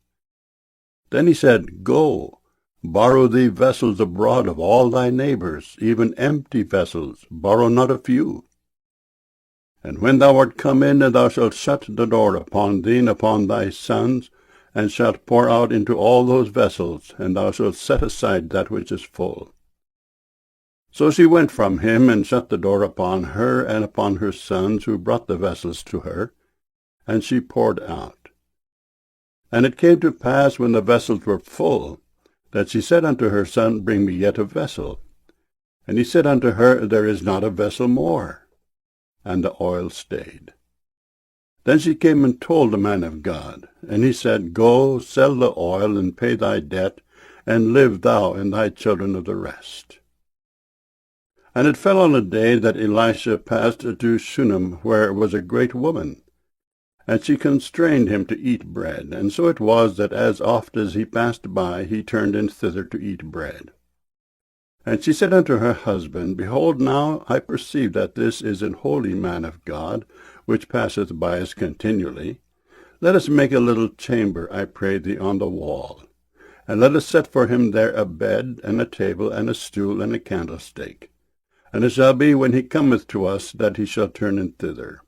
Then he said, Go, borrow thee vessels abroad of all thy neighbors, even empty vessels, borrow not a few. And when thou art come in, thou shalt shut the door upon thee and upon thy sons, and shalt pour out into all those vessels, and thou shalt set aside that which is full. So she went from him, and shut the door upon her and upon her sons, who brought the vessels to her, and she poured out. And it came to pass, when the vessels were full, that she said unto her son, Bring me yet a vessel. And he said unto her, There is not a vessel more. And the oil stayed. Then she came and told the man of God, and he said, Go, sell the oil, and pay thy debt, and live thou and thy children of the rest. And it fell on a day that Elisha passed to Shunem, where was a great woman, and she constrained him to eat bread. And so it was that as oft as he passed by, he turned in thither to eat bread. And she said unto her husband, Behold, now I perceive that this is an holy man of God, which passeth by us continually. Let us make a little chamber, I pray thee, on the wall, and let us set for him there a bed, and a table, and a stool, and a candlestick. And it shall be, when he cometh to us, that he shall turn in thither.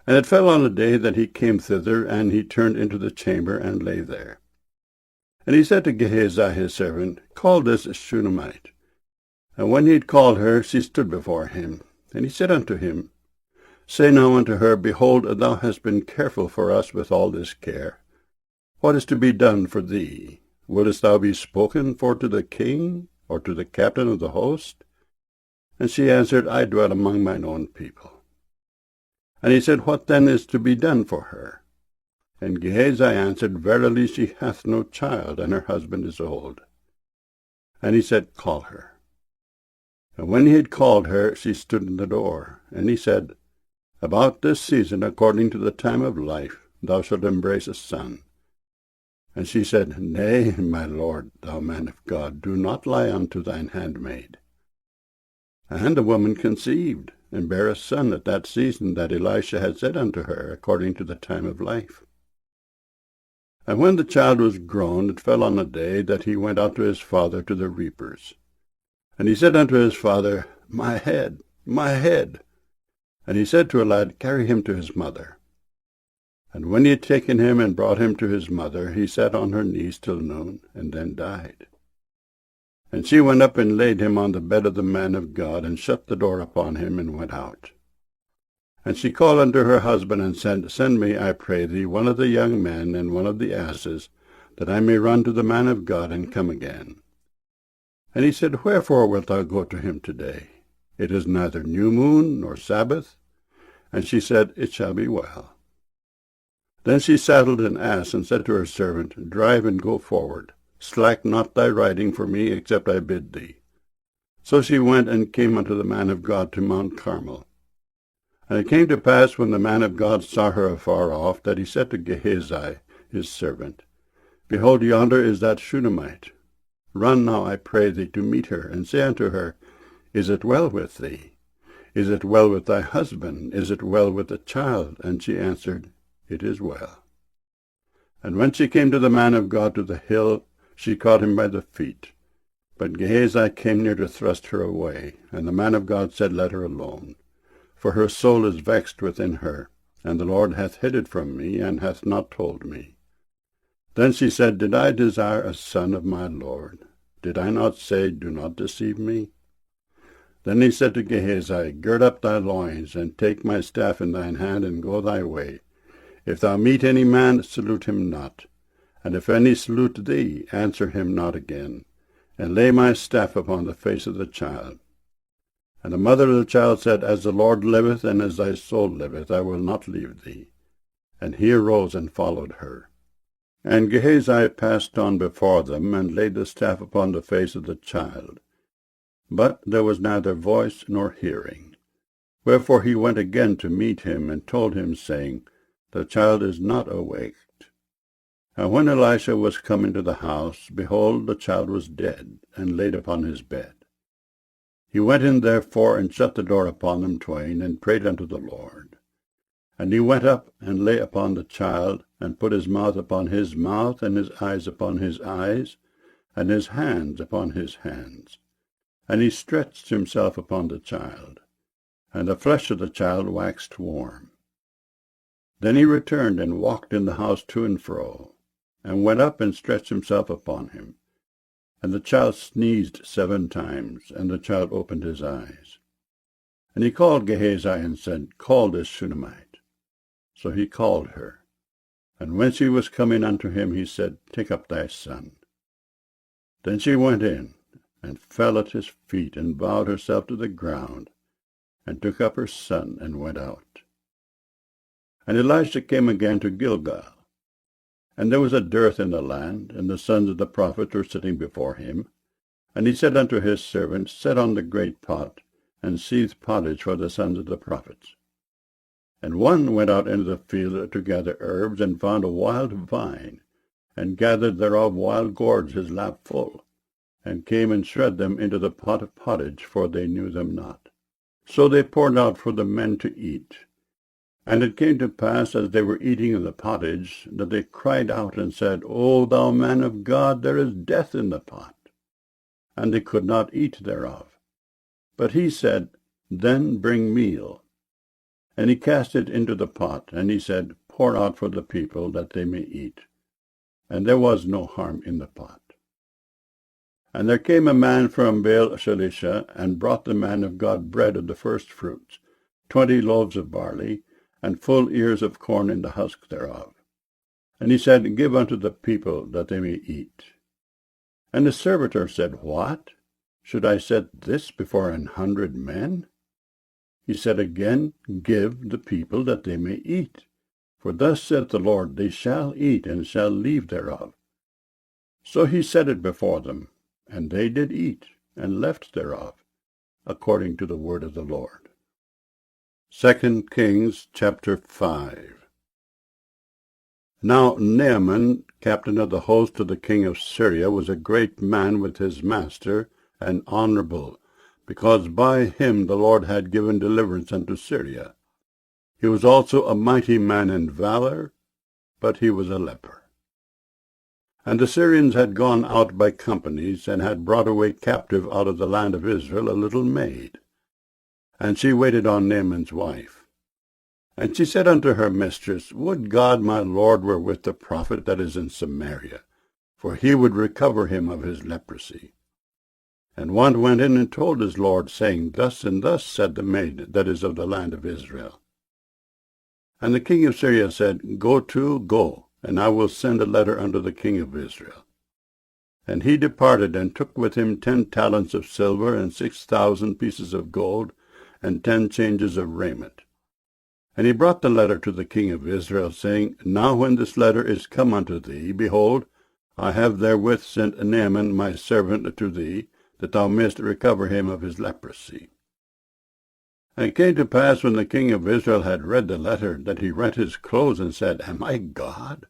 And it fell on a day that he came thither, and he turned into the chamber, and lay there. And he said to Gehazi his servant, Call this Shunammite. And when he had called her, she stood before him. And he said unto him, Say now unto her, Behold, thou hast been careful for us with all this care. What is to be done for thee? Wouldest thou be spoken for to the king, or to the captain of the host? And she answered, I dwell among mine own people. And he said, What then is to be done for her? And Gehazi answered, Verily she hath no child, and her husband is old. And he said, Call her. And when he had called her, she stood in the door. And he said, About this season, according to the time of life, thou shalt embrace a son. And she said, Nay, my lord, thou man of God, do not lie unto thine handmaid. And the woman conceived, and bare a son at that season that Elisha had said unto her, according to the time of life. And when the child was grown, it fell on a day that he went out to his father to the reapers. And he said unto his father, My head, my head. And he said to a lad, Carry him to his mother. And when he had taken him and brought him to his mother, he sat on her knees till noon, and then died. And she went up and laid him on the bed of the man of God, and shut the door upon him, and went out. And she called unto her husband, and said, Send me, I pray thee, one of the young men, and one of the asses, that I may run to the man of God, and come again. And he said, Wherefore wilt thou go to him today? It is neither new moon, nor Sabbath. And she said, It shall be well. Then she saddled an ass, and said to her servant, Drive and go forward. Slack not thy riding for me, except I bid thee. So she went and came unto the man of God to Mount Carmel. And it came to pass, when the man of God saw her afar off, that he said to Gehazi his servant, Behold, yonder is that Shunammite. Run now, I pray thee, to meet her, and say unto her, Is it well with thee? Is it well with thy husband? Is it well with the child? And she answered, It is well. And when she came to the man of God to the hill, she caught him by the feet. But Gehazi came near to thrust her away. And the man of God said, Let her alone. For her soul is vexed within her, and the Lord hath hid it from me, and hath not told me. Then she said, Did I desire a son of my Lord? Did I not say, Do not deceive me? Then he said to Gehazi, Gird up thy loins, and take my staff in thine hand, and go thy way. If thou meet any man, salute him not. And if any salute thee, answer him not again. And lay my staff upon the face of the child. And the mother of the child said, As the Lord liveth, and as thy soul liveth, I will not leave thee. And he arose and followed her. And Gehazi passed on before them, and laid the staff upon the face of the child. But there was neither voice nor hearing. Wherefore he went again to meet him, and told him, saying, The child is not awaked. And when Elisha was come into the house, behold, the child was dead, and laid upon his bed. He went in therefore, and shut the door upon them twain, and prayed unto the Lord. And he went up, and lay upon the child, and put his mouth upon his mouth, and his eyes upon his eyes, and his hands upon his hands. And he stretched himself upon the child, and the flesh of the child waxed warm. Then he returned, and walked in the house to and fro, and went up and stretched himself upon him. And the child sneezed 7 times, and the child opened his eyes. And he called Gehazi, and said, Call this Shunammite. So he called her. And when she was coming unto him, he said, Take up thy son. Then she went in, and fell at his feet, and bowed herself to the ground, and took up her son, and went out. And Elisha came again to Gilgal. And there was a dearth in the land, and the sons of the prophets were sitting before him. And he said unto his servant, Set on the great pot, and seethe pottage for the sons of the prophets. And one went out into the field to gather herbs, and found a wild vine, and gathered thereof wild gourds his lap full, and came and shred them into the pot of pottage, for they knew them not. So they poured out for the men to eat. And it came to pass, as they were eating of the pottage, that they cried out and said, O thou man of God, there is death in the pot. And they could not eat thereof. But he said, Then bring meal. And he cast it into the pot, and he said, Pour out for the people, that they may eat. And there was no harm in the pot. And there came a man from Baal-shalisha, and brought the man of God bread of the firstfruits, 20 loaves of barley, and full ears of corn in the husk thereof. And he said, Give unto the people, that they may eat. And the servitor said, What? Should I set this before 100 men? He said again, Give the people, that they may eat. For thus saith the Lord, They shall eat, and shall leave thereof. So he set it before them, and they did eat, and left thereof, according to the word of the Lord. 2 Kings chapter 5. Now Naaman, captain of the host of the king of Syria, was a great man with his master, and honorable, because by him the Lord had given deliverance unto Syria. He was also a mighty man in valor, but he was a leper. And the Syrians had gone out by companies, and had brought away captive out of the land of Israel a little maid. And she waited on Naaman's wife. And she said unto her mistress, Would God my Lord were with the prophet that is in Samaria, for he would recover him of his leprosy. And one went in and told his lord, saying, Thus and thus said the maid that is of the land of Israel. And the king of Syria said, Go, and I will send a letter unto the king of Israel. And he departed, and took with him 10 talents of silver, and 6,000 pieces of gold, and 10 changes of raiment. And he brought the letter to the king of Israel, saying, Now when this letter is come unto thee, behold, I have therewith sent Naaman my servant to thee, that thou mayest recover him of his leprosy. And it came to pass, when the king of Israel had read the letter, that he rent his clothes, and said, Am I God,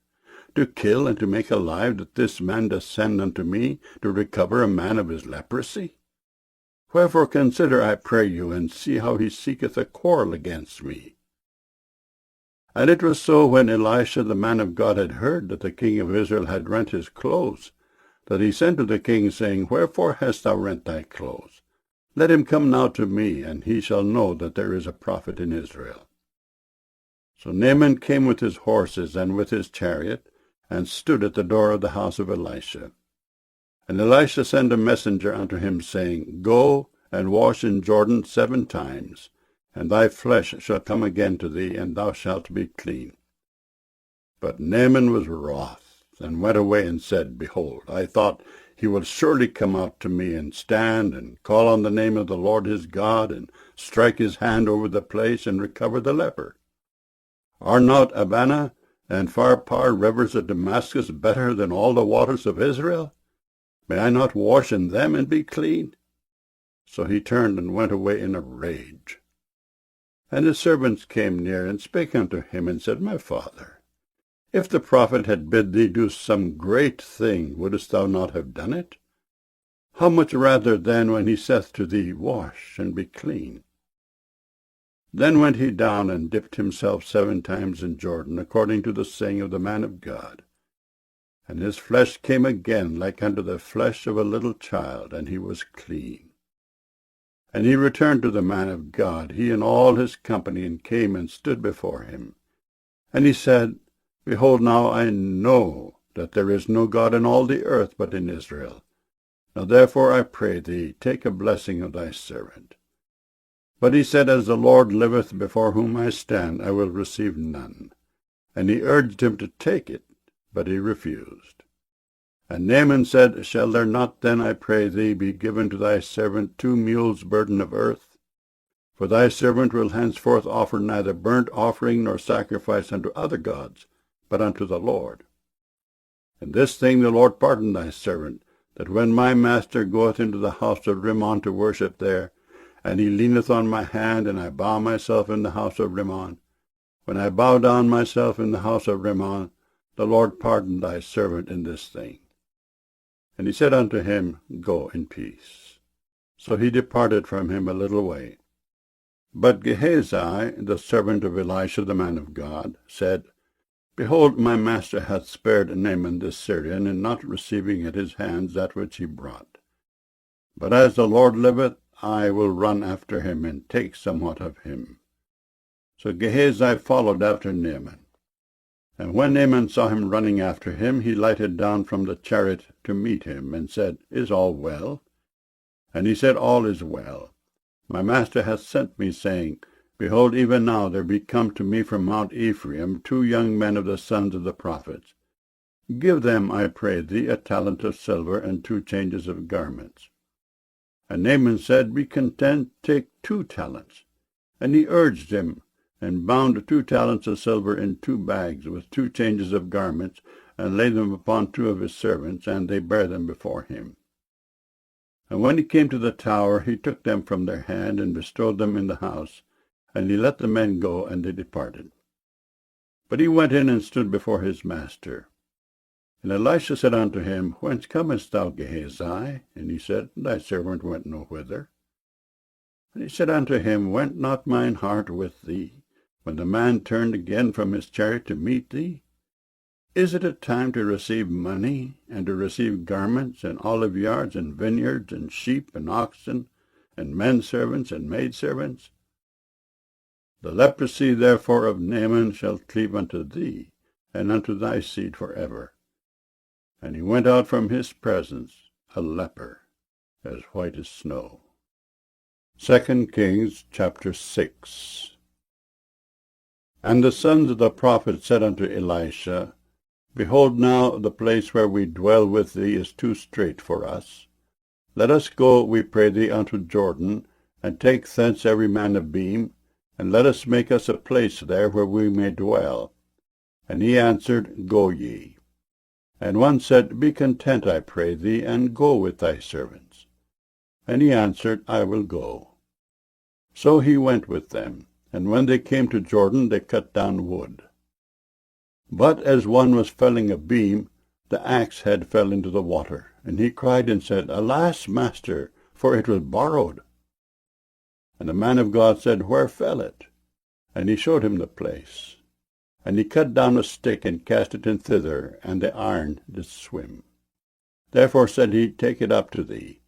to kill and to make alive, that this man doth send unto me to recover a man of his leprosy? Wherefore consider, I pray you, and see how he seeketh a quarrel against me. And it was so, when Elisha the man of God had heard that the king of Israel had rent his clothes, that he sent to the king, saying, Wherefore hast thou rent thy clothes? Let him come now to me, and he shall know that there is a prophet in Israel. So Naaman came with his horses and with his chariot, and stood at the door of the house of Elisha. And Elisha sent a messenger unto him, saying, Go and wash in Jordan 7 times, and thy flesh shall come again to thee, and thou shalt be clean. But Naaman was wroth, and went away and said, Behold, I thought he will surely come out to me, and stand, and call on the name of the Lord his God, and strike his hand over the place, and recover the leper. Are not Abana and Pharpar rivers of Damascus better than all the waters of Israel? May I not wash in them and be clean? So he turned and went away in a rage. And his servants came near, and spake unto him, and said, My father, if the prophet had bid thee do some great thing, wouldest thou not have done it? How much rather then when he saith to thee, Wash and be clean? Then went he down and dipped himself 7 times in Jordan, according to the saying of the man of God. And his flesh came again like unto the flesh of a little child, and he was clean. And he returned to the man of God, he and all his company, and came and stood before him. And he said, Behold, now I know that there is no God in all the earth but in Israel. Now therefore I pray thee, take a blessing of thy servant. But he said, As the Lord liveth, before whom I stand, I will receive none. And he urged him to take it, but he refused. And Naaman said, Shall there not then, I pray thee, be given to thy servant 2 mules' burden of earth? For thy servant will henceforth offer neither burnt offering nor sacrifice unto other gods, but unto the Lord. And this thing the Lord pardon thy servant, that when my master goeth into the house of Rimmon to worship there, and he leaneth on my hand, and I bow myself in the house of Rimmon, when I bow down myself in the house of Rimmon, the Lord pardon thy servant in this thing. And he said unto him, Go in peace. So he departed from him a little way. But Gehazi, the servant of Elisha the man of God, said, Behold, my master hath spared Naaman the Syrian, in not receiving at his hands that which he brought. But as the Lord liveth, I will run after him, and take somewhat of him. So Gehazi followed after Naaman. And when Naaman saw him running after him, he lighted down from the chariot to meet him, and said, Is all well? And he said, All is well. My master hath sent me, saying, Behold, even now there be come to me from Mount Ephraim 2 young men of the sons of the prophets. Give them, I pray thee, a talent of silver, and 2 changes of garments. And Naaman said, Be content, take 2 talents. And he urged him, and bound 2 talents of silver in 2 bags, with 2 changes of garments, and laid them upon 2 of his servants, and they bare them before him. And when he came to the tower, he took them from their hand, and bestowed them in the house, and he let the men go, and they departed. But he went in and stood before his master. And Elisha said unto him, Whence comest thou, Gehazi? And he said, Thy servant went no whither. And he said unto him, Went not mine heart with thee, when the man turned again from his chariot to meet thee? Is it a time to receive money, and to receive garments, and olive yards, and vineyards, and sheep, and oxen, and men servants, and maidservants? The leprosy therefore of Naaman shall cleave unto thee, and unto thy seed for ever. And he went out from his presence a leper, as white as snow. 2 Kings chapter 6. And the sons of the prophet said unto Elisha, Behold, now the place where we dwell with thee is too strait for us. Let us go, we pray thee, unto Jordan, and take thence every man a beam, and let us make us a place there where we may dwell. And he answered, Go ye. And one said, Be content, I pray thee, and go with thy servants. And he answered, I will go. So he went with them, and when they came to Jordan, they cut down wood. But as one was felling a beam, the axe head fell into the water, and he cried and said, Alas, master, for it was borrowed. And the man of God said, Where fell it? And he showed him the place. And he cut down a stick, and cast it in thither, and the iron did swim. Therefore said he, Take it up to thee.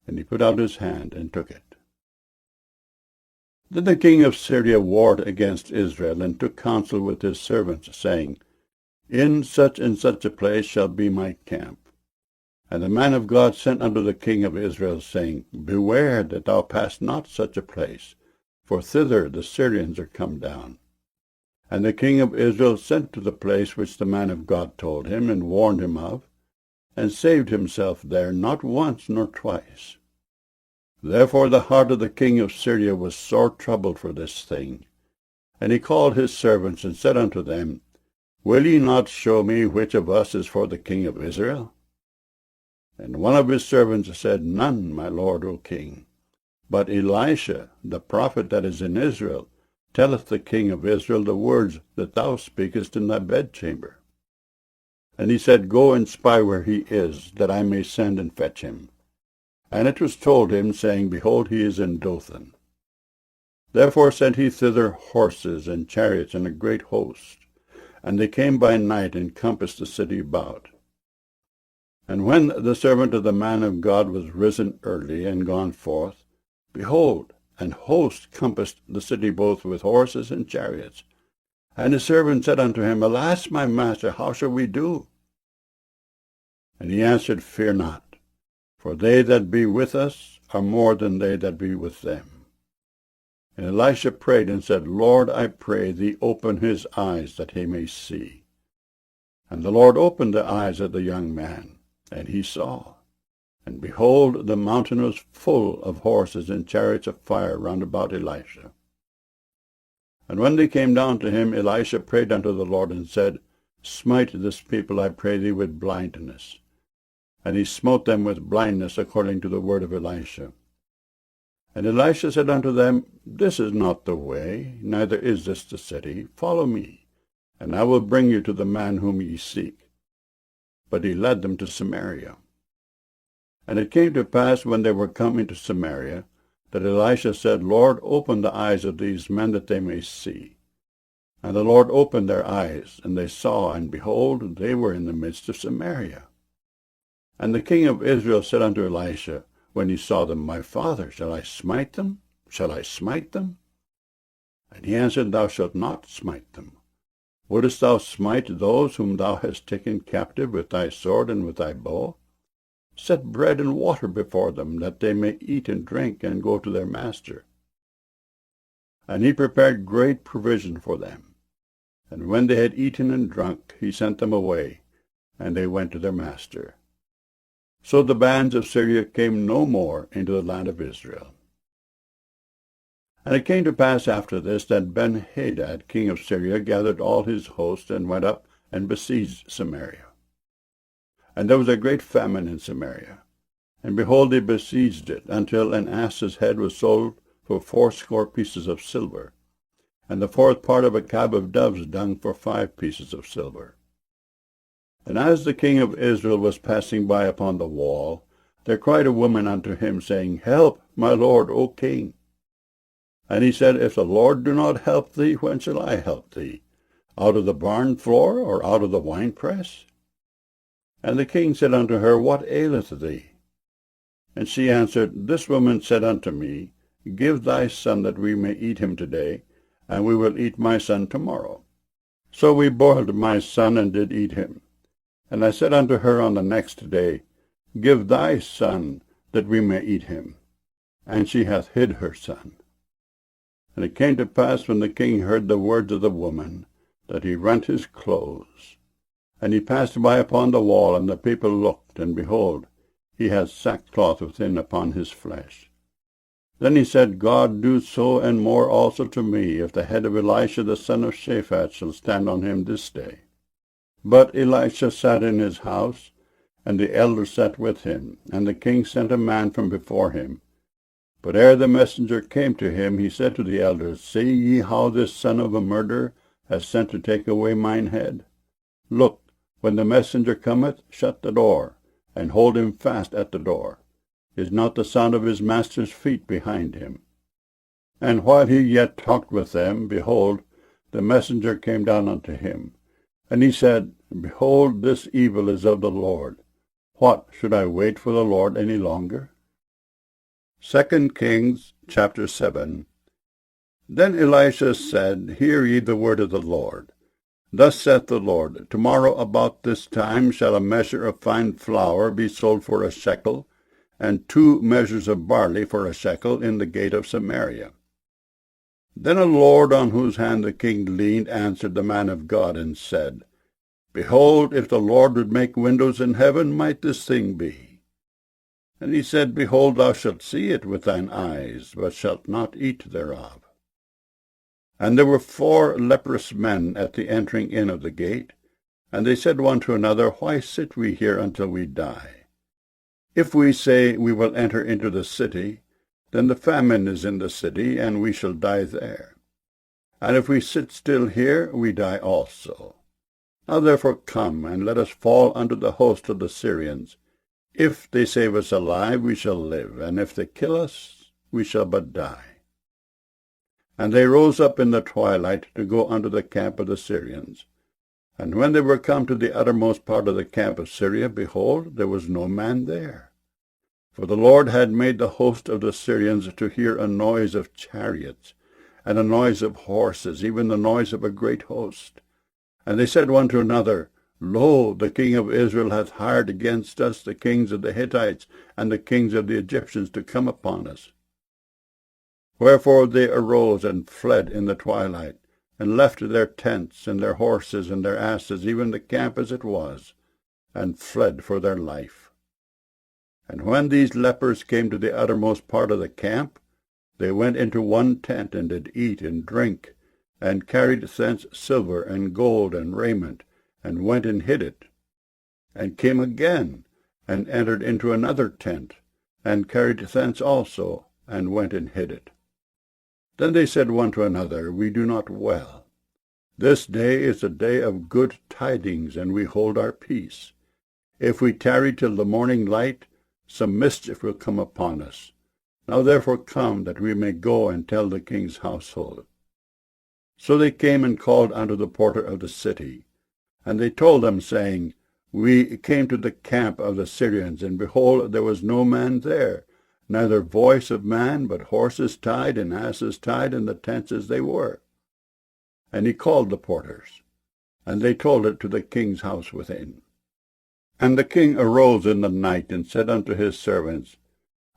And he put out his hand, and took it. Then the king of Syria warred against Israel, and took counsel with his servants, saying, In such and such a place shall be my camp. And the man of God sent unto the king of Israel, saying, Beware that thou pass not such a place, for thither the Syrians are come down. And the king of Israel sent to the place which the man of God told him, and warned him of, and saved himself there not once nor twice. Therefore the heart of the king of Syria was sore troubled for this thing. And he called his servants, and said unto them, Will ye not show me which of us is for the king of Israel? And one of his servants said, None, my lord, O king. But Elisha, the prophet that is in Israel, telleth the king of Israel the words that thou speakest in thy bedchamber. And he said, Go and spy where he is, that I may send and fetch him. And it was told him, saying, Behold, he is in Dothan. Therefore sent he thither horses and chariots and a great host. And they came by night and compassed the city about. And when the servant of the man of God was risen early and gone forth, behold, an host compassed the city both with horses and chariots. And his servant said unto him, Alas, my master, how shall we do? And he answered, Fear not, for they that be with us are more than they that be with them. And Elisha prayed and said, Lord, I pray thee, open his eyes, that he may see. And the Lord opened the eyes of the young man, and he saw. And behold, the mountain was full of horses and chariots of fire round about Elisha. And when they came down to him, Elisha prayed unto the Lord, and said, Smite this people, I pray thee, with blindness. And he smote them with blindness, according to the word of Elisha. And Elisha said unto them, This is not the way, neither is this the city. Follow me, and I will bring you to the man whom ye seek. But he led them to Samaria. And it came to pass, when they were come into Samaria, that Elisha said, Lord, open the eyes of these men, that they may see. And the Lord opened their eyes, and they saw, and behold, they were in the midst of Samaria. And the king of Israel said unto Elisha, when he saw them, My father, shall I smite them? Shall I smite them? And he answered, Thou shalt not smite them. Wouldest thou smite those whom thou hast taken captive with thy sword and with thy bow? Set bread and water before them, that they may eat and drink, and go to their master. And he prepared great provision for them. And when they had eaten and drunk, he sent them away, and they went to their master. So the bands of Syria came no more into the land of Israel. And it came to pass after this, that Ben-Hadad, king of Syria, gathered all his host, and went up and besieged Samaria. And there was a great famine in Samaria. And behold, they besieged it, until an ass's head was sold for 80 pieces of silver, and the fourth part of a cab of dove's dung for 5 pieces of silver. And as the king of Israel was passing by upon the wall, there cried a woman unto him, saying, Help, my lord, O king. And he said, If the Lord do not help thee, when shall I help thee? Out of the barn floor, or out of the winepress? And the king said unto her, What aileth thee? And she answered, This woman said unto me, Give thy son, that we may eat him today, and we will eat my son tomorrow. So we boiled my son, and did eat him. And I said unto her on the next day, Give thy son, that we may eat him. And she hath hid her son. And it came to pass, when the king heard the words of the woman, that he rent his clothes. And he passed by upon the wall, and the people looked, and behold, he had sackcloth within upon his flesh. Then he said, God do so and more also to me, if the head of Elisha the son of Shaphat shall stand on him this day. But Elisha sat in his house, and the elders sat with him, and the king sent a man from before him. But ere the messenger came to him, he said to the elders, See ye how this son of a murderer hath sent to take away mine head? Look, when the messenger cometh, shut the door, and hold him fast at the door. Is not the sound of his master's feet behind him? And while he yet talked with them, behold, the messenger came down unto him. And he said, Behold, this evil is of the Lord. What, should I wait for the Lord any longer? 2 Kings chapter 7. Then Elisha said, Hear ye the word of the Lord. Thus saith the Lord, Tomorrow about this time shall a measure of fine flour be sold for a shekel, and 2 measures of barley for a shekel in the gate of Samaria. Then a lord on whose hand the king leaned answered the man of God, and said, Behold, if the Lord would make windows in heaven, might this thing be? And he said, Behold, thou shalt see it with thine eyes, but shalt not eat thereof. And there were 4 leprous men at the entering in of the gate, and they said one to another, Why sit we here until we die? If we say, We will enter into the city, then the famine is in the city, and we shall die there. And if we sit still here, we die also. Now therefore come, and let us fall under the host of the Syrians. If they save us alive, we shall live, and if they kill us, we shall but die. And they rose up in the twilight to go unto the camp of the Syrians. And when they were come to the uttermost part of the camp of Syria, behold, there was no man there. For the Lord had made the host of the Syrians to hear a noise of chariots, and a noise of horses, even the noise of a great host. And they said one to another, Lo, the king of Israel hath hired against us the kings of the Hittites and the kings of the Egyptians to come upon us. Wherefore they arose and fled in the twilight, and left their tents, and their horses, and their asses, even the camp as it was, and fled for their life. And when these lepers came to the uttermost part of the camp, they went into one tent, and did eat and drink, and carried thence silver and gold and raiment, and went and hid it, and came again, and entered into another tent, and carried thence also, and went and hid it. Then they said one to another, We do not well. This day is a day of good tidings, and we hold our peace. If we tarry till the morning light, some mischief will come upon us. Now therefore come, that we may go and tell the king's household. So they came and called unto the porter of the city. And they told them, saying, We came to the camp of the Syrians, and behold, there was no man there, neither voice of man, but horses tied and asses tied in the tents as they were. And he called the porters, and they told it to the king's house within. And the king arose in the night, and said unto his servants,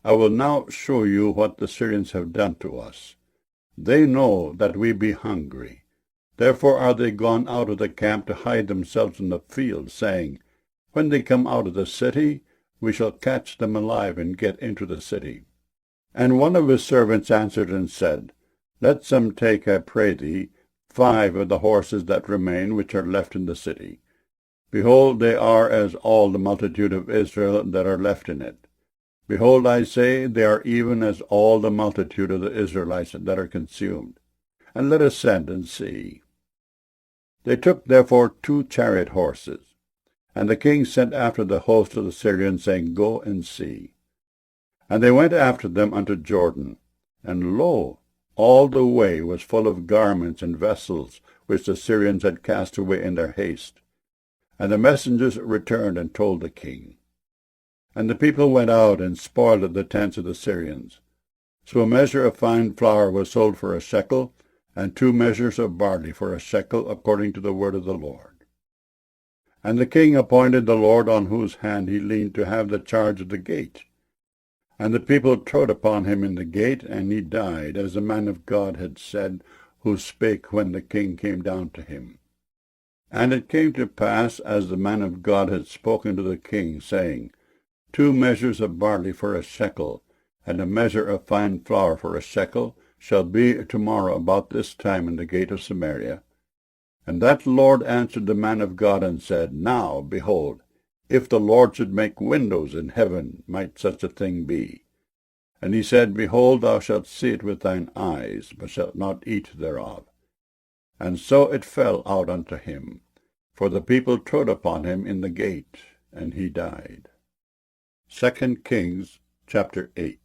I will now show you what the Syrians have done to us. They know that we be hungry. Therefore are they gone out of the camp to hide themselves in the field, saying, When they come out of the city, we shall catch them alive and get into the city. And one of his servants answered and said, Let some take, I pray thee, 5 of the horses that remain, which are left in the city. Behold, they are as all the multitude of Israel that are left in it. Behold, I say, they are even as all the multitude of the Israelites that are consumed. And let us send and see. They took therefore 2 chariot horses. And the king sent after the host of the Syrians, saying, Go and see. And they went after them unto Jordan. And lo, all the way was full of garments and vessels, which the Syrians had cast away in their haste. And the messengers returned and told the king. And the people went out and spoiled the tents of the Syrians. So a measure of fine flour was sold for a shekel, and 2 measures of barley for a shekel, according to the word of the Lord. And the king appointed the Lord on whose hand he leaned to have the charge of the gate. And the people trode upon him in the gate, and he died, as the man of God had said, who spake when the king came down to him. And it came to pass, as the man of God had spoken to the king, saying, 2 measures of barley for a shekel, and a measure of fine flour for a shekel, shall be tomorrow about this time in the gate of Samaria. And that Lord answered the man of God, and said, Now, behold, if the Lord should make windows in heaven, might such a thing be? And he said, Behold, thou shalt see it with thine eyes, but shalt not eat thereof. And so it fell out unto him, for the people trode upon him in the gate, and he died. 2 Kings chapter 8.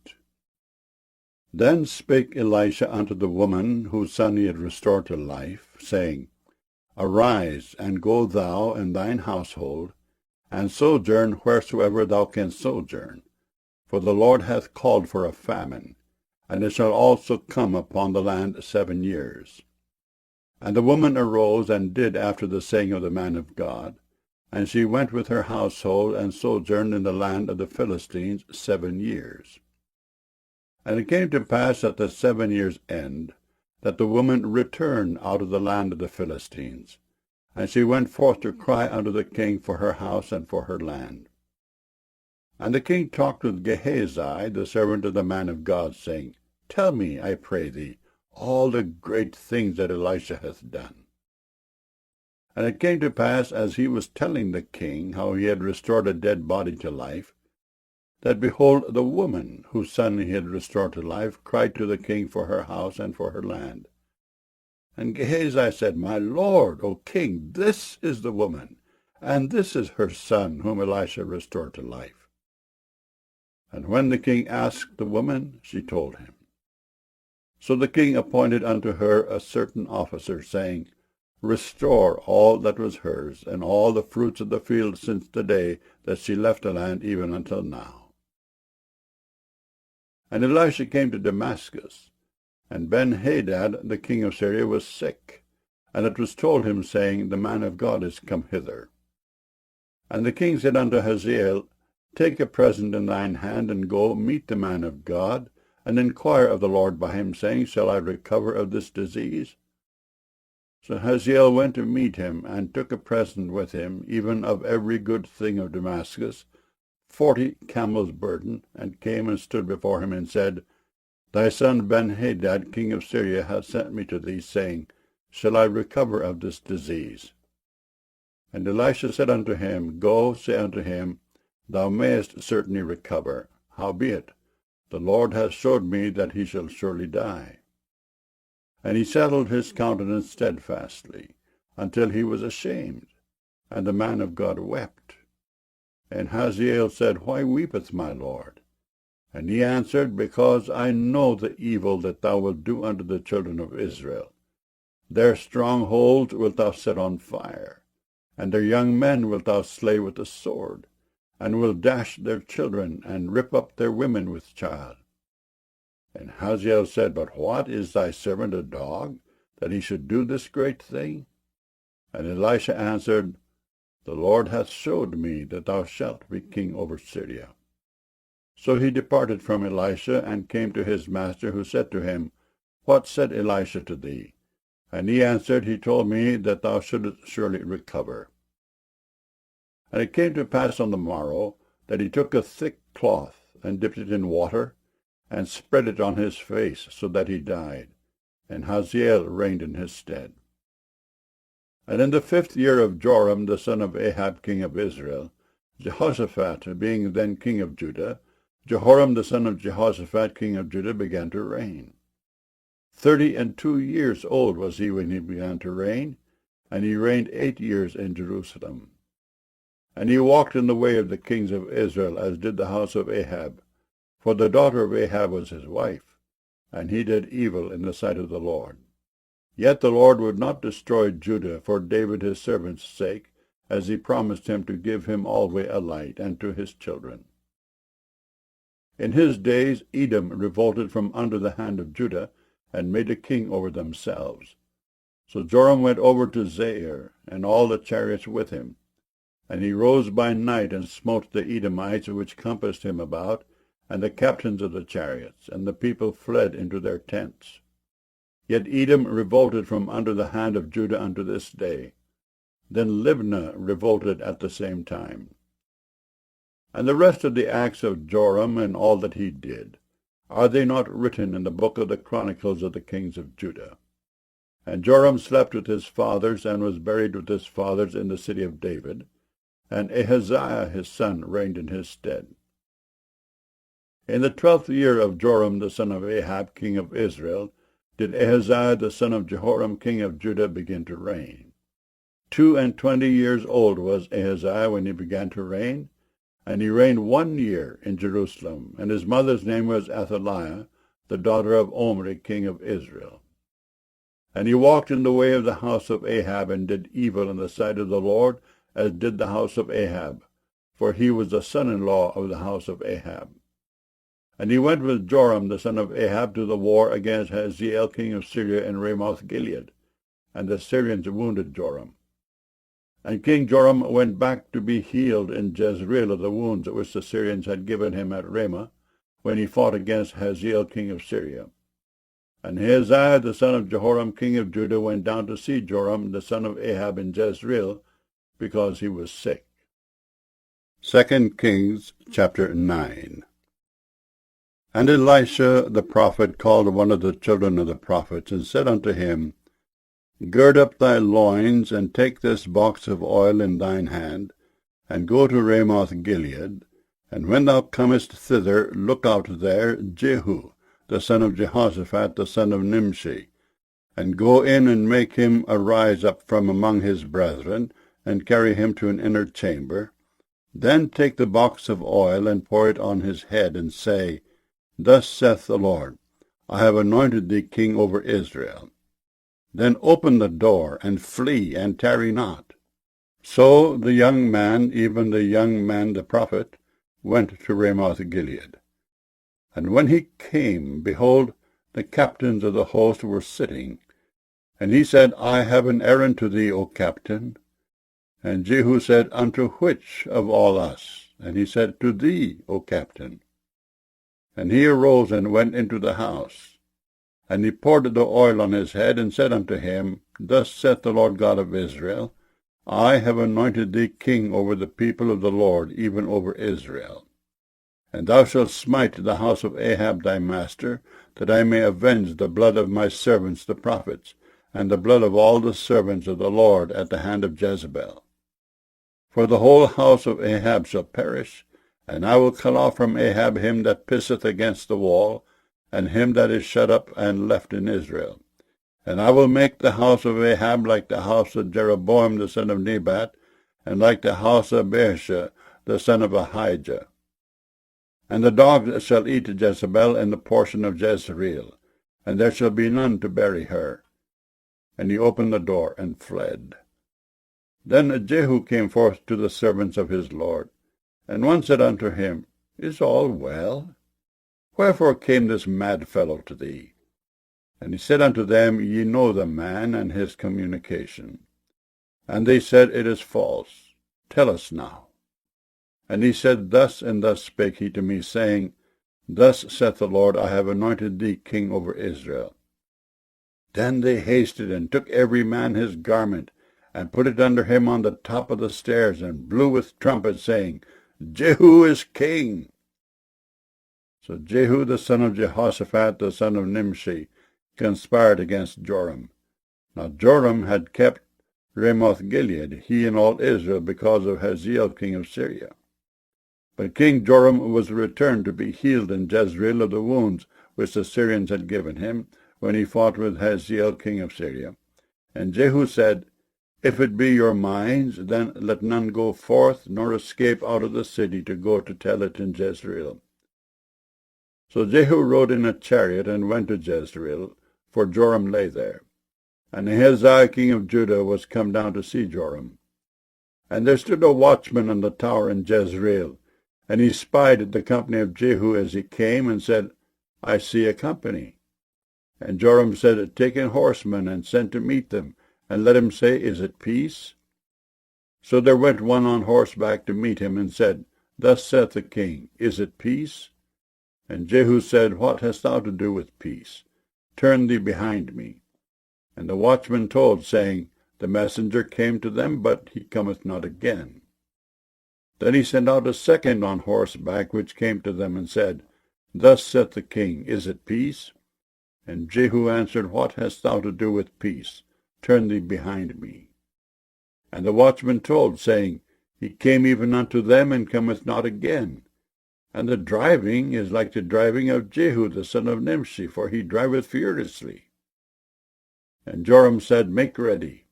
Then spake Elisha unto the woman whose son he had restored to life, saying, Arise, and go thou and thine household, and sojourn wheresoever thou canst sojourn. For the Lord hath called for a famine, and it shall also come upon the land 7 years. And the woman arose and did after the saying of the man of God. And she went with her household, and sojourned in the land of the Philistines 7 years. And it came to pass at the 7 years' end, that the woman returned out of the land of the Philistines. And she went forth to cry unto the king for her house and for her land. And the king talked with Gehazi, the servant of the man of God, saying, Tell me, I pray thee, all the great things that Elisha hath done. And it came to pass, as he was telling the king how he had restored a dead body to life, that behold, the woman whose son he had restored to life cried to the king for her house and for her land. And Gehazi said, My lord, O king, this is the woman, and this is her son whom Elisha restored to life. And when the king asked the woman, she told him. So the king appointed unto her a certain officer, saying, Restore all that was hers, and all the fruits of the field since the day that she left the land even until now. And Elisha came to Damascus, and Ben-Hadad the king of Syria was sick, and it was told him, saying, The man of God is come hither. And the king said unto Hazael, Take a present in thine hand, and go meet the man of God, and inquire of the Lord by him, saying, Shall I recover of this disease? So Hazael went to meet him, and took a present with him, even of every good thing of Damascus, 40 camels' burden, and came and stood before him, and said, Thy son Ben-Hadad, king of Syria, hath sent me to thee, saying, Shall I recover of this disease? And Elisha said unto him, Go, say unto him, Thou mayest certainly recover. Howbeit, the Lord hath showed me that he shall surely die. And he settled his countenance steadfastly, until he was ashamed. And the man of God wept. And Hazael said, Why weepeth my lord? And he answered, Because I know the evil that thou wilt do unto the children of Israel. Their strongholds wilt thou set on fire, and their young men wilt thou slay with the sword, and wilt dash their children, and rip up their women with child. And Hazael said, But what, is thy servant a dog, that he should do this great thing? And Elisha answered, The Lord hath showed me that thou shalt be king over Syria. So he departed from Elisha, and came to his master, who said to him, What said Elisha to thee? And he answered, He told me that thou shouldest surely recover. And it came to pass on the morrow, that he took a thick cloth, and dipped it in water, and spread it on his face, so that he died. And Hazael reigned in his stead. And in the 5th year of Joram the son of Ahab king of Israel, Jehoshaphat being then king of Judah, Jehoram the son of Jehoshaphat king of Judah began to reign. 32 years old was he when he began to reign, and he reigned 8 years in Jerusalem. And he walked in the way of the kings of Israel, as did the house of Ahab, for the daughter of Ahab was his wife, and he did evil in the sight of the Lord. Yet the Lord would not destroy Judah for David his servant's sake, as he promised him to give him alway a light, and to his children. In his days Edom revolted from under the hand of Judah, and made a king over themselves. So Joram went over to Zair, and all the chariots with him. And he rose by night, and smote the Edomites which compassed him about, and the captains of the chariots, and the people fled into their tents. Yet Edom revolted from under the hand of Judah unto this day. Then Libnah revolted at the same time. And the rest of the acts of Joram, and all that he did, are they not written in the book of the Chronicles of the kings of Judah? And Joram slept with his fathers, and was buried with his fathers in the city of David, and Ahaziah his son reigned in his stead. In the 12th year of Joram the son of Ahab king of Israel did Ahaziah the son of Jehoram king of Judah begin to reign. 22 years old was Ahaziah when he began to reign, and he reigned 1 year in Jerusalem, and his mother's name was Athaliah, the daughter of Omri king of Israel. And he walked in the way of the house of Ahab, and did evil in the sight of the Lord, as did the house of Ahab, for he was the son-in-law of the house of Ahab. And he went with Joram the son of Ahab to the war against Hazael king of Syria in Ramoth-Gilead. and the Syrians wounded Joram. And King Joram went back to be healed in Jezreel of the wounds which the Syrians had given him at Ramah, when he fought against Hazael king of Syria. And Ahaziah the son of Jehoram king of Judah went down to see Joram the son of Ahab in Jezreel, because he was sick. 2 Kings chapter 9. And Elisha the prophet called one of the children of the prophets, and said unto him, Gird up thy loins, and take this box of oil in thine hand, and go to Ramoth Gilead, and when thou comest thither, look out there Jehu, the son of Jehoshaphat, the son of Nimshi, and go in and make him arise up from among his brethren, and carry him to an inner chamber. Then take the box of oil, and pour it on his head, and say, Thus saith the Lord, I have anointed thee king over Israel. Then open the door, and flee, and tarry not. So the young man, even the young man the prophet, went to Ramoth Gilead. And when he came, behold, the captains of the host were sitting. And he said, I have an errand to thee, O captain. And Jehu said, Unto which of all us? And he said, To thee, O captain. And he arose and went into the house. And he poured the oil on his head, and said unto him, Thus saith the Lord God of Israel, I have anointed thee king over the people of the Lord, even over Israel. And thou shalt smite the house of Ahab thy master, that I may avenge the blood of my servants the prophets, and the blood of all the servants of the Lord at the hand of Jezebel. For the whole house of Ahab shall perish, and I will cut off from Ahab him that pisseth against the wall, and him that is shut up and left in Israel. And I will make the house of Ahab like the house of Jeroboam the son of Nebat, and like the house of Baasha the son of Ahijah. And the dogs shall eat Jezebel in the portion of Jezreel, and there shall be none to bury her. And he opened the door and fled. Then Jehu came forth to the servants of his Lord, and one said unto him, Is all well? Wherefore came this mad fellow to thee? And he said unto them, Ye know the man and his communication. And they said, It is false. Tell us now. And he said, Thus and thus spake he to me, saying, Thus saith the Lord, I have anointed thee king over Israel. Then they hasted, and took every man his garment, and put it under him on the top of the stairs, and blew with trumpets, saying, Jehu is king. So Jehu the son of Jehoshaphat the son of Nimshi conspired against Joram. Now Joram had kept Ramoth Gilead, he and all Israel, because of Hazael king of Syria. But King Joram was returned to be healed in Jezreel of the wounds which the Syrians had given him, when he fought with Hazael king of Syria. And Jehu said, If it be your minds, then let none go forth, nor escape out of the city to go to tell it in Jezreel. So Jehu rode in a chariot and went to Jezreel, for Joram lay there. And Ahaziah king of Judah was come down to see Joram. And there stood a watchman on the tower in Jezreel, and he spied the company of Jehu as he came, and said, I see a company. And Joram said, Take in horsemen, and send to meet them, and let him say, Is it peace? So there went one on horseback to meet him, and said, Thus saith the king, Is it peace? And Jehu said, What hast thou to do with peace? Turn thee behind me. And the watchman told, saying, The messenger came to them, but he cometh not again. Then he sent out a second on horseback, which came to them, and said, Thus saith the king, Is it peace? And Jehu answered, What hast thou to do with peace? Turn thee behind me. And the watchman told, saying, He came even unto them, and cometh not again. And the driving is like the driving of Jehu the son of Nimshi, for he driveth furiously. And Joram said, Make ready.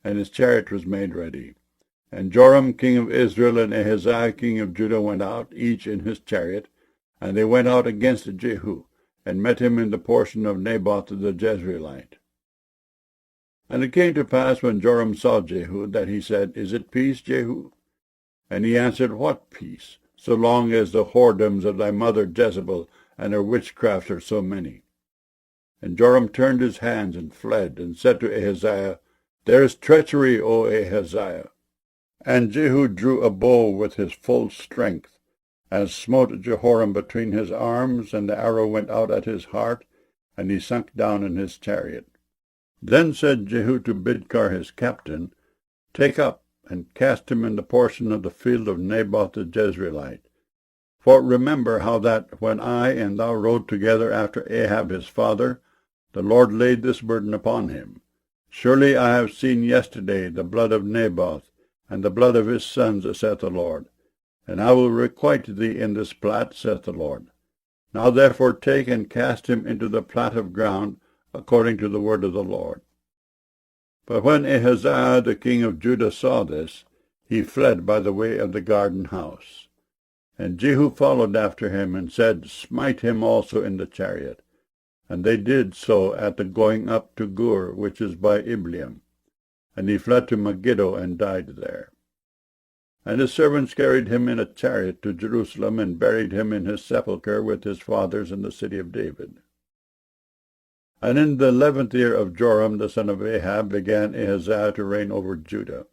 And his chariot was made ready. And Joram king of Israel and Ahaziah king of Judah went out, each in his chariot, and they went out against Jehu, and met him in the portion of Naboth the Jezreelite. And it came to pass, when Joram saw Jehu, that he said, Is it peace, Jehu? And he answered, What peace, so long as the whoredoms of thy mother Jezebel and her witchcraft are so many? And Joram turned his hands and fled, and said to Ahaziah, There is treachery, O Ahaziah. And Jehu drew a bow with his full strength, and smote Jehoram between his arms, and the arrow went out at his heart, and he sunk down in his chariot. Then said Jehu to Bidkar his captain, Take up, and cast him in the portion of the field of Naboth the Jezreelite. For remember how that, when I and thou rode together after Ahab his father, the Lord laid this burden upon him. Surely I have seen yesterday the blood of Naboth, and the blood of his sons, saith the Lord. And I will requite thee in this plat, saith the Lord. Now therefore take and cast him into the plat of ground, according to the word of the Lord. But when Ahaziah the king of Judah saw this, he fled by the way of the garden house. And Jehu followed after him, and said, Smite him also in the chariot. And they did so at the going up to Gur, which is by Ibleam. And he fled to Megiddo, and died there. And his servants carried him in a chariot to Jerusalem, and buried him in his sepulchre with his fathers in the city of David. And in the 11th year of Joram the son of Ahab began Ahaziah to reign over Judah.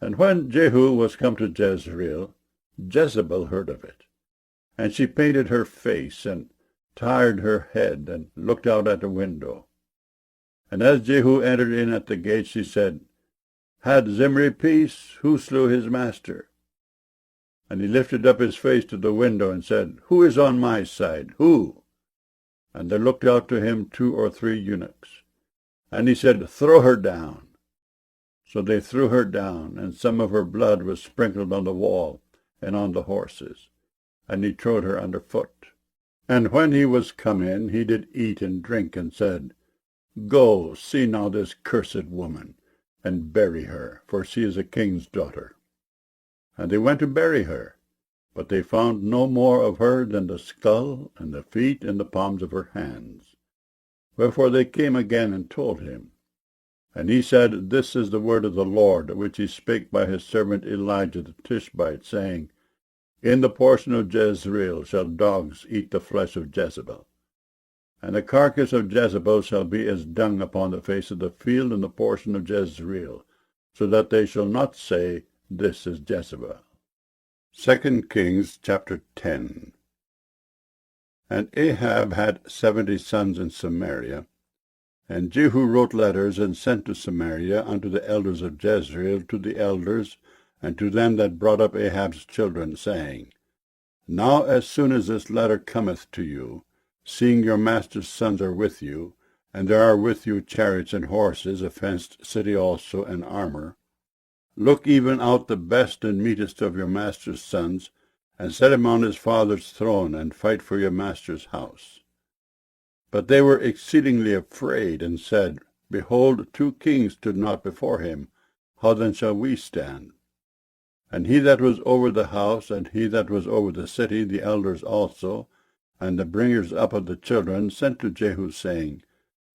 And when Jehu was come to Jezreel, Jezebel heard of it. And she painted her face, and tired her head, and looked out at a window. And as Jehu entered in at the gate, she said, Had Zimri peace? Who slew his master? And he lifted up his face to the window, and said, Who is on my side? Who? And there looked out to him 2 or 3 eunuchs. And he said, Throw her down. So they threw her down, and some of her blood was sprinkled on the wall and on the horses. And he trode her under foot. And when he was come in, he did eat and drink, and said, Go, see now this cursed woman, and bury her, for she is a king's daughter. And they went to bury her, but they found no more of her than the skull, and the feet, and the palms of her hands. Wherefore they came again and told him. And he said, This is the word of the Lord, which he spake by his servant Elijah the Tishbite, saying, In the portion of Jezreel shall dogs eat the flesh of Jezebel. And the carcass of Jezebel shall be as dung upon the face of the field in the portion of Jezreel, so that they shall not say, This is Jezebel. 2 Kings chapter 10. And Ahab had 70 sons in Samaria. And Jehu wrote letters, and sent to Samaria unto the elders of Jezreel, to the elders, and to them that brought up Ahab's children, saying, Now as soon as this letter cometh to you, seeing your master's sons are with you, and there are with you chariots and horses, a fenced city also, and armor, look even out the best and meetest of your master's sons, and set him on his father's throne, and fight for your master's house. But they were exceedingly afraid, and said, Behold, 2 kings stood not before him. How then shall we stand? And he that was over the house, and he that was over the city, the elders also, and the bringers up of the children, sent to Jehu, saying,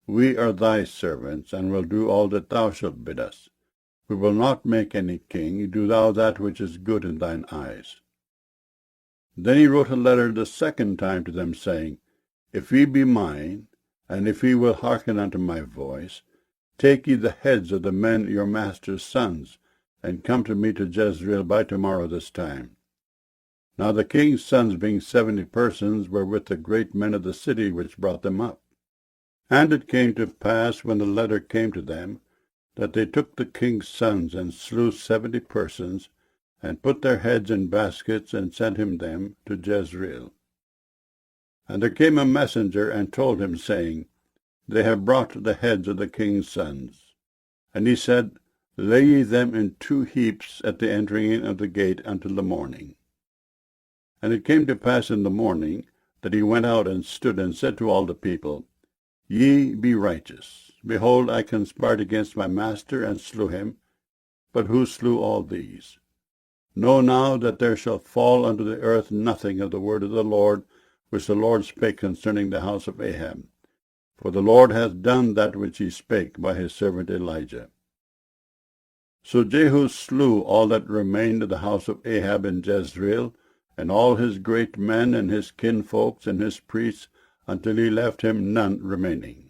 We are thy servants, and will do all that thou shalt bid us. We will not make any king. Do thou that which is good in thine eyes. Then he wrote a letter the 2nd time to them, saying, If ye be mine, and if ye will hearken unto my voice, take ye the heads of the men your master's sons, and come to me to Jezreel by tomorrow this time. Now the king's sons, being 70 persons, were with the great men of the city which brought them up. And it came to pass, when the letter came to them, that they took the king's sons, and slew 70 persons, and put their heads in baskets, and sent him them to Jezreel. And there came a messenger, and told him, saying, They have brought the heads of the king's sons. And he said, Lay ye them in 2 heaps at the entering in of the gate until the morning. And it came to pass in the morning, that he went out and stood, and said to all the people, Ye be righteous. Behold, I conspired against my master, and slew him. But who slew all these? Know now that there shall fall unto the earth nothing of the word of the Lord, which the Lord spake concerning the house of Ahab. For the Lord hath done that which he spake by his servant Elijah. So Jehu slew all that remained of the house of Ahab in Jezreel, and all his great men, and his kinfolks, and his priests, until he left him none remaining.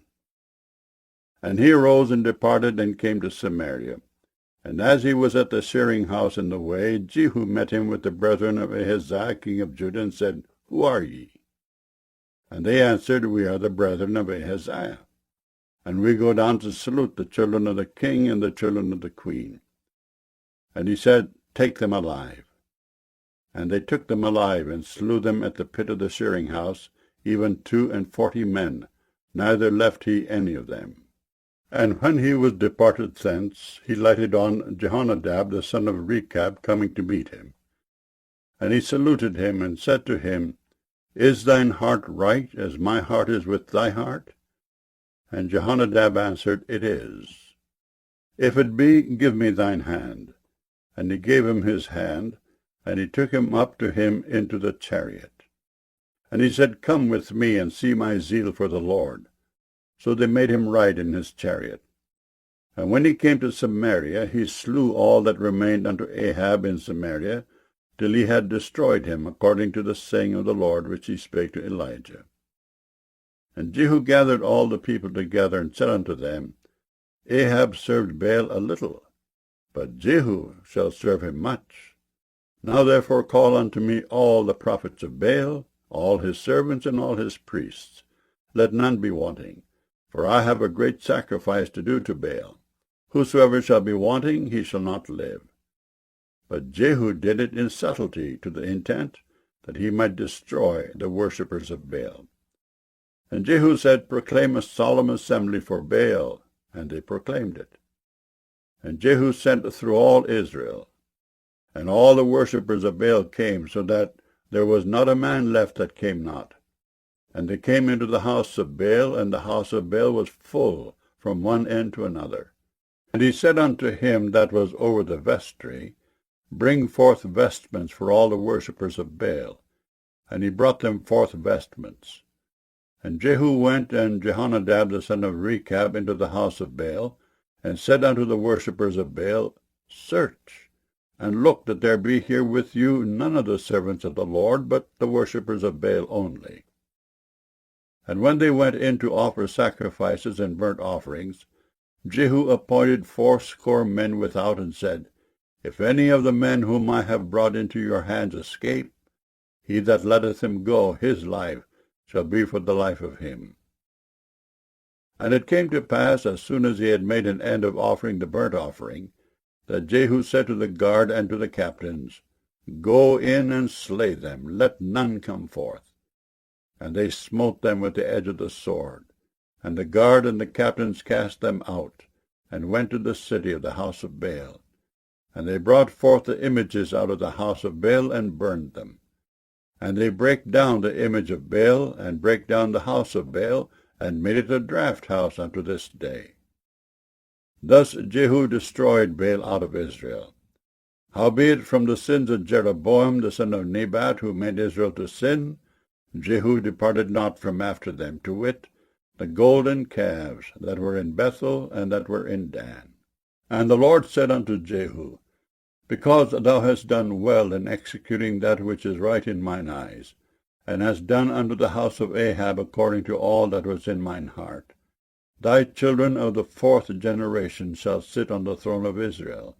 And he arose and departed, and came to Samaria. And as he was at the shearing house in the way, Jehu met him with the brethren of Ahaziah king of Judah, and said, Who are ye? And they answered, We are the brethren of Ahaziah, and we go down to salute the children of the king and the children of the queen. And he said, Take them alive. And they took them alive, and slew them at the pit of the shearing house, even 42 men, neither left he any of them. And when he was departed thence, he lighted on Jehonadab the son of Rechab, coming to meet him. And he saluted him, and said to him, Is thine heart right, as my heart is with thy heart? And Jehonadab answered, It is. If it be, give me thine hand. And he gave him his hand, and he took him up to him into the chariot. And he said, Come with me, and see my zeal for the Lord. So they made him ride in his chariot. And when he came to Samaria, he slew all that remained unto Ahab in Samaria, till he had destroyed him, according to the saying of the Lord, which he spake to Elijah. And Jehu gathered all the people together, and said unto them, Ahab served Baal a little, but Jehu shall serve him much. Now therefore call unto me all the prophets of Baal, all his servants, and all his priests. Let none be wanting, for I have a great sacrifice to do to Baal. Whosoever shall be wanting, he shall not live. But Jehu did it in subtlety, to the intent that he might destroy the worshippers of Baal. And Jehu said, Proclaim a solemn assembly for Baal. And they proclaimed it. And Jehu sent through all Israel. And all the worshippers of Baal came, so that there was not a man left that came not. And they came into the house of Baal, and the house of Baal was full from one end to another. And he said unto him that was over the vestry, Bring forth vestments for all the worshippers of Baal. And he brought them forth vestments. And Jehu went and Jehonadab the son of Rechab into the house of Baal, and said unto the worshippers of Baal, Search, and look that there be here with you none of the servants of the Lord, but the worshippers of Baal only. And when they went in to offer sacrifices and burnt offerings, Jehu appointed 80 men without, and said, If any of the men whom I have brought into your hands escape, he that letteth him go, his life shall be for the life of him. And it came to pass, as soon as he had made an end of offering the burnt offering, that Jehu said to the guard and to the captains, Go in and slay them, let none come forth. And they smote them with the edge of the sword. And the guard and the captains cast them out, and went to the city of the house of Baal. And they brought forth the images out of the house of Baal, and burned them. And they brake down the image of Baal, and brake down the house of Baal, and made it a draught house unto this day. Thus Jehu destroyed Baal out of Israel. Howbeit from the sins of Jeroboam the son of Nebat, who made Israel to sin, Jehu departed not from after them, to wit, the golden calves that were in Bethel and that were in Dan. And the Lord said unto Jehu, Because thou hast done well in executing that which is right in mine eyes, and hast done unto the house of Ahab according to all that was in mine heart, thy children of the 4th generation shall sit on the throne of Israel.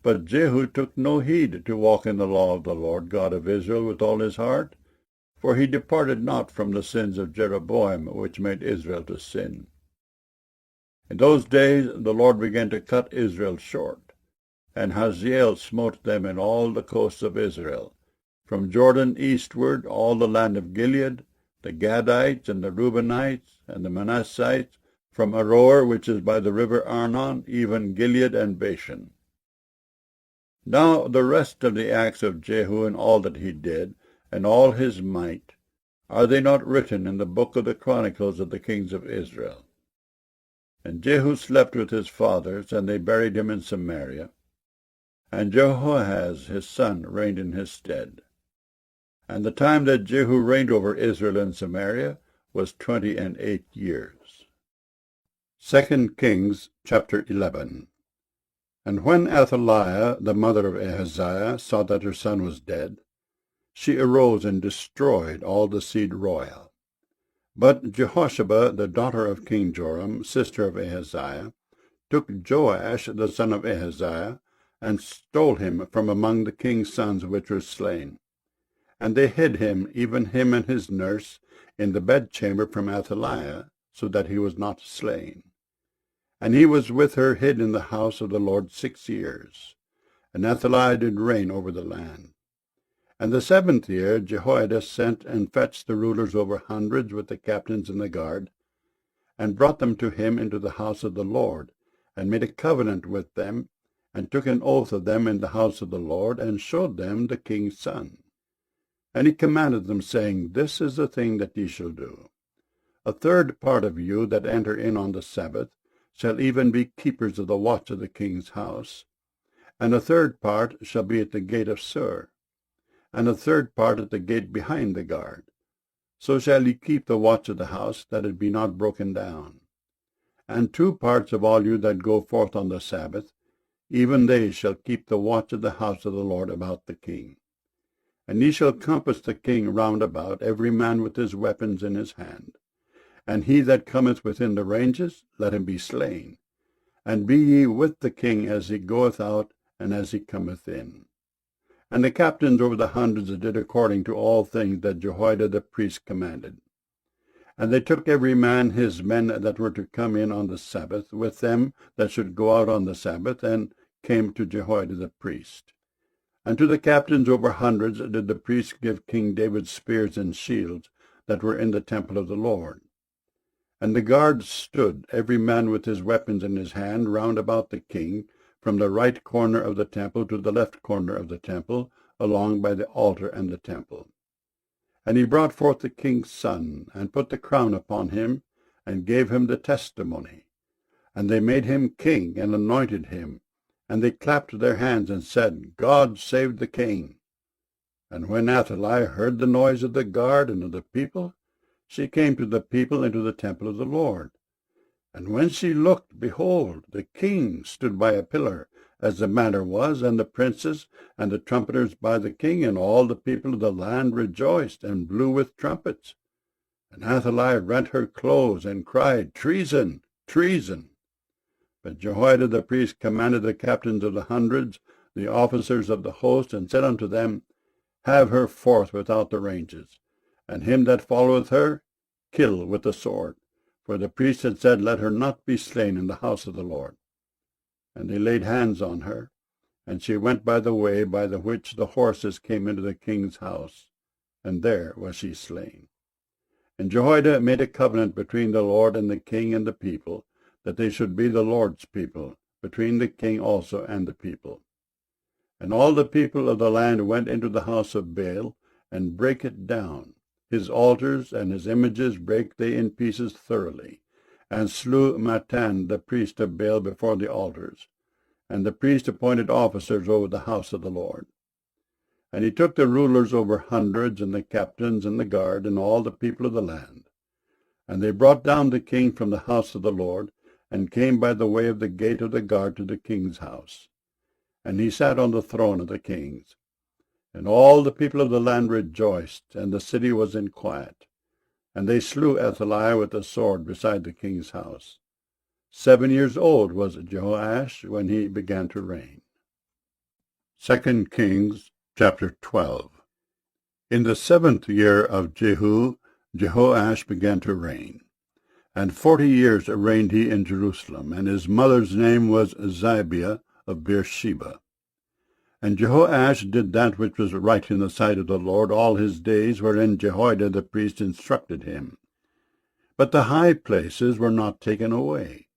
But Jehu took no heed to walk in the law of the Lord God of Israel with all his heart, for he departed not from the sins of Jeroboam, which made Israel to sin. In those days the Lord began to cut Israel short, and Hazael smote them in all the coasts of Israel, from Jordan eastward, all the land of Gilead, the Gadites, and the Reubenites, and the Manassites, from Aroer, which is by the river Arnon, even Gilead and Bashan. Now the rest of the acts of Jehu, and all that he did, and all his might, are they not written in the book of the Chronicles of the kings of Israel? And Jehu slept with his fathers, and they buried him in Samaria. And Jehoahaz his son reigned in his stead. And the time that Jehu reigned over Israel and Samaria was 28 years. 2 Kings chapter 11. And when Athaliah, the mother of Ahaziah, saw that her son was dead, she arose and destroyed all the seed royal. But Jehosheba, the daughter of King Joram, sister of Ahaziah, took Joash the son of Ahaziah, and stole him from among the king's sons which were slain. And they hid him, even him and his nurse, in the bedchamber from Athaliah, so that he was not slain. And he was with her hid in the house of the Lord 6 years. And Athaliah did reign over the land. And the 7th year Jehoiada sent and fetched the rulers over hundreds with the captains and the guard, and brought them to him into the house of the Lord, and made a covenant with them, and took an oath of them in the house of the Lord, and showed them the king's son. And he commanded them, saying, This is the thing that ye shall do. A third part of you that enter in on the Sabbath shall even be keepers of the watch of the king's house, and a third part shall be at the gate of Sur, and a third part at the gate behind the guard. So shall ye keep the watch of the house, that it be not broken down. And 2 parts of all you that go forth on the Sabbath, even they shall keep the watch of the house of the Lord about the king. And ye shall compass the king round about, every man with his weapons in his hand. And he that cometh within the ranges, let him be slain. And be ye with the king as he goeth out, and as he cometh in. And the captains over the hundreds did according to all things that Jehoiada the priest commanded. And they took every man his men that were to come in on the Sabbath, with them that should go out on the Sabbath, and came to Jehoiada the priest. And to the captains over hundreds did the priests give King David spears and shields that were in the temple of the Lord. And the guards stood, every man with his weapons in his hand, round about the king, from the right corner of the temple to the left corner of the temple, along by the altar and the temple. And he brought forth the king's son, and put the crown upon him, and gave him the testimony. And they made him king, and anointed him. And they clapped their hands, and said, God save the king. And when Athaliah heard the noise of the guard and of the people, she came to the people into the temple of the Lord. And when she looked, behold, the king stood by a pillar, as the manner was, and the princes and the trumpeters by the king, and all the people of the land rejoiced, and blew with trumpets. And Athaliah rent her clothes, and cried, Treason! Treason! But Jehoiada the priest commanded the captains of the hundreds, the officers of the host, and said unto them, Have her forth without the ranges, and him that followeth her kill with the sword. For the priest had said, Let her not be slain in the house of the Lord. And they laid hands on her, and she went by the way by the which the horses came into the king's house, and there was she slain. And Jehoiada made a covenant between the Lord and the king and the people, that they should be the Lord's people, between the king also and the people. And all the people of the land went into the house of Baal, and brake it down. His altars and his images brake they in pieces thoroughly, and slew Mattan the priest of Baal before the altars. And the priest appointed officers over the house of the Lord. And he took the rulers over hundreds, and the captains, and the guard, and all the people of the land. And they brought down the king from the house of the Lord, and came by the way of the gate of the guard to the king's house. And he sat on the throne of the kings. And all the people of the land rejoiced, and the city was in quiet. And they slew Athaliah with the sword beside the king's house. 7 years old was Jehoash when he began to reign. 2 Kings chapter 12. In the 7th year of Jehu, Jehoash began to reign. And 40 years reigned he in Jerusalem, and his mother's name was Zibiah of Beersheba. And Jehoash did that which was right in the sight of the Lord all his days, wherein Jehoiada the priest instructed him. But the high places were not taken away.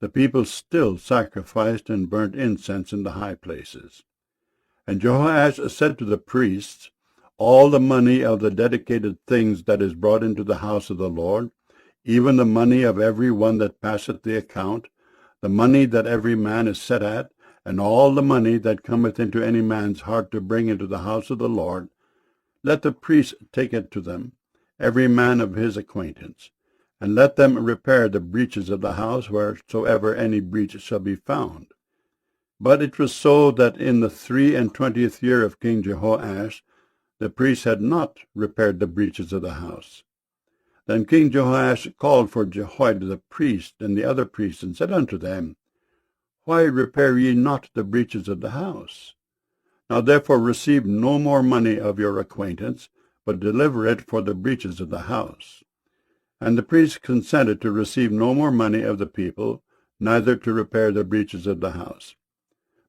The people still sacrificed and burnt incense in the high places. And Jehoash said to the priests, All the money of the dedicated things that is brought into the house of the Lord, even the money of every one that passeth the account, the money that every man is set at, and all the money that cometh into any man's heart to bring into the house of the Lord, let the priests take it to them, every man of his acquaintance, and let them repair the breaches of the house wheresoever any breach shall be found. But it was so that in the 23 year of King Jehoash, the priests had not repaired the breaches of the house. Then King Jehoash called for Jehoiada the priest and the other priests, and said unto them, Why repair ye not the breaches of the house? Now therefore receive no more money of your acquaintance, but deliver it for the breaches of the house. And the priests consented to receive no more money of the people, neither to repair the breaches of the house.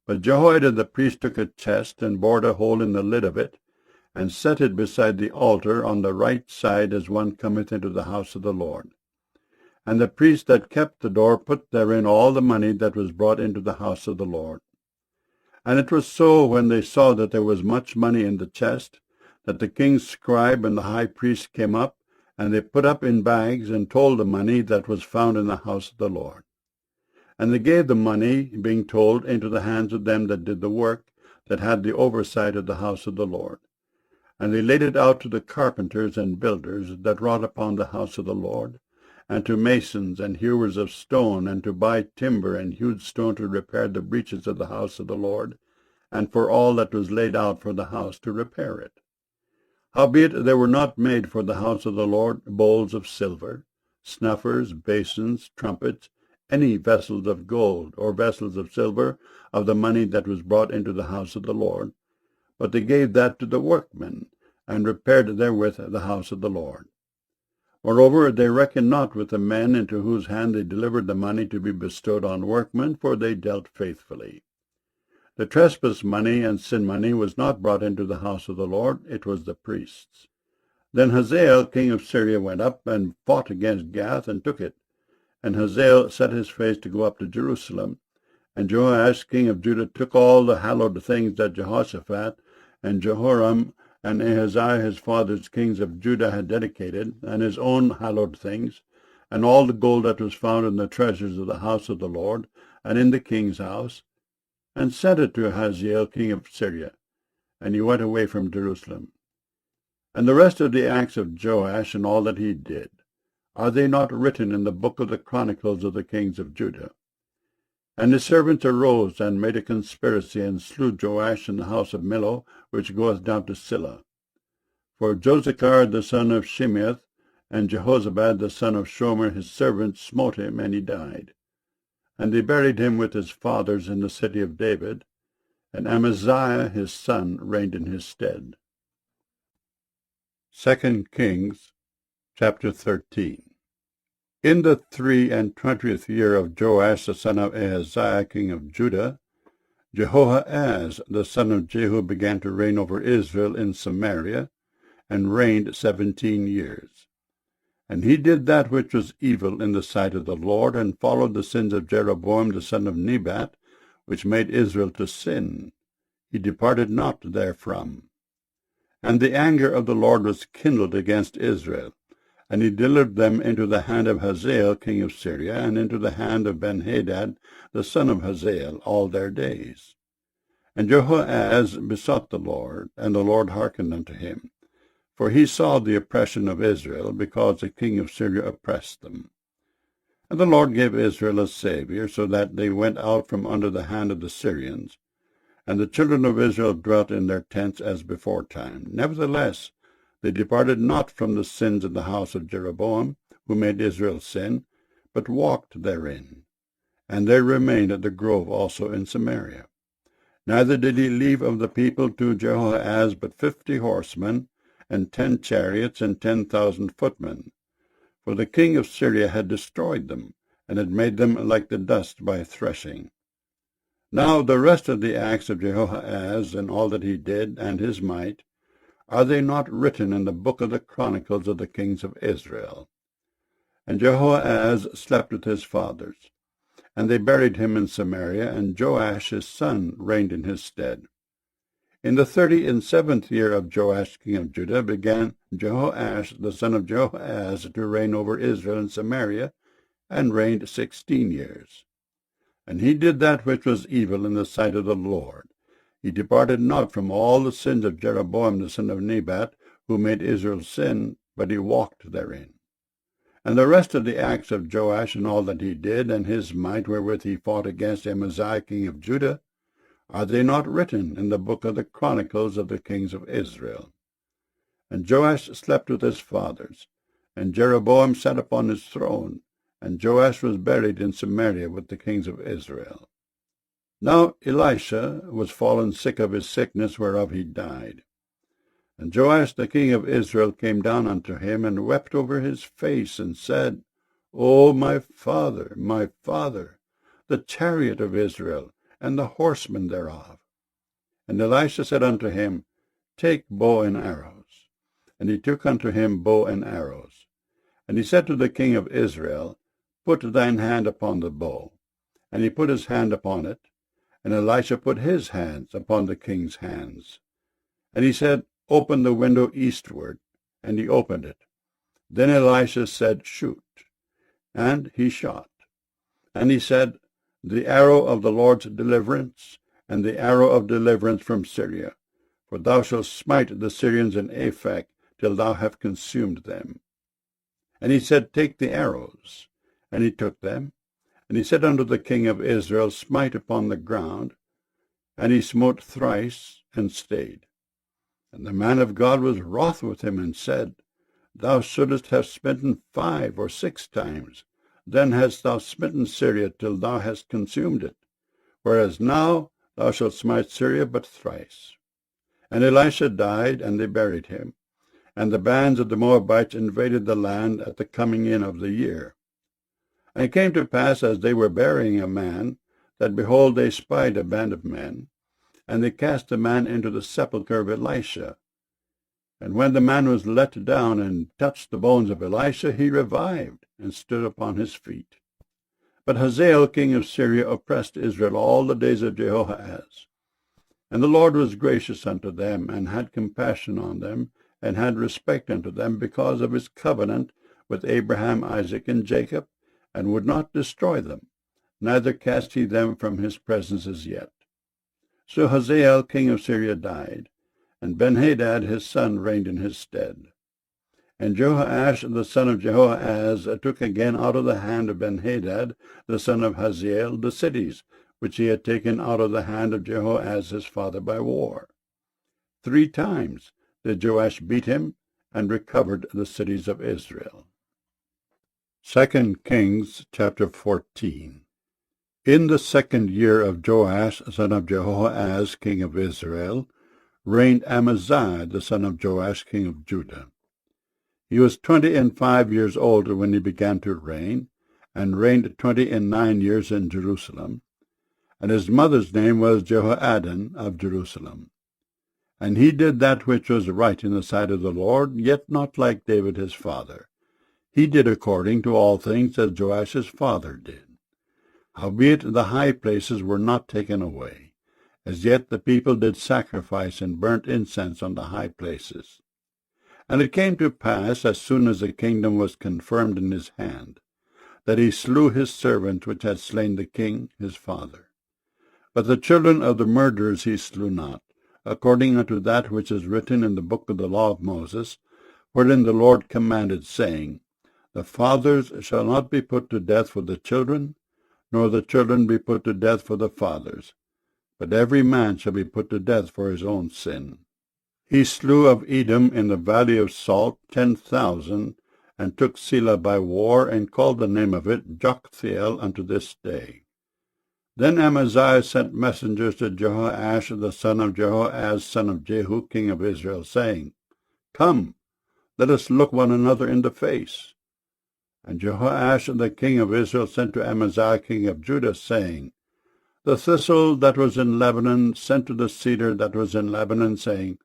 But Jehoiada the priest took a chest, and bored a hole in the lid of it, and set it beside the altar on the right side as one cometh into the house of the Lord. And the priest that kept the door put therein all the money that was brought into the house of the Lord. And it was so, when they saw that there was much money in the chest, that the king's scribe and the high priest came up, and they put up in bags, and told the money that was found in the house of the Lord. And they gave the money, being told, into the hands of them that did the work, that had the oversight of the house of the Lord. And they laid it out to the carpenters and builders that wrought upon the house of the Lord, and to masons and hewers of stone, and to buy timber and hewed stone to repair the breaches of the house of the Lord, and for all that was laid out for the house to repair it. Howbeit there were not made for the house of the Lord bowls of silver, snuffers, basins, trumpets, any vessels of gold, or vessels of silver, of the money that was brought into the house of the Lord, but they gave that to the workmen, and repaired therewith the house of the Lord. Moreover, they reckoned not with the men into whose hand they delivered the money to be bestowed on workmen, for they dealt faithfully. The trespass money and sin money was not brought into the house of the Lord, it was the priests. Then Hazael king of Syria went up, and fought against Gath, and took it. And Hazael set his face to go up to Jerusalem. And Joash king of Judah took all the hallowed things that Jehoshaphat, and Jehoram, and Ahaziah his father's kings of Judah had dedicated, and his own hallowed things, and all the gold that was found in the treasures of the house of the Lord, and in the king's house, and sent it to Hazael king of Syria, and he went away from Jerusalem. And the rest of the acts of Joash, and all that he did, are they not written in the book of the chronicles of the kings of Judah? And his servants arose, and made a conspiracy, and slew Joash in the house of Millo, which goeth down to Silla. For Josachar the son of Shimeath, and Jehozabad the son of Shomer his servant, smote him, and he died. And they buried him with his fathers in the city of David, and Amaziah his son reigned in his stead. 2 Kings chapter 13. In the 23 year of Joash the son of Ahaziah king of Judah, Jehoahaz the son of Jehu began to reign over Israel in Samaria, and reigned 17 years. And he did that which was evil in the sight of the Lord, and followed the sins of Jeroboam the son of Nebat, which made Israel to sin. He departed not therefrom. And the anger of the Lord was kindled against Israel, and he delivered them into the hand of Hazael king of Syria, and into the hand of Benhadad the son of Hazael all their days. And Jehoahaz besought the Lord, and the Lord hearkened unto him. For he saw the oppression of Israel, because the king of Syria oppressed them. And the Lord gave Israel a Saviour, so that they went out from under the hand of the Syrians. And the children of Israel dwelt in their tents as beforetime. Nevertheless, they departed not from the sins of the house of Jeroboam, who made Israel sin, but walked therein. And there remained at the grove also in Samaria. Neither did he leave of the people to Jehoahaz but 50 horsemen, and 10 chariots, and 10,000 footmen. For the king of Syria had destroyed them, and had made them like the dust by threshing. Now the rest of the acts of Jehoahaz, and all that he did, and his might, are they not written in the book of the chronicles of the kings of Israel? And Jehoahaz slept with his fathers, and they buried him in Samaria, and Joash his son reigned in his stead. In the 37th year of Joash king of Judah began Jehoash the son of Jehoahaz to reign over Israel in Samaria, and reigned 16 years. And he did that which was evil in the sight of the Lord. He departed not from all the sins of Jeroboam the son of Nebat, who made Israel sin, but he walked therein. And the rest of the acts of Joash, and all that he did, and his might wherewith he fought against Amaziah king of Judah, are they not written in the book of the chronicles of the kings of Israel? And Joash slept with his fathers, And Jeroboam sat upon his throne, and Joash was buried in Samaria with the kings of Israel. Now Elisha was fallen sick of his sickness whereof he died. And Joash the king of Israel came down unto him, and wept over his face, and said, O my father, the chariot of Israel, and the horsemen thereof. And Elisha said unto him, Take bow and arrows. And he took unto him bow and arrows. And he said to the king of Israel, Put thine hand upon the bow. And he put his hand upon it, and Elisha put his hands upon the king's hands. And he said, Open the window eastward. And he opened it. Then Elisha said, Shoot. And he shot. And he said, The arrow of the Lord's deliverance, and the arrow of deliverance from Syria. For thou shalt smite the Syrians in Aphek, till thou have consumed them. And he said, Take the arrows. And he took them. And he said unto the king of Israel, Smite upon the ground. And he smote thrice, and stayed. And the man of God was wroth with him, and said, Thou shouldest have smitten 5 or 6 times. Then hast thou smitten Syria till thou hast consumed it. Whereas now thou shalt smite Syria but thrice. And Elisha died, and they buried him. And the bands of the Moabites invaded the land at the coming in of the year. And it came to pass, as they were burying a man, that, behold, they spied a band of men, and they cast the man into the sepulchre of Elisha. And when the man was let down and touched the bones of Elisha, he revived, and stood upon his feet. But Hazael king of Syria oppressed Israel all the days of Jehoahaz. And the Lord was gracious unto them, and had compassion on them, and had respect unto them, because of his covenant with Abraham, Isaac, and Jacob, and would not destroy them, neither cast he them from his presence as yet. So Hazael king of Syria died, and Benhadad his son reigned in his stead. And Jehoash the son of Jehoahaz took again out of the hand of Benhadad the son of Hazael the cities, which he had taken out of the hand of Jehoahaz his father by war. 3 times did Joash beat him, and recovered the cities of Israel. 2 Kings chapter 14. In the 2nd year of Joash son of Jehoahaz king of Israel, reigned Amaziah the son of Joash king of Judah. He was 25 years old when he began to reign, and reigned 29 years in Jerusalem. And his mother's name was Jehoaddan of Jerusalem. And he did that which was right in the sight of the Lord, yet not like David his father. He did according to all things as Joash his father did. Howbeit the high places were not taken away. As yet the people did sacrifice and burnt incense on the high places. And it came to pass, as soon as the kingdom was confirmed in his hand, that he slew his servant which had slain the king his father. But the children of the murderers he slew not, according unto that which is written in the book of the law of Moses, wherein the Lord commanded, saying, The fathers shall not be put to death for the children, nor the children be put to death for the fathers, but every man shall be put to death for his own sin. He slew of Edom in the valley of Salt 10,000, and took Selah by war, and called the name of it Joktheel unto this day. Then Amaziah sent messengers to Jehoash the son of Jehoahaz son of Jehu king of Israel, saying, Come, let us look one another in the face. And Jehoash the king of Israel sent to Amaziah king of Judah, saying, The thistle that was in Lebanon sent to the cedar that was in Lebanon, saying,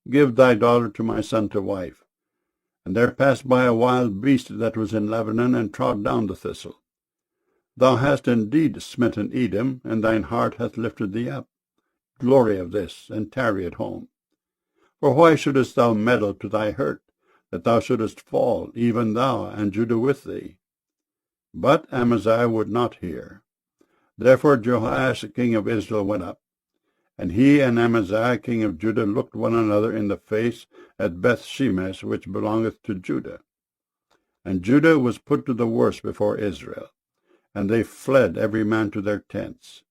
Give thy daughter to my son to wife. And there passed by a wild beast that was in Lebanon, and trod down the thistle. Thou hast indeed smitten Edom, and thine heart hath lifted thee up. Glory of this, and tarry at home. For why shouldest thou meddle to thy hurt, that thou shouldest fall, even thou, and Judah with thee? But Amaziah would not hear. Therefore Jehoash king of Israel went up, and he and Amaziah king of Judah looked one another in the face at Beth-shemesh, which belongeth to Judah. And Judah was put to the worse before Israel, and they fled every man to their tents.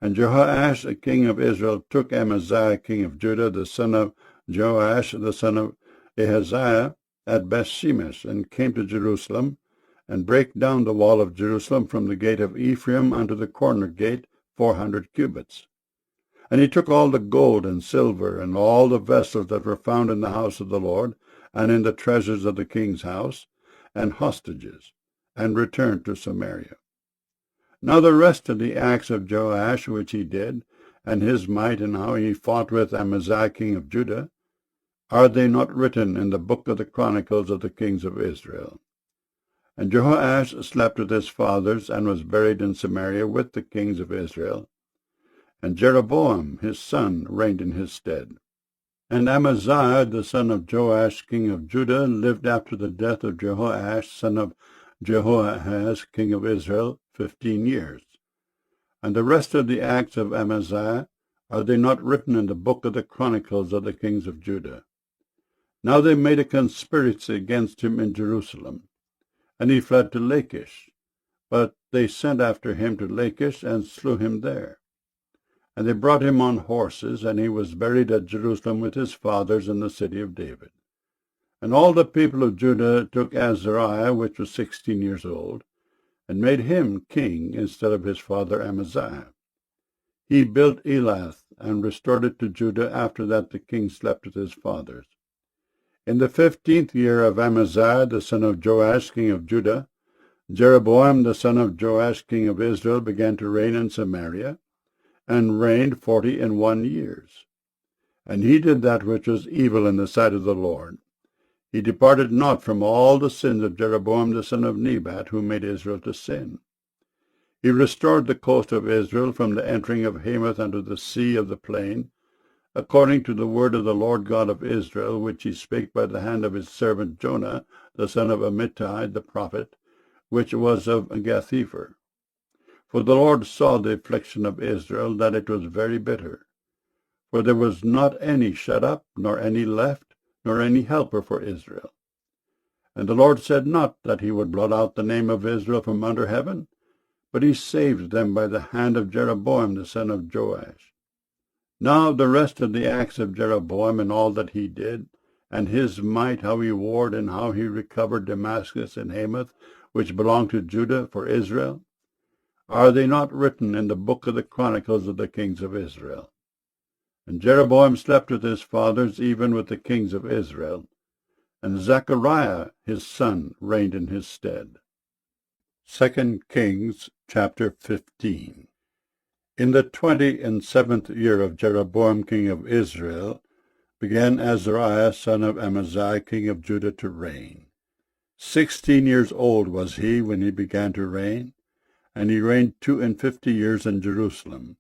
And Jehoash king of Israel took Amaziah king of Judah, the son of Joash, the son of Ahaziah, at Bethshemesh, and came to Jerusalem, and brake down the wall of Jerusalem from the gate of Ephraim unto the corner gate 400 cubits. And he took all the gold and silver, and all the vessels that were found in the house of the Lord, and in the treasures of the king's house, and hostages, and returned to Samaria. Now the rest of the acts of Joash which he did, and his might, and how he fought with Amaziah king of Judah, are they not written in the book of the chronicles of the kings of Israel? And Jehoash slept with his fathers, and was buried in Samaria with the kings of Israel. And Jeroboam his son reigned in his stead. And Amaziah the son of Joash king of Judah lived after the death of Jehoash son of Jehoahaz king of Israel 15 years. And the rest of the acts of Amaziah, are they not written in the book of the chronicles of the kings of Judah? Now they made a conspiracy against him in Jerusalem, and he fled to Lachish. But they sent after him to Lachish, and slew him there. And they brought him on horses, and he was buried at Jerusalem with his fathers in the city of David. And all the people of Judah took Azariah, which was 16 years old, and made him king instead of his father Amaziah. He built Elath, and restored it to Judah. After that the king slept with his fathers. In the 15th year of Amaziah the son of Joash king of Judah, Jeroboam the son of Joash king of Israel began to reign in Samaria, and reigned 41 years. And he did that which was evil in the sight of the Lord. He departed not from all the sins of Jeroboam the son of Nebat, who made Israel to sin. He restored the coast of Israel from the entering of Hamath unto the sea of the plain, according to the word of the Lord God of Israel, which he spake by the hand of his servant Jonah, the son of Amittai the prophet, which was of Gath-hepher. For the Lord saw the affliction of Israel, that it was very bitter. For there was not any shut up, nor any left, nor any helper for Israel. And the Lord said not that he would blot out the name of Israel from under heaven, but he saved them by the hand of Jeroboam the son of Joash. Now the rest of the acts of Jeroboam, and all that he did, and his might, how he warred, and how he recovered Damascus and Hamath, which belonged to Judah, for Israel, are they not written in the book of the chronicles of the kings of Israel? And Jeroboam slept with his fathers, even with the kings of Israel, and Zechariah his son reigned in his stead. 2 Kings chapter 15. In the 27th year of Jeroboam king of Israel began Azariah son of Amaziah king of Judah to reign. 16 years old was he when he began to reign, and he reigned 52 years in Jerusalem.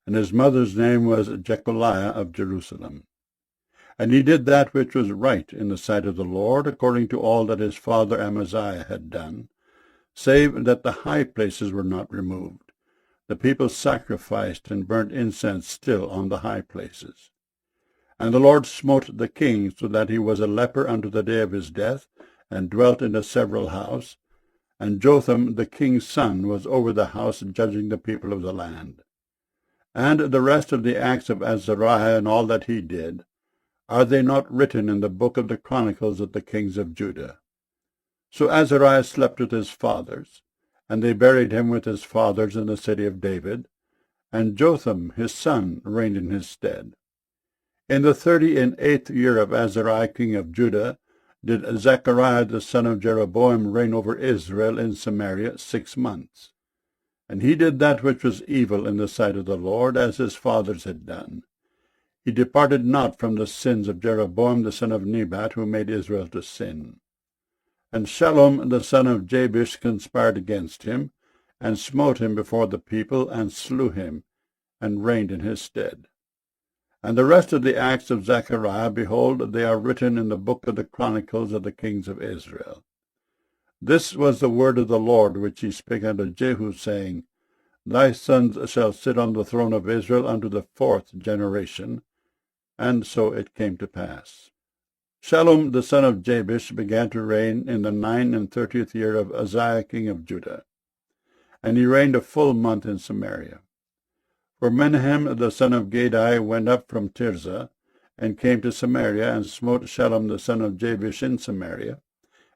And his mother's name was Jecholiah of Jerusalem. And he did that which was right in the sight of the Lord, according to all that his father Amaziah had done, save that the high places were not removed. The people sacrificed and burnt incense still on the high places. And the Lord smote the king, so that he was a leper unto the day of his death, and dwelt in a several house. And Jotham the king's son was over the house, judging the people of the land. And the rest of the acts of Azariah, and all that he did, are they not written in the book of the chronicles of the kings of Judah? So Azariah slept with his fathers, and they buried him with his fathers in the city of David, and Jotham his son reigned in his stead. In the 38th year of Azariah king of Judah did Zechariah the son of Jeroboam reign over Israel in Samaria 6 months. And he did that which was evil in the sight of the Lord, as his fathers had done. He departed not from the sins of Jeroboam the son of Nebat, who made Israel to sin. And Shallum the son of Jabesh conspired against him, and smote him before the people, and slew him, and reigned in his stead. And the rest of the acts of Zechariah, behold, they are written in the book of the chronicles of the kings of Israel. This was the word of the Lord which he spake unto Jehu, saying, Thy sons shall sit on the throne of Israel unto the 4th generation. And so it came to pass. Shallum the son of Jabesh began to reign in the 39th year of Uzziah king of Judah, and he reigned a full month in Samaria. For Menahem the son of Gadai went up from Tirzah, and came to Samaria, and smote Shallum the son of Jabesh in Samaria,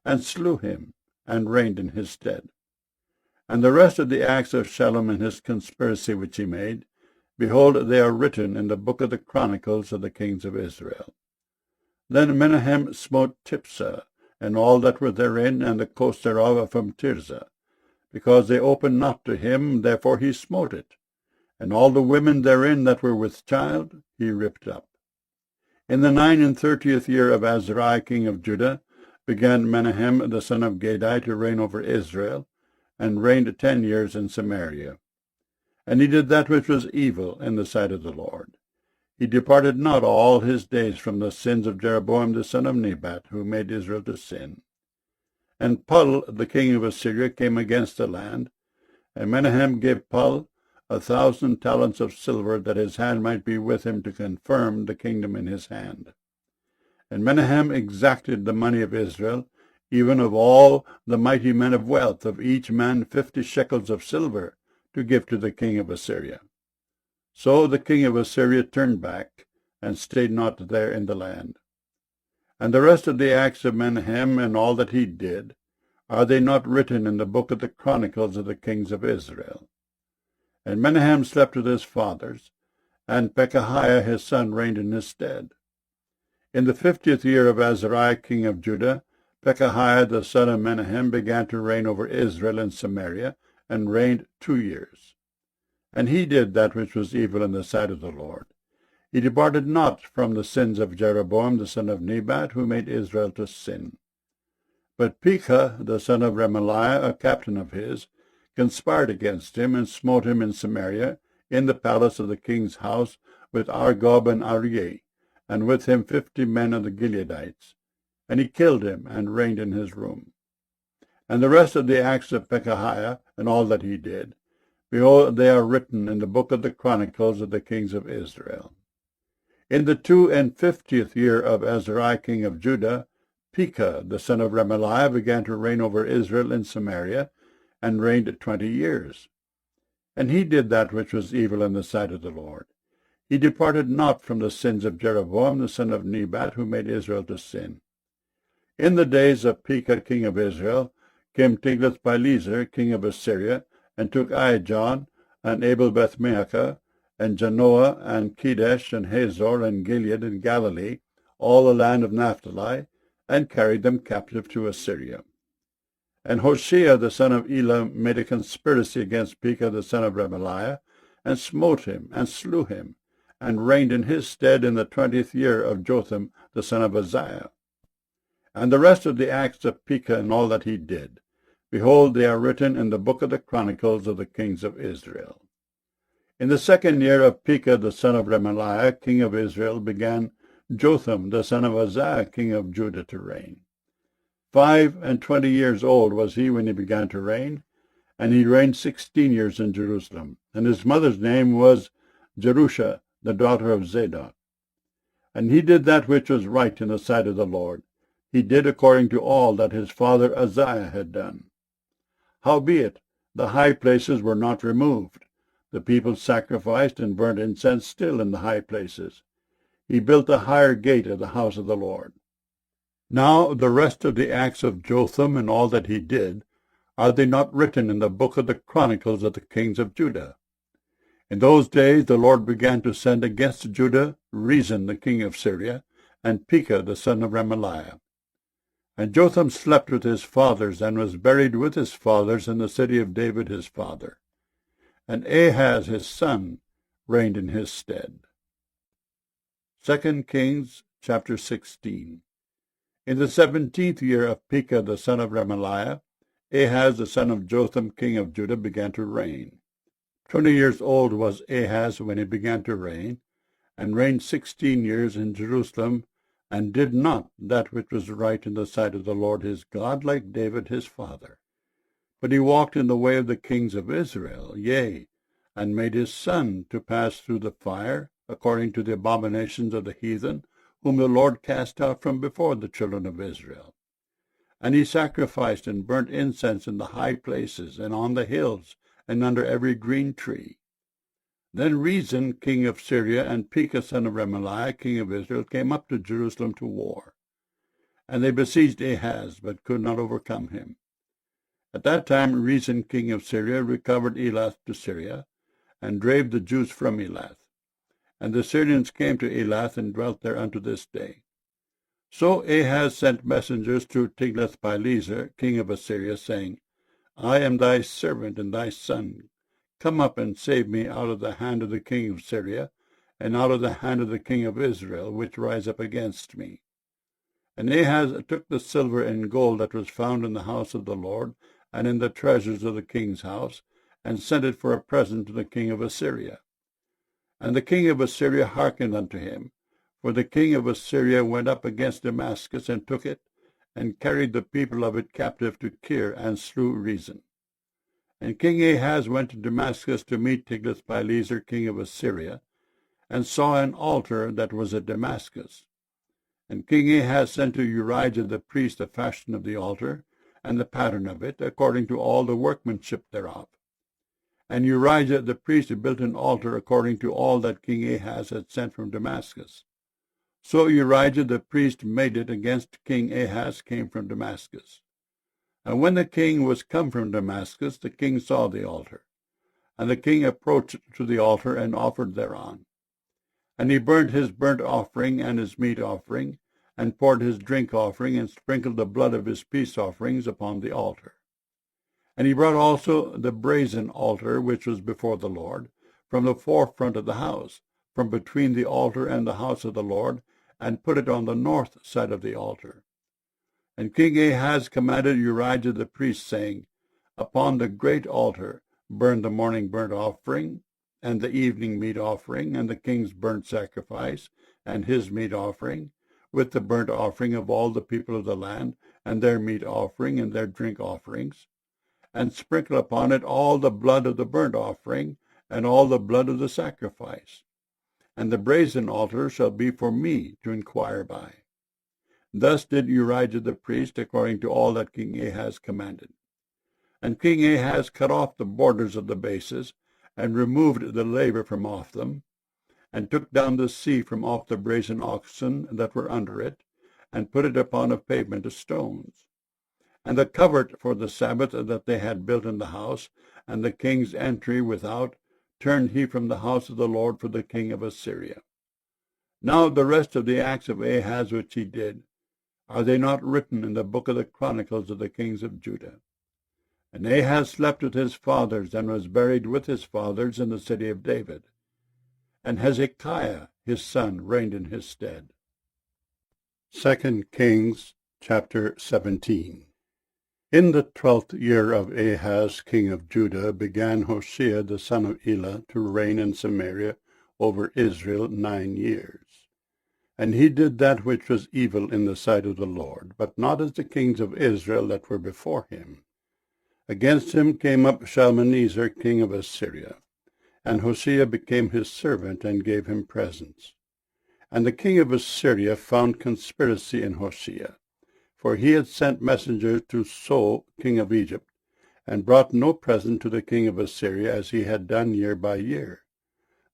and slew him, and reigned in his stead. And the rest of the acts of Shallum and his conspiracy which he made, behold, they are written in the book of the Chronicles of the kings of Israel. Then Menahem smote Tipsah, and all that were therein, and the coast thereof from Tirzah, because they opened not to him, therefore he smote it. And all the women therein that were with child he ripped up. In the 39th year of Azariah king of Judah began Menahem the son of Gadai to reign over Israel, and reigned 10 years in Samaria. And he did that which was evil in the sight of the Lord. He departed not all his days from the sins of Jeroboam the son of Nebat, who made Israel to sin. And Pul the king of Assyria came against the land, and Menahem gave Pul 1,000 talents of silver, that his hand might be with him to confirm the kingdom in his hand. And Menahem exacted the money of Israel, even of all the mighty men of wealth, of each man 50 shekels of silver, to give to the king of Assyria. So the king of Assyria turned back, and stayed not there in the land. And the rest of the acts of Menahem, and all that he did, are they not written in the book of the Chronicles of the kings of Israel? And Menahem slept with his fathers, and Pekahiah his son reigned in his stead. In the 50th year of Azariah king of Judah, Pekahiah the son of Menahem began to reign over Israel in Samaria, and reigned 2 years. And he did that which was evil in the sight of the Lord. He departed not from the sins of Jeroboam the son of Nebat, who made Israel to sin. But Pekah the son of Remaliah, a captain of his, conspired against him, and smote him in Samaria, in the palace of the king's house, with Argob and Arieh, and with him 50 men of the Gileadites. And he killed him, and reigned in his room. And the rest of the acts of Pekahiah, and all that he did, behold, they are written in the book of the Chronicles of the kings of Israel. In the 52nd year of Azariah king of Judah, Pekah the son of Remaliah began to reign over Israel in Samaria, and reigned 20 years. And he did that which was evil in the sight of the Lord. He departed not from the sins of Jeroboam the son of Nebat, who made Israel to sin. In the days of Pekah king of Israel came Tiglath-Pileser king of Assyria, and took Aijalon, and Abel-Beth-maachah, and Janoah, and Kedesh, and Hazor, and Gilead, and Galilee, all the land of Naphtali, and carried them captive to Assyria. And Hoshea the son of Elah made a conspiracy against Pekah the son of Remaliah, and smote him, and slew him, and reigned in his stead in the 20th year of Jotham the son of Uzziah. And the rest of the acts of Pekah, and all that he did, behold, they are written in the book of the Chronicles of the kings of Israel. In the 2nd year of Pekah the son of Remaliah king of Israel began Jotham the son of Uzziah king of Judah to reign. 25 years old was he when he began to reign, and he reigned 16 years in Jerusalem. And his mother's name was Jerusha, the daughter of Zadok. And he did that which was right in the sight of the Lord. He did according to all that his father Uzziah had done. Howbeit, the high places were not removed. The people sacrificed and burnt incense still in the high places. He built a higher gate of the house of the Lord. Now the rest of the acts of Jotham, and all that he did, are they not written in the book of the Chronicles of the kings of Judah? In those days the Lord began to send against Judah Rezin the king of Syria, and Pekah the son of Remaliah. And Jotham slept with his fathers, and was buried with his fathers in the city of David his father. And Ahaz his son reigned in his stead. 2 Kings chapter 16. In the 17th year of Pekah the son of Remaliah, Ahaz the son of Jotham king of Judah began to reign. 20 years old was Ahaz when he began to reign, and reigned 16 years in Jerusalem, and did not that which was right in the sight of the Lord his God, like David his father. But he walked in the way of the kings of Israel, yea, and made his son to pass through the fire, according to the abominations of the heathen, whom the Lord cast out from before the children of Israel. And he sacrificed and burnt incense in the high places, and on the hills, and under every green tree. Then Rezin, king of Syria, and Pekah, son of Remaliah, king of Israel, came up to Jerusalem to war. And they besieged Ahaz, but could not overcome him. At that time Rezin, king of Syria, recovered Elath to Syria, and drave the Jews from Elath. And the Syrians came to Elath, and dwelt there unto this day. So Ahaz sent messengers to Tiglath-Pileser, king of Assyria, saying, I am thy servant and thy son. Come up and save me out of the hand of the king of Syria, and out of the hand of the king of Israel, which rise up against me. And Ahaz took the silver and gold that was found in the house of the Lord, and in the treasures of the king's house, and sent it for a present to the king of Assyria. And the king of Assyria hearkened unto him, for the king of Assyria went up against Damascus, and took it, and carried the people of it captive to Kir, and slew Rezin. And King Ahaz went to Damascus to meet Tiglath-Pileser, king of Assyria, and saw an altar that was at Damascus. And King Ahaz sent to Urijah the priest the fashion of the altar, and the pattern of it, according to all the workmanship thereof. And Urijah the priest built an altar according to all that King Ahaz had sent from Damascus. So Urijah the priest made it against King Ahaz came from Damascus. And when the king was come from Damascus, the king saw the altar. And the king approached to the altar, and offered thereon. And he burnt his burnt offering and his meat offering, and poured his drink offering, and sprinkled the blood of his peace offerings upon the altar. And he brought also the brazen altar which was before the Lord, from the forefront of the house, from between the altar and the house of the Lord, and put it on the north side of the altar. And King Ahaz commanded Urijah the priest, saying, Upon the great altar burn the morning burnt offering, and the evening meat offering, and the king's burnt sacrifice, and his meat offering, with the burnt offering of all the people of the land, and their meat offering, and their drink offerings. And sprinkle upon it all the blood of the burnt offering, and all the blood of the sacrifice. And the brazen altar shall be for me to inquire by. Thus did Urijah the priest, according to all that King Ahaz commanded. And King Ahaz cut off the borders of the bases, and removed the laver from off them, and took down the sea from off the brazen oxen that were under it, and put it upon a pavement of stones. And the covert for the Sabbath that they had built in the house, and the king's entry without, turned he from the house of the Lord for the king of Assyria. Now the rest of the acts of Ahaz which he did, are they not written in the book of the Chronicles of the kings of Judah? And Ahaz slept with his fathers, and was buried with his fathers in the city of David. And Hezekiah his son reigned in his stead. 2 Kings chapter 17. In the 12th year of Ahaz king of Judah began Hoshea the son of Elah to reign in Samaria over Israel 9 years. And he did that which was evil in the sight of the Lord, but not as the kings of Israel that were before him. Against him came up Shalmaneser king of Assyria, and Hoshea became his servant, and gave him presents. And the king of Assyria found conspiracy in Hoshea, for he had sent messengers to So king of Egypt, and brought no present to the king of Assyria, as he had done year by year.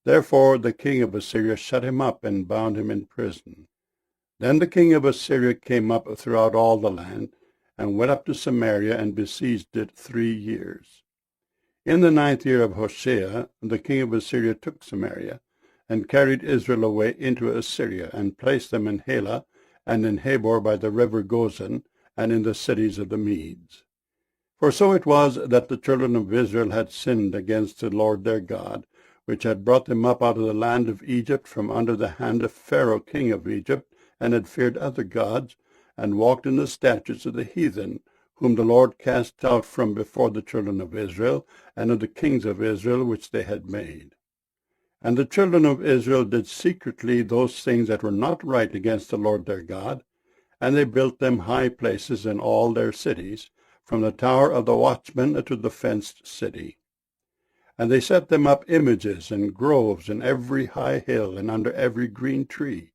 Therefore the king of Assyria shut him up, and bound him in prison. Then the king of Assyria came up throughout all the land, and went up to Samaria, and besieged it 3 years. In the 9th year of Hoshea, the king of Assyria took Samaria, and carried Israel away into Assyria, and placed them in Halah, and in Habor by the river Gozan, and in the cities of the Medes. For so it was that the children of Israel had sinned against the Lord their God, which had brought them up out of the land of Egypt from under the hand of Pharaoh king of Egypt, and had feared other gods, and walked in the statutes of the heathen, whom the Lord cast out from before the children of Israel, and of the kings of Israel which they had made. And the children of Israel did secretly those things that were not right against the Lord their God, and they built them high places in all their cities, from the tower of the watchman to the fenced city. And they set them up images and groves in every high hill, and under every green tree.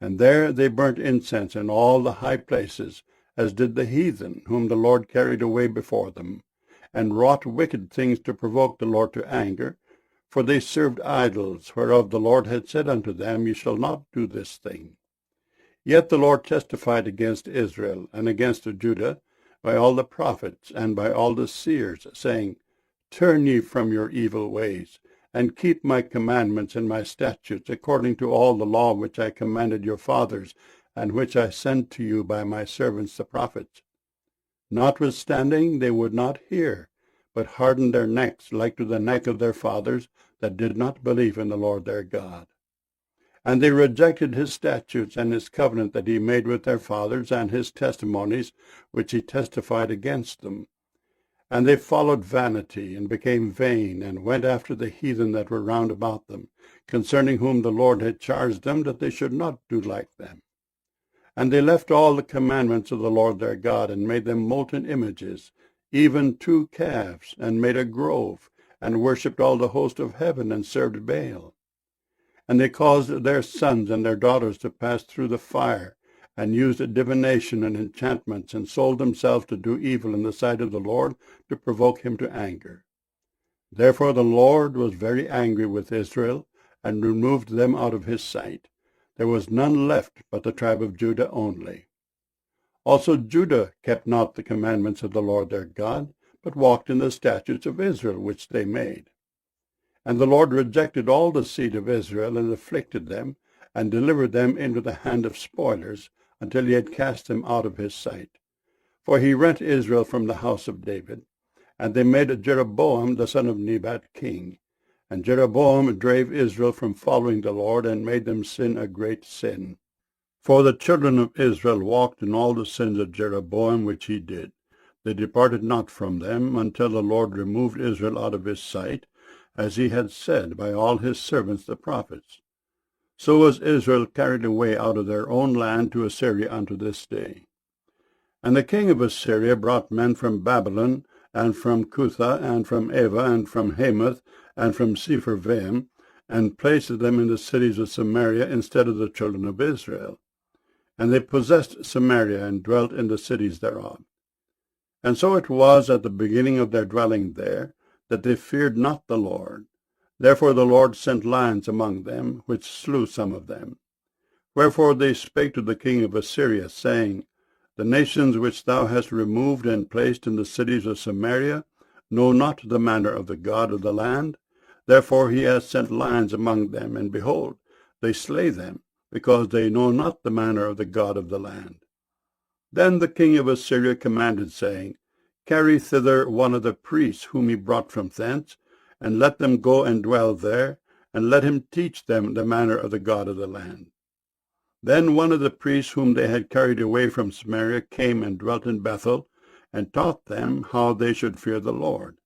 And there they burnt incense in all the high places, as did the heathen, whom the Lord carried away before them, and wrought wicked things to provoke the Lord to anger, For they served idols, whereof the Lord had said unto them, Ye shall not do this thing. Yet the Lord testified against Israel and against Judah by all the prophets and by all the seers, saying, Turn ye from your evil ways, and keep my commandments and my statutes, according to all the law which I commanded your fathers, and which I sent to you by my servants the prophets. Notwithstanding they would not hear, but hardened their necks like to the neck of their fathers, that did not believe in the Lord their God. And they rejected his statutes and his covenant that he made with their fathers, and his testimonies which he testified against them. And they followed vanity, and became vain, and went after the heathen that were round about them, concerning whom the Lord had charged them that they should not do like them. And they left all the commandments of the Lord their God, and made them molten images, even 2 calves, and made a grove, and worshipped all the host of heaven, and served Baal. And they caused their sons and their daughters to pass through the fire, and used divination and enchantments, and sold themselves to do evil in the sight of the Lord, to provoke him to anger. Therefore the Lord was very angry with Israel, and removed them out of his sight. There was none left but the tribe of Judah only. Also Judah kept not the commandments of the Lord their God, but walked in the statutes of Israel which they made. And the Lord rejected all the seed of Israel, and afflicted them, and delivered them into the hand of spoilers, until he had cast them out of his sight. For he rent Israel from the house of David, and they made Jeroboam the son of Nebat king. And Jeroboam drave Israel from following the Lord, and made them sin a great sin. For the children of Israel walked in all the sins of Jeroboam which he did. They departed not from them, until the Lord removed Israel out of his sight, as he had said by all his servants the prophets. So was Israel carried away out of their own land to Assyria unto this day. And the king of Assyria brought men from Babylon, and from Cutha, and from Ava, and from Hamath, and from Sepharvaim, and placed them in the cities of Samaria instead of the children of Israel. And they possessed Samaria, and dwelt in the cities thereof. And so it was at the beginning of their dwelling there, that they feared not the Lord. Therefore the Lord sent lions among them, which slew some of them. Wherefore they spake to the king of Assyria, saying, The nations which thou hast removed and placed in the cities of Samaria know not the manner of the God of the land. Therefore he hath sent lions among them, and behold, they slay them, because they know not the manner of the God of the land. Then the king of Assyria commanded, saying, Carry thither one of the priests whom he brought from thence, and let them go and dwell there, and let him teach them the manner of the God of the land. Then one of the priests whom they had carried away from Samaria came and dwelt in Bethel, and taught them how they should fear the Lord.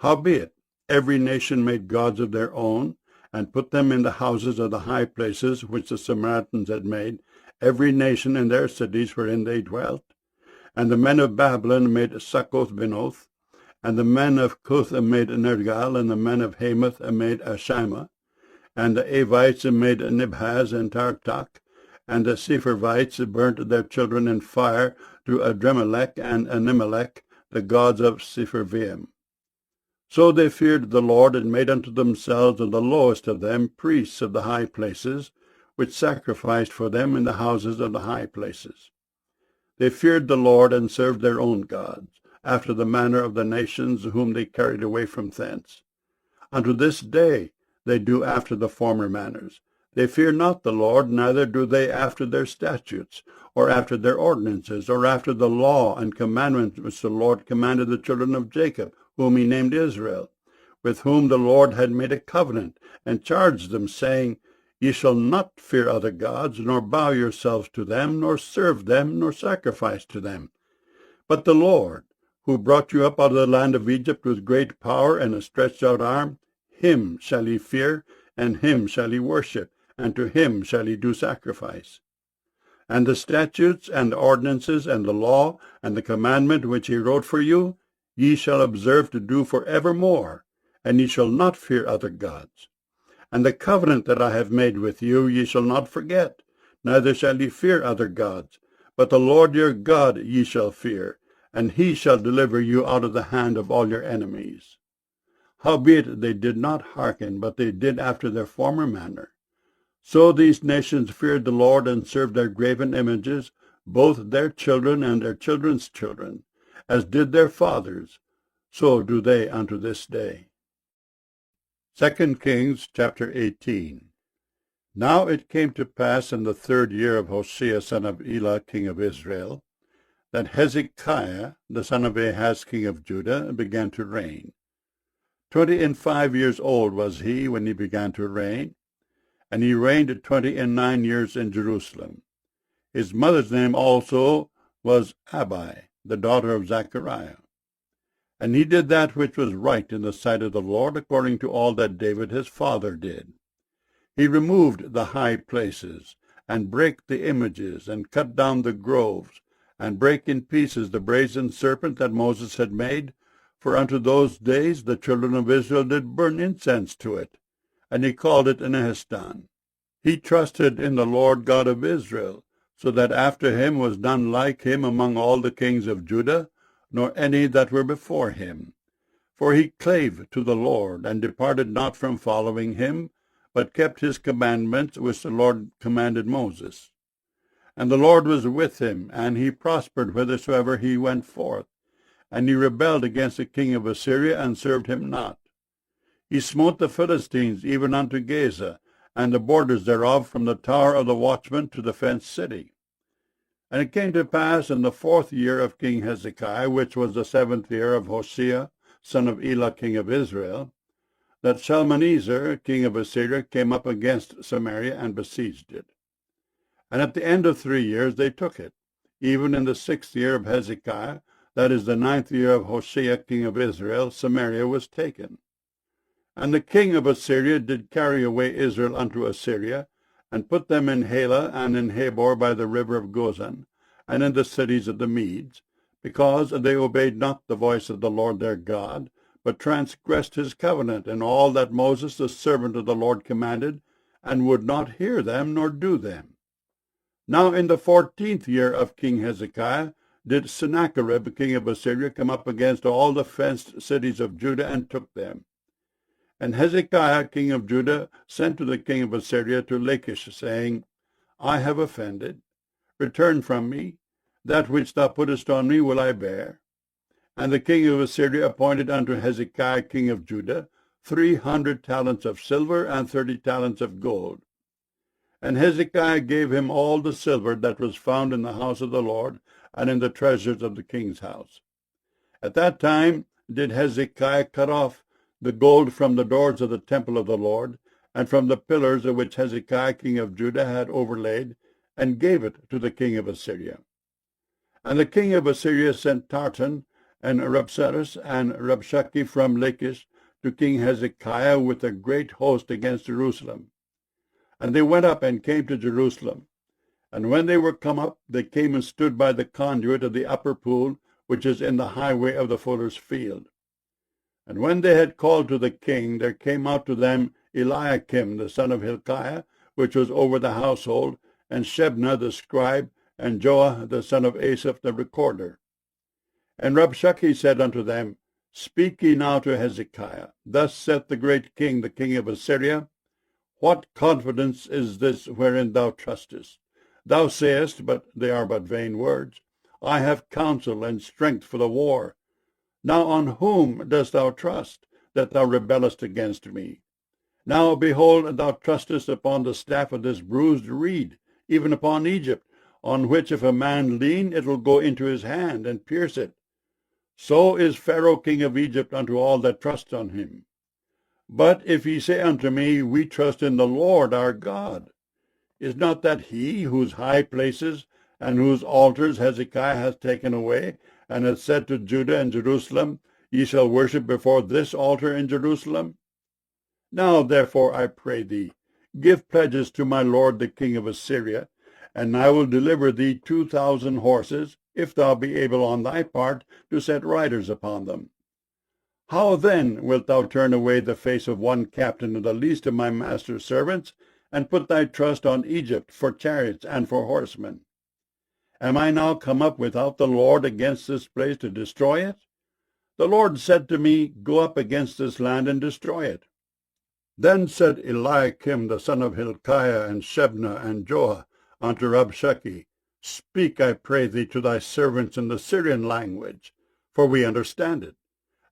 Howbeit, every nation made gods of their own, and put them in the houses of the high places which the Samaritans had made, every nation in their cities wherein they dwelt. And the men of Babylon made Succoth-Benoth, and the men of Cutha made Nergal, and the men of Hamath made Ashima, and the Avites made Nibhaz and Tartak, and the Sepharvites burnt their children in fire to Adremelech and Animelech, the gods of Sepharvaim. So they feared the Lord, and made unto themselves of the lowest of them priests of the high places, which sacrificed for them in the houses of the high places. They feared the Lord, and served their own gods, after the manner of the nations whom they carried away from thence. Unto this day they do after the former manners. They fear not the Lord, neither do they after their statutes, or after their ordinances, or after the law and commandments which the Lord commanded the children of Jacob, whom he named Israel, with whom the Lord had made a covenant, and charged them, saying, Ye shall not fear other gods, nor bow yourselves to them, nor serve them, nor sacrifice to them. But the Lord, who brought you up out of the land of Egypt with great power and a stretched out arm, him shall ye fear, and him shall ye worship, and to him shall ye do sacrifice. And the statutes and the ordinances and the law and the commandment which he wrote for you, ye shall observe to do for evermore, and ye shall not fear other gods. And the covenant that I have made with you ye shall not forget, neither shall ye fear other gods. But the Lord your God ye shall fear, and he shall deliver you out of the hand of all your enemies. Howbeit they did not hearken, but they did after their former manner. So these nations feared the Lord, and served their graven images, both their children and their children's children, as did their fathers, so do they unto this day. 2 Kings chapter 18. Now it came to pass in the 3rd year of Hoshea son of Elah king of Israel, that Hezekiah the son of Ahaz king of Judah began to reign. 25 old was he when he began to reign, and he reigned 29 years in Jerusalem. His mother's name also was Abi, the daughter of Zechariah. And he did that which was right in the sight of the Lord, according to all that David his father did. He removed the high places, and brake the images, and cut down the groves, and brake in pieces the brazen serpent that Moses had made, for unto those days the children of Israel did burn incense to it, and he called it Nehushtan. He trusted in the Lord God of Israel, so that after him was none like him among all the kings of Judah, nor any that were before him. For he clave to the Lord, and departed not from following him, but kept his commandments which the Lord commanded Moses. And the Lord was with him, and he prospered whithersoever he went forth. And he rebelled against the king of Assyria, and served him not. He smote the Philistines even unto Gaza, and the borders thereof, from the tower of the watchman to the fenced city. And it came to pass in the 4th year of King Hezekiah, which was the 7th year of Hoshea son of Elah king of Israel, that Shalmaneser king of Assyria came up against Samaria and besieged it. And at the end of 3 years they took it. Even in the 6th year of Hezekiah, that is the 9th year of Hoshea king of Israel, Samaria was taken. And the king of Assyria did carry away Israel unto Assyria, and put them in Halah and in Habor by the river of Gozan, and in the cities of the Medes, because they obeyed not the voice of the Lord their God, but transgressed his covenant, and all that Moses the servant of the Lord commanded, and would not hear them nor do them. Now in the 14th year of King Hezekiah did Sennacherib king of Assyria come up against all the fenced cities of Judah, and took them. And Hezekiah king of Judah sent to the king of Assyria to Lachish, saying, I have offended. Return from me. That which thou puttest on me will I bear. And the king of Assyria appointed unto Hezekiah king of Judah 300 talents of silver and 30 talents of gold. And Hezekiah gave him all the silver that was found in the house of the Lord, and in the treasures of the king's house. At that time did Hezekiah cut off the gold from the doors of the temple of the Lord, and from the pillars of which Hezekiah king of Judah had overlaid, and gave it to the king of Assyria. And the king of Assyria sent Tartan and Rabsaris and Rabshakeh from Lachish to King Hezekiah with a great host against Jerusalem. And they went up and came to Jerusalem. And when they were come up, they came and stood by the conduit of the upper pool, which is in the highway of the fuller's field. And when they had called to the king, there came out to them Eliakim the son of Hilkiah, which was over the household, and Shebna the scribe, and Joah the son of Asaph the recorder. And Rabshakeh said unto them, Speak ye now to Hezekiah. Thus saith the great king, the king of Assyria, What confidence is this wherein thou trustest? Thou sayest, but they are but vain words, I have counsel and strength for the war. Now on whom dost thou trust, that thou rebellest against me? Now, behold, thou trustest upon the staff of this bruised reed, even upon Egypt, on which if a man lean, it will go into his hand, and pierce it. So is Pharaoh king of Egypt unto all that trust on him. But if ye say unto me, We trust in the Lord our God, is not that he whose high places and whose altars Hezekiah hath taken away, and hath said to Judah and Jerusalem, Ye shall worship before this altar in Jerusalem? Now therefore, I pray thee, give pledges to my lord the king of Assyria, and I will deliver thee 2,000 horses, if thou be able on thy part to set riders upon them. How then wilt thou turn away the face of one captain of the least of my master's servants, and put thy trust on Egypt for chariots and for horsemen? Am I now come up without the Lord against this place to destroy it? The Lord said to me, Go up against this land and destroy it. Then said Eliakim the son of Hilkiah, and Shebna, and Joah, unto Rabshakeh, Speak, I pray thee, to thy servants in the Syrian language, for we understand it,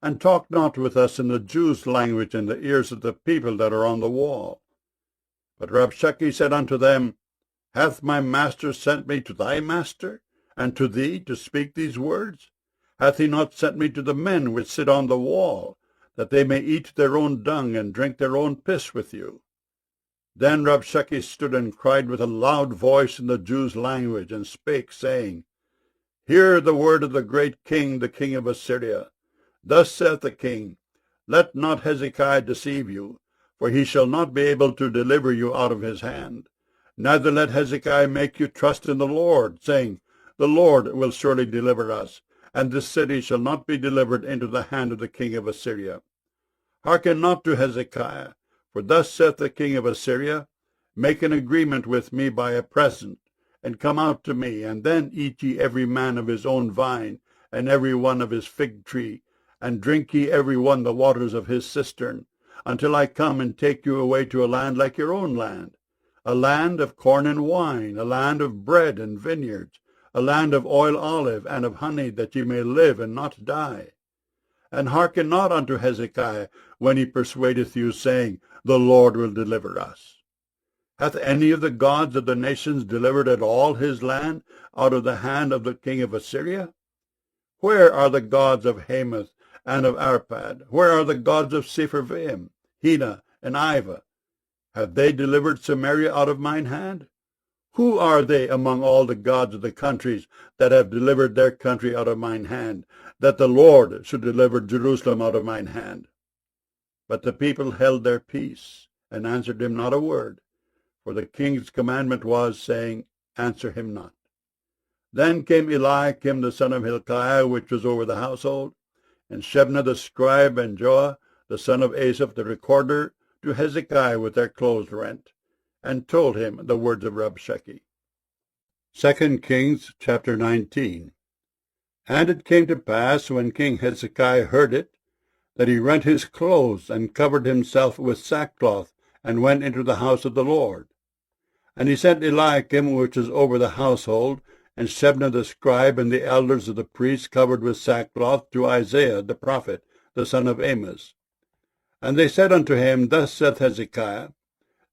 and talk not with us in the Jews' language in the ears of the people that are on the wall. But Rabshakeh said unto them, Hath my master sent me to thy master, and to thee, to speak these words? Hath he not sent me to the men which sit on the wall, that they may eat their own dung and drink their own piss with you? Then Rabshakeh stood and cried with a loud voice in the Jews' language, and spake, saying, Hear the word of the great king, the king of Assyria. Thus saith the king, Let not Hezekiah deceive you, for he shall not be able to deliver you out of his hand. Neither let Hezekiah make you trust in the Lord, saying, The Lord will surely deliver us, and this city shall not be delivered into the hand of the king of Assyria. Hearken not to Hezekiah, for thus saith the king of Assyria, Make an agreement with me by a present, and come out to me, and then eat ye every man of his own vine, and every one of his fig tree, and drink ye every one the waters of his cistern, until I come and take you away to a land like your own land, a land of corn and wine, a land of bread and vineyards, a land of oil olive and of honey, that ye may live and not die. And hearken not unto Hezekiah when he persuadeth you, saying, The Lord will deliver us. Hath any of the gods of the nations delivered at all his land out of the hand of the king of Assyria? Where are the gods of Hamath and of Arpad? Where are the gods of Sepharvaim, Hena, and Ivah? Have they delivered Samaria out of mine hand? Who are they among all the gods of the countries that have delivered their country out of mine hand, that the Lord should deliver Jerusalem out of mine hand? But the people held their peace, and answered him not a word, for the king's commandment was, saying, Answer him not. Then came Eliakim the son of Hilkiah, which was over the household, and Shebna the scribe, and Joah the son of Asaph the recorder, to Hezekiah with their clothes rent, and told him the words of Rabshakeh. 2 Kings chapter 19. And it came to pass, when King Hezekiah heard it, that he rent his clothes, and covered himself with sackcloth, and went into the house of the Lord. And he sent Eliakim, which was over the household, and Shebna the scribe, and the elders of the priests, covered with sackcloth, to Isaiah the prophet, the son of Amos. And they said unto him, Thus saith Hezekiah,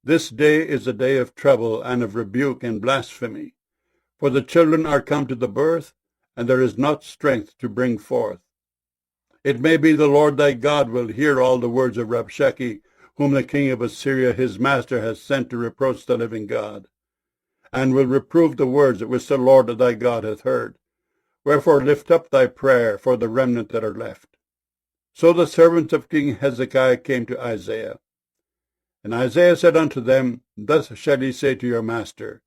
This day is a day of trouble, and of rebuke and blasphemy. For the children are come to the birth, and there is not strength to bring forth. It may be the Lord thy God will hear all the words of Rabshakeh, whom the king of Assyria his master has sent to reproach the living God, and will reprove the words which the Lord thy God hath heard. Wherefore lift up thy prayer for the remnant that are left. So the servants of King Hezekiah came to Isaiah. And Isaiah said unto them, Thus shall ye say to your master,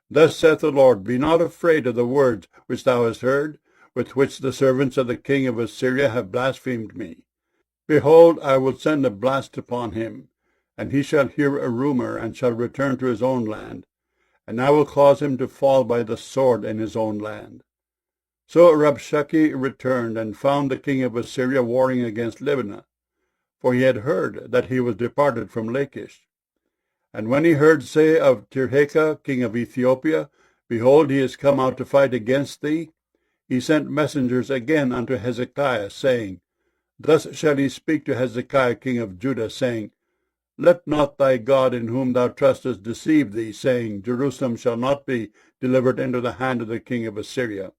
Thus saith the Lord, Be not afraid of the words which thou hast heard, with which the servants of the king of Assyria have blasphemed me. Behold, I will send a blast upon him, and he shall hear a rumor, and shall return to his own land, and I will cause him to fall by the sword in his own land. So Rabshakeh returned, and found the king of Assyria warring against Libnah, for he had heard that he was departed from Lachish. And when he heard say of Tirhakah, king of Ethiopia, Behold, he is come out to fight against thee, he sent messengers again unto Hezekiah, saying, Thus shall he speak to Hezekiah king of Judah, saying, Let not thy God in whom thou trustest deceive thee, saying, Jerusalem shall not be delivered into the hand of the king of Assyria.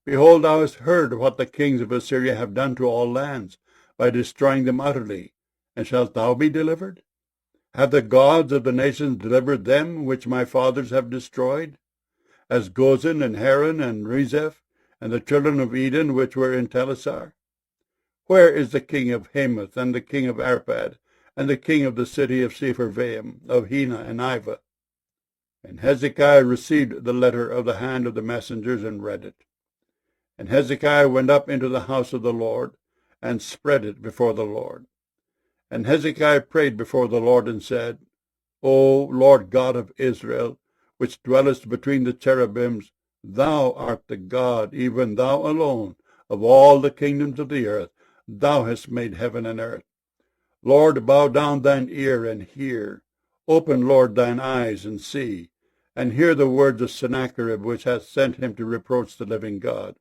Behold, thou hast heard what the kings of Assyria have done to all lands, by destroying them utterly. And shalt thou be delivered? Have the gods of the nations delivered them which my fathers have destroyed? As Gozan and Haran and Rezeph, and the children of Eden which were in Telassar? Where is the king of Hamath, and the king of Arpad, and the king of the city of Sepharvaim, of Hena and Ivah? And Hezekiah received the letter of the hand of the messengers, and read it. And Hezekiah went up into the house of the Lord, and spread it before the Lord. And Hezekiah prayed before the Lord, and said, O Lord God of Israel, which dwellest between the cherubims, thou art the God, even thou alone, of all the kingdoms of the earth. Thou hast made heaven and earth. Lord, bow down thine ear and hear. Open, Lord, thine eyes and see, and hear the words of Sennacherib, which hath sent him to reproach the living God.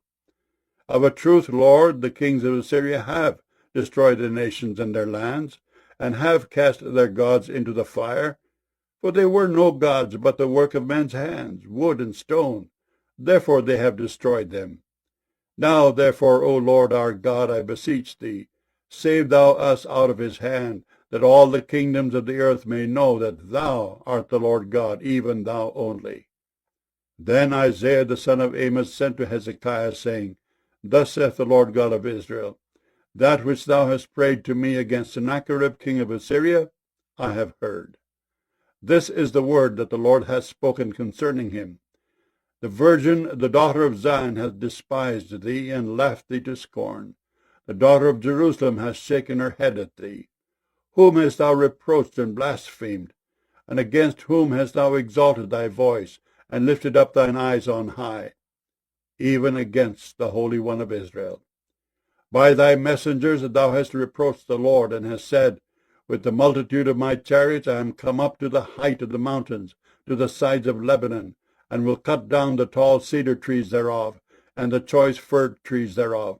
Of a truth, Lord, the kings of Assyria have destroyed the nations and their lands, and have cast their gods into the fire. For they were no gods, but the work of men's hands, wood and stone. Therefore they have destroyed them. Now, therefore, O Lord our God, I beseech thee, save thou us out of his hand, that all the kingdoms of the earth may know that thou art the Lord God, even thou only. Then Isaiah the son of Amos sent to Hezekiah, saying, Thus saith the Lord God of Israel, That which thou hast prayed to me against Sennacherib king of Assyria, I have heard. This is the word that the Lord hath spoken concerning him. The virgin, the daughter of Zion, hath despised thee, and laughed thee to scorn. The daughter of Jerusalem hath shaken her head at thee. Whom hast thou reproached and blasphemed? And against whom hast thou exalted thy voice, and lifted up thine eyes on high? Even against the Holy One of Israel. By thy messengers thou hast reproached the Lord, and hast said, With the multitude of my chariots I am come up to the height of the mountains, to the sides of Lebanon, and will cut down the tall cedar trees thereof, and the choice fir trees thereof.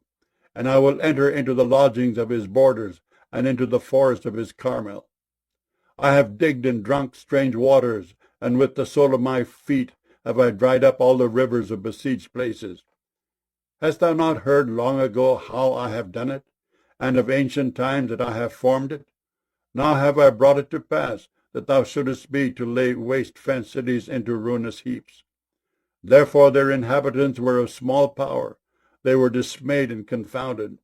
And I will enter into the lodgings of his borders, and into the forest of his Carmel. I have digged and drunk strange waters, and with the sole of my feet have I dried up all the rivers of besieged places. Hast thou not heard long ago how I have done it, and of ancient times that I have formed it? Now have I brought it to pass, that thou shouldest be to lay waste fenced cities into ruinous heaps. Therefore their inhabitants were of small power. They were dismayed and confounded.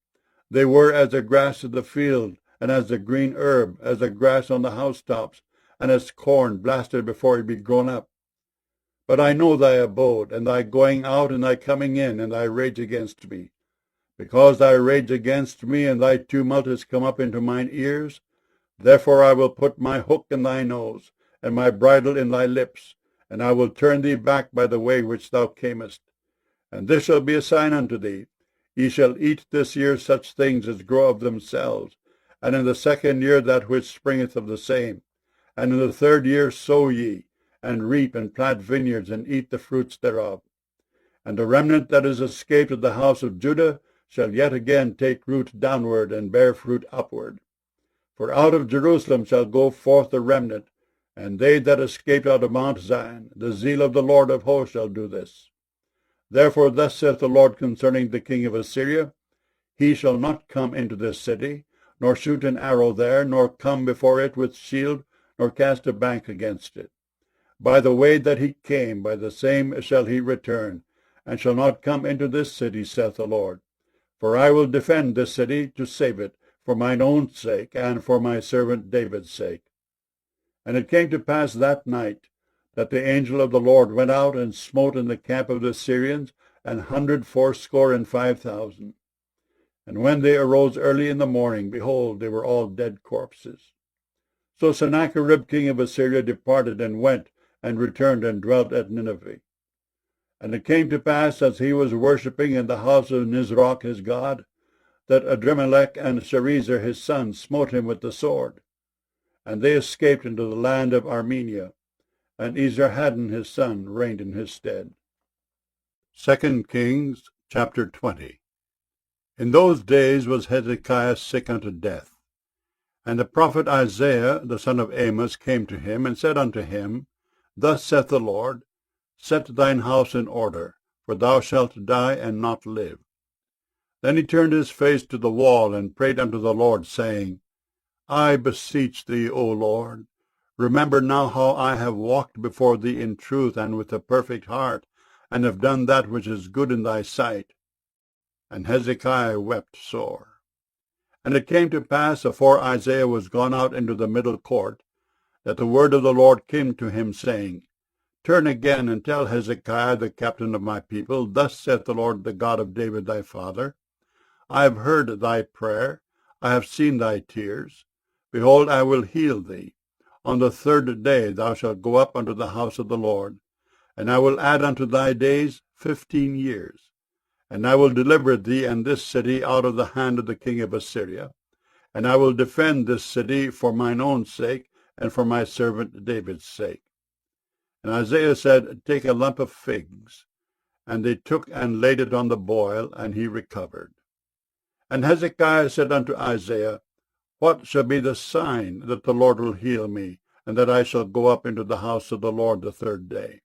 They were as the grass of the field, and as the green herb, as the grass on the housetops, and as corn blasted before it be grown up. But I know thy abode, and thy going out and thy coming in, and thy rage against me. Because thy rage against me and thy tumult is come up into mine ears, therefore I will put my hook in thy nose, and my bridle in thy lips, and I will turn thee back by the way which thou camest. And this shall be a sign unto thee. Ye shall eat this year such things as grow of themselves, and in the second year that which springeth of the same. And in the third year sow ye, and reap, and plant vineyards, and eat the fruits thereof. And the remnant that is escaped of the house of Judah shall yet again take root downward, and bear fruit upward. For out of Jerusalem shall go forth the remnant, and they that escaped out of Mount Zion. The zeal of the Lord of hosts shall do this. Therefore thus saith the Lord concerning the king of Assyria, He shall not come into this city, nor shoot an arrow there, nor come before it with shield, nor cast a bank against it. By the way that he came, by the same shall he return, and shall not come into this city, saith the Lord. For I will defend this city to save it, for mine own sake, and for my servant David's sake. And it came to pass that night, that the angel of the Lord went out and smote in the camp of the Syrians 185,000. And when they arose early in the morning, behold, they were all dead corpses. So Sennacherib king of Assyria departed and went, and returned and dwelt at Nineveh. And it came to pass, as he was worshipping in the house of Nisroch his god, that Adremelech and Sharezer his son smote him with the sword. And they escaped into the land of Armenia, and Esarhaddon his son reigned in his stead. 2 Kings chapter 20. In those days was Hezekiah sick unto death. And the prophet Isaiah the son of Amos came to him, and said unto him, Thus saith the Lord, Set thine house in order, for thou shalt die and not live. Then he turned his face to the wall, and prayed unto the Lord, saying, I beseech thee, O Lord, remember now how I have walked before thee in truth and with a perfect heart, and have done that which is good in thy sight. And Hezekiah wept sore. And it came to pass, afore Isaiah was gone out into the middle court, that the word of the Lord came to him, saying, Turn again, and tell Hezekiah the captain of my people, Thus saith the Lord, the God of David thy father, I have heard thy prayer, I have seen thy tears. Behold, I will heal thee. On the third day thou shalt go up unto the house of the Lord, and I will add unto thy days 15 years. And I will deliver thee and this city out of the hand of the king of Assyria, and I will defend this city for mine own sake, and for my servant David's sake. And Isaiah said, Take a lump of figs. And they took and laid it on the boil, and he recovered. And Hezekiah said unto Isaiah, What shall be the sign that the Lord will heal me, and that I shall go up into the house of the Lord the third day?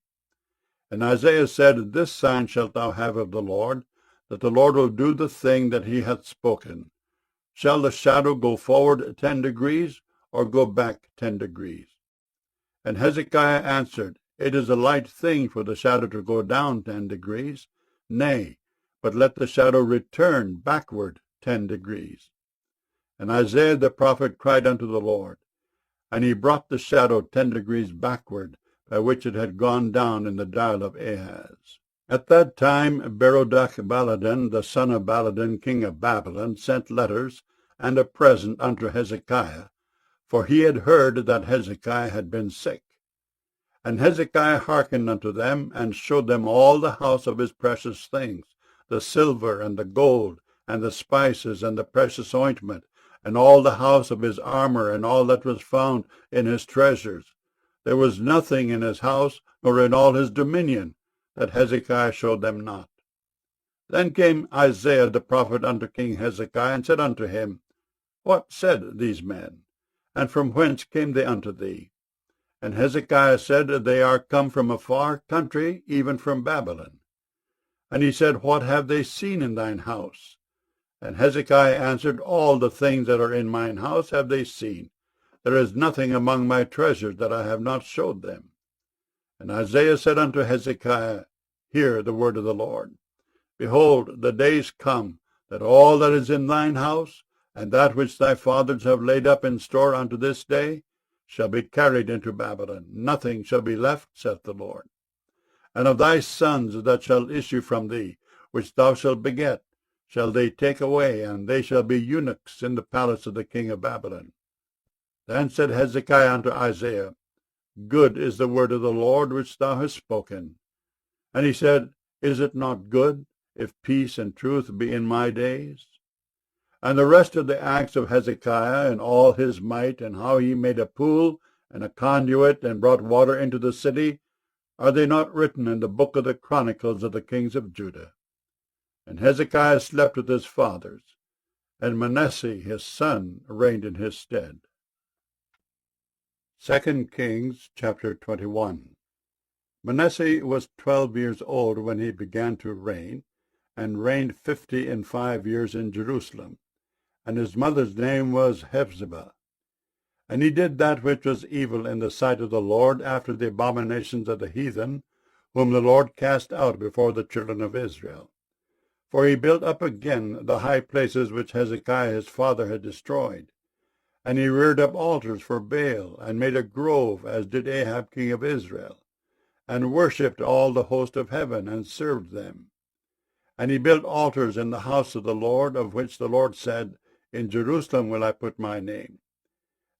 And Isaiah said, This sign shalt thou have of the Lord, that the Lord will do the thing that he hath spoken. Shall the shadow go forward 10 degrees, or go back 10 degrees? And Hezekiah answered, It is a light thing for the shadow to go down 10 degrees. Nay, but let the shadow return backward 10 degrees. And Isaiah the prophet cried unto the Lord, and he brought the shadow 10 degrees backward, by which it had gone down in the dial of Ahaz. At that time Berodach-Baladan, the son of Baladan, king of Babylon, sent letters and a present unto Hezekiah, for he had heard that Hezekiah had been sick. And Hezekiah hearkened unto them, and showed them all the house of his precious things, the silver and the gold, and the spices, and the precious ointment, and all the house of his armor, and all that was found in his treasures. There was nothing in his house, nor in all his dominion, that Hezekiah showed them not. Then came Isaiah the prophet unto King Hezekiah, and said unto him, What said these men? And from whence came they unto thee? And Hezekiah said, They are come from a far country, even from Babylon. And he said, What have they seen in thine house? And Hezekiah answered, All the things that are in mine house have they seen. There is nothing among my treasures that I have not showed them. And Isaiah said unto Hezekiah, Hear the word of the Lord. Behold, the days come, that all that is in thine house, and that which thy fathers have laid up in store unto this day, shall be carried into Babylon. Nothing shall be left, saith the Lord. And of thy sons that shall issue from thee, which thou shalt beget, shall they take away, and they shall be eunuchs in the palace of the king of Babylon. Then said Hezekiah unto Isaiah, Good is the word of the Lord which thou hast spoken. And he said, Is it not good, if peace and truth be in my days? And the rest of the acts of Hezekiah, and all his might, and how he made a pool and a conduit, and brought water into the city, are they not written in the book of the chronicles of the kings of Judah? And Hezekiah slept with his fathers, and Manasseh his son reigned in his stead. 2 Kings chapter 21. Manasseh was 12 years old when he began to reign, and reigned 55 years in Jerusalem. And his mother's name was Hephzibah. And he did that which was evil in the sight of the Lord, after the abominations of the heathen, whom the Lord cast out before the children of Israel. For he built up again the high places which Hezekiah his father had destroyed. And he reared up altars for Baal, and made a grove, as did Ahab king of Israel, and worshipped all the host of heaven, and served them. And he built altars in the house of the Lord, of which the Lord said, In Jerusalem will I put my name.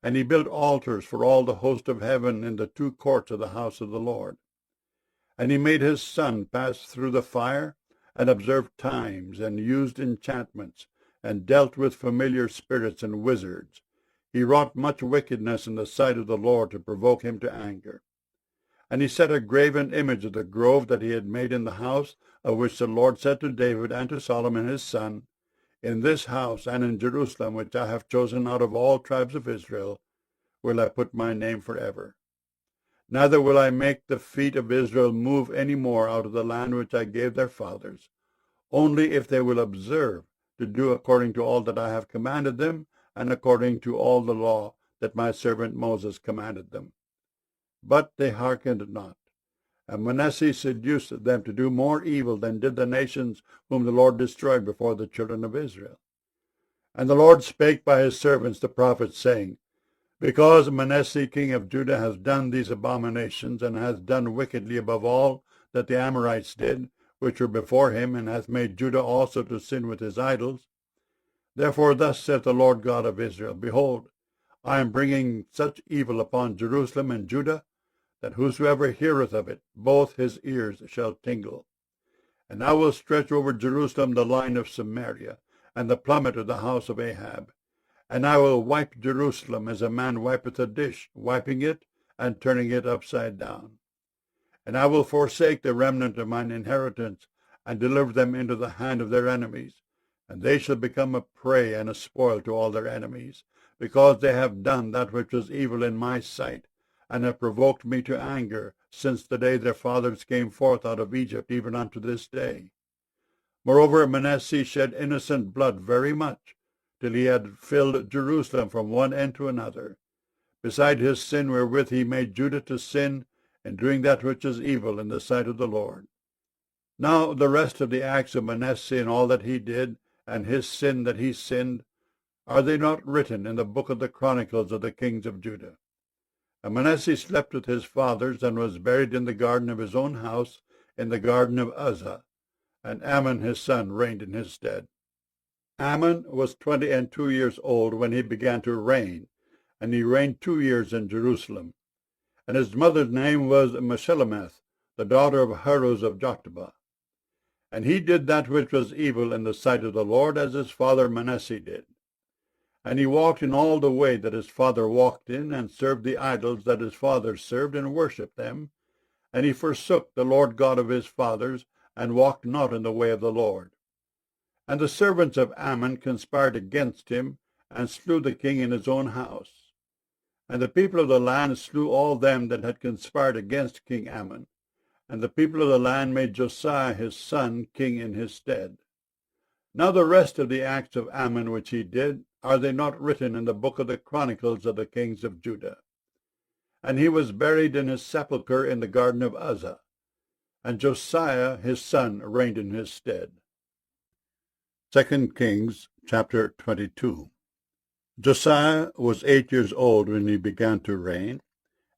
And he built altars for all the host of heaven in the 2 courts of the house of the Lord. And he made his son pass through the fire, and observed times, and used enchantments, and dealt with familiar spirits and wizards. He wrought much wickedness in the sight of the Lord, to provoke him to anger. And he set a graven image of the grove that he had made in the house, of which the Lord said to David and to Solomon his son, In this house and in Jerusalem, which I have chosen out of all tribes of Israel, will I put my name forever. Neither will I make the feet of Israel move any more out of the land which I gave their fathers, only if they will observe to do according to all that I have commanded them, and according to all the law that my servant Moses commanded them. But they hearkened not. And Manasseh seduced them to do more evil than did the nations whom the Lord destroyed before the children of Israel. And the Lord spake by his servants the prophets, saying, Because Manasseh king of Judah has done these abominations, and hath done wickedly above all that the Amorites did, which were before him, and hath made Judah also to sin with his idols, therefore thus saith the Lord God of Israel, Behold, I am bringing such evil upon Jerusalem and Judah, that whosoever heareth of it, both his ears shall tingle. And I will stretch over Jerusalem the line of Samaria, and the plummet of the house of Ahab. And I will wipe Jerusalem as a man wipeth a dish, wiping it and turning it upside down. And I will forsake the remnant of mine inheritance, and deliver them into the hand of their enemies. And they shall become a prey and a spoil to all their enemies, because they have done that which was evil in my sight, and have provoked me to anger, since the day their fathers came forth out of Egypt, even unto this day. Moreover, Manasseh shed innocent blood very much, till he had filled Jerusalem from one end to another, beside his sin wherewith he made Judah to sin, in doing that which is evil in the sight of the Lord. Now the rest of the acts of Manasseh and all that he did, and his sin that he sinned, are they not written in the book of the Chronicles of the kings of Judah? And Manasseh slept with his fathers, and was buried in the garden of his own house, in the garden of Uzzah, and Amon his son reigned in his stead. Amon was 22 years old when he began to reign, and he reigned 2 years in Jerusalem. And his mother's name was Meshillemeth, the daughter of Haruz of Jotbah. And he did that which was evil in the sight of the Lord, as his father Manasseh did. And he walked in all the way that his father walked in, and served the idols that his fathers served, and worshipped them. And he forsook the Lord God of his fathers, and walked not in the way of the Lord. And the servants of Ammon conspired against him, and slew the king in his own house. And the people of the land slew all them that had conspired against King Ammon. And the people of the land made Josiah his son king in his stead. Now the rest of the acts of Ammon which he did, are they not written in the book of the Chronicles of the kings of Judah? And he was buried in his sepulchre in the garden of Uzzah. And Josiah his son reigned in his stead. 2 Kings chapter 22. Josiah was 8 years old when he began to reign,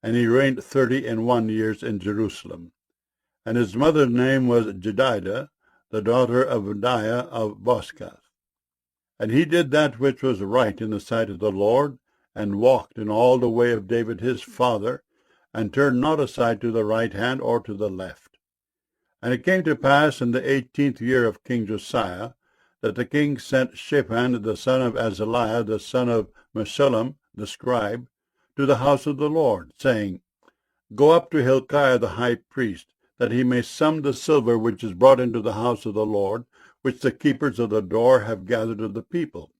and he reigned 31 years in Jerusalem. And his mother's name was Jedidah, the daughter of Adiah of Boscath. And he did that which was right in the sight of the Lord, and walked in all the way of David his father, and turned not aside to the right hand or to the left. And it came to pass in the 18th year of King Josiah, that the king sent Shaphan the son of Azaliah, the son of Meshullam, the scribe, to the house of the Lord, saying, Go up to Hilkiah the high priest, that he may sum the silver which is brought into the house of the Lord, which the keepers of the door have gathered of the people.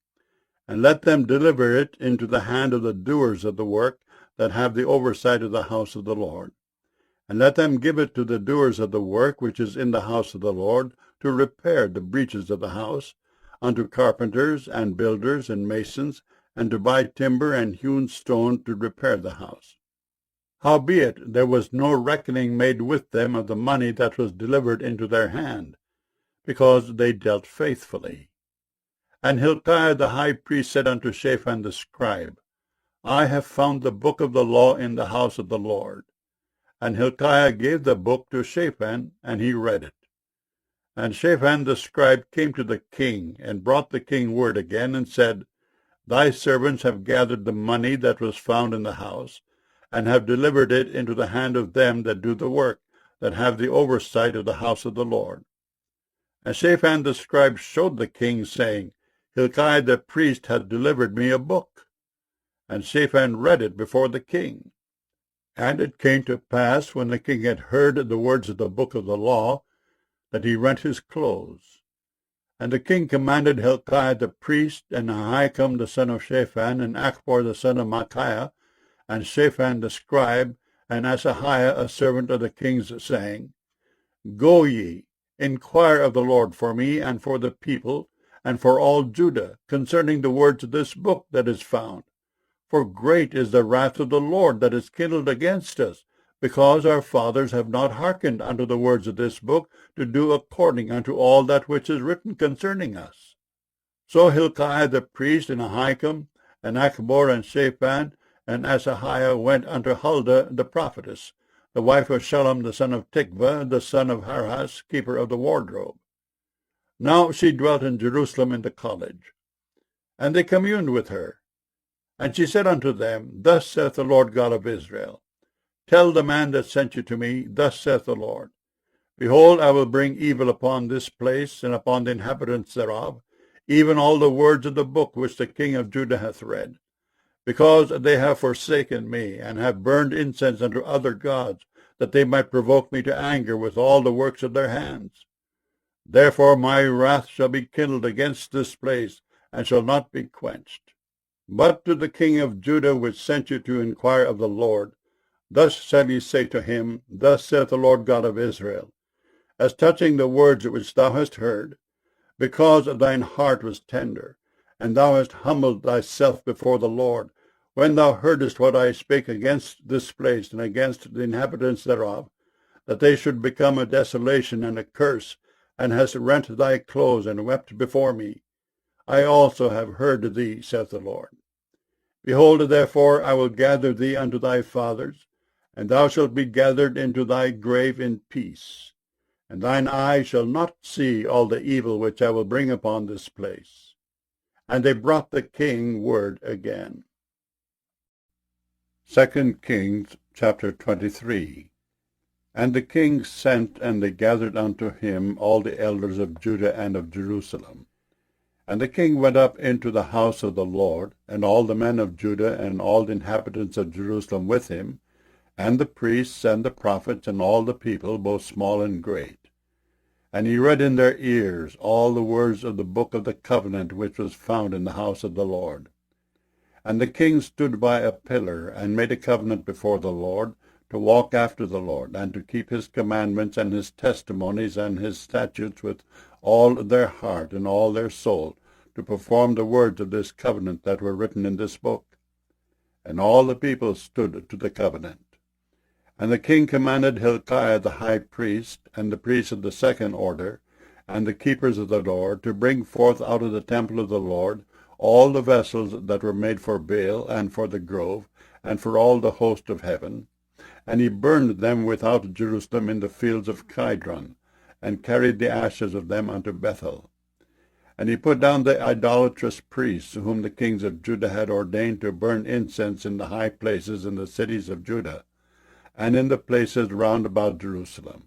And let them deliver it into the hand of the doers of the work, that have the oversight of the house of the Lord. And let them give it to the doers of the work which is in the house of the Lord, to repair the breaches of the house, unto carpenters and builders and masons, and to buy timber and hewn stone to repair the house. Howbeit there was no reckoning made with them of the money that was delivered into their hand, because they dealt faithfully. And Hilkiah the high priest said unto Shaphan the scribe, I have found the book of the law in the house of the Lord. And Hilkiah gave the book to Shaphan, and he read it. And Shaphan the scribe came to the king, and brought the king word again, and said, Thy servants have gathered the money that was found in the house, and have delivered it into the hand of them that do the work, that have the oversight of the house of the Lord. And Shaphan the scribe showed the king, saying, Hilkiah the priest hath delivered me a book. And Shaphan read it before the king. And it came to pass, when the king had heard the words of the book of the law, that he rent his clothes. And the king commanded Hilkiah the priest, and Ahikam the son of Shaphan, and Achbor the son of Micaiah, and Shaphan the scribe, and Asahiah a servant of the king's, saying, Go ye, inquire of the Lord for me, and for the people, and for all Judah, concerning the words of this book that is found. For great is the wrath of the Lord that is kindled against us, because our fathers have not hearkened unto the words of this book, to do according unto all that which is written concerning us. So Hilkiah the priest, and Ahikam, and Achbor, and Shaphan, and Asahiah went unto Huldah the prophetess, the wife of Shallum the son of Tikvah, the son of Harhas, keeper of the wardrobe. Now she dwelt in Jerusalem in the college. And they communed with her. And she said unto them, Thus saith the Lord God of Israel, Tell the man that sent you to me, Thus saith the Lord, Behold, I will bring evil upon this place, and upon the inhabitants thereof, even all the words of the book which the king of Judah hath read, because they have forsaken me, and have burned incense unto other gods, that they might provoke me to anger with all the works of their hands. Therefore my wrath shall be kindled against this place, and shall not be quenched. But to the king of Judah, which sent you to inquire of the Lord, thus shall ye say to him, Thus saith the Lord God of Israel, as touching the words which thou hast heard, because thine heart was tender, and thou hast humbled thyself before the Lord, when thou heardest what I spake against this place and against the inhabitants thereof, that they should become a desolation and a curse, and hast rent thy clothes and wept before me. I also have heard thee, saith the Lord. Behold, therefore, I will gather thee unto thy fathers, and thou shalt be gathered into thy grave in peace. And thine eye shall not see all the evil which I will bring upon this place. And they brought the king word again. 2 Kings chapter 23. And the king sent, and they gathered unto him all the elders of Judah and of Jerusalem. And the king went up into the house of the Lord, and all the men of Judah and all the inhabitants of Jerusalem with him, and the priests and the prophets and all the people, both small and great. And he read in their ears all the words of the book of the covenant which was found in the house of the Lord. And the king stood by a pillar, and made a covenant before the Lord, to walk after the Lord, and to keep his commandments and his testimonies and his statutes with all their heart and all their soul, to perform the words of this covenant that were written in this book. And all the people stood to the covenant. And the king commanded Hilkiah the high priest, and the priests of the second order, and the keepers of the door, to bring forth out of the temple of the Lord all the vessels that were made for Baal, and for the grove, and for all the host of heaven. And he burned them without Jerusalem in the fields of Kidron, and carried the ashes of them unto Bethel. And he put down the idolatrous priests, whom the kings of Judah had ordained to burn incense in the high places in the cities of Judah, and in the places round about Jerusalem.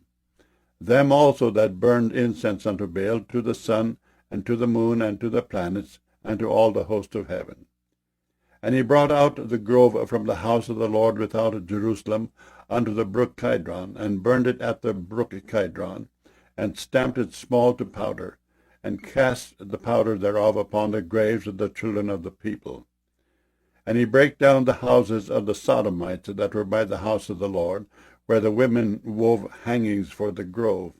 Them also that burned incense unto Baal, to the sun, and to the moon, and to the planets, and to all the host of heaven. And he brought out the grove from the house of the Lord without Jerusalem unto the brook Kidron, and burned it at the brook Kidron, and stamped it small to powder, and cast the powder thereof upon the graves of the children of the people. And he brake down the houses of the Sodomites that were by the house of the Lord, where the women wove hangings for the grove.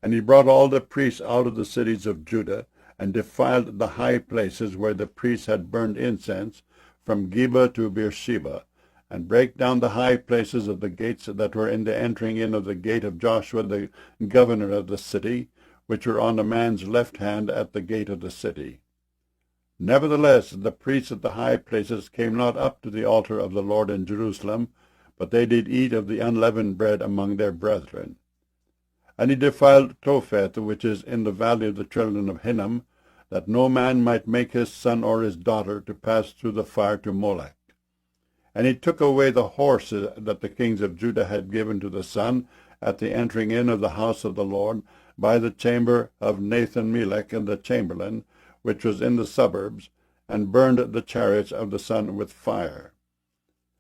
And he brought all the priests out of the cities of Judah, and defiled the high places where the priests had burned incense, from Geba to Beersheba, and brake down the high places of the gates that were in the entering in of the gate of Joshua the governor of the city, which were on a man's left hand at the gate of the city. Nevertheless, the priests at the high places came not up to the altar of the Lord in Jerusalem, but they did eat of the unleavened bread among their brethren. And he defiled Topheth, which is in the valley of the children of Hinnom, that no man might make his son or his daughter to pass through the fire to Molech. And he took away the horses that the kings of Judah had given to the sun at the entering in of the house of the Lord, by the chamber of Nathan-Melech and the chamberlain, which was in the suburbs, and burned the chariots of the sun with fire.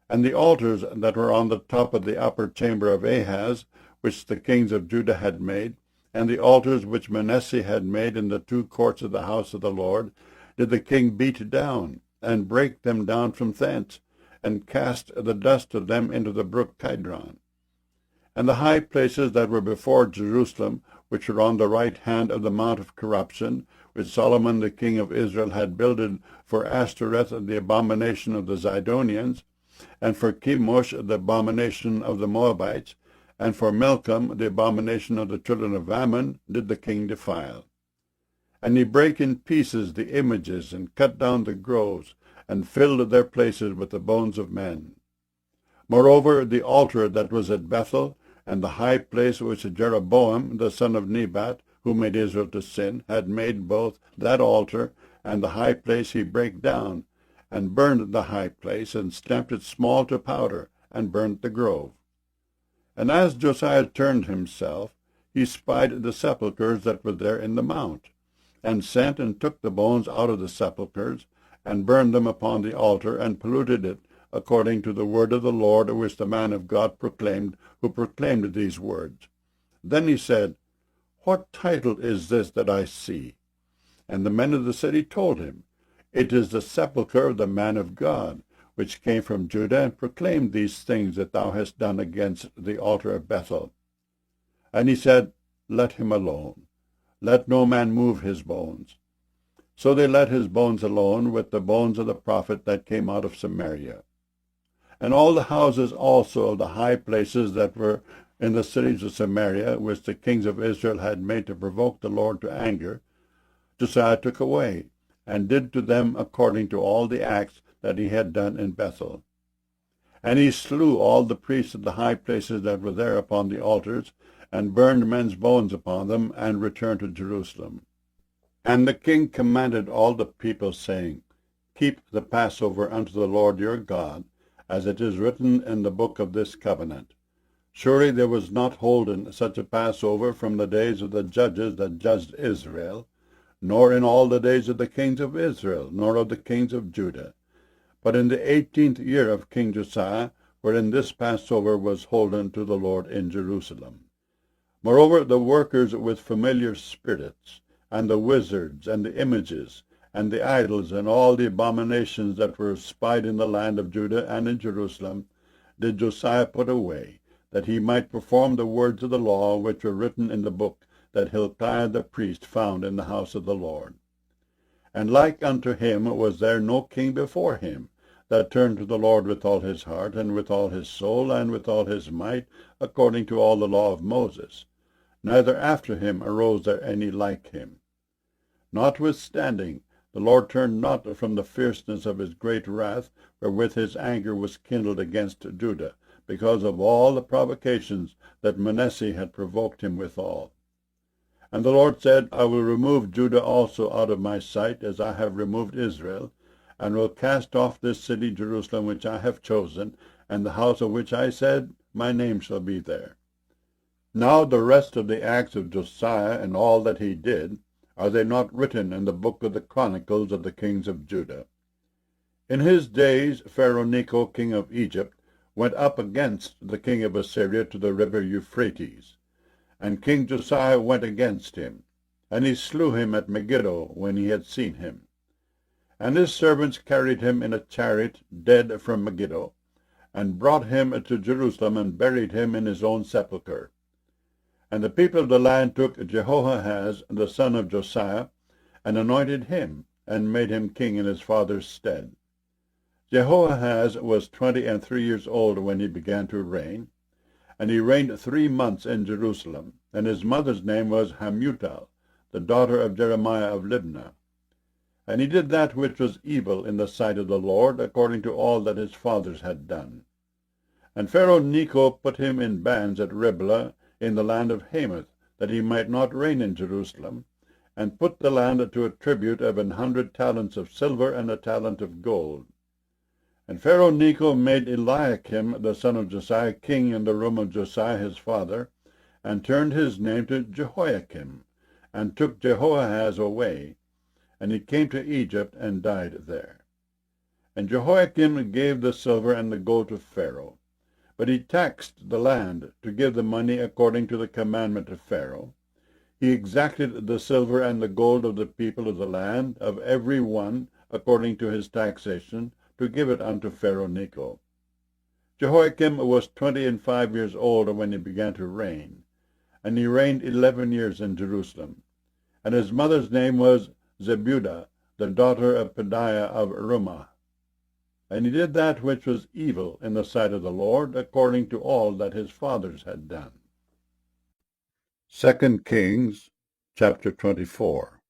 And the altars that were on the top of the upper chamber of Ahaz, which the kings of Judah had made, and the altars which Manasseh had made in the two courts of the house of the Lord, did the king beat down, and break them down from thence, and cast the dust of them into the brook Kidron. And the high places that were before Jerusalem, which were on the right hand of the mount of corruption, which Solomon the king of Israel had builded for Ashtoreth the abomination of the Zidonians, and for Chemosh the abomination of the Moabites, and for Milcom the abomination of the children of Ammon, did the king defile. And he brake in pieces the images, and cut down the groves, and filled their places with the bones of men. Moreover, the altar that was at Bethel, and the high place which Jeroboam the son of Nebat, who made Israel to sin, had made, both that altar and the high place he brake down, and burned the high place, and stamped it small to powder, and burnt the grove. And as Josiah turned himself, he spied the sepulchres that were there in the mount, and sent and took the bones out of the sepulchres, and burned them upon the altar, and polluted it, according to the word of the Lord, which the man of God proclaimed, who proclaimed these words. Then he said, What title is this that I see? And the men of the city told him, It is the sepulchre of the man of God, which came from Judah, and proclaimed these things that thou hast done against the altar of Bethel. And he said, Let him alone. Let no man move his bones. So they let his bones alone with the bones of the prophet that came out of Samaria. And all the houses also of the high places that were in the cities of Samaria, which the kings of Israel had made to provoke the Lord to anger, Josiah took away, and did to them according to all the acts that he had done in Bethel. And he slew all the priests of the high places that were there upon the altars, and burned men's bones upon them, and returned to Jerusalem. And the king commanded all the people, saying, Keep the Passover unto the Lord your God, as it is written in the book of this covenant. Surely there was not holden such a Passover from the days of the judges that judged Israel, nor in all the days of the kings of Israel, nor of the kings of Judah, but in the 18th year of King Josiah, wherein this Passover was holden to the Lord in Jerusalem. Moreover, the workers with familiar spirits, and the wizards, and the images, and the idols, and all the abominations that were spied in the land of Judah and in Jerusalem, did Josiah put away, that he might perform the words of the law which were written in the book that Hilkiah the priest found in the house of the Lord. And like unto him was there no king before him, that turned to the Lord with all his heart, and with all his soul, and with all his might, according to all the law of Moses. Neither after him arose there any like him. Notwithstanding, the Lord turned not from the fierceness of his great wrath, wherewith his anger was kindled against Judah, because of all the provocations that Manasseh had provoked him withal. And the Lord said, I will remove Judah also out of my sight, as I have removed Israel, and will cast off this city Jerusalem which I have chosen, and the house of which I said, My name shall be there. Now the rest of the acts of Josiah, and all that he did, are they not written in the book of the Chronicles of the kings of Judah? In his days Pharaoh Necho, king of Egypt, went up against the king of Assyria to the river Euphrates. And King Josiah went against him, and he slew him at Megiddo when he had seen him. And his servants carried him in a chariot dead from Megiddo, and brought him to Jerusalem, and buried him in his own sepulchre. And the people of the land took Jehoahaz, the son of Josiah, and anointed him, and made him king in his father's stead. Jehoahaz was 23 years old when he began to reign, and he reigned 3 months in Jerusalem, and his mother's name was Hamutal, the daughter of Jeremiah of Libnah. And he did that which was evil in the sight of the Lord, according to all that his fathers had done. And Pharaoh Necho put him in bands at Riblah in the land of Hamath, that he might not reign in Jerusalem, and put the land to a tribute of 100 talents of silver and a talent of gold. And Pharaoh Necho made Eliakim the son of Josiah king in the room of Josiah his father, and turned his name to Jehoiakim, and took Jehoahaz away, and he came to Egypt and died there. And Jehoiakim gave the silver and the gold to Pharaoh, but he taxed the land to give the money according to the commandment of Pharaoh. He exacted the silver and the gold of the people of the land, of every one, according to his taxation, to give it unto Pharaoh Necho. Jehoiakim was 25 years old when he began to reign, and he reigned 11 years in Jerusalem. And his mother's name was Zebudah, the daughter of Pedaiah of Rumah. And he did that which was evil in the sight of the Lord, according to all that his fathers had done. 2 Kings chapter 24.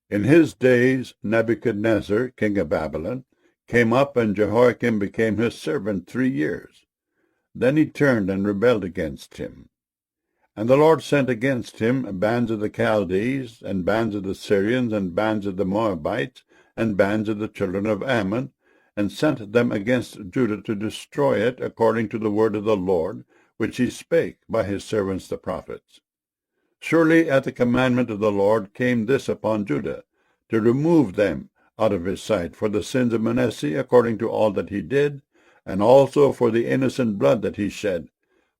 In his days Nebuchadnezzar, king of Babylon, came up, and Jehoiakim became his servant 3 years. Then he turned and rebelled against him. And the Lord sent against him bands of the Chaldees, and bands of the Syrians, and bands of the Moabites, and bands of the children of Ammon, and sent them against Judah to destroy it, according to the word of the Lord, which he spake by his servants the prophets. Surely at the commandment of the Lord came this upon Judah, to remove them out of his sight for the sins of Manasseh, according to all that he did, and also for the innocent blood that he shed.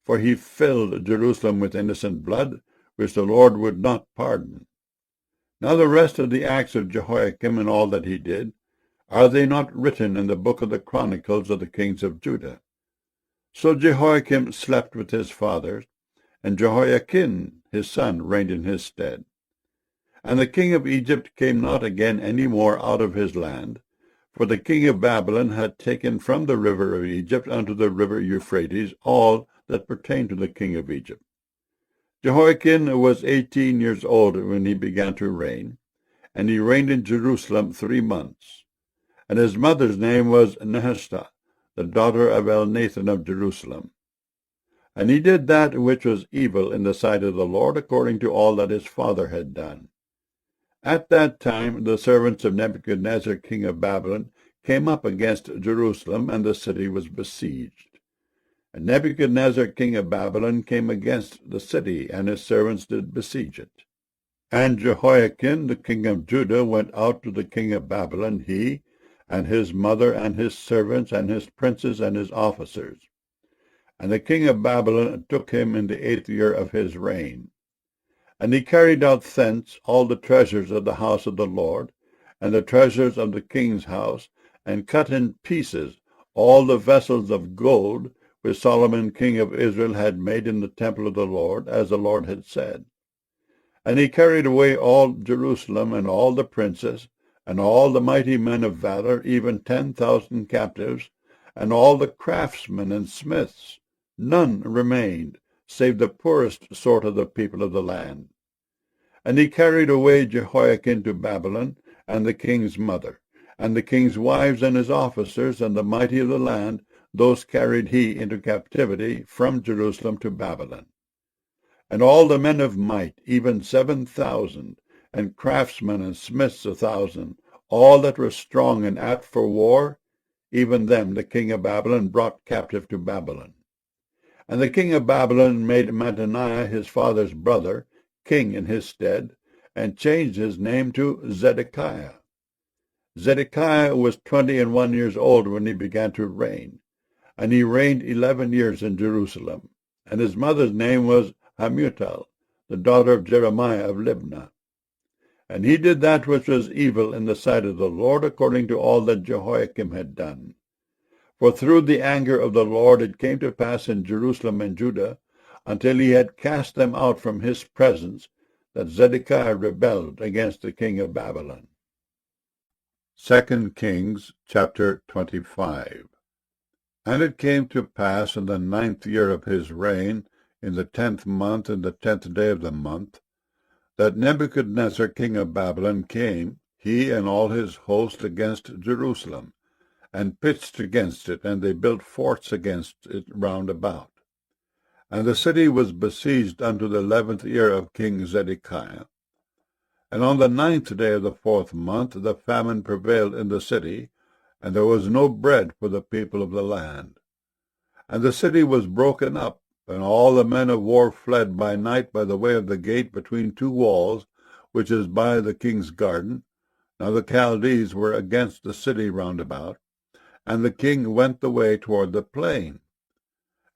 For he filled Jerusalem with innocent blood, which the Lord would not pardon. Now the rest of the acts of Jehoiakim and all that he did, are they not written in the book of the Chronicles of the kings of Judah? So Jehoiakim slept with his fathers, and Jehoiakim his son reigned in his stead. And the king of Egypt came not again any more out of his land, for the king of Babylon had taken from the river of Egypt unto the river Euphrates all that pertained to the king of Egypt. Jehoiakim was 18 years old when he began to reign, and he reigned in Jerusalem 3 months. And his mother's name was Nehushta, the daughter of Elnathan of Jerusalem. And he did that which was evil in the sight of the Lord, according to all that his father had done. At that time the servants of Nebuchadnezzar king of Babylon came up against Jerusalem, and the city was besieged. And Nebuchadnezzar king of Babylon came against the city, and his servants did besiege it. And Jehoiakim the king of Judah went out to the king of Babylon, he, and his mother, and his servants, and his princes, and his officers. And the king of Babylon took him in the 8th year of his reign. And he carried out thence all the treasures of the house of the Lord, and the treasures of the king's house, and cut in pieces all the vessels of gold which Solomon king of Israel had made in the temple of the Lord, as the Lord had said. And he carried away all Jerusalem, and all the princes, and all the mighty men of valor, even 10,000 captives, and all the craftsmen and smiths. None remained, save the poorest sort of the people of the land. And he carried away Jehoiakim to Babylon, and the king's mother, and the king's wives and his officers, and the mighty of the land, those carried he into captivity from Jerusalem to Babylon. And all the men of might, even 7,000, and craftsmen and smiths 1,000, all that were strong and apt for war, even them the king of Babylon brought captive to Babylon. And the king of Babylon made Mattaniah his father's brother king in his stead, and changed his name to Zedekiah. Zedekiah was 21 years old when he began to reign, and he reigned 11 years in Jerusalem. And his mother's name was Hamutal, the daughter of Jeremiah of Libnah. And he did that which was evil in the sight of the Lord, according to all that Jehoiakim had done. For through the anger of the Lord it came to pass in Jerusalem and Judah, until he had cast them out from his presence, that Zedekiah rebelled against the king of Babylon. 2 Kings chapter 25. And it came to pass in the 9th year of his reign, in the 10th month, in the 10th day of the month, that Nebuchadnezzar king of Babylon came, he and all his host, against Jerusalem, and pitched against it, and they built forts against it round about. And the city was besieged unto the 11th year of King Zedekiah. And on the 9th day of the 4th month the famine prevailed in the city, and there was no bread for the people of the land. And the city was broken up, and all the men of war fled by night by the way of the gate between 2 walls, which is by the king's garden. Now the Chaldees were against the city round about, and the king went the way toward the plain.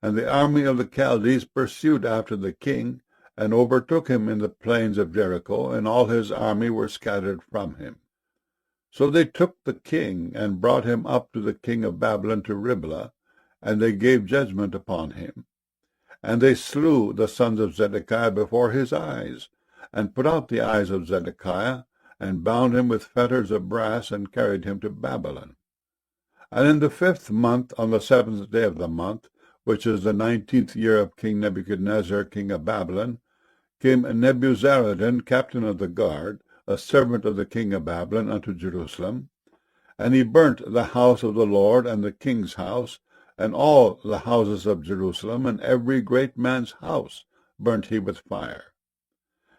And the army of the Chaldees pursued after the king, and overtook him in the plains of Jericho, and all his army were scattered from him. So they took the king, and brought him up to the king of Babylon to Riblah, and they gave judgment upon him. And they slew the sons of Zedekiah before his eyes, and put out the eyes of Zedekiah, and bound him with fetters of brass, and carried him to Babylon. And in the 5th month, on the 7th day of the month, which is the 19th year of King Nebuchadnezzar king of Babylon, came Nebuzaradan, captain of the guard, a servant of the king of Babylon, unto Jerusalem. And he burnt the house of the Lord, and the king's house, and all the houses of Jerusalem, and every great man's house burnt he with fire.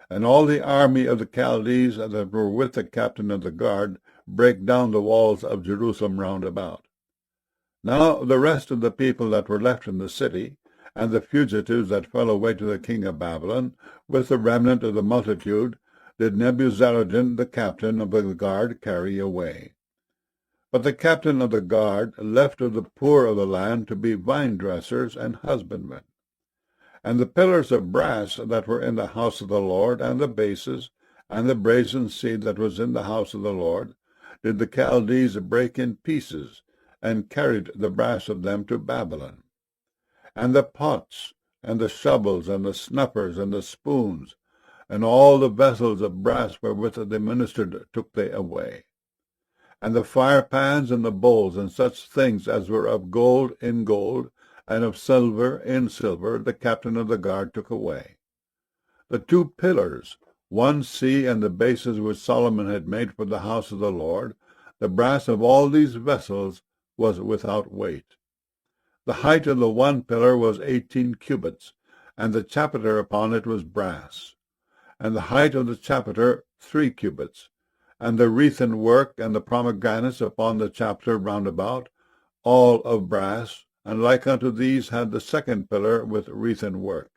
And all the army of the Chaldees that were with the captain of the guard brake down the walls of Jerusalem round about. Now the rest of the people that were left in the city, and the fugitives that fell away to the king of Babylon, with the remnant of the multitude, did Nebuzaradan the captain of the guard carry away. But the captain of the guard left of the poor of the land to be vine-dressers and husbandmen. And the pillars of brass that were in the house of the Lord, and the bases, and the brazen seat that was in the house of the Lord, did the Chaldees break in pieces, and carried the brass of them to Babylon. And the pots, and the shovels, and the snuffers, and the spoons, and all the vessels of brass wherewith they ministered took they away. And the firepans, and the bowls, and such things as were of gold in gold, and of silver in silver, the captain of the guard took away. The 2 pillars, one sea, and the bases which Solomon had made for the house of the Lord, the brass of all these vessels was without weight. The height of the one pillar was 18 cubits, and the chapiter upon it was brass. And the height of the chapiter 3 cubits, and the wreathen work and the pomegranates upon the chapiter round about, all of brass, and like unto these had the second pillar with wreathen work.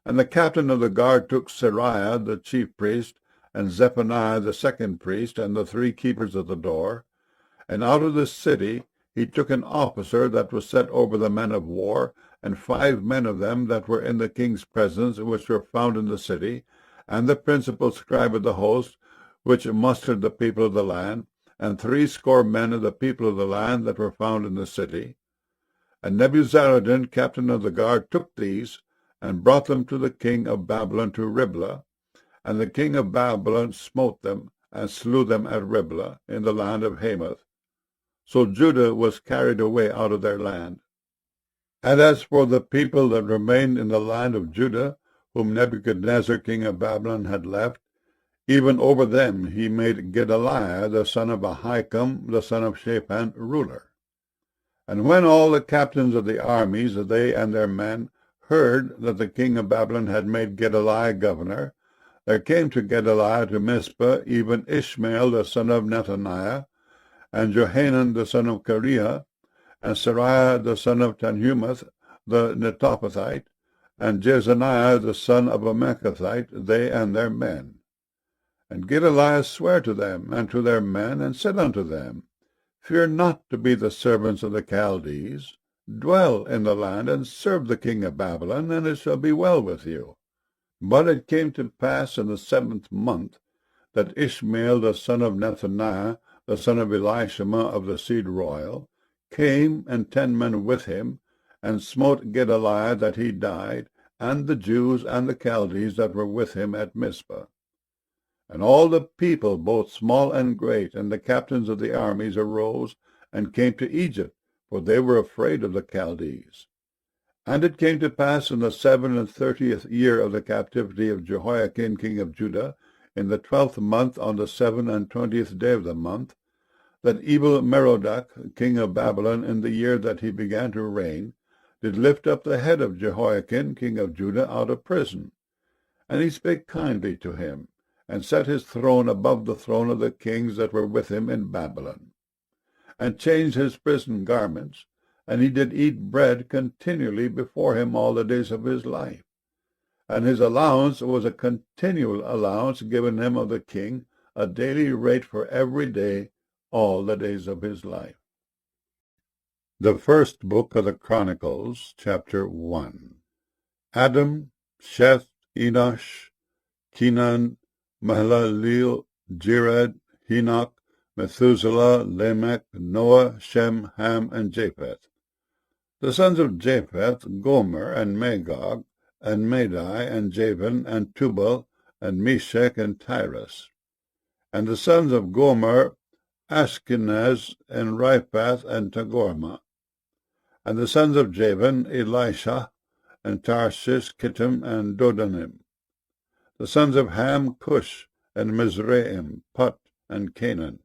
And the captain of the guard took Seraiah the chief priest, and Zephaniah the second priest, and the 3 keepers of the door, and out of the city he took an officer that was set over the men of war, and 5 men of them that were in the king's presence, which were found in the city, and the principal scribe of the host, which mustered the people of the land, and 60 men of the people of the land that were found in the city. And Nebuzaradan, captain of the guard, took these, and brought them to the king of Babylon to Riblah, and the king of Babylon smote them, and slew them at Riblah, in the land of Hamath. So Judah was carried away out of their land. And as for the people that remained in the land of Judah, whom Nebuchadnezzar king of Babylon had left, even over them he made Gedaliah the son of Ahikam, the son of Shaphan, ruler. And when all the captains of the armies, they and their men, heard that the king of Babylon had made Gedaliah governor, there came to Gedaliah to Mizpah even Ishmael the son of Nethaniah, and Johanan the son of Kareah, and Seraiah the son of Tanhumeth the Netophathite, and Jezaniah the son of a Mechathite, they and their men. And Gedaliah sware to them and to their men, and said unto them, Fear not to be the servants of the Chaldees. Dwell in the land, and serve the king of Babylon, and it shall be well with you. But it came to pass in the 7th month, that Ishmael the son of Nethaniah, the son of Elishama of the seed royal, came, and 10 men with him, and smote Gedaliah that he died, and the Jews and the Chaldees that were with him at Mizpah. And all the people, both small and great, and the captains of the armies arose, and came to Egypt, for they were afraid of the Chaldees. And it came to pass in the 37th year of the captivity of Jehoiakim king of Judah, in the 12th month, on the 27th day of the month, that evil Merodach king of Babylon, in the year that he began to reign, did lift up the head of Jehoiakim king of Judah out of prison. And he spake kindly to him, and set his throne above the throne of the kings that were with him in Babylon, and changed his prison garments, and he did eat bread continually before him all the days of his life. And his allowance was a continual allowance given him of the king, a daily rate for every day, all the days of his life. The first book of the Chronicles, chapter 1. Adam, Sheth, Enosh, Kenan, Mahalaleel, Jared, Enoch, Methuselah, Lamech, Noah, Shem, Ham, and Japheth. The sons of Japheth, Gomer, and Magog, and Madai, and Javan, and Tubal, and Meshach, and Tyrus. And the sons of Gomer, Ashkenaz, and Riphath, and Togarmah. And the sons of Javan, Elisha, and Tarshish, Kittim, and Dodanim. The sons of Ham, Cush, and Mizraim, Put, and Canaan.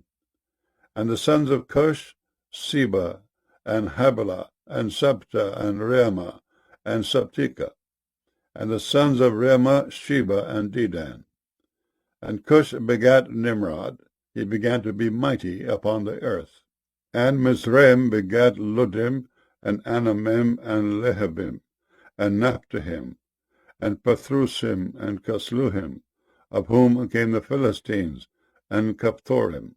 And the sons of Cush, Seba, and Havilah, and Sabta, and Reumah, and Sabtika. And the sons of Reumah, Sheba, and Dedan. And Cush begat Nimrod. He began to be mighty upon the earth. And Mizraim begat Ludim, and Anamim, and Lehabim. and Naphtahim, and Pathrusim, and Casluhim, of whom came the Philistines, and Caphthorim.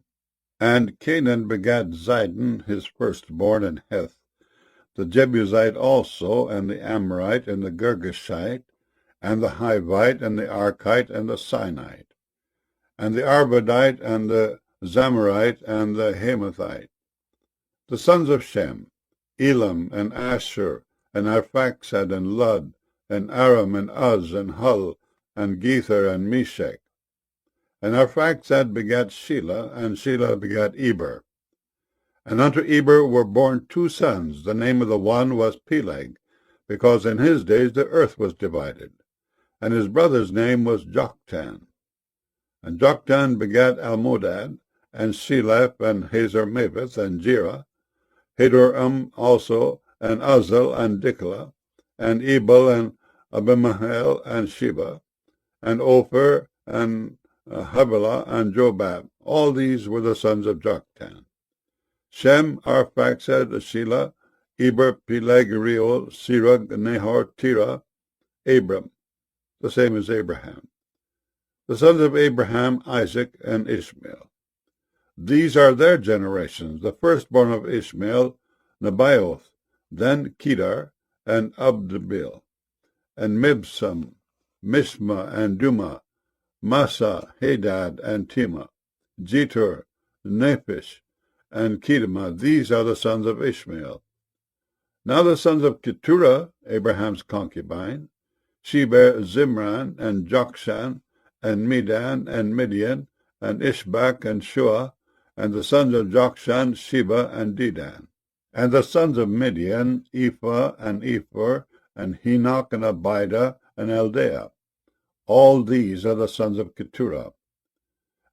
And Canaan begat Zidon his firstborn, and Heth, the Jebusite also, and the Amorite, and the Girgashite, and the Hivite, and the Archite, and the Sinite, and the Arvadite, and the Zamorite, and the Hamathite. The sons of Shem, Elam, and Asshur, and Arphaxad, and Lud, and Aram, and Uz, and Hul, and Gether, and Meshech. And Arphaxad begat Shelah, and Shelah begat Eber. And unto Eber were born 2 sons. The name of the one was Peleg, because in his days the earth was divided. And his brother's name was Joktan. And Joktan begat Almodad, and Sheleph, and Hazarmaveth, and Jerah, Hadoram also, and Uzal, and Diklah, and Ebal, and Abimael, and Sheba, and Ophir, and Havilah, and Jobab. All these were the sons of Joktan. Shem, Arphaxad, Shelah, Eber, Peleg, Reuel, Serug, Nahor, Terah, Abram, the same as Abraham. The sons of Abraham, Isaac, and Ishmael. These are their generations. The firstborn of Ishmael, Nebaioth, then Kedar, and Abdabil, and Mibsam, Mishma, and Duma, Massa, Hadad, and Tema, Jetur, Nephish, and Kedema. These are the sons of Ishmael. Now the sons of Keturah, Abraham's concubine, Sheber, Zimran, and Jokshan, and Medan, and Midian, and Ishbak, and Shua, and the sons of Jokshan, Sheba, and Dedan. And the sons of Midian, Ephah, and Ephor, and Henoch, and Abida, and Eldaah. All these are the sons of Keturah.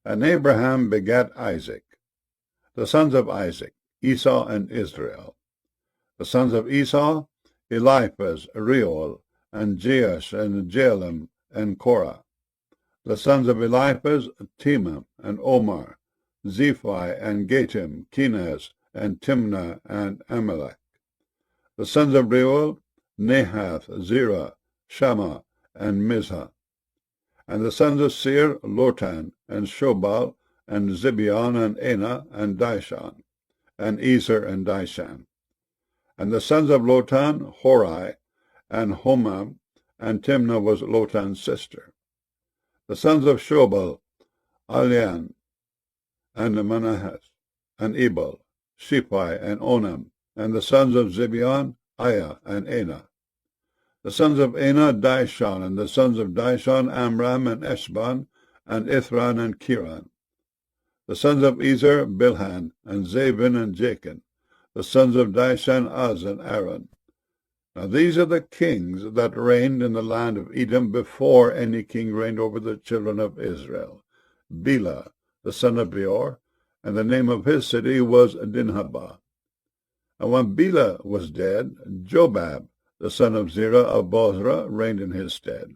And Abraham begat Isaac. The sons of Isaac, Esau, and Israel. The sons of Esau, Eliphaz, Reuel, and Jeush, and Jalem, and Korah. The sons of Eliphaz, Temah, and Omar, Zephi, and Gatim, Kenaz, and Timnah, and Amalek. The sons of Reuel, Nahath, Zerah, Shammah, and Mizah. And the sons of Seir, Lotan, and Shobal, and Zibeon, and Anah, and Dishon, and Ezer, and Dishan. And the sons of Lotan, Hori, and Homam, and Timnah was Lotan's sister. The sons of Shobal, Alian, and Manahath, and Ebal, Shephi, and Onam. And the sons of Zibeon, Aiah, and Anah. The sons of Anah, Dishon, and the sons of Dishon, Amram, and Eshban, and Ithran, and Kiran. The sons of Ezer, Bilhan, and Zabin, and Jachin. The sons of Dishan, Uz, and Aaron. Now these are the kings that reigned in the land of Edom before any king reigned over the children of Israel. Bela, the son of Beor, and the name of his city was Dinhabah. And when Bela was dead, Jobab, the son of Zerah of Bozrah, reigned in his stead.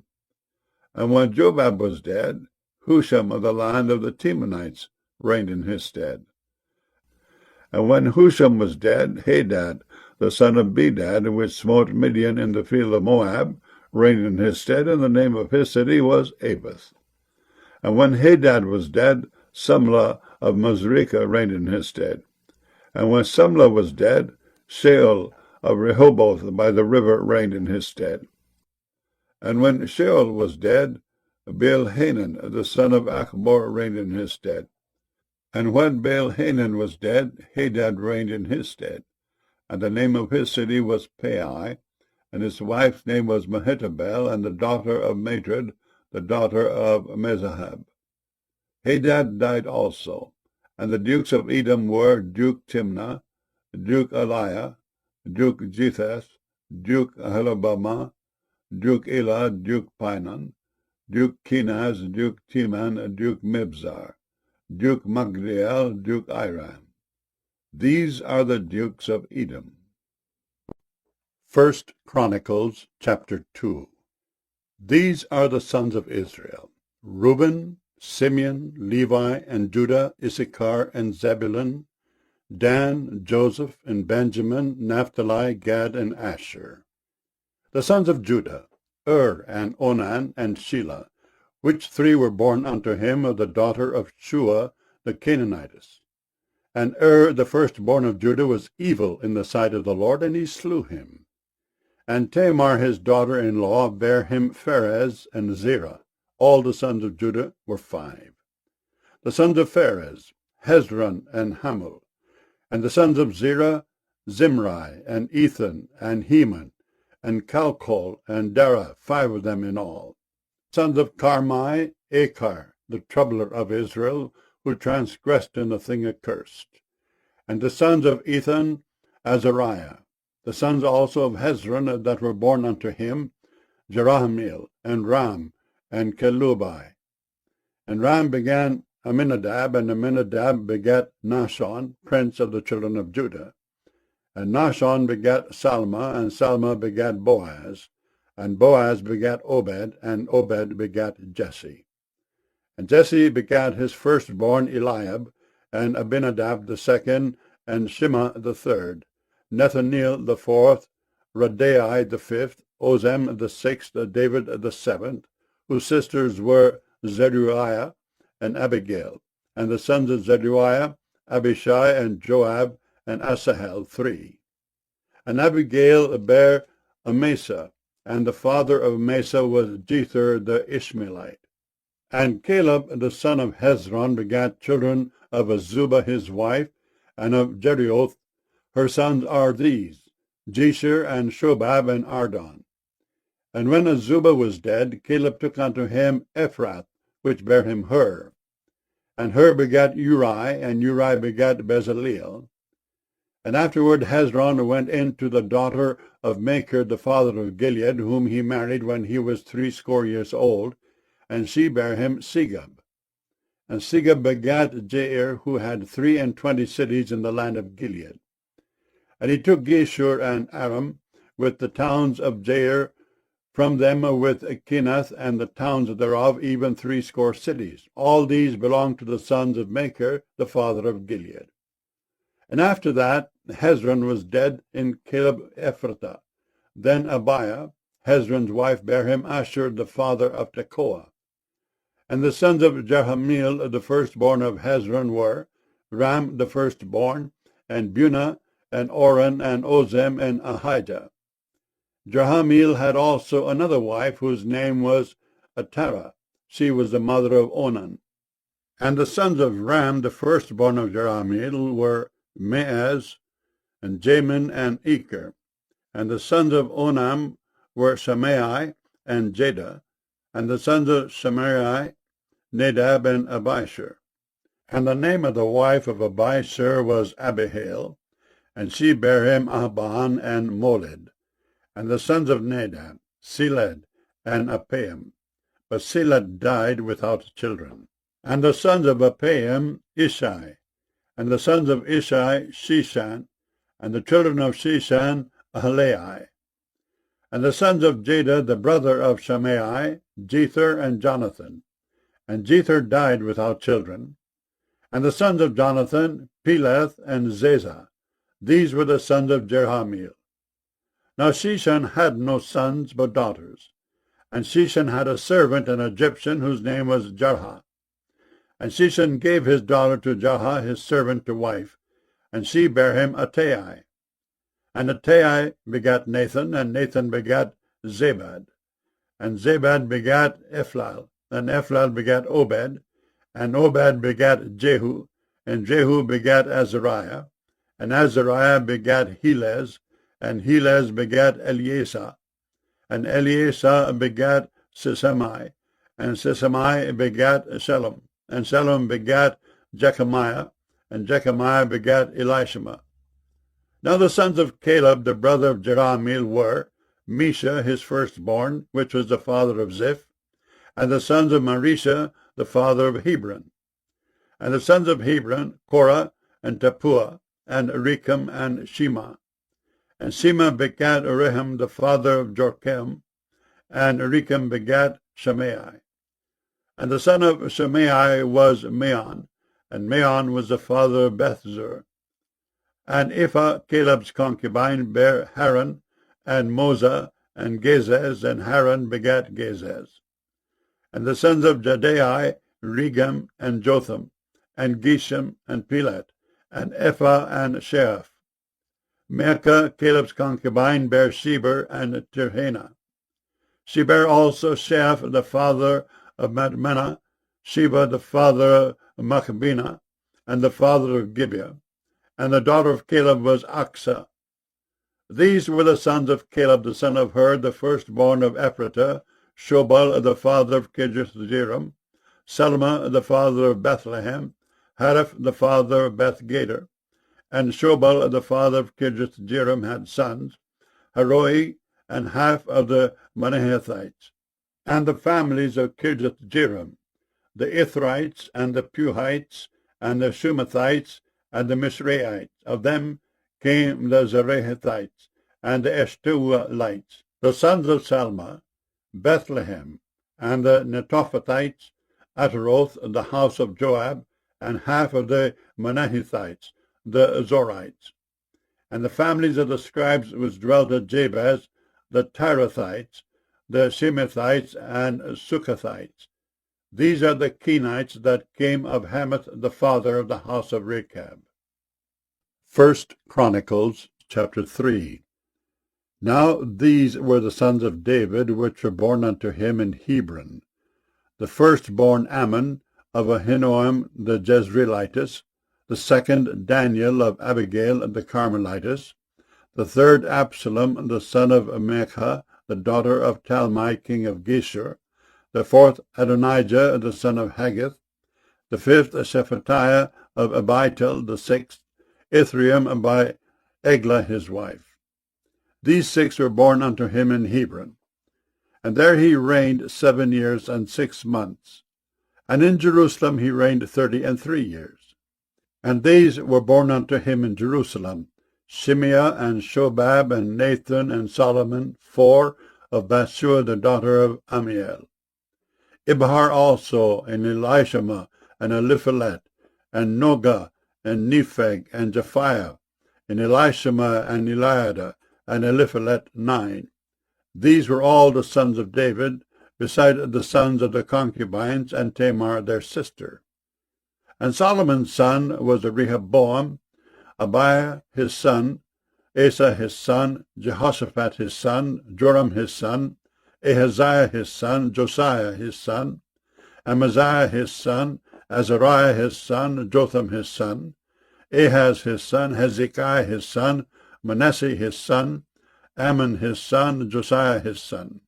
And when Jobab was dead, Husham of the land of the Temanites reigned in his stead. And when Husham was dead, Hadad, the son of Bedad, which smote Midian in the field of Moab, reigned in his stead, and the name of his city was Avith. And when Hadad was dead, Samlah of Masrekah reigned in his stead. And when Samlah was dead, Sheol of Rehoboth by the river reigned in his stead. And when Sheol was dead, Baal-Hanan, the son of Achbor, reigned in his stead. And when Baal-Hanan was dead, Hadad reigned in his stead. And the name of his city was Pai, and his wife's name was Mehetabel, and the daughter of Matred, the daughter of Mezahab. Hadad died also, and the dukes of Edom were Duke Timnah, Duke Eliah, Duke Jetheth, Duke Ahelabamah, Duke Elah, Duke Pinon, Duke Kenaz, Duke Teman, Duke Mibzar, Duke Magdiel, Duke Iram. These are the dukes of Edom. 1 Chronicles chapter 2. These are the sons of Israel: Reuben, Simeon, Levi, and Judah, Issachar, and Zebulun, Dan, Joseph, and Benjamin, Naphtali, Gad, and Asher. The sons of Judah, and Onan, and Shelah, which three were born unto him of the daughter of Shua the Canaanitess. And the firstborn of Judah, was evil in the sight of the Lord, and he slew him. And Tamar his daughter-in-law bare him Pharez and Zerah. All the sons of Judah were 5. The sons of Pharez, Hezron and Hamul. And the sons of Zerah, Zimri, and Ethan, and Heman, and Calcol, and Dara, 5 of them in all. Sons of Carmi, Achar, the troubler of Israel, who transgressed in the thing accursed. And the sons of Ethan, Azariah. The sons also of Hezron that were born unto him, Jerahmeel, and Ram, and Kelubai. And Ram began Aminadab, and Aminadab begat Nahshon, prince of the children of Judah. And Nahshon begat Salma, and Salma begat Boaz, and Boaz begat Obed, and Obed begat Jesse. And Jesse begat his firstborn Eliab, and Abinadab the second, and Shema the third, Nethaneel the fourth, Radai the fifth, Ozem the sixth, David the seventh, whose sisters were Zeruiah and Abigail. And the sons of Zeruiah, Abishai and Joab and Asahel, 3. And Abigail bare Amasa, and the father of Amasa was Jether the Ishmaelite. And Caleb the son of Hezron begat children of Azubah his wife, and of Jerioth. Her sons are these, Jesher and Shobab and Ardon. And when Azubah was dead, Caleb took unto him Ephrath, which bare him Hur. And Hur begat Uri, and Uri begat Bezaleel. And afterward Hezron went in to the daughter of Machir the father of Gilead, whom he married when he was 80 years old, and she bare him Segub. And Segub begat Jair, who had 23 cities in the land of Gilead. And he took Geshur and Aram, with the towns of Jair, from them with Kenath and the towns thereof, even 80 cities. All these belonged to the sons of Machir, the father of Gilead. And after that Hezron was dead in Caleb Ephratah. Then Abiah, Hezron's wife, bare him Ashur, the father of Tekoa. And the sons of Jerahmeel, the firstborn of Hezron, were Ram the firstborn, and Bunah, and Oren, and Ozem, and Ahijah. Jerahmeel had also another wife, whose name was Atara. She was the mother of Onan. And the sons of Ram, the firstborn of Jerahmeel, were Meaz, and Jamin, and Eker. And the sons of Onam were Shammai and Jada. And the sons of Shammai, Nadab and Abishur. And the name of the wife of Abishur was Abihail, and she bare him Ahban and Molid. And the sons of Nadab, Seled and Apaim. But Seled died without children. And the sons of Apaim, Ishai. And the sons of Ishai, Sheshan. And the children of Sheshan, Ahlai. And the sons of Jada, the brother of Shammai, Jether and Jonathan. And Jether died without children. And the sons of Jonathan, Peleth and Zezah. These were the sons of Jerahmeel. Now Sheshan had no sons but daughters. And Sheshan had a servant, an Egyptian, whose name was Jarha. And Sheshan gave his daughter to Jarha, his servant, to wife, and she bare him Attai. And Attai begat Nathan, and Nathan begat Zabad. And Zabad begat Ephlal, and Ephlal begat Obed, and Obed begat Jehu, and Jehu begat Azariah, and Azariah begat Helez, and Helez begat Eleasah, and Eleasah begat Sisamai, and Sisamai begat Shalom, and Shalom begat Jechamiah, and Jechamiah begat Elishama. Now the sons of Caleb, the brother of Jerahmeel, were Mesha, his firstborn, which was the father of Ziph, and the sons of Marisha, the father of Hebron. And the sons of Hebron, Korah, and Tappuah, and Recham, and Shema. And Shema begat Rehum, the father of Jorchem, and Recham begat Shimei. And the son of Shimei was Meon, and Meon was the father of Bethzur. And Ephah, Caleb's concubine, bare Haran, and Moza, and Gezez, and Haran begat Gezez. And the sons of Jadai, Regem, and Jotham, and Geshem, and Pelet, and Ephah, and Sheaph. Maachah, Caleb's concubine, bare Sheber and Tirhana. She bare also Sheaph, the father of Madmenah, Sheba, the father of Machabina, and the father of Gibeah. And the daughter of Caleb was Achsah. These were the sons of Caleb, the son of Hur, the firstborn of Ephratah, Shobal, the father of Kirjath-jearim, Selma, the father of Bethlehem, Hariph, the father of Beth-gader, and Shobal, the father of Kirjath-jearim, had sons, Haroi, and half of the Manahethites, and the families of Kirjath-jearim, the Ithrites, and the Puhites, and the Shumathites, and the Misraites. Of them came the Zerahites, and the Eshtuelites, the sons of Salma, Bethlehem, and the Netophathites, Ataroth, the house of Joab, and half of the Manahethites, the Zorites. And the families of the scribes which dwelt at Jabez, the Tirathites, the Shemethites, and Succothites. These are the Kenites that came of Hamath, the father of the house of Rechab. 1 Chronicles chapter 3. Now these were the sons of David, which were born unto him in Hebron. The firstborn Ammon of Ahinoam the Jezreelitess, the second Daniel of Abigail the Carmelitess, the third Absalom the son of Maachah, the daughter of Talmai king of Geshur, the fourth Adonijah the son of Haggith, the fifth Shephatiah of Abital, the sixth Ithream by Eglah his wife. These six were born unto him in Hebron. And there he reigned 7 years and 6 months. And in Jerusalem he reigned 33 years. And these were born unto him in Jerusalem, Shimeah and Shobab and Nathan and Solomon, 4 of Bathshua the daughter of Amiel. Ibhar also, and Elishama, and Eliphalet, and Nogah, and Nepheg, and Japhiah, and Elishama, and Eliada, and Eliphalet, 9. These were all the sons of David, beside the sons of the concubines, and Tamar their sister. And Solomon's son was Rehoboam, Abiah his son, Asa his son, Jehoshaphat his son, Joram his son, Ahaziah his son, Josiah his son, Amaziah his son, Azariah his son, Jotham his son, Ahaz his son, Hezekiah his son, Manasseh his son, Ammon his son, Josiah his son.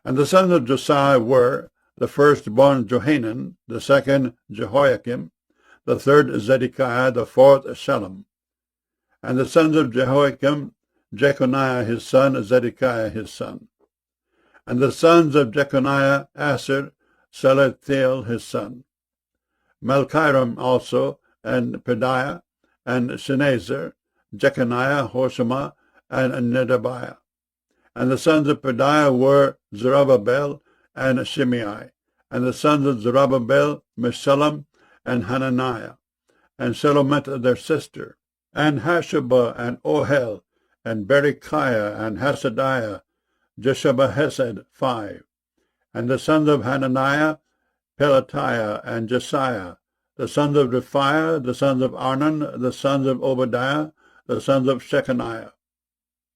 And the sons of Josiah were, the firstborn Johanan, the second Jehoiakim, the third Zedekiah, the fourth Shallum. And the sons of Jehoiakim, Jeconiah his son, Zedekiah his son. And the sons of Jeconiah, Asir, Salathiel his son. Malchiram also, and Pedaiah, and Shenazar, Jeconiah, Hoshama, and Nedabiah. And the sons of Pedaiah were Zerubbabel and Shimei. And the sons of Zerubbabel, Meshullam, and Hananiah, and Shelomith their sister, and Hashabah, and Ohel, and Berechiah, and Hasadiah, Jeshabahesed, 5. And the sons of Hananiah, Pelatiah, and Jesiah, the sons of Rephiah, the sons of Arnon, the sons of Obadiah, the sons of Shechaniah.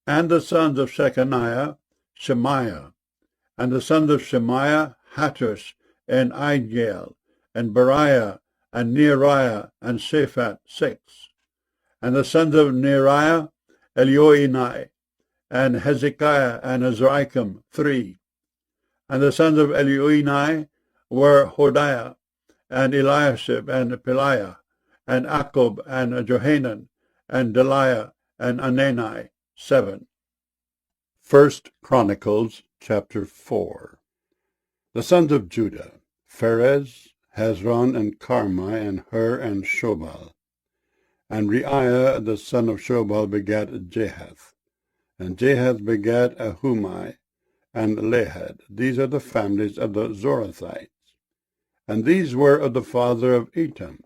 And the sons of Shechaniah, Shemaiah. And the sons of Shemaiah, Hattush, and Igal, and Beriah, and Neariah, and Shaphat, 6. And the sons of Neariah, Elioenai, and Hezekiah, and Azrikam, 3. And the sons of Elioenai were Hodiah, and Eliashib, and Peliah, and Akub, and Johanan, and Deliah, and Anani, 7. 1 Chronicles chapter 4. The sons of Judah, Pharez, Hezron, and Carmi, and Hur, and Shobal. And Reiah the son of Shobal begat Jahath. And Jahath begat Ahumai, and Lahad. These are the families of the Zorathites. And these were of the father of Etam,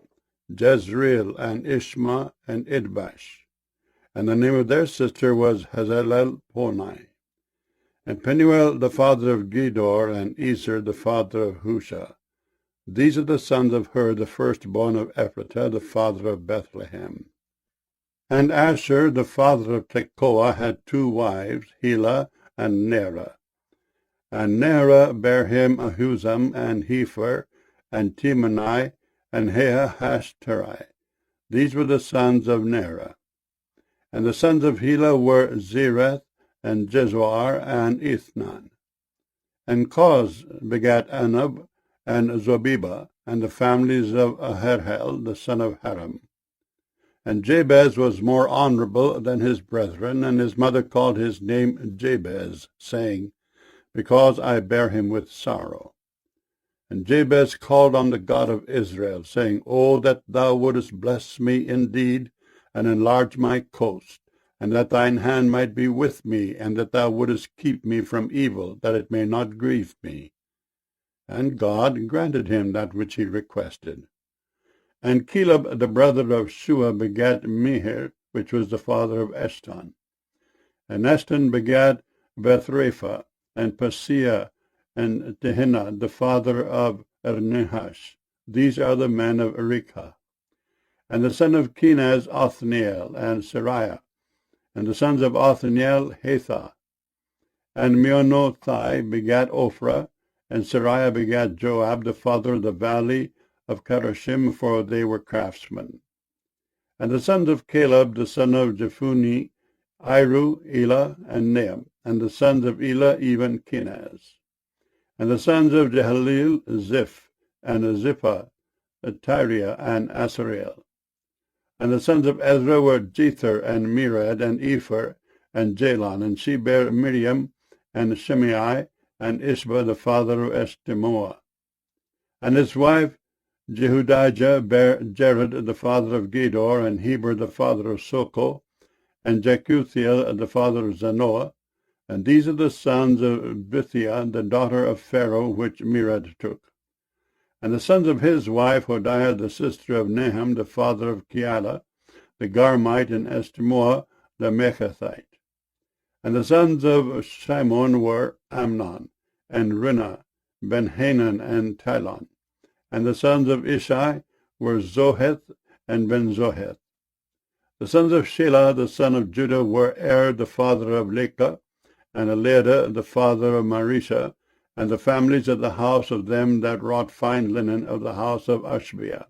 Jezreel, and Ishma, and Idbash. And the name of their sister was Hazelelponi. and Penuel the father of Gedor, and Ezer the father of Husha. These are the sons of Hur, the firstborn of Ephratah, the father of Bethlehem. And Asher the father of Tekoa had 2 wives, Helah and Nerah. And Nerah bare him Ahuzam, and Hepher, and Timani, and Hahashterai. These were the sons of Nerah. And the sons of Helah were Zereth, and Jezoar, and Ethnan. And Koz begat Anab, and Zobeba, and the families of Aherhel, the son of Haram. And Jabez was more honorable than his brethren, and his mother called his name Jabez, saying, Because I bare him with sorrow. And Jabez called on the God of Israel, saying, O that thou wouldest bless me indeed, and enlarge my coast, and that thine hand might be with me, and that thou wouldest keep me from evil, that it may not grieve me. And God granted him that which he requested. And Caleb the brother of Shua begat Mehir, which was the father of Eshton. And Eshton begat Bethrapha, and Paseah, and Tehinnah, the father of Ernahash. These are the men of Rekah. And the son of Kenaz, Othniel, and Sariah. And the sons of Othniel, Hathah. And Meonothai begat Ophrah, and Sariah begat Joab, the father of the valley of Karashim, for they were craftsmen. And the sons of Caleb, the son of Jephunneh, Iru, Elah, and Nahum. And the sons of Elah, even Kenaz. And the sons of Jehaleel, Ziph, and Ziphah, Tyriah, and Asarel. And the sons of Ezra were Jether, and Mered, and Epher, and Jalon. And she bare Miriam, and Shimei, and Ishba, the father of Eshtemoa. And his wife Jehudijah bare Jared, the father of Gedor, and Heber, the father of Soko, and Jekuthiel, the father of Zanoah. And these are the sons of Bithiah, the daughter of Pharaoh, which Mered took. And the sons of his wife Hodiah, the sister of Nahum, the father of Keilah, the Garmite, and Eshtemoa, the Mechathite. And the sons of Shimon were Amnon, and Rinnah, Ben-Hanan, and Tilon. And the sons of Ishai were Zoheth, and Ben-Zoheth. The sons of Shelah, the son of Judah, were the father of Lekah, and Eliada, the father of Marisha, and the families of the house of them that wrought fine linen of the house of Ashbiah.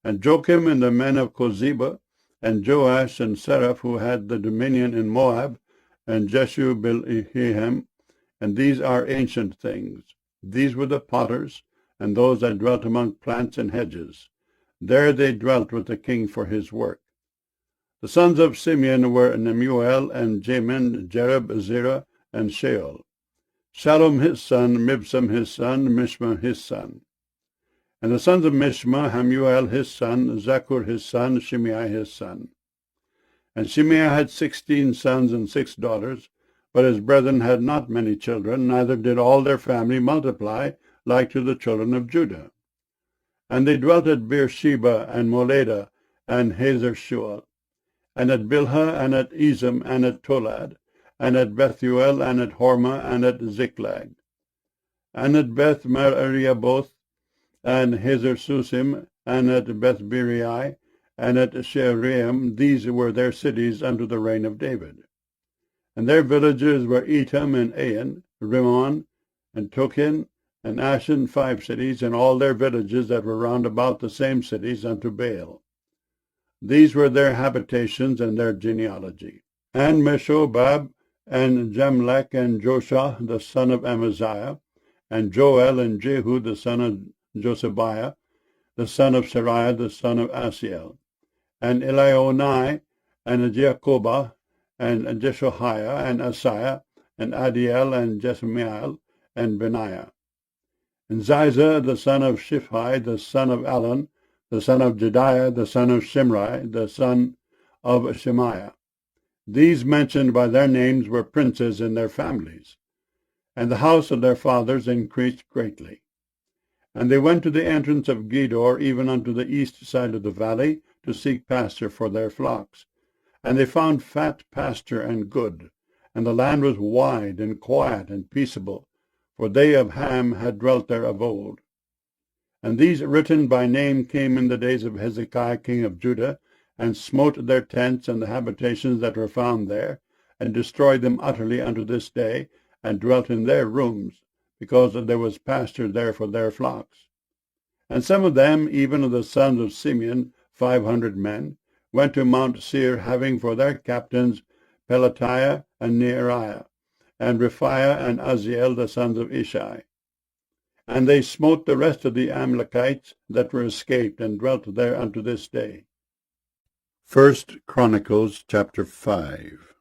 And Joachim and the men of Kozeba, and Joash and Seraph, who had the dominion in Moab, and Jeshu-Bilhem, and these are ancient things. These were the potters, and those that dwelt among plants and hedges. There they dwelt with the king for his work. The sons of Simeon were Nemuel, and Jamin, Jereb, Zerah, and Sheol. Shallum his son, Mibsam his son, Mishma his son. And the sons of Mishma, Hamuel his son, Zakur his son, Shimei his son. And Shimei had 16 sons and 6 daughters, but his brethren had not many children, neither did all their family multiply, like to the children of Judah. And they dwelt at Beersheba, and Moladah, and Hazer-shual, and at Bilhah, and at Ezem, and at Tolad, and at Bethuel, and at Hormah, and at Ziklag, and at Beth-Mariaboth, and Hazer-susim, and at Beth-Birai, and at Shearaim. These were their cities unto the reign of David. And their villages were Etam, and Ain, Rimmon, and Tochen, and Ashen, 5 cities, and all their villages that were round about the same cities unto Baal. These were their habitations and their genealogy. And Meshobab, and Jamlech, and Joshua, the son of Amaziah, and Joel, and Jehu, the son of Josabiah, the son of Sariah, the son of Asiel, and Elionai, and Jacobah, and Jeshoiah, and Asaiah, and Adiel, and Jesmiel, and Benaiah. And Ziza, the son of Shiphi, the son of Elon, the son of Jediah, the son of Shimri, the son of Shemaiah. These mentioned by their names were princes in their families. And the house of their fathers increased greatly. And they went to the entrance of Gedor, even unto the east side of the valley, to seek pasture for their flocks. And they found fat pasture and good. and the land was wide and quiet and peaceable, for they of Ham had dwelt there of old. And these written by name came in the days of Hezekiah king of Judah, and smote their tents and the habitations that were found there, and destroyed them utterly unto this day, and dwelt in their rooms, because there was pasture there for their flocks. And some of them, even of the sons of Simeon, 500 men, went to Mount Seir, having for their captains Pelatiah and Neariah, and Rephaiah and Uzziel, the sons of Ishai. And they smote the rest of the Amalekites that were escaped, and dwelt there unto this day. 1 Chronicles chapter 5.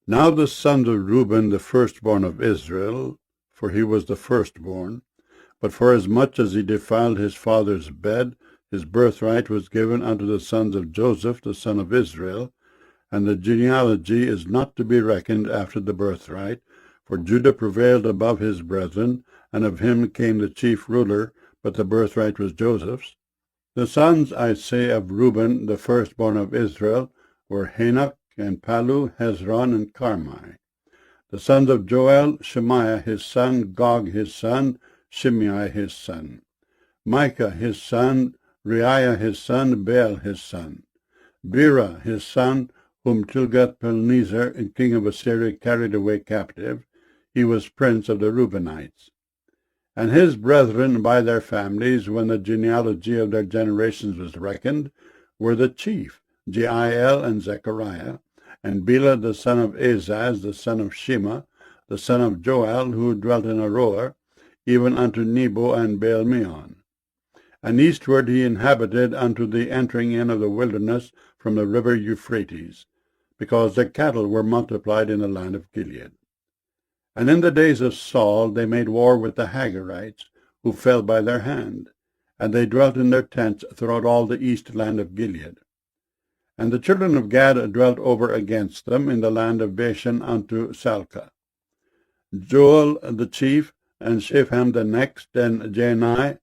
Now the sons of Reuben, the firstborn of Israel, for he was the firstborn, but forasmuch as he defiled his father's bed, his birthright was given unto the sons of Joseph, the son of Israel, and the genealogy is not to be reckoned after the birthright, for Judah prevailed above his brethren, and of him came the chief ruler, but the birthright was Joseph's. The sons, I say, of Reuben, the firstborn of Israel, were Hanok, and Palu, Hezron, and Carmi. The sons of Joel, Shemaiah his son, Gog his son, Shimei his son, Micah his son, Reiah his son, Baal his son, Bera his son, whom Tilgath-Pilneser, king of Assyria, carried away captive. He was prince of the Reubenites. And his brethren by their families, when the genealogy of their generations was reckoned, were the chief, Jeiel and Zechariah, and Bela the son of Azaz, the son of Shema, the son of Joel, who dwelt in Aroer, even unto Nebo and Baal-meon. And eastward he inhabited unto the entering in of the wilderness from the river Euphrates, because their cattle were multiplied in the land of Gilead. And in the days of Saul they made war with the Hagarites, who fell by their hand, and they dwelt in their tents throughout all the east land of Gilead. And the children of Gad dwelt over against them in the land of Bashan unto Salcah. Joel the chief, and Shepham the next, and Janai,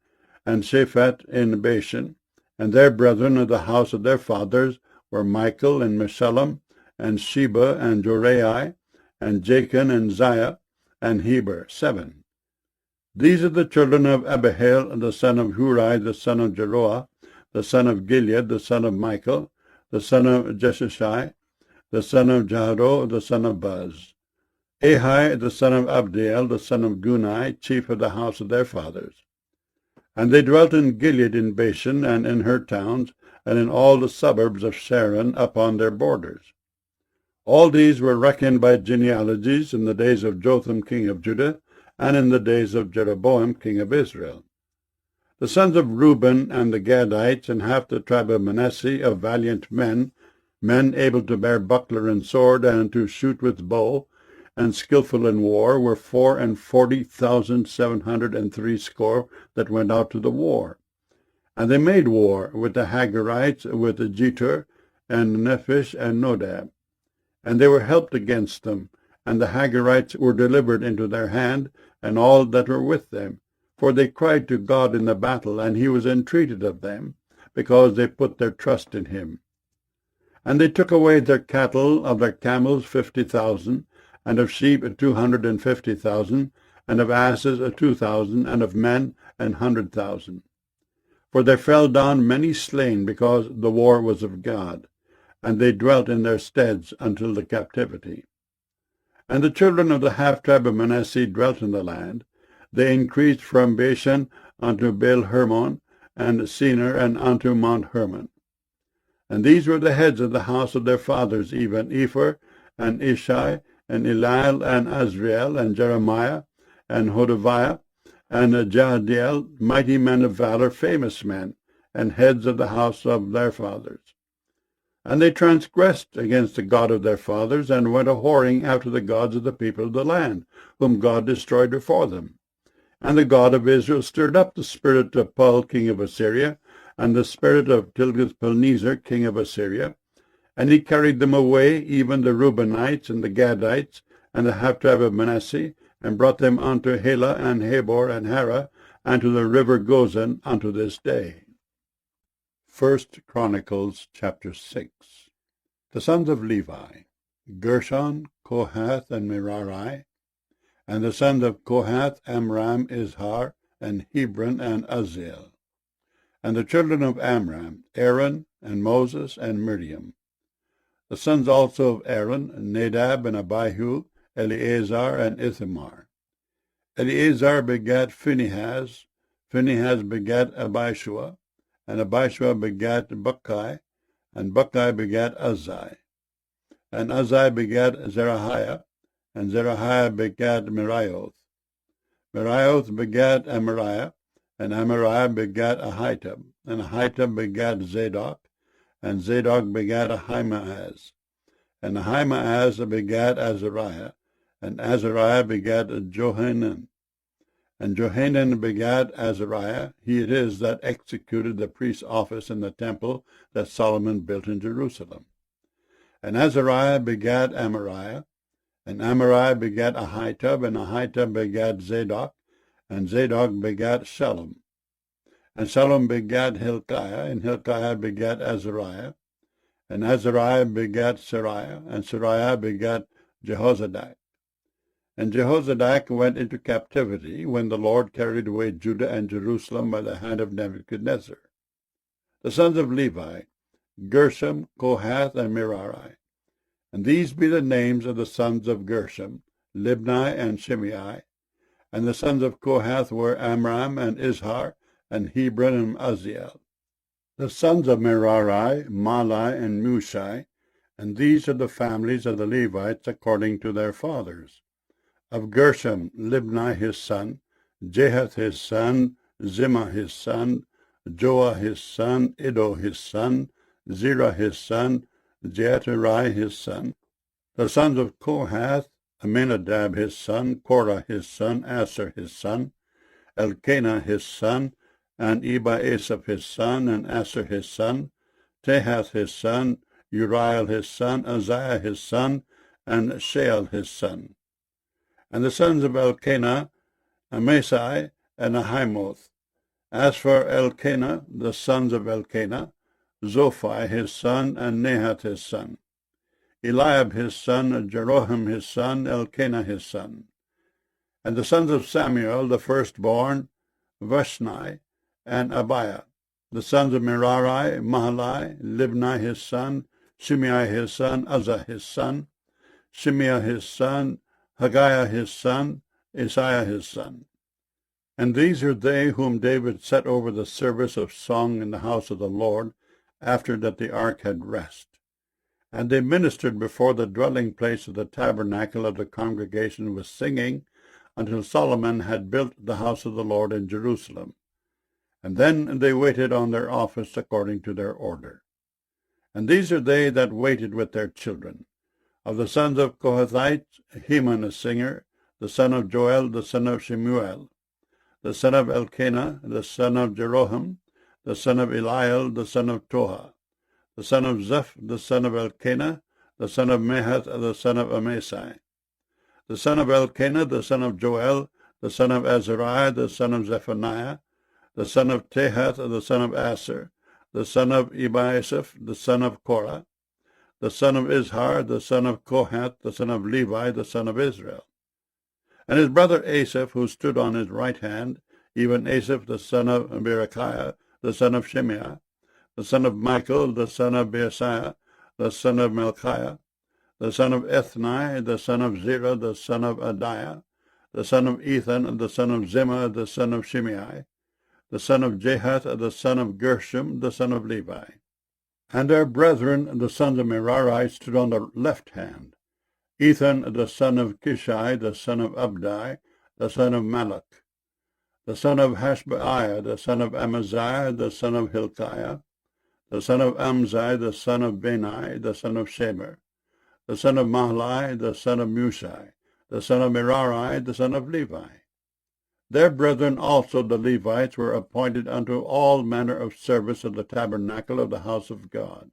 and Shaphat in Bashan, and their brethren of the house of their fathers were Michael, and Meshullam, and Sheba, and Jorai, and Jachin, and Ziah, and Heber, 7. These are the children of Abihail, the son of Huri, the son of Jeroah, the son of Gilead, the son of Michael, the son of Jeshishai, the son of Jahdo, the son of Buz. Ahi, the son of Abdiel, the son of Gunai, chief of the house of their fathers. And they dwelt in Gilead in Bashan, and in her towns, and in all the suburbs of Sharon upon their borders. All these were reckoned by genealogies in the days of Jotham king of Judah, and in the days of Jeroboam king of Israel. The sons of Reuben and the Gadites, and half the tribe of Manasseh, of valiant men, men able to bear buckler and sword, and to shoot with bow, and skillful in war, were 44,760 that went out to the war. And they made war with the Hagarites, with the Jetur, and Nephish, and Nodab. And they were helped against them, and the Hagarites were delivered into their hand, and all that were with them. For they cried to God in the battle, and he was entreated of them, because they put their trust in him. And they took away their cattle, of their camels 50,000, and of sheep 250,000, and of asses 2,000, and of men 100,000. For there fell down many slain, because the war was of God, and they dwelt in their steads until the captivity. And the children of the half-tribe of Manasseh dwelt in the land. They increased from Bashan unto Baal-Hermon, and Senir, and unto Mount Hermon. And these were the heads of the house of their fathers, even Ephor, and Ishai, and Eliel, and Azriel, and Jeremiah, and Hodaviah, and Jahdiel, mighty men of valor, famous men, and heads of the house of their fathers. And they transgressed against the God of their fathers, and went a-whoring after the gods of the people of the land, whom God destroyed before them. And the God of Israel stirred up the spirit of Pul, king of Assyria, and the spirit of Tilgath-Pilneser, king of Assyria, and he carried them away, even the Reubenites, and the Gadites, and the half-tribe of Manasseh, and brought them unto Helah, and Habor, and Hara, and to the river Gozan unto this day. 1 Chronicles chapter 6. The sons of Levi, Gershon, Kohath and Merari. And the sons of Kohath, Amram, Izhar, and Hebron, and Uzziel. And the children of Amram, Aaron, and Moses, and Miriam. The sons also of Aaron, Nadab, and Abihu, Eleazar, and Ithamar. Eleazar begat Phinehas, Phinehas begat Abishua, and Abishua begat Bukki, and Bukki begat Uzzi. And Uzzi begat Zerahiah, and Zerahiah begat Merioth. Merioth begat Amariah, and Amariah begat Ahitub, and Ahitub begat Zadok, and Zadok begat Ahimaaz. And Ahimaaz begat Azariah, and Azariah begat Johanan. And Johanan begat Azariah. He it is that executed the priest's office in the temple that Solomon built in Jerusalem. And Azariah begat Amariah, and Amariah begat Ahitub, and Ahitub begat Zadok, and Zadok begat Shallum. And Shallum begat Hilkiah, and Hilkiah begat Azariah, and Azariah begat Sariah, and Sariah begat Jehozadak. And Jehozadak went into captivity when the Lord carried away Judah and Jerusalem by the hand of Nebuchadnezzar. The sons of Levi, Gershom, Kohath, and Merari. And these be the names of the sons of Gershom, Libni and Shimei. And the sons of Kohath were Amram and Izhar, and Hebron and Uzziel. The sons of Merari, Mahli and Mushi. And these are the families of the Levites according to their fathers. Of Gershom, Libni his son, Jehath his son, Zimmah his son, Joah his son, Iddo his son, Zerah his son, Jeaterai his son. The sons of Kohath, Aminadab his son, Korah his son, Asher his son, Elkanah his son, and Ebiasaph his son, and Asher his son, Tehath his son, Uriel his son, Uzziah his son, and Sheal his son. And the sons of Elkanah, Amasai, and Ahimoth. As for Elkanah, the sons of Elkanah, Zophai his son, and Nahath his son. Eliab his son, Jeroham his son, Elkanah his son. And the sons of Samuel, the firstborn, Vashni, and Abiah. The sons of Merari, Mahli, Libni his son, Shimei his son, Uzzah his son, Shimei his son, Haggiah his son, Isaiah his son. And these are they whom David set over the service of song in the house of the Lord, after that the ark had rest. And they ministered before the dwelling place of the tabernacle of the congregation with singing, until Solomon had built the house of the Lord in Jerusalem. And then they waited on their office according to their order. And these are they that waited with their children. Of the sons of Kohathites, Heman a singer, the son of Joel, the son of Shemuel, the son of Elkanah, the son of Jeroham, the son of Eliel, the son of Toha, the son of Zeph, the son of Elkanah, the son of Mahath, the son of Amasai, the son of Elkanah, the son of Joel, the son of Azariah, the son of Zephaniah, the son of Tehath, the son of Asher, the son of Ebiasaph, the son of Korah, the son of Izhar, the son of Kohath, the son of Levi, the son of Israel. And his brother Asaph, who stood on his right hand, even Asaph, the son of Berechiah, the son of Shimei, the son of Michael, the son of Beasiah, the son of Melchiah, the son of Ethni, the son of Zerah, the son of Adiah, the son of Ethan, the son of Zimmah, the son of Shimei, the son of Jahath, the son of Gershom, the son of Levi. And their brethren, the sons of Merari, stood on the left hand. Ethan, the son of Kishai, the son of Abdi, the son of Malach, the son of Hashbaiah, the son of Amaziah, the son of Hilkiah, the son of Amzi, the son of Bani, the son of Shemer, the son of Mahli, the son of Mushi, the son of Merari, the son of Levi. Their brethren also the Levites were appointed unto all manner of service of the tabernacle of the house of God.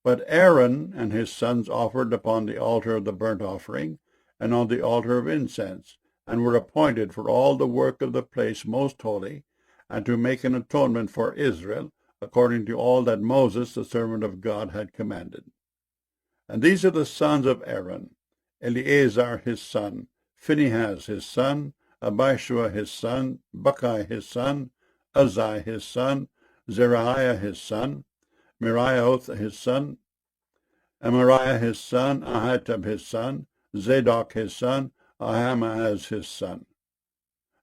But Aaron and his sons offered upon the altar of the burnt offering, and on the altar of incense, and were appointed for all the work of the place most holy, and to make an atonement for Israel, according to all that Moses the servant of God had commanded. And these are the sons of Aaron, Eleazar his son, Phinehas his son, Abishua his son, Buckai his son, Uzziah his son, Zerahiah his son, Meraioth his son, Amariah his son, Ahitub his son, Zadok his son, Ahimaaz his son.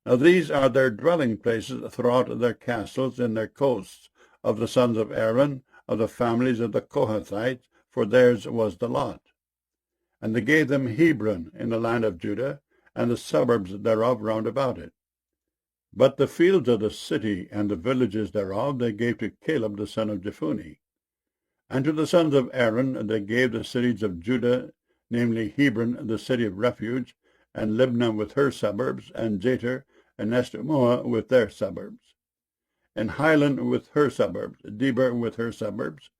Now these are their dwelling places throughout their castles in their coasts, of the sons of Aaron, of the families of the Kohathites, for theirs was the lot. And they gave them Hebron in the land of Judah, and the suburbs thereof round about it. But the fields of the city and the villages thereof they gave to Caleb the son of Jephunneh. And to the sons of Aaron they gave the cities of Judah, namely Hebron, the city of refuge, and Libnah with her suburbs, and Jatir, and Eshtemoa with their suburbs, and Highland with her suburbs, Deber with her suburbs,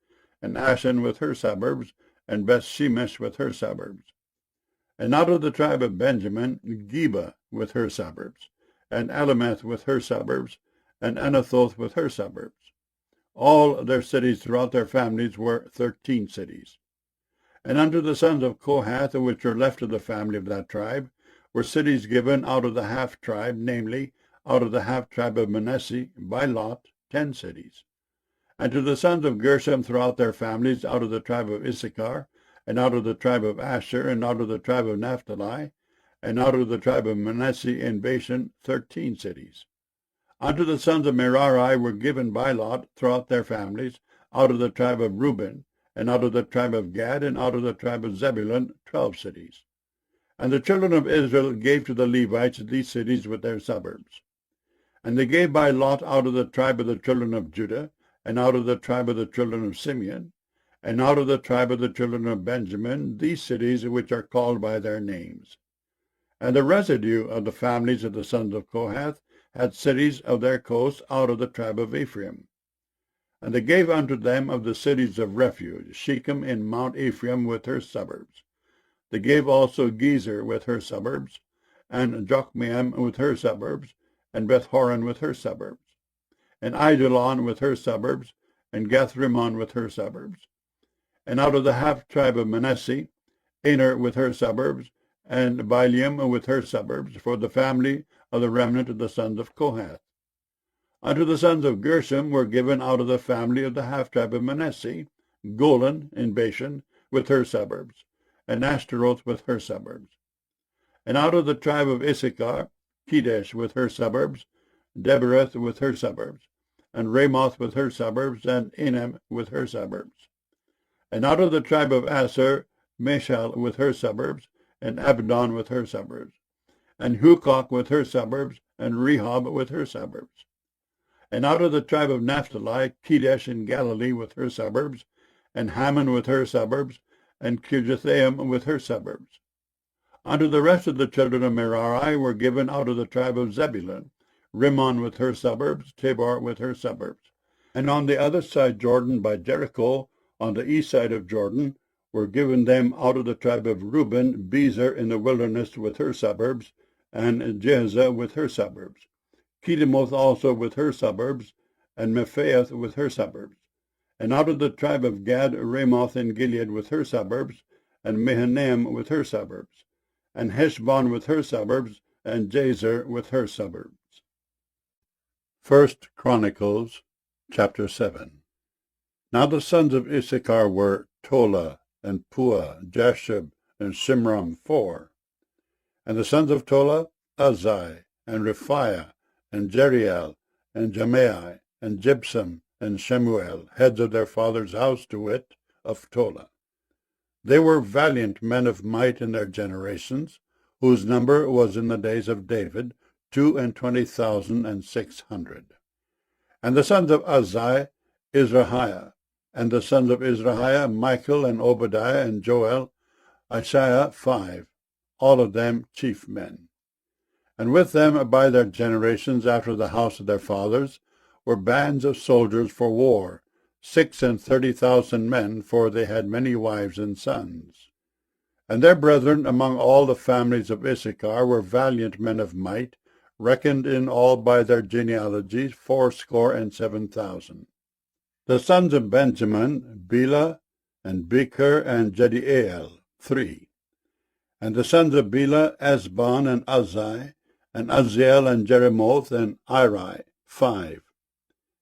and Ashan with her suburbs, and Beth-shemesh with her suburbs. And out of the tribe of Benjamin, Geba with her suburbs, and Alameth with her suburbs, and Anathoth with her suburbs. All their cities throughout their families were 13 cities. And unto the sons of Kohath, which were left of the family of that tribe, were cities given out of the half-tribe, namely, out of the half-tribe of Manasseh, by lot, 10 cities. And to the sons of Gershom throughout their families, out of the tribe of Issachar, and out of the tribe of Asher, and out of the tribe of Naphtali, and out of the tribe of Manasseh in Bashan, 13 cities. Unto the sons of Merari were given by lot throughout their families, out of the tribe of Reuben, and out of the tribe of Gad, and out of the tribe of Zebulun, 12 cities. And the children of Israel gave to the Levites these cities with their suburbs. And they gave by lot out of the tribe of the children of Judah, and out of the tribe of the children of Simeon, and out of the tribe of the children of Benjamin, these cities which are called by their names. And the residue of the families of the sons of Kohath had cities of their coasts out of the tribe of Ephraim. And they gave unto them of the cities of refuge, Shechem in Mount Ephraim with her suburbs. They gave also Gezer with her suburbs, and Jokmeam with her suburbs, and Beth-horon with her suburbs, and Aijalon with her suburbs, and Gath-rimmon with her suburbs. And out of the half-tribe of Manasseh, Aner with her suburbs, and Bileam with her suburbs, for the family of the remnant of the sons of Kohath. Unto the sons of Gershom were given out of the family of the half-tribe of Manasseh, Golan in Bashan with her suburbs, and Ashtaroth with her suburbs. And out of the tribe of Issachar, Kedesh with her suburbs, Debereth with her suburbs, and Ramoth with her suburbs, and Enem with her suburbs. And out of the tribe of Aser, Meshal with her suburbs, and Abaddon with her suburbs, and Hukok with her suburbs, and Rehob with her suburbs. And out of the tribe of Naphtali, Kedesh in Galilee with her suburbs, and Hammon with her suburbs, and Kirjathaim with her suburbs. Unto the rest of the children of Merari were given out of the tribe of Zebulun, Rimmon with her suburbs, Tabor with her suburbs. And on the other side Jordan by Jericho, on the east side of Jordan, were given them out of the tribe of Reuben, Bezer in the wilderness with her suburbs, and Jehzah with her suburbs, Kedemoth also with her suburbs, and Mephaath with her suburbs. And out of the tribe of Gad, Ramoth in Gilead with her suburbs, and Mahanaim with her suburbs, and Heshbon with her suburbs, and Jazer with her suburbs. 1 Chronicles chapter 7. Now the sons of Issachar were Tola, and Puah, Jashub, and Shimram, 4. And the sons of Tola, Uzai, and Rephiah, and Jeriel, and Jamai, and Jibsam, and Shemuel, heads of their father's house, to wit, of Tola. They were valiant men of might in their generations, whose number was in the days of David 22,600. And the sons of Uzai, Izrahiah, and the sons of Izrahiah, Michael, and Obadiah, and Joel, Isaiah, 5, all of them chief men. And with them by their generations after the house of their fathers were bands of soldiers for war, 36,000 men, for they had many wives and sons. And their brethren among all the families of Issachar were valiant men of might, reckoned in all by their genealogies 7,000. The sons of Benjamin, Bela, and Becher, and Jediael, 3. And the sons of Bela, Esbon, and Uzzi, and Uzziel, and Jeremoth, and Iri, 5.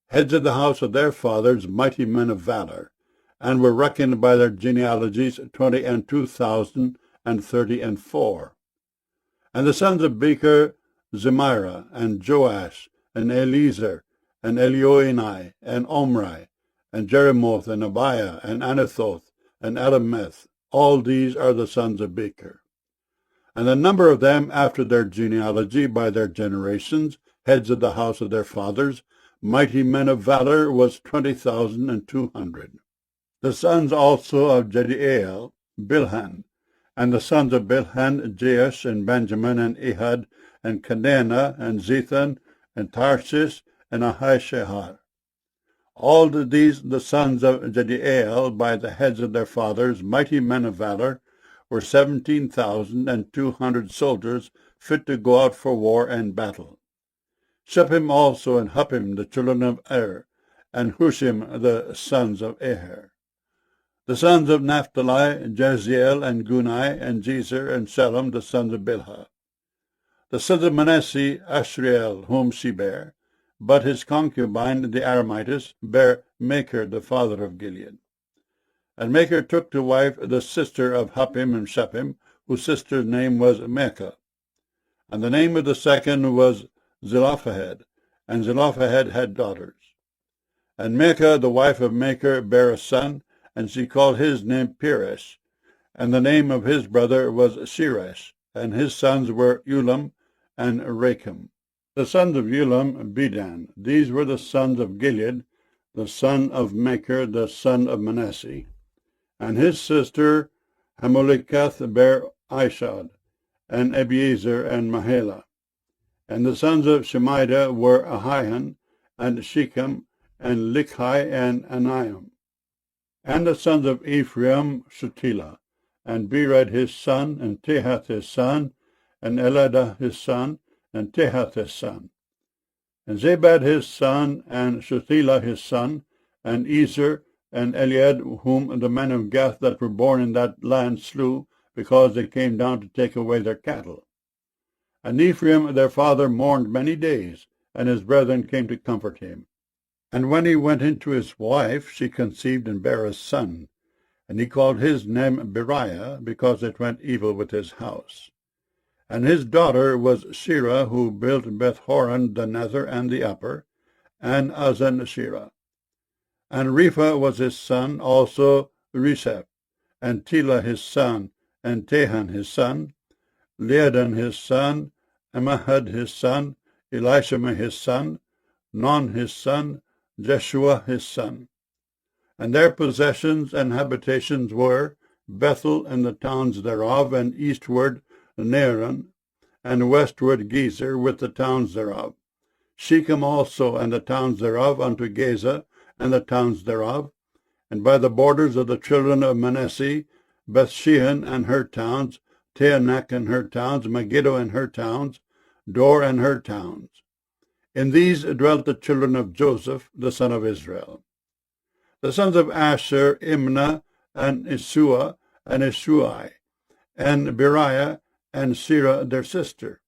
Heads of the house of their fathers, mighty men of valor, and were reckoned by their genealogies 20,030,034. And the sons of Becher, Zemira, and Joash, and Eliezer, and Elioenai, and Omri, and Jeremoth, and Abiah, and Anathoth, and Elameth. All these are the sons of Becher. And the number of them after their genealogy by their generations, heads of the house of their fathers, mighty men of valor, was 20,200. The sons also of Jediael, Bilhan, and the sons of Bilhan, Jeush, and Benjamin, and Ehud, and Kenana, and Zethan, and Tarshish, and Ahishahar. All these the sons of Jediael by the heads of their fathers, mighty men of valor, were 17,200 soldiers fit to go out for war and battle. Shuppim also and Huppim, the children of and Hushim, the sons of Aher. The sons of Naphtali, Jeziel, and Gunai, and Jezer, and Shalom, the sons of Bilhah. The sons of Manasseh, Ashriel, whom she bare, but his concubine, the Aramitess, bare Machir, the father of Gilead. And Machir took to wife the sister of Huppim and Shuppim, whose sister's name was Maachah. And the name of the second was Zelophehad, and Zelophehad had daughters. And Maachah, the wife of Machir, bare a son, and she called his name Peresh. And the name of his brother was Sheresh, and his sons were Ulam and Racham. The sons of Ulam, Bedan. These were the sons of Gilead, the son of Machir, the son of Manasseh. And his sister Hamoliketh bare Ishad, and Abiezer, and Mahalah. And the sons of Shemida were Ahian, and Shechem, and Likhi, and Aniam. And the sons of Ephraim, Shutela, and Bered his son, and Tehath his son, and Eladah his son, and Tehath his son. And Zabad his son, and Shutela his son, and Ezer, and Eliad, whom the men of Gath that were born in that land slew, because they came down to take away their cattle. And Ephraim their father mourned many days, and his brethren came to comfort him. And when he went into his wife, she conceived and bare a son. And he called his name Beriah, because it went evil with his house. And his daughter was Shirah, who built Beth-horon, the nether and the upper, and Azan-Shirah. And Repha was his son, also Resheph, and Tela his son, and Tehan his son, Leadan his son, Ammihud his son, Elishama his son, Non his son, Jeshua his son. And their possessions and habitations were Bethel and the towns thereof, and eastward Naaran, and westward Gezer with the towns thereof. Shechem also and the towns thereof unto Gaza, and the towns thereof, and by the borders of the children of Manasseh, Bethshean and her towns, Taanach and her towns, Megiddo and her towns, Dor and her towns. In these dwelt the children of Joseph, the son of Israel. The sons of Asher, Imnah, and Isua, and Ishuai, and Beriah, and Serah their sister.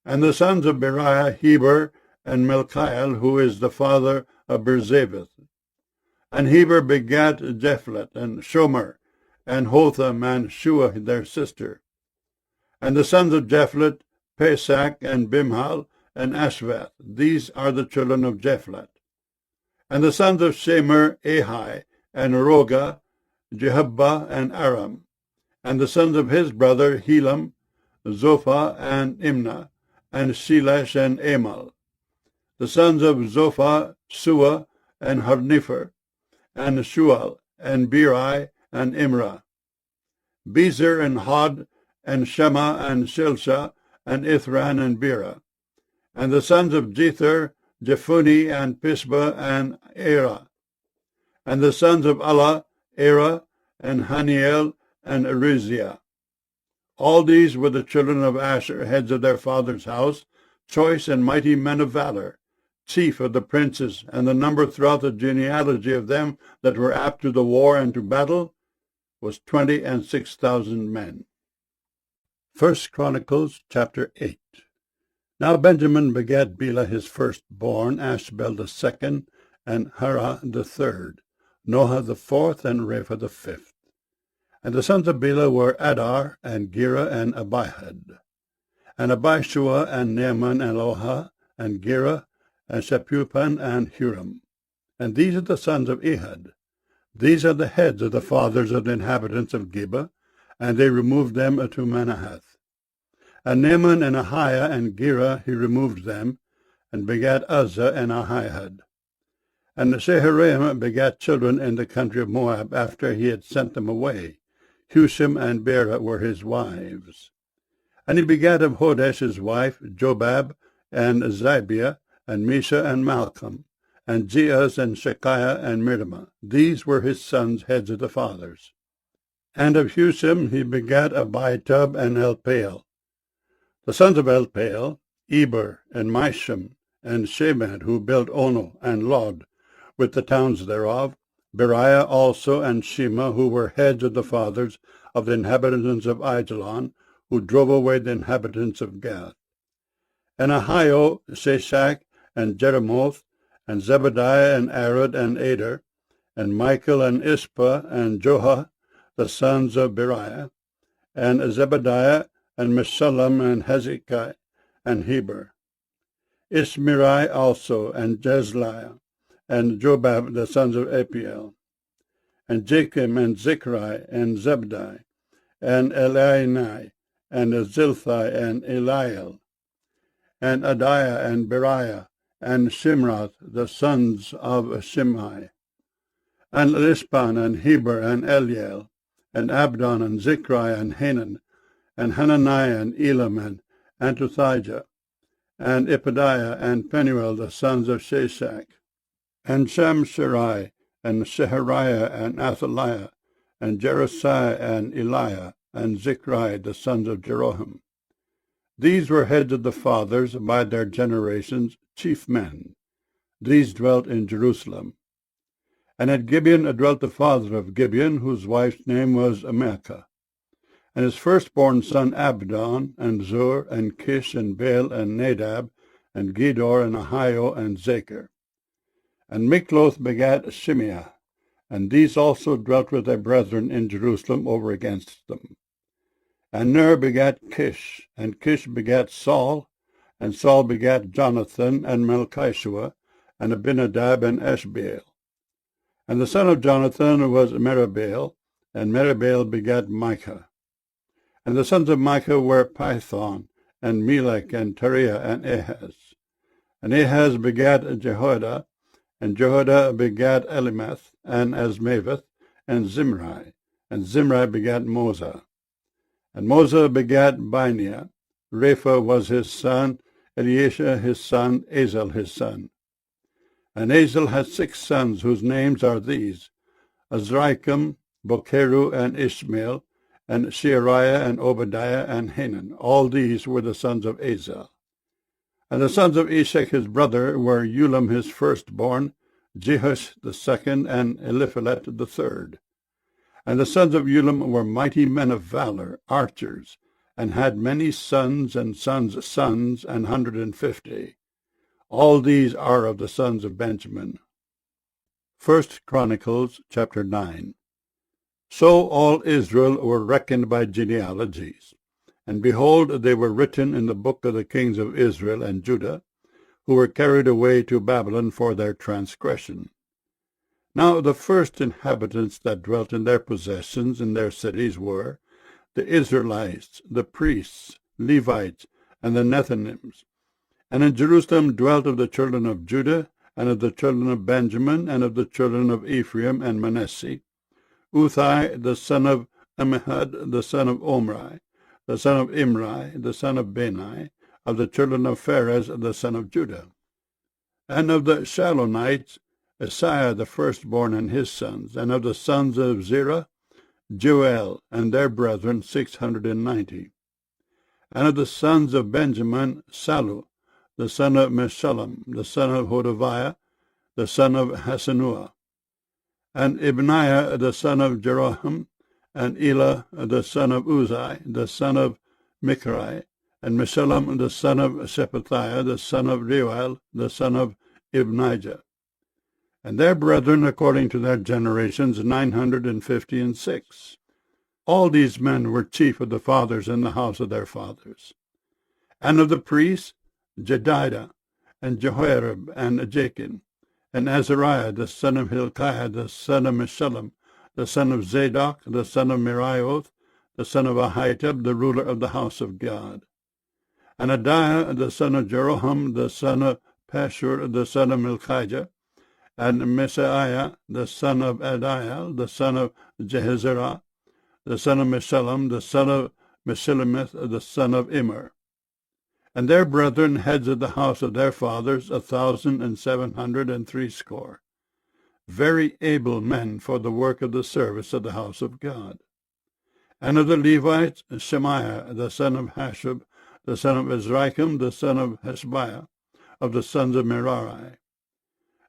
And the sons of Beriah, Heber, and Melchiel, who is the father of Berzabeth. And Heber begat Jephlet, and Shomer, and Hotham, and Shua their sister. And the sons of Jephlet, Pesach, and Bimhal, and Ashvath. These are the children of Jephlet. And the sons of Shemer, Ahi, and Roga, Jehubbah, and Aram. And the sons of his brother, Helam, Zophah, and Imnah, and Shelesh, and Amal. The sons of Zophah, Sua, and Harnifer, and Shual, and Beri, and Imrah. Bezer, and Hod, and Shema, and Shilsha, and Ithran, and Bera. And the sons of Jether, Jephuni, and Pisbah, and Era. And the sons of Allah, Era, and Haniel, and Ariziah. All these were the children of Asher, heads of their father's house, choice and mighty men of valor, chief of the princes, and the number throughout the genealogy of them that were apt to the war and to battle was 26,000 men. 1 Chronicles chapter 8. Now Benjamin begat Bela his firstborn, Ashbel the second, and Hara the third, Noah the fourth, and Rapha the fifth. And the sons of Bela were Adar, and Gera, and Abihud, and Abishua, and Naaman, and Loha, and Gera, and Shephupan, and Huram. And these are the sons of Ehud. These are the heads of the fathers of the inhabitants of Geba, and they removed them to Manahath. And Naaman and Ahiah and Gera he removed them, and begat Uzzah and Ahihud. And Shaharaim begat children in the country of Moab after he had sent them away. Hushim and Bera were his wives. And he begat of Hodesh his wife, Jobab, and Zibiah, and Mesha, and Malcolm, and Jeaz, and Shekiah, and Mirmah. These were his sons, heads of the fathers. And of Hushim he begat Abitub and Elpaal. The sons of Elpaal, Eber, and Misham, and Shemed, who built Ono and Lod, with the towns thereof, Beriah also, and Shema, who were heads of the fathers of the inhabitants of Aijalon, who drove away the inhabitants of Gath. And Ahio, Sheshach, and Jeremoth, and Zebadiah, and Arad, and Ader, and Michael, and Ispa, and Joha, the sons of Beriah, and Zebadiah, and Meshullam, and Hezekiah, and Heber. Ishmerai also, and Jezliah, and Jobab, the sons of Apiel, and Jachim, and Zichri, and Zebdi, and Elianai, and Zilthai, and Eliel, and Adiah, and Beriah, and Shimroth, the sons of Shimei, and Lispan, and Heber, and Eliel, and Abdon, and Zichri, and Hanan, and Hananiah, and Elam, and Antothijah, and Ipadiah, and Penuel, the sons of Sheshach, and Shamsherai, and Shehariah, and Athaliah, and Jerusai, and Eliah, and Zichri, the sons of Jeroham. These were heads of the fathers, by their generations, chief men. These dwelt in Jerusalem. And at Gibeon dwelt the father of Gibeon, whose wife's name was Maacah. And his firstborn son Abdon, and Zur, and Kish, and Baal, and Nadab, and Gedor, and Ahio, and Zachar. And Mikloth begat Shimeah, and these also dwelt with their brethren in Jerusalem over against them. And Ner begat Kish, and Kish begat Saul, and Saul begat Jonathan, and Melchishua, and Abinadab, and Eshbaal. And the son of Jonathan was Meribbaal, and Meribbaal begat Micah. And the sons of Micah were Pithon, and Melech, and Teriah, and Ahaz. And Ahaz begat Jehoiada, and Jehoiada begat Elimeth, and Asmaveth, and Zimri, and Zimri begat Moza. And Moza begat Bineah. Rapha was his son, Eliashah his son, Azel his son. And Azel had 6 sons, whose names are these: Azrikam, Bokeru, and Ishmael, and Sheariah, and Obadiah, and Hanan. All these were the sons of Azel. And the sons of Eshek his brother were Ulam his firstborn, Jehush the second, and Eliphalet the third. And the sons of Ulam were mighty men of valor, archers, and had many sons and sons' sons, 150. All these are of the sons of Benjamin. 1 Chronicles chapter 9. So all Israel were reckoned by genealogies. And behold, they were written in the book of the kings of Israel and Judah, who were carried away to Babylon for their transgression. Now the first inhabitants that dwelt in their possessions in their cities were the Israelites, the priests, Levites, and the Nethinims. And in Jerusalem dwelt of the children of Judah, and of the children of Benjamin, and of the children of Ephraim and Manasseh, Uthai the son of Ammihud, the son of Omri, the son of Imri, the son of Bani, of the children of Pharez, the son of Judah. And of the Shalonites, Isaiah the firstborn and his sons, and of the sons of Zerah, Joel and their brethren 690. And of the sons of Benjamin, Salu, the son of Meshullam, the son of Hodaviah, the son of Hasenuah, and Ibniah the son of Jeroham, and Elah the son of Uzai, the son of Michri, and Meshullam the son of Shephatiah, the son of Reuel, the son of Ibnijah. And their brethren, according to their generations, 956. All these men were chief of the fathers in the house of their fathers. And of the priests, Jedidah, and Jehoiarib, and Jachin, and Azariah, the son of Hilkiah, the son of Meshullam, the son of Zadok, the son of Merioth, the son of Ahitub, the ruler of the house of God. And Adiah, the son of Jeroham, the son of Pashur, the son of Milchijah, and Messiah, the son of Adiel, the son of Jehezerah, the son of Meshullam, the son of Meshillemith, the son of Immer. And their brethren, heads of the house of their fathers, 1,760, very able men for the work of the service of the house of God. And of the Levites, Shemaiah, the son of Hashub, the son of Azrikam, the son of Hasbiah, of the sons of Merari.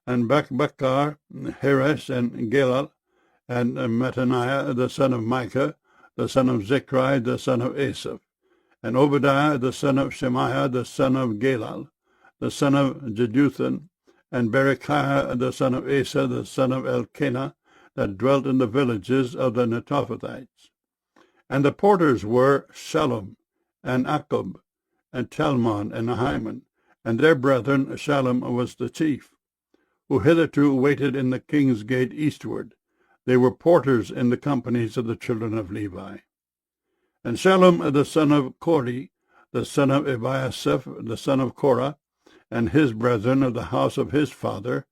And Bakbakar, Heresh, and Galal, and Mattaniah, the son of Micah, the son of Zechri, the son of Asaph, and Obadiah, the son of Shemaiah, the son of Galal, the son of Jeduthun, and Berechiah, the son of Asa, the son of Elkanah, that dwelt in the villages of the Netophathites. And the porters were Shallum, and Akub, and Talmon, and Ahiman, and their brethren. Shallum was the chief, who hitherto waited in the king's gate eastward. They were porters in the companies of the children of Levi. And Shallum, the son of Kori, the son of Ebiasaph, the son of Korah, and his brethren of the house of his father,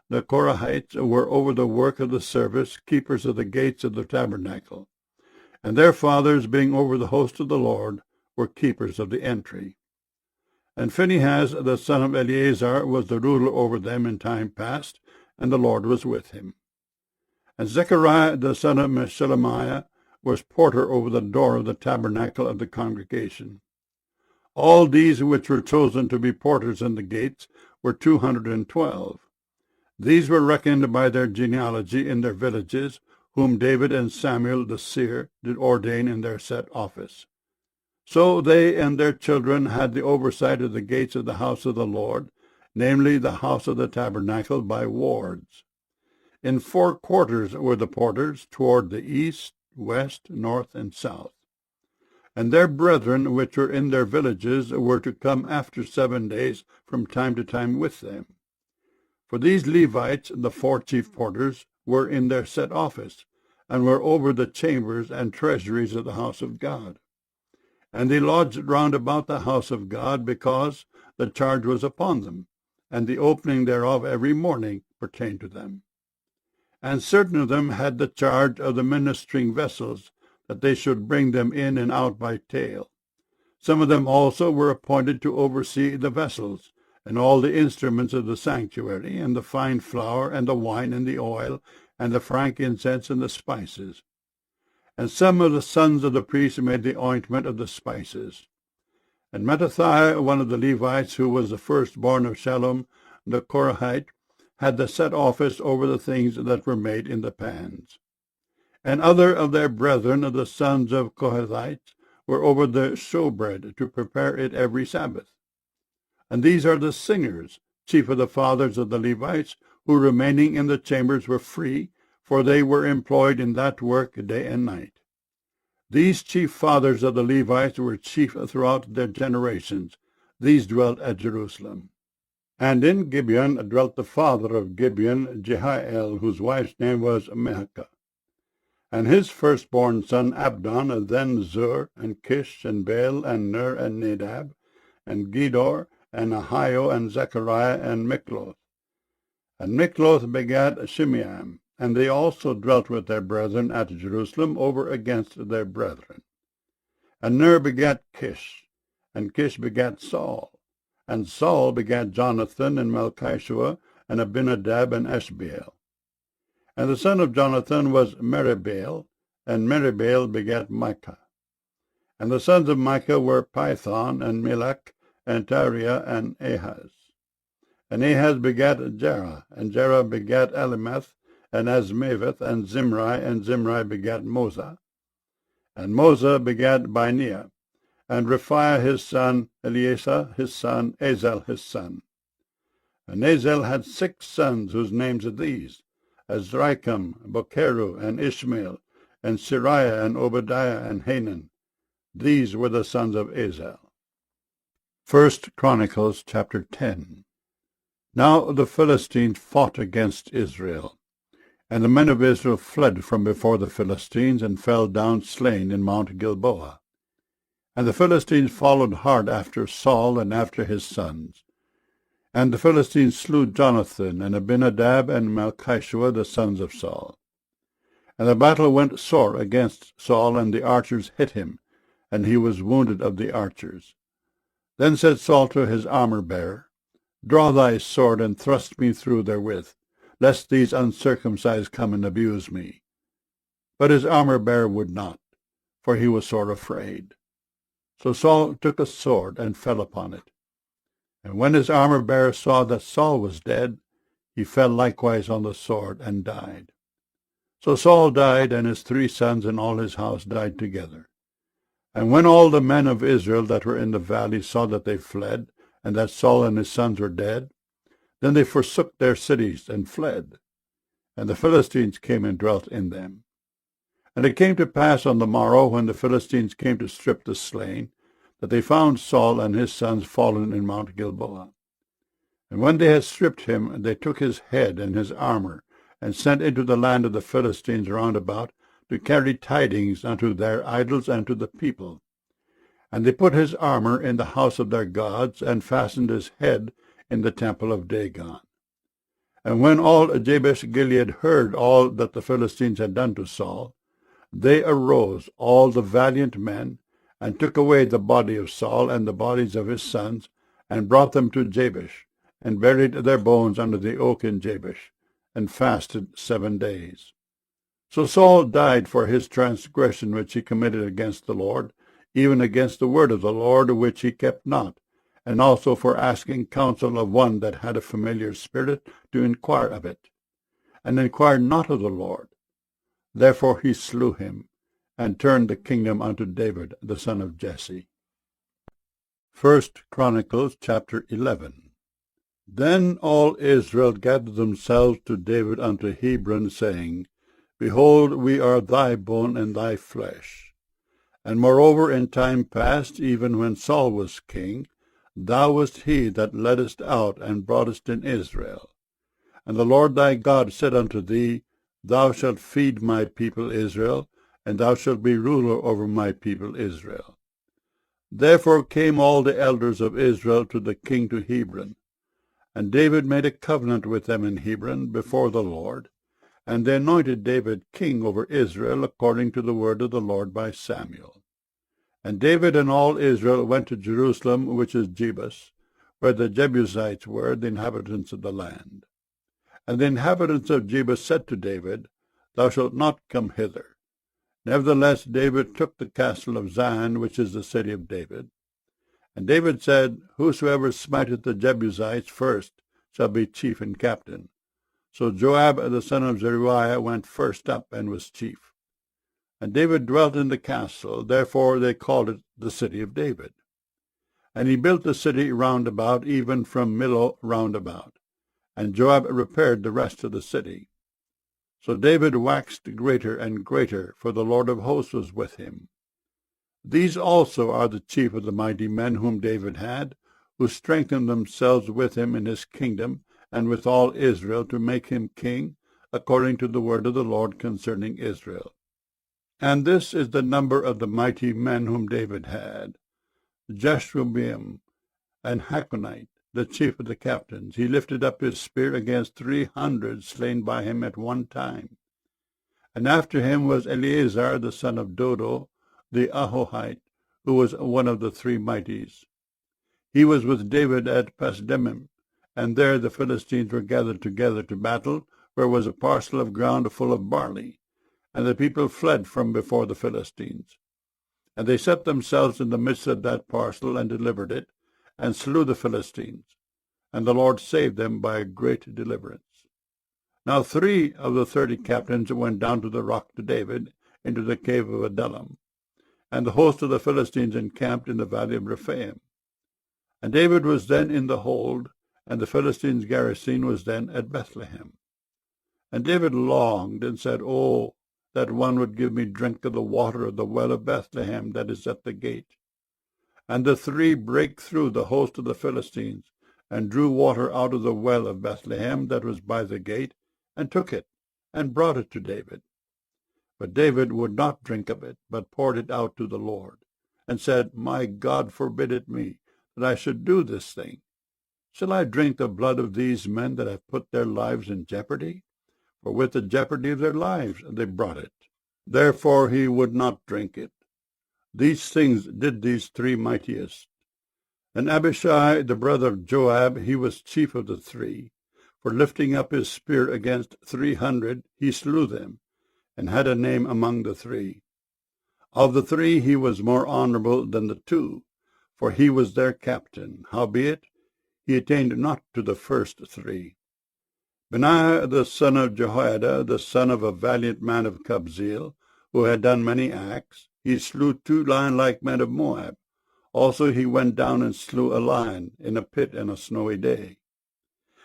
the Korahites, were over the work of the service, keepers of the gates of the tabernacle. And their fathers, being over the host of the Lord, were keepers of the entry. And Phinehas, the son of Eleazar, was the ruler over them in time past, and the Lord was with him. And Zechariah, the son of Meshelemiah, was porter over the door of the tabernacle of the congregation. All these which were chosen to be porters in the gates were 212. These were reckoned by their genealogy in their villages, whom David and Samuel the seer did ordain in their set office. So they and their children had the oversight of the gates of the house of the Lord, namely the house of the tabernacle, by wards. In 4 quarters were the porters, toward the east, west, north, and south. And their brethren which were in their villages were to come after 7 days from time to time with them. For these Levites, the 4 chief porters, were in their set office, and were over the chambers and treasuries of the house of God. And they lodged round about the house of God, because the charge was upon them, and the opening thereof every morning pertained to them. And certain of them had the charge of the ministering vessels, that they should bring them in and out by tale. Some of them also were appointed to oversee the vessels, and all the instruments of the sanctuary, and the fine flour, and the wine, and the oil, and the frankincense, and the spices. And some of the sons of the priests made the ointment of the spices. And Mattithiah, one of the Levites, who was the firstborn of Shallum the Korahite, had the set office over the things that were made in the pans. And other of their brethren of the sons of Kohathites were over the showbread, to prepare it every Sabbath. And these are the singers, chief of the fathers of the Levites, who remaining in the chambers were free, for they were employed in that work day and night. These chief fathers of the Levites were chief throughout their generations. These dwelt at Jerusalem. And in Gibeon dwelt the father of Gibeon, Jehiel, whose wife's name was Maacah. And his firstborn son Abdon, then Zur, and Kish, and Baal, and Ner, and Nadab, and Gedor, and Ahio, and Zechariah, and Mikloth. And Mikloth begat Shimeam, and they also dwelt with their brethren at Jerusalem over against their brethren. And Ner begat Kish, and Kish begat Saul, and Saul begat Jonathan, and Malchishua, and Abinadab, and Ashbeel. And the son of Jonathan was Meribbaal, and Meribbaal begat Micah. And the sons of Micah were Pithon, and Melech, and Tariah, and Ahaz. And Ahaz begat Jerah, and Jerah begat Elimeth, and Azmaveth, and Zimri begat Moza. And Moza begat Bineah. and Rephaiah his son, Eleazar his son, Azel his son. And Azel had 6 sons, whose names are these: Azrikam, Bokeru, and Ishmael, and Siriah, and Obadiah, and Hanan. These were the sons of Azel. 1 Chronicles chapter 10. Now the Philistines fought against Israel. And the men of Israel fled from before the Philistines, and fell down slain in Mount Gilboa. And the Philistines followed hard after Saul and after his sons. And the Philistines slew Jonathan, and Abinadab, and Malchishua, the sons of Saul. And the battle went sore against Saul, and the archers hit him, and he was wounded of the archers. Then said Saul to his armor-bearer, Draw thy sword, and thrust me through therewith, lest these uncircumcised come and abuse me. But his armor-bearer would not, for he was sore afraid. So Saul took a sword, and fell upon it. And when his armor-bearer saw that Saul was dead, he fell likewise on the sword, and died. So Saul died, and his 3 sons and all his house died together. And when all the men of Israel that were in the valley saw that they fled, and that Saul and his sons were dead, then they forsook their cities and fled. And the Philistines came and dwelt in them. And it came to pass on the morrow, when the Philistines came to strip the slain, that they found Saul and his sons fallen in Mount Gilboa. And when they had stripped him, they took his head and his armor, and sent into the land of the Philistines round about, to carry tidings unto their idols and to the people. And they put his armor in the house of their gods, and fastened his head in the temple of Dagon. And when all Jabesh-Gilead heard all that the Philistines had done to Saul, they arose, all the valiant men, and took away the body of Saul and the bodies of his sons, and brought them to Jabesh, and buried their bones under the oak in Jabesh, and fasted 7 days. So Saul died for his transgression which he committed against the Lord, even against the word of the Lord, which he kept not, and also for asking counsel of one that had a familiar spirit to inquire of it, and inquired not of the Lord. Therefore he slew him, and turned the kingdom unto David the son of Jesse. 1 Chronicles chapter 11. Then all Israel gathered themselves to David unto Hebron, saying, Behold, we are thy bone and thy flesh. And moreover, in time past, even when Saul was king, thou wast he that leddest out and broughtest in Israel. And the Lord thy God said unto thee, Thou shalt feed my people Israel, and thou shalt be ruler over my people Israel. Therefore came all the elders of Israel to the king to Hebron. And David made a covenant with them in Hebron before the Lord, and they anointed David king over Israel, according to the word of the Lord by Samuel. And David and all Israel went to Jerusalem, which is Jebus, where the Jebusites were, the inhabitants of the land. And the inhabitants of Jebus said to David, Thou shalt not come hither. Nevertheless David took the castle of Zion, which is the city of David. And David said, Whosoever smiteth the Jebusites first shall be chief and captain. So Joab the son of Zeruiah went first up, and was chief. And David dwelt in the castle, therefore they called it the city of David. And he built the city round about, even from Millo round about. And Joab repaired the rest of the city. So David waxed greater and greater, for the Lord of hosts was with him. These also are the chief of the mighty men whom David had, who strengthened themselves with him in his kingdom, and with all Israel, to make him king, according to the word of the Lord concerning Israel. And this is the number of the mighty men whom David had: Jashubeam and Hakonite, the chief of the captains. He lifted up his spear against 300 slain by him at one time. And after him was Eleazar the son of Dodo, the Ahohite, who was one of the 3 mighties. He was with David at Pasdemim, and there the Philistines were gathered together to battle, where was a parcel of ground full of barley. And the people fled from before the Philistines. And they set themselves in the midst of that parcel, and delivered it, and slew the Philistines. And the Lord saved them by a great deliverance. Now 3 of the 30 captains went down to the rock to David, into the cave of Adullam. and the host of the Philistines encamped in the valley of Rephaim. And David was then in the hold, and the Philistines' garrison was then at Bethlehem. And David longed and said, Oh, that one would give me drink of the water of the well of Bethlehem that is at the gate. And the three brake through the host of the Philistines, and drew water out of the well of Bethlehem that was by the gate, and took it, and brought it to David. But David would not drink of it, but poured it out to the Lord, and said, My God forbid it me, that I should do this thing. Shall I drink the blood of these men that have put their lives in jeopardy? For with the jeopardy of their lives they brought it. Therefore he would not drink it. These things did these three mightiest. And Abishai, the brother of Joab, he was chief of the three. For lifting up his spear against 300, he slew them, and had a name among the three. Of the three he was more honorable than the two, for he was their captain. Howbeit, he attained not to the first three. Benaiah the son of Jehoiada, the son of a valiant man of Kabzeel, who had done many acts, he slew 2 lion-like men of Moab. Also he went down and slew a lion in a pit in a snowy day.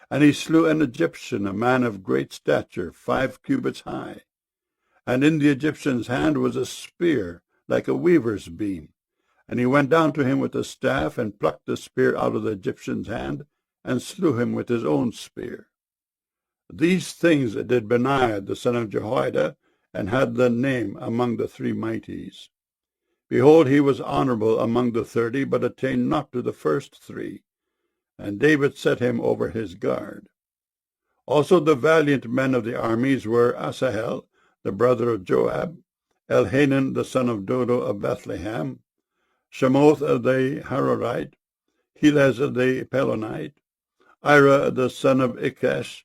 And he slew an Egyptian, a man of great stature, 5 cubits high. And in the Egyptian's hand was a spear, like a weaver's beam. And he went down to him with a staff, and plucked the spear out of the Egyptian's hand, and slew him with his own spear. These things did Benaiah the son of Jehoiada, and had the name among the three mighties. Behold, he was honorable among the 30, but attained not to the first three. And David set him over his guard. Also the valiant men of the armies were Asahel, the brother of Joab, Elhanan the son of Dodo of Bethlehem, Shemoth the Hararite, Helez the Pelonite, Ira the son of Ikesh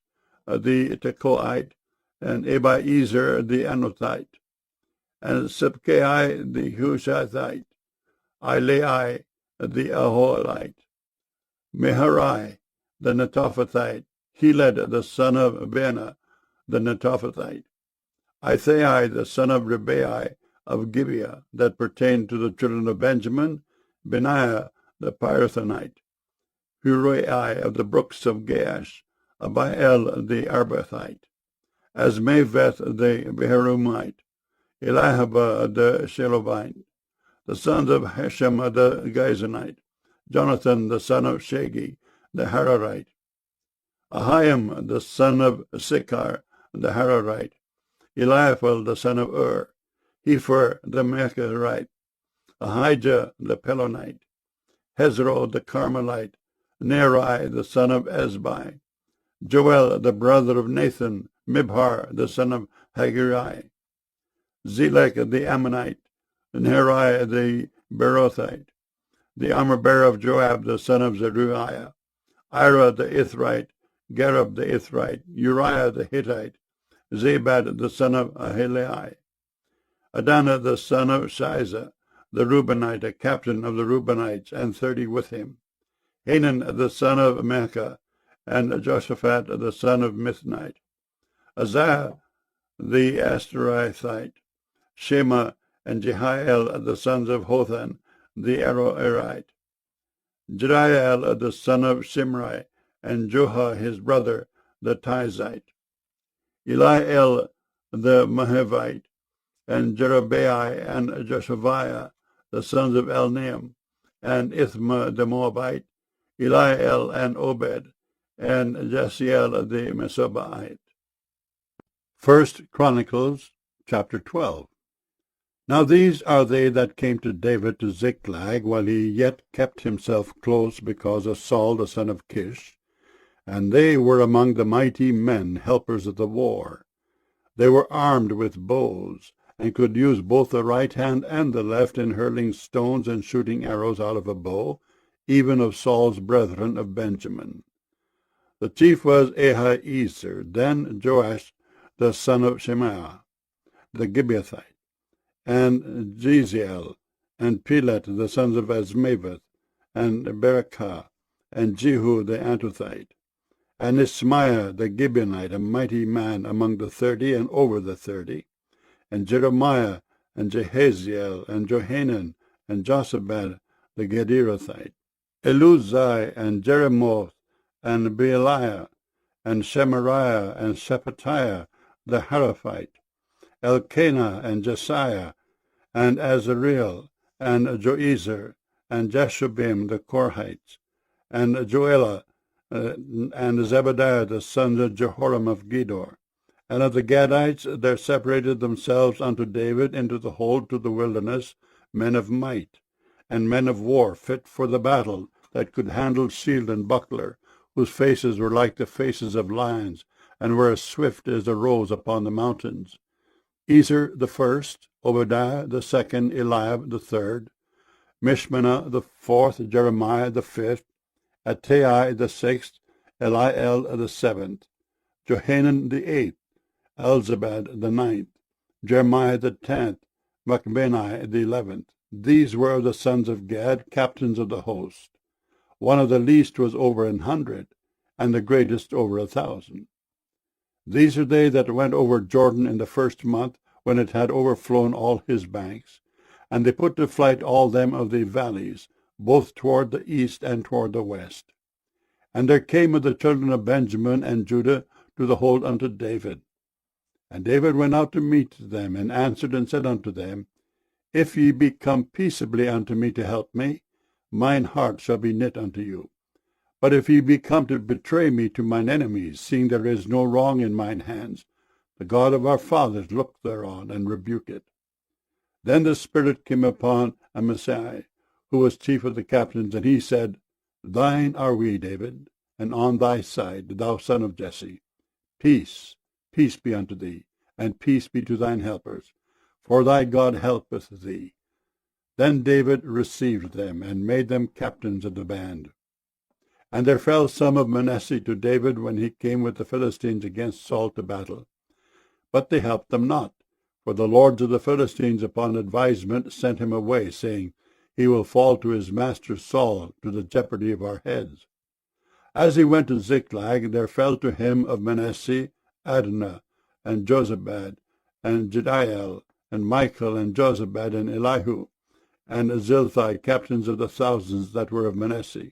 the Tekoite, and Abiezer the Anothite, and Sibkai the Hushathite, Ilai the Ahohite, Meharai the Netophathite, Heled the son of Benah the Netophathite, Ithai the son of Ribai of Gibeah, that pertained to the children of Benjamin, Benaiah the Pirathonite, Hurai of the brooks of Gaash, Abiel the Arbathite, Asmaveth the Beharumite, Eliahaba the Shelobite, the sons of Hashem the Gizonite, Jonathan the son of Shagi the Hararite, Ahiam the son of Sikar the Hararite, Eliaphel the son of Hefer the Mechirite, Ahijah the Pelonite, Hezro the Carmelite, Neri the son of Ezbai, Joel the brother of Nathan, Mibhar the son of Haggai, Zelek the Ammonite, Neri the Berothite, the armor-bearer of Joab the son of Zeruiah, Ira the Ithrite, Gareb the Ithrite, Uriah the Hittite, Zabad the son of Ahilai, Adana the son of Shiza, the Reubenite, a captain of the Reubenites, and 30 with him, Hanan the son of Mecca, and Joshaphat the son of Mithnite, Azah the Astarithite, Shema and Jehiel the sons of Hothan the Aroerite, Jediel the son of Shimri, and Joha his brother the Tizite, Eliel the Mahevite, and Jerubai and Joshaviah the sons of Elnaam, and Ithma the Moabite, Eliel and Obed, and Jasiel the Mesobaite. 1 Chronicles chapter 12. Now these are they that came to David to Ziklag, while he yet kept himself close because of Saul the son of Kish, and they were among the mighty men, helpers of the war. They were armed with bows, and could use both the right hand and the left in hurling stones and shooting arrows out of a bow, even of Saul's brethren of Benjamin. The chief was Ahiezer, then Joash the son of Shemaiah, the Gibeathite, and Jeziel, and Pelet the sons of Asmaveth, and Berekah, and Jehu the Antothite, and Ismaiah the Gibeonite, a mighty man among the 30 and over the 30, and Jeremiah and Jehaziel, and Johanan, and Josabad the Gederathite, Eluzai, and Jeremoth, and Bealiah, and Shemariah, and Shephatiah the Haraphite, Elkanah, and Jesiah, and Azareel, and Joezer, and Jeshubim the Korhites, and Joelah, and Zebadiah the sons of Jehoram of Gedor. And of the Gadites there separated themselves unto David into the hold to the wilderness men of might, and men of war fit for the battle, that could handle shield and buckler, whose faces were like the faces of lions, and were as swift as the roes upon the mountains. Ezer the first, Obadiah the second, Eliab the third, Mishmannah the fourth, Jeremiah the fifth, Attai the sixth, Eliel the seventh, Johanan the eighth, Elzabad the ninth, Jeremiah the 10th, Machbenai the 11th. These were of the sons of Gad, captains of the host. One of the least was over 100, and the greatest over 1,000. These are they that went over Jordan in the first month, when it had overflown all his banks. And they put to flight all them of the valleys, both toward the east and toward the west. And there came of the children of Benjamin and Judah to the hold unto David. And David went out to meet them, and answered and said unto them, If ye be come peaceably unto me to help me, mine heart shall be knit unto you. But if ye be come to betray me to mine enemies, seeing there is no wrong in mine hands, the God of our fathers look thereon, and rebuke it. Then the Spirit came upon Amasai, who was chief of the captains, and he said, Thine are we, David, and on thy side, thou son of Jesse. Peace, peace be unto thee, and peace be to thine helpers, for thy God helpeth thee. Then David received them, and made them captains of the band. And there fell some of Manasseh to David when he came with the Philistines against Saul to battle. But they helped them not, for the lords of the Philistines upon advisement sent him away, saying, He will fall to his master Saul, to the jeopardy of our heads. As he went to Ziklag, there fell to him of Manasseh Adnah, and Jozabad, and Jediael, and Michael, and Jozabad, and Elihu, and Zilthai, captains of the thousands that were of Manasseh.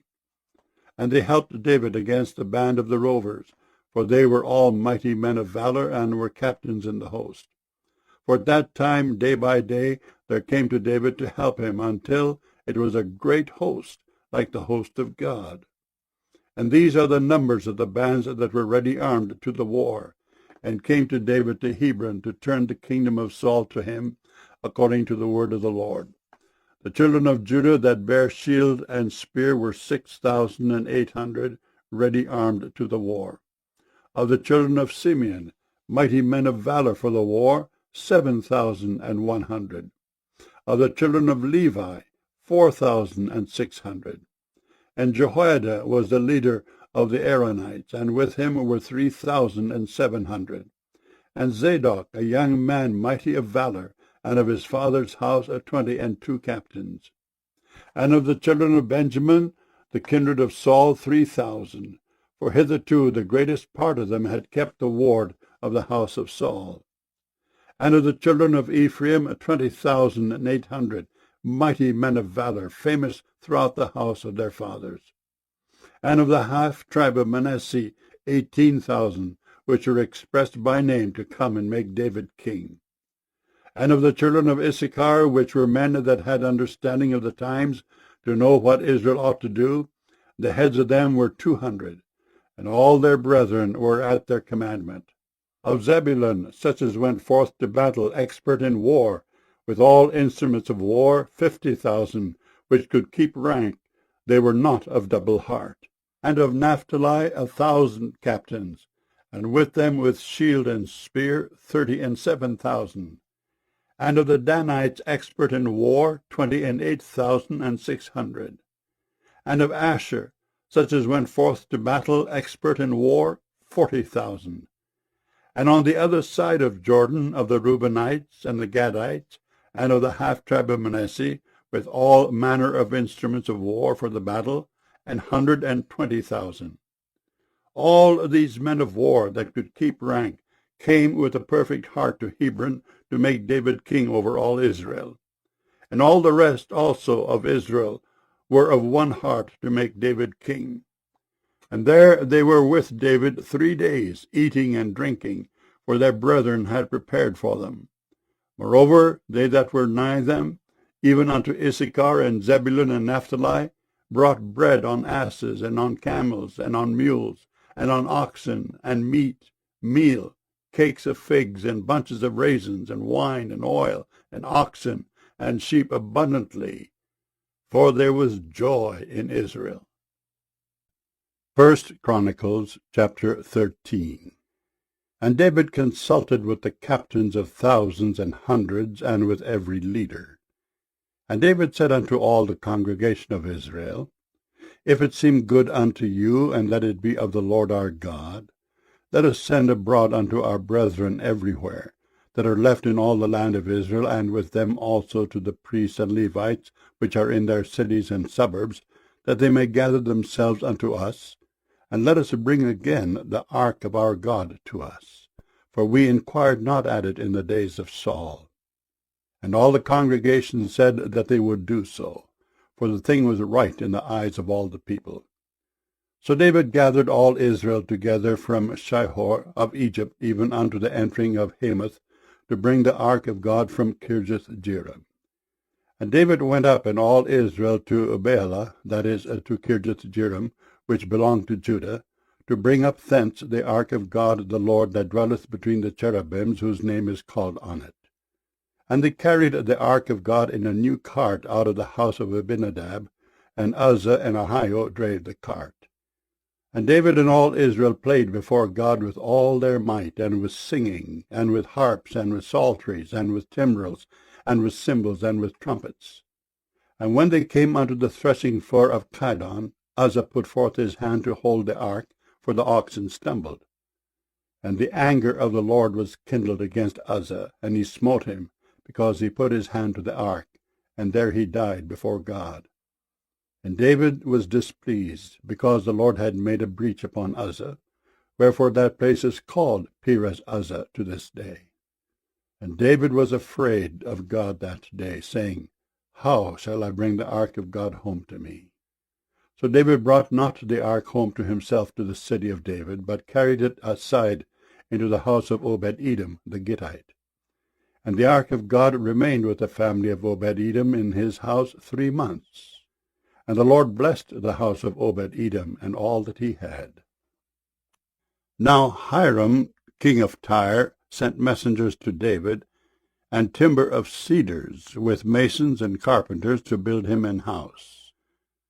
And they helped David against the band of the rovers, for they were all mighty men of valor, and were captains in the host. For at that time, day by day, there came to David to help him, until it was a great host, like the host of God. And these are the numbers of the bands that were ready armed to the war, and came to David to Hebron, to turn the kingdom of Saul to him, according to the word of the Lord. The children of Judah that bare shield and spear were 6,800, ready armed to the war. Of the children of Simeon, mighty men of valor for the war, 7,100. Of the children of Levi, 4,600. And Jehoiada was the leader of the Aaronites, and with him were 3,700. And Zadok, a young man mighty of valor, and of his father's house 22 captains. And of the children of Benjamin, the kindred of Saul, 3,000. For hitherto the greatest part of them had kept the ward of the house of Saul. And of the children of Ephraim 20,800, mighty men of valor, famous throughout the house of their fathers. And of the half tribe of Manasseh 18,000, which were expressed by name to come and make David king. And of the children of Issachar, which were men that had understanding of the times, to know what Israel ought to do, the heads of them were 200, and all their brethren were at their commandment. Of Zebulun, such as went forth to battle, expert in war, with all instruments of war, 50,000, which could keep rank, they were not of double heart. And of Naphtali 1,000 captains, and with them with shield and spear 37,000. And of the Danites expert in war 28,600. And of Asher, such as went forth to battle, expert in war, 40,000. And on the other side of Jordan, of the Reubenites and the Gadites, and of the half-tribe of Manasseh, with all manner of instruments of war for the battle, 120,000. All these men of war that could keep rank came with a perfect heart to Hebron to make David king over all Israel. And all the rest also of Israel were of one heart to make David king. And there they were with David 3 days, eating and drinking, for their brethren had prepared for them. Moreover, they that were nigh them, even unto Issachar and Zebulun and Naphtali, brought bread on asses, and on camels, and on mules, and on oxen, and meat, meal, cakes of figs, and bunches of raisins, and wine, and oil, and oxen, and sheep abundantly, for there was joy in Israel. 1 Chronicles chapter 13. And David consulted with the captains of thousands and hundreds, and with every leader. And David said unto all the congregation of Israel, If it seem good unto you, and let it be of the Lord our God, let us send abroad unto our brethren everywhere, that are left in all the land of Israel, and with them also to the priests and Levites, which are in their cities and suburbs, that they may gather themselves unto us, and let us bring again the ark of our God to us. For we inquired not at it in the days of Saul. And all the congregation said that they would do so, for the thing was right in the eyes of all the people. So David gathered all Israel together from Shihor of Egypt even unto the entering of Hamath, to bring the ark of God from Kirjath-jearim. And David went up and all Israel to Baalah, that is, to Kirjath-jearim, which belonged to Judah, to bring up thence the ark of God the Lord that dwelleth between the cherubims, whose name is called on it. And they carried the ark of God in a new cart out of the house of Abinadab, and Uzzah and Ahio drave the cart. And David and all Israel played before God with all their might, and with singing, and with harps, and with psalteries, and with timbrels, and with cymbals, and with trumpets. And when they came unto the threshing floor of Chidon, Uzzah put forth his hand to hold the ark, for the oxen stumbled. And the anger of the Lord was kindled against Uzzah, and he smote him, because he put his hand to the ark, and there he died before God. And David was displeased, because the Lord had made a breach upon Uzzah, wherefore that place is called Perez Uzzah to this day. And David was afraid of God that day, saying, How shall I bring the ark of God home to me? So David brought not the ark home to himself to the city of David, but carried it aside into the house of Obed-Edom the Gittite. And the ark of God remained with the family of Obed-Edom in his house 3 months. And the Lord blessed the house of Obed-Edom and all that he had. Now Hiram, king of Tyre, sent messengers to David, and timber of cedars, with masons and carpenters, to build him an house.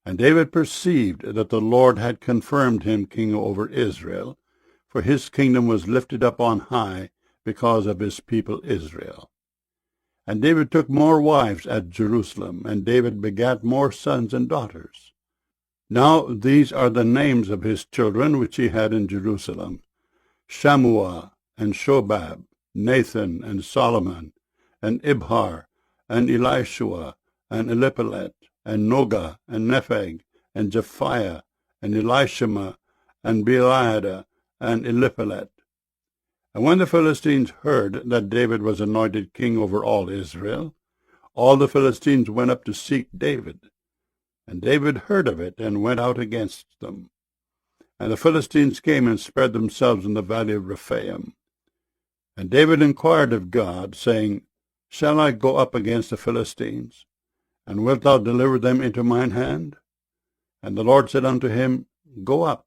And David perceived that the Lord had confirmed him king over Israel, for his kingdom was lifted up on high because of his people Israel. And David took more wives at Jerusalem, and David begat more sons and daughters. Now these are the names of his children which he had in Jerusalem: Shammua, and Shobab, Nathan, and Solomon, and Ibhar, and Elishua, and Eliphelet, and Noga, and Nepheg, and Japhiah, and Elishama, and Beeliada, and Eliphelet. And when the Philistines heard that David was anointed king over all Israel, all the Philistines went up to seek David. And David heard of it, and went out against them. And the Philistines came and spread themselves in the valley of Rephaim. And David inquired of God, saying, Shall I go up against the Philistines? And wilt thou deliver them into mine hand? And the Lord said unto him, Go up,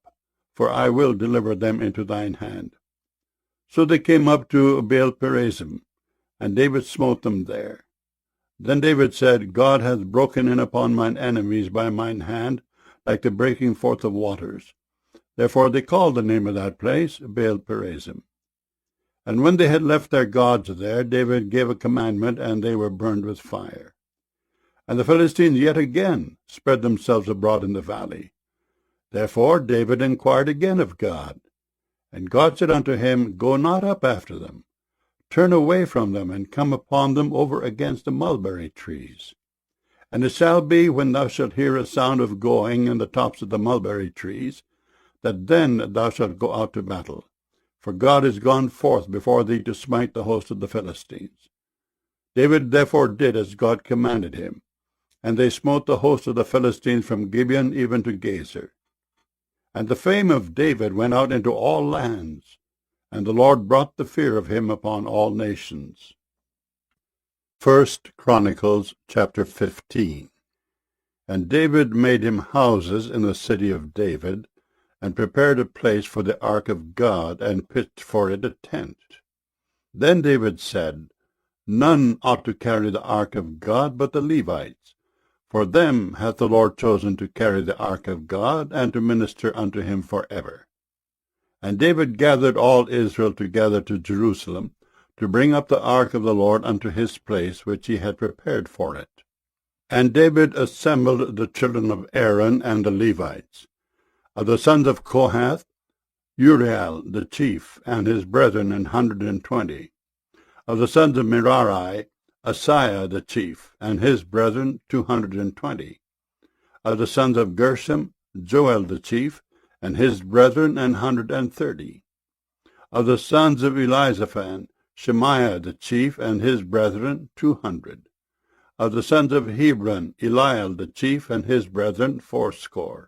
for I will deliver them into thine hand. So they came up to Baal-perazim, and David smote them there. Then David said, God hath broken in upon mine enemies by mine hand, like the breaking forth of waters. Therefore they called the name of that place Baal-perazim. And when they had left their gods there, David gave a commandment, and they were burned with fire. And the Philistines yet again spread themselves abroad in the valley. Therefore David inquired again of God. And God said unto him, Go not up after them. Turn away from them, and come upon them over against the mulberry trees. And it shall be, when thou shalt hear a sound of going in the tops of the mulberry trees, that then thou shalt go out to battle. for God is gone forth before thee to smite the host of the Philistines. David therefore did as God commanded him, and they smote the host of the Philistines from Gibeon even to Gezer. And the fame of David went out into all lands, and the Lord brought the fear of him upon all nations. 1 Chronicles chapter 15. And David made him houses in the city of David, and prepared a place for the ark of God, and pitched for it a tent. Then David said, None ought to carry the ark of God but the Levites, for them hath the Lord chosen to carry the ark of God, and to minister unto him for ever. And David gathered all Israel together to Jerusalem, to bring up the ark of the Lord unto his place, which he had prepared for it. And David assembled the children of Aaron and the Levites. Of the sons of Kohath, Uriel the chief, and his brethren 120. Of the sons of Merari, Asaiah the chief, and his brethren 220. Of the sons of Gershom, Joel the chief, and his brethren 130. Of the sons of Elizaphan, Shemaiah the chief, and his brethren 200. Of the sons of Hebron, Eliel the chief, and his brethren 80.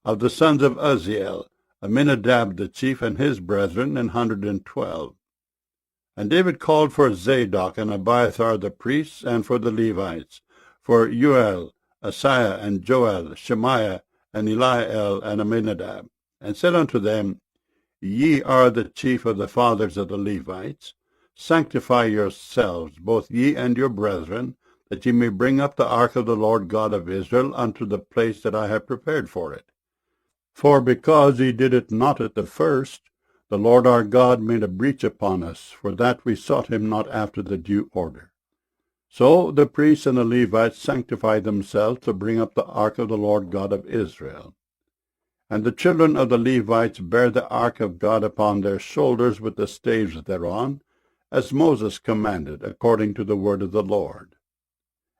Of the sons of Uzziel, Aminadab the chief, and his brethren 112. And David called for Zadok and Abiathar the priests, and for the Levites, for Uel, Asaiah, and Joel, Shemaiah, and Eliel, and Aminadab, and said unto them, Ye are the chief of the fathers of the Levites. Sanctify yourselves, both ye and your brethren, that ye may bring up the ark of the Lord God of Israel unto the place that I have prepared for it. For because ye did it not at the first, the Lord our God made a breach upon us, for that we sought him not after the due order. So the priests and the Levites sanctified themselves to bring up the ark of the Lord God of Israel. And the children of the Levites bare the ark of God upon their shoulders with the staves thereon, as Moses commanded, according to the word of the Lord.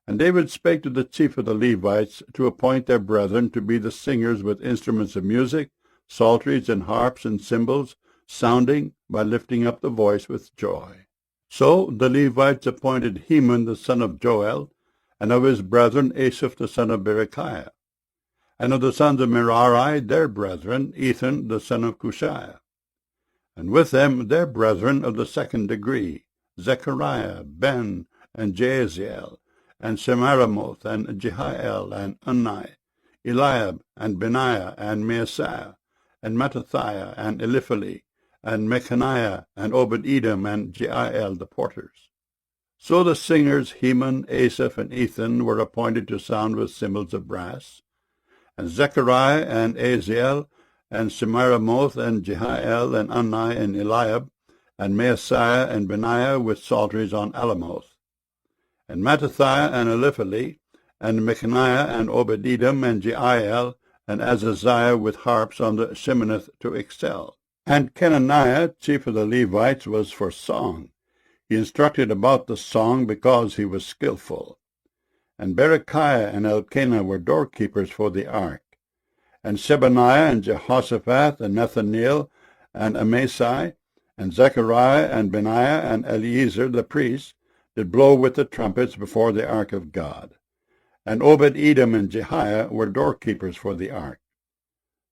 And David spake to the chief of the Levites to appoint their brethren to be the singers with instruments of music, psalteries and harps and cymbals, sounding by lifting up the voice with joy. So the Levites appointed Heman the son of Joel, and of his brethren Asaph the son of Berechiah. And of the sons of Merari their brethren Ethan the son of Cushiah. And with them their brethren of the second degree, Zechariah, Ben, and Jaasiel, and Shemiramoth, and Jehiel, and Unni, Eliab, and Benaiah, and Maaseiah, and Mattithiah, and Eliphali, and Mechaniah, and Obed-Edom, and Jeiel the porters. So the singers Heman, Asaph, and Ethan were appointed to sound with cymbals of brass, and Zechariah, and Aziel, and Shemiramoth, and Jehiel, and Unni, and Eliab, and Maaseiah, and Benaiah with psalteries on Alamoth, and Mattithiah, and Eliphali, and Mechaniah, and Obed-Edom, and Jeiel, and Azaziah with harps on the Sheminith to excel. And Kenaniah, chief of the Levites, was for song. He instructed about the song because he was skillful. And Berechiah and Elkanah were doorkeepers for the ark. And Shebaniah, and Jehoshaphat, and Nethaneel, and Amasai, and Zechariah, and Benaiah, and Eliezer the priest, did blow with the trumpets before the ark of God. And Obed-Edom and Jehiah were doorkeepers for the ark.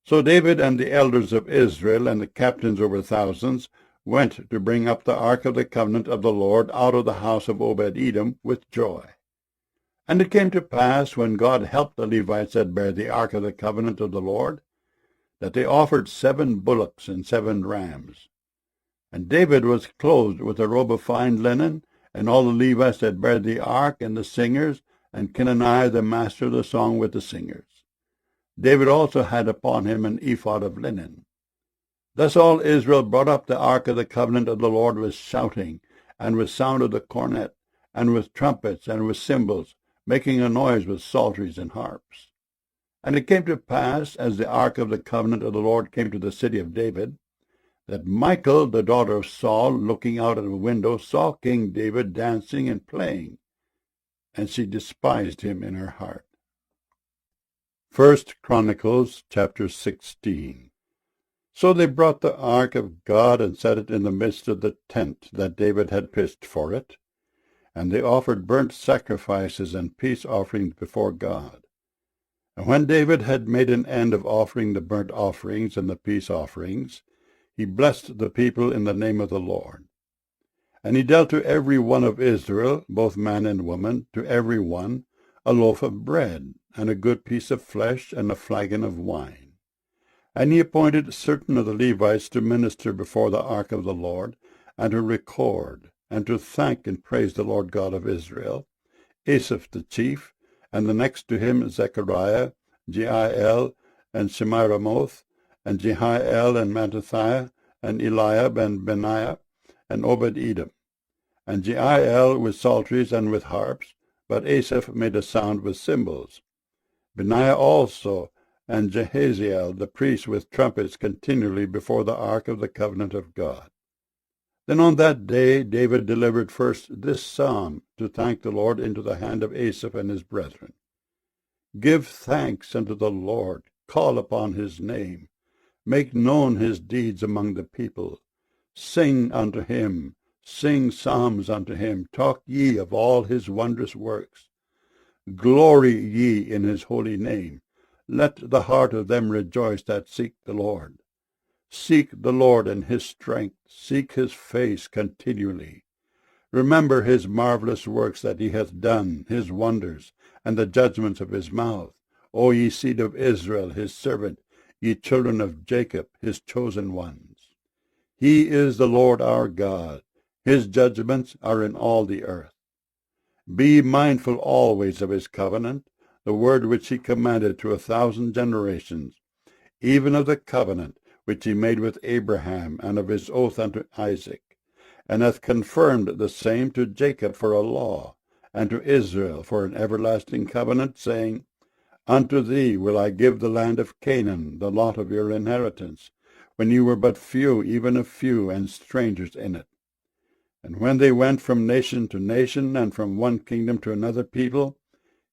So David and the elders of Israel and the captains over thousands went to bring up the ark of the covenant of the Lord out of the house of Obed-Edom with joy. And it came to pass, when God helped the Levites that bare the ark of the covenant of the Lord, that they offered 7 bullocks and 7 rams. And David was clothed with a robe of fine linen, and all the Levites that bare the ark, and the singers, and Kenaniah the master of the song with the singers. David also had upon him an ephod of linen. Thus all Israel brought up the ark of the covenant of the Lord with shouting, and with sound of the cornet, and with trumpets, and with cymbals, making a noise with psalteries and harps. And it came to pass, as the ark of the covenant of the Lord came to the city of David, that Michal, the daughter of Saul, looking out of a window, saw King David dancing and playing, and she despised him in her heart. 1 Chronicles chapter 16. So they brought the ark of God and set it in the midst of the tent that David had pitched for it, and they offered burnt sacrifices and peace offerings before God. And when David had made an end of offering the burnt offerings and the peace offerings, he blessed the people in the name of the Lord. And he dealt to every one of Israel, both man and woman, to every one, a loaf of bread, and a good piece of flesh, and a flagon of wine. And he appointed certain of the Levites to minister before the ark of the Lord, and to record, and to thank and praise the Lord God of Israel, Asaph the chief, and the next to him Zechariah, Jeiel, and Shemiramoth, and Jehiel, and Mattithiah, and Eliab, and Benaiah, and Obed-Edom. And Jeiel with psalteries and with harps, but Asaph made a sound with cymbals. Benaiah also, and Jehaziel the priest with trumpets continually before the ark of the covenant of God. Then on that day David delivered first this psalm to thank the Lord into the hand of Asaph and his brethren. Give thanks unto the Lord, call upon his name, make known his deeds among the people. Sing unto him, sing psalms unto him, talk ye of all his wondrous works. Glory ye in his holy name. Let the heart of them rejoice that seek the Lord. Seek the Lord and his strength, seek his face continually. Remember his marvelous works that he hath done, his wonders, and the judgments of his mouth. O ye seed of Israel, his servant, ye children of Jacob, his chosen ones. He is the Lord our God. His judgments are in all the earth. Be mindful always of his covenant, the word which he commanded to 1,000 generations, even of the covenant which he made with Abraham, and of his oath unto Isaac, and hath confirmed the same to Jacob for a law, and to Israel for an everlasting covenant, saying, Unto thee will I give the land of Canaan, the lot of your inheritance, when you were but few, even a few, and strangers in it. And when they went from nation to nation, and from one kingdom to another people,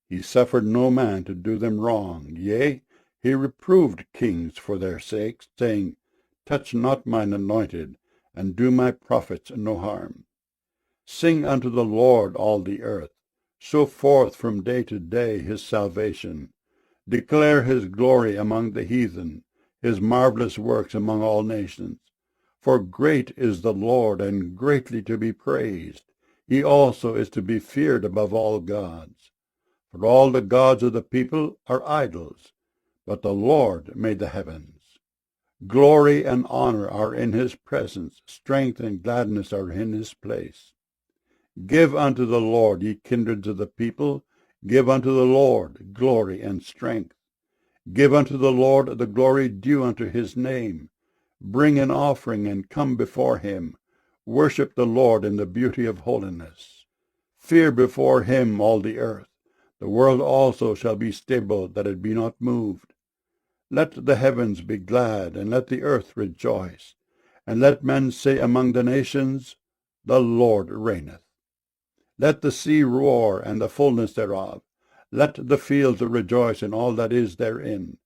he suffered no man to do them wrong. Yea, he reproved kings for their sakes, saying, Touch not mine anointed, and do my prophets no harm. Sing unto the Lord all the earth. Show forth from day to day his salvation. Declare his glory among the heathen, his marvelous works among all nations. For great is the Lord, and greatly to be praised. He also is to be feared above all gods. For all the gods of the people are idols, but the Lord made the heavens. Glory and honor are in his presence, strength and gladness are in his place. Give unto the Lord, ye kindreds of the people, give unto the Lord glory and strength. Give unto the Lord the glory due unto his name. Bring an offering and come before him. Worship the Lord in the beauty of holiness. Fear before him all the earth. The world also shall be stable, that it be not moved. Let the heavens be glad, and let the earth rejoice. And let men say among the nations, The Lord reigneth. Let the sea roar, and the fullness thereof. Let the fields rejoice in all that is therein.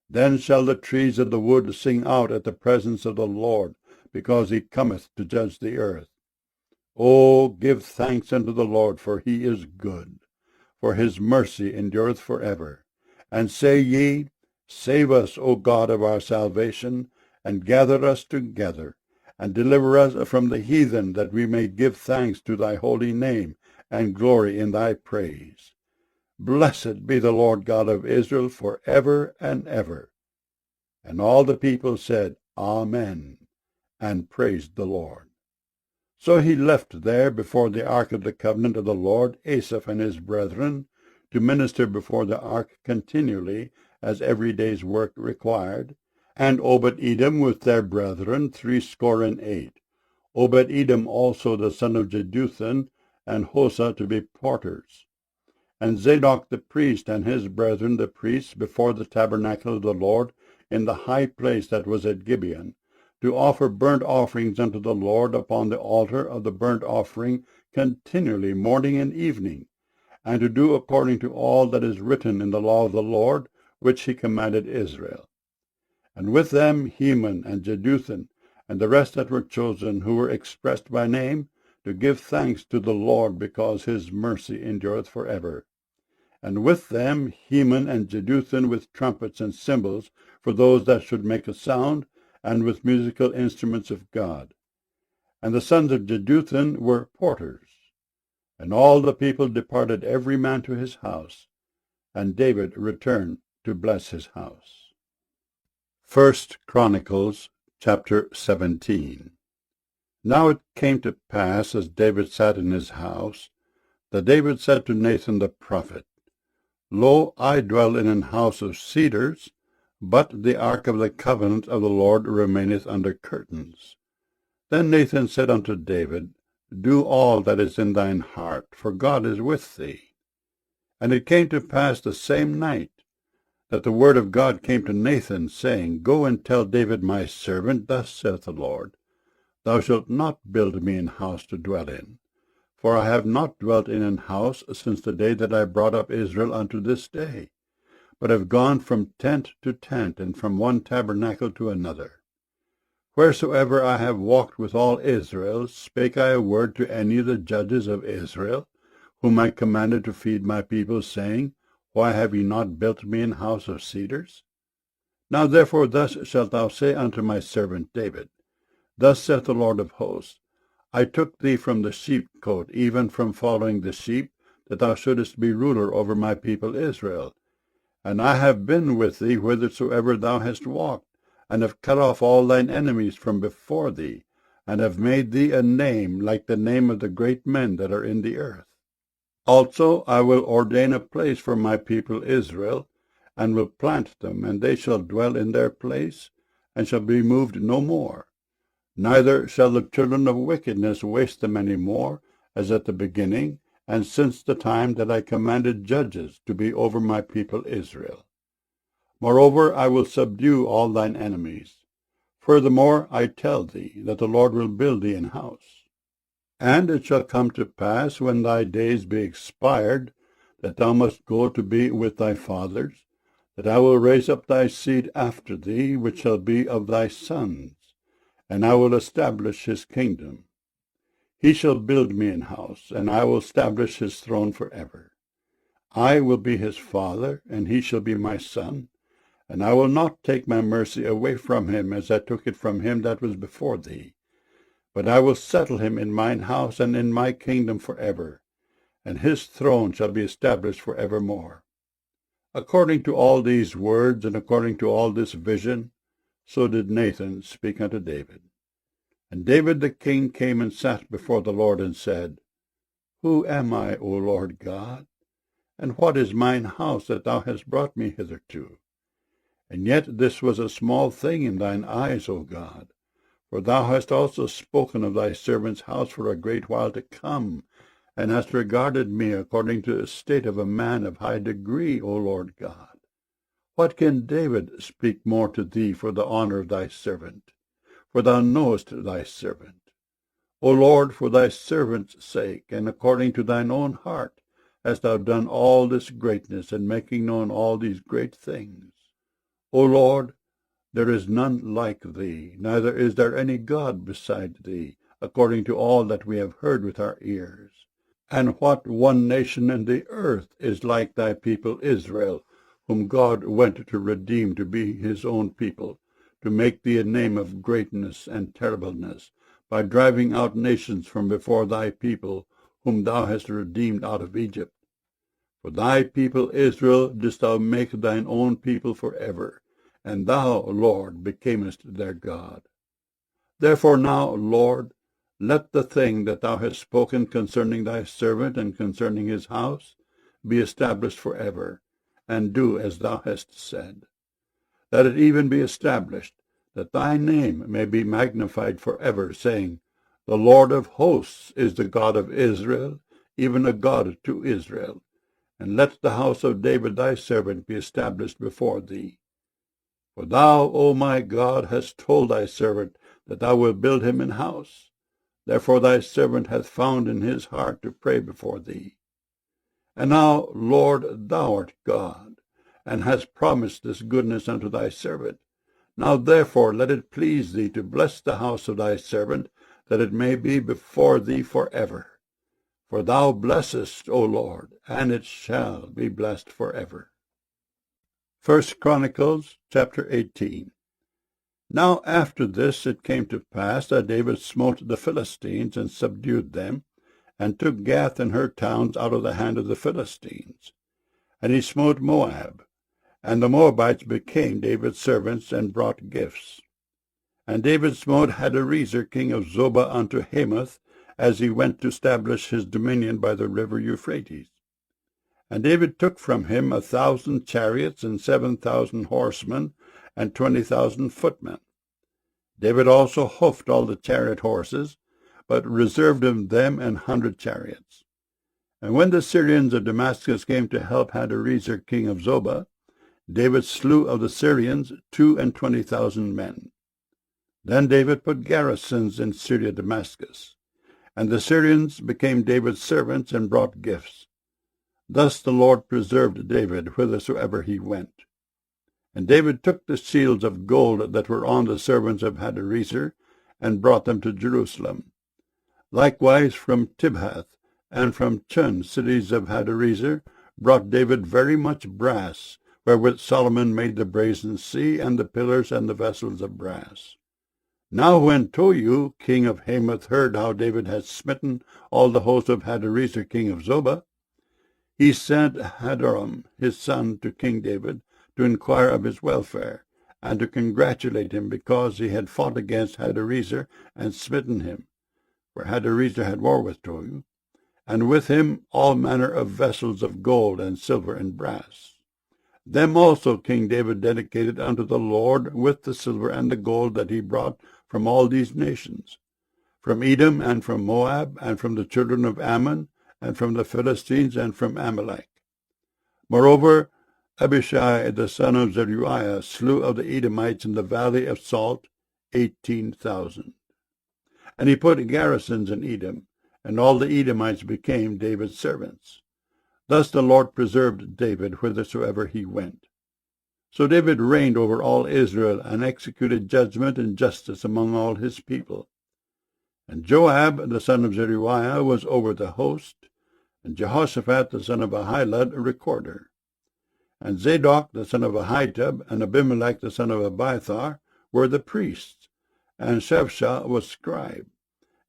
Then shall the trees of the wood sing out at the presence of the Lord, because he cometh to judge the earth. O give thanks unto the Lord, for he is good, for his mercy endureth for ever. And say ye, Save us, O God of our salvation, and gather us together, and deliver us from the heathen, that we may give thanks to thy holy name, and glory in thy praise. Blessed be the Lord God of Israel for ever and ever. And all the people said, Amen, and praised the Lord. So he left there before the ark of the covenant of the Lord Asaph and his brethren, to minister before the ark continually, as every day's work required, and Obed-Edom with their brethren 68. Obed-Edom also the son of Jeduthun, and Hosah to be porters. And Zadok the priest and his brethren the priests before the tabernacle of the Lord in the high place that was at Gibeon, to offer burnt offerings unto the Lord upon the altar of the burnt offering continually, morning and evening, and to do according to all that is written in the law of the Lord, which he commanded Israel. And and with them Heman and Jeduthun, and the rest that were chosen, who were expressed by name, to give thanks to the Lord, because his mercy endureth for ever. And with them Heman and Jeduthun, with trumpets and cymbals, for those that should make a sound, and with musical instruments of God. And the sons of Jeduthun were porters. And all the people departed every man to his house, and David returned to bless his house. 1 Chronicles chapter 17. Now it came to pass, as David sat in his house, that David said to Nathan the prophet, Lo, I dwell in an house of cedars, but the ark of the covenant of the Lord remaineth under curtains. Then Nathan said unto David, Do all that is in thine heart, for God is with thee. And it came to pass the same night that the word of God came to Nathan, saying, Go and tell David my servant, Thus saith the Lord, Thou shalt not build me an house to dwell in. For I have not dwelt in an house since the day that I brought up Israel unto this day, but have gone from tent to tent, and from one tabernacle to another. Wheresoever I have walked with all Israel, spake I a word to any of the judges of Israel, whom I commanded to feed my people, saying, Why have ye not built me an house of cedars? Now therefore thus shalt thou say unto my servant David, Thus saith the Lord of hosts, I took thee from the sheepcote, even from following the sheep, that thou shouldest be ruler over my people Israel. And I have been with thee whithersoever thou hast walked, and have cut off all thine enemies from before thee, and have made thee a name like the name of the great men that are in the earth. Also I will ordain a place for my people Israel, and will plant them, and they shall dwell in their place, and shall be moved no more. Neither shall the children of wickedness waste them any more, as at the beginning, and since the time that I commanded judges to be over my people Israel. Moreover, I will subdue all thine enemies. Furthermore, I tell thee that the Lord will build thee an house. And it shall come to pass, when thy days be expired, that thou must go to be with thy fathers, that I will raise up thy seed after thee, which shall be of thy sons, and I will establish his kingdom. He shall build me an house, and I will establish his throne forever. I will be his father, and he shall be my son, and I will not take my mercy away from him, as I took it from him that was before thee. But I will settle him in mine house and in my kingdom forever, and his throne shall be established for evermore. According to all these words, and according to all this vision, so did Nathan speak unto David. And David the king came and sat before the Lord, and said, Who am I, O Lord God? And what is mine house that thou hast brought me hitherto? And yet this was a small thing in thine eyes, O God. For thou hast also spoken of thy servant's house for a great while to come, and hast regarded me according to the estate of a man of high degree, O Lord God. What can David speak more to thee for the honor of thy servant? For thou knowest thy servant. O Lord, for thy servant's sake, and according to thine own heart, hast thou done all this greatness, and making known all these great things. O Lord, there is none like thee, neither is there any God beside thee, according to all that we have heard with our ears. And what one nation in the earth is like thy people Israel, whom God went to redeem to be his own people, to make thee a name of greatness and terribleness, by driving out nations from before thy people, whom thou hast redeemed out of Egypt. For thy people Israel didst thou make thine own people forever, and thou, Lord, becamest their God. Therefore now, Lord, let the thing that thou hast spoken concerning thy servant and concerning his house be established forever, and do as thou hast said. Let it even be established, that thy name may be magnified forever, saying, The Lord of hosts is the God of Israel, even a God to Israel. And let the house of David thy servant be established before thee. For thou, O my God, hast told thy servant that thou wilt build him an house. Therefore thy servant hath found in his heart to pray before thee. And now, Lord, thou art God, and hast promised this goodness unto thy servant. Now therefore let it please thee to bless the house of thy servant, that it may be before thee forever. For thou blessest, O Lord, and it shall be blessed forever. 1 Chronicles chapter 18. Now after this it came to pass that David smote the Philistines, and subdued them, and took Gath and her towns out of the hand of the Philistines. And he smote Moab, and the Moabites became David's servants, and brought gifts. And David smote Hadarezer king of Zobah unto Hamath, as he went to establish his dominion by the river Euphrates. And David took from him 1,000 chariots, and 7,000 horsemen, and 20,000 footmen. David also hoofed all the chariot horses, but reserved of them 100 chariots. And when the Syrians of Damascus came to help Hadarezer king of Zobah, David slew of the Syrians 22,000 men. Then David put garrisons in Syria Damascus, and the Syrians became David's servants, and brought gifts. Thus the Lord preserved David whithersoever he went. And David took the shields of gold that were on the servants of Hadarezer, and brought them to Jerusalem. Likewise from Tibhath and from Chun, cities of Hadarezer, brought David very much brass, wherewith Solomon made the brazen sea, and the pillars and the vessels of brass. Now when Tohu, king of Hamath, heard how David had smitten all the host of Hadarezer king of Zobah, he sent Hadoram his son to King David, to inquire of his welfare, and to congratulate him, because he had fought against Hadarezer and smitten him. For Hadarezer had war with Tohu, and with him all manner of vessels of gold and silver and brass. Them also King David dedicated unto the Lord, with the silver and the gold that he brought from all these nations, from Edom, and from Moab, and from the children of Ammon, and from the Philistines, and from Amalek. Moreover, Abishai the son of Zeruiah slew of the Edomites in the valley of Salt 18,000. And he put garrisons in Edom, and all the Edomites became David's servants. Thus the Lord preserved David whithersoever he went. So David reigned over all Israel, and executed judgment and justice among all his people. And Joab the son of Zeruiah was over the host, and Jehoshaphat the son of Ahilud a recorder. And Zadok the son of Ahitub, and Abimelech the son of Abiathar were the priests, and Shevshah was scribe.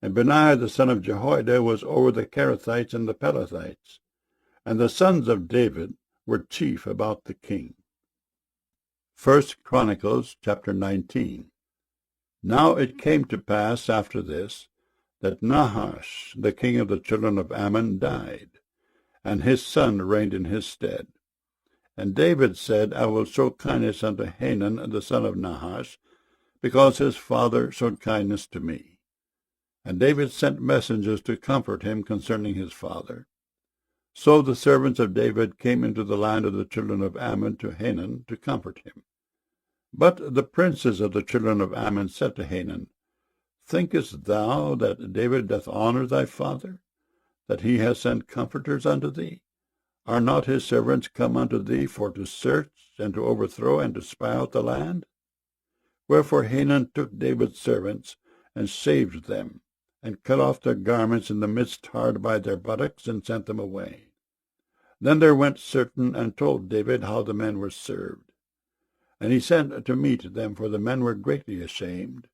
And Benaiah the son of Jehoiada was over the Kerethites and the Pelethites. And the sons of David were chief about the king. 1 Chronicles chapter 19. Now it came to pass after this, that Nahash, the king of the children of Ammon, died, and his son reigned in his stead. And David said, I will show kindness unto Hanan the son of Nahash, because his father showed kindness to me. And David sent messengers to comfort him concerning his father. So the servants of David came into the land of the children of Ammon to Hanan to comfort him. But the princes of the children of Ammon said to Hanan, Thinkest thou that David doth honor thy father, that he has sent comforters unto thee? Are not his servants come unto thee for to search, and to overthrow, and to spy out the land? Wherefore Hanan took David's servants, and shaved them, and cut off their garments in the midst hard by their buttocks, and sent them away. Then there went certain, and told David how the men were served. And he sent to meet them, for the men were greatly ashamed.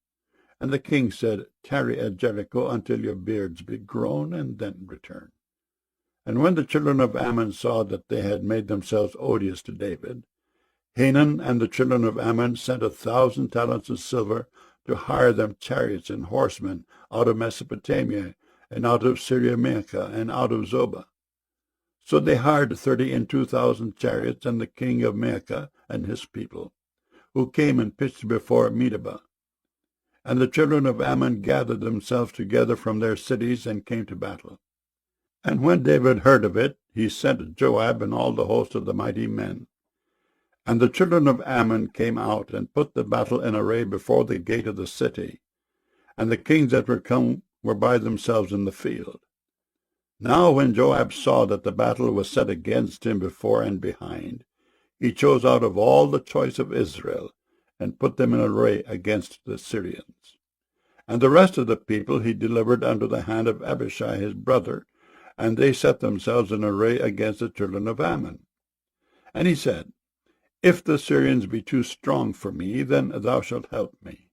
And the king said, Tarry at Jericho until your beards be grown, and then return. And when the children of Ammon saw that they had made themselves odious to David, Hanan and the children of Ammon sent 1,000 talents of silver to hire them chariots and horsemen out of Mesopotamia, and out of Syria-Maachah, and out of Zobah. So they hired 32,000 chariots, and the king of Maachah and his people, who came and pitched before Medeba. And the children of Ammon gathered themselves together from their cities, and came to battle. And when David heard of it, he sent Joab and all the host of the mighty men. And the children of Ammon came out, and put the battle in array before the gate of the city. And the kings that were come were by themselves in the field. Now when Joab saw that the battle was set against him before and behind, he chose out of all the choice of Israel, and put them in array against the Syrians. And the rest of the people he delivered unto the hand of Abishai his brother, and they set themselves in array against the children of Ammon. And he said, If the Syrians be too strong for me, then thou shalt help me.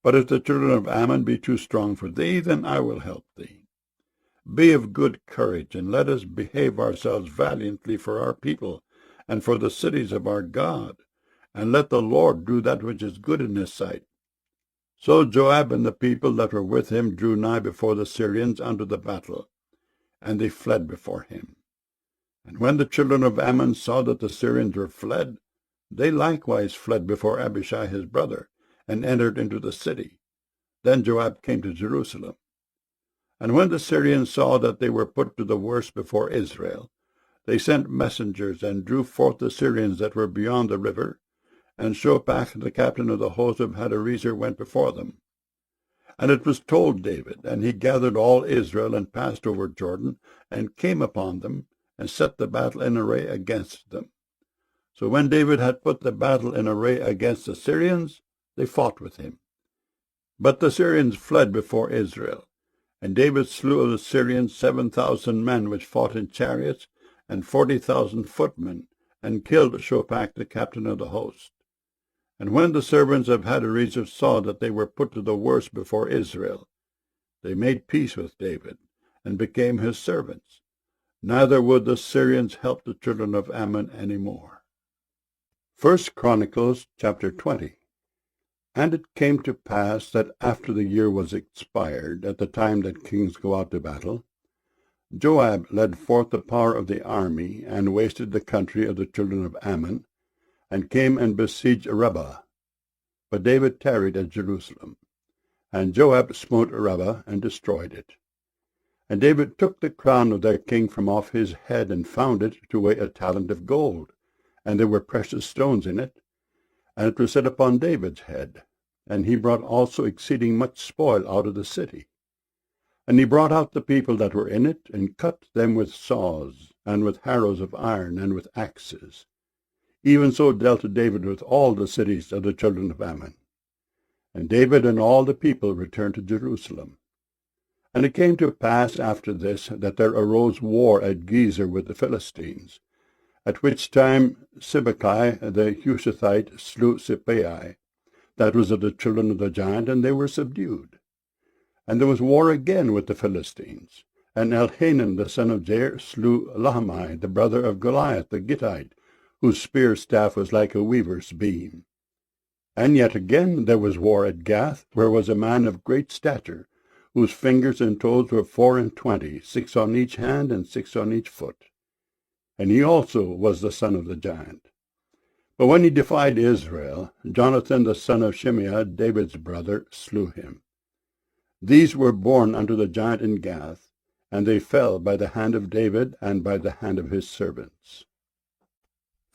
But if the children of Ammon be too strong for thee, then I will help thee. Be of good courage, and let us behave ourselves valiantly for our people, and for the cities of our God, and let the Lord do that which is good in his sight. So Joab and the people that were with him drew nigh before the Syrians unto the battle, and they fled before him. And when the children of Ammon saw that the Syrians were fled, they likewise fled before Abishai his brother, and entered into the city. Then Joab came to Jerusalem. And when the Syrians saw that they were put to the worse before Israel, they sent messengers, and drew forth the Syrians that were beyond the river, and Shobach the captain of the host of Hadarezer went before them. And it was told David, and he gathered all Israel, and passed over Jordan, and came upon them, and set the battle in array against them. So when David had put the battle in array against the Syrians, they fought with him. But the Syrians fled before Israel, and David slew of the Syrians 7,000 men which fought in chariots, and 40,000 footmen, and killed Shobach the captain of the host. And when the servants of Hadarezer saw that they were put to the worse before Israel, they made peace with David, and became his servants. Neither would the Syrians help the children of Ammon any more. 1 Chronicles chapter 20. And it came to pass that after the year was expired, at the time that kings go out to battle, Joab led forth the power of the army, and wasted the country of the children of Ammon, and came and besieged Rabbah. But David tarried at Jerusalem. And Joab smote Rabbah, and destroyed it. And David took the crown of their king from off his head, and found it to weigh a talent of gold, and there were precious stones in it, and it was set upon David's head. And he brought also exceeding much spoil out of the city. And he brought out the people that were in it, and cut them with saws, and with harrows of iron, and with axes. Even so dealt David with all the cities of the children of Ammon. And David and all the people returned to Jerusalem. And it came to pass after this, that there arose war at Gezer with the Philistines, at which time Sibbecai the Hushathite slew Sippai, that was of the children of the giant, and they were subdued. And there was war again with the Philistines, and Elhanan the son of Jair slew Lahmi, the brother of Goliath the Gittite, whose spear staff was like a weaver's beam. And yet again there was war at Gath, where was a man of great stature, whose fingers and toes were 24, 6 on each hand, and 6 on each foot. And he also was the son of the giant. But when he defied Israel, Jonathan the son of Shimeah, David's brother, slew him. These were born unto the giant in Gath, and they fell by the hand of David, and by the hand of his servants.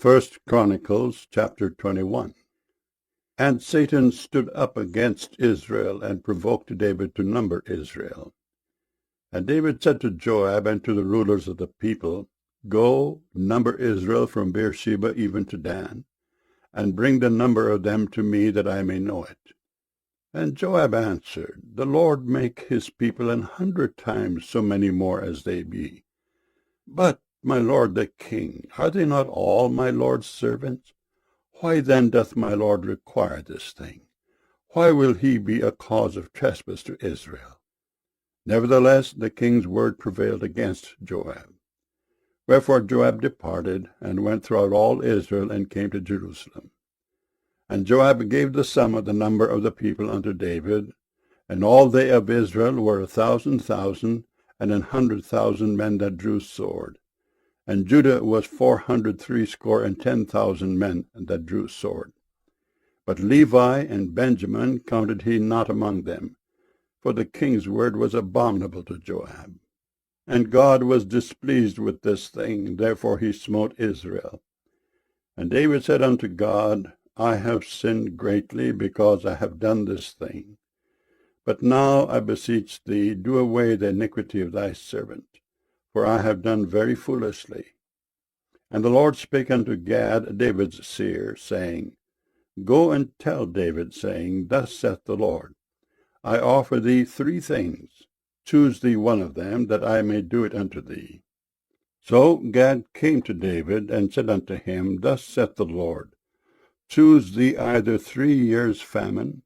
1 Chronicles chapter 21. And Satan stood up against Israel, and provoked David to number Israel. And David said to Joab and to the rulers of the people, Go, number Israel from Beersheba even to Dan, and bring the number of them to me, that I may know it. And Joab answered, The Lord make his people 100 times so many more as they be. But, my lord the king, are they not all my lord's servants? Why then doth my lord require this thing? Why will he be a cause of trespass to Israel? Nevertheless the king's word prevailed against Joab. Wherefore Joab departed, and went throughout all Israel, and came to Jerusalem. And Joab gave the sum of the number of the people unto David, and all they of Israel were 1,000,000, and 100,000 men that drew sword. And Judah was 460,000 men that drew sword. But Levi and Benjamin counted he not among them, for the king's word was abominable to Joab. And God was displeased with this thing, therefore he smote Israel. And David said unto God, I have sinned greatly, because I have done this thing. But now I beseech thee, do away the iniquity of thy servant, for I have done very foolishly. And the Lord spake unto Gad, David's seer, saying, Go and tell David, saying, Thus saith the Lord, I offer thee 3 things. Choose thee one of them, that I may do it unto thee. So Gad came to David, and said unto him, Thus saith the Lord, Choose thee either 3 years' famine,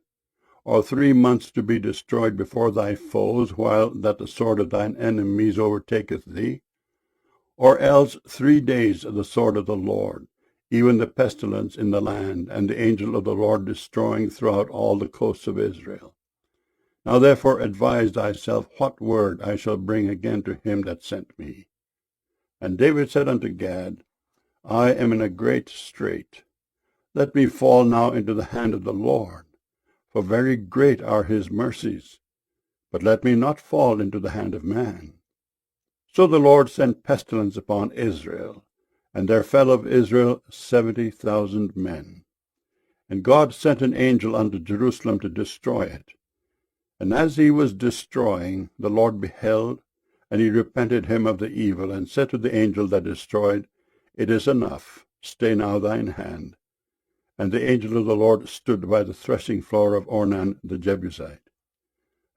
or 3 months to be destroyed before thy foes, while that the sword of thine enemies overtaketh thee, or else 3 days of the sword of the Lord, even the pestilence in the land, and the angel of the Lord destroying throughout all the coasts of Israel. Now therefore advise thyself what word I shall bring again to him that sent me. And David said unto Gad, I am in a great strait. Let me fall now into the hand of the Lord, for very great are his mercies. But let me not fall into the hand of man. So the Lord sent pestilence upon Israel, and there fell of Israel 70,000 men. And God sent an angel unto Jerusalem to destroy it. And as he was destroying, the Lord beheld, and he repented him of the evil, and said to the angel that destroyed, It is enough, stay now thine hand. And the angel of the Lord stood by the threshing floor of Ornan the Jebusite.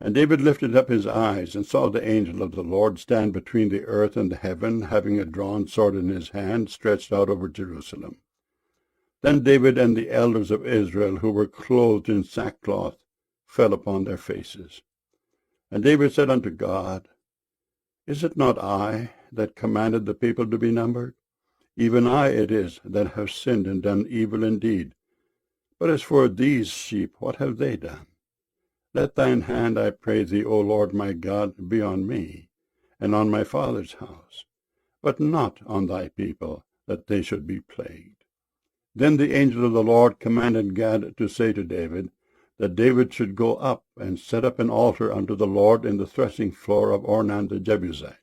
And David lifted up his eyes, and saw the angel of the Lord stand between the earth and the heaven, having a drawn sword in his hand, stretched out over Jerusalem. Then David and the elders of Israel, who were clothed in sackcloth, fell upon their faces. And David said unto God, Is it not I that commanded the people to be numbered? Even I it is that have sinned and done evil indeed. But as for these sheep, what have they done? Let thine hand, I pray thee, O Lord my God, be on me, and on my father's house, but not on thy people, that they should be plagued. Then the angel of the Lord commanded Gad to say to David, that David should go up and set up an altar unto the Lord in the threshing floor of Ornan the Jebusite.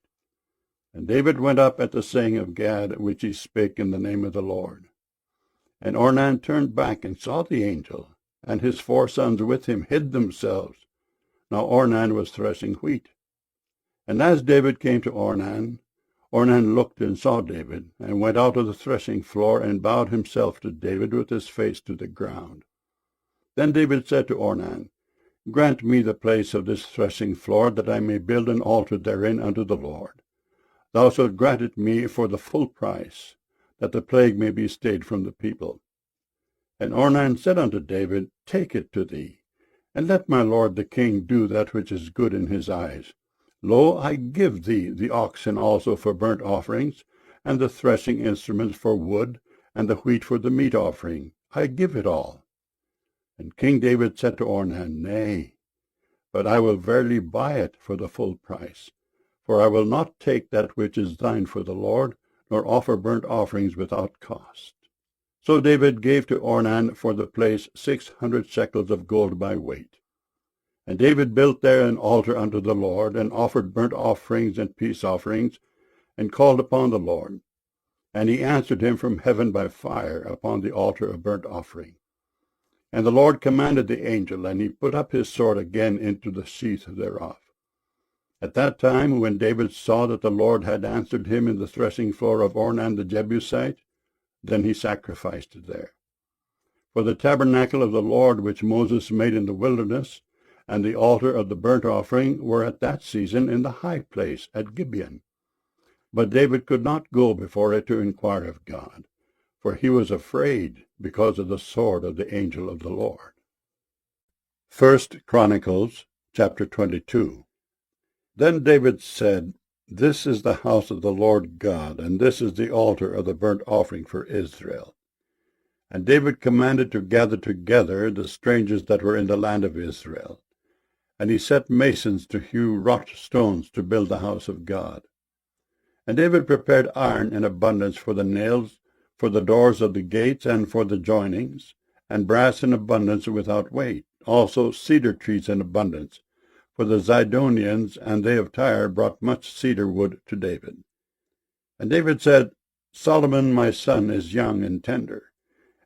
And David went up at the saying of Gad, which he spake in the name of the Lord. And Ornan turned back and saw the angel, and his 4 sons with him hid themselves. Now Ornan was threshing wheat. And as David came to Ornan, Ornan looked and saw David, and went out of the threshing floor, and bowed himself to David with his face to the ground. Then David said to Ornan, Grant me the place of this threshing floor, that I may build an altar therein unto the Lord. Thou shalt grant it me for the full price, that the plague may be stayed from the people. And Ornan said unto David, Take it to thee, and let my lord the king do that which is good in his eyes. Lo, I give thee the oxen also for burnt offerings, and the threshing instruments for wood, and the wheat for the meat offering. I give it all. And King David said to Ornan, Nay, but I will verily buy it for the full price. For I will not take that which is thine for the Lord, nor offer burnt offerings without cost. So David gave to Ornan for the place 600 shekels of gold by weight. And David built there an altar unto the Lord, and offered burnt offerings and peace offerings, and called upon the Lord. And he answered him from heaven by fire upon the altar of burnt offering. And the Lord commanded the angel, and he put up his sword again into the sheath thereof. At that time, when David saw that the Lord had answered him in the threshing floor of Ornan the Jebusite, then he sacrificed there. For the tabernacle of the Lord which Moses made in the wilderness, and the altar of the burnt offering, were at that season in the high place at Gibeon. But David could not go before it to inquire of God, for he was afraid because of the sword of the angel of the Lord. 1 Chronicles chapter 22. Then David said, This is the house of the Lord God, and this is the altar of the burnt offering for Israel. And David commanded to gather together the strangers that were in the land of Israel. And he set masons to hew wrought stones to build the house of God. And David prepared iron in abundance for the nails, for the doors of the gates, and for the joinings, and brass in abundance without weight, also cedar trees in abundance. For the Zidonians and they of Tyre brought much cedar wood to David. And David said, Solomon my son is young and tender,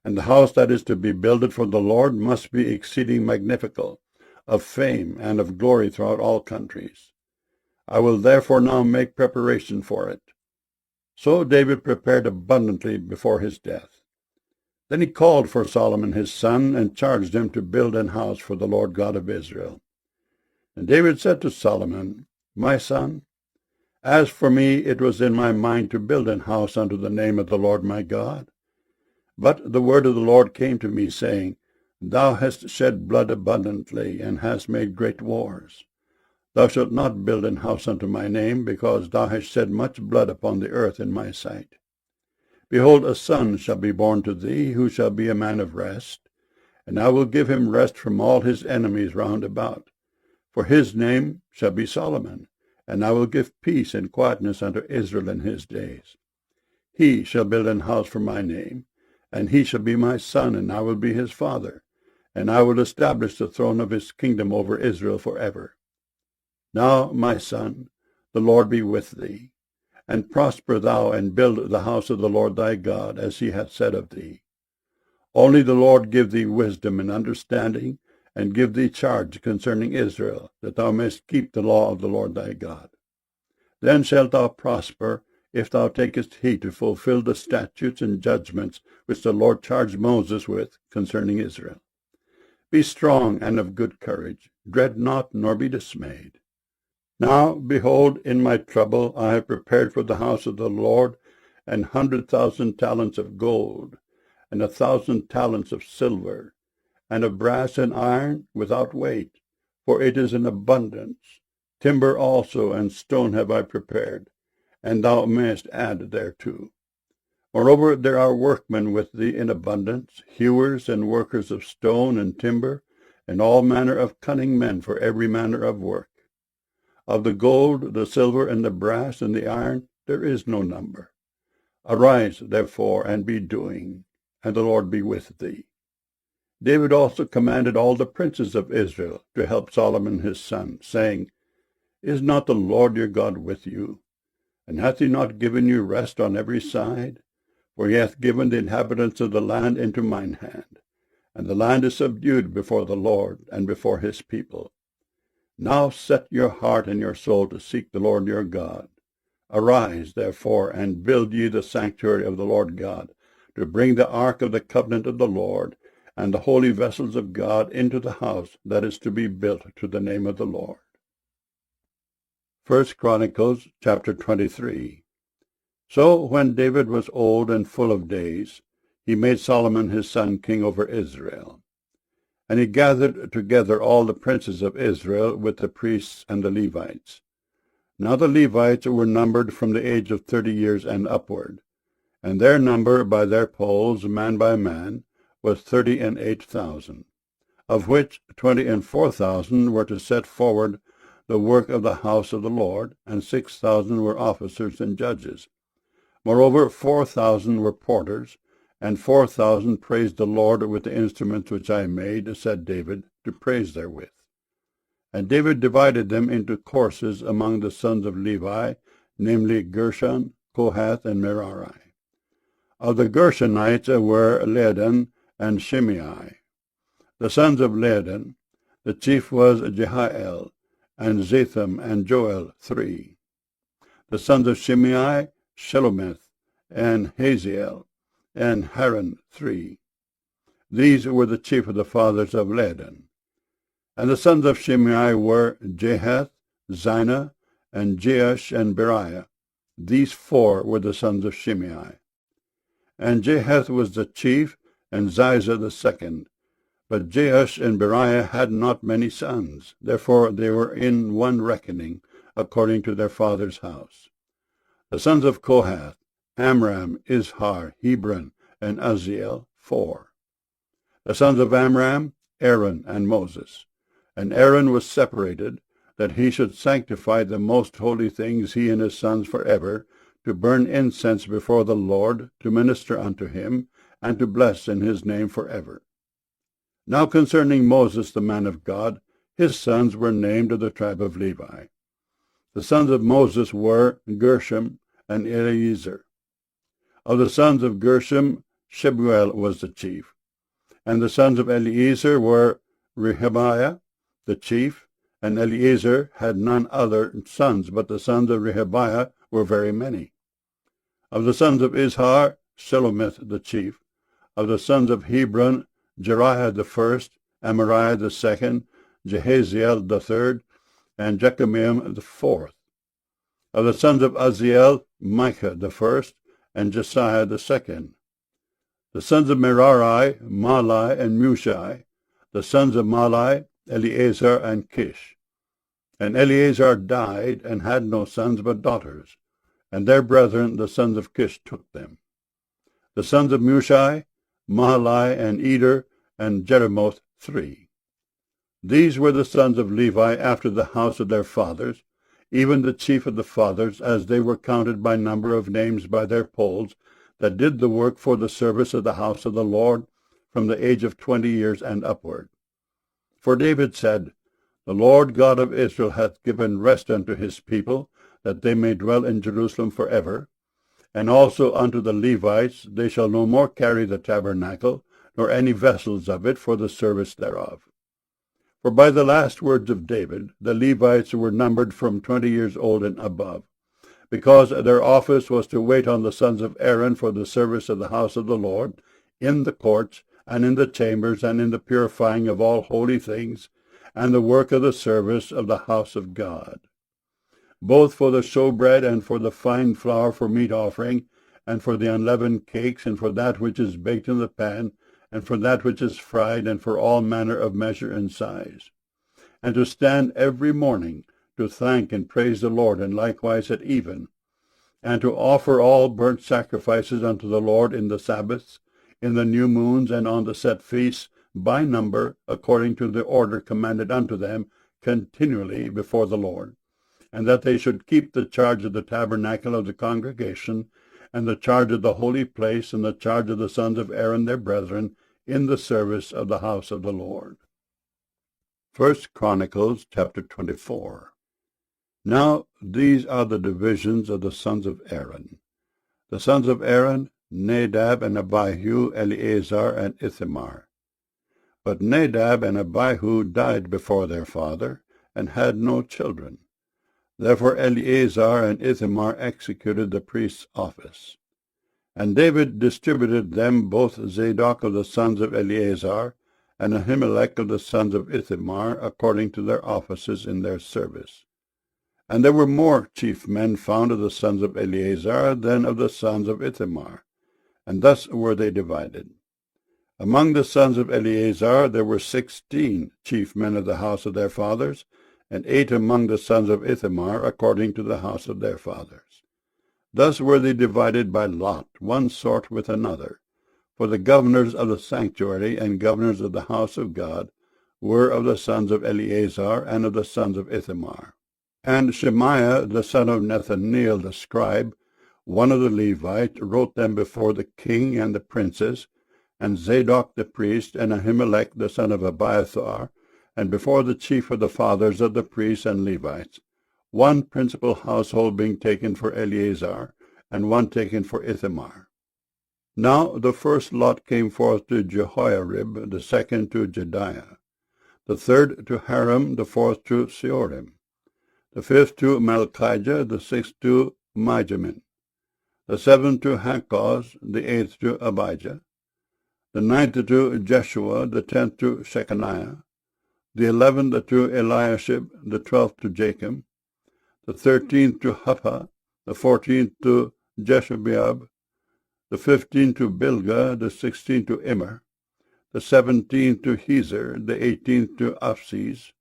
and the house that is to be builded for the Lord must be exceeding magnifical, of fame and of glory throughout all countries. I will therefore now make preparation for it. So David prepared abundantly before his death. Then he called for Solomon his son, and charged him to build an house for the Lord God of Israel. And David said to Solomon, My son, as for me, it was in my mind to build an house unto the name of the Lord my God. But the word of the Lord came to me, saying, Thou hast shed blood abundantly, and hast made great wars. Thou shalt not build an house unto my name, because thou hast shed much blood upon the earth in my sight. Behold, a son shall be born to thee, who shall be a man of rest, and I will give him rest from all his enemies round about. For his name shall be Solomon, and I will give peace and quietness unto Israel in his days. He shall build an house for my name, and he shall be my son, and I will be his father, and I will establish the throne of his kingdom over Israel forever. Now, my son, the Lord be with thee, and prosper thou, and build the house of the Lord thy God, as he hath said of thee. Only the Lord give thee wisdom and understanding, and give thee charge concerning Israel, that thou mayst keep the law of the Lord thy God. Then shalt thou prosper, if thou takest heed to fulfill the statutes and judgments which the Lord charged Moses with concerning Israel. Be strong and of good courage, dread not, nor be dismayed. Now, behold, in my trouble I have prepared for the house of the Lord 100,000 talents of gold, and 1,000 talents of silver, and of brass and iron without weight, for it is in abundance. Timber also and stone have I prepared, and thou mayest add thereto. Moreover, there are workmen with thee in abundance, hewers and workers of stone and timber, and all manner of cunning men for every manner of work. Of the gold, the silver, and the brass, and the iron, there is no number. Arise, therefore, and be doing, and the Lord be with thee. David also commanded all the princes of Israel to help Solomon his son, saying, Is not the Lord your God with you? And hath he not given you rest on every side? For he hath given the inhabitants of the land into mine hand, and the land is subdued before the Lord and before his people. Now set your heart and your soul to seek the Lord your God. Arise, therefore, and build ye the sanctuary of the Lord God, to bring the ark of the covenant of the Lord, and the holy vessels of God into the house that is to be built to the name of the Lord. 1 Chronicles chapter 23. So when David was old and full of days, he made Solomon his son king over Israel. And he gathered together all the princes of Israel with the priests and the Levites. Now the Levites were numbered from the age of 30 years and upward, and their number by their polls, man by man, was 38,000, of which 24,000 were to set forward the work of the house of the Lord, and 6,000 were officers and judges. Moreover, 4,000 were porters, and 4,000 praised the Lord with the instruments which I made, said David, to praise therewith. And David divided them into courses among the sons of Levi, namely Gershon, Kohath, and Merari. Of the Gershonites were Ladan and Shimei. The sons of Ladan, the chief was Jehiel, and Zatham and Joel, 3. The sons of Shimei, Shelomith, and Haziel, and Haran, 3. These were the chief of the fathers of Ladan. And the sons of Shimei were Jahath, Zina, and Jeush, and Beriah. These 4 were the sons of Shimei. And Jahath was the chief, and Ziza the second. But Jeush and Beriah had not many sons, therefore they were in one reckoning, according to their father's house. The sons of Kohath, Amram, Izhar, Hebron, and Uzziel, 4. The sons of Amram, Aaron, and Moses. And Aaron was separated, that he should sanctify the most holy things, he and his sons forever, to burn incense before the Lord, to minister unto him, and to bless in his name forever. Now concerning Moses the man of God, his sons were named of the tribe of Levi. The sons of Moses were Gershom and Eleazar. Of the sons of Gershom, Shebuel was the chief. And the sons of Eleazar were Rehabiah the chief, and Eleazar had none other sons, but the sons of Rehabiah were very many. Of the sons of Izhar, Shelomith the chief. Of the sons of Hebron, Jeriah the first, Amariah the second, Jehaziel the third, and Jekameam the fourth. Of the sons of Uzziel, Micah the first, and Jesiah the second. The sons of Merari, Mahli and Mushi. The sons of Mahli, Eleazar and Kish. And Eleazar died, and had no sons but daughters, and their brethren the sons of Kish took them. The sons of Mushi, Mahli and Eder, and Jeremoth 3. These were the sons of Levi after the house of their fathers, even the chief of the fathers, as they were counted by number of names by their polls, that did the work for the service of the house of the Lord, from the age of 20 years and upward. For David said, The Lord God of Israel hath given rest unto his people, that they may dwell in Jerusalem forever. And also unto the Levites, they shall no more carry the tabernacle, nor any vessels of it for the service thereof. For by the last words of David, the Levites were numbered from 20 years old and above, because their office was to wait on the sons of Aaron for the service of the house of the Lord, in the courts, and in the chambers, and in the purifying of all holy things, and the work of the service of the house of God, both for the showbread, and for the fine flour for meat offering, and for the unleavened cakes, and for that which is baked in the pan, and for that which is fried, and for all manner of measure and size, and to stand every morning to thank and praise the Lord, and likewise at even, and to offer all burnt sacrifices unto the Lord in the Sabbaths, in the new moons, and on the set feasts, by number, according to the order commanded unto them, continually before the Lord, and that they should keep the charge of the tabernacle of the congregation, and the charge of the holy place, and the charge of the sons of Aaron their brethren, in the service of the house of the Lord. 1 Chronicles chapter 24. Now these are the divisions of the sons of Aaron. The sons of Aaron, Nadab and Abihu, Eleazar and Ithamar. But Nadab and Abihu died before their father, and had no children. Therefore Eleazar and Ithamar executed the priest's office. And David distributed them both Zadok of the sons of Eleazar, and Ahimelech of the sons of Ithamar, according to their offices in their service. And there were more chief men found of the sons of Eleazar than of the sons of Ithamar, and thus were they divided. Among the sons of Eleazar there were 16 chief men of the house of their fathers, and 8 among the sons of Ithamar, according to the house of their fathers. Thus were they divided by lot, one sort with another. For the governors of the sanctuary and governors of the house of God were of the sons of Eleazar and of the sons of Ithamar. And Shemaiah the son of Nethaneel the scribe, one of the Levites, wrote them before the king and the princes, and Zadok the priest, and Ahimelech the son of Abiathar, and before the chief of the fathers of the priests and Levites, one principal household being taken for Eleazar, and one taken for Ithamar. Now the first lot came forth to Jehoiarib, the second to Jediah, the third to Haram, the fourth to Seorim, the fifth to Malchijah, the sixth to Mijamin, the seventh to Hakkoz, the eighth to Abijah, the ninth to Jeshua, the 10th to Shechaniah, the 11th to Eliashib, the 12th to Jacob, the 13th to Huppah, the 14th to Jeshabeab, the 15th to Bilgah, the 16th to Immer, the 17th to Hezer, the 18th to Apsis,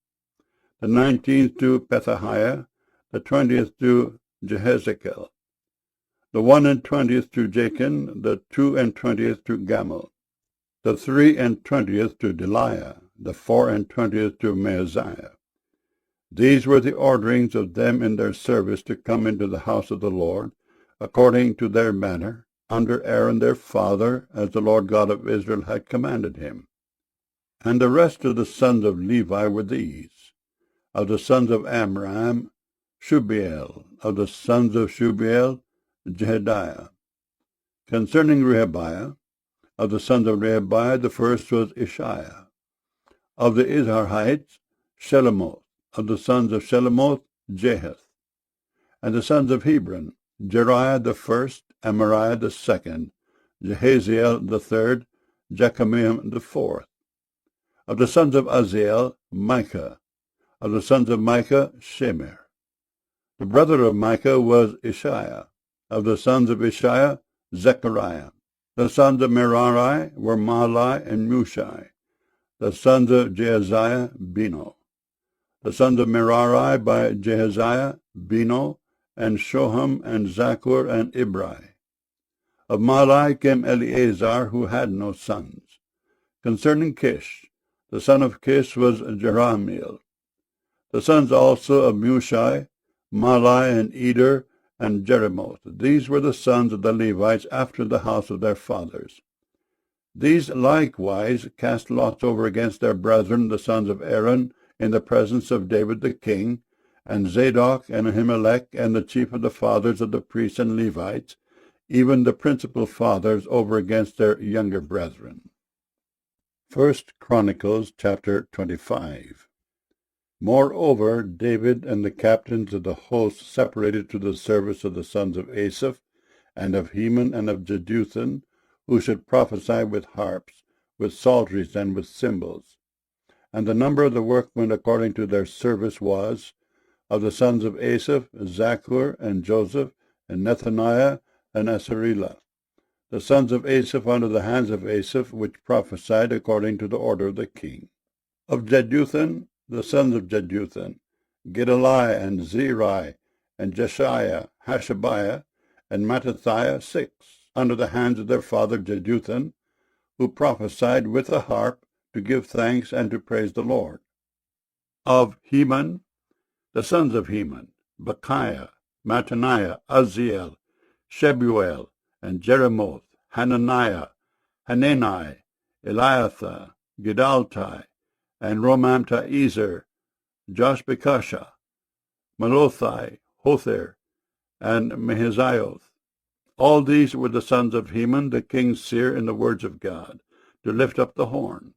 the 19th to Pethahiah, the 20th to Jehezekel, the 21st to Jachin, the 22nd to Gamul, the 23rd to Deliah, the 24th to Maaziah. These were the orderings of them in their service to come into the house of the Lord, according to their manner, under Aaron their father, as the Lord God of Israel had commanded him. And the rest of the sons of Levi were these: of the sons of Amram, Shubael; of the sons of Shubael, Jehediah. Concerning Rehabiah, of the sons of Rehabiah, the first was Ishiah. Of the Izharites, Shelomoth. Of the sons of Shelomoth, Jahath. And the sons of Hebron, Jeriah the first, Amariah the second, Jehaziel the third, Jekameam the fourth. Of the sons of Uzziel, Micah. Of the sons of Micah, Shemer. The brother of Micah was Ishiah. Of the sons of Ishiah, Zechariah. The sons of Merari were Mahli and Mushai. The sons of Jehaziah, Beno. The sons of Merari by Jehaziah, Beno, and Shoham, and Zakur, and Ibri. Of Mahli came Eleazar, who had no sons. Concerning Kish, the son of Kish was Jerahmeel. The sons also of Mushai, Mahli, and Eder, and Jeremoth. These were the sons of the Levites after the house of their fathers. These likewise cast lots over against their brethren, the sons of Aaron, in the presence of David the king, and Zadok and Ahimelech, and the chief of the fathers of the priests and Levites, even the principal fathers, over against their younger brethren. 1 Chronicles chapter 25. Moreover, David and the captains of the host separated to the service of the sons of Asaph, and of Heman, and of Jeduthun, who should prophesy with harps, with psalteries, and with cymbals. And the number of the workmen according to their service was, of the sons of Asaph, Zakur, and Joseph, and Nethaniah, and Asarela. The sons of Asaph under the hands of Asaph, which prophesied according to the order of the king. Of Jeduthun, the sons of Jeduthun, Gedaliah, and Zeri, and Jeshiah, Hashabiah, and Mattathiah, 6, under the hands of their father Jeduthun, who prophesied with a harp, to give thanks and to praise the Lord. Of Heman, the sons of Heman, Bechiah, Mattaniah, Uzziel, Shebuel, and Jeremoth, Hananiah, Hanani, Eliathah, Gidaltai, and Romamta-Ezer, Joshbekashah, Malothai, Hother, and Mahazioth. All these were the sons of Heman, the king's seer, in the words of God, to lift up the horn.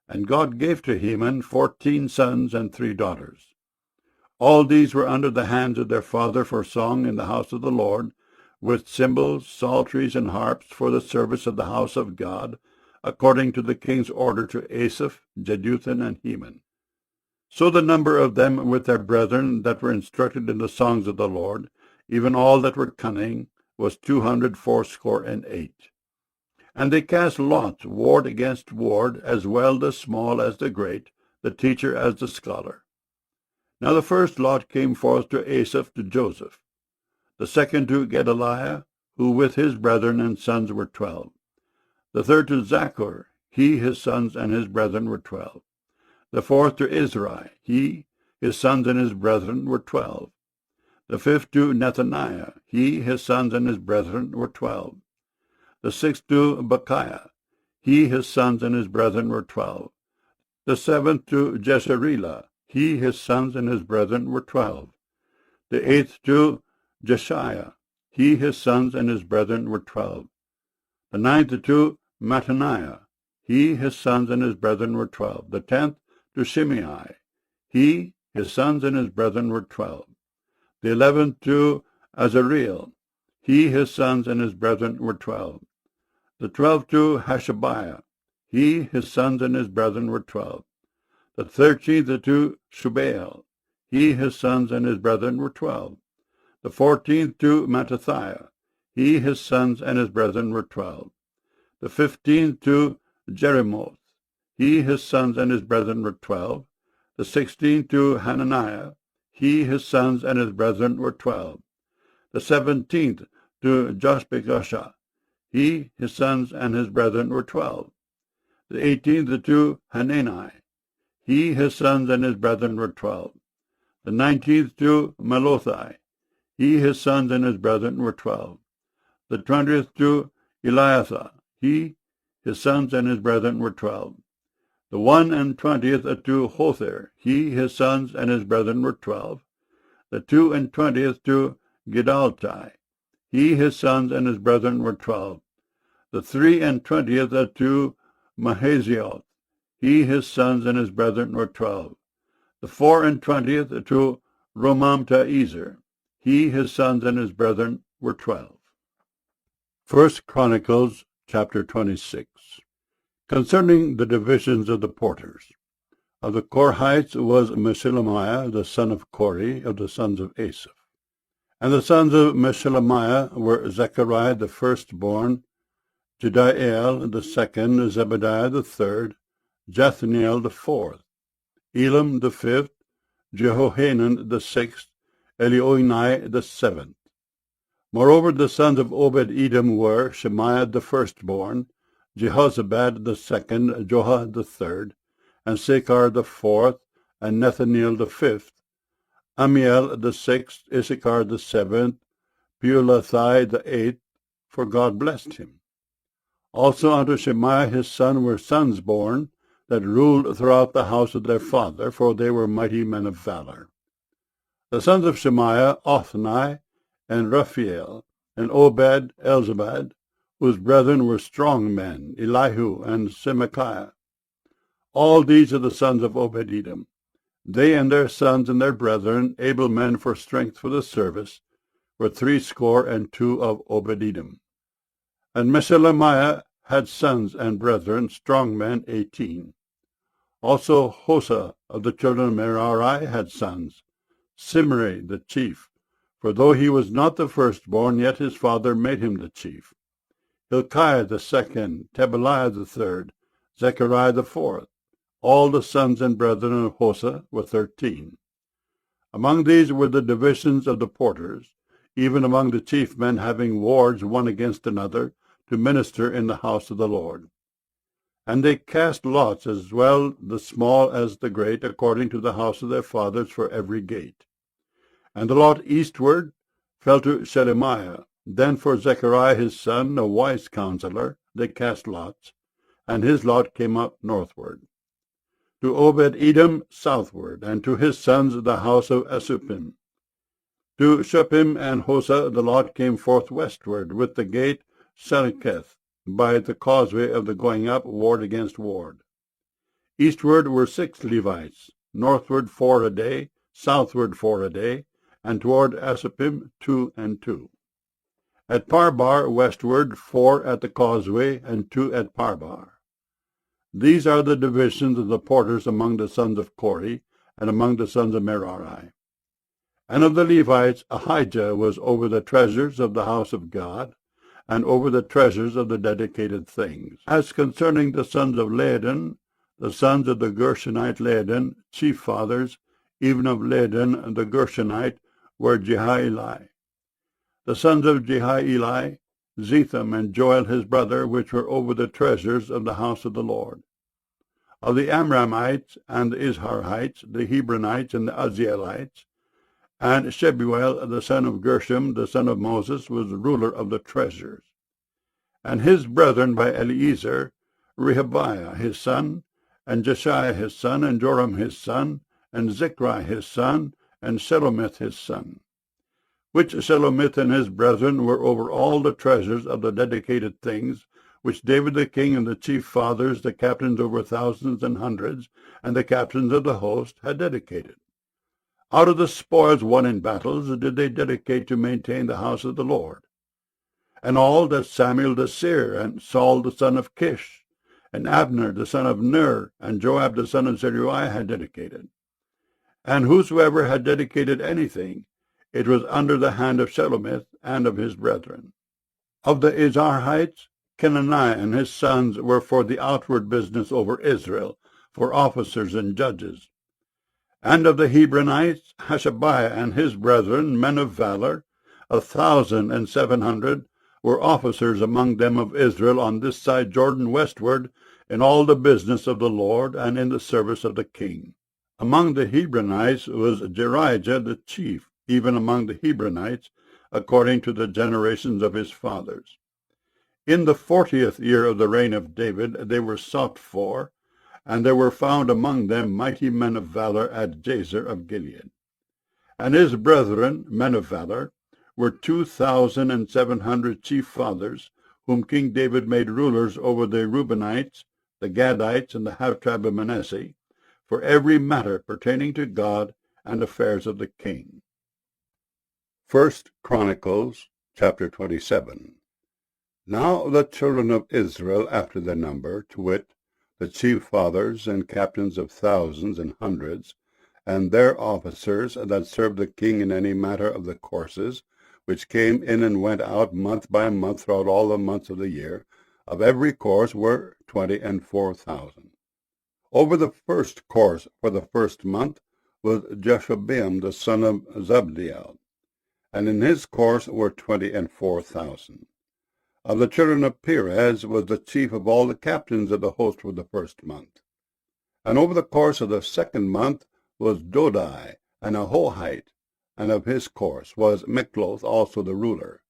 And God gave to Heman 14 sons and 3 daughters. All these were under the hands of their father for song in the house of the Lord, with cymbals, psalteries, and harps for the service of the house of God, according to the king's order to Asaph, Jeduthun, and Heman. So the number of them with their brethren that were instructed in the songs of the Lord, even all that were cunning, was 268. And they cast lots, ward against ward, as well the small as the great, the teacher as the scholar. Now the first lot came forth to Asaph to Joseph, the second to Gedaliah, who with his brethren and sons were 12. The third to Zakur, he, his sons, and his brethren were 12. The fourth to Izri, he, his sons, and his brethren were 12. The fifth to Nethaniah, he, his sons, and his brethren were 12. The sixth to Bechiah, he, his sons, and his brethren were 12. The seventh to Jesharelah, he, his sons, and his brethren were 12. The eighth to Jeshiah, he, his sons, and his brethren were 12. The ninth to Mattaniah, he, his sons, and his brethren were 12. The 10th to Shimei, he, his sons, and his brethren were 12. The 11th to Azareel, he, his sons, and his brethren were 12. The 12th to Hashabiah, he, his sons, and his brethren were 12. The 13th to Shubael, he, his sons, and his brethren were 12. The 14th to Mattathiah, he, his sons, and his brethren were 12. The 15th to Jeremoth, he, his sons, and his brethren were 12. The 16th to Hananiah, he, his sons, and his brethren were 12. The 17th to Joshbekashah, he, his sons, and his brethren were 12. The 18th to Hanani, he, his sons, and his brethren were 12. The 19th to Malothai, he, his sons, and his brethren were 12. The 20th to Eliathah, he, his sons, and his brethren were 12. The 21st to Hother, he, his sons, and his brethren were 12. The 22nd to Gidaltai, he, his sons, and his brethren were 12. The 23rd to Mahazioth, he, his sons, and his brethren were 12. The 24th to Romamta-Ezer, he, his sons, and his brethren were 12. 1 Chronicles chapter 26. Concerning the divisions of the porters, of the Korhites was Meshelemiah, the son of Kori, of the sons of Asaph. And the sons of Meshelemiah were Zechariah the firstborn, Jediael the second, Zebadiah the third, Jethniel the fourth, Elam the fifth, Jehohanan the sixth, Elioenai the seventh. Moreover, the sons of Obed-Edom were Shemaiah the firstborn, Jehozabad the second, Joah the third, and Sakar the fourth, and Nethaneel the fifth, Amiel the sixth, Issachar the seventh, Peulathai the eighth, for God blessed him. Also unto Shemaiah his son were sons born, that ruled throughout the house of their father, for they were mighty men of valor. The sons of Shemaiah, Othni, and Raphael, and Obed, Elzabad, whose brethren were strong men, Elihu and Semachiah. All these are the sons of Obed-Edom. They and their sons and their brethren, able men for strength for the service, were 62 of Obed-Edom. And Meshelemiah had sons and brethren, strong men, 18. Also Hosa of the children of Merari had sons, Simri the chief, for though he was not the firstborn, yet his father made him the chief. Hilkiah the second, Tebaliah the third, Zechariah the fourth. All the sons and brethren of Hosa were 13. Among these were the divisions of the porters, even among the chief men having wards one against another, to minister in the house of the Lord. And they cast lots, as well the small as the great, according to the house of their fathers, for every gate. And the lot eastward fell to Shelemiah. Then for Zechariah his son, a wise counselor, they cast lots, and his lot came up northward. To Obed-Edom southward, and to his sons the house of Asupim. To Shuppim and Hosa the lot came forth westward, with the gate Seliketh, by the causeway of the going up, ward against ward. Eastward were 6 Levites, northward 4 a day, southward 4 a day, and toward Asupim 2 and 2. At Parbar westward 4 at the causeway, and 2 at Parbar. These are the divisions of the porters among the sons of Kori, and among the sons of Merari. And of the Levites, Ahijah was over the treasures of the house of God, and over the treasures of the dedicated things. As concerning the sons of Laden, the sons of the Gershonite Laden, chief fathers, even of Laden the Gershonite, were Jehieli. The sons of Jehieli, Zetham and Joel his brother, which were over the treasures of the house of the Lord. Of the Amramites and the Izharites, the Hebronites and the Uzzielites, and Shebuel the son of Gershom, the son of Moses, was ruler of the treasures. And his brethren by Eliezer, Rehabiah his son, and Jeshaiah his son, and Joram his son, and Zichri his son, and Shelomith his son. Which Shelomith and his brethren were over all the treasures of the dedicated things, which David the king and the chief fathers, the captains over thousands and hundreds, and the captains of the host, had dedicated. Out of the spoils won in battles did they dedicate to maintain the house of the Lord. And all that Samuel the seer, and Saul the son of Kish, and Abner the son of Ner, and Joab the son of Zeruiah had dedicated. And whosoever had dedicated anything, it was under the hand of Shelomith and of his brethren. Of the Izharites, Kenaniah and his sons were for the outward business over Israel, for officers and judges. And of the Hebronites, Hashabiah and his brethren, men of valor, 1,700, were officers among them of Israel on this side Jordan westward, in all the business of the Lord, and in the service of the king. Among the Hebronites was Jerijah the chief, even among the Hebronites, according to the generations of his fathers. In the 40th year of the reign of David they were sought for, and there were found among them mighty men of valor at Jazer of Gilead. And his brethren, men of valor, were 2,700 chief fathers, whom King David made rulers over the Reubenites, the Gadites, and the half-tribe of Manasseh, for every matter pertaining to God and affairs of the king. 1 Chronicles, chapter 27. Now the children of Israel after their number, to wit, the chief fathers and captains of thousands and hundreds, and their officers that served the king in any matter of the courses, which came in and went out month by month throughout all the months of the year, of every course were 24,000. Over the first course for the first month was Jeshobeam the son of Zabdiel, and in his course were 24,000. Of the children of Perez was the chief of all the captains of the host for the first month. And over the course of the second month was Dodai, an Ahohite, and of his course was Mikloth also the ruler.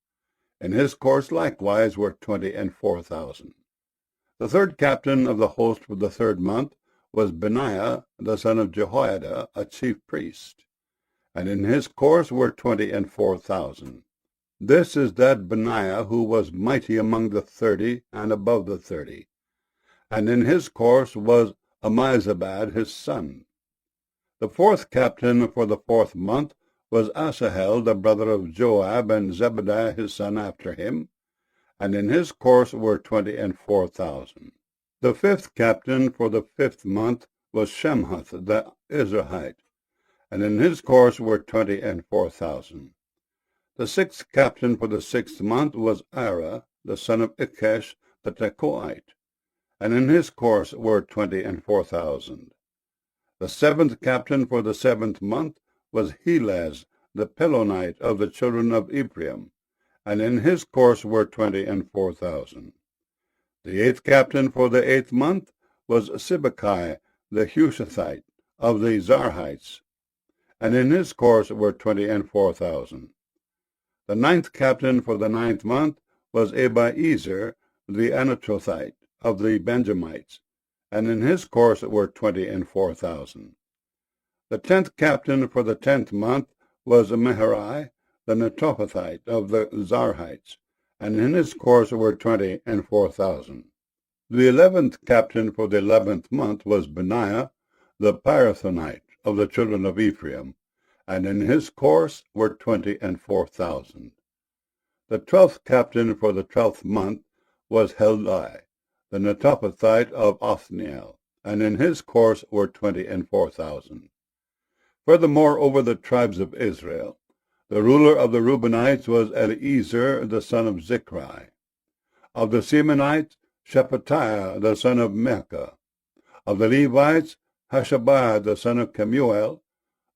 In his course likewise were 24,000. The third captain of the host for the third month was Benaiah the son of Jehoiada, a chief priest, and in his course were 24,000. This is that Benaiah who was mighty among the 30 and above the 30, and in his course was Ammizabad his son. The fourth captain for the fourth month was Asahel the brother of Joab, and Zebadiah his son after him, and in his course were 24,000. The fifth captain for the fifth month was Shemhuth the Izrahite, and in his course were 24,000. The sixth captain for the sixth month was Ira the son of Ikesh the Tekoite, and in his course were 24,000. The seventh captain for the seventh month was Helez the Pelonite of the children of Ephraim, and in his course were 24,000. The eighth captain for the eighth month was Sibbecai the Hushathite of the Zarhites, and in his course were 24,000. The ninth captain for the ninth month was Abiezer the Anatothite of the Benjamites, and in his course were 24,000. The 10th captain for the 10th month was Meharai the Netophathite of the Zarhites, and in his course were 24,000. The 11th captain for the 11th month was Benaiah the Pirathonite of the children of Ephraim, and in his course were 24,000. The 12th captain for the 12th month was Heldai the Netophathite of Othniel, and in his course were 24,000. Furthermore, over the tribes of Israel, the ruler of the Reubenites was Eliezer the son of Zichri. Of the Simeonites, Shephatiah the son of Mecca. Of the Levites, Hashabiah the son of Kemuel.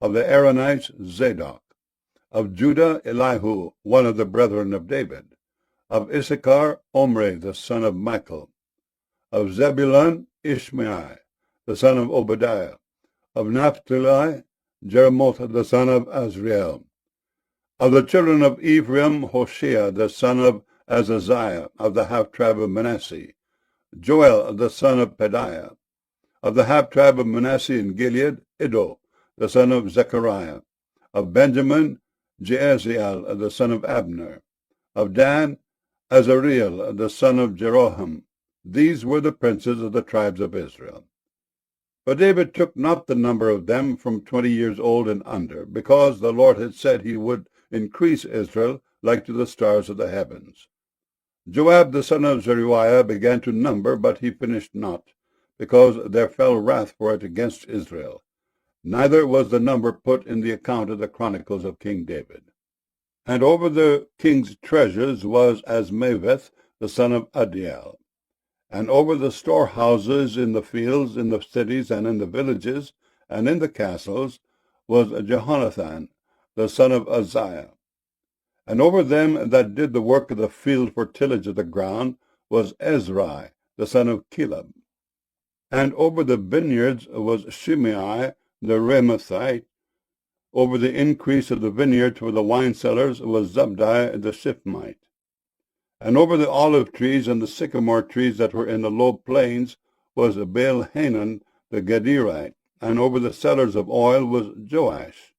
Of the Aaronites, Zadok. Of Judah, Elihu, one of the brethren of David. Of Issachar, Omri the son of Michael. Of Zebulun, Ishmael the son of Obadiah. Of Naphtali, Jeremoth the son of Azriel. Of the children of Ephraim, Hoshea the son of Azaziah, of the half-tribe of Manasseh. Joel the son of Pedaiah. Of the half-tribe of Manasseh in Gilead, Iddo the son of Zechariah. Of Benjamin, Jeaziel the son of Abner. Of Dan, Azareel the son of Jeroham. These were the princes of the tribes of Israel. But David took not the number of them from 20 years old and under, because the Lord had said he would increase Israel like to the stars of the heavens. Joab the son of Zeruiah began to number, but he finished not, because there fell wrath for it against Israel. Neither was the number put in the account of the chronicles of King David. And over the king's treasures was Azmaveth the son of Adiel. And over the storehouses in the fields, in the cities, and in the villages, and in the castles, was Jehonathan the son of Uzziah. And over them that did the work of the field for tillage of the ground was Ezrai the son of Caleb. And over the vineyards was Shimei the Ramathite. Over the increase of the vineyards for the wine cellars was Zabdi the Shifmite. And over the olive trees and the sycamore trees that were in the low plains was Baal-Hanan the Gederite. And over the cellars of oil was Joash.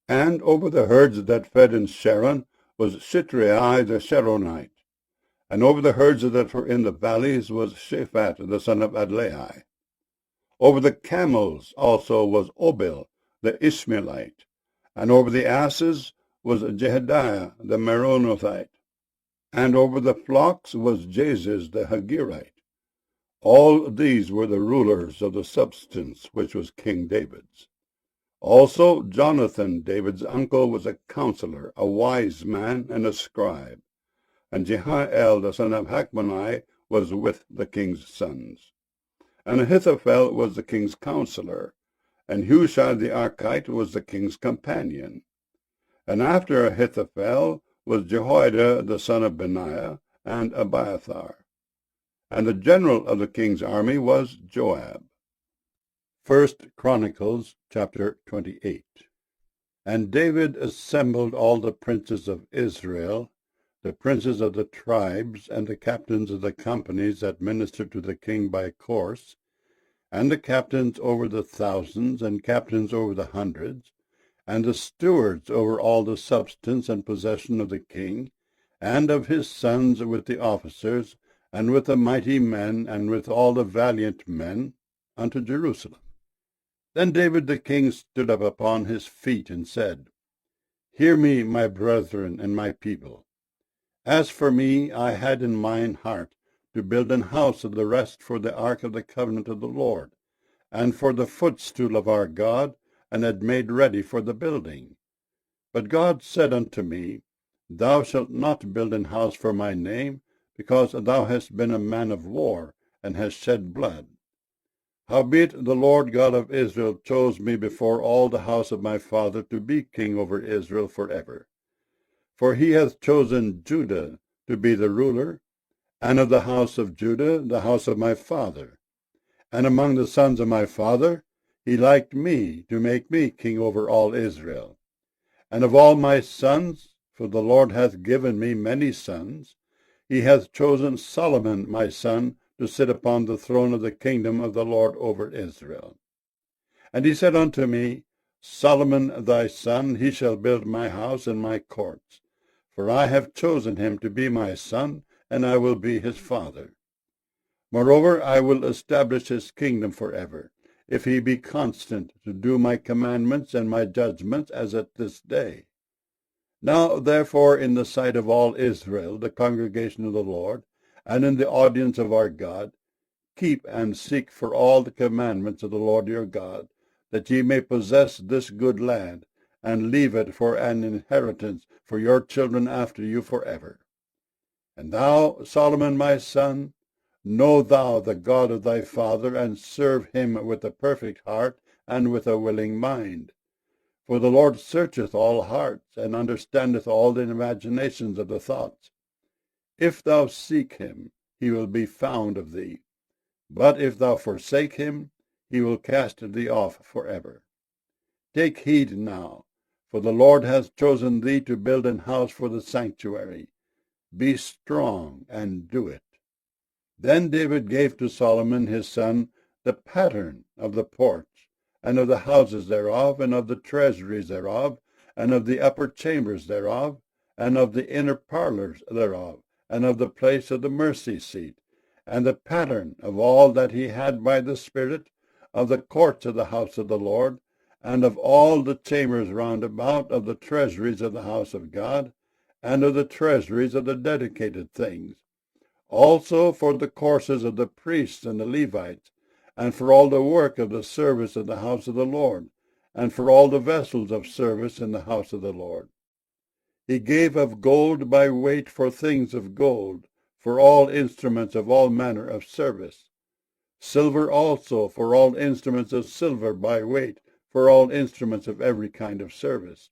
And over the herds that fed in Sharon was Shitrai the Sharonite. And over the herds that were in the valleys was Shaphat the son of Adlai. Over the camels also was Obil the Ishmaelite. And over the asses was Jehediah the Meronothite. And over the flocks was Jaziz the Hagirite. All these were the rulers of the substance which was King David's. Also Jonathan, David's uncle, was a counselor, a wise man, and a scribe. And Jehiel, the son of Hachmoni, was with the king's sons. And Ahithophel was the king's counselor, and Hushai the Archite was the king's companion. And after Ahithophel was Jehoiada the son of Benaiah, and Abiathar. And the general of the king's army was Joab. 1 Chronicles chapter 28. And David assembled all the princes of Israel, the princes of the tribes, and the captains of the companies that ministered to the king by course, and the captains over the thousands, and captains over the hundreds, and the stewards over all the substance and possession of the king, and of his sons, with the officers, and with the mighty men, and with all the valiant men, unto Jerusalem. Then David the king stood up upon his feet, and said, Hear me, my brethren and my people. As for me, I had in mine heart to build an house of the rest for the ark of the covenant of the Lord, and for the footstool of our God, and had made ready for the building. But God said unto me, Thou shalt not build an house for my name, because thou hast been a man of war, and hast shed blood. Howbeit the Lord God of Israel chose me before all the house of my father to be king over Israel forever. For he hath chosen Judah to be the ruler, and of the house of Judah the house of my father. And among the sons of my father he liked me to make me king over all Israel. And of all my sons, for the Lord hath given me many sons, he hath chosen Solomon my son to sit upon the throne of the kingdom of the Lord over Israel. And he said unto me, Solomon thy son, he shall build my house and my courts. For I have chosen him to be my son, and I will be his father. Moreover, I will establish his kingdom forever, if he be constant to do my commandments and my judgments as at this day. Now therefore in the sight of all Israel, the congregation of the Lord, and in the audience of our God, keep and seek for all the commandments of the Lord your God, that ye may possess this good land, and leave it for an inheritance for your children after you forever. And thou, Solomon my son, know thou the God of thy father, and serve him with a perfect heart and with a willing mind. For the Lord searcheth all hearts, and understandeth all the imaginations of the thoughts. If thou seek him, he will be found of thee. But if thou forsake him, he will cast thee off forever. Take heed now, for the Lord hath chosen thee to build an house for the sanctuary. Be strong, and do it. Then David gave to Solomon his son the pattern of the porch, and of the houses thereof, and of the treasuries thereof, and of the upper chambers thereof, and of the inner parlors thereof, and of the place of the mercy seat, and the pattern of all that he had by the Spirit, of the courts of the house of the Lord, and of all the chambers round about, of the treasuries of the house of God, and of the treasuries of the dedicated things. Also for the courses of the priests and the Levites, and for all the work of the service of the house of the Lord, and for all the vessels of service in the house of the Lord. He gave of gold by weight for things of gold, for all instruments of all manner of service. Silver also for all instruments of silver by weight, for all instruments of every kind of service.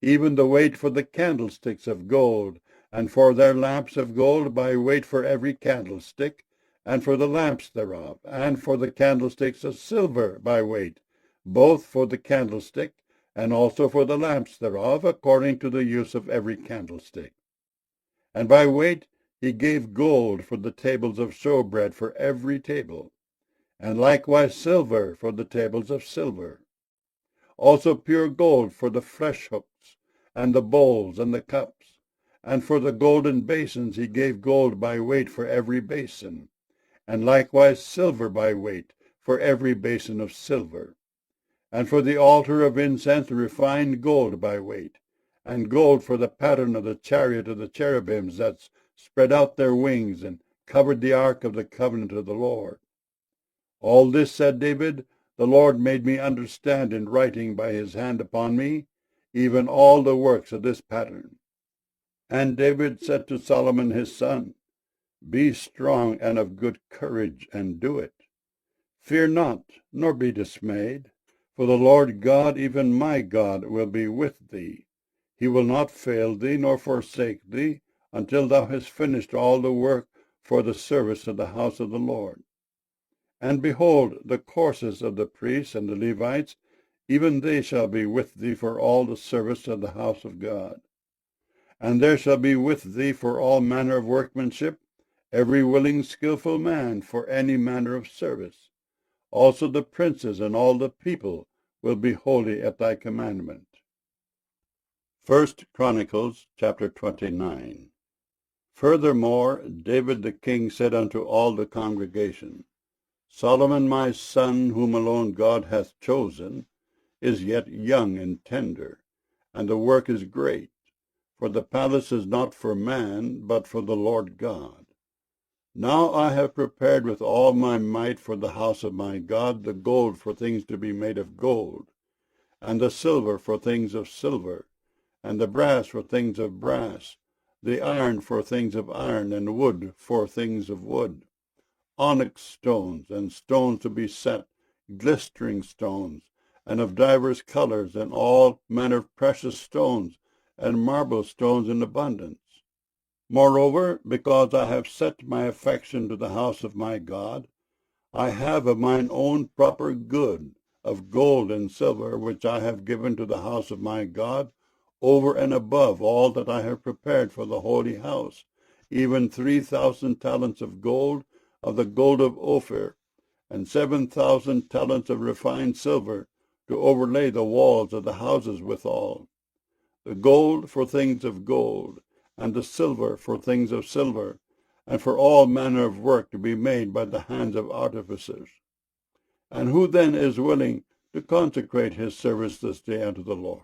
Even the weight for the candlesticks of gold, and for their lamps of gold by weight for every candlestick, and for the lamps thereof, and for the candlesticks of silver by weight, both for the candlestick, and also for the lamps thereof, according to the use of every candlestick. And by weight he gave gold for the tables of showbread for every table, and likewise silver for the tables of silver. Also pure gold for the flesh hooks, and the bowls, and the cups. And for the golden basins he gave gold by weight for every basin, and likewise silver by weight for every basin of silver. And for the altar of incense refined gold by weight, and gold for the pattern of the chariot of the cherubims that spread out their wings, and covered the ark of the covenant of the Lord. All this, said David, the Lord made me understand in writing by his hand upon me, even all the works of this pattern. And David said to Solomon his son, Be strong and of good courage, and do it. Fear not, nor be dismayed, for the Lord God, even my God, will be with thee. He will not fail thee, nor forsake thee, until thou hast finished all the work for the service of the house of the Lord. And behold, the courses of the priests and the Levites, even they shall be with thee for all the service of the house of God. And there shall be with thee for all manner of workmanship, every willing, skillful man for any manner of service. Also the princes and all the people will be holy at thy commandment. 1 Chronicles chapter 29. Furthermore, David the king said unto all the congregation, Solomon my son, whom alone God hath chosen, is yet young and tender, and the work is great. For the palace is not for man, but for the Lord God. Now I have prepared with all my might for the house of my God the gold for things to be made of gold, and the silver for things of silver, and the brass for things of brass, the iron for things of iron, and wood for things of wood, onyx stones, and stones to be set, glistering stones, and of divers colors, and all manner of precious stones, and marble stones in abundance. Moreover, because I have set my affection to the house of my God, I have of mine own proper good, of gold and silver, which I have given to the house of my God, over and above all that I have prepared for the holy house, even 3,000 talents of gold, of the gold of Ophir, and 7,000 talents of refined silver, to overlay the walls of the houses withal. The gold for things of gold, and the silver for things of silver, and for all manner of work to be made by the hands of artificers. And who then is willing to consecrate his service this day unto the Lord?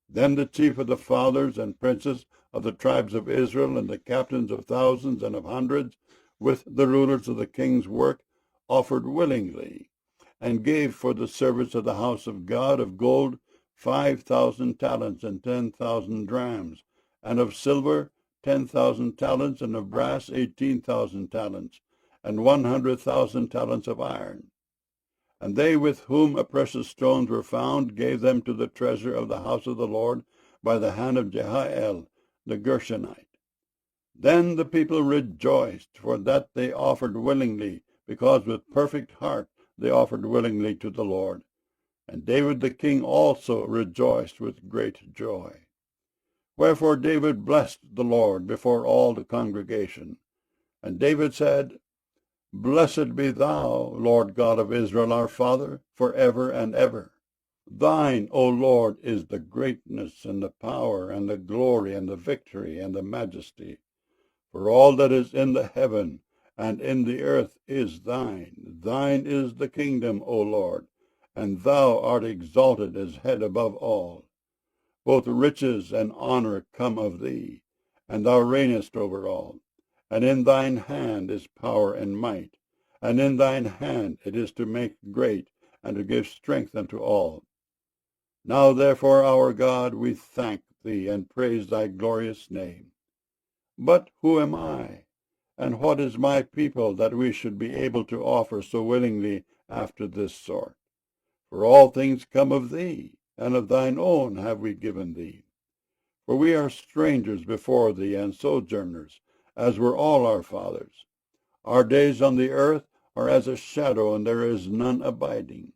Then the chief of the fathers and princes of the tribes of Israel, and the captains of thousands and of hundreds, with the rulers of the king's work, offered willingly, and gave for the service of the house of God of gold 5,000 talents and 10,000 drams, and of silver 10,000 talents, and of brass 18,000 talents, and 100,000 talents of iron. And they with whom precious stones were found gave them to the treasure of the house of the Lord by the hand of Jehiel the Gershonite. Then the people rejoiced, for that they offered willingly, because with perfect heart they offered willingly to the Lord. And David the king also rejoiced with great joy. Wherefore David blessed the Lord before all the congregation. And David said, Blessed be thou, Lord God of Israel our Father, for ever and ever. Thine, O Lord, is the greatness and the power and the glory and the victory and the majesty. For all that is in the heaven and in the earth is thine. Thine is the kingdom, O Lord, and thou art exalted as head above all. Both riches and honor come of thee, and thou reignest over all. And in thine hand is power and might, and in thine hand it is to make great, and to give strength unto all. Now therefore, our God, we thank thee, and praise thy glorious name. But who am I, and what is my people, that we should be able to offer so willingly after this sort? For all things come of thee, and of thine own have we given thee. For we are strangers before thee, and sojourners, as were all our fathers. Our days on the earth are as a shadow, and there is none abiding.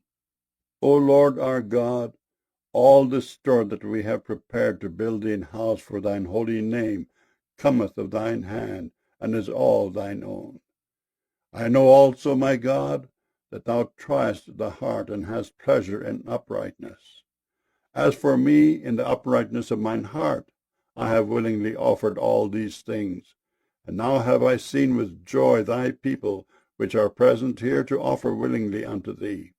O Lord our God, all the store that we have prepared to build thee an house for thine holy name cometh of thine hand, and is all thine own. I know also, my God, that thou triest the heart, and hast pleasure in uprightness. As for me, in the uprightness of mine heart, I have willingly offered all these things. And now have I seen with joy thy people, which are present here, to offer willingly unto thee.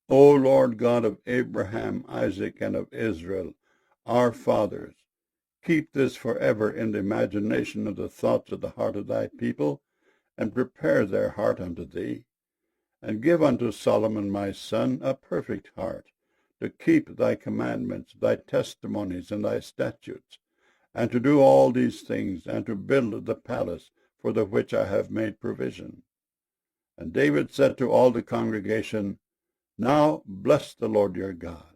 O Lord God of Abraham, Isaac, and of Israel, our fathers, keep this forever in the imagination of the thoughts of the heart of thy people, and prepare their heart unto thee, and give unto Solomon my son a perfect heart, to keep thy commandments, thy testimonies, and thy statutes, and to do all these things, and to build the palace for the which I have made provision. And David said to all the congregation, Now bless the Lord your God.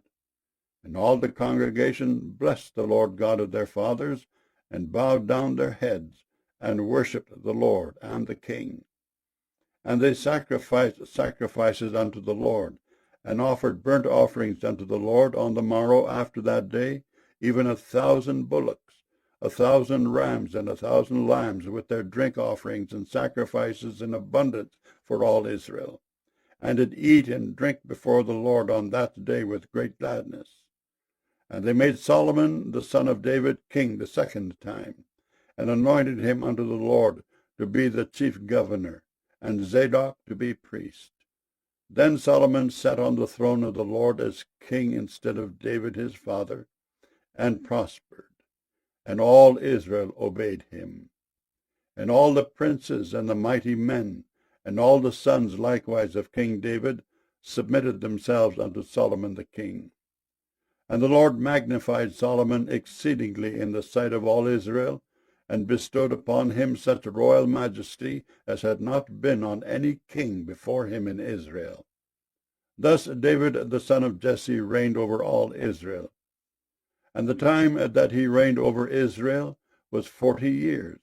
And all the congregation blessed the Lord God of their fathers, and bowed down their heads, and worshipped the Lord and the king. And they sacrificed sacrifices unto the Lord, and offered burnt offerings unto the Lord on the morrow after that day, even 1,000 bullocks, 1,000 rams, and 1,000 lambs, with their drink offerings and sacrifices in abundance for all Israel, and did eat and drink before the Lord on that day with great gladness. And they made Solomon the son of David king the second time, and anointed him unto the Lord to be the chief governor, and Zadok to be priest. Then Solomon sat on the throne of the Lord as king instead of David his father, and prospered, and all Israel obeyed him. And all the princes and the mighty men, and all the sons likewise of King David, submitted themselves unto Solomon the king. And the Lord magnified Solomon exceedingly in the sight of all Israel, and bestowed upon him such royal majesty as had not been on any king before him in Israel. Thus David the son of Jesse reigned over all Israel. And the time that he reigned over Israel was 40 years.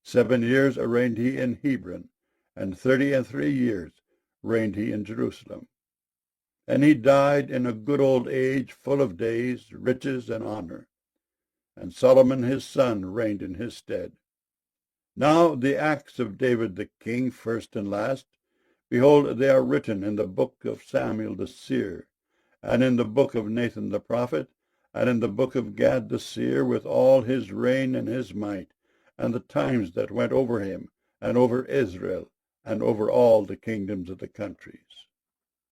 7 years reigned he in Hebron, and 33 years reigned he in Jerusalem. And he died in a good old age, full of days, riches, and honor. And Solomon his son reigned in his stead. Now the acts of David the king, first and last, behold, they are written in the book of Samuel the seer, and in the book of Nathan the prophet, and in the book of Gad the seer, with all his reign and his might, and the times that went over him, and over Israel, and over all the kingdoms of the countries.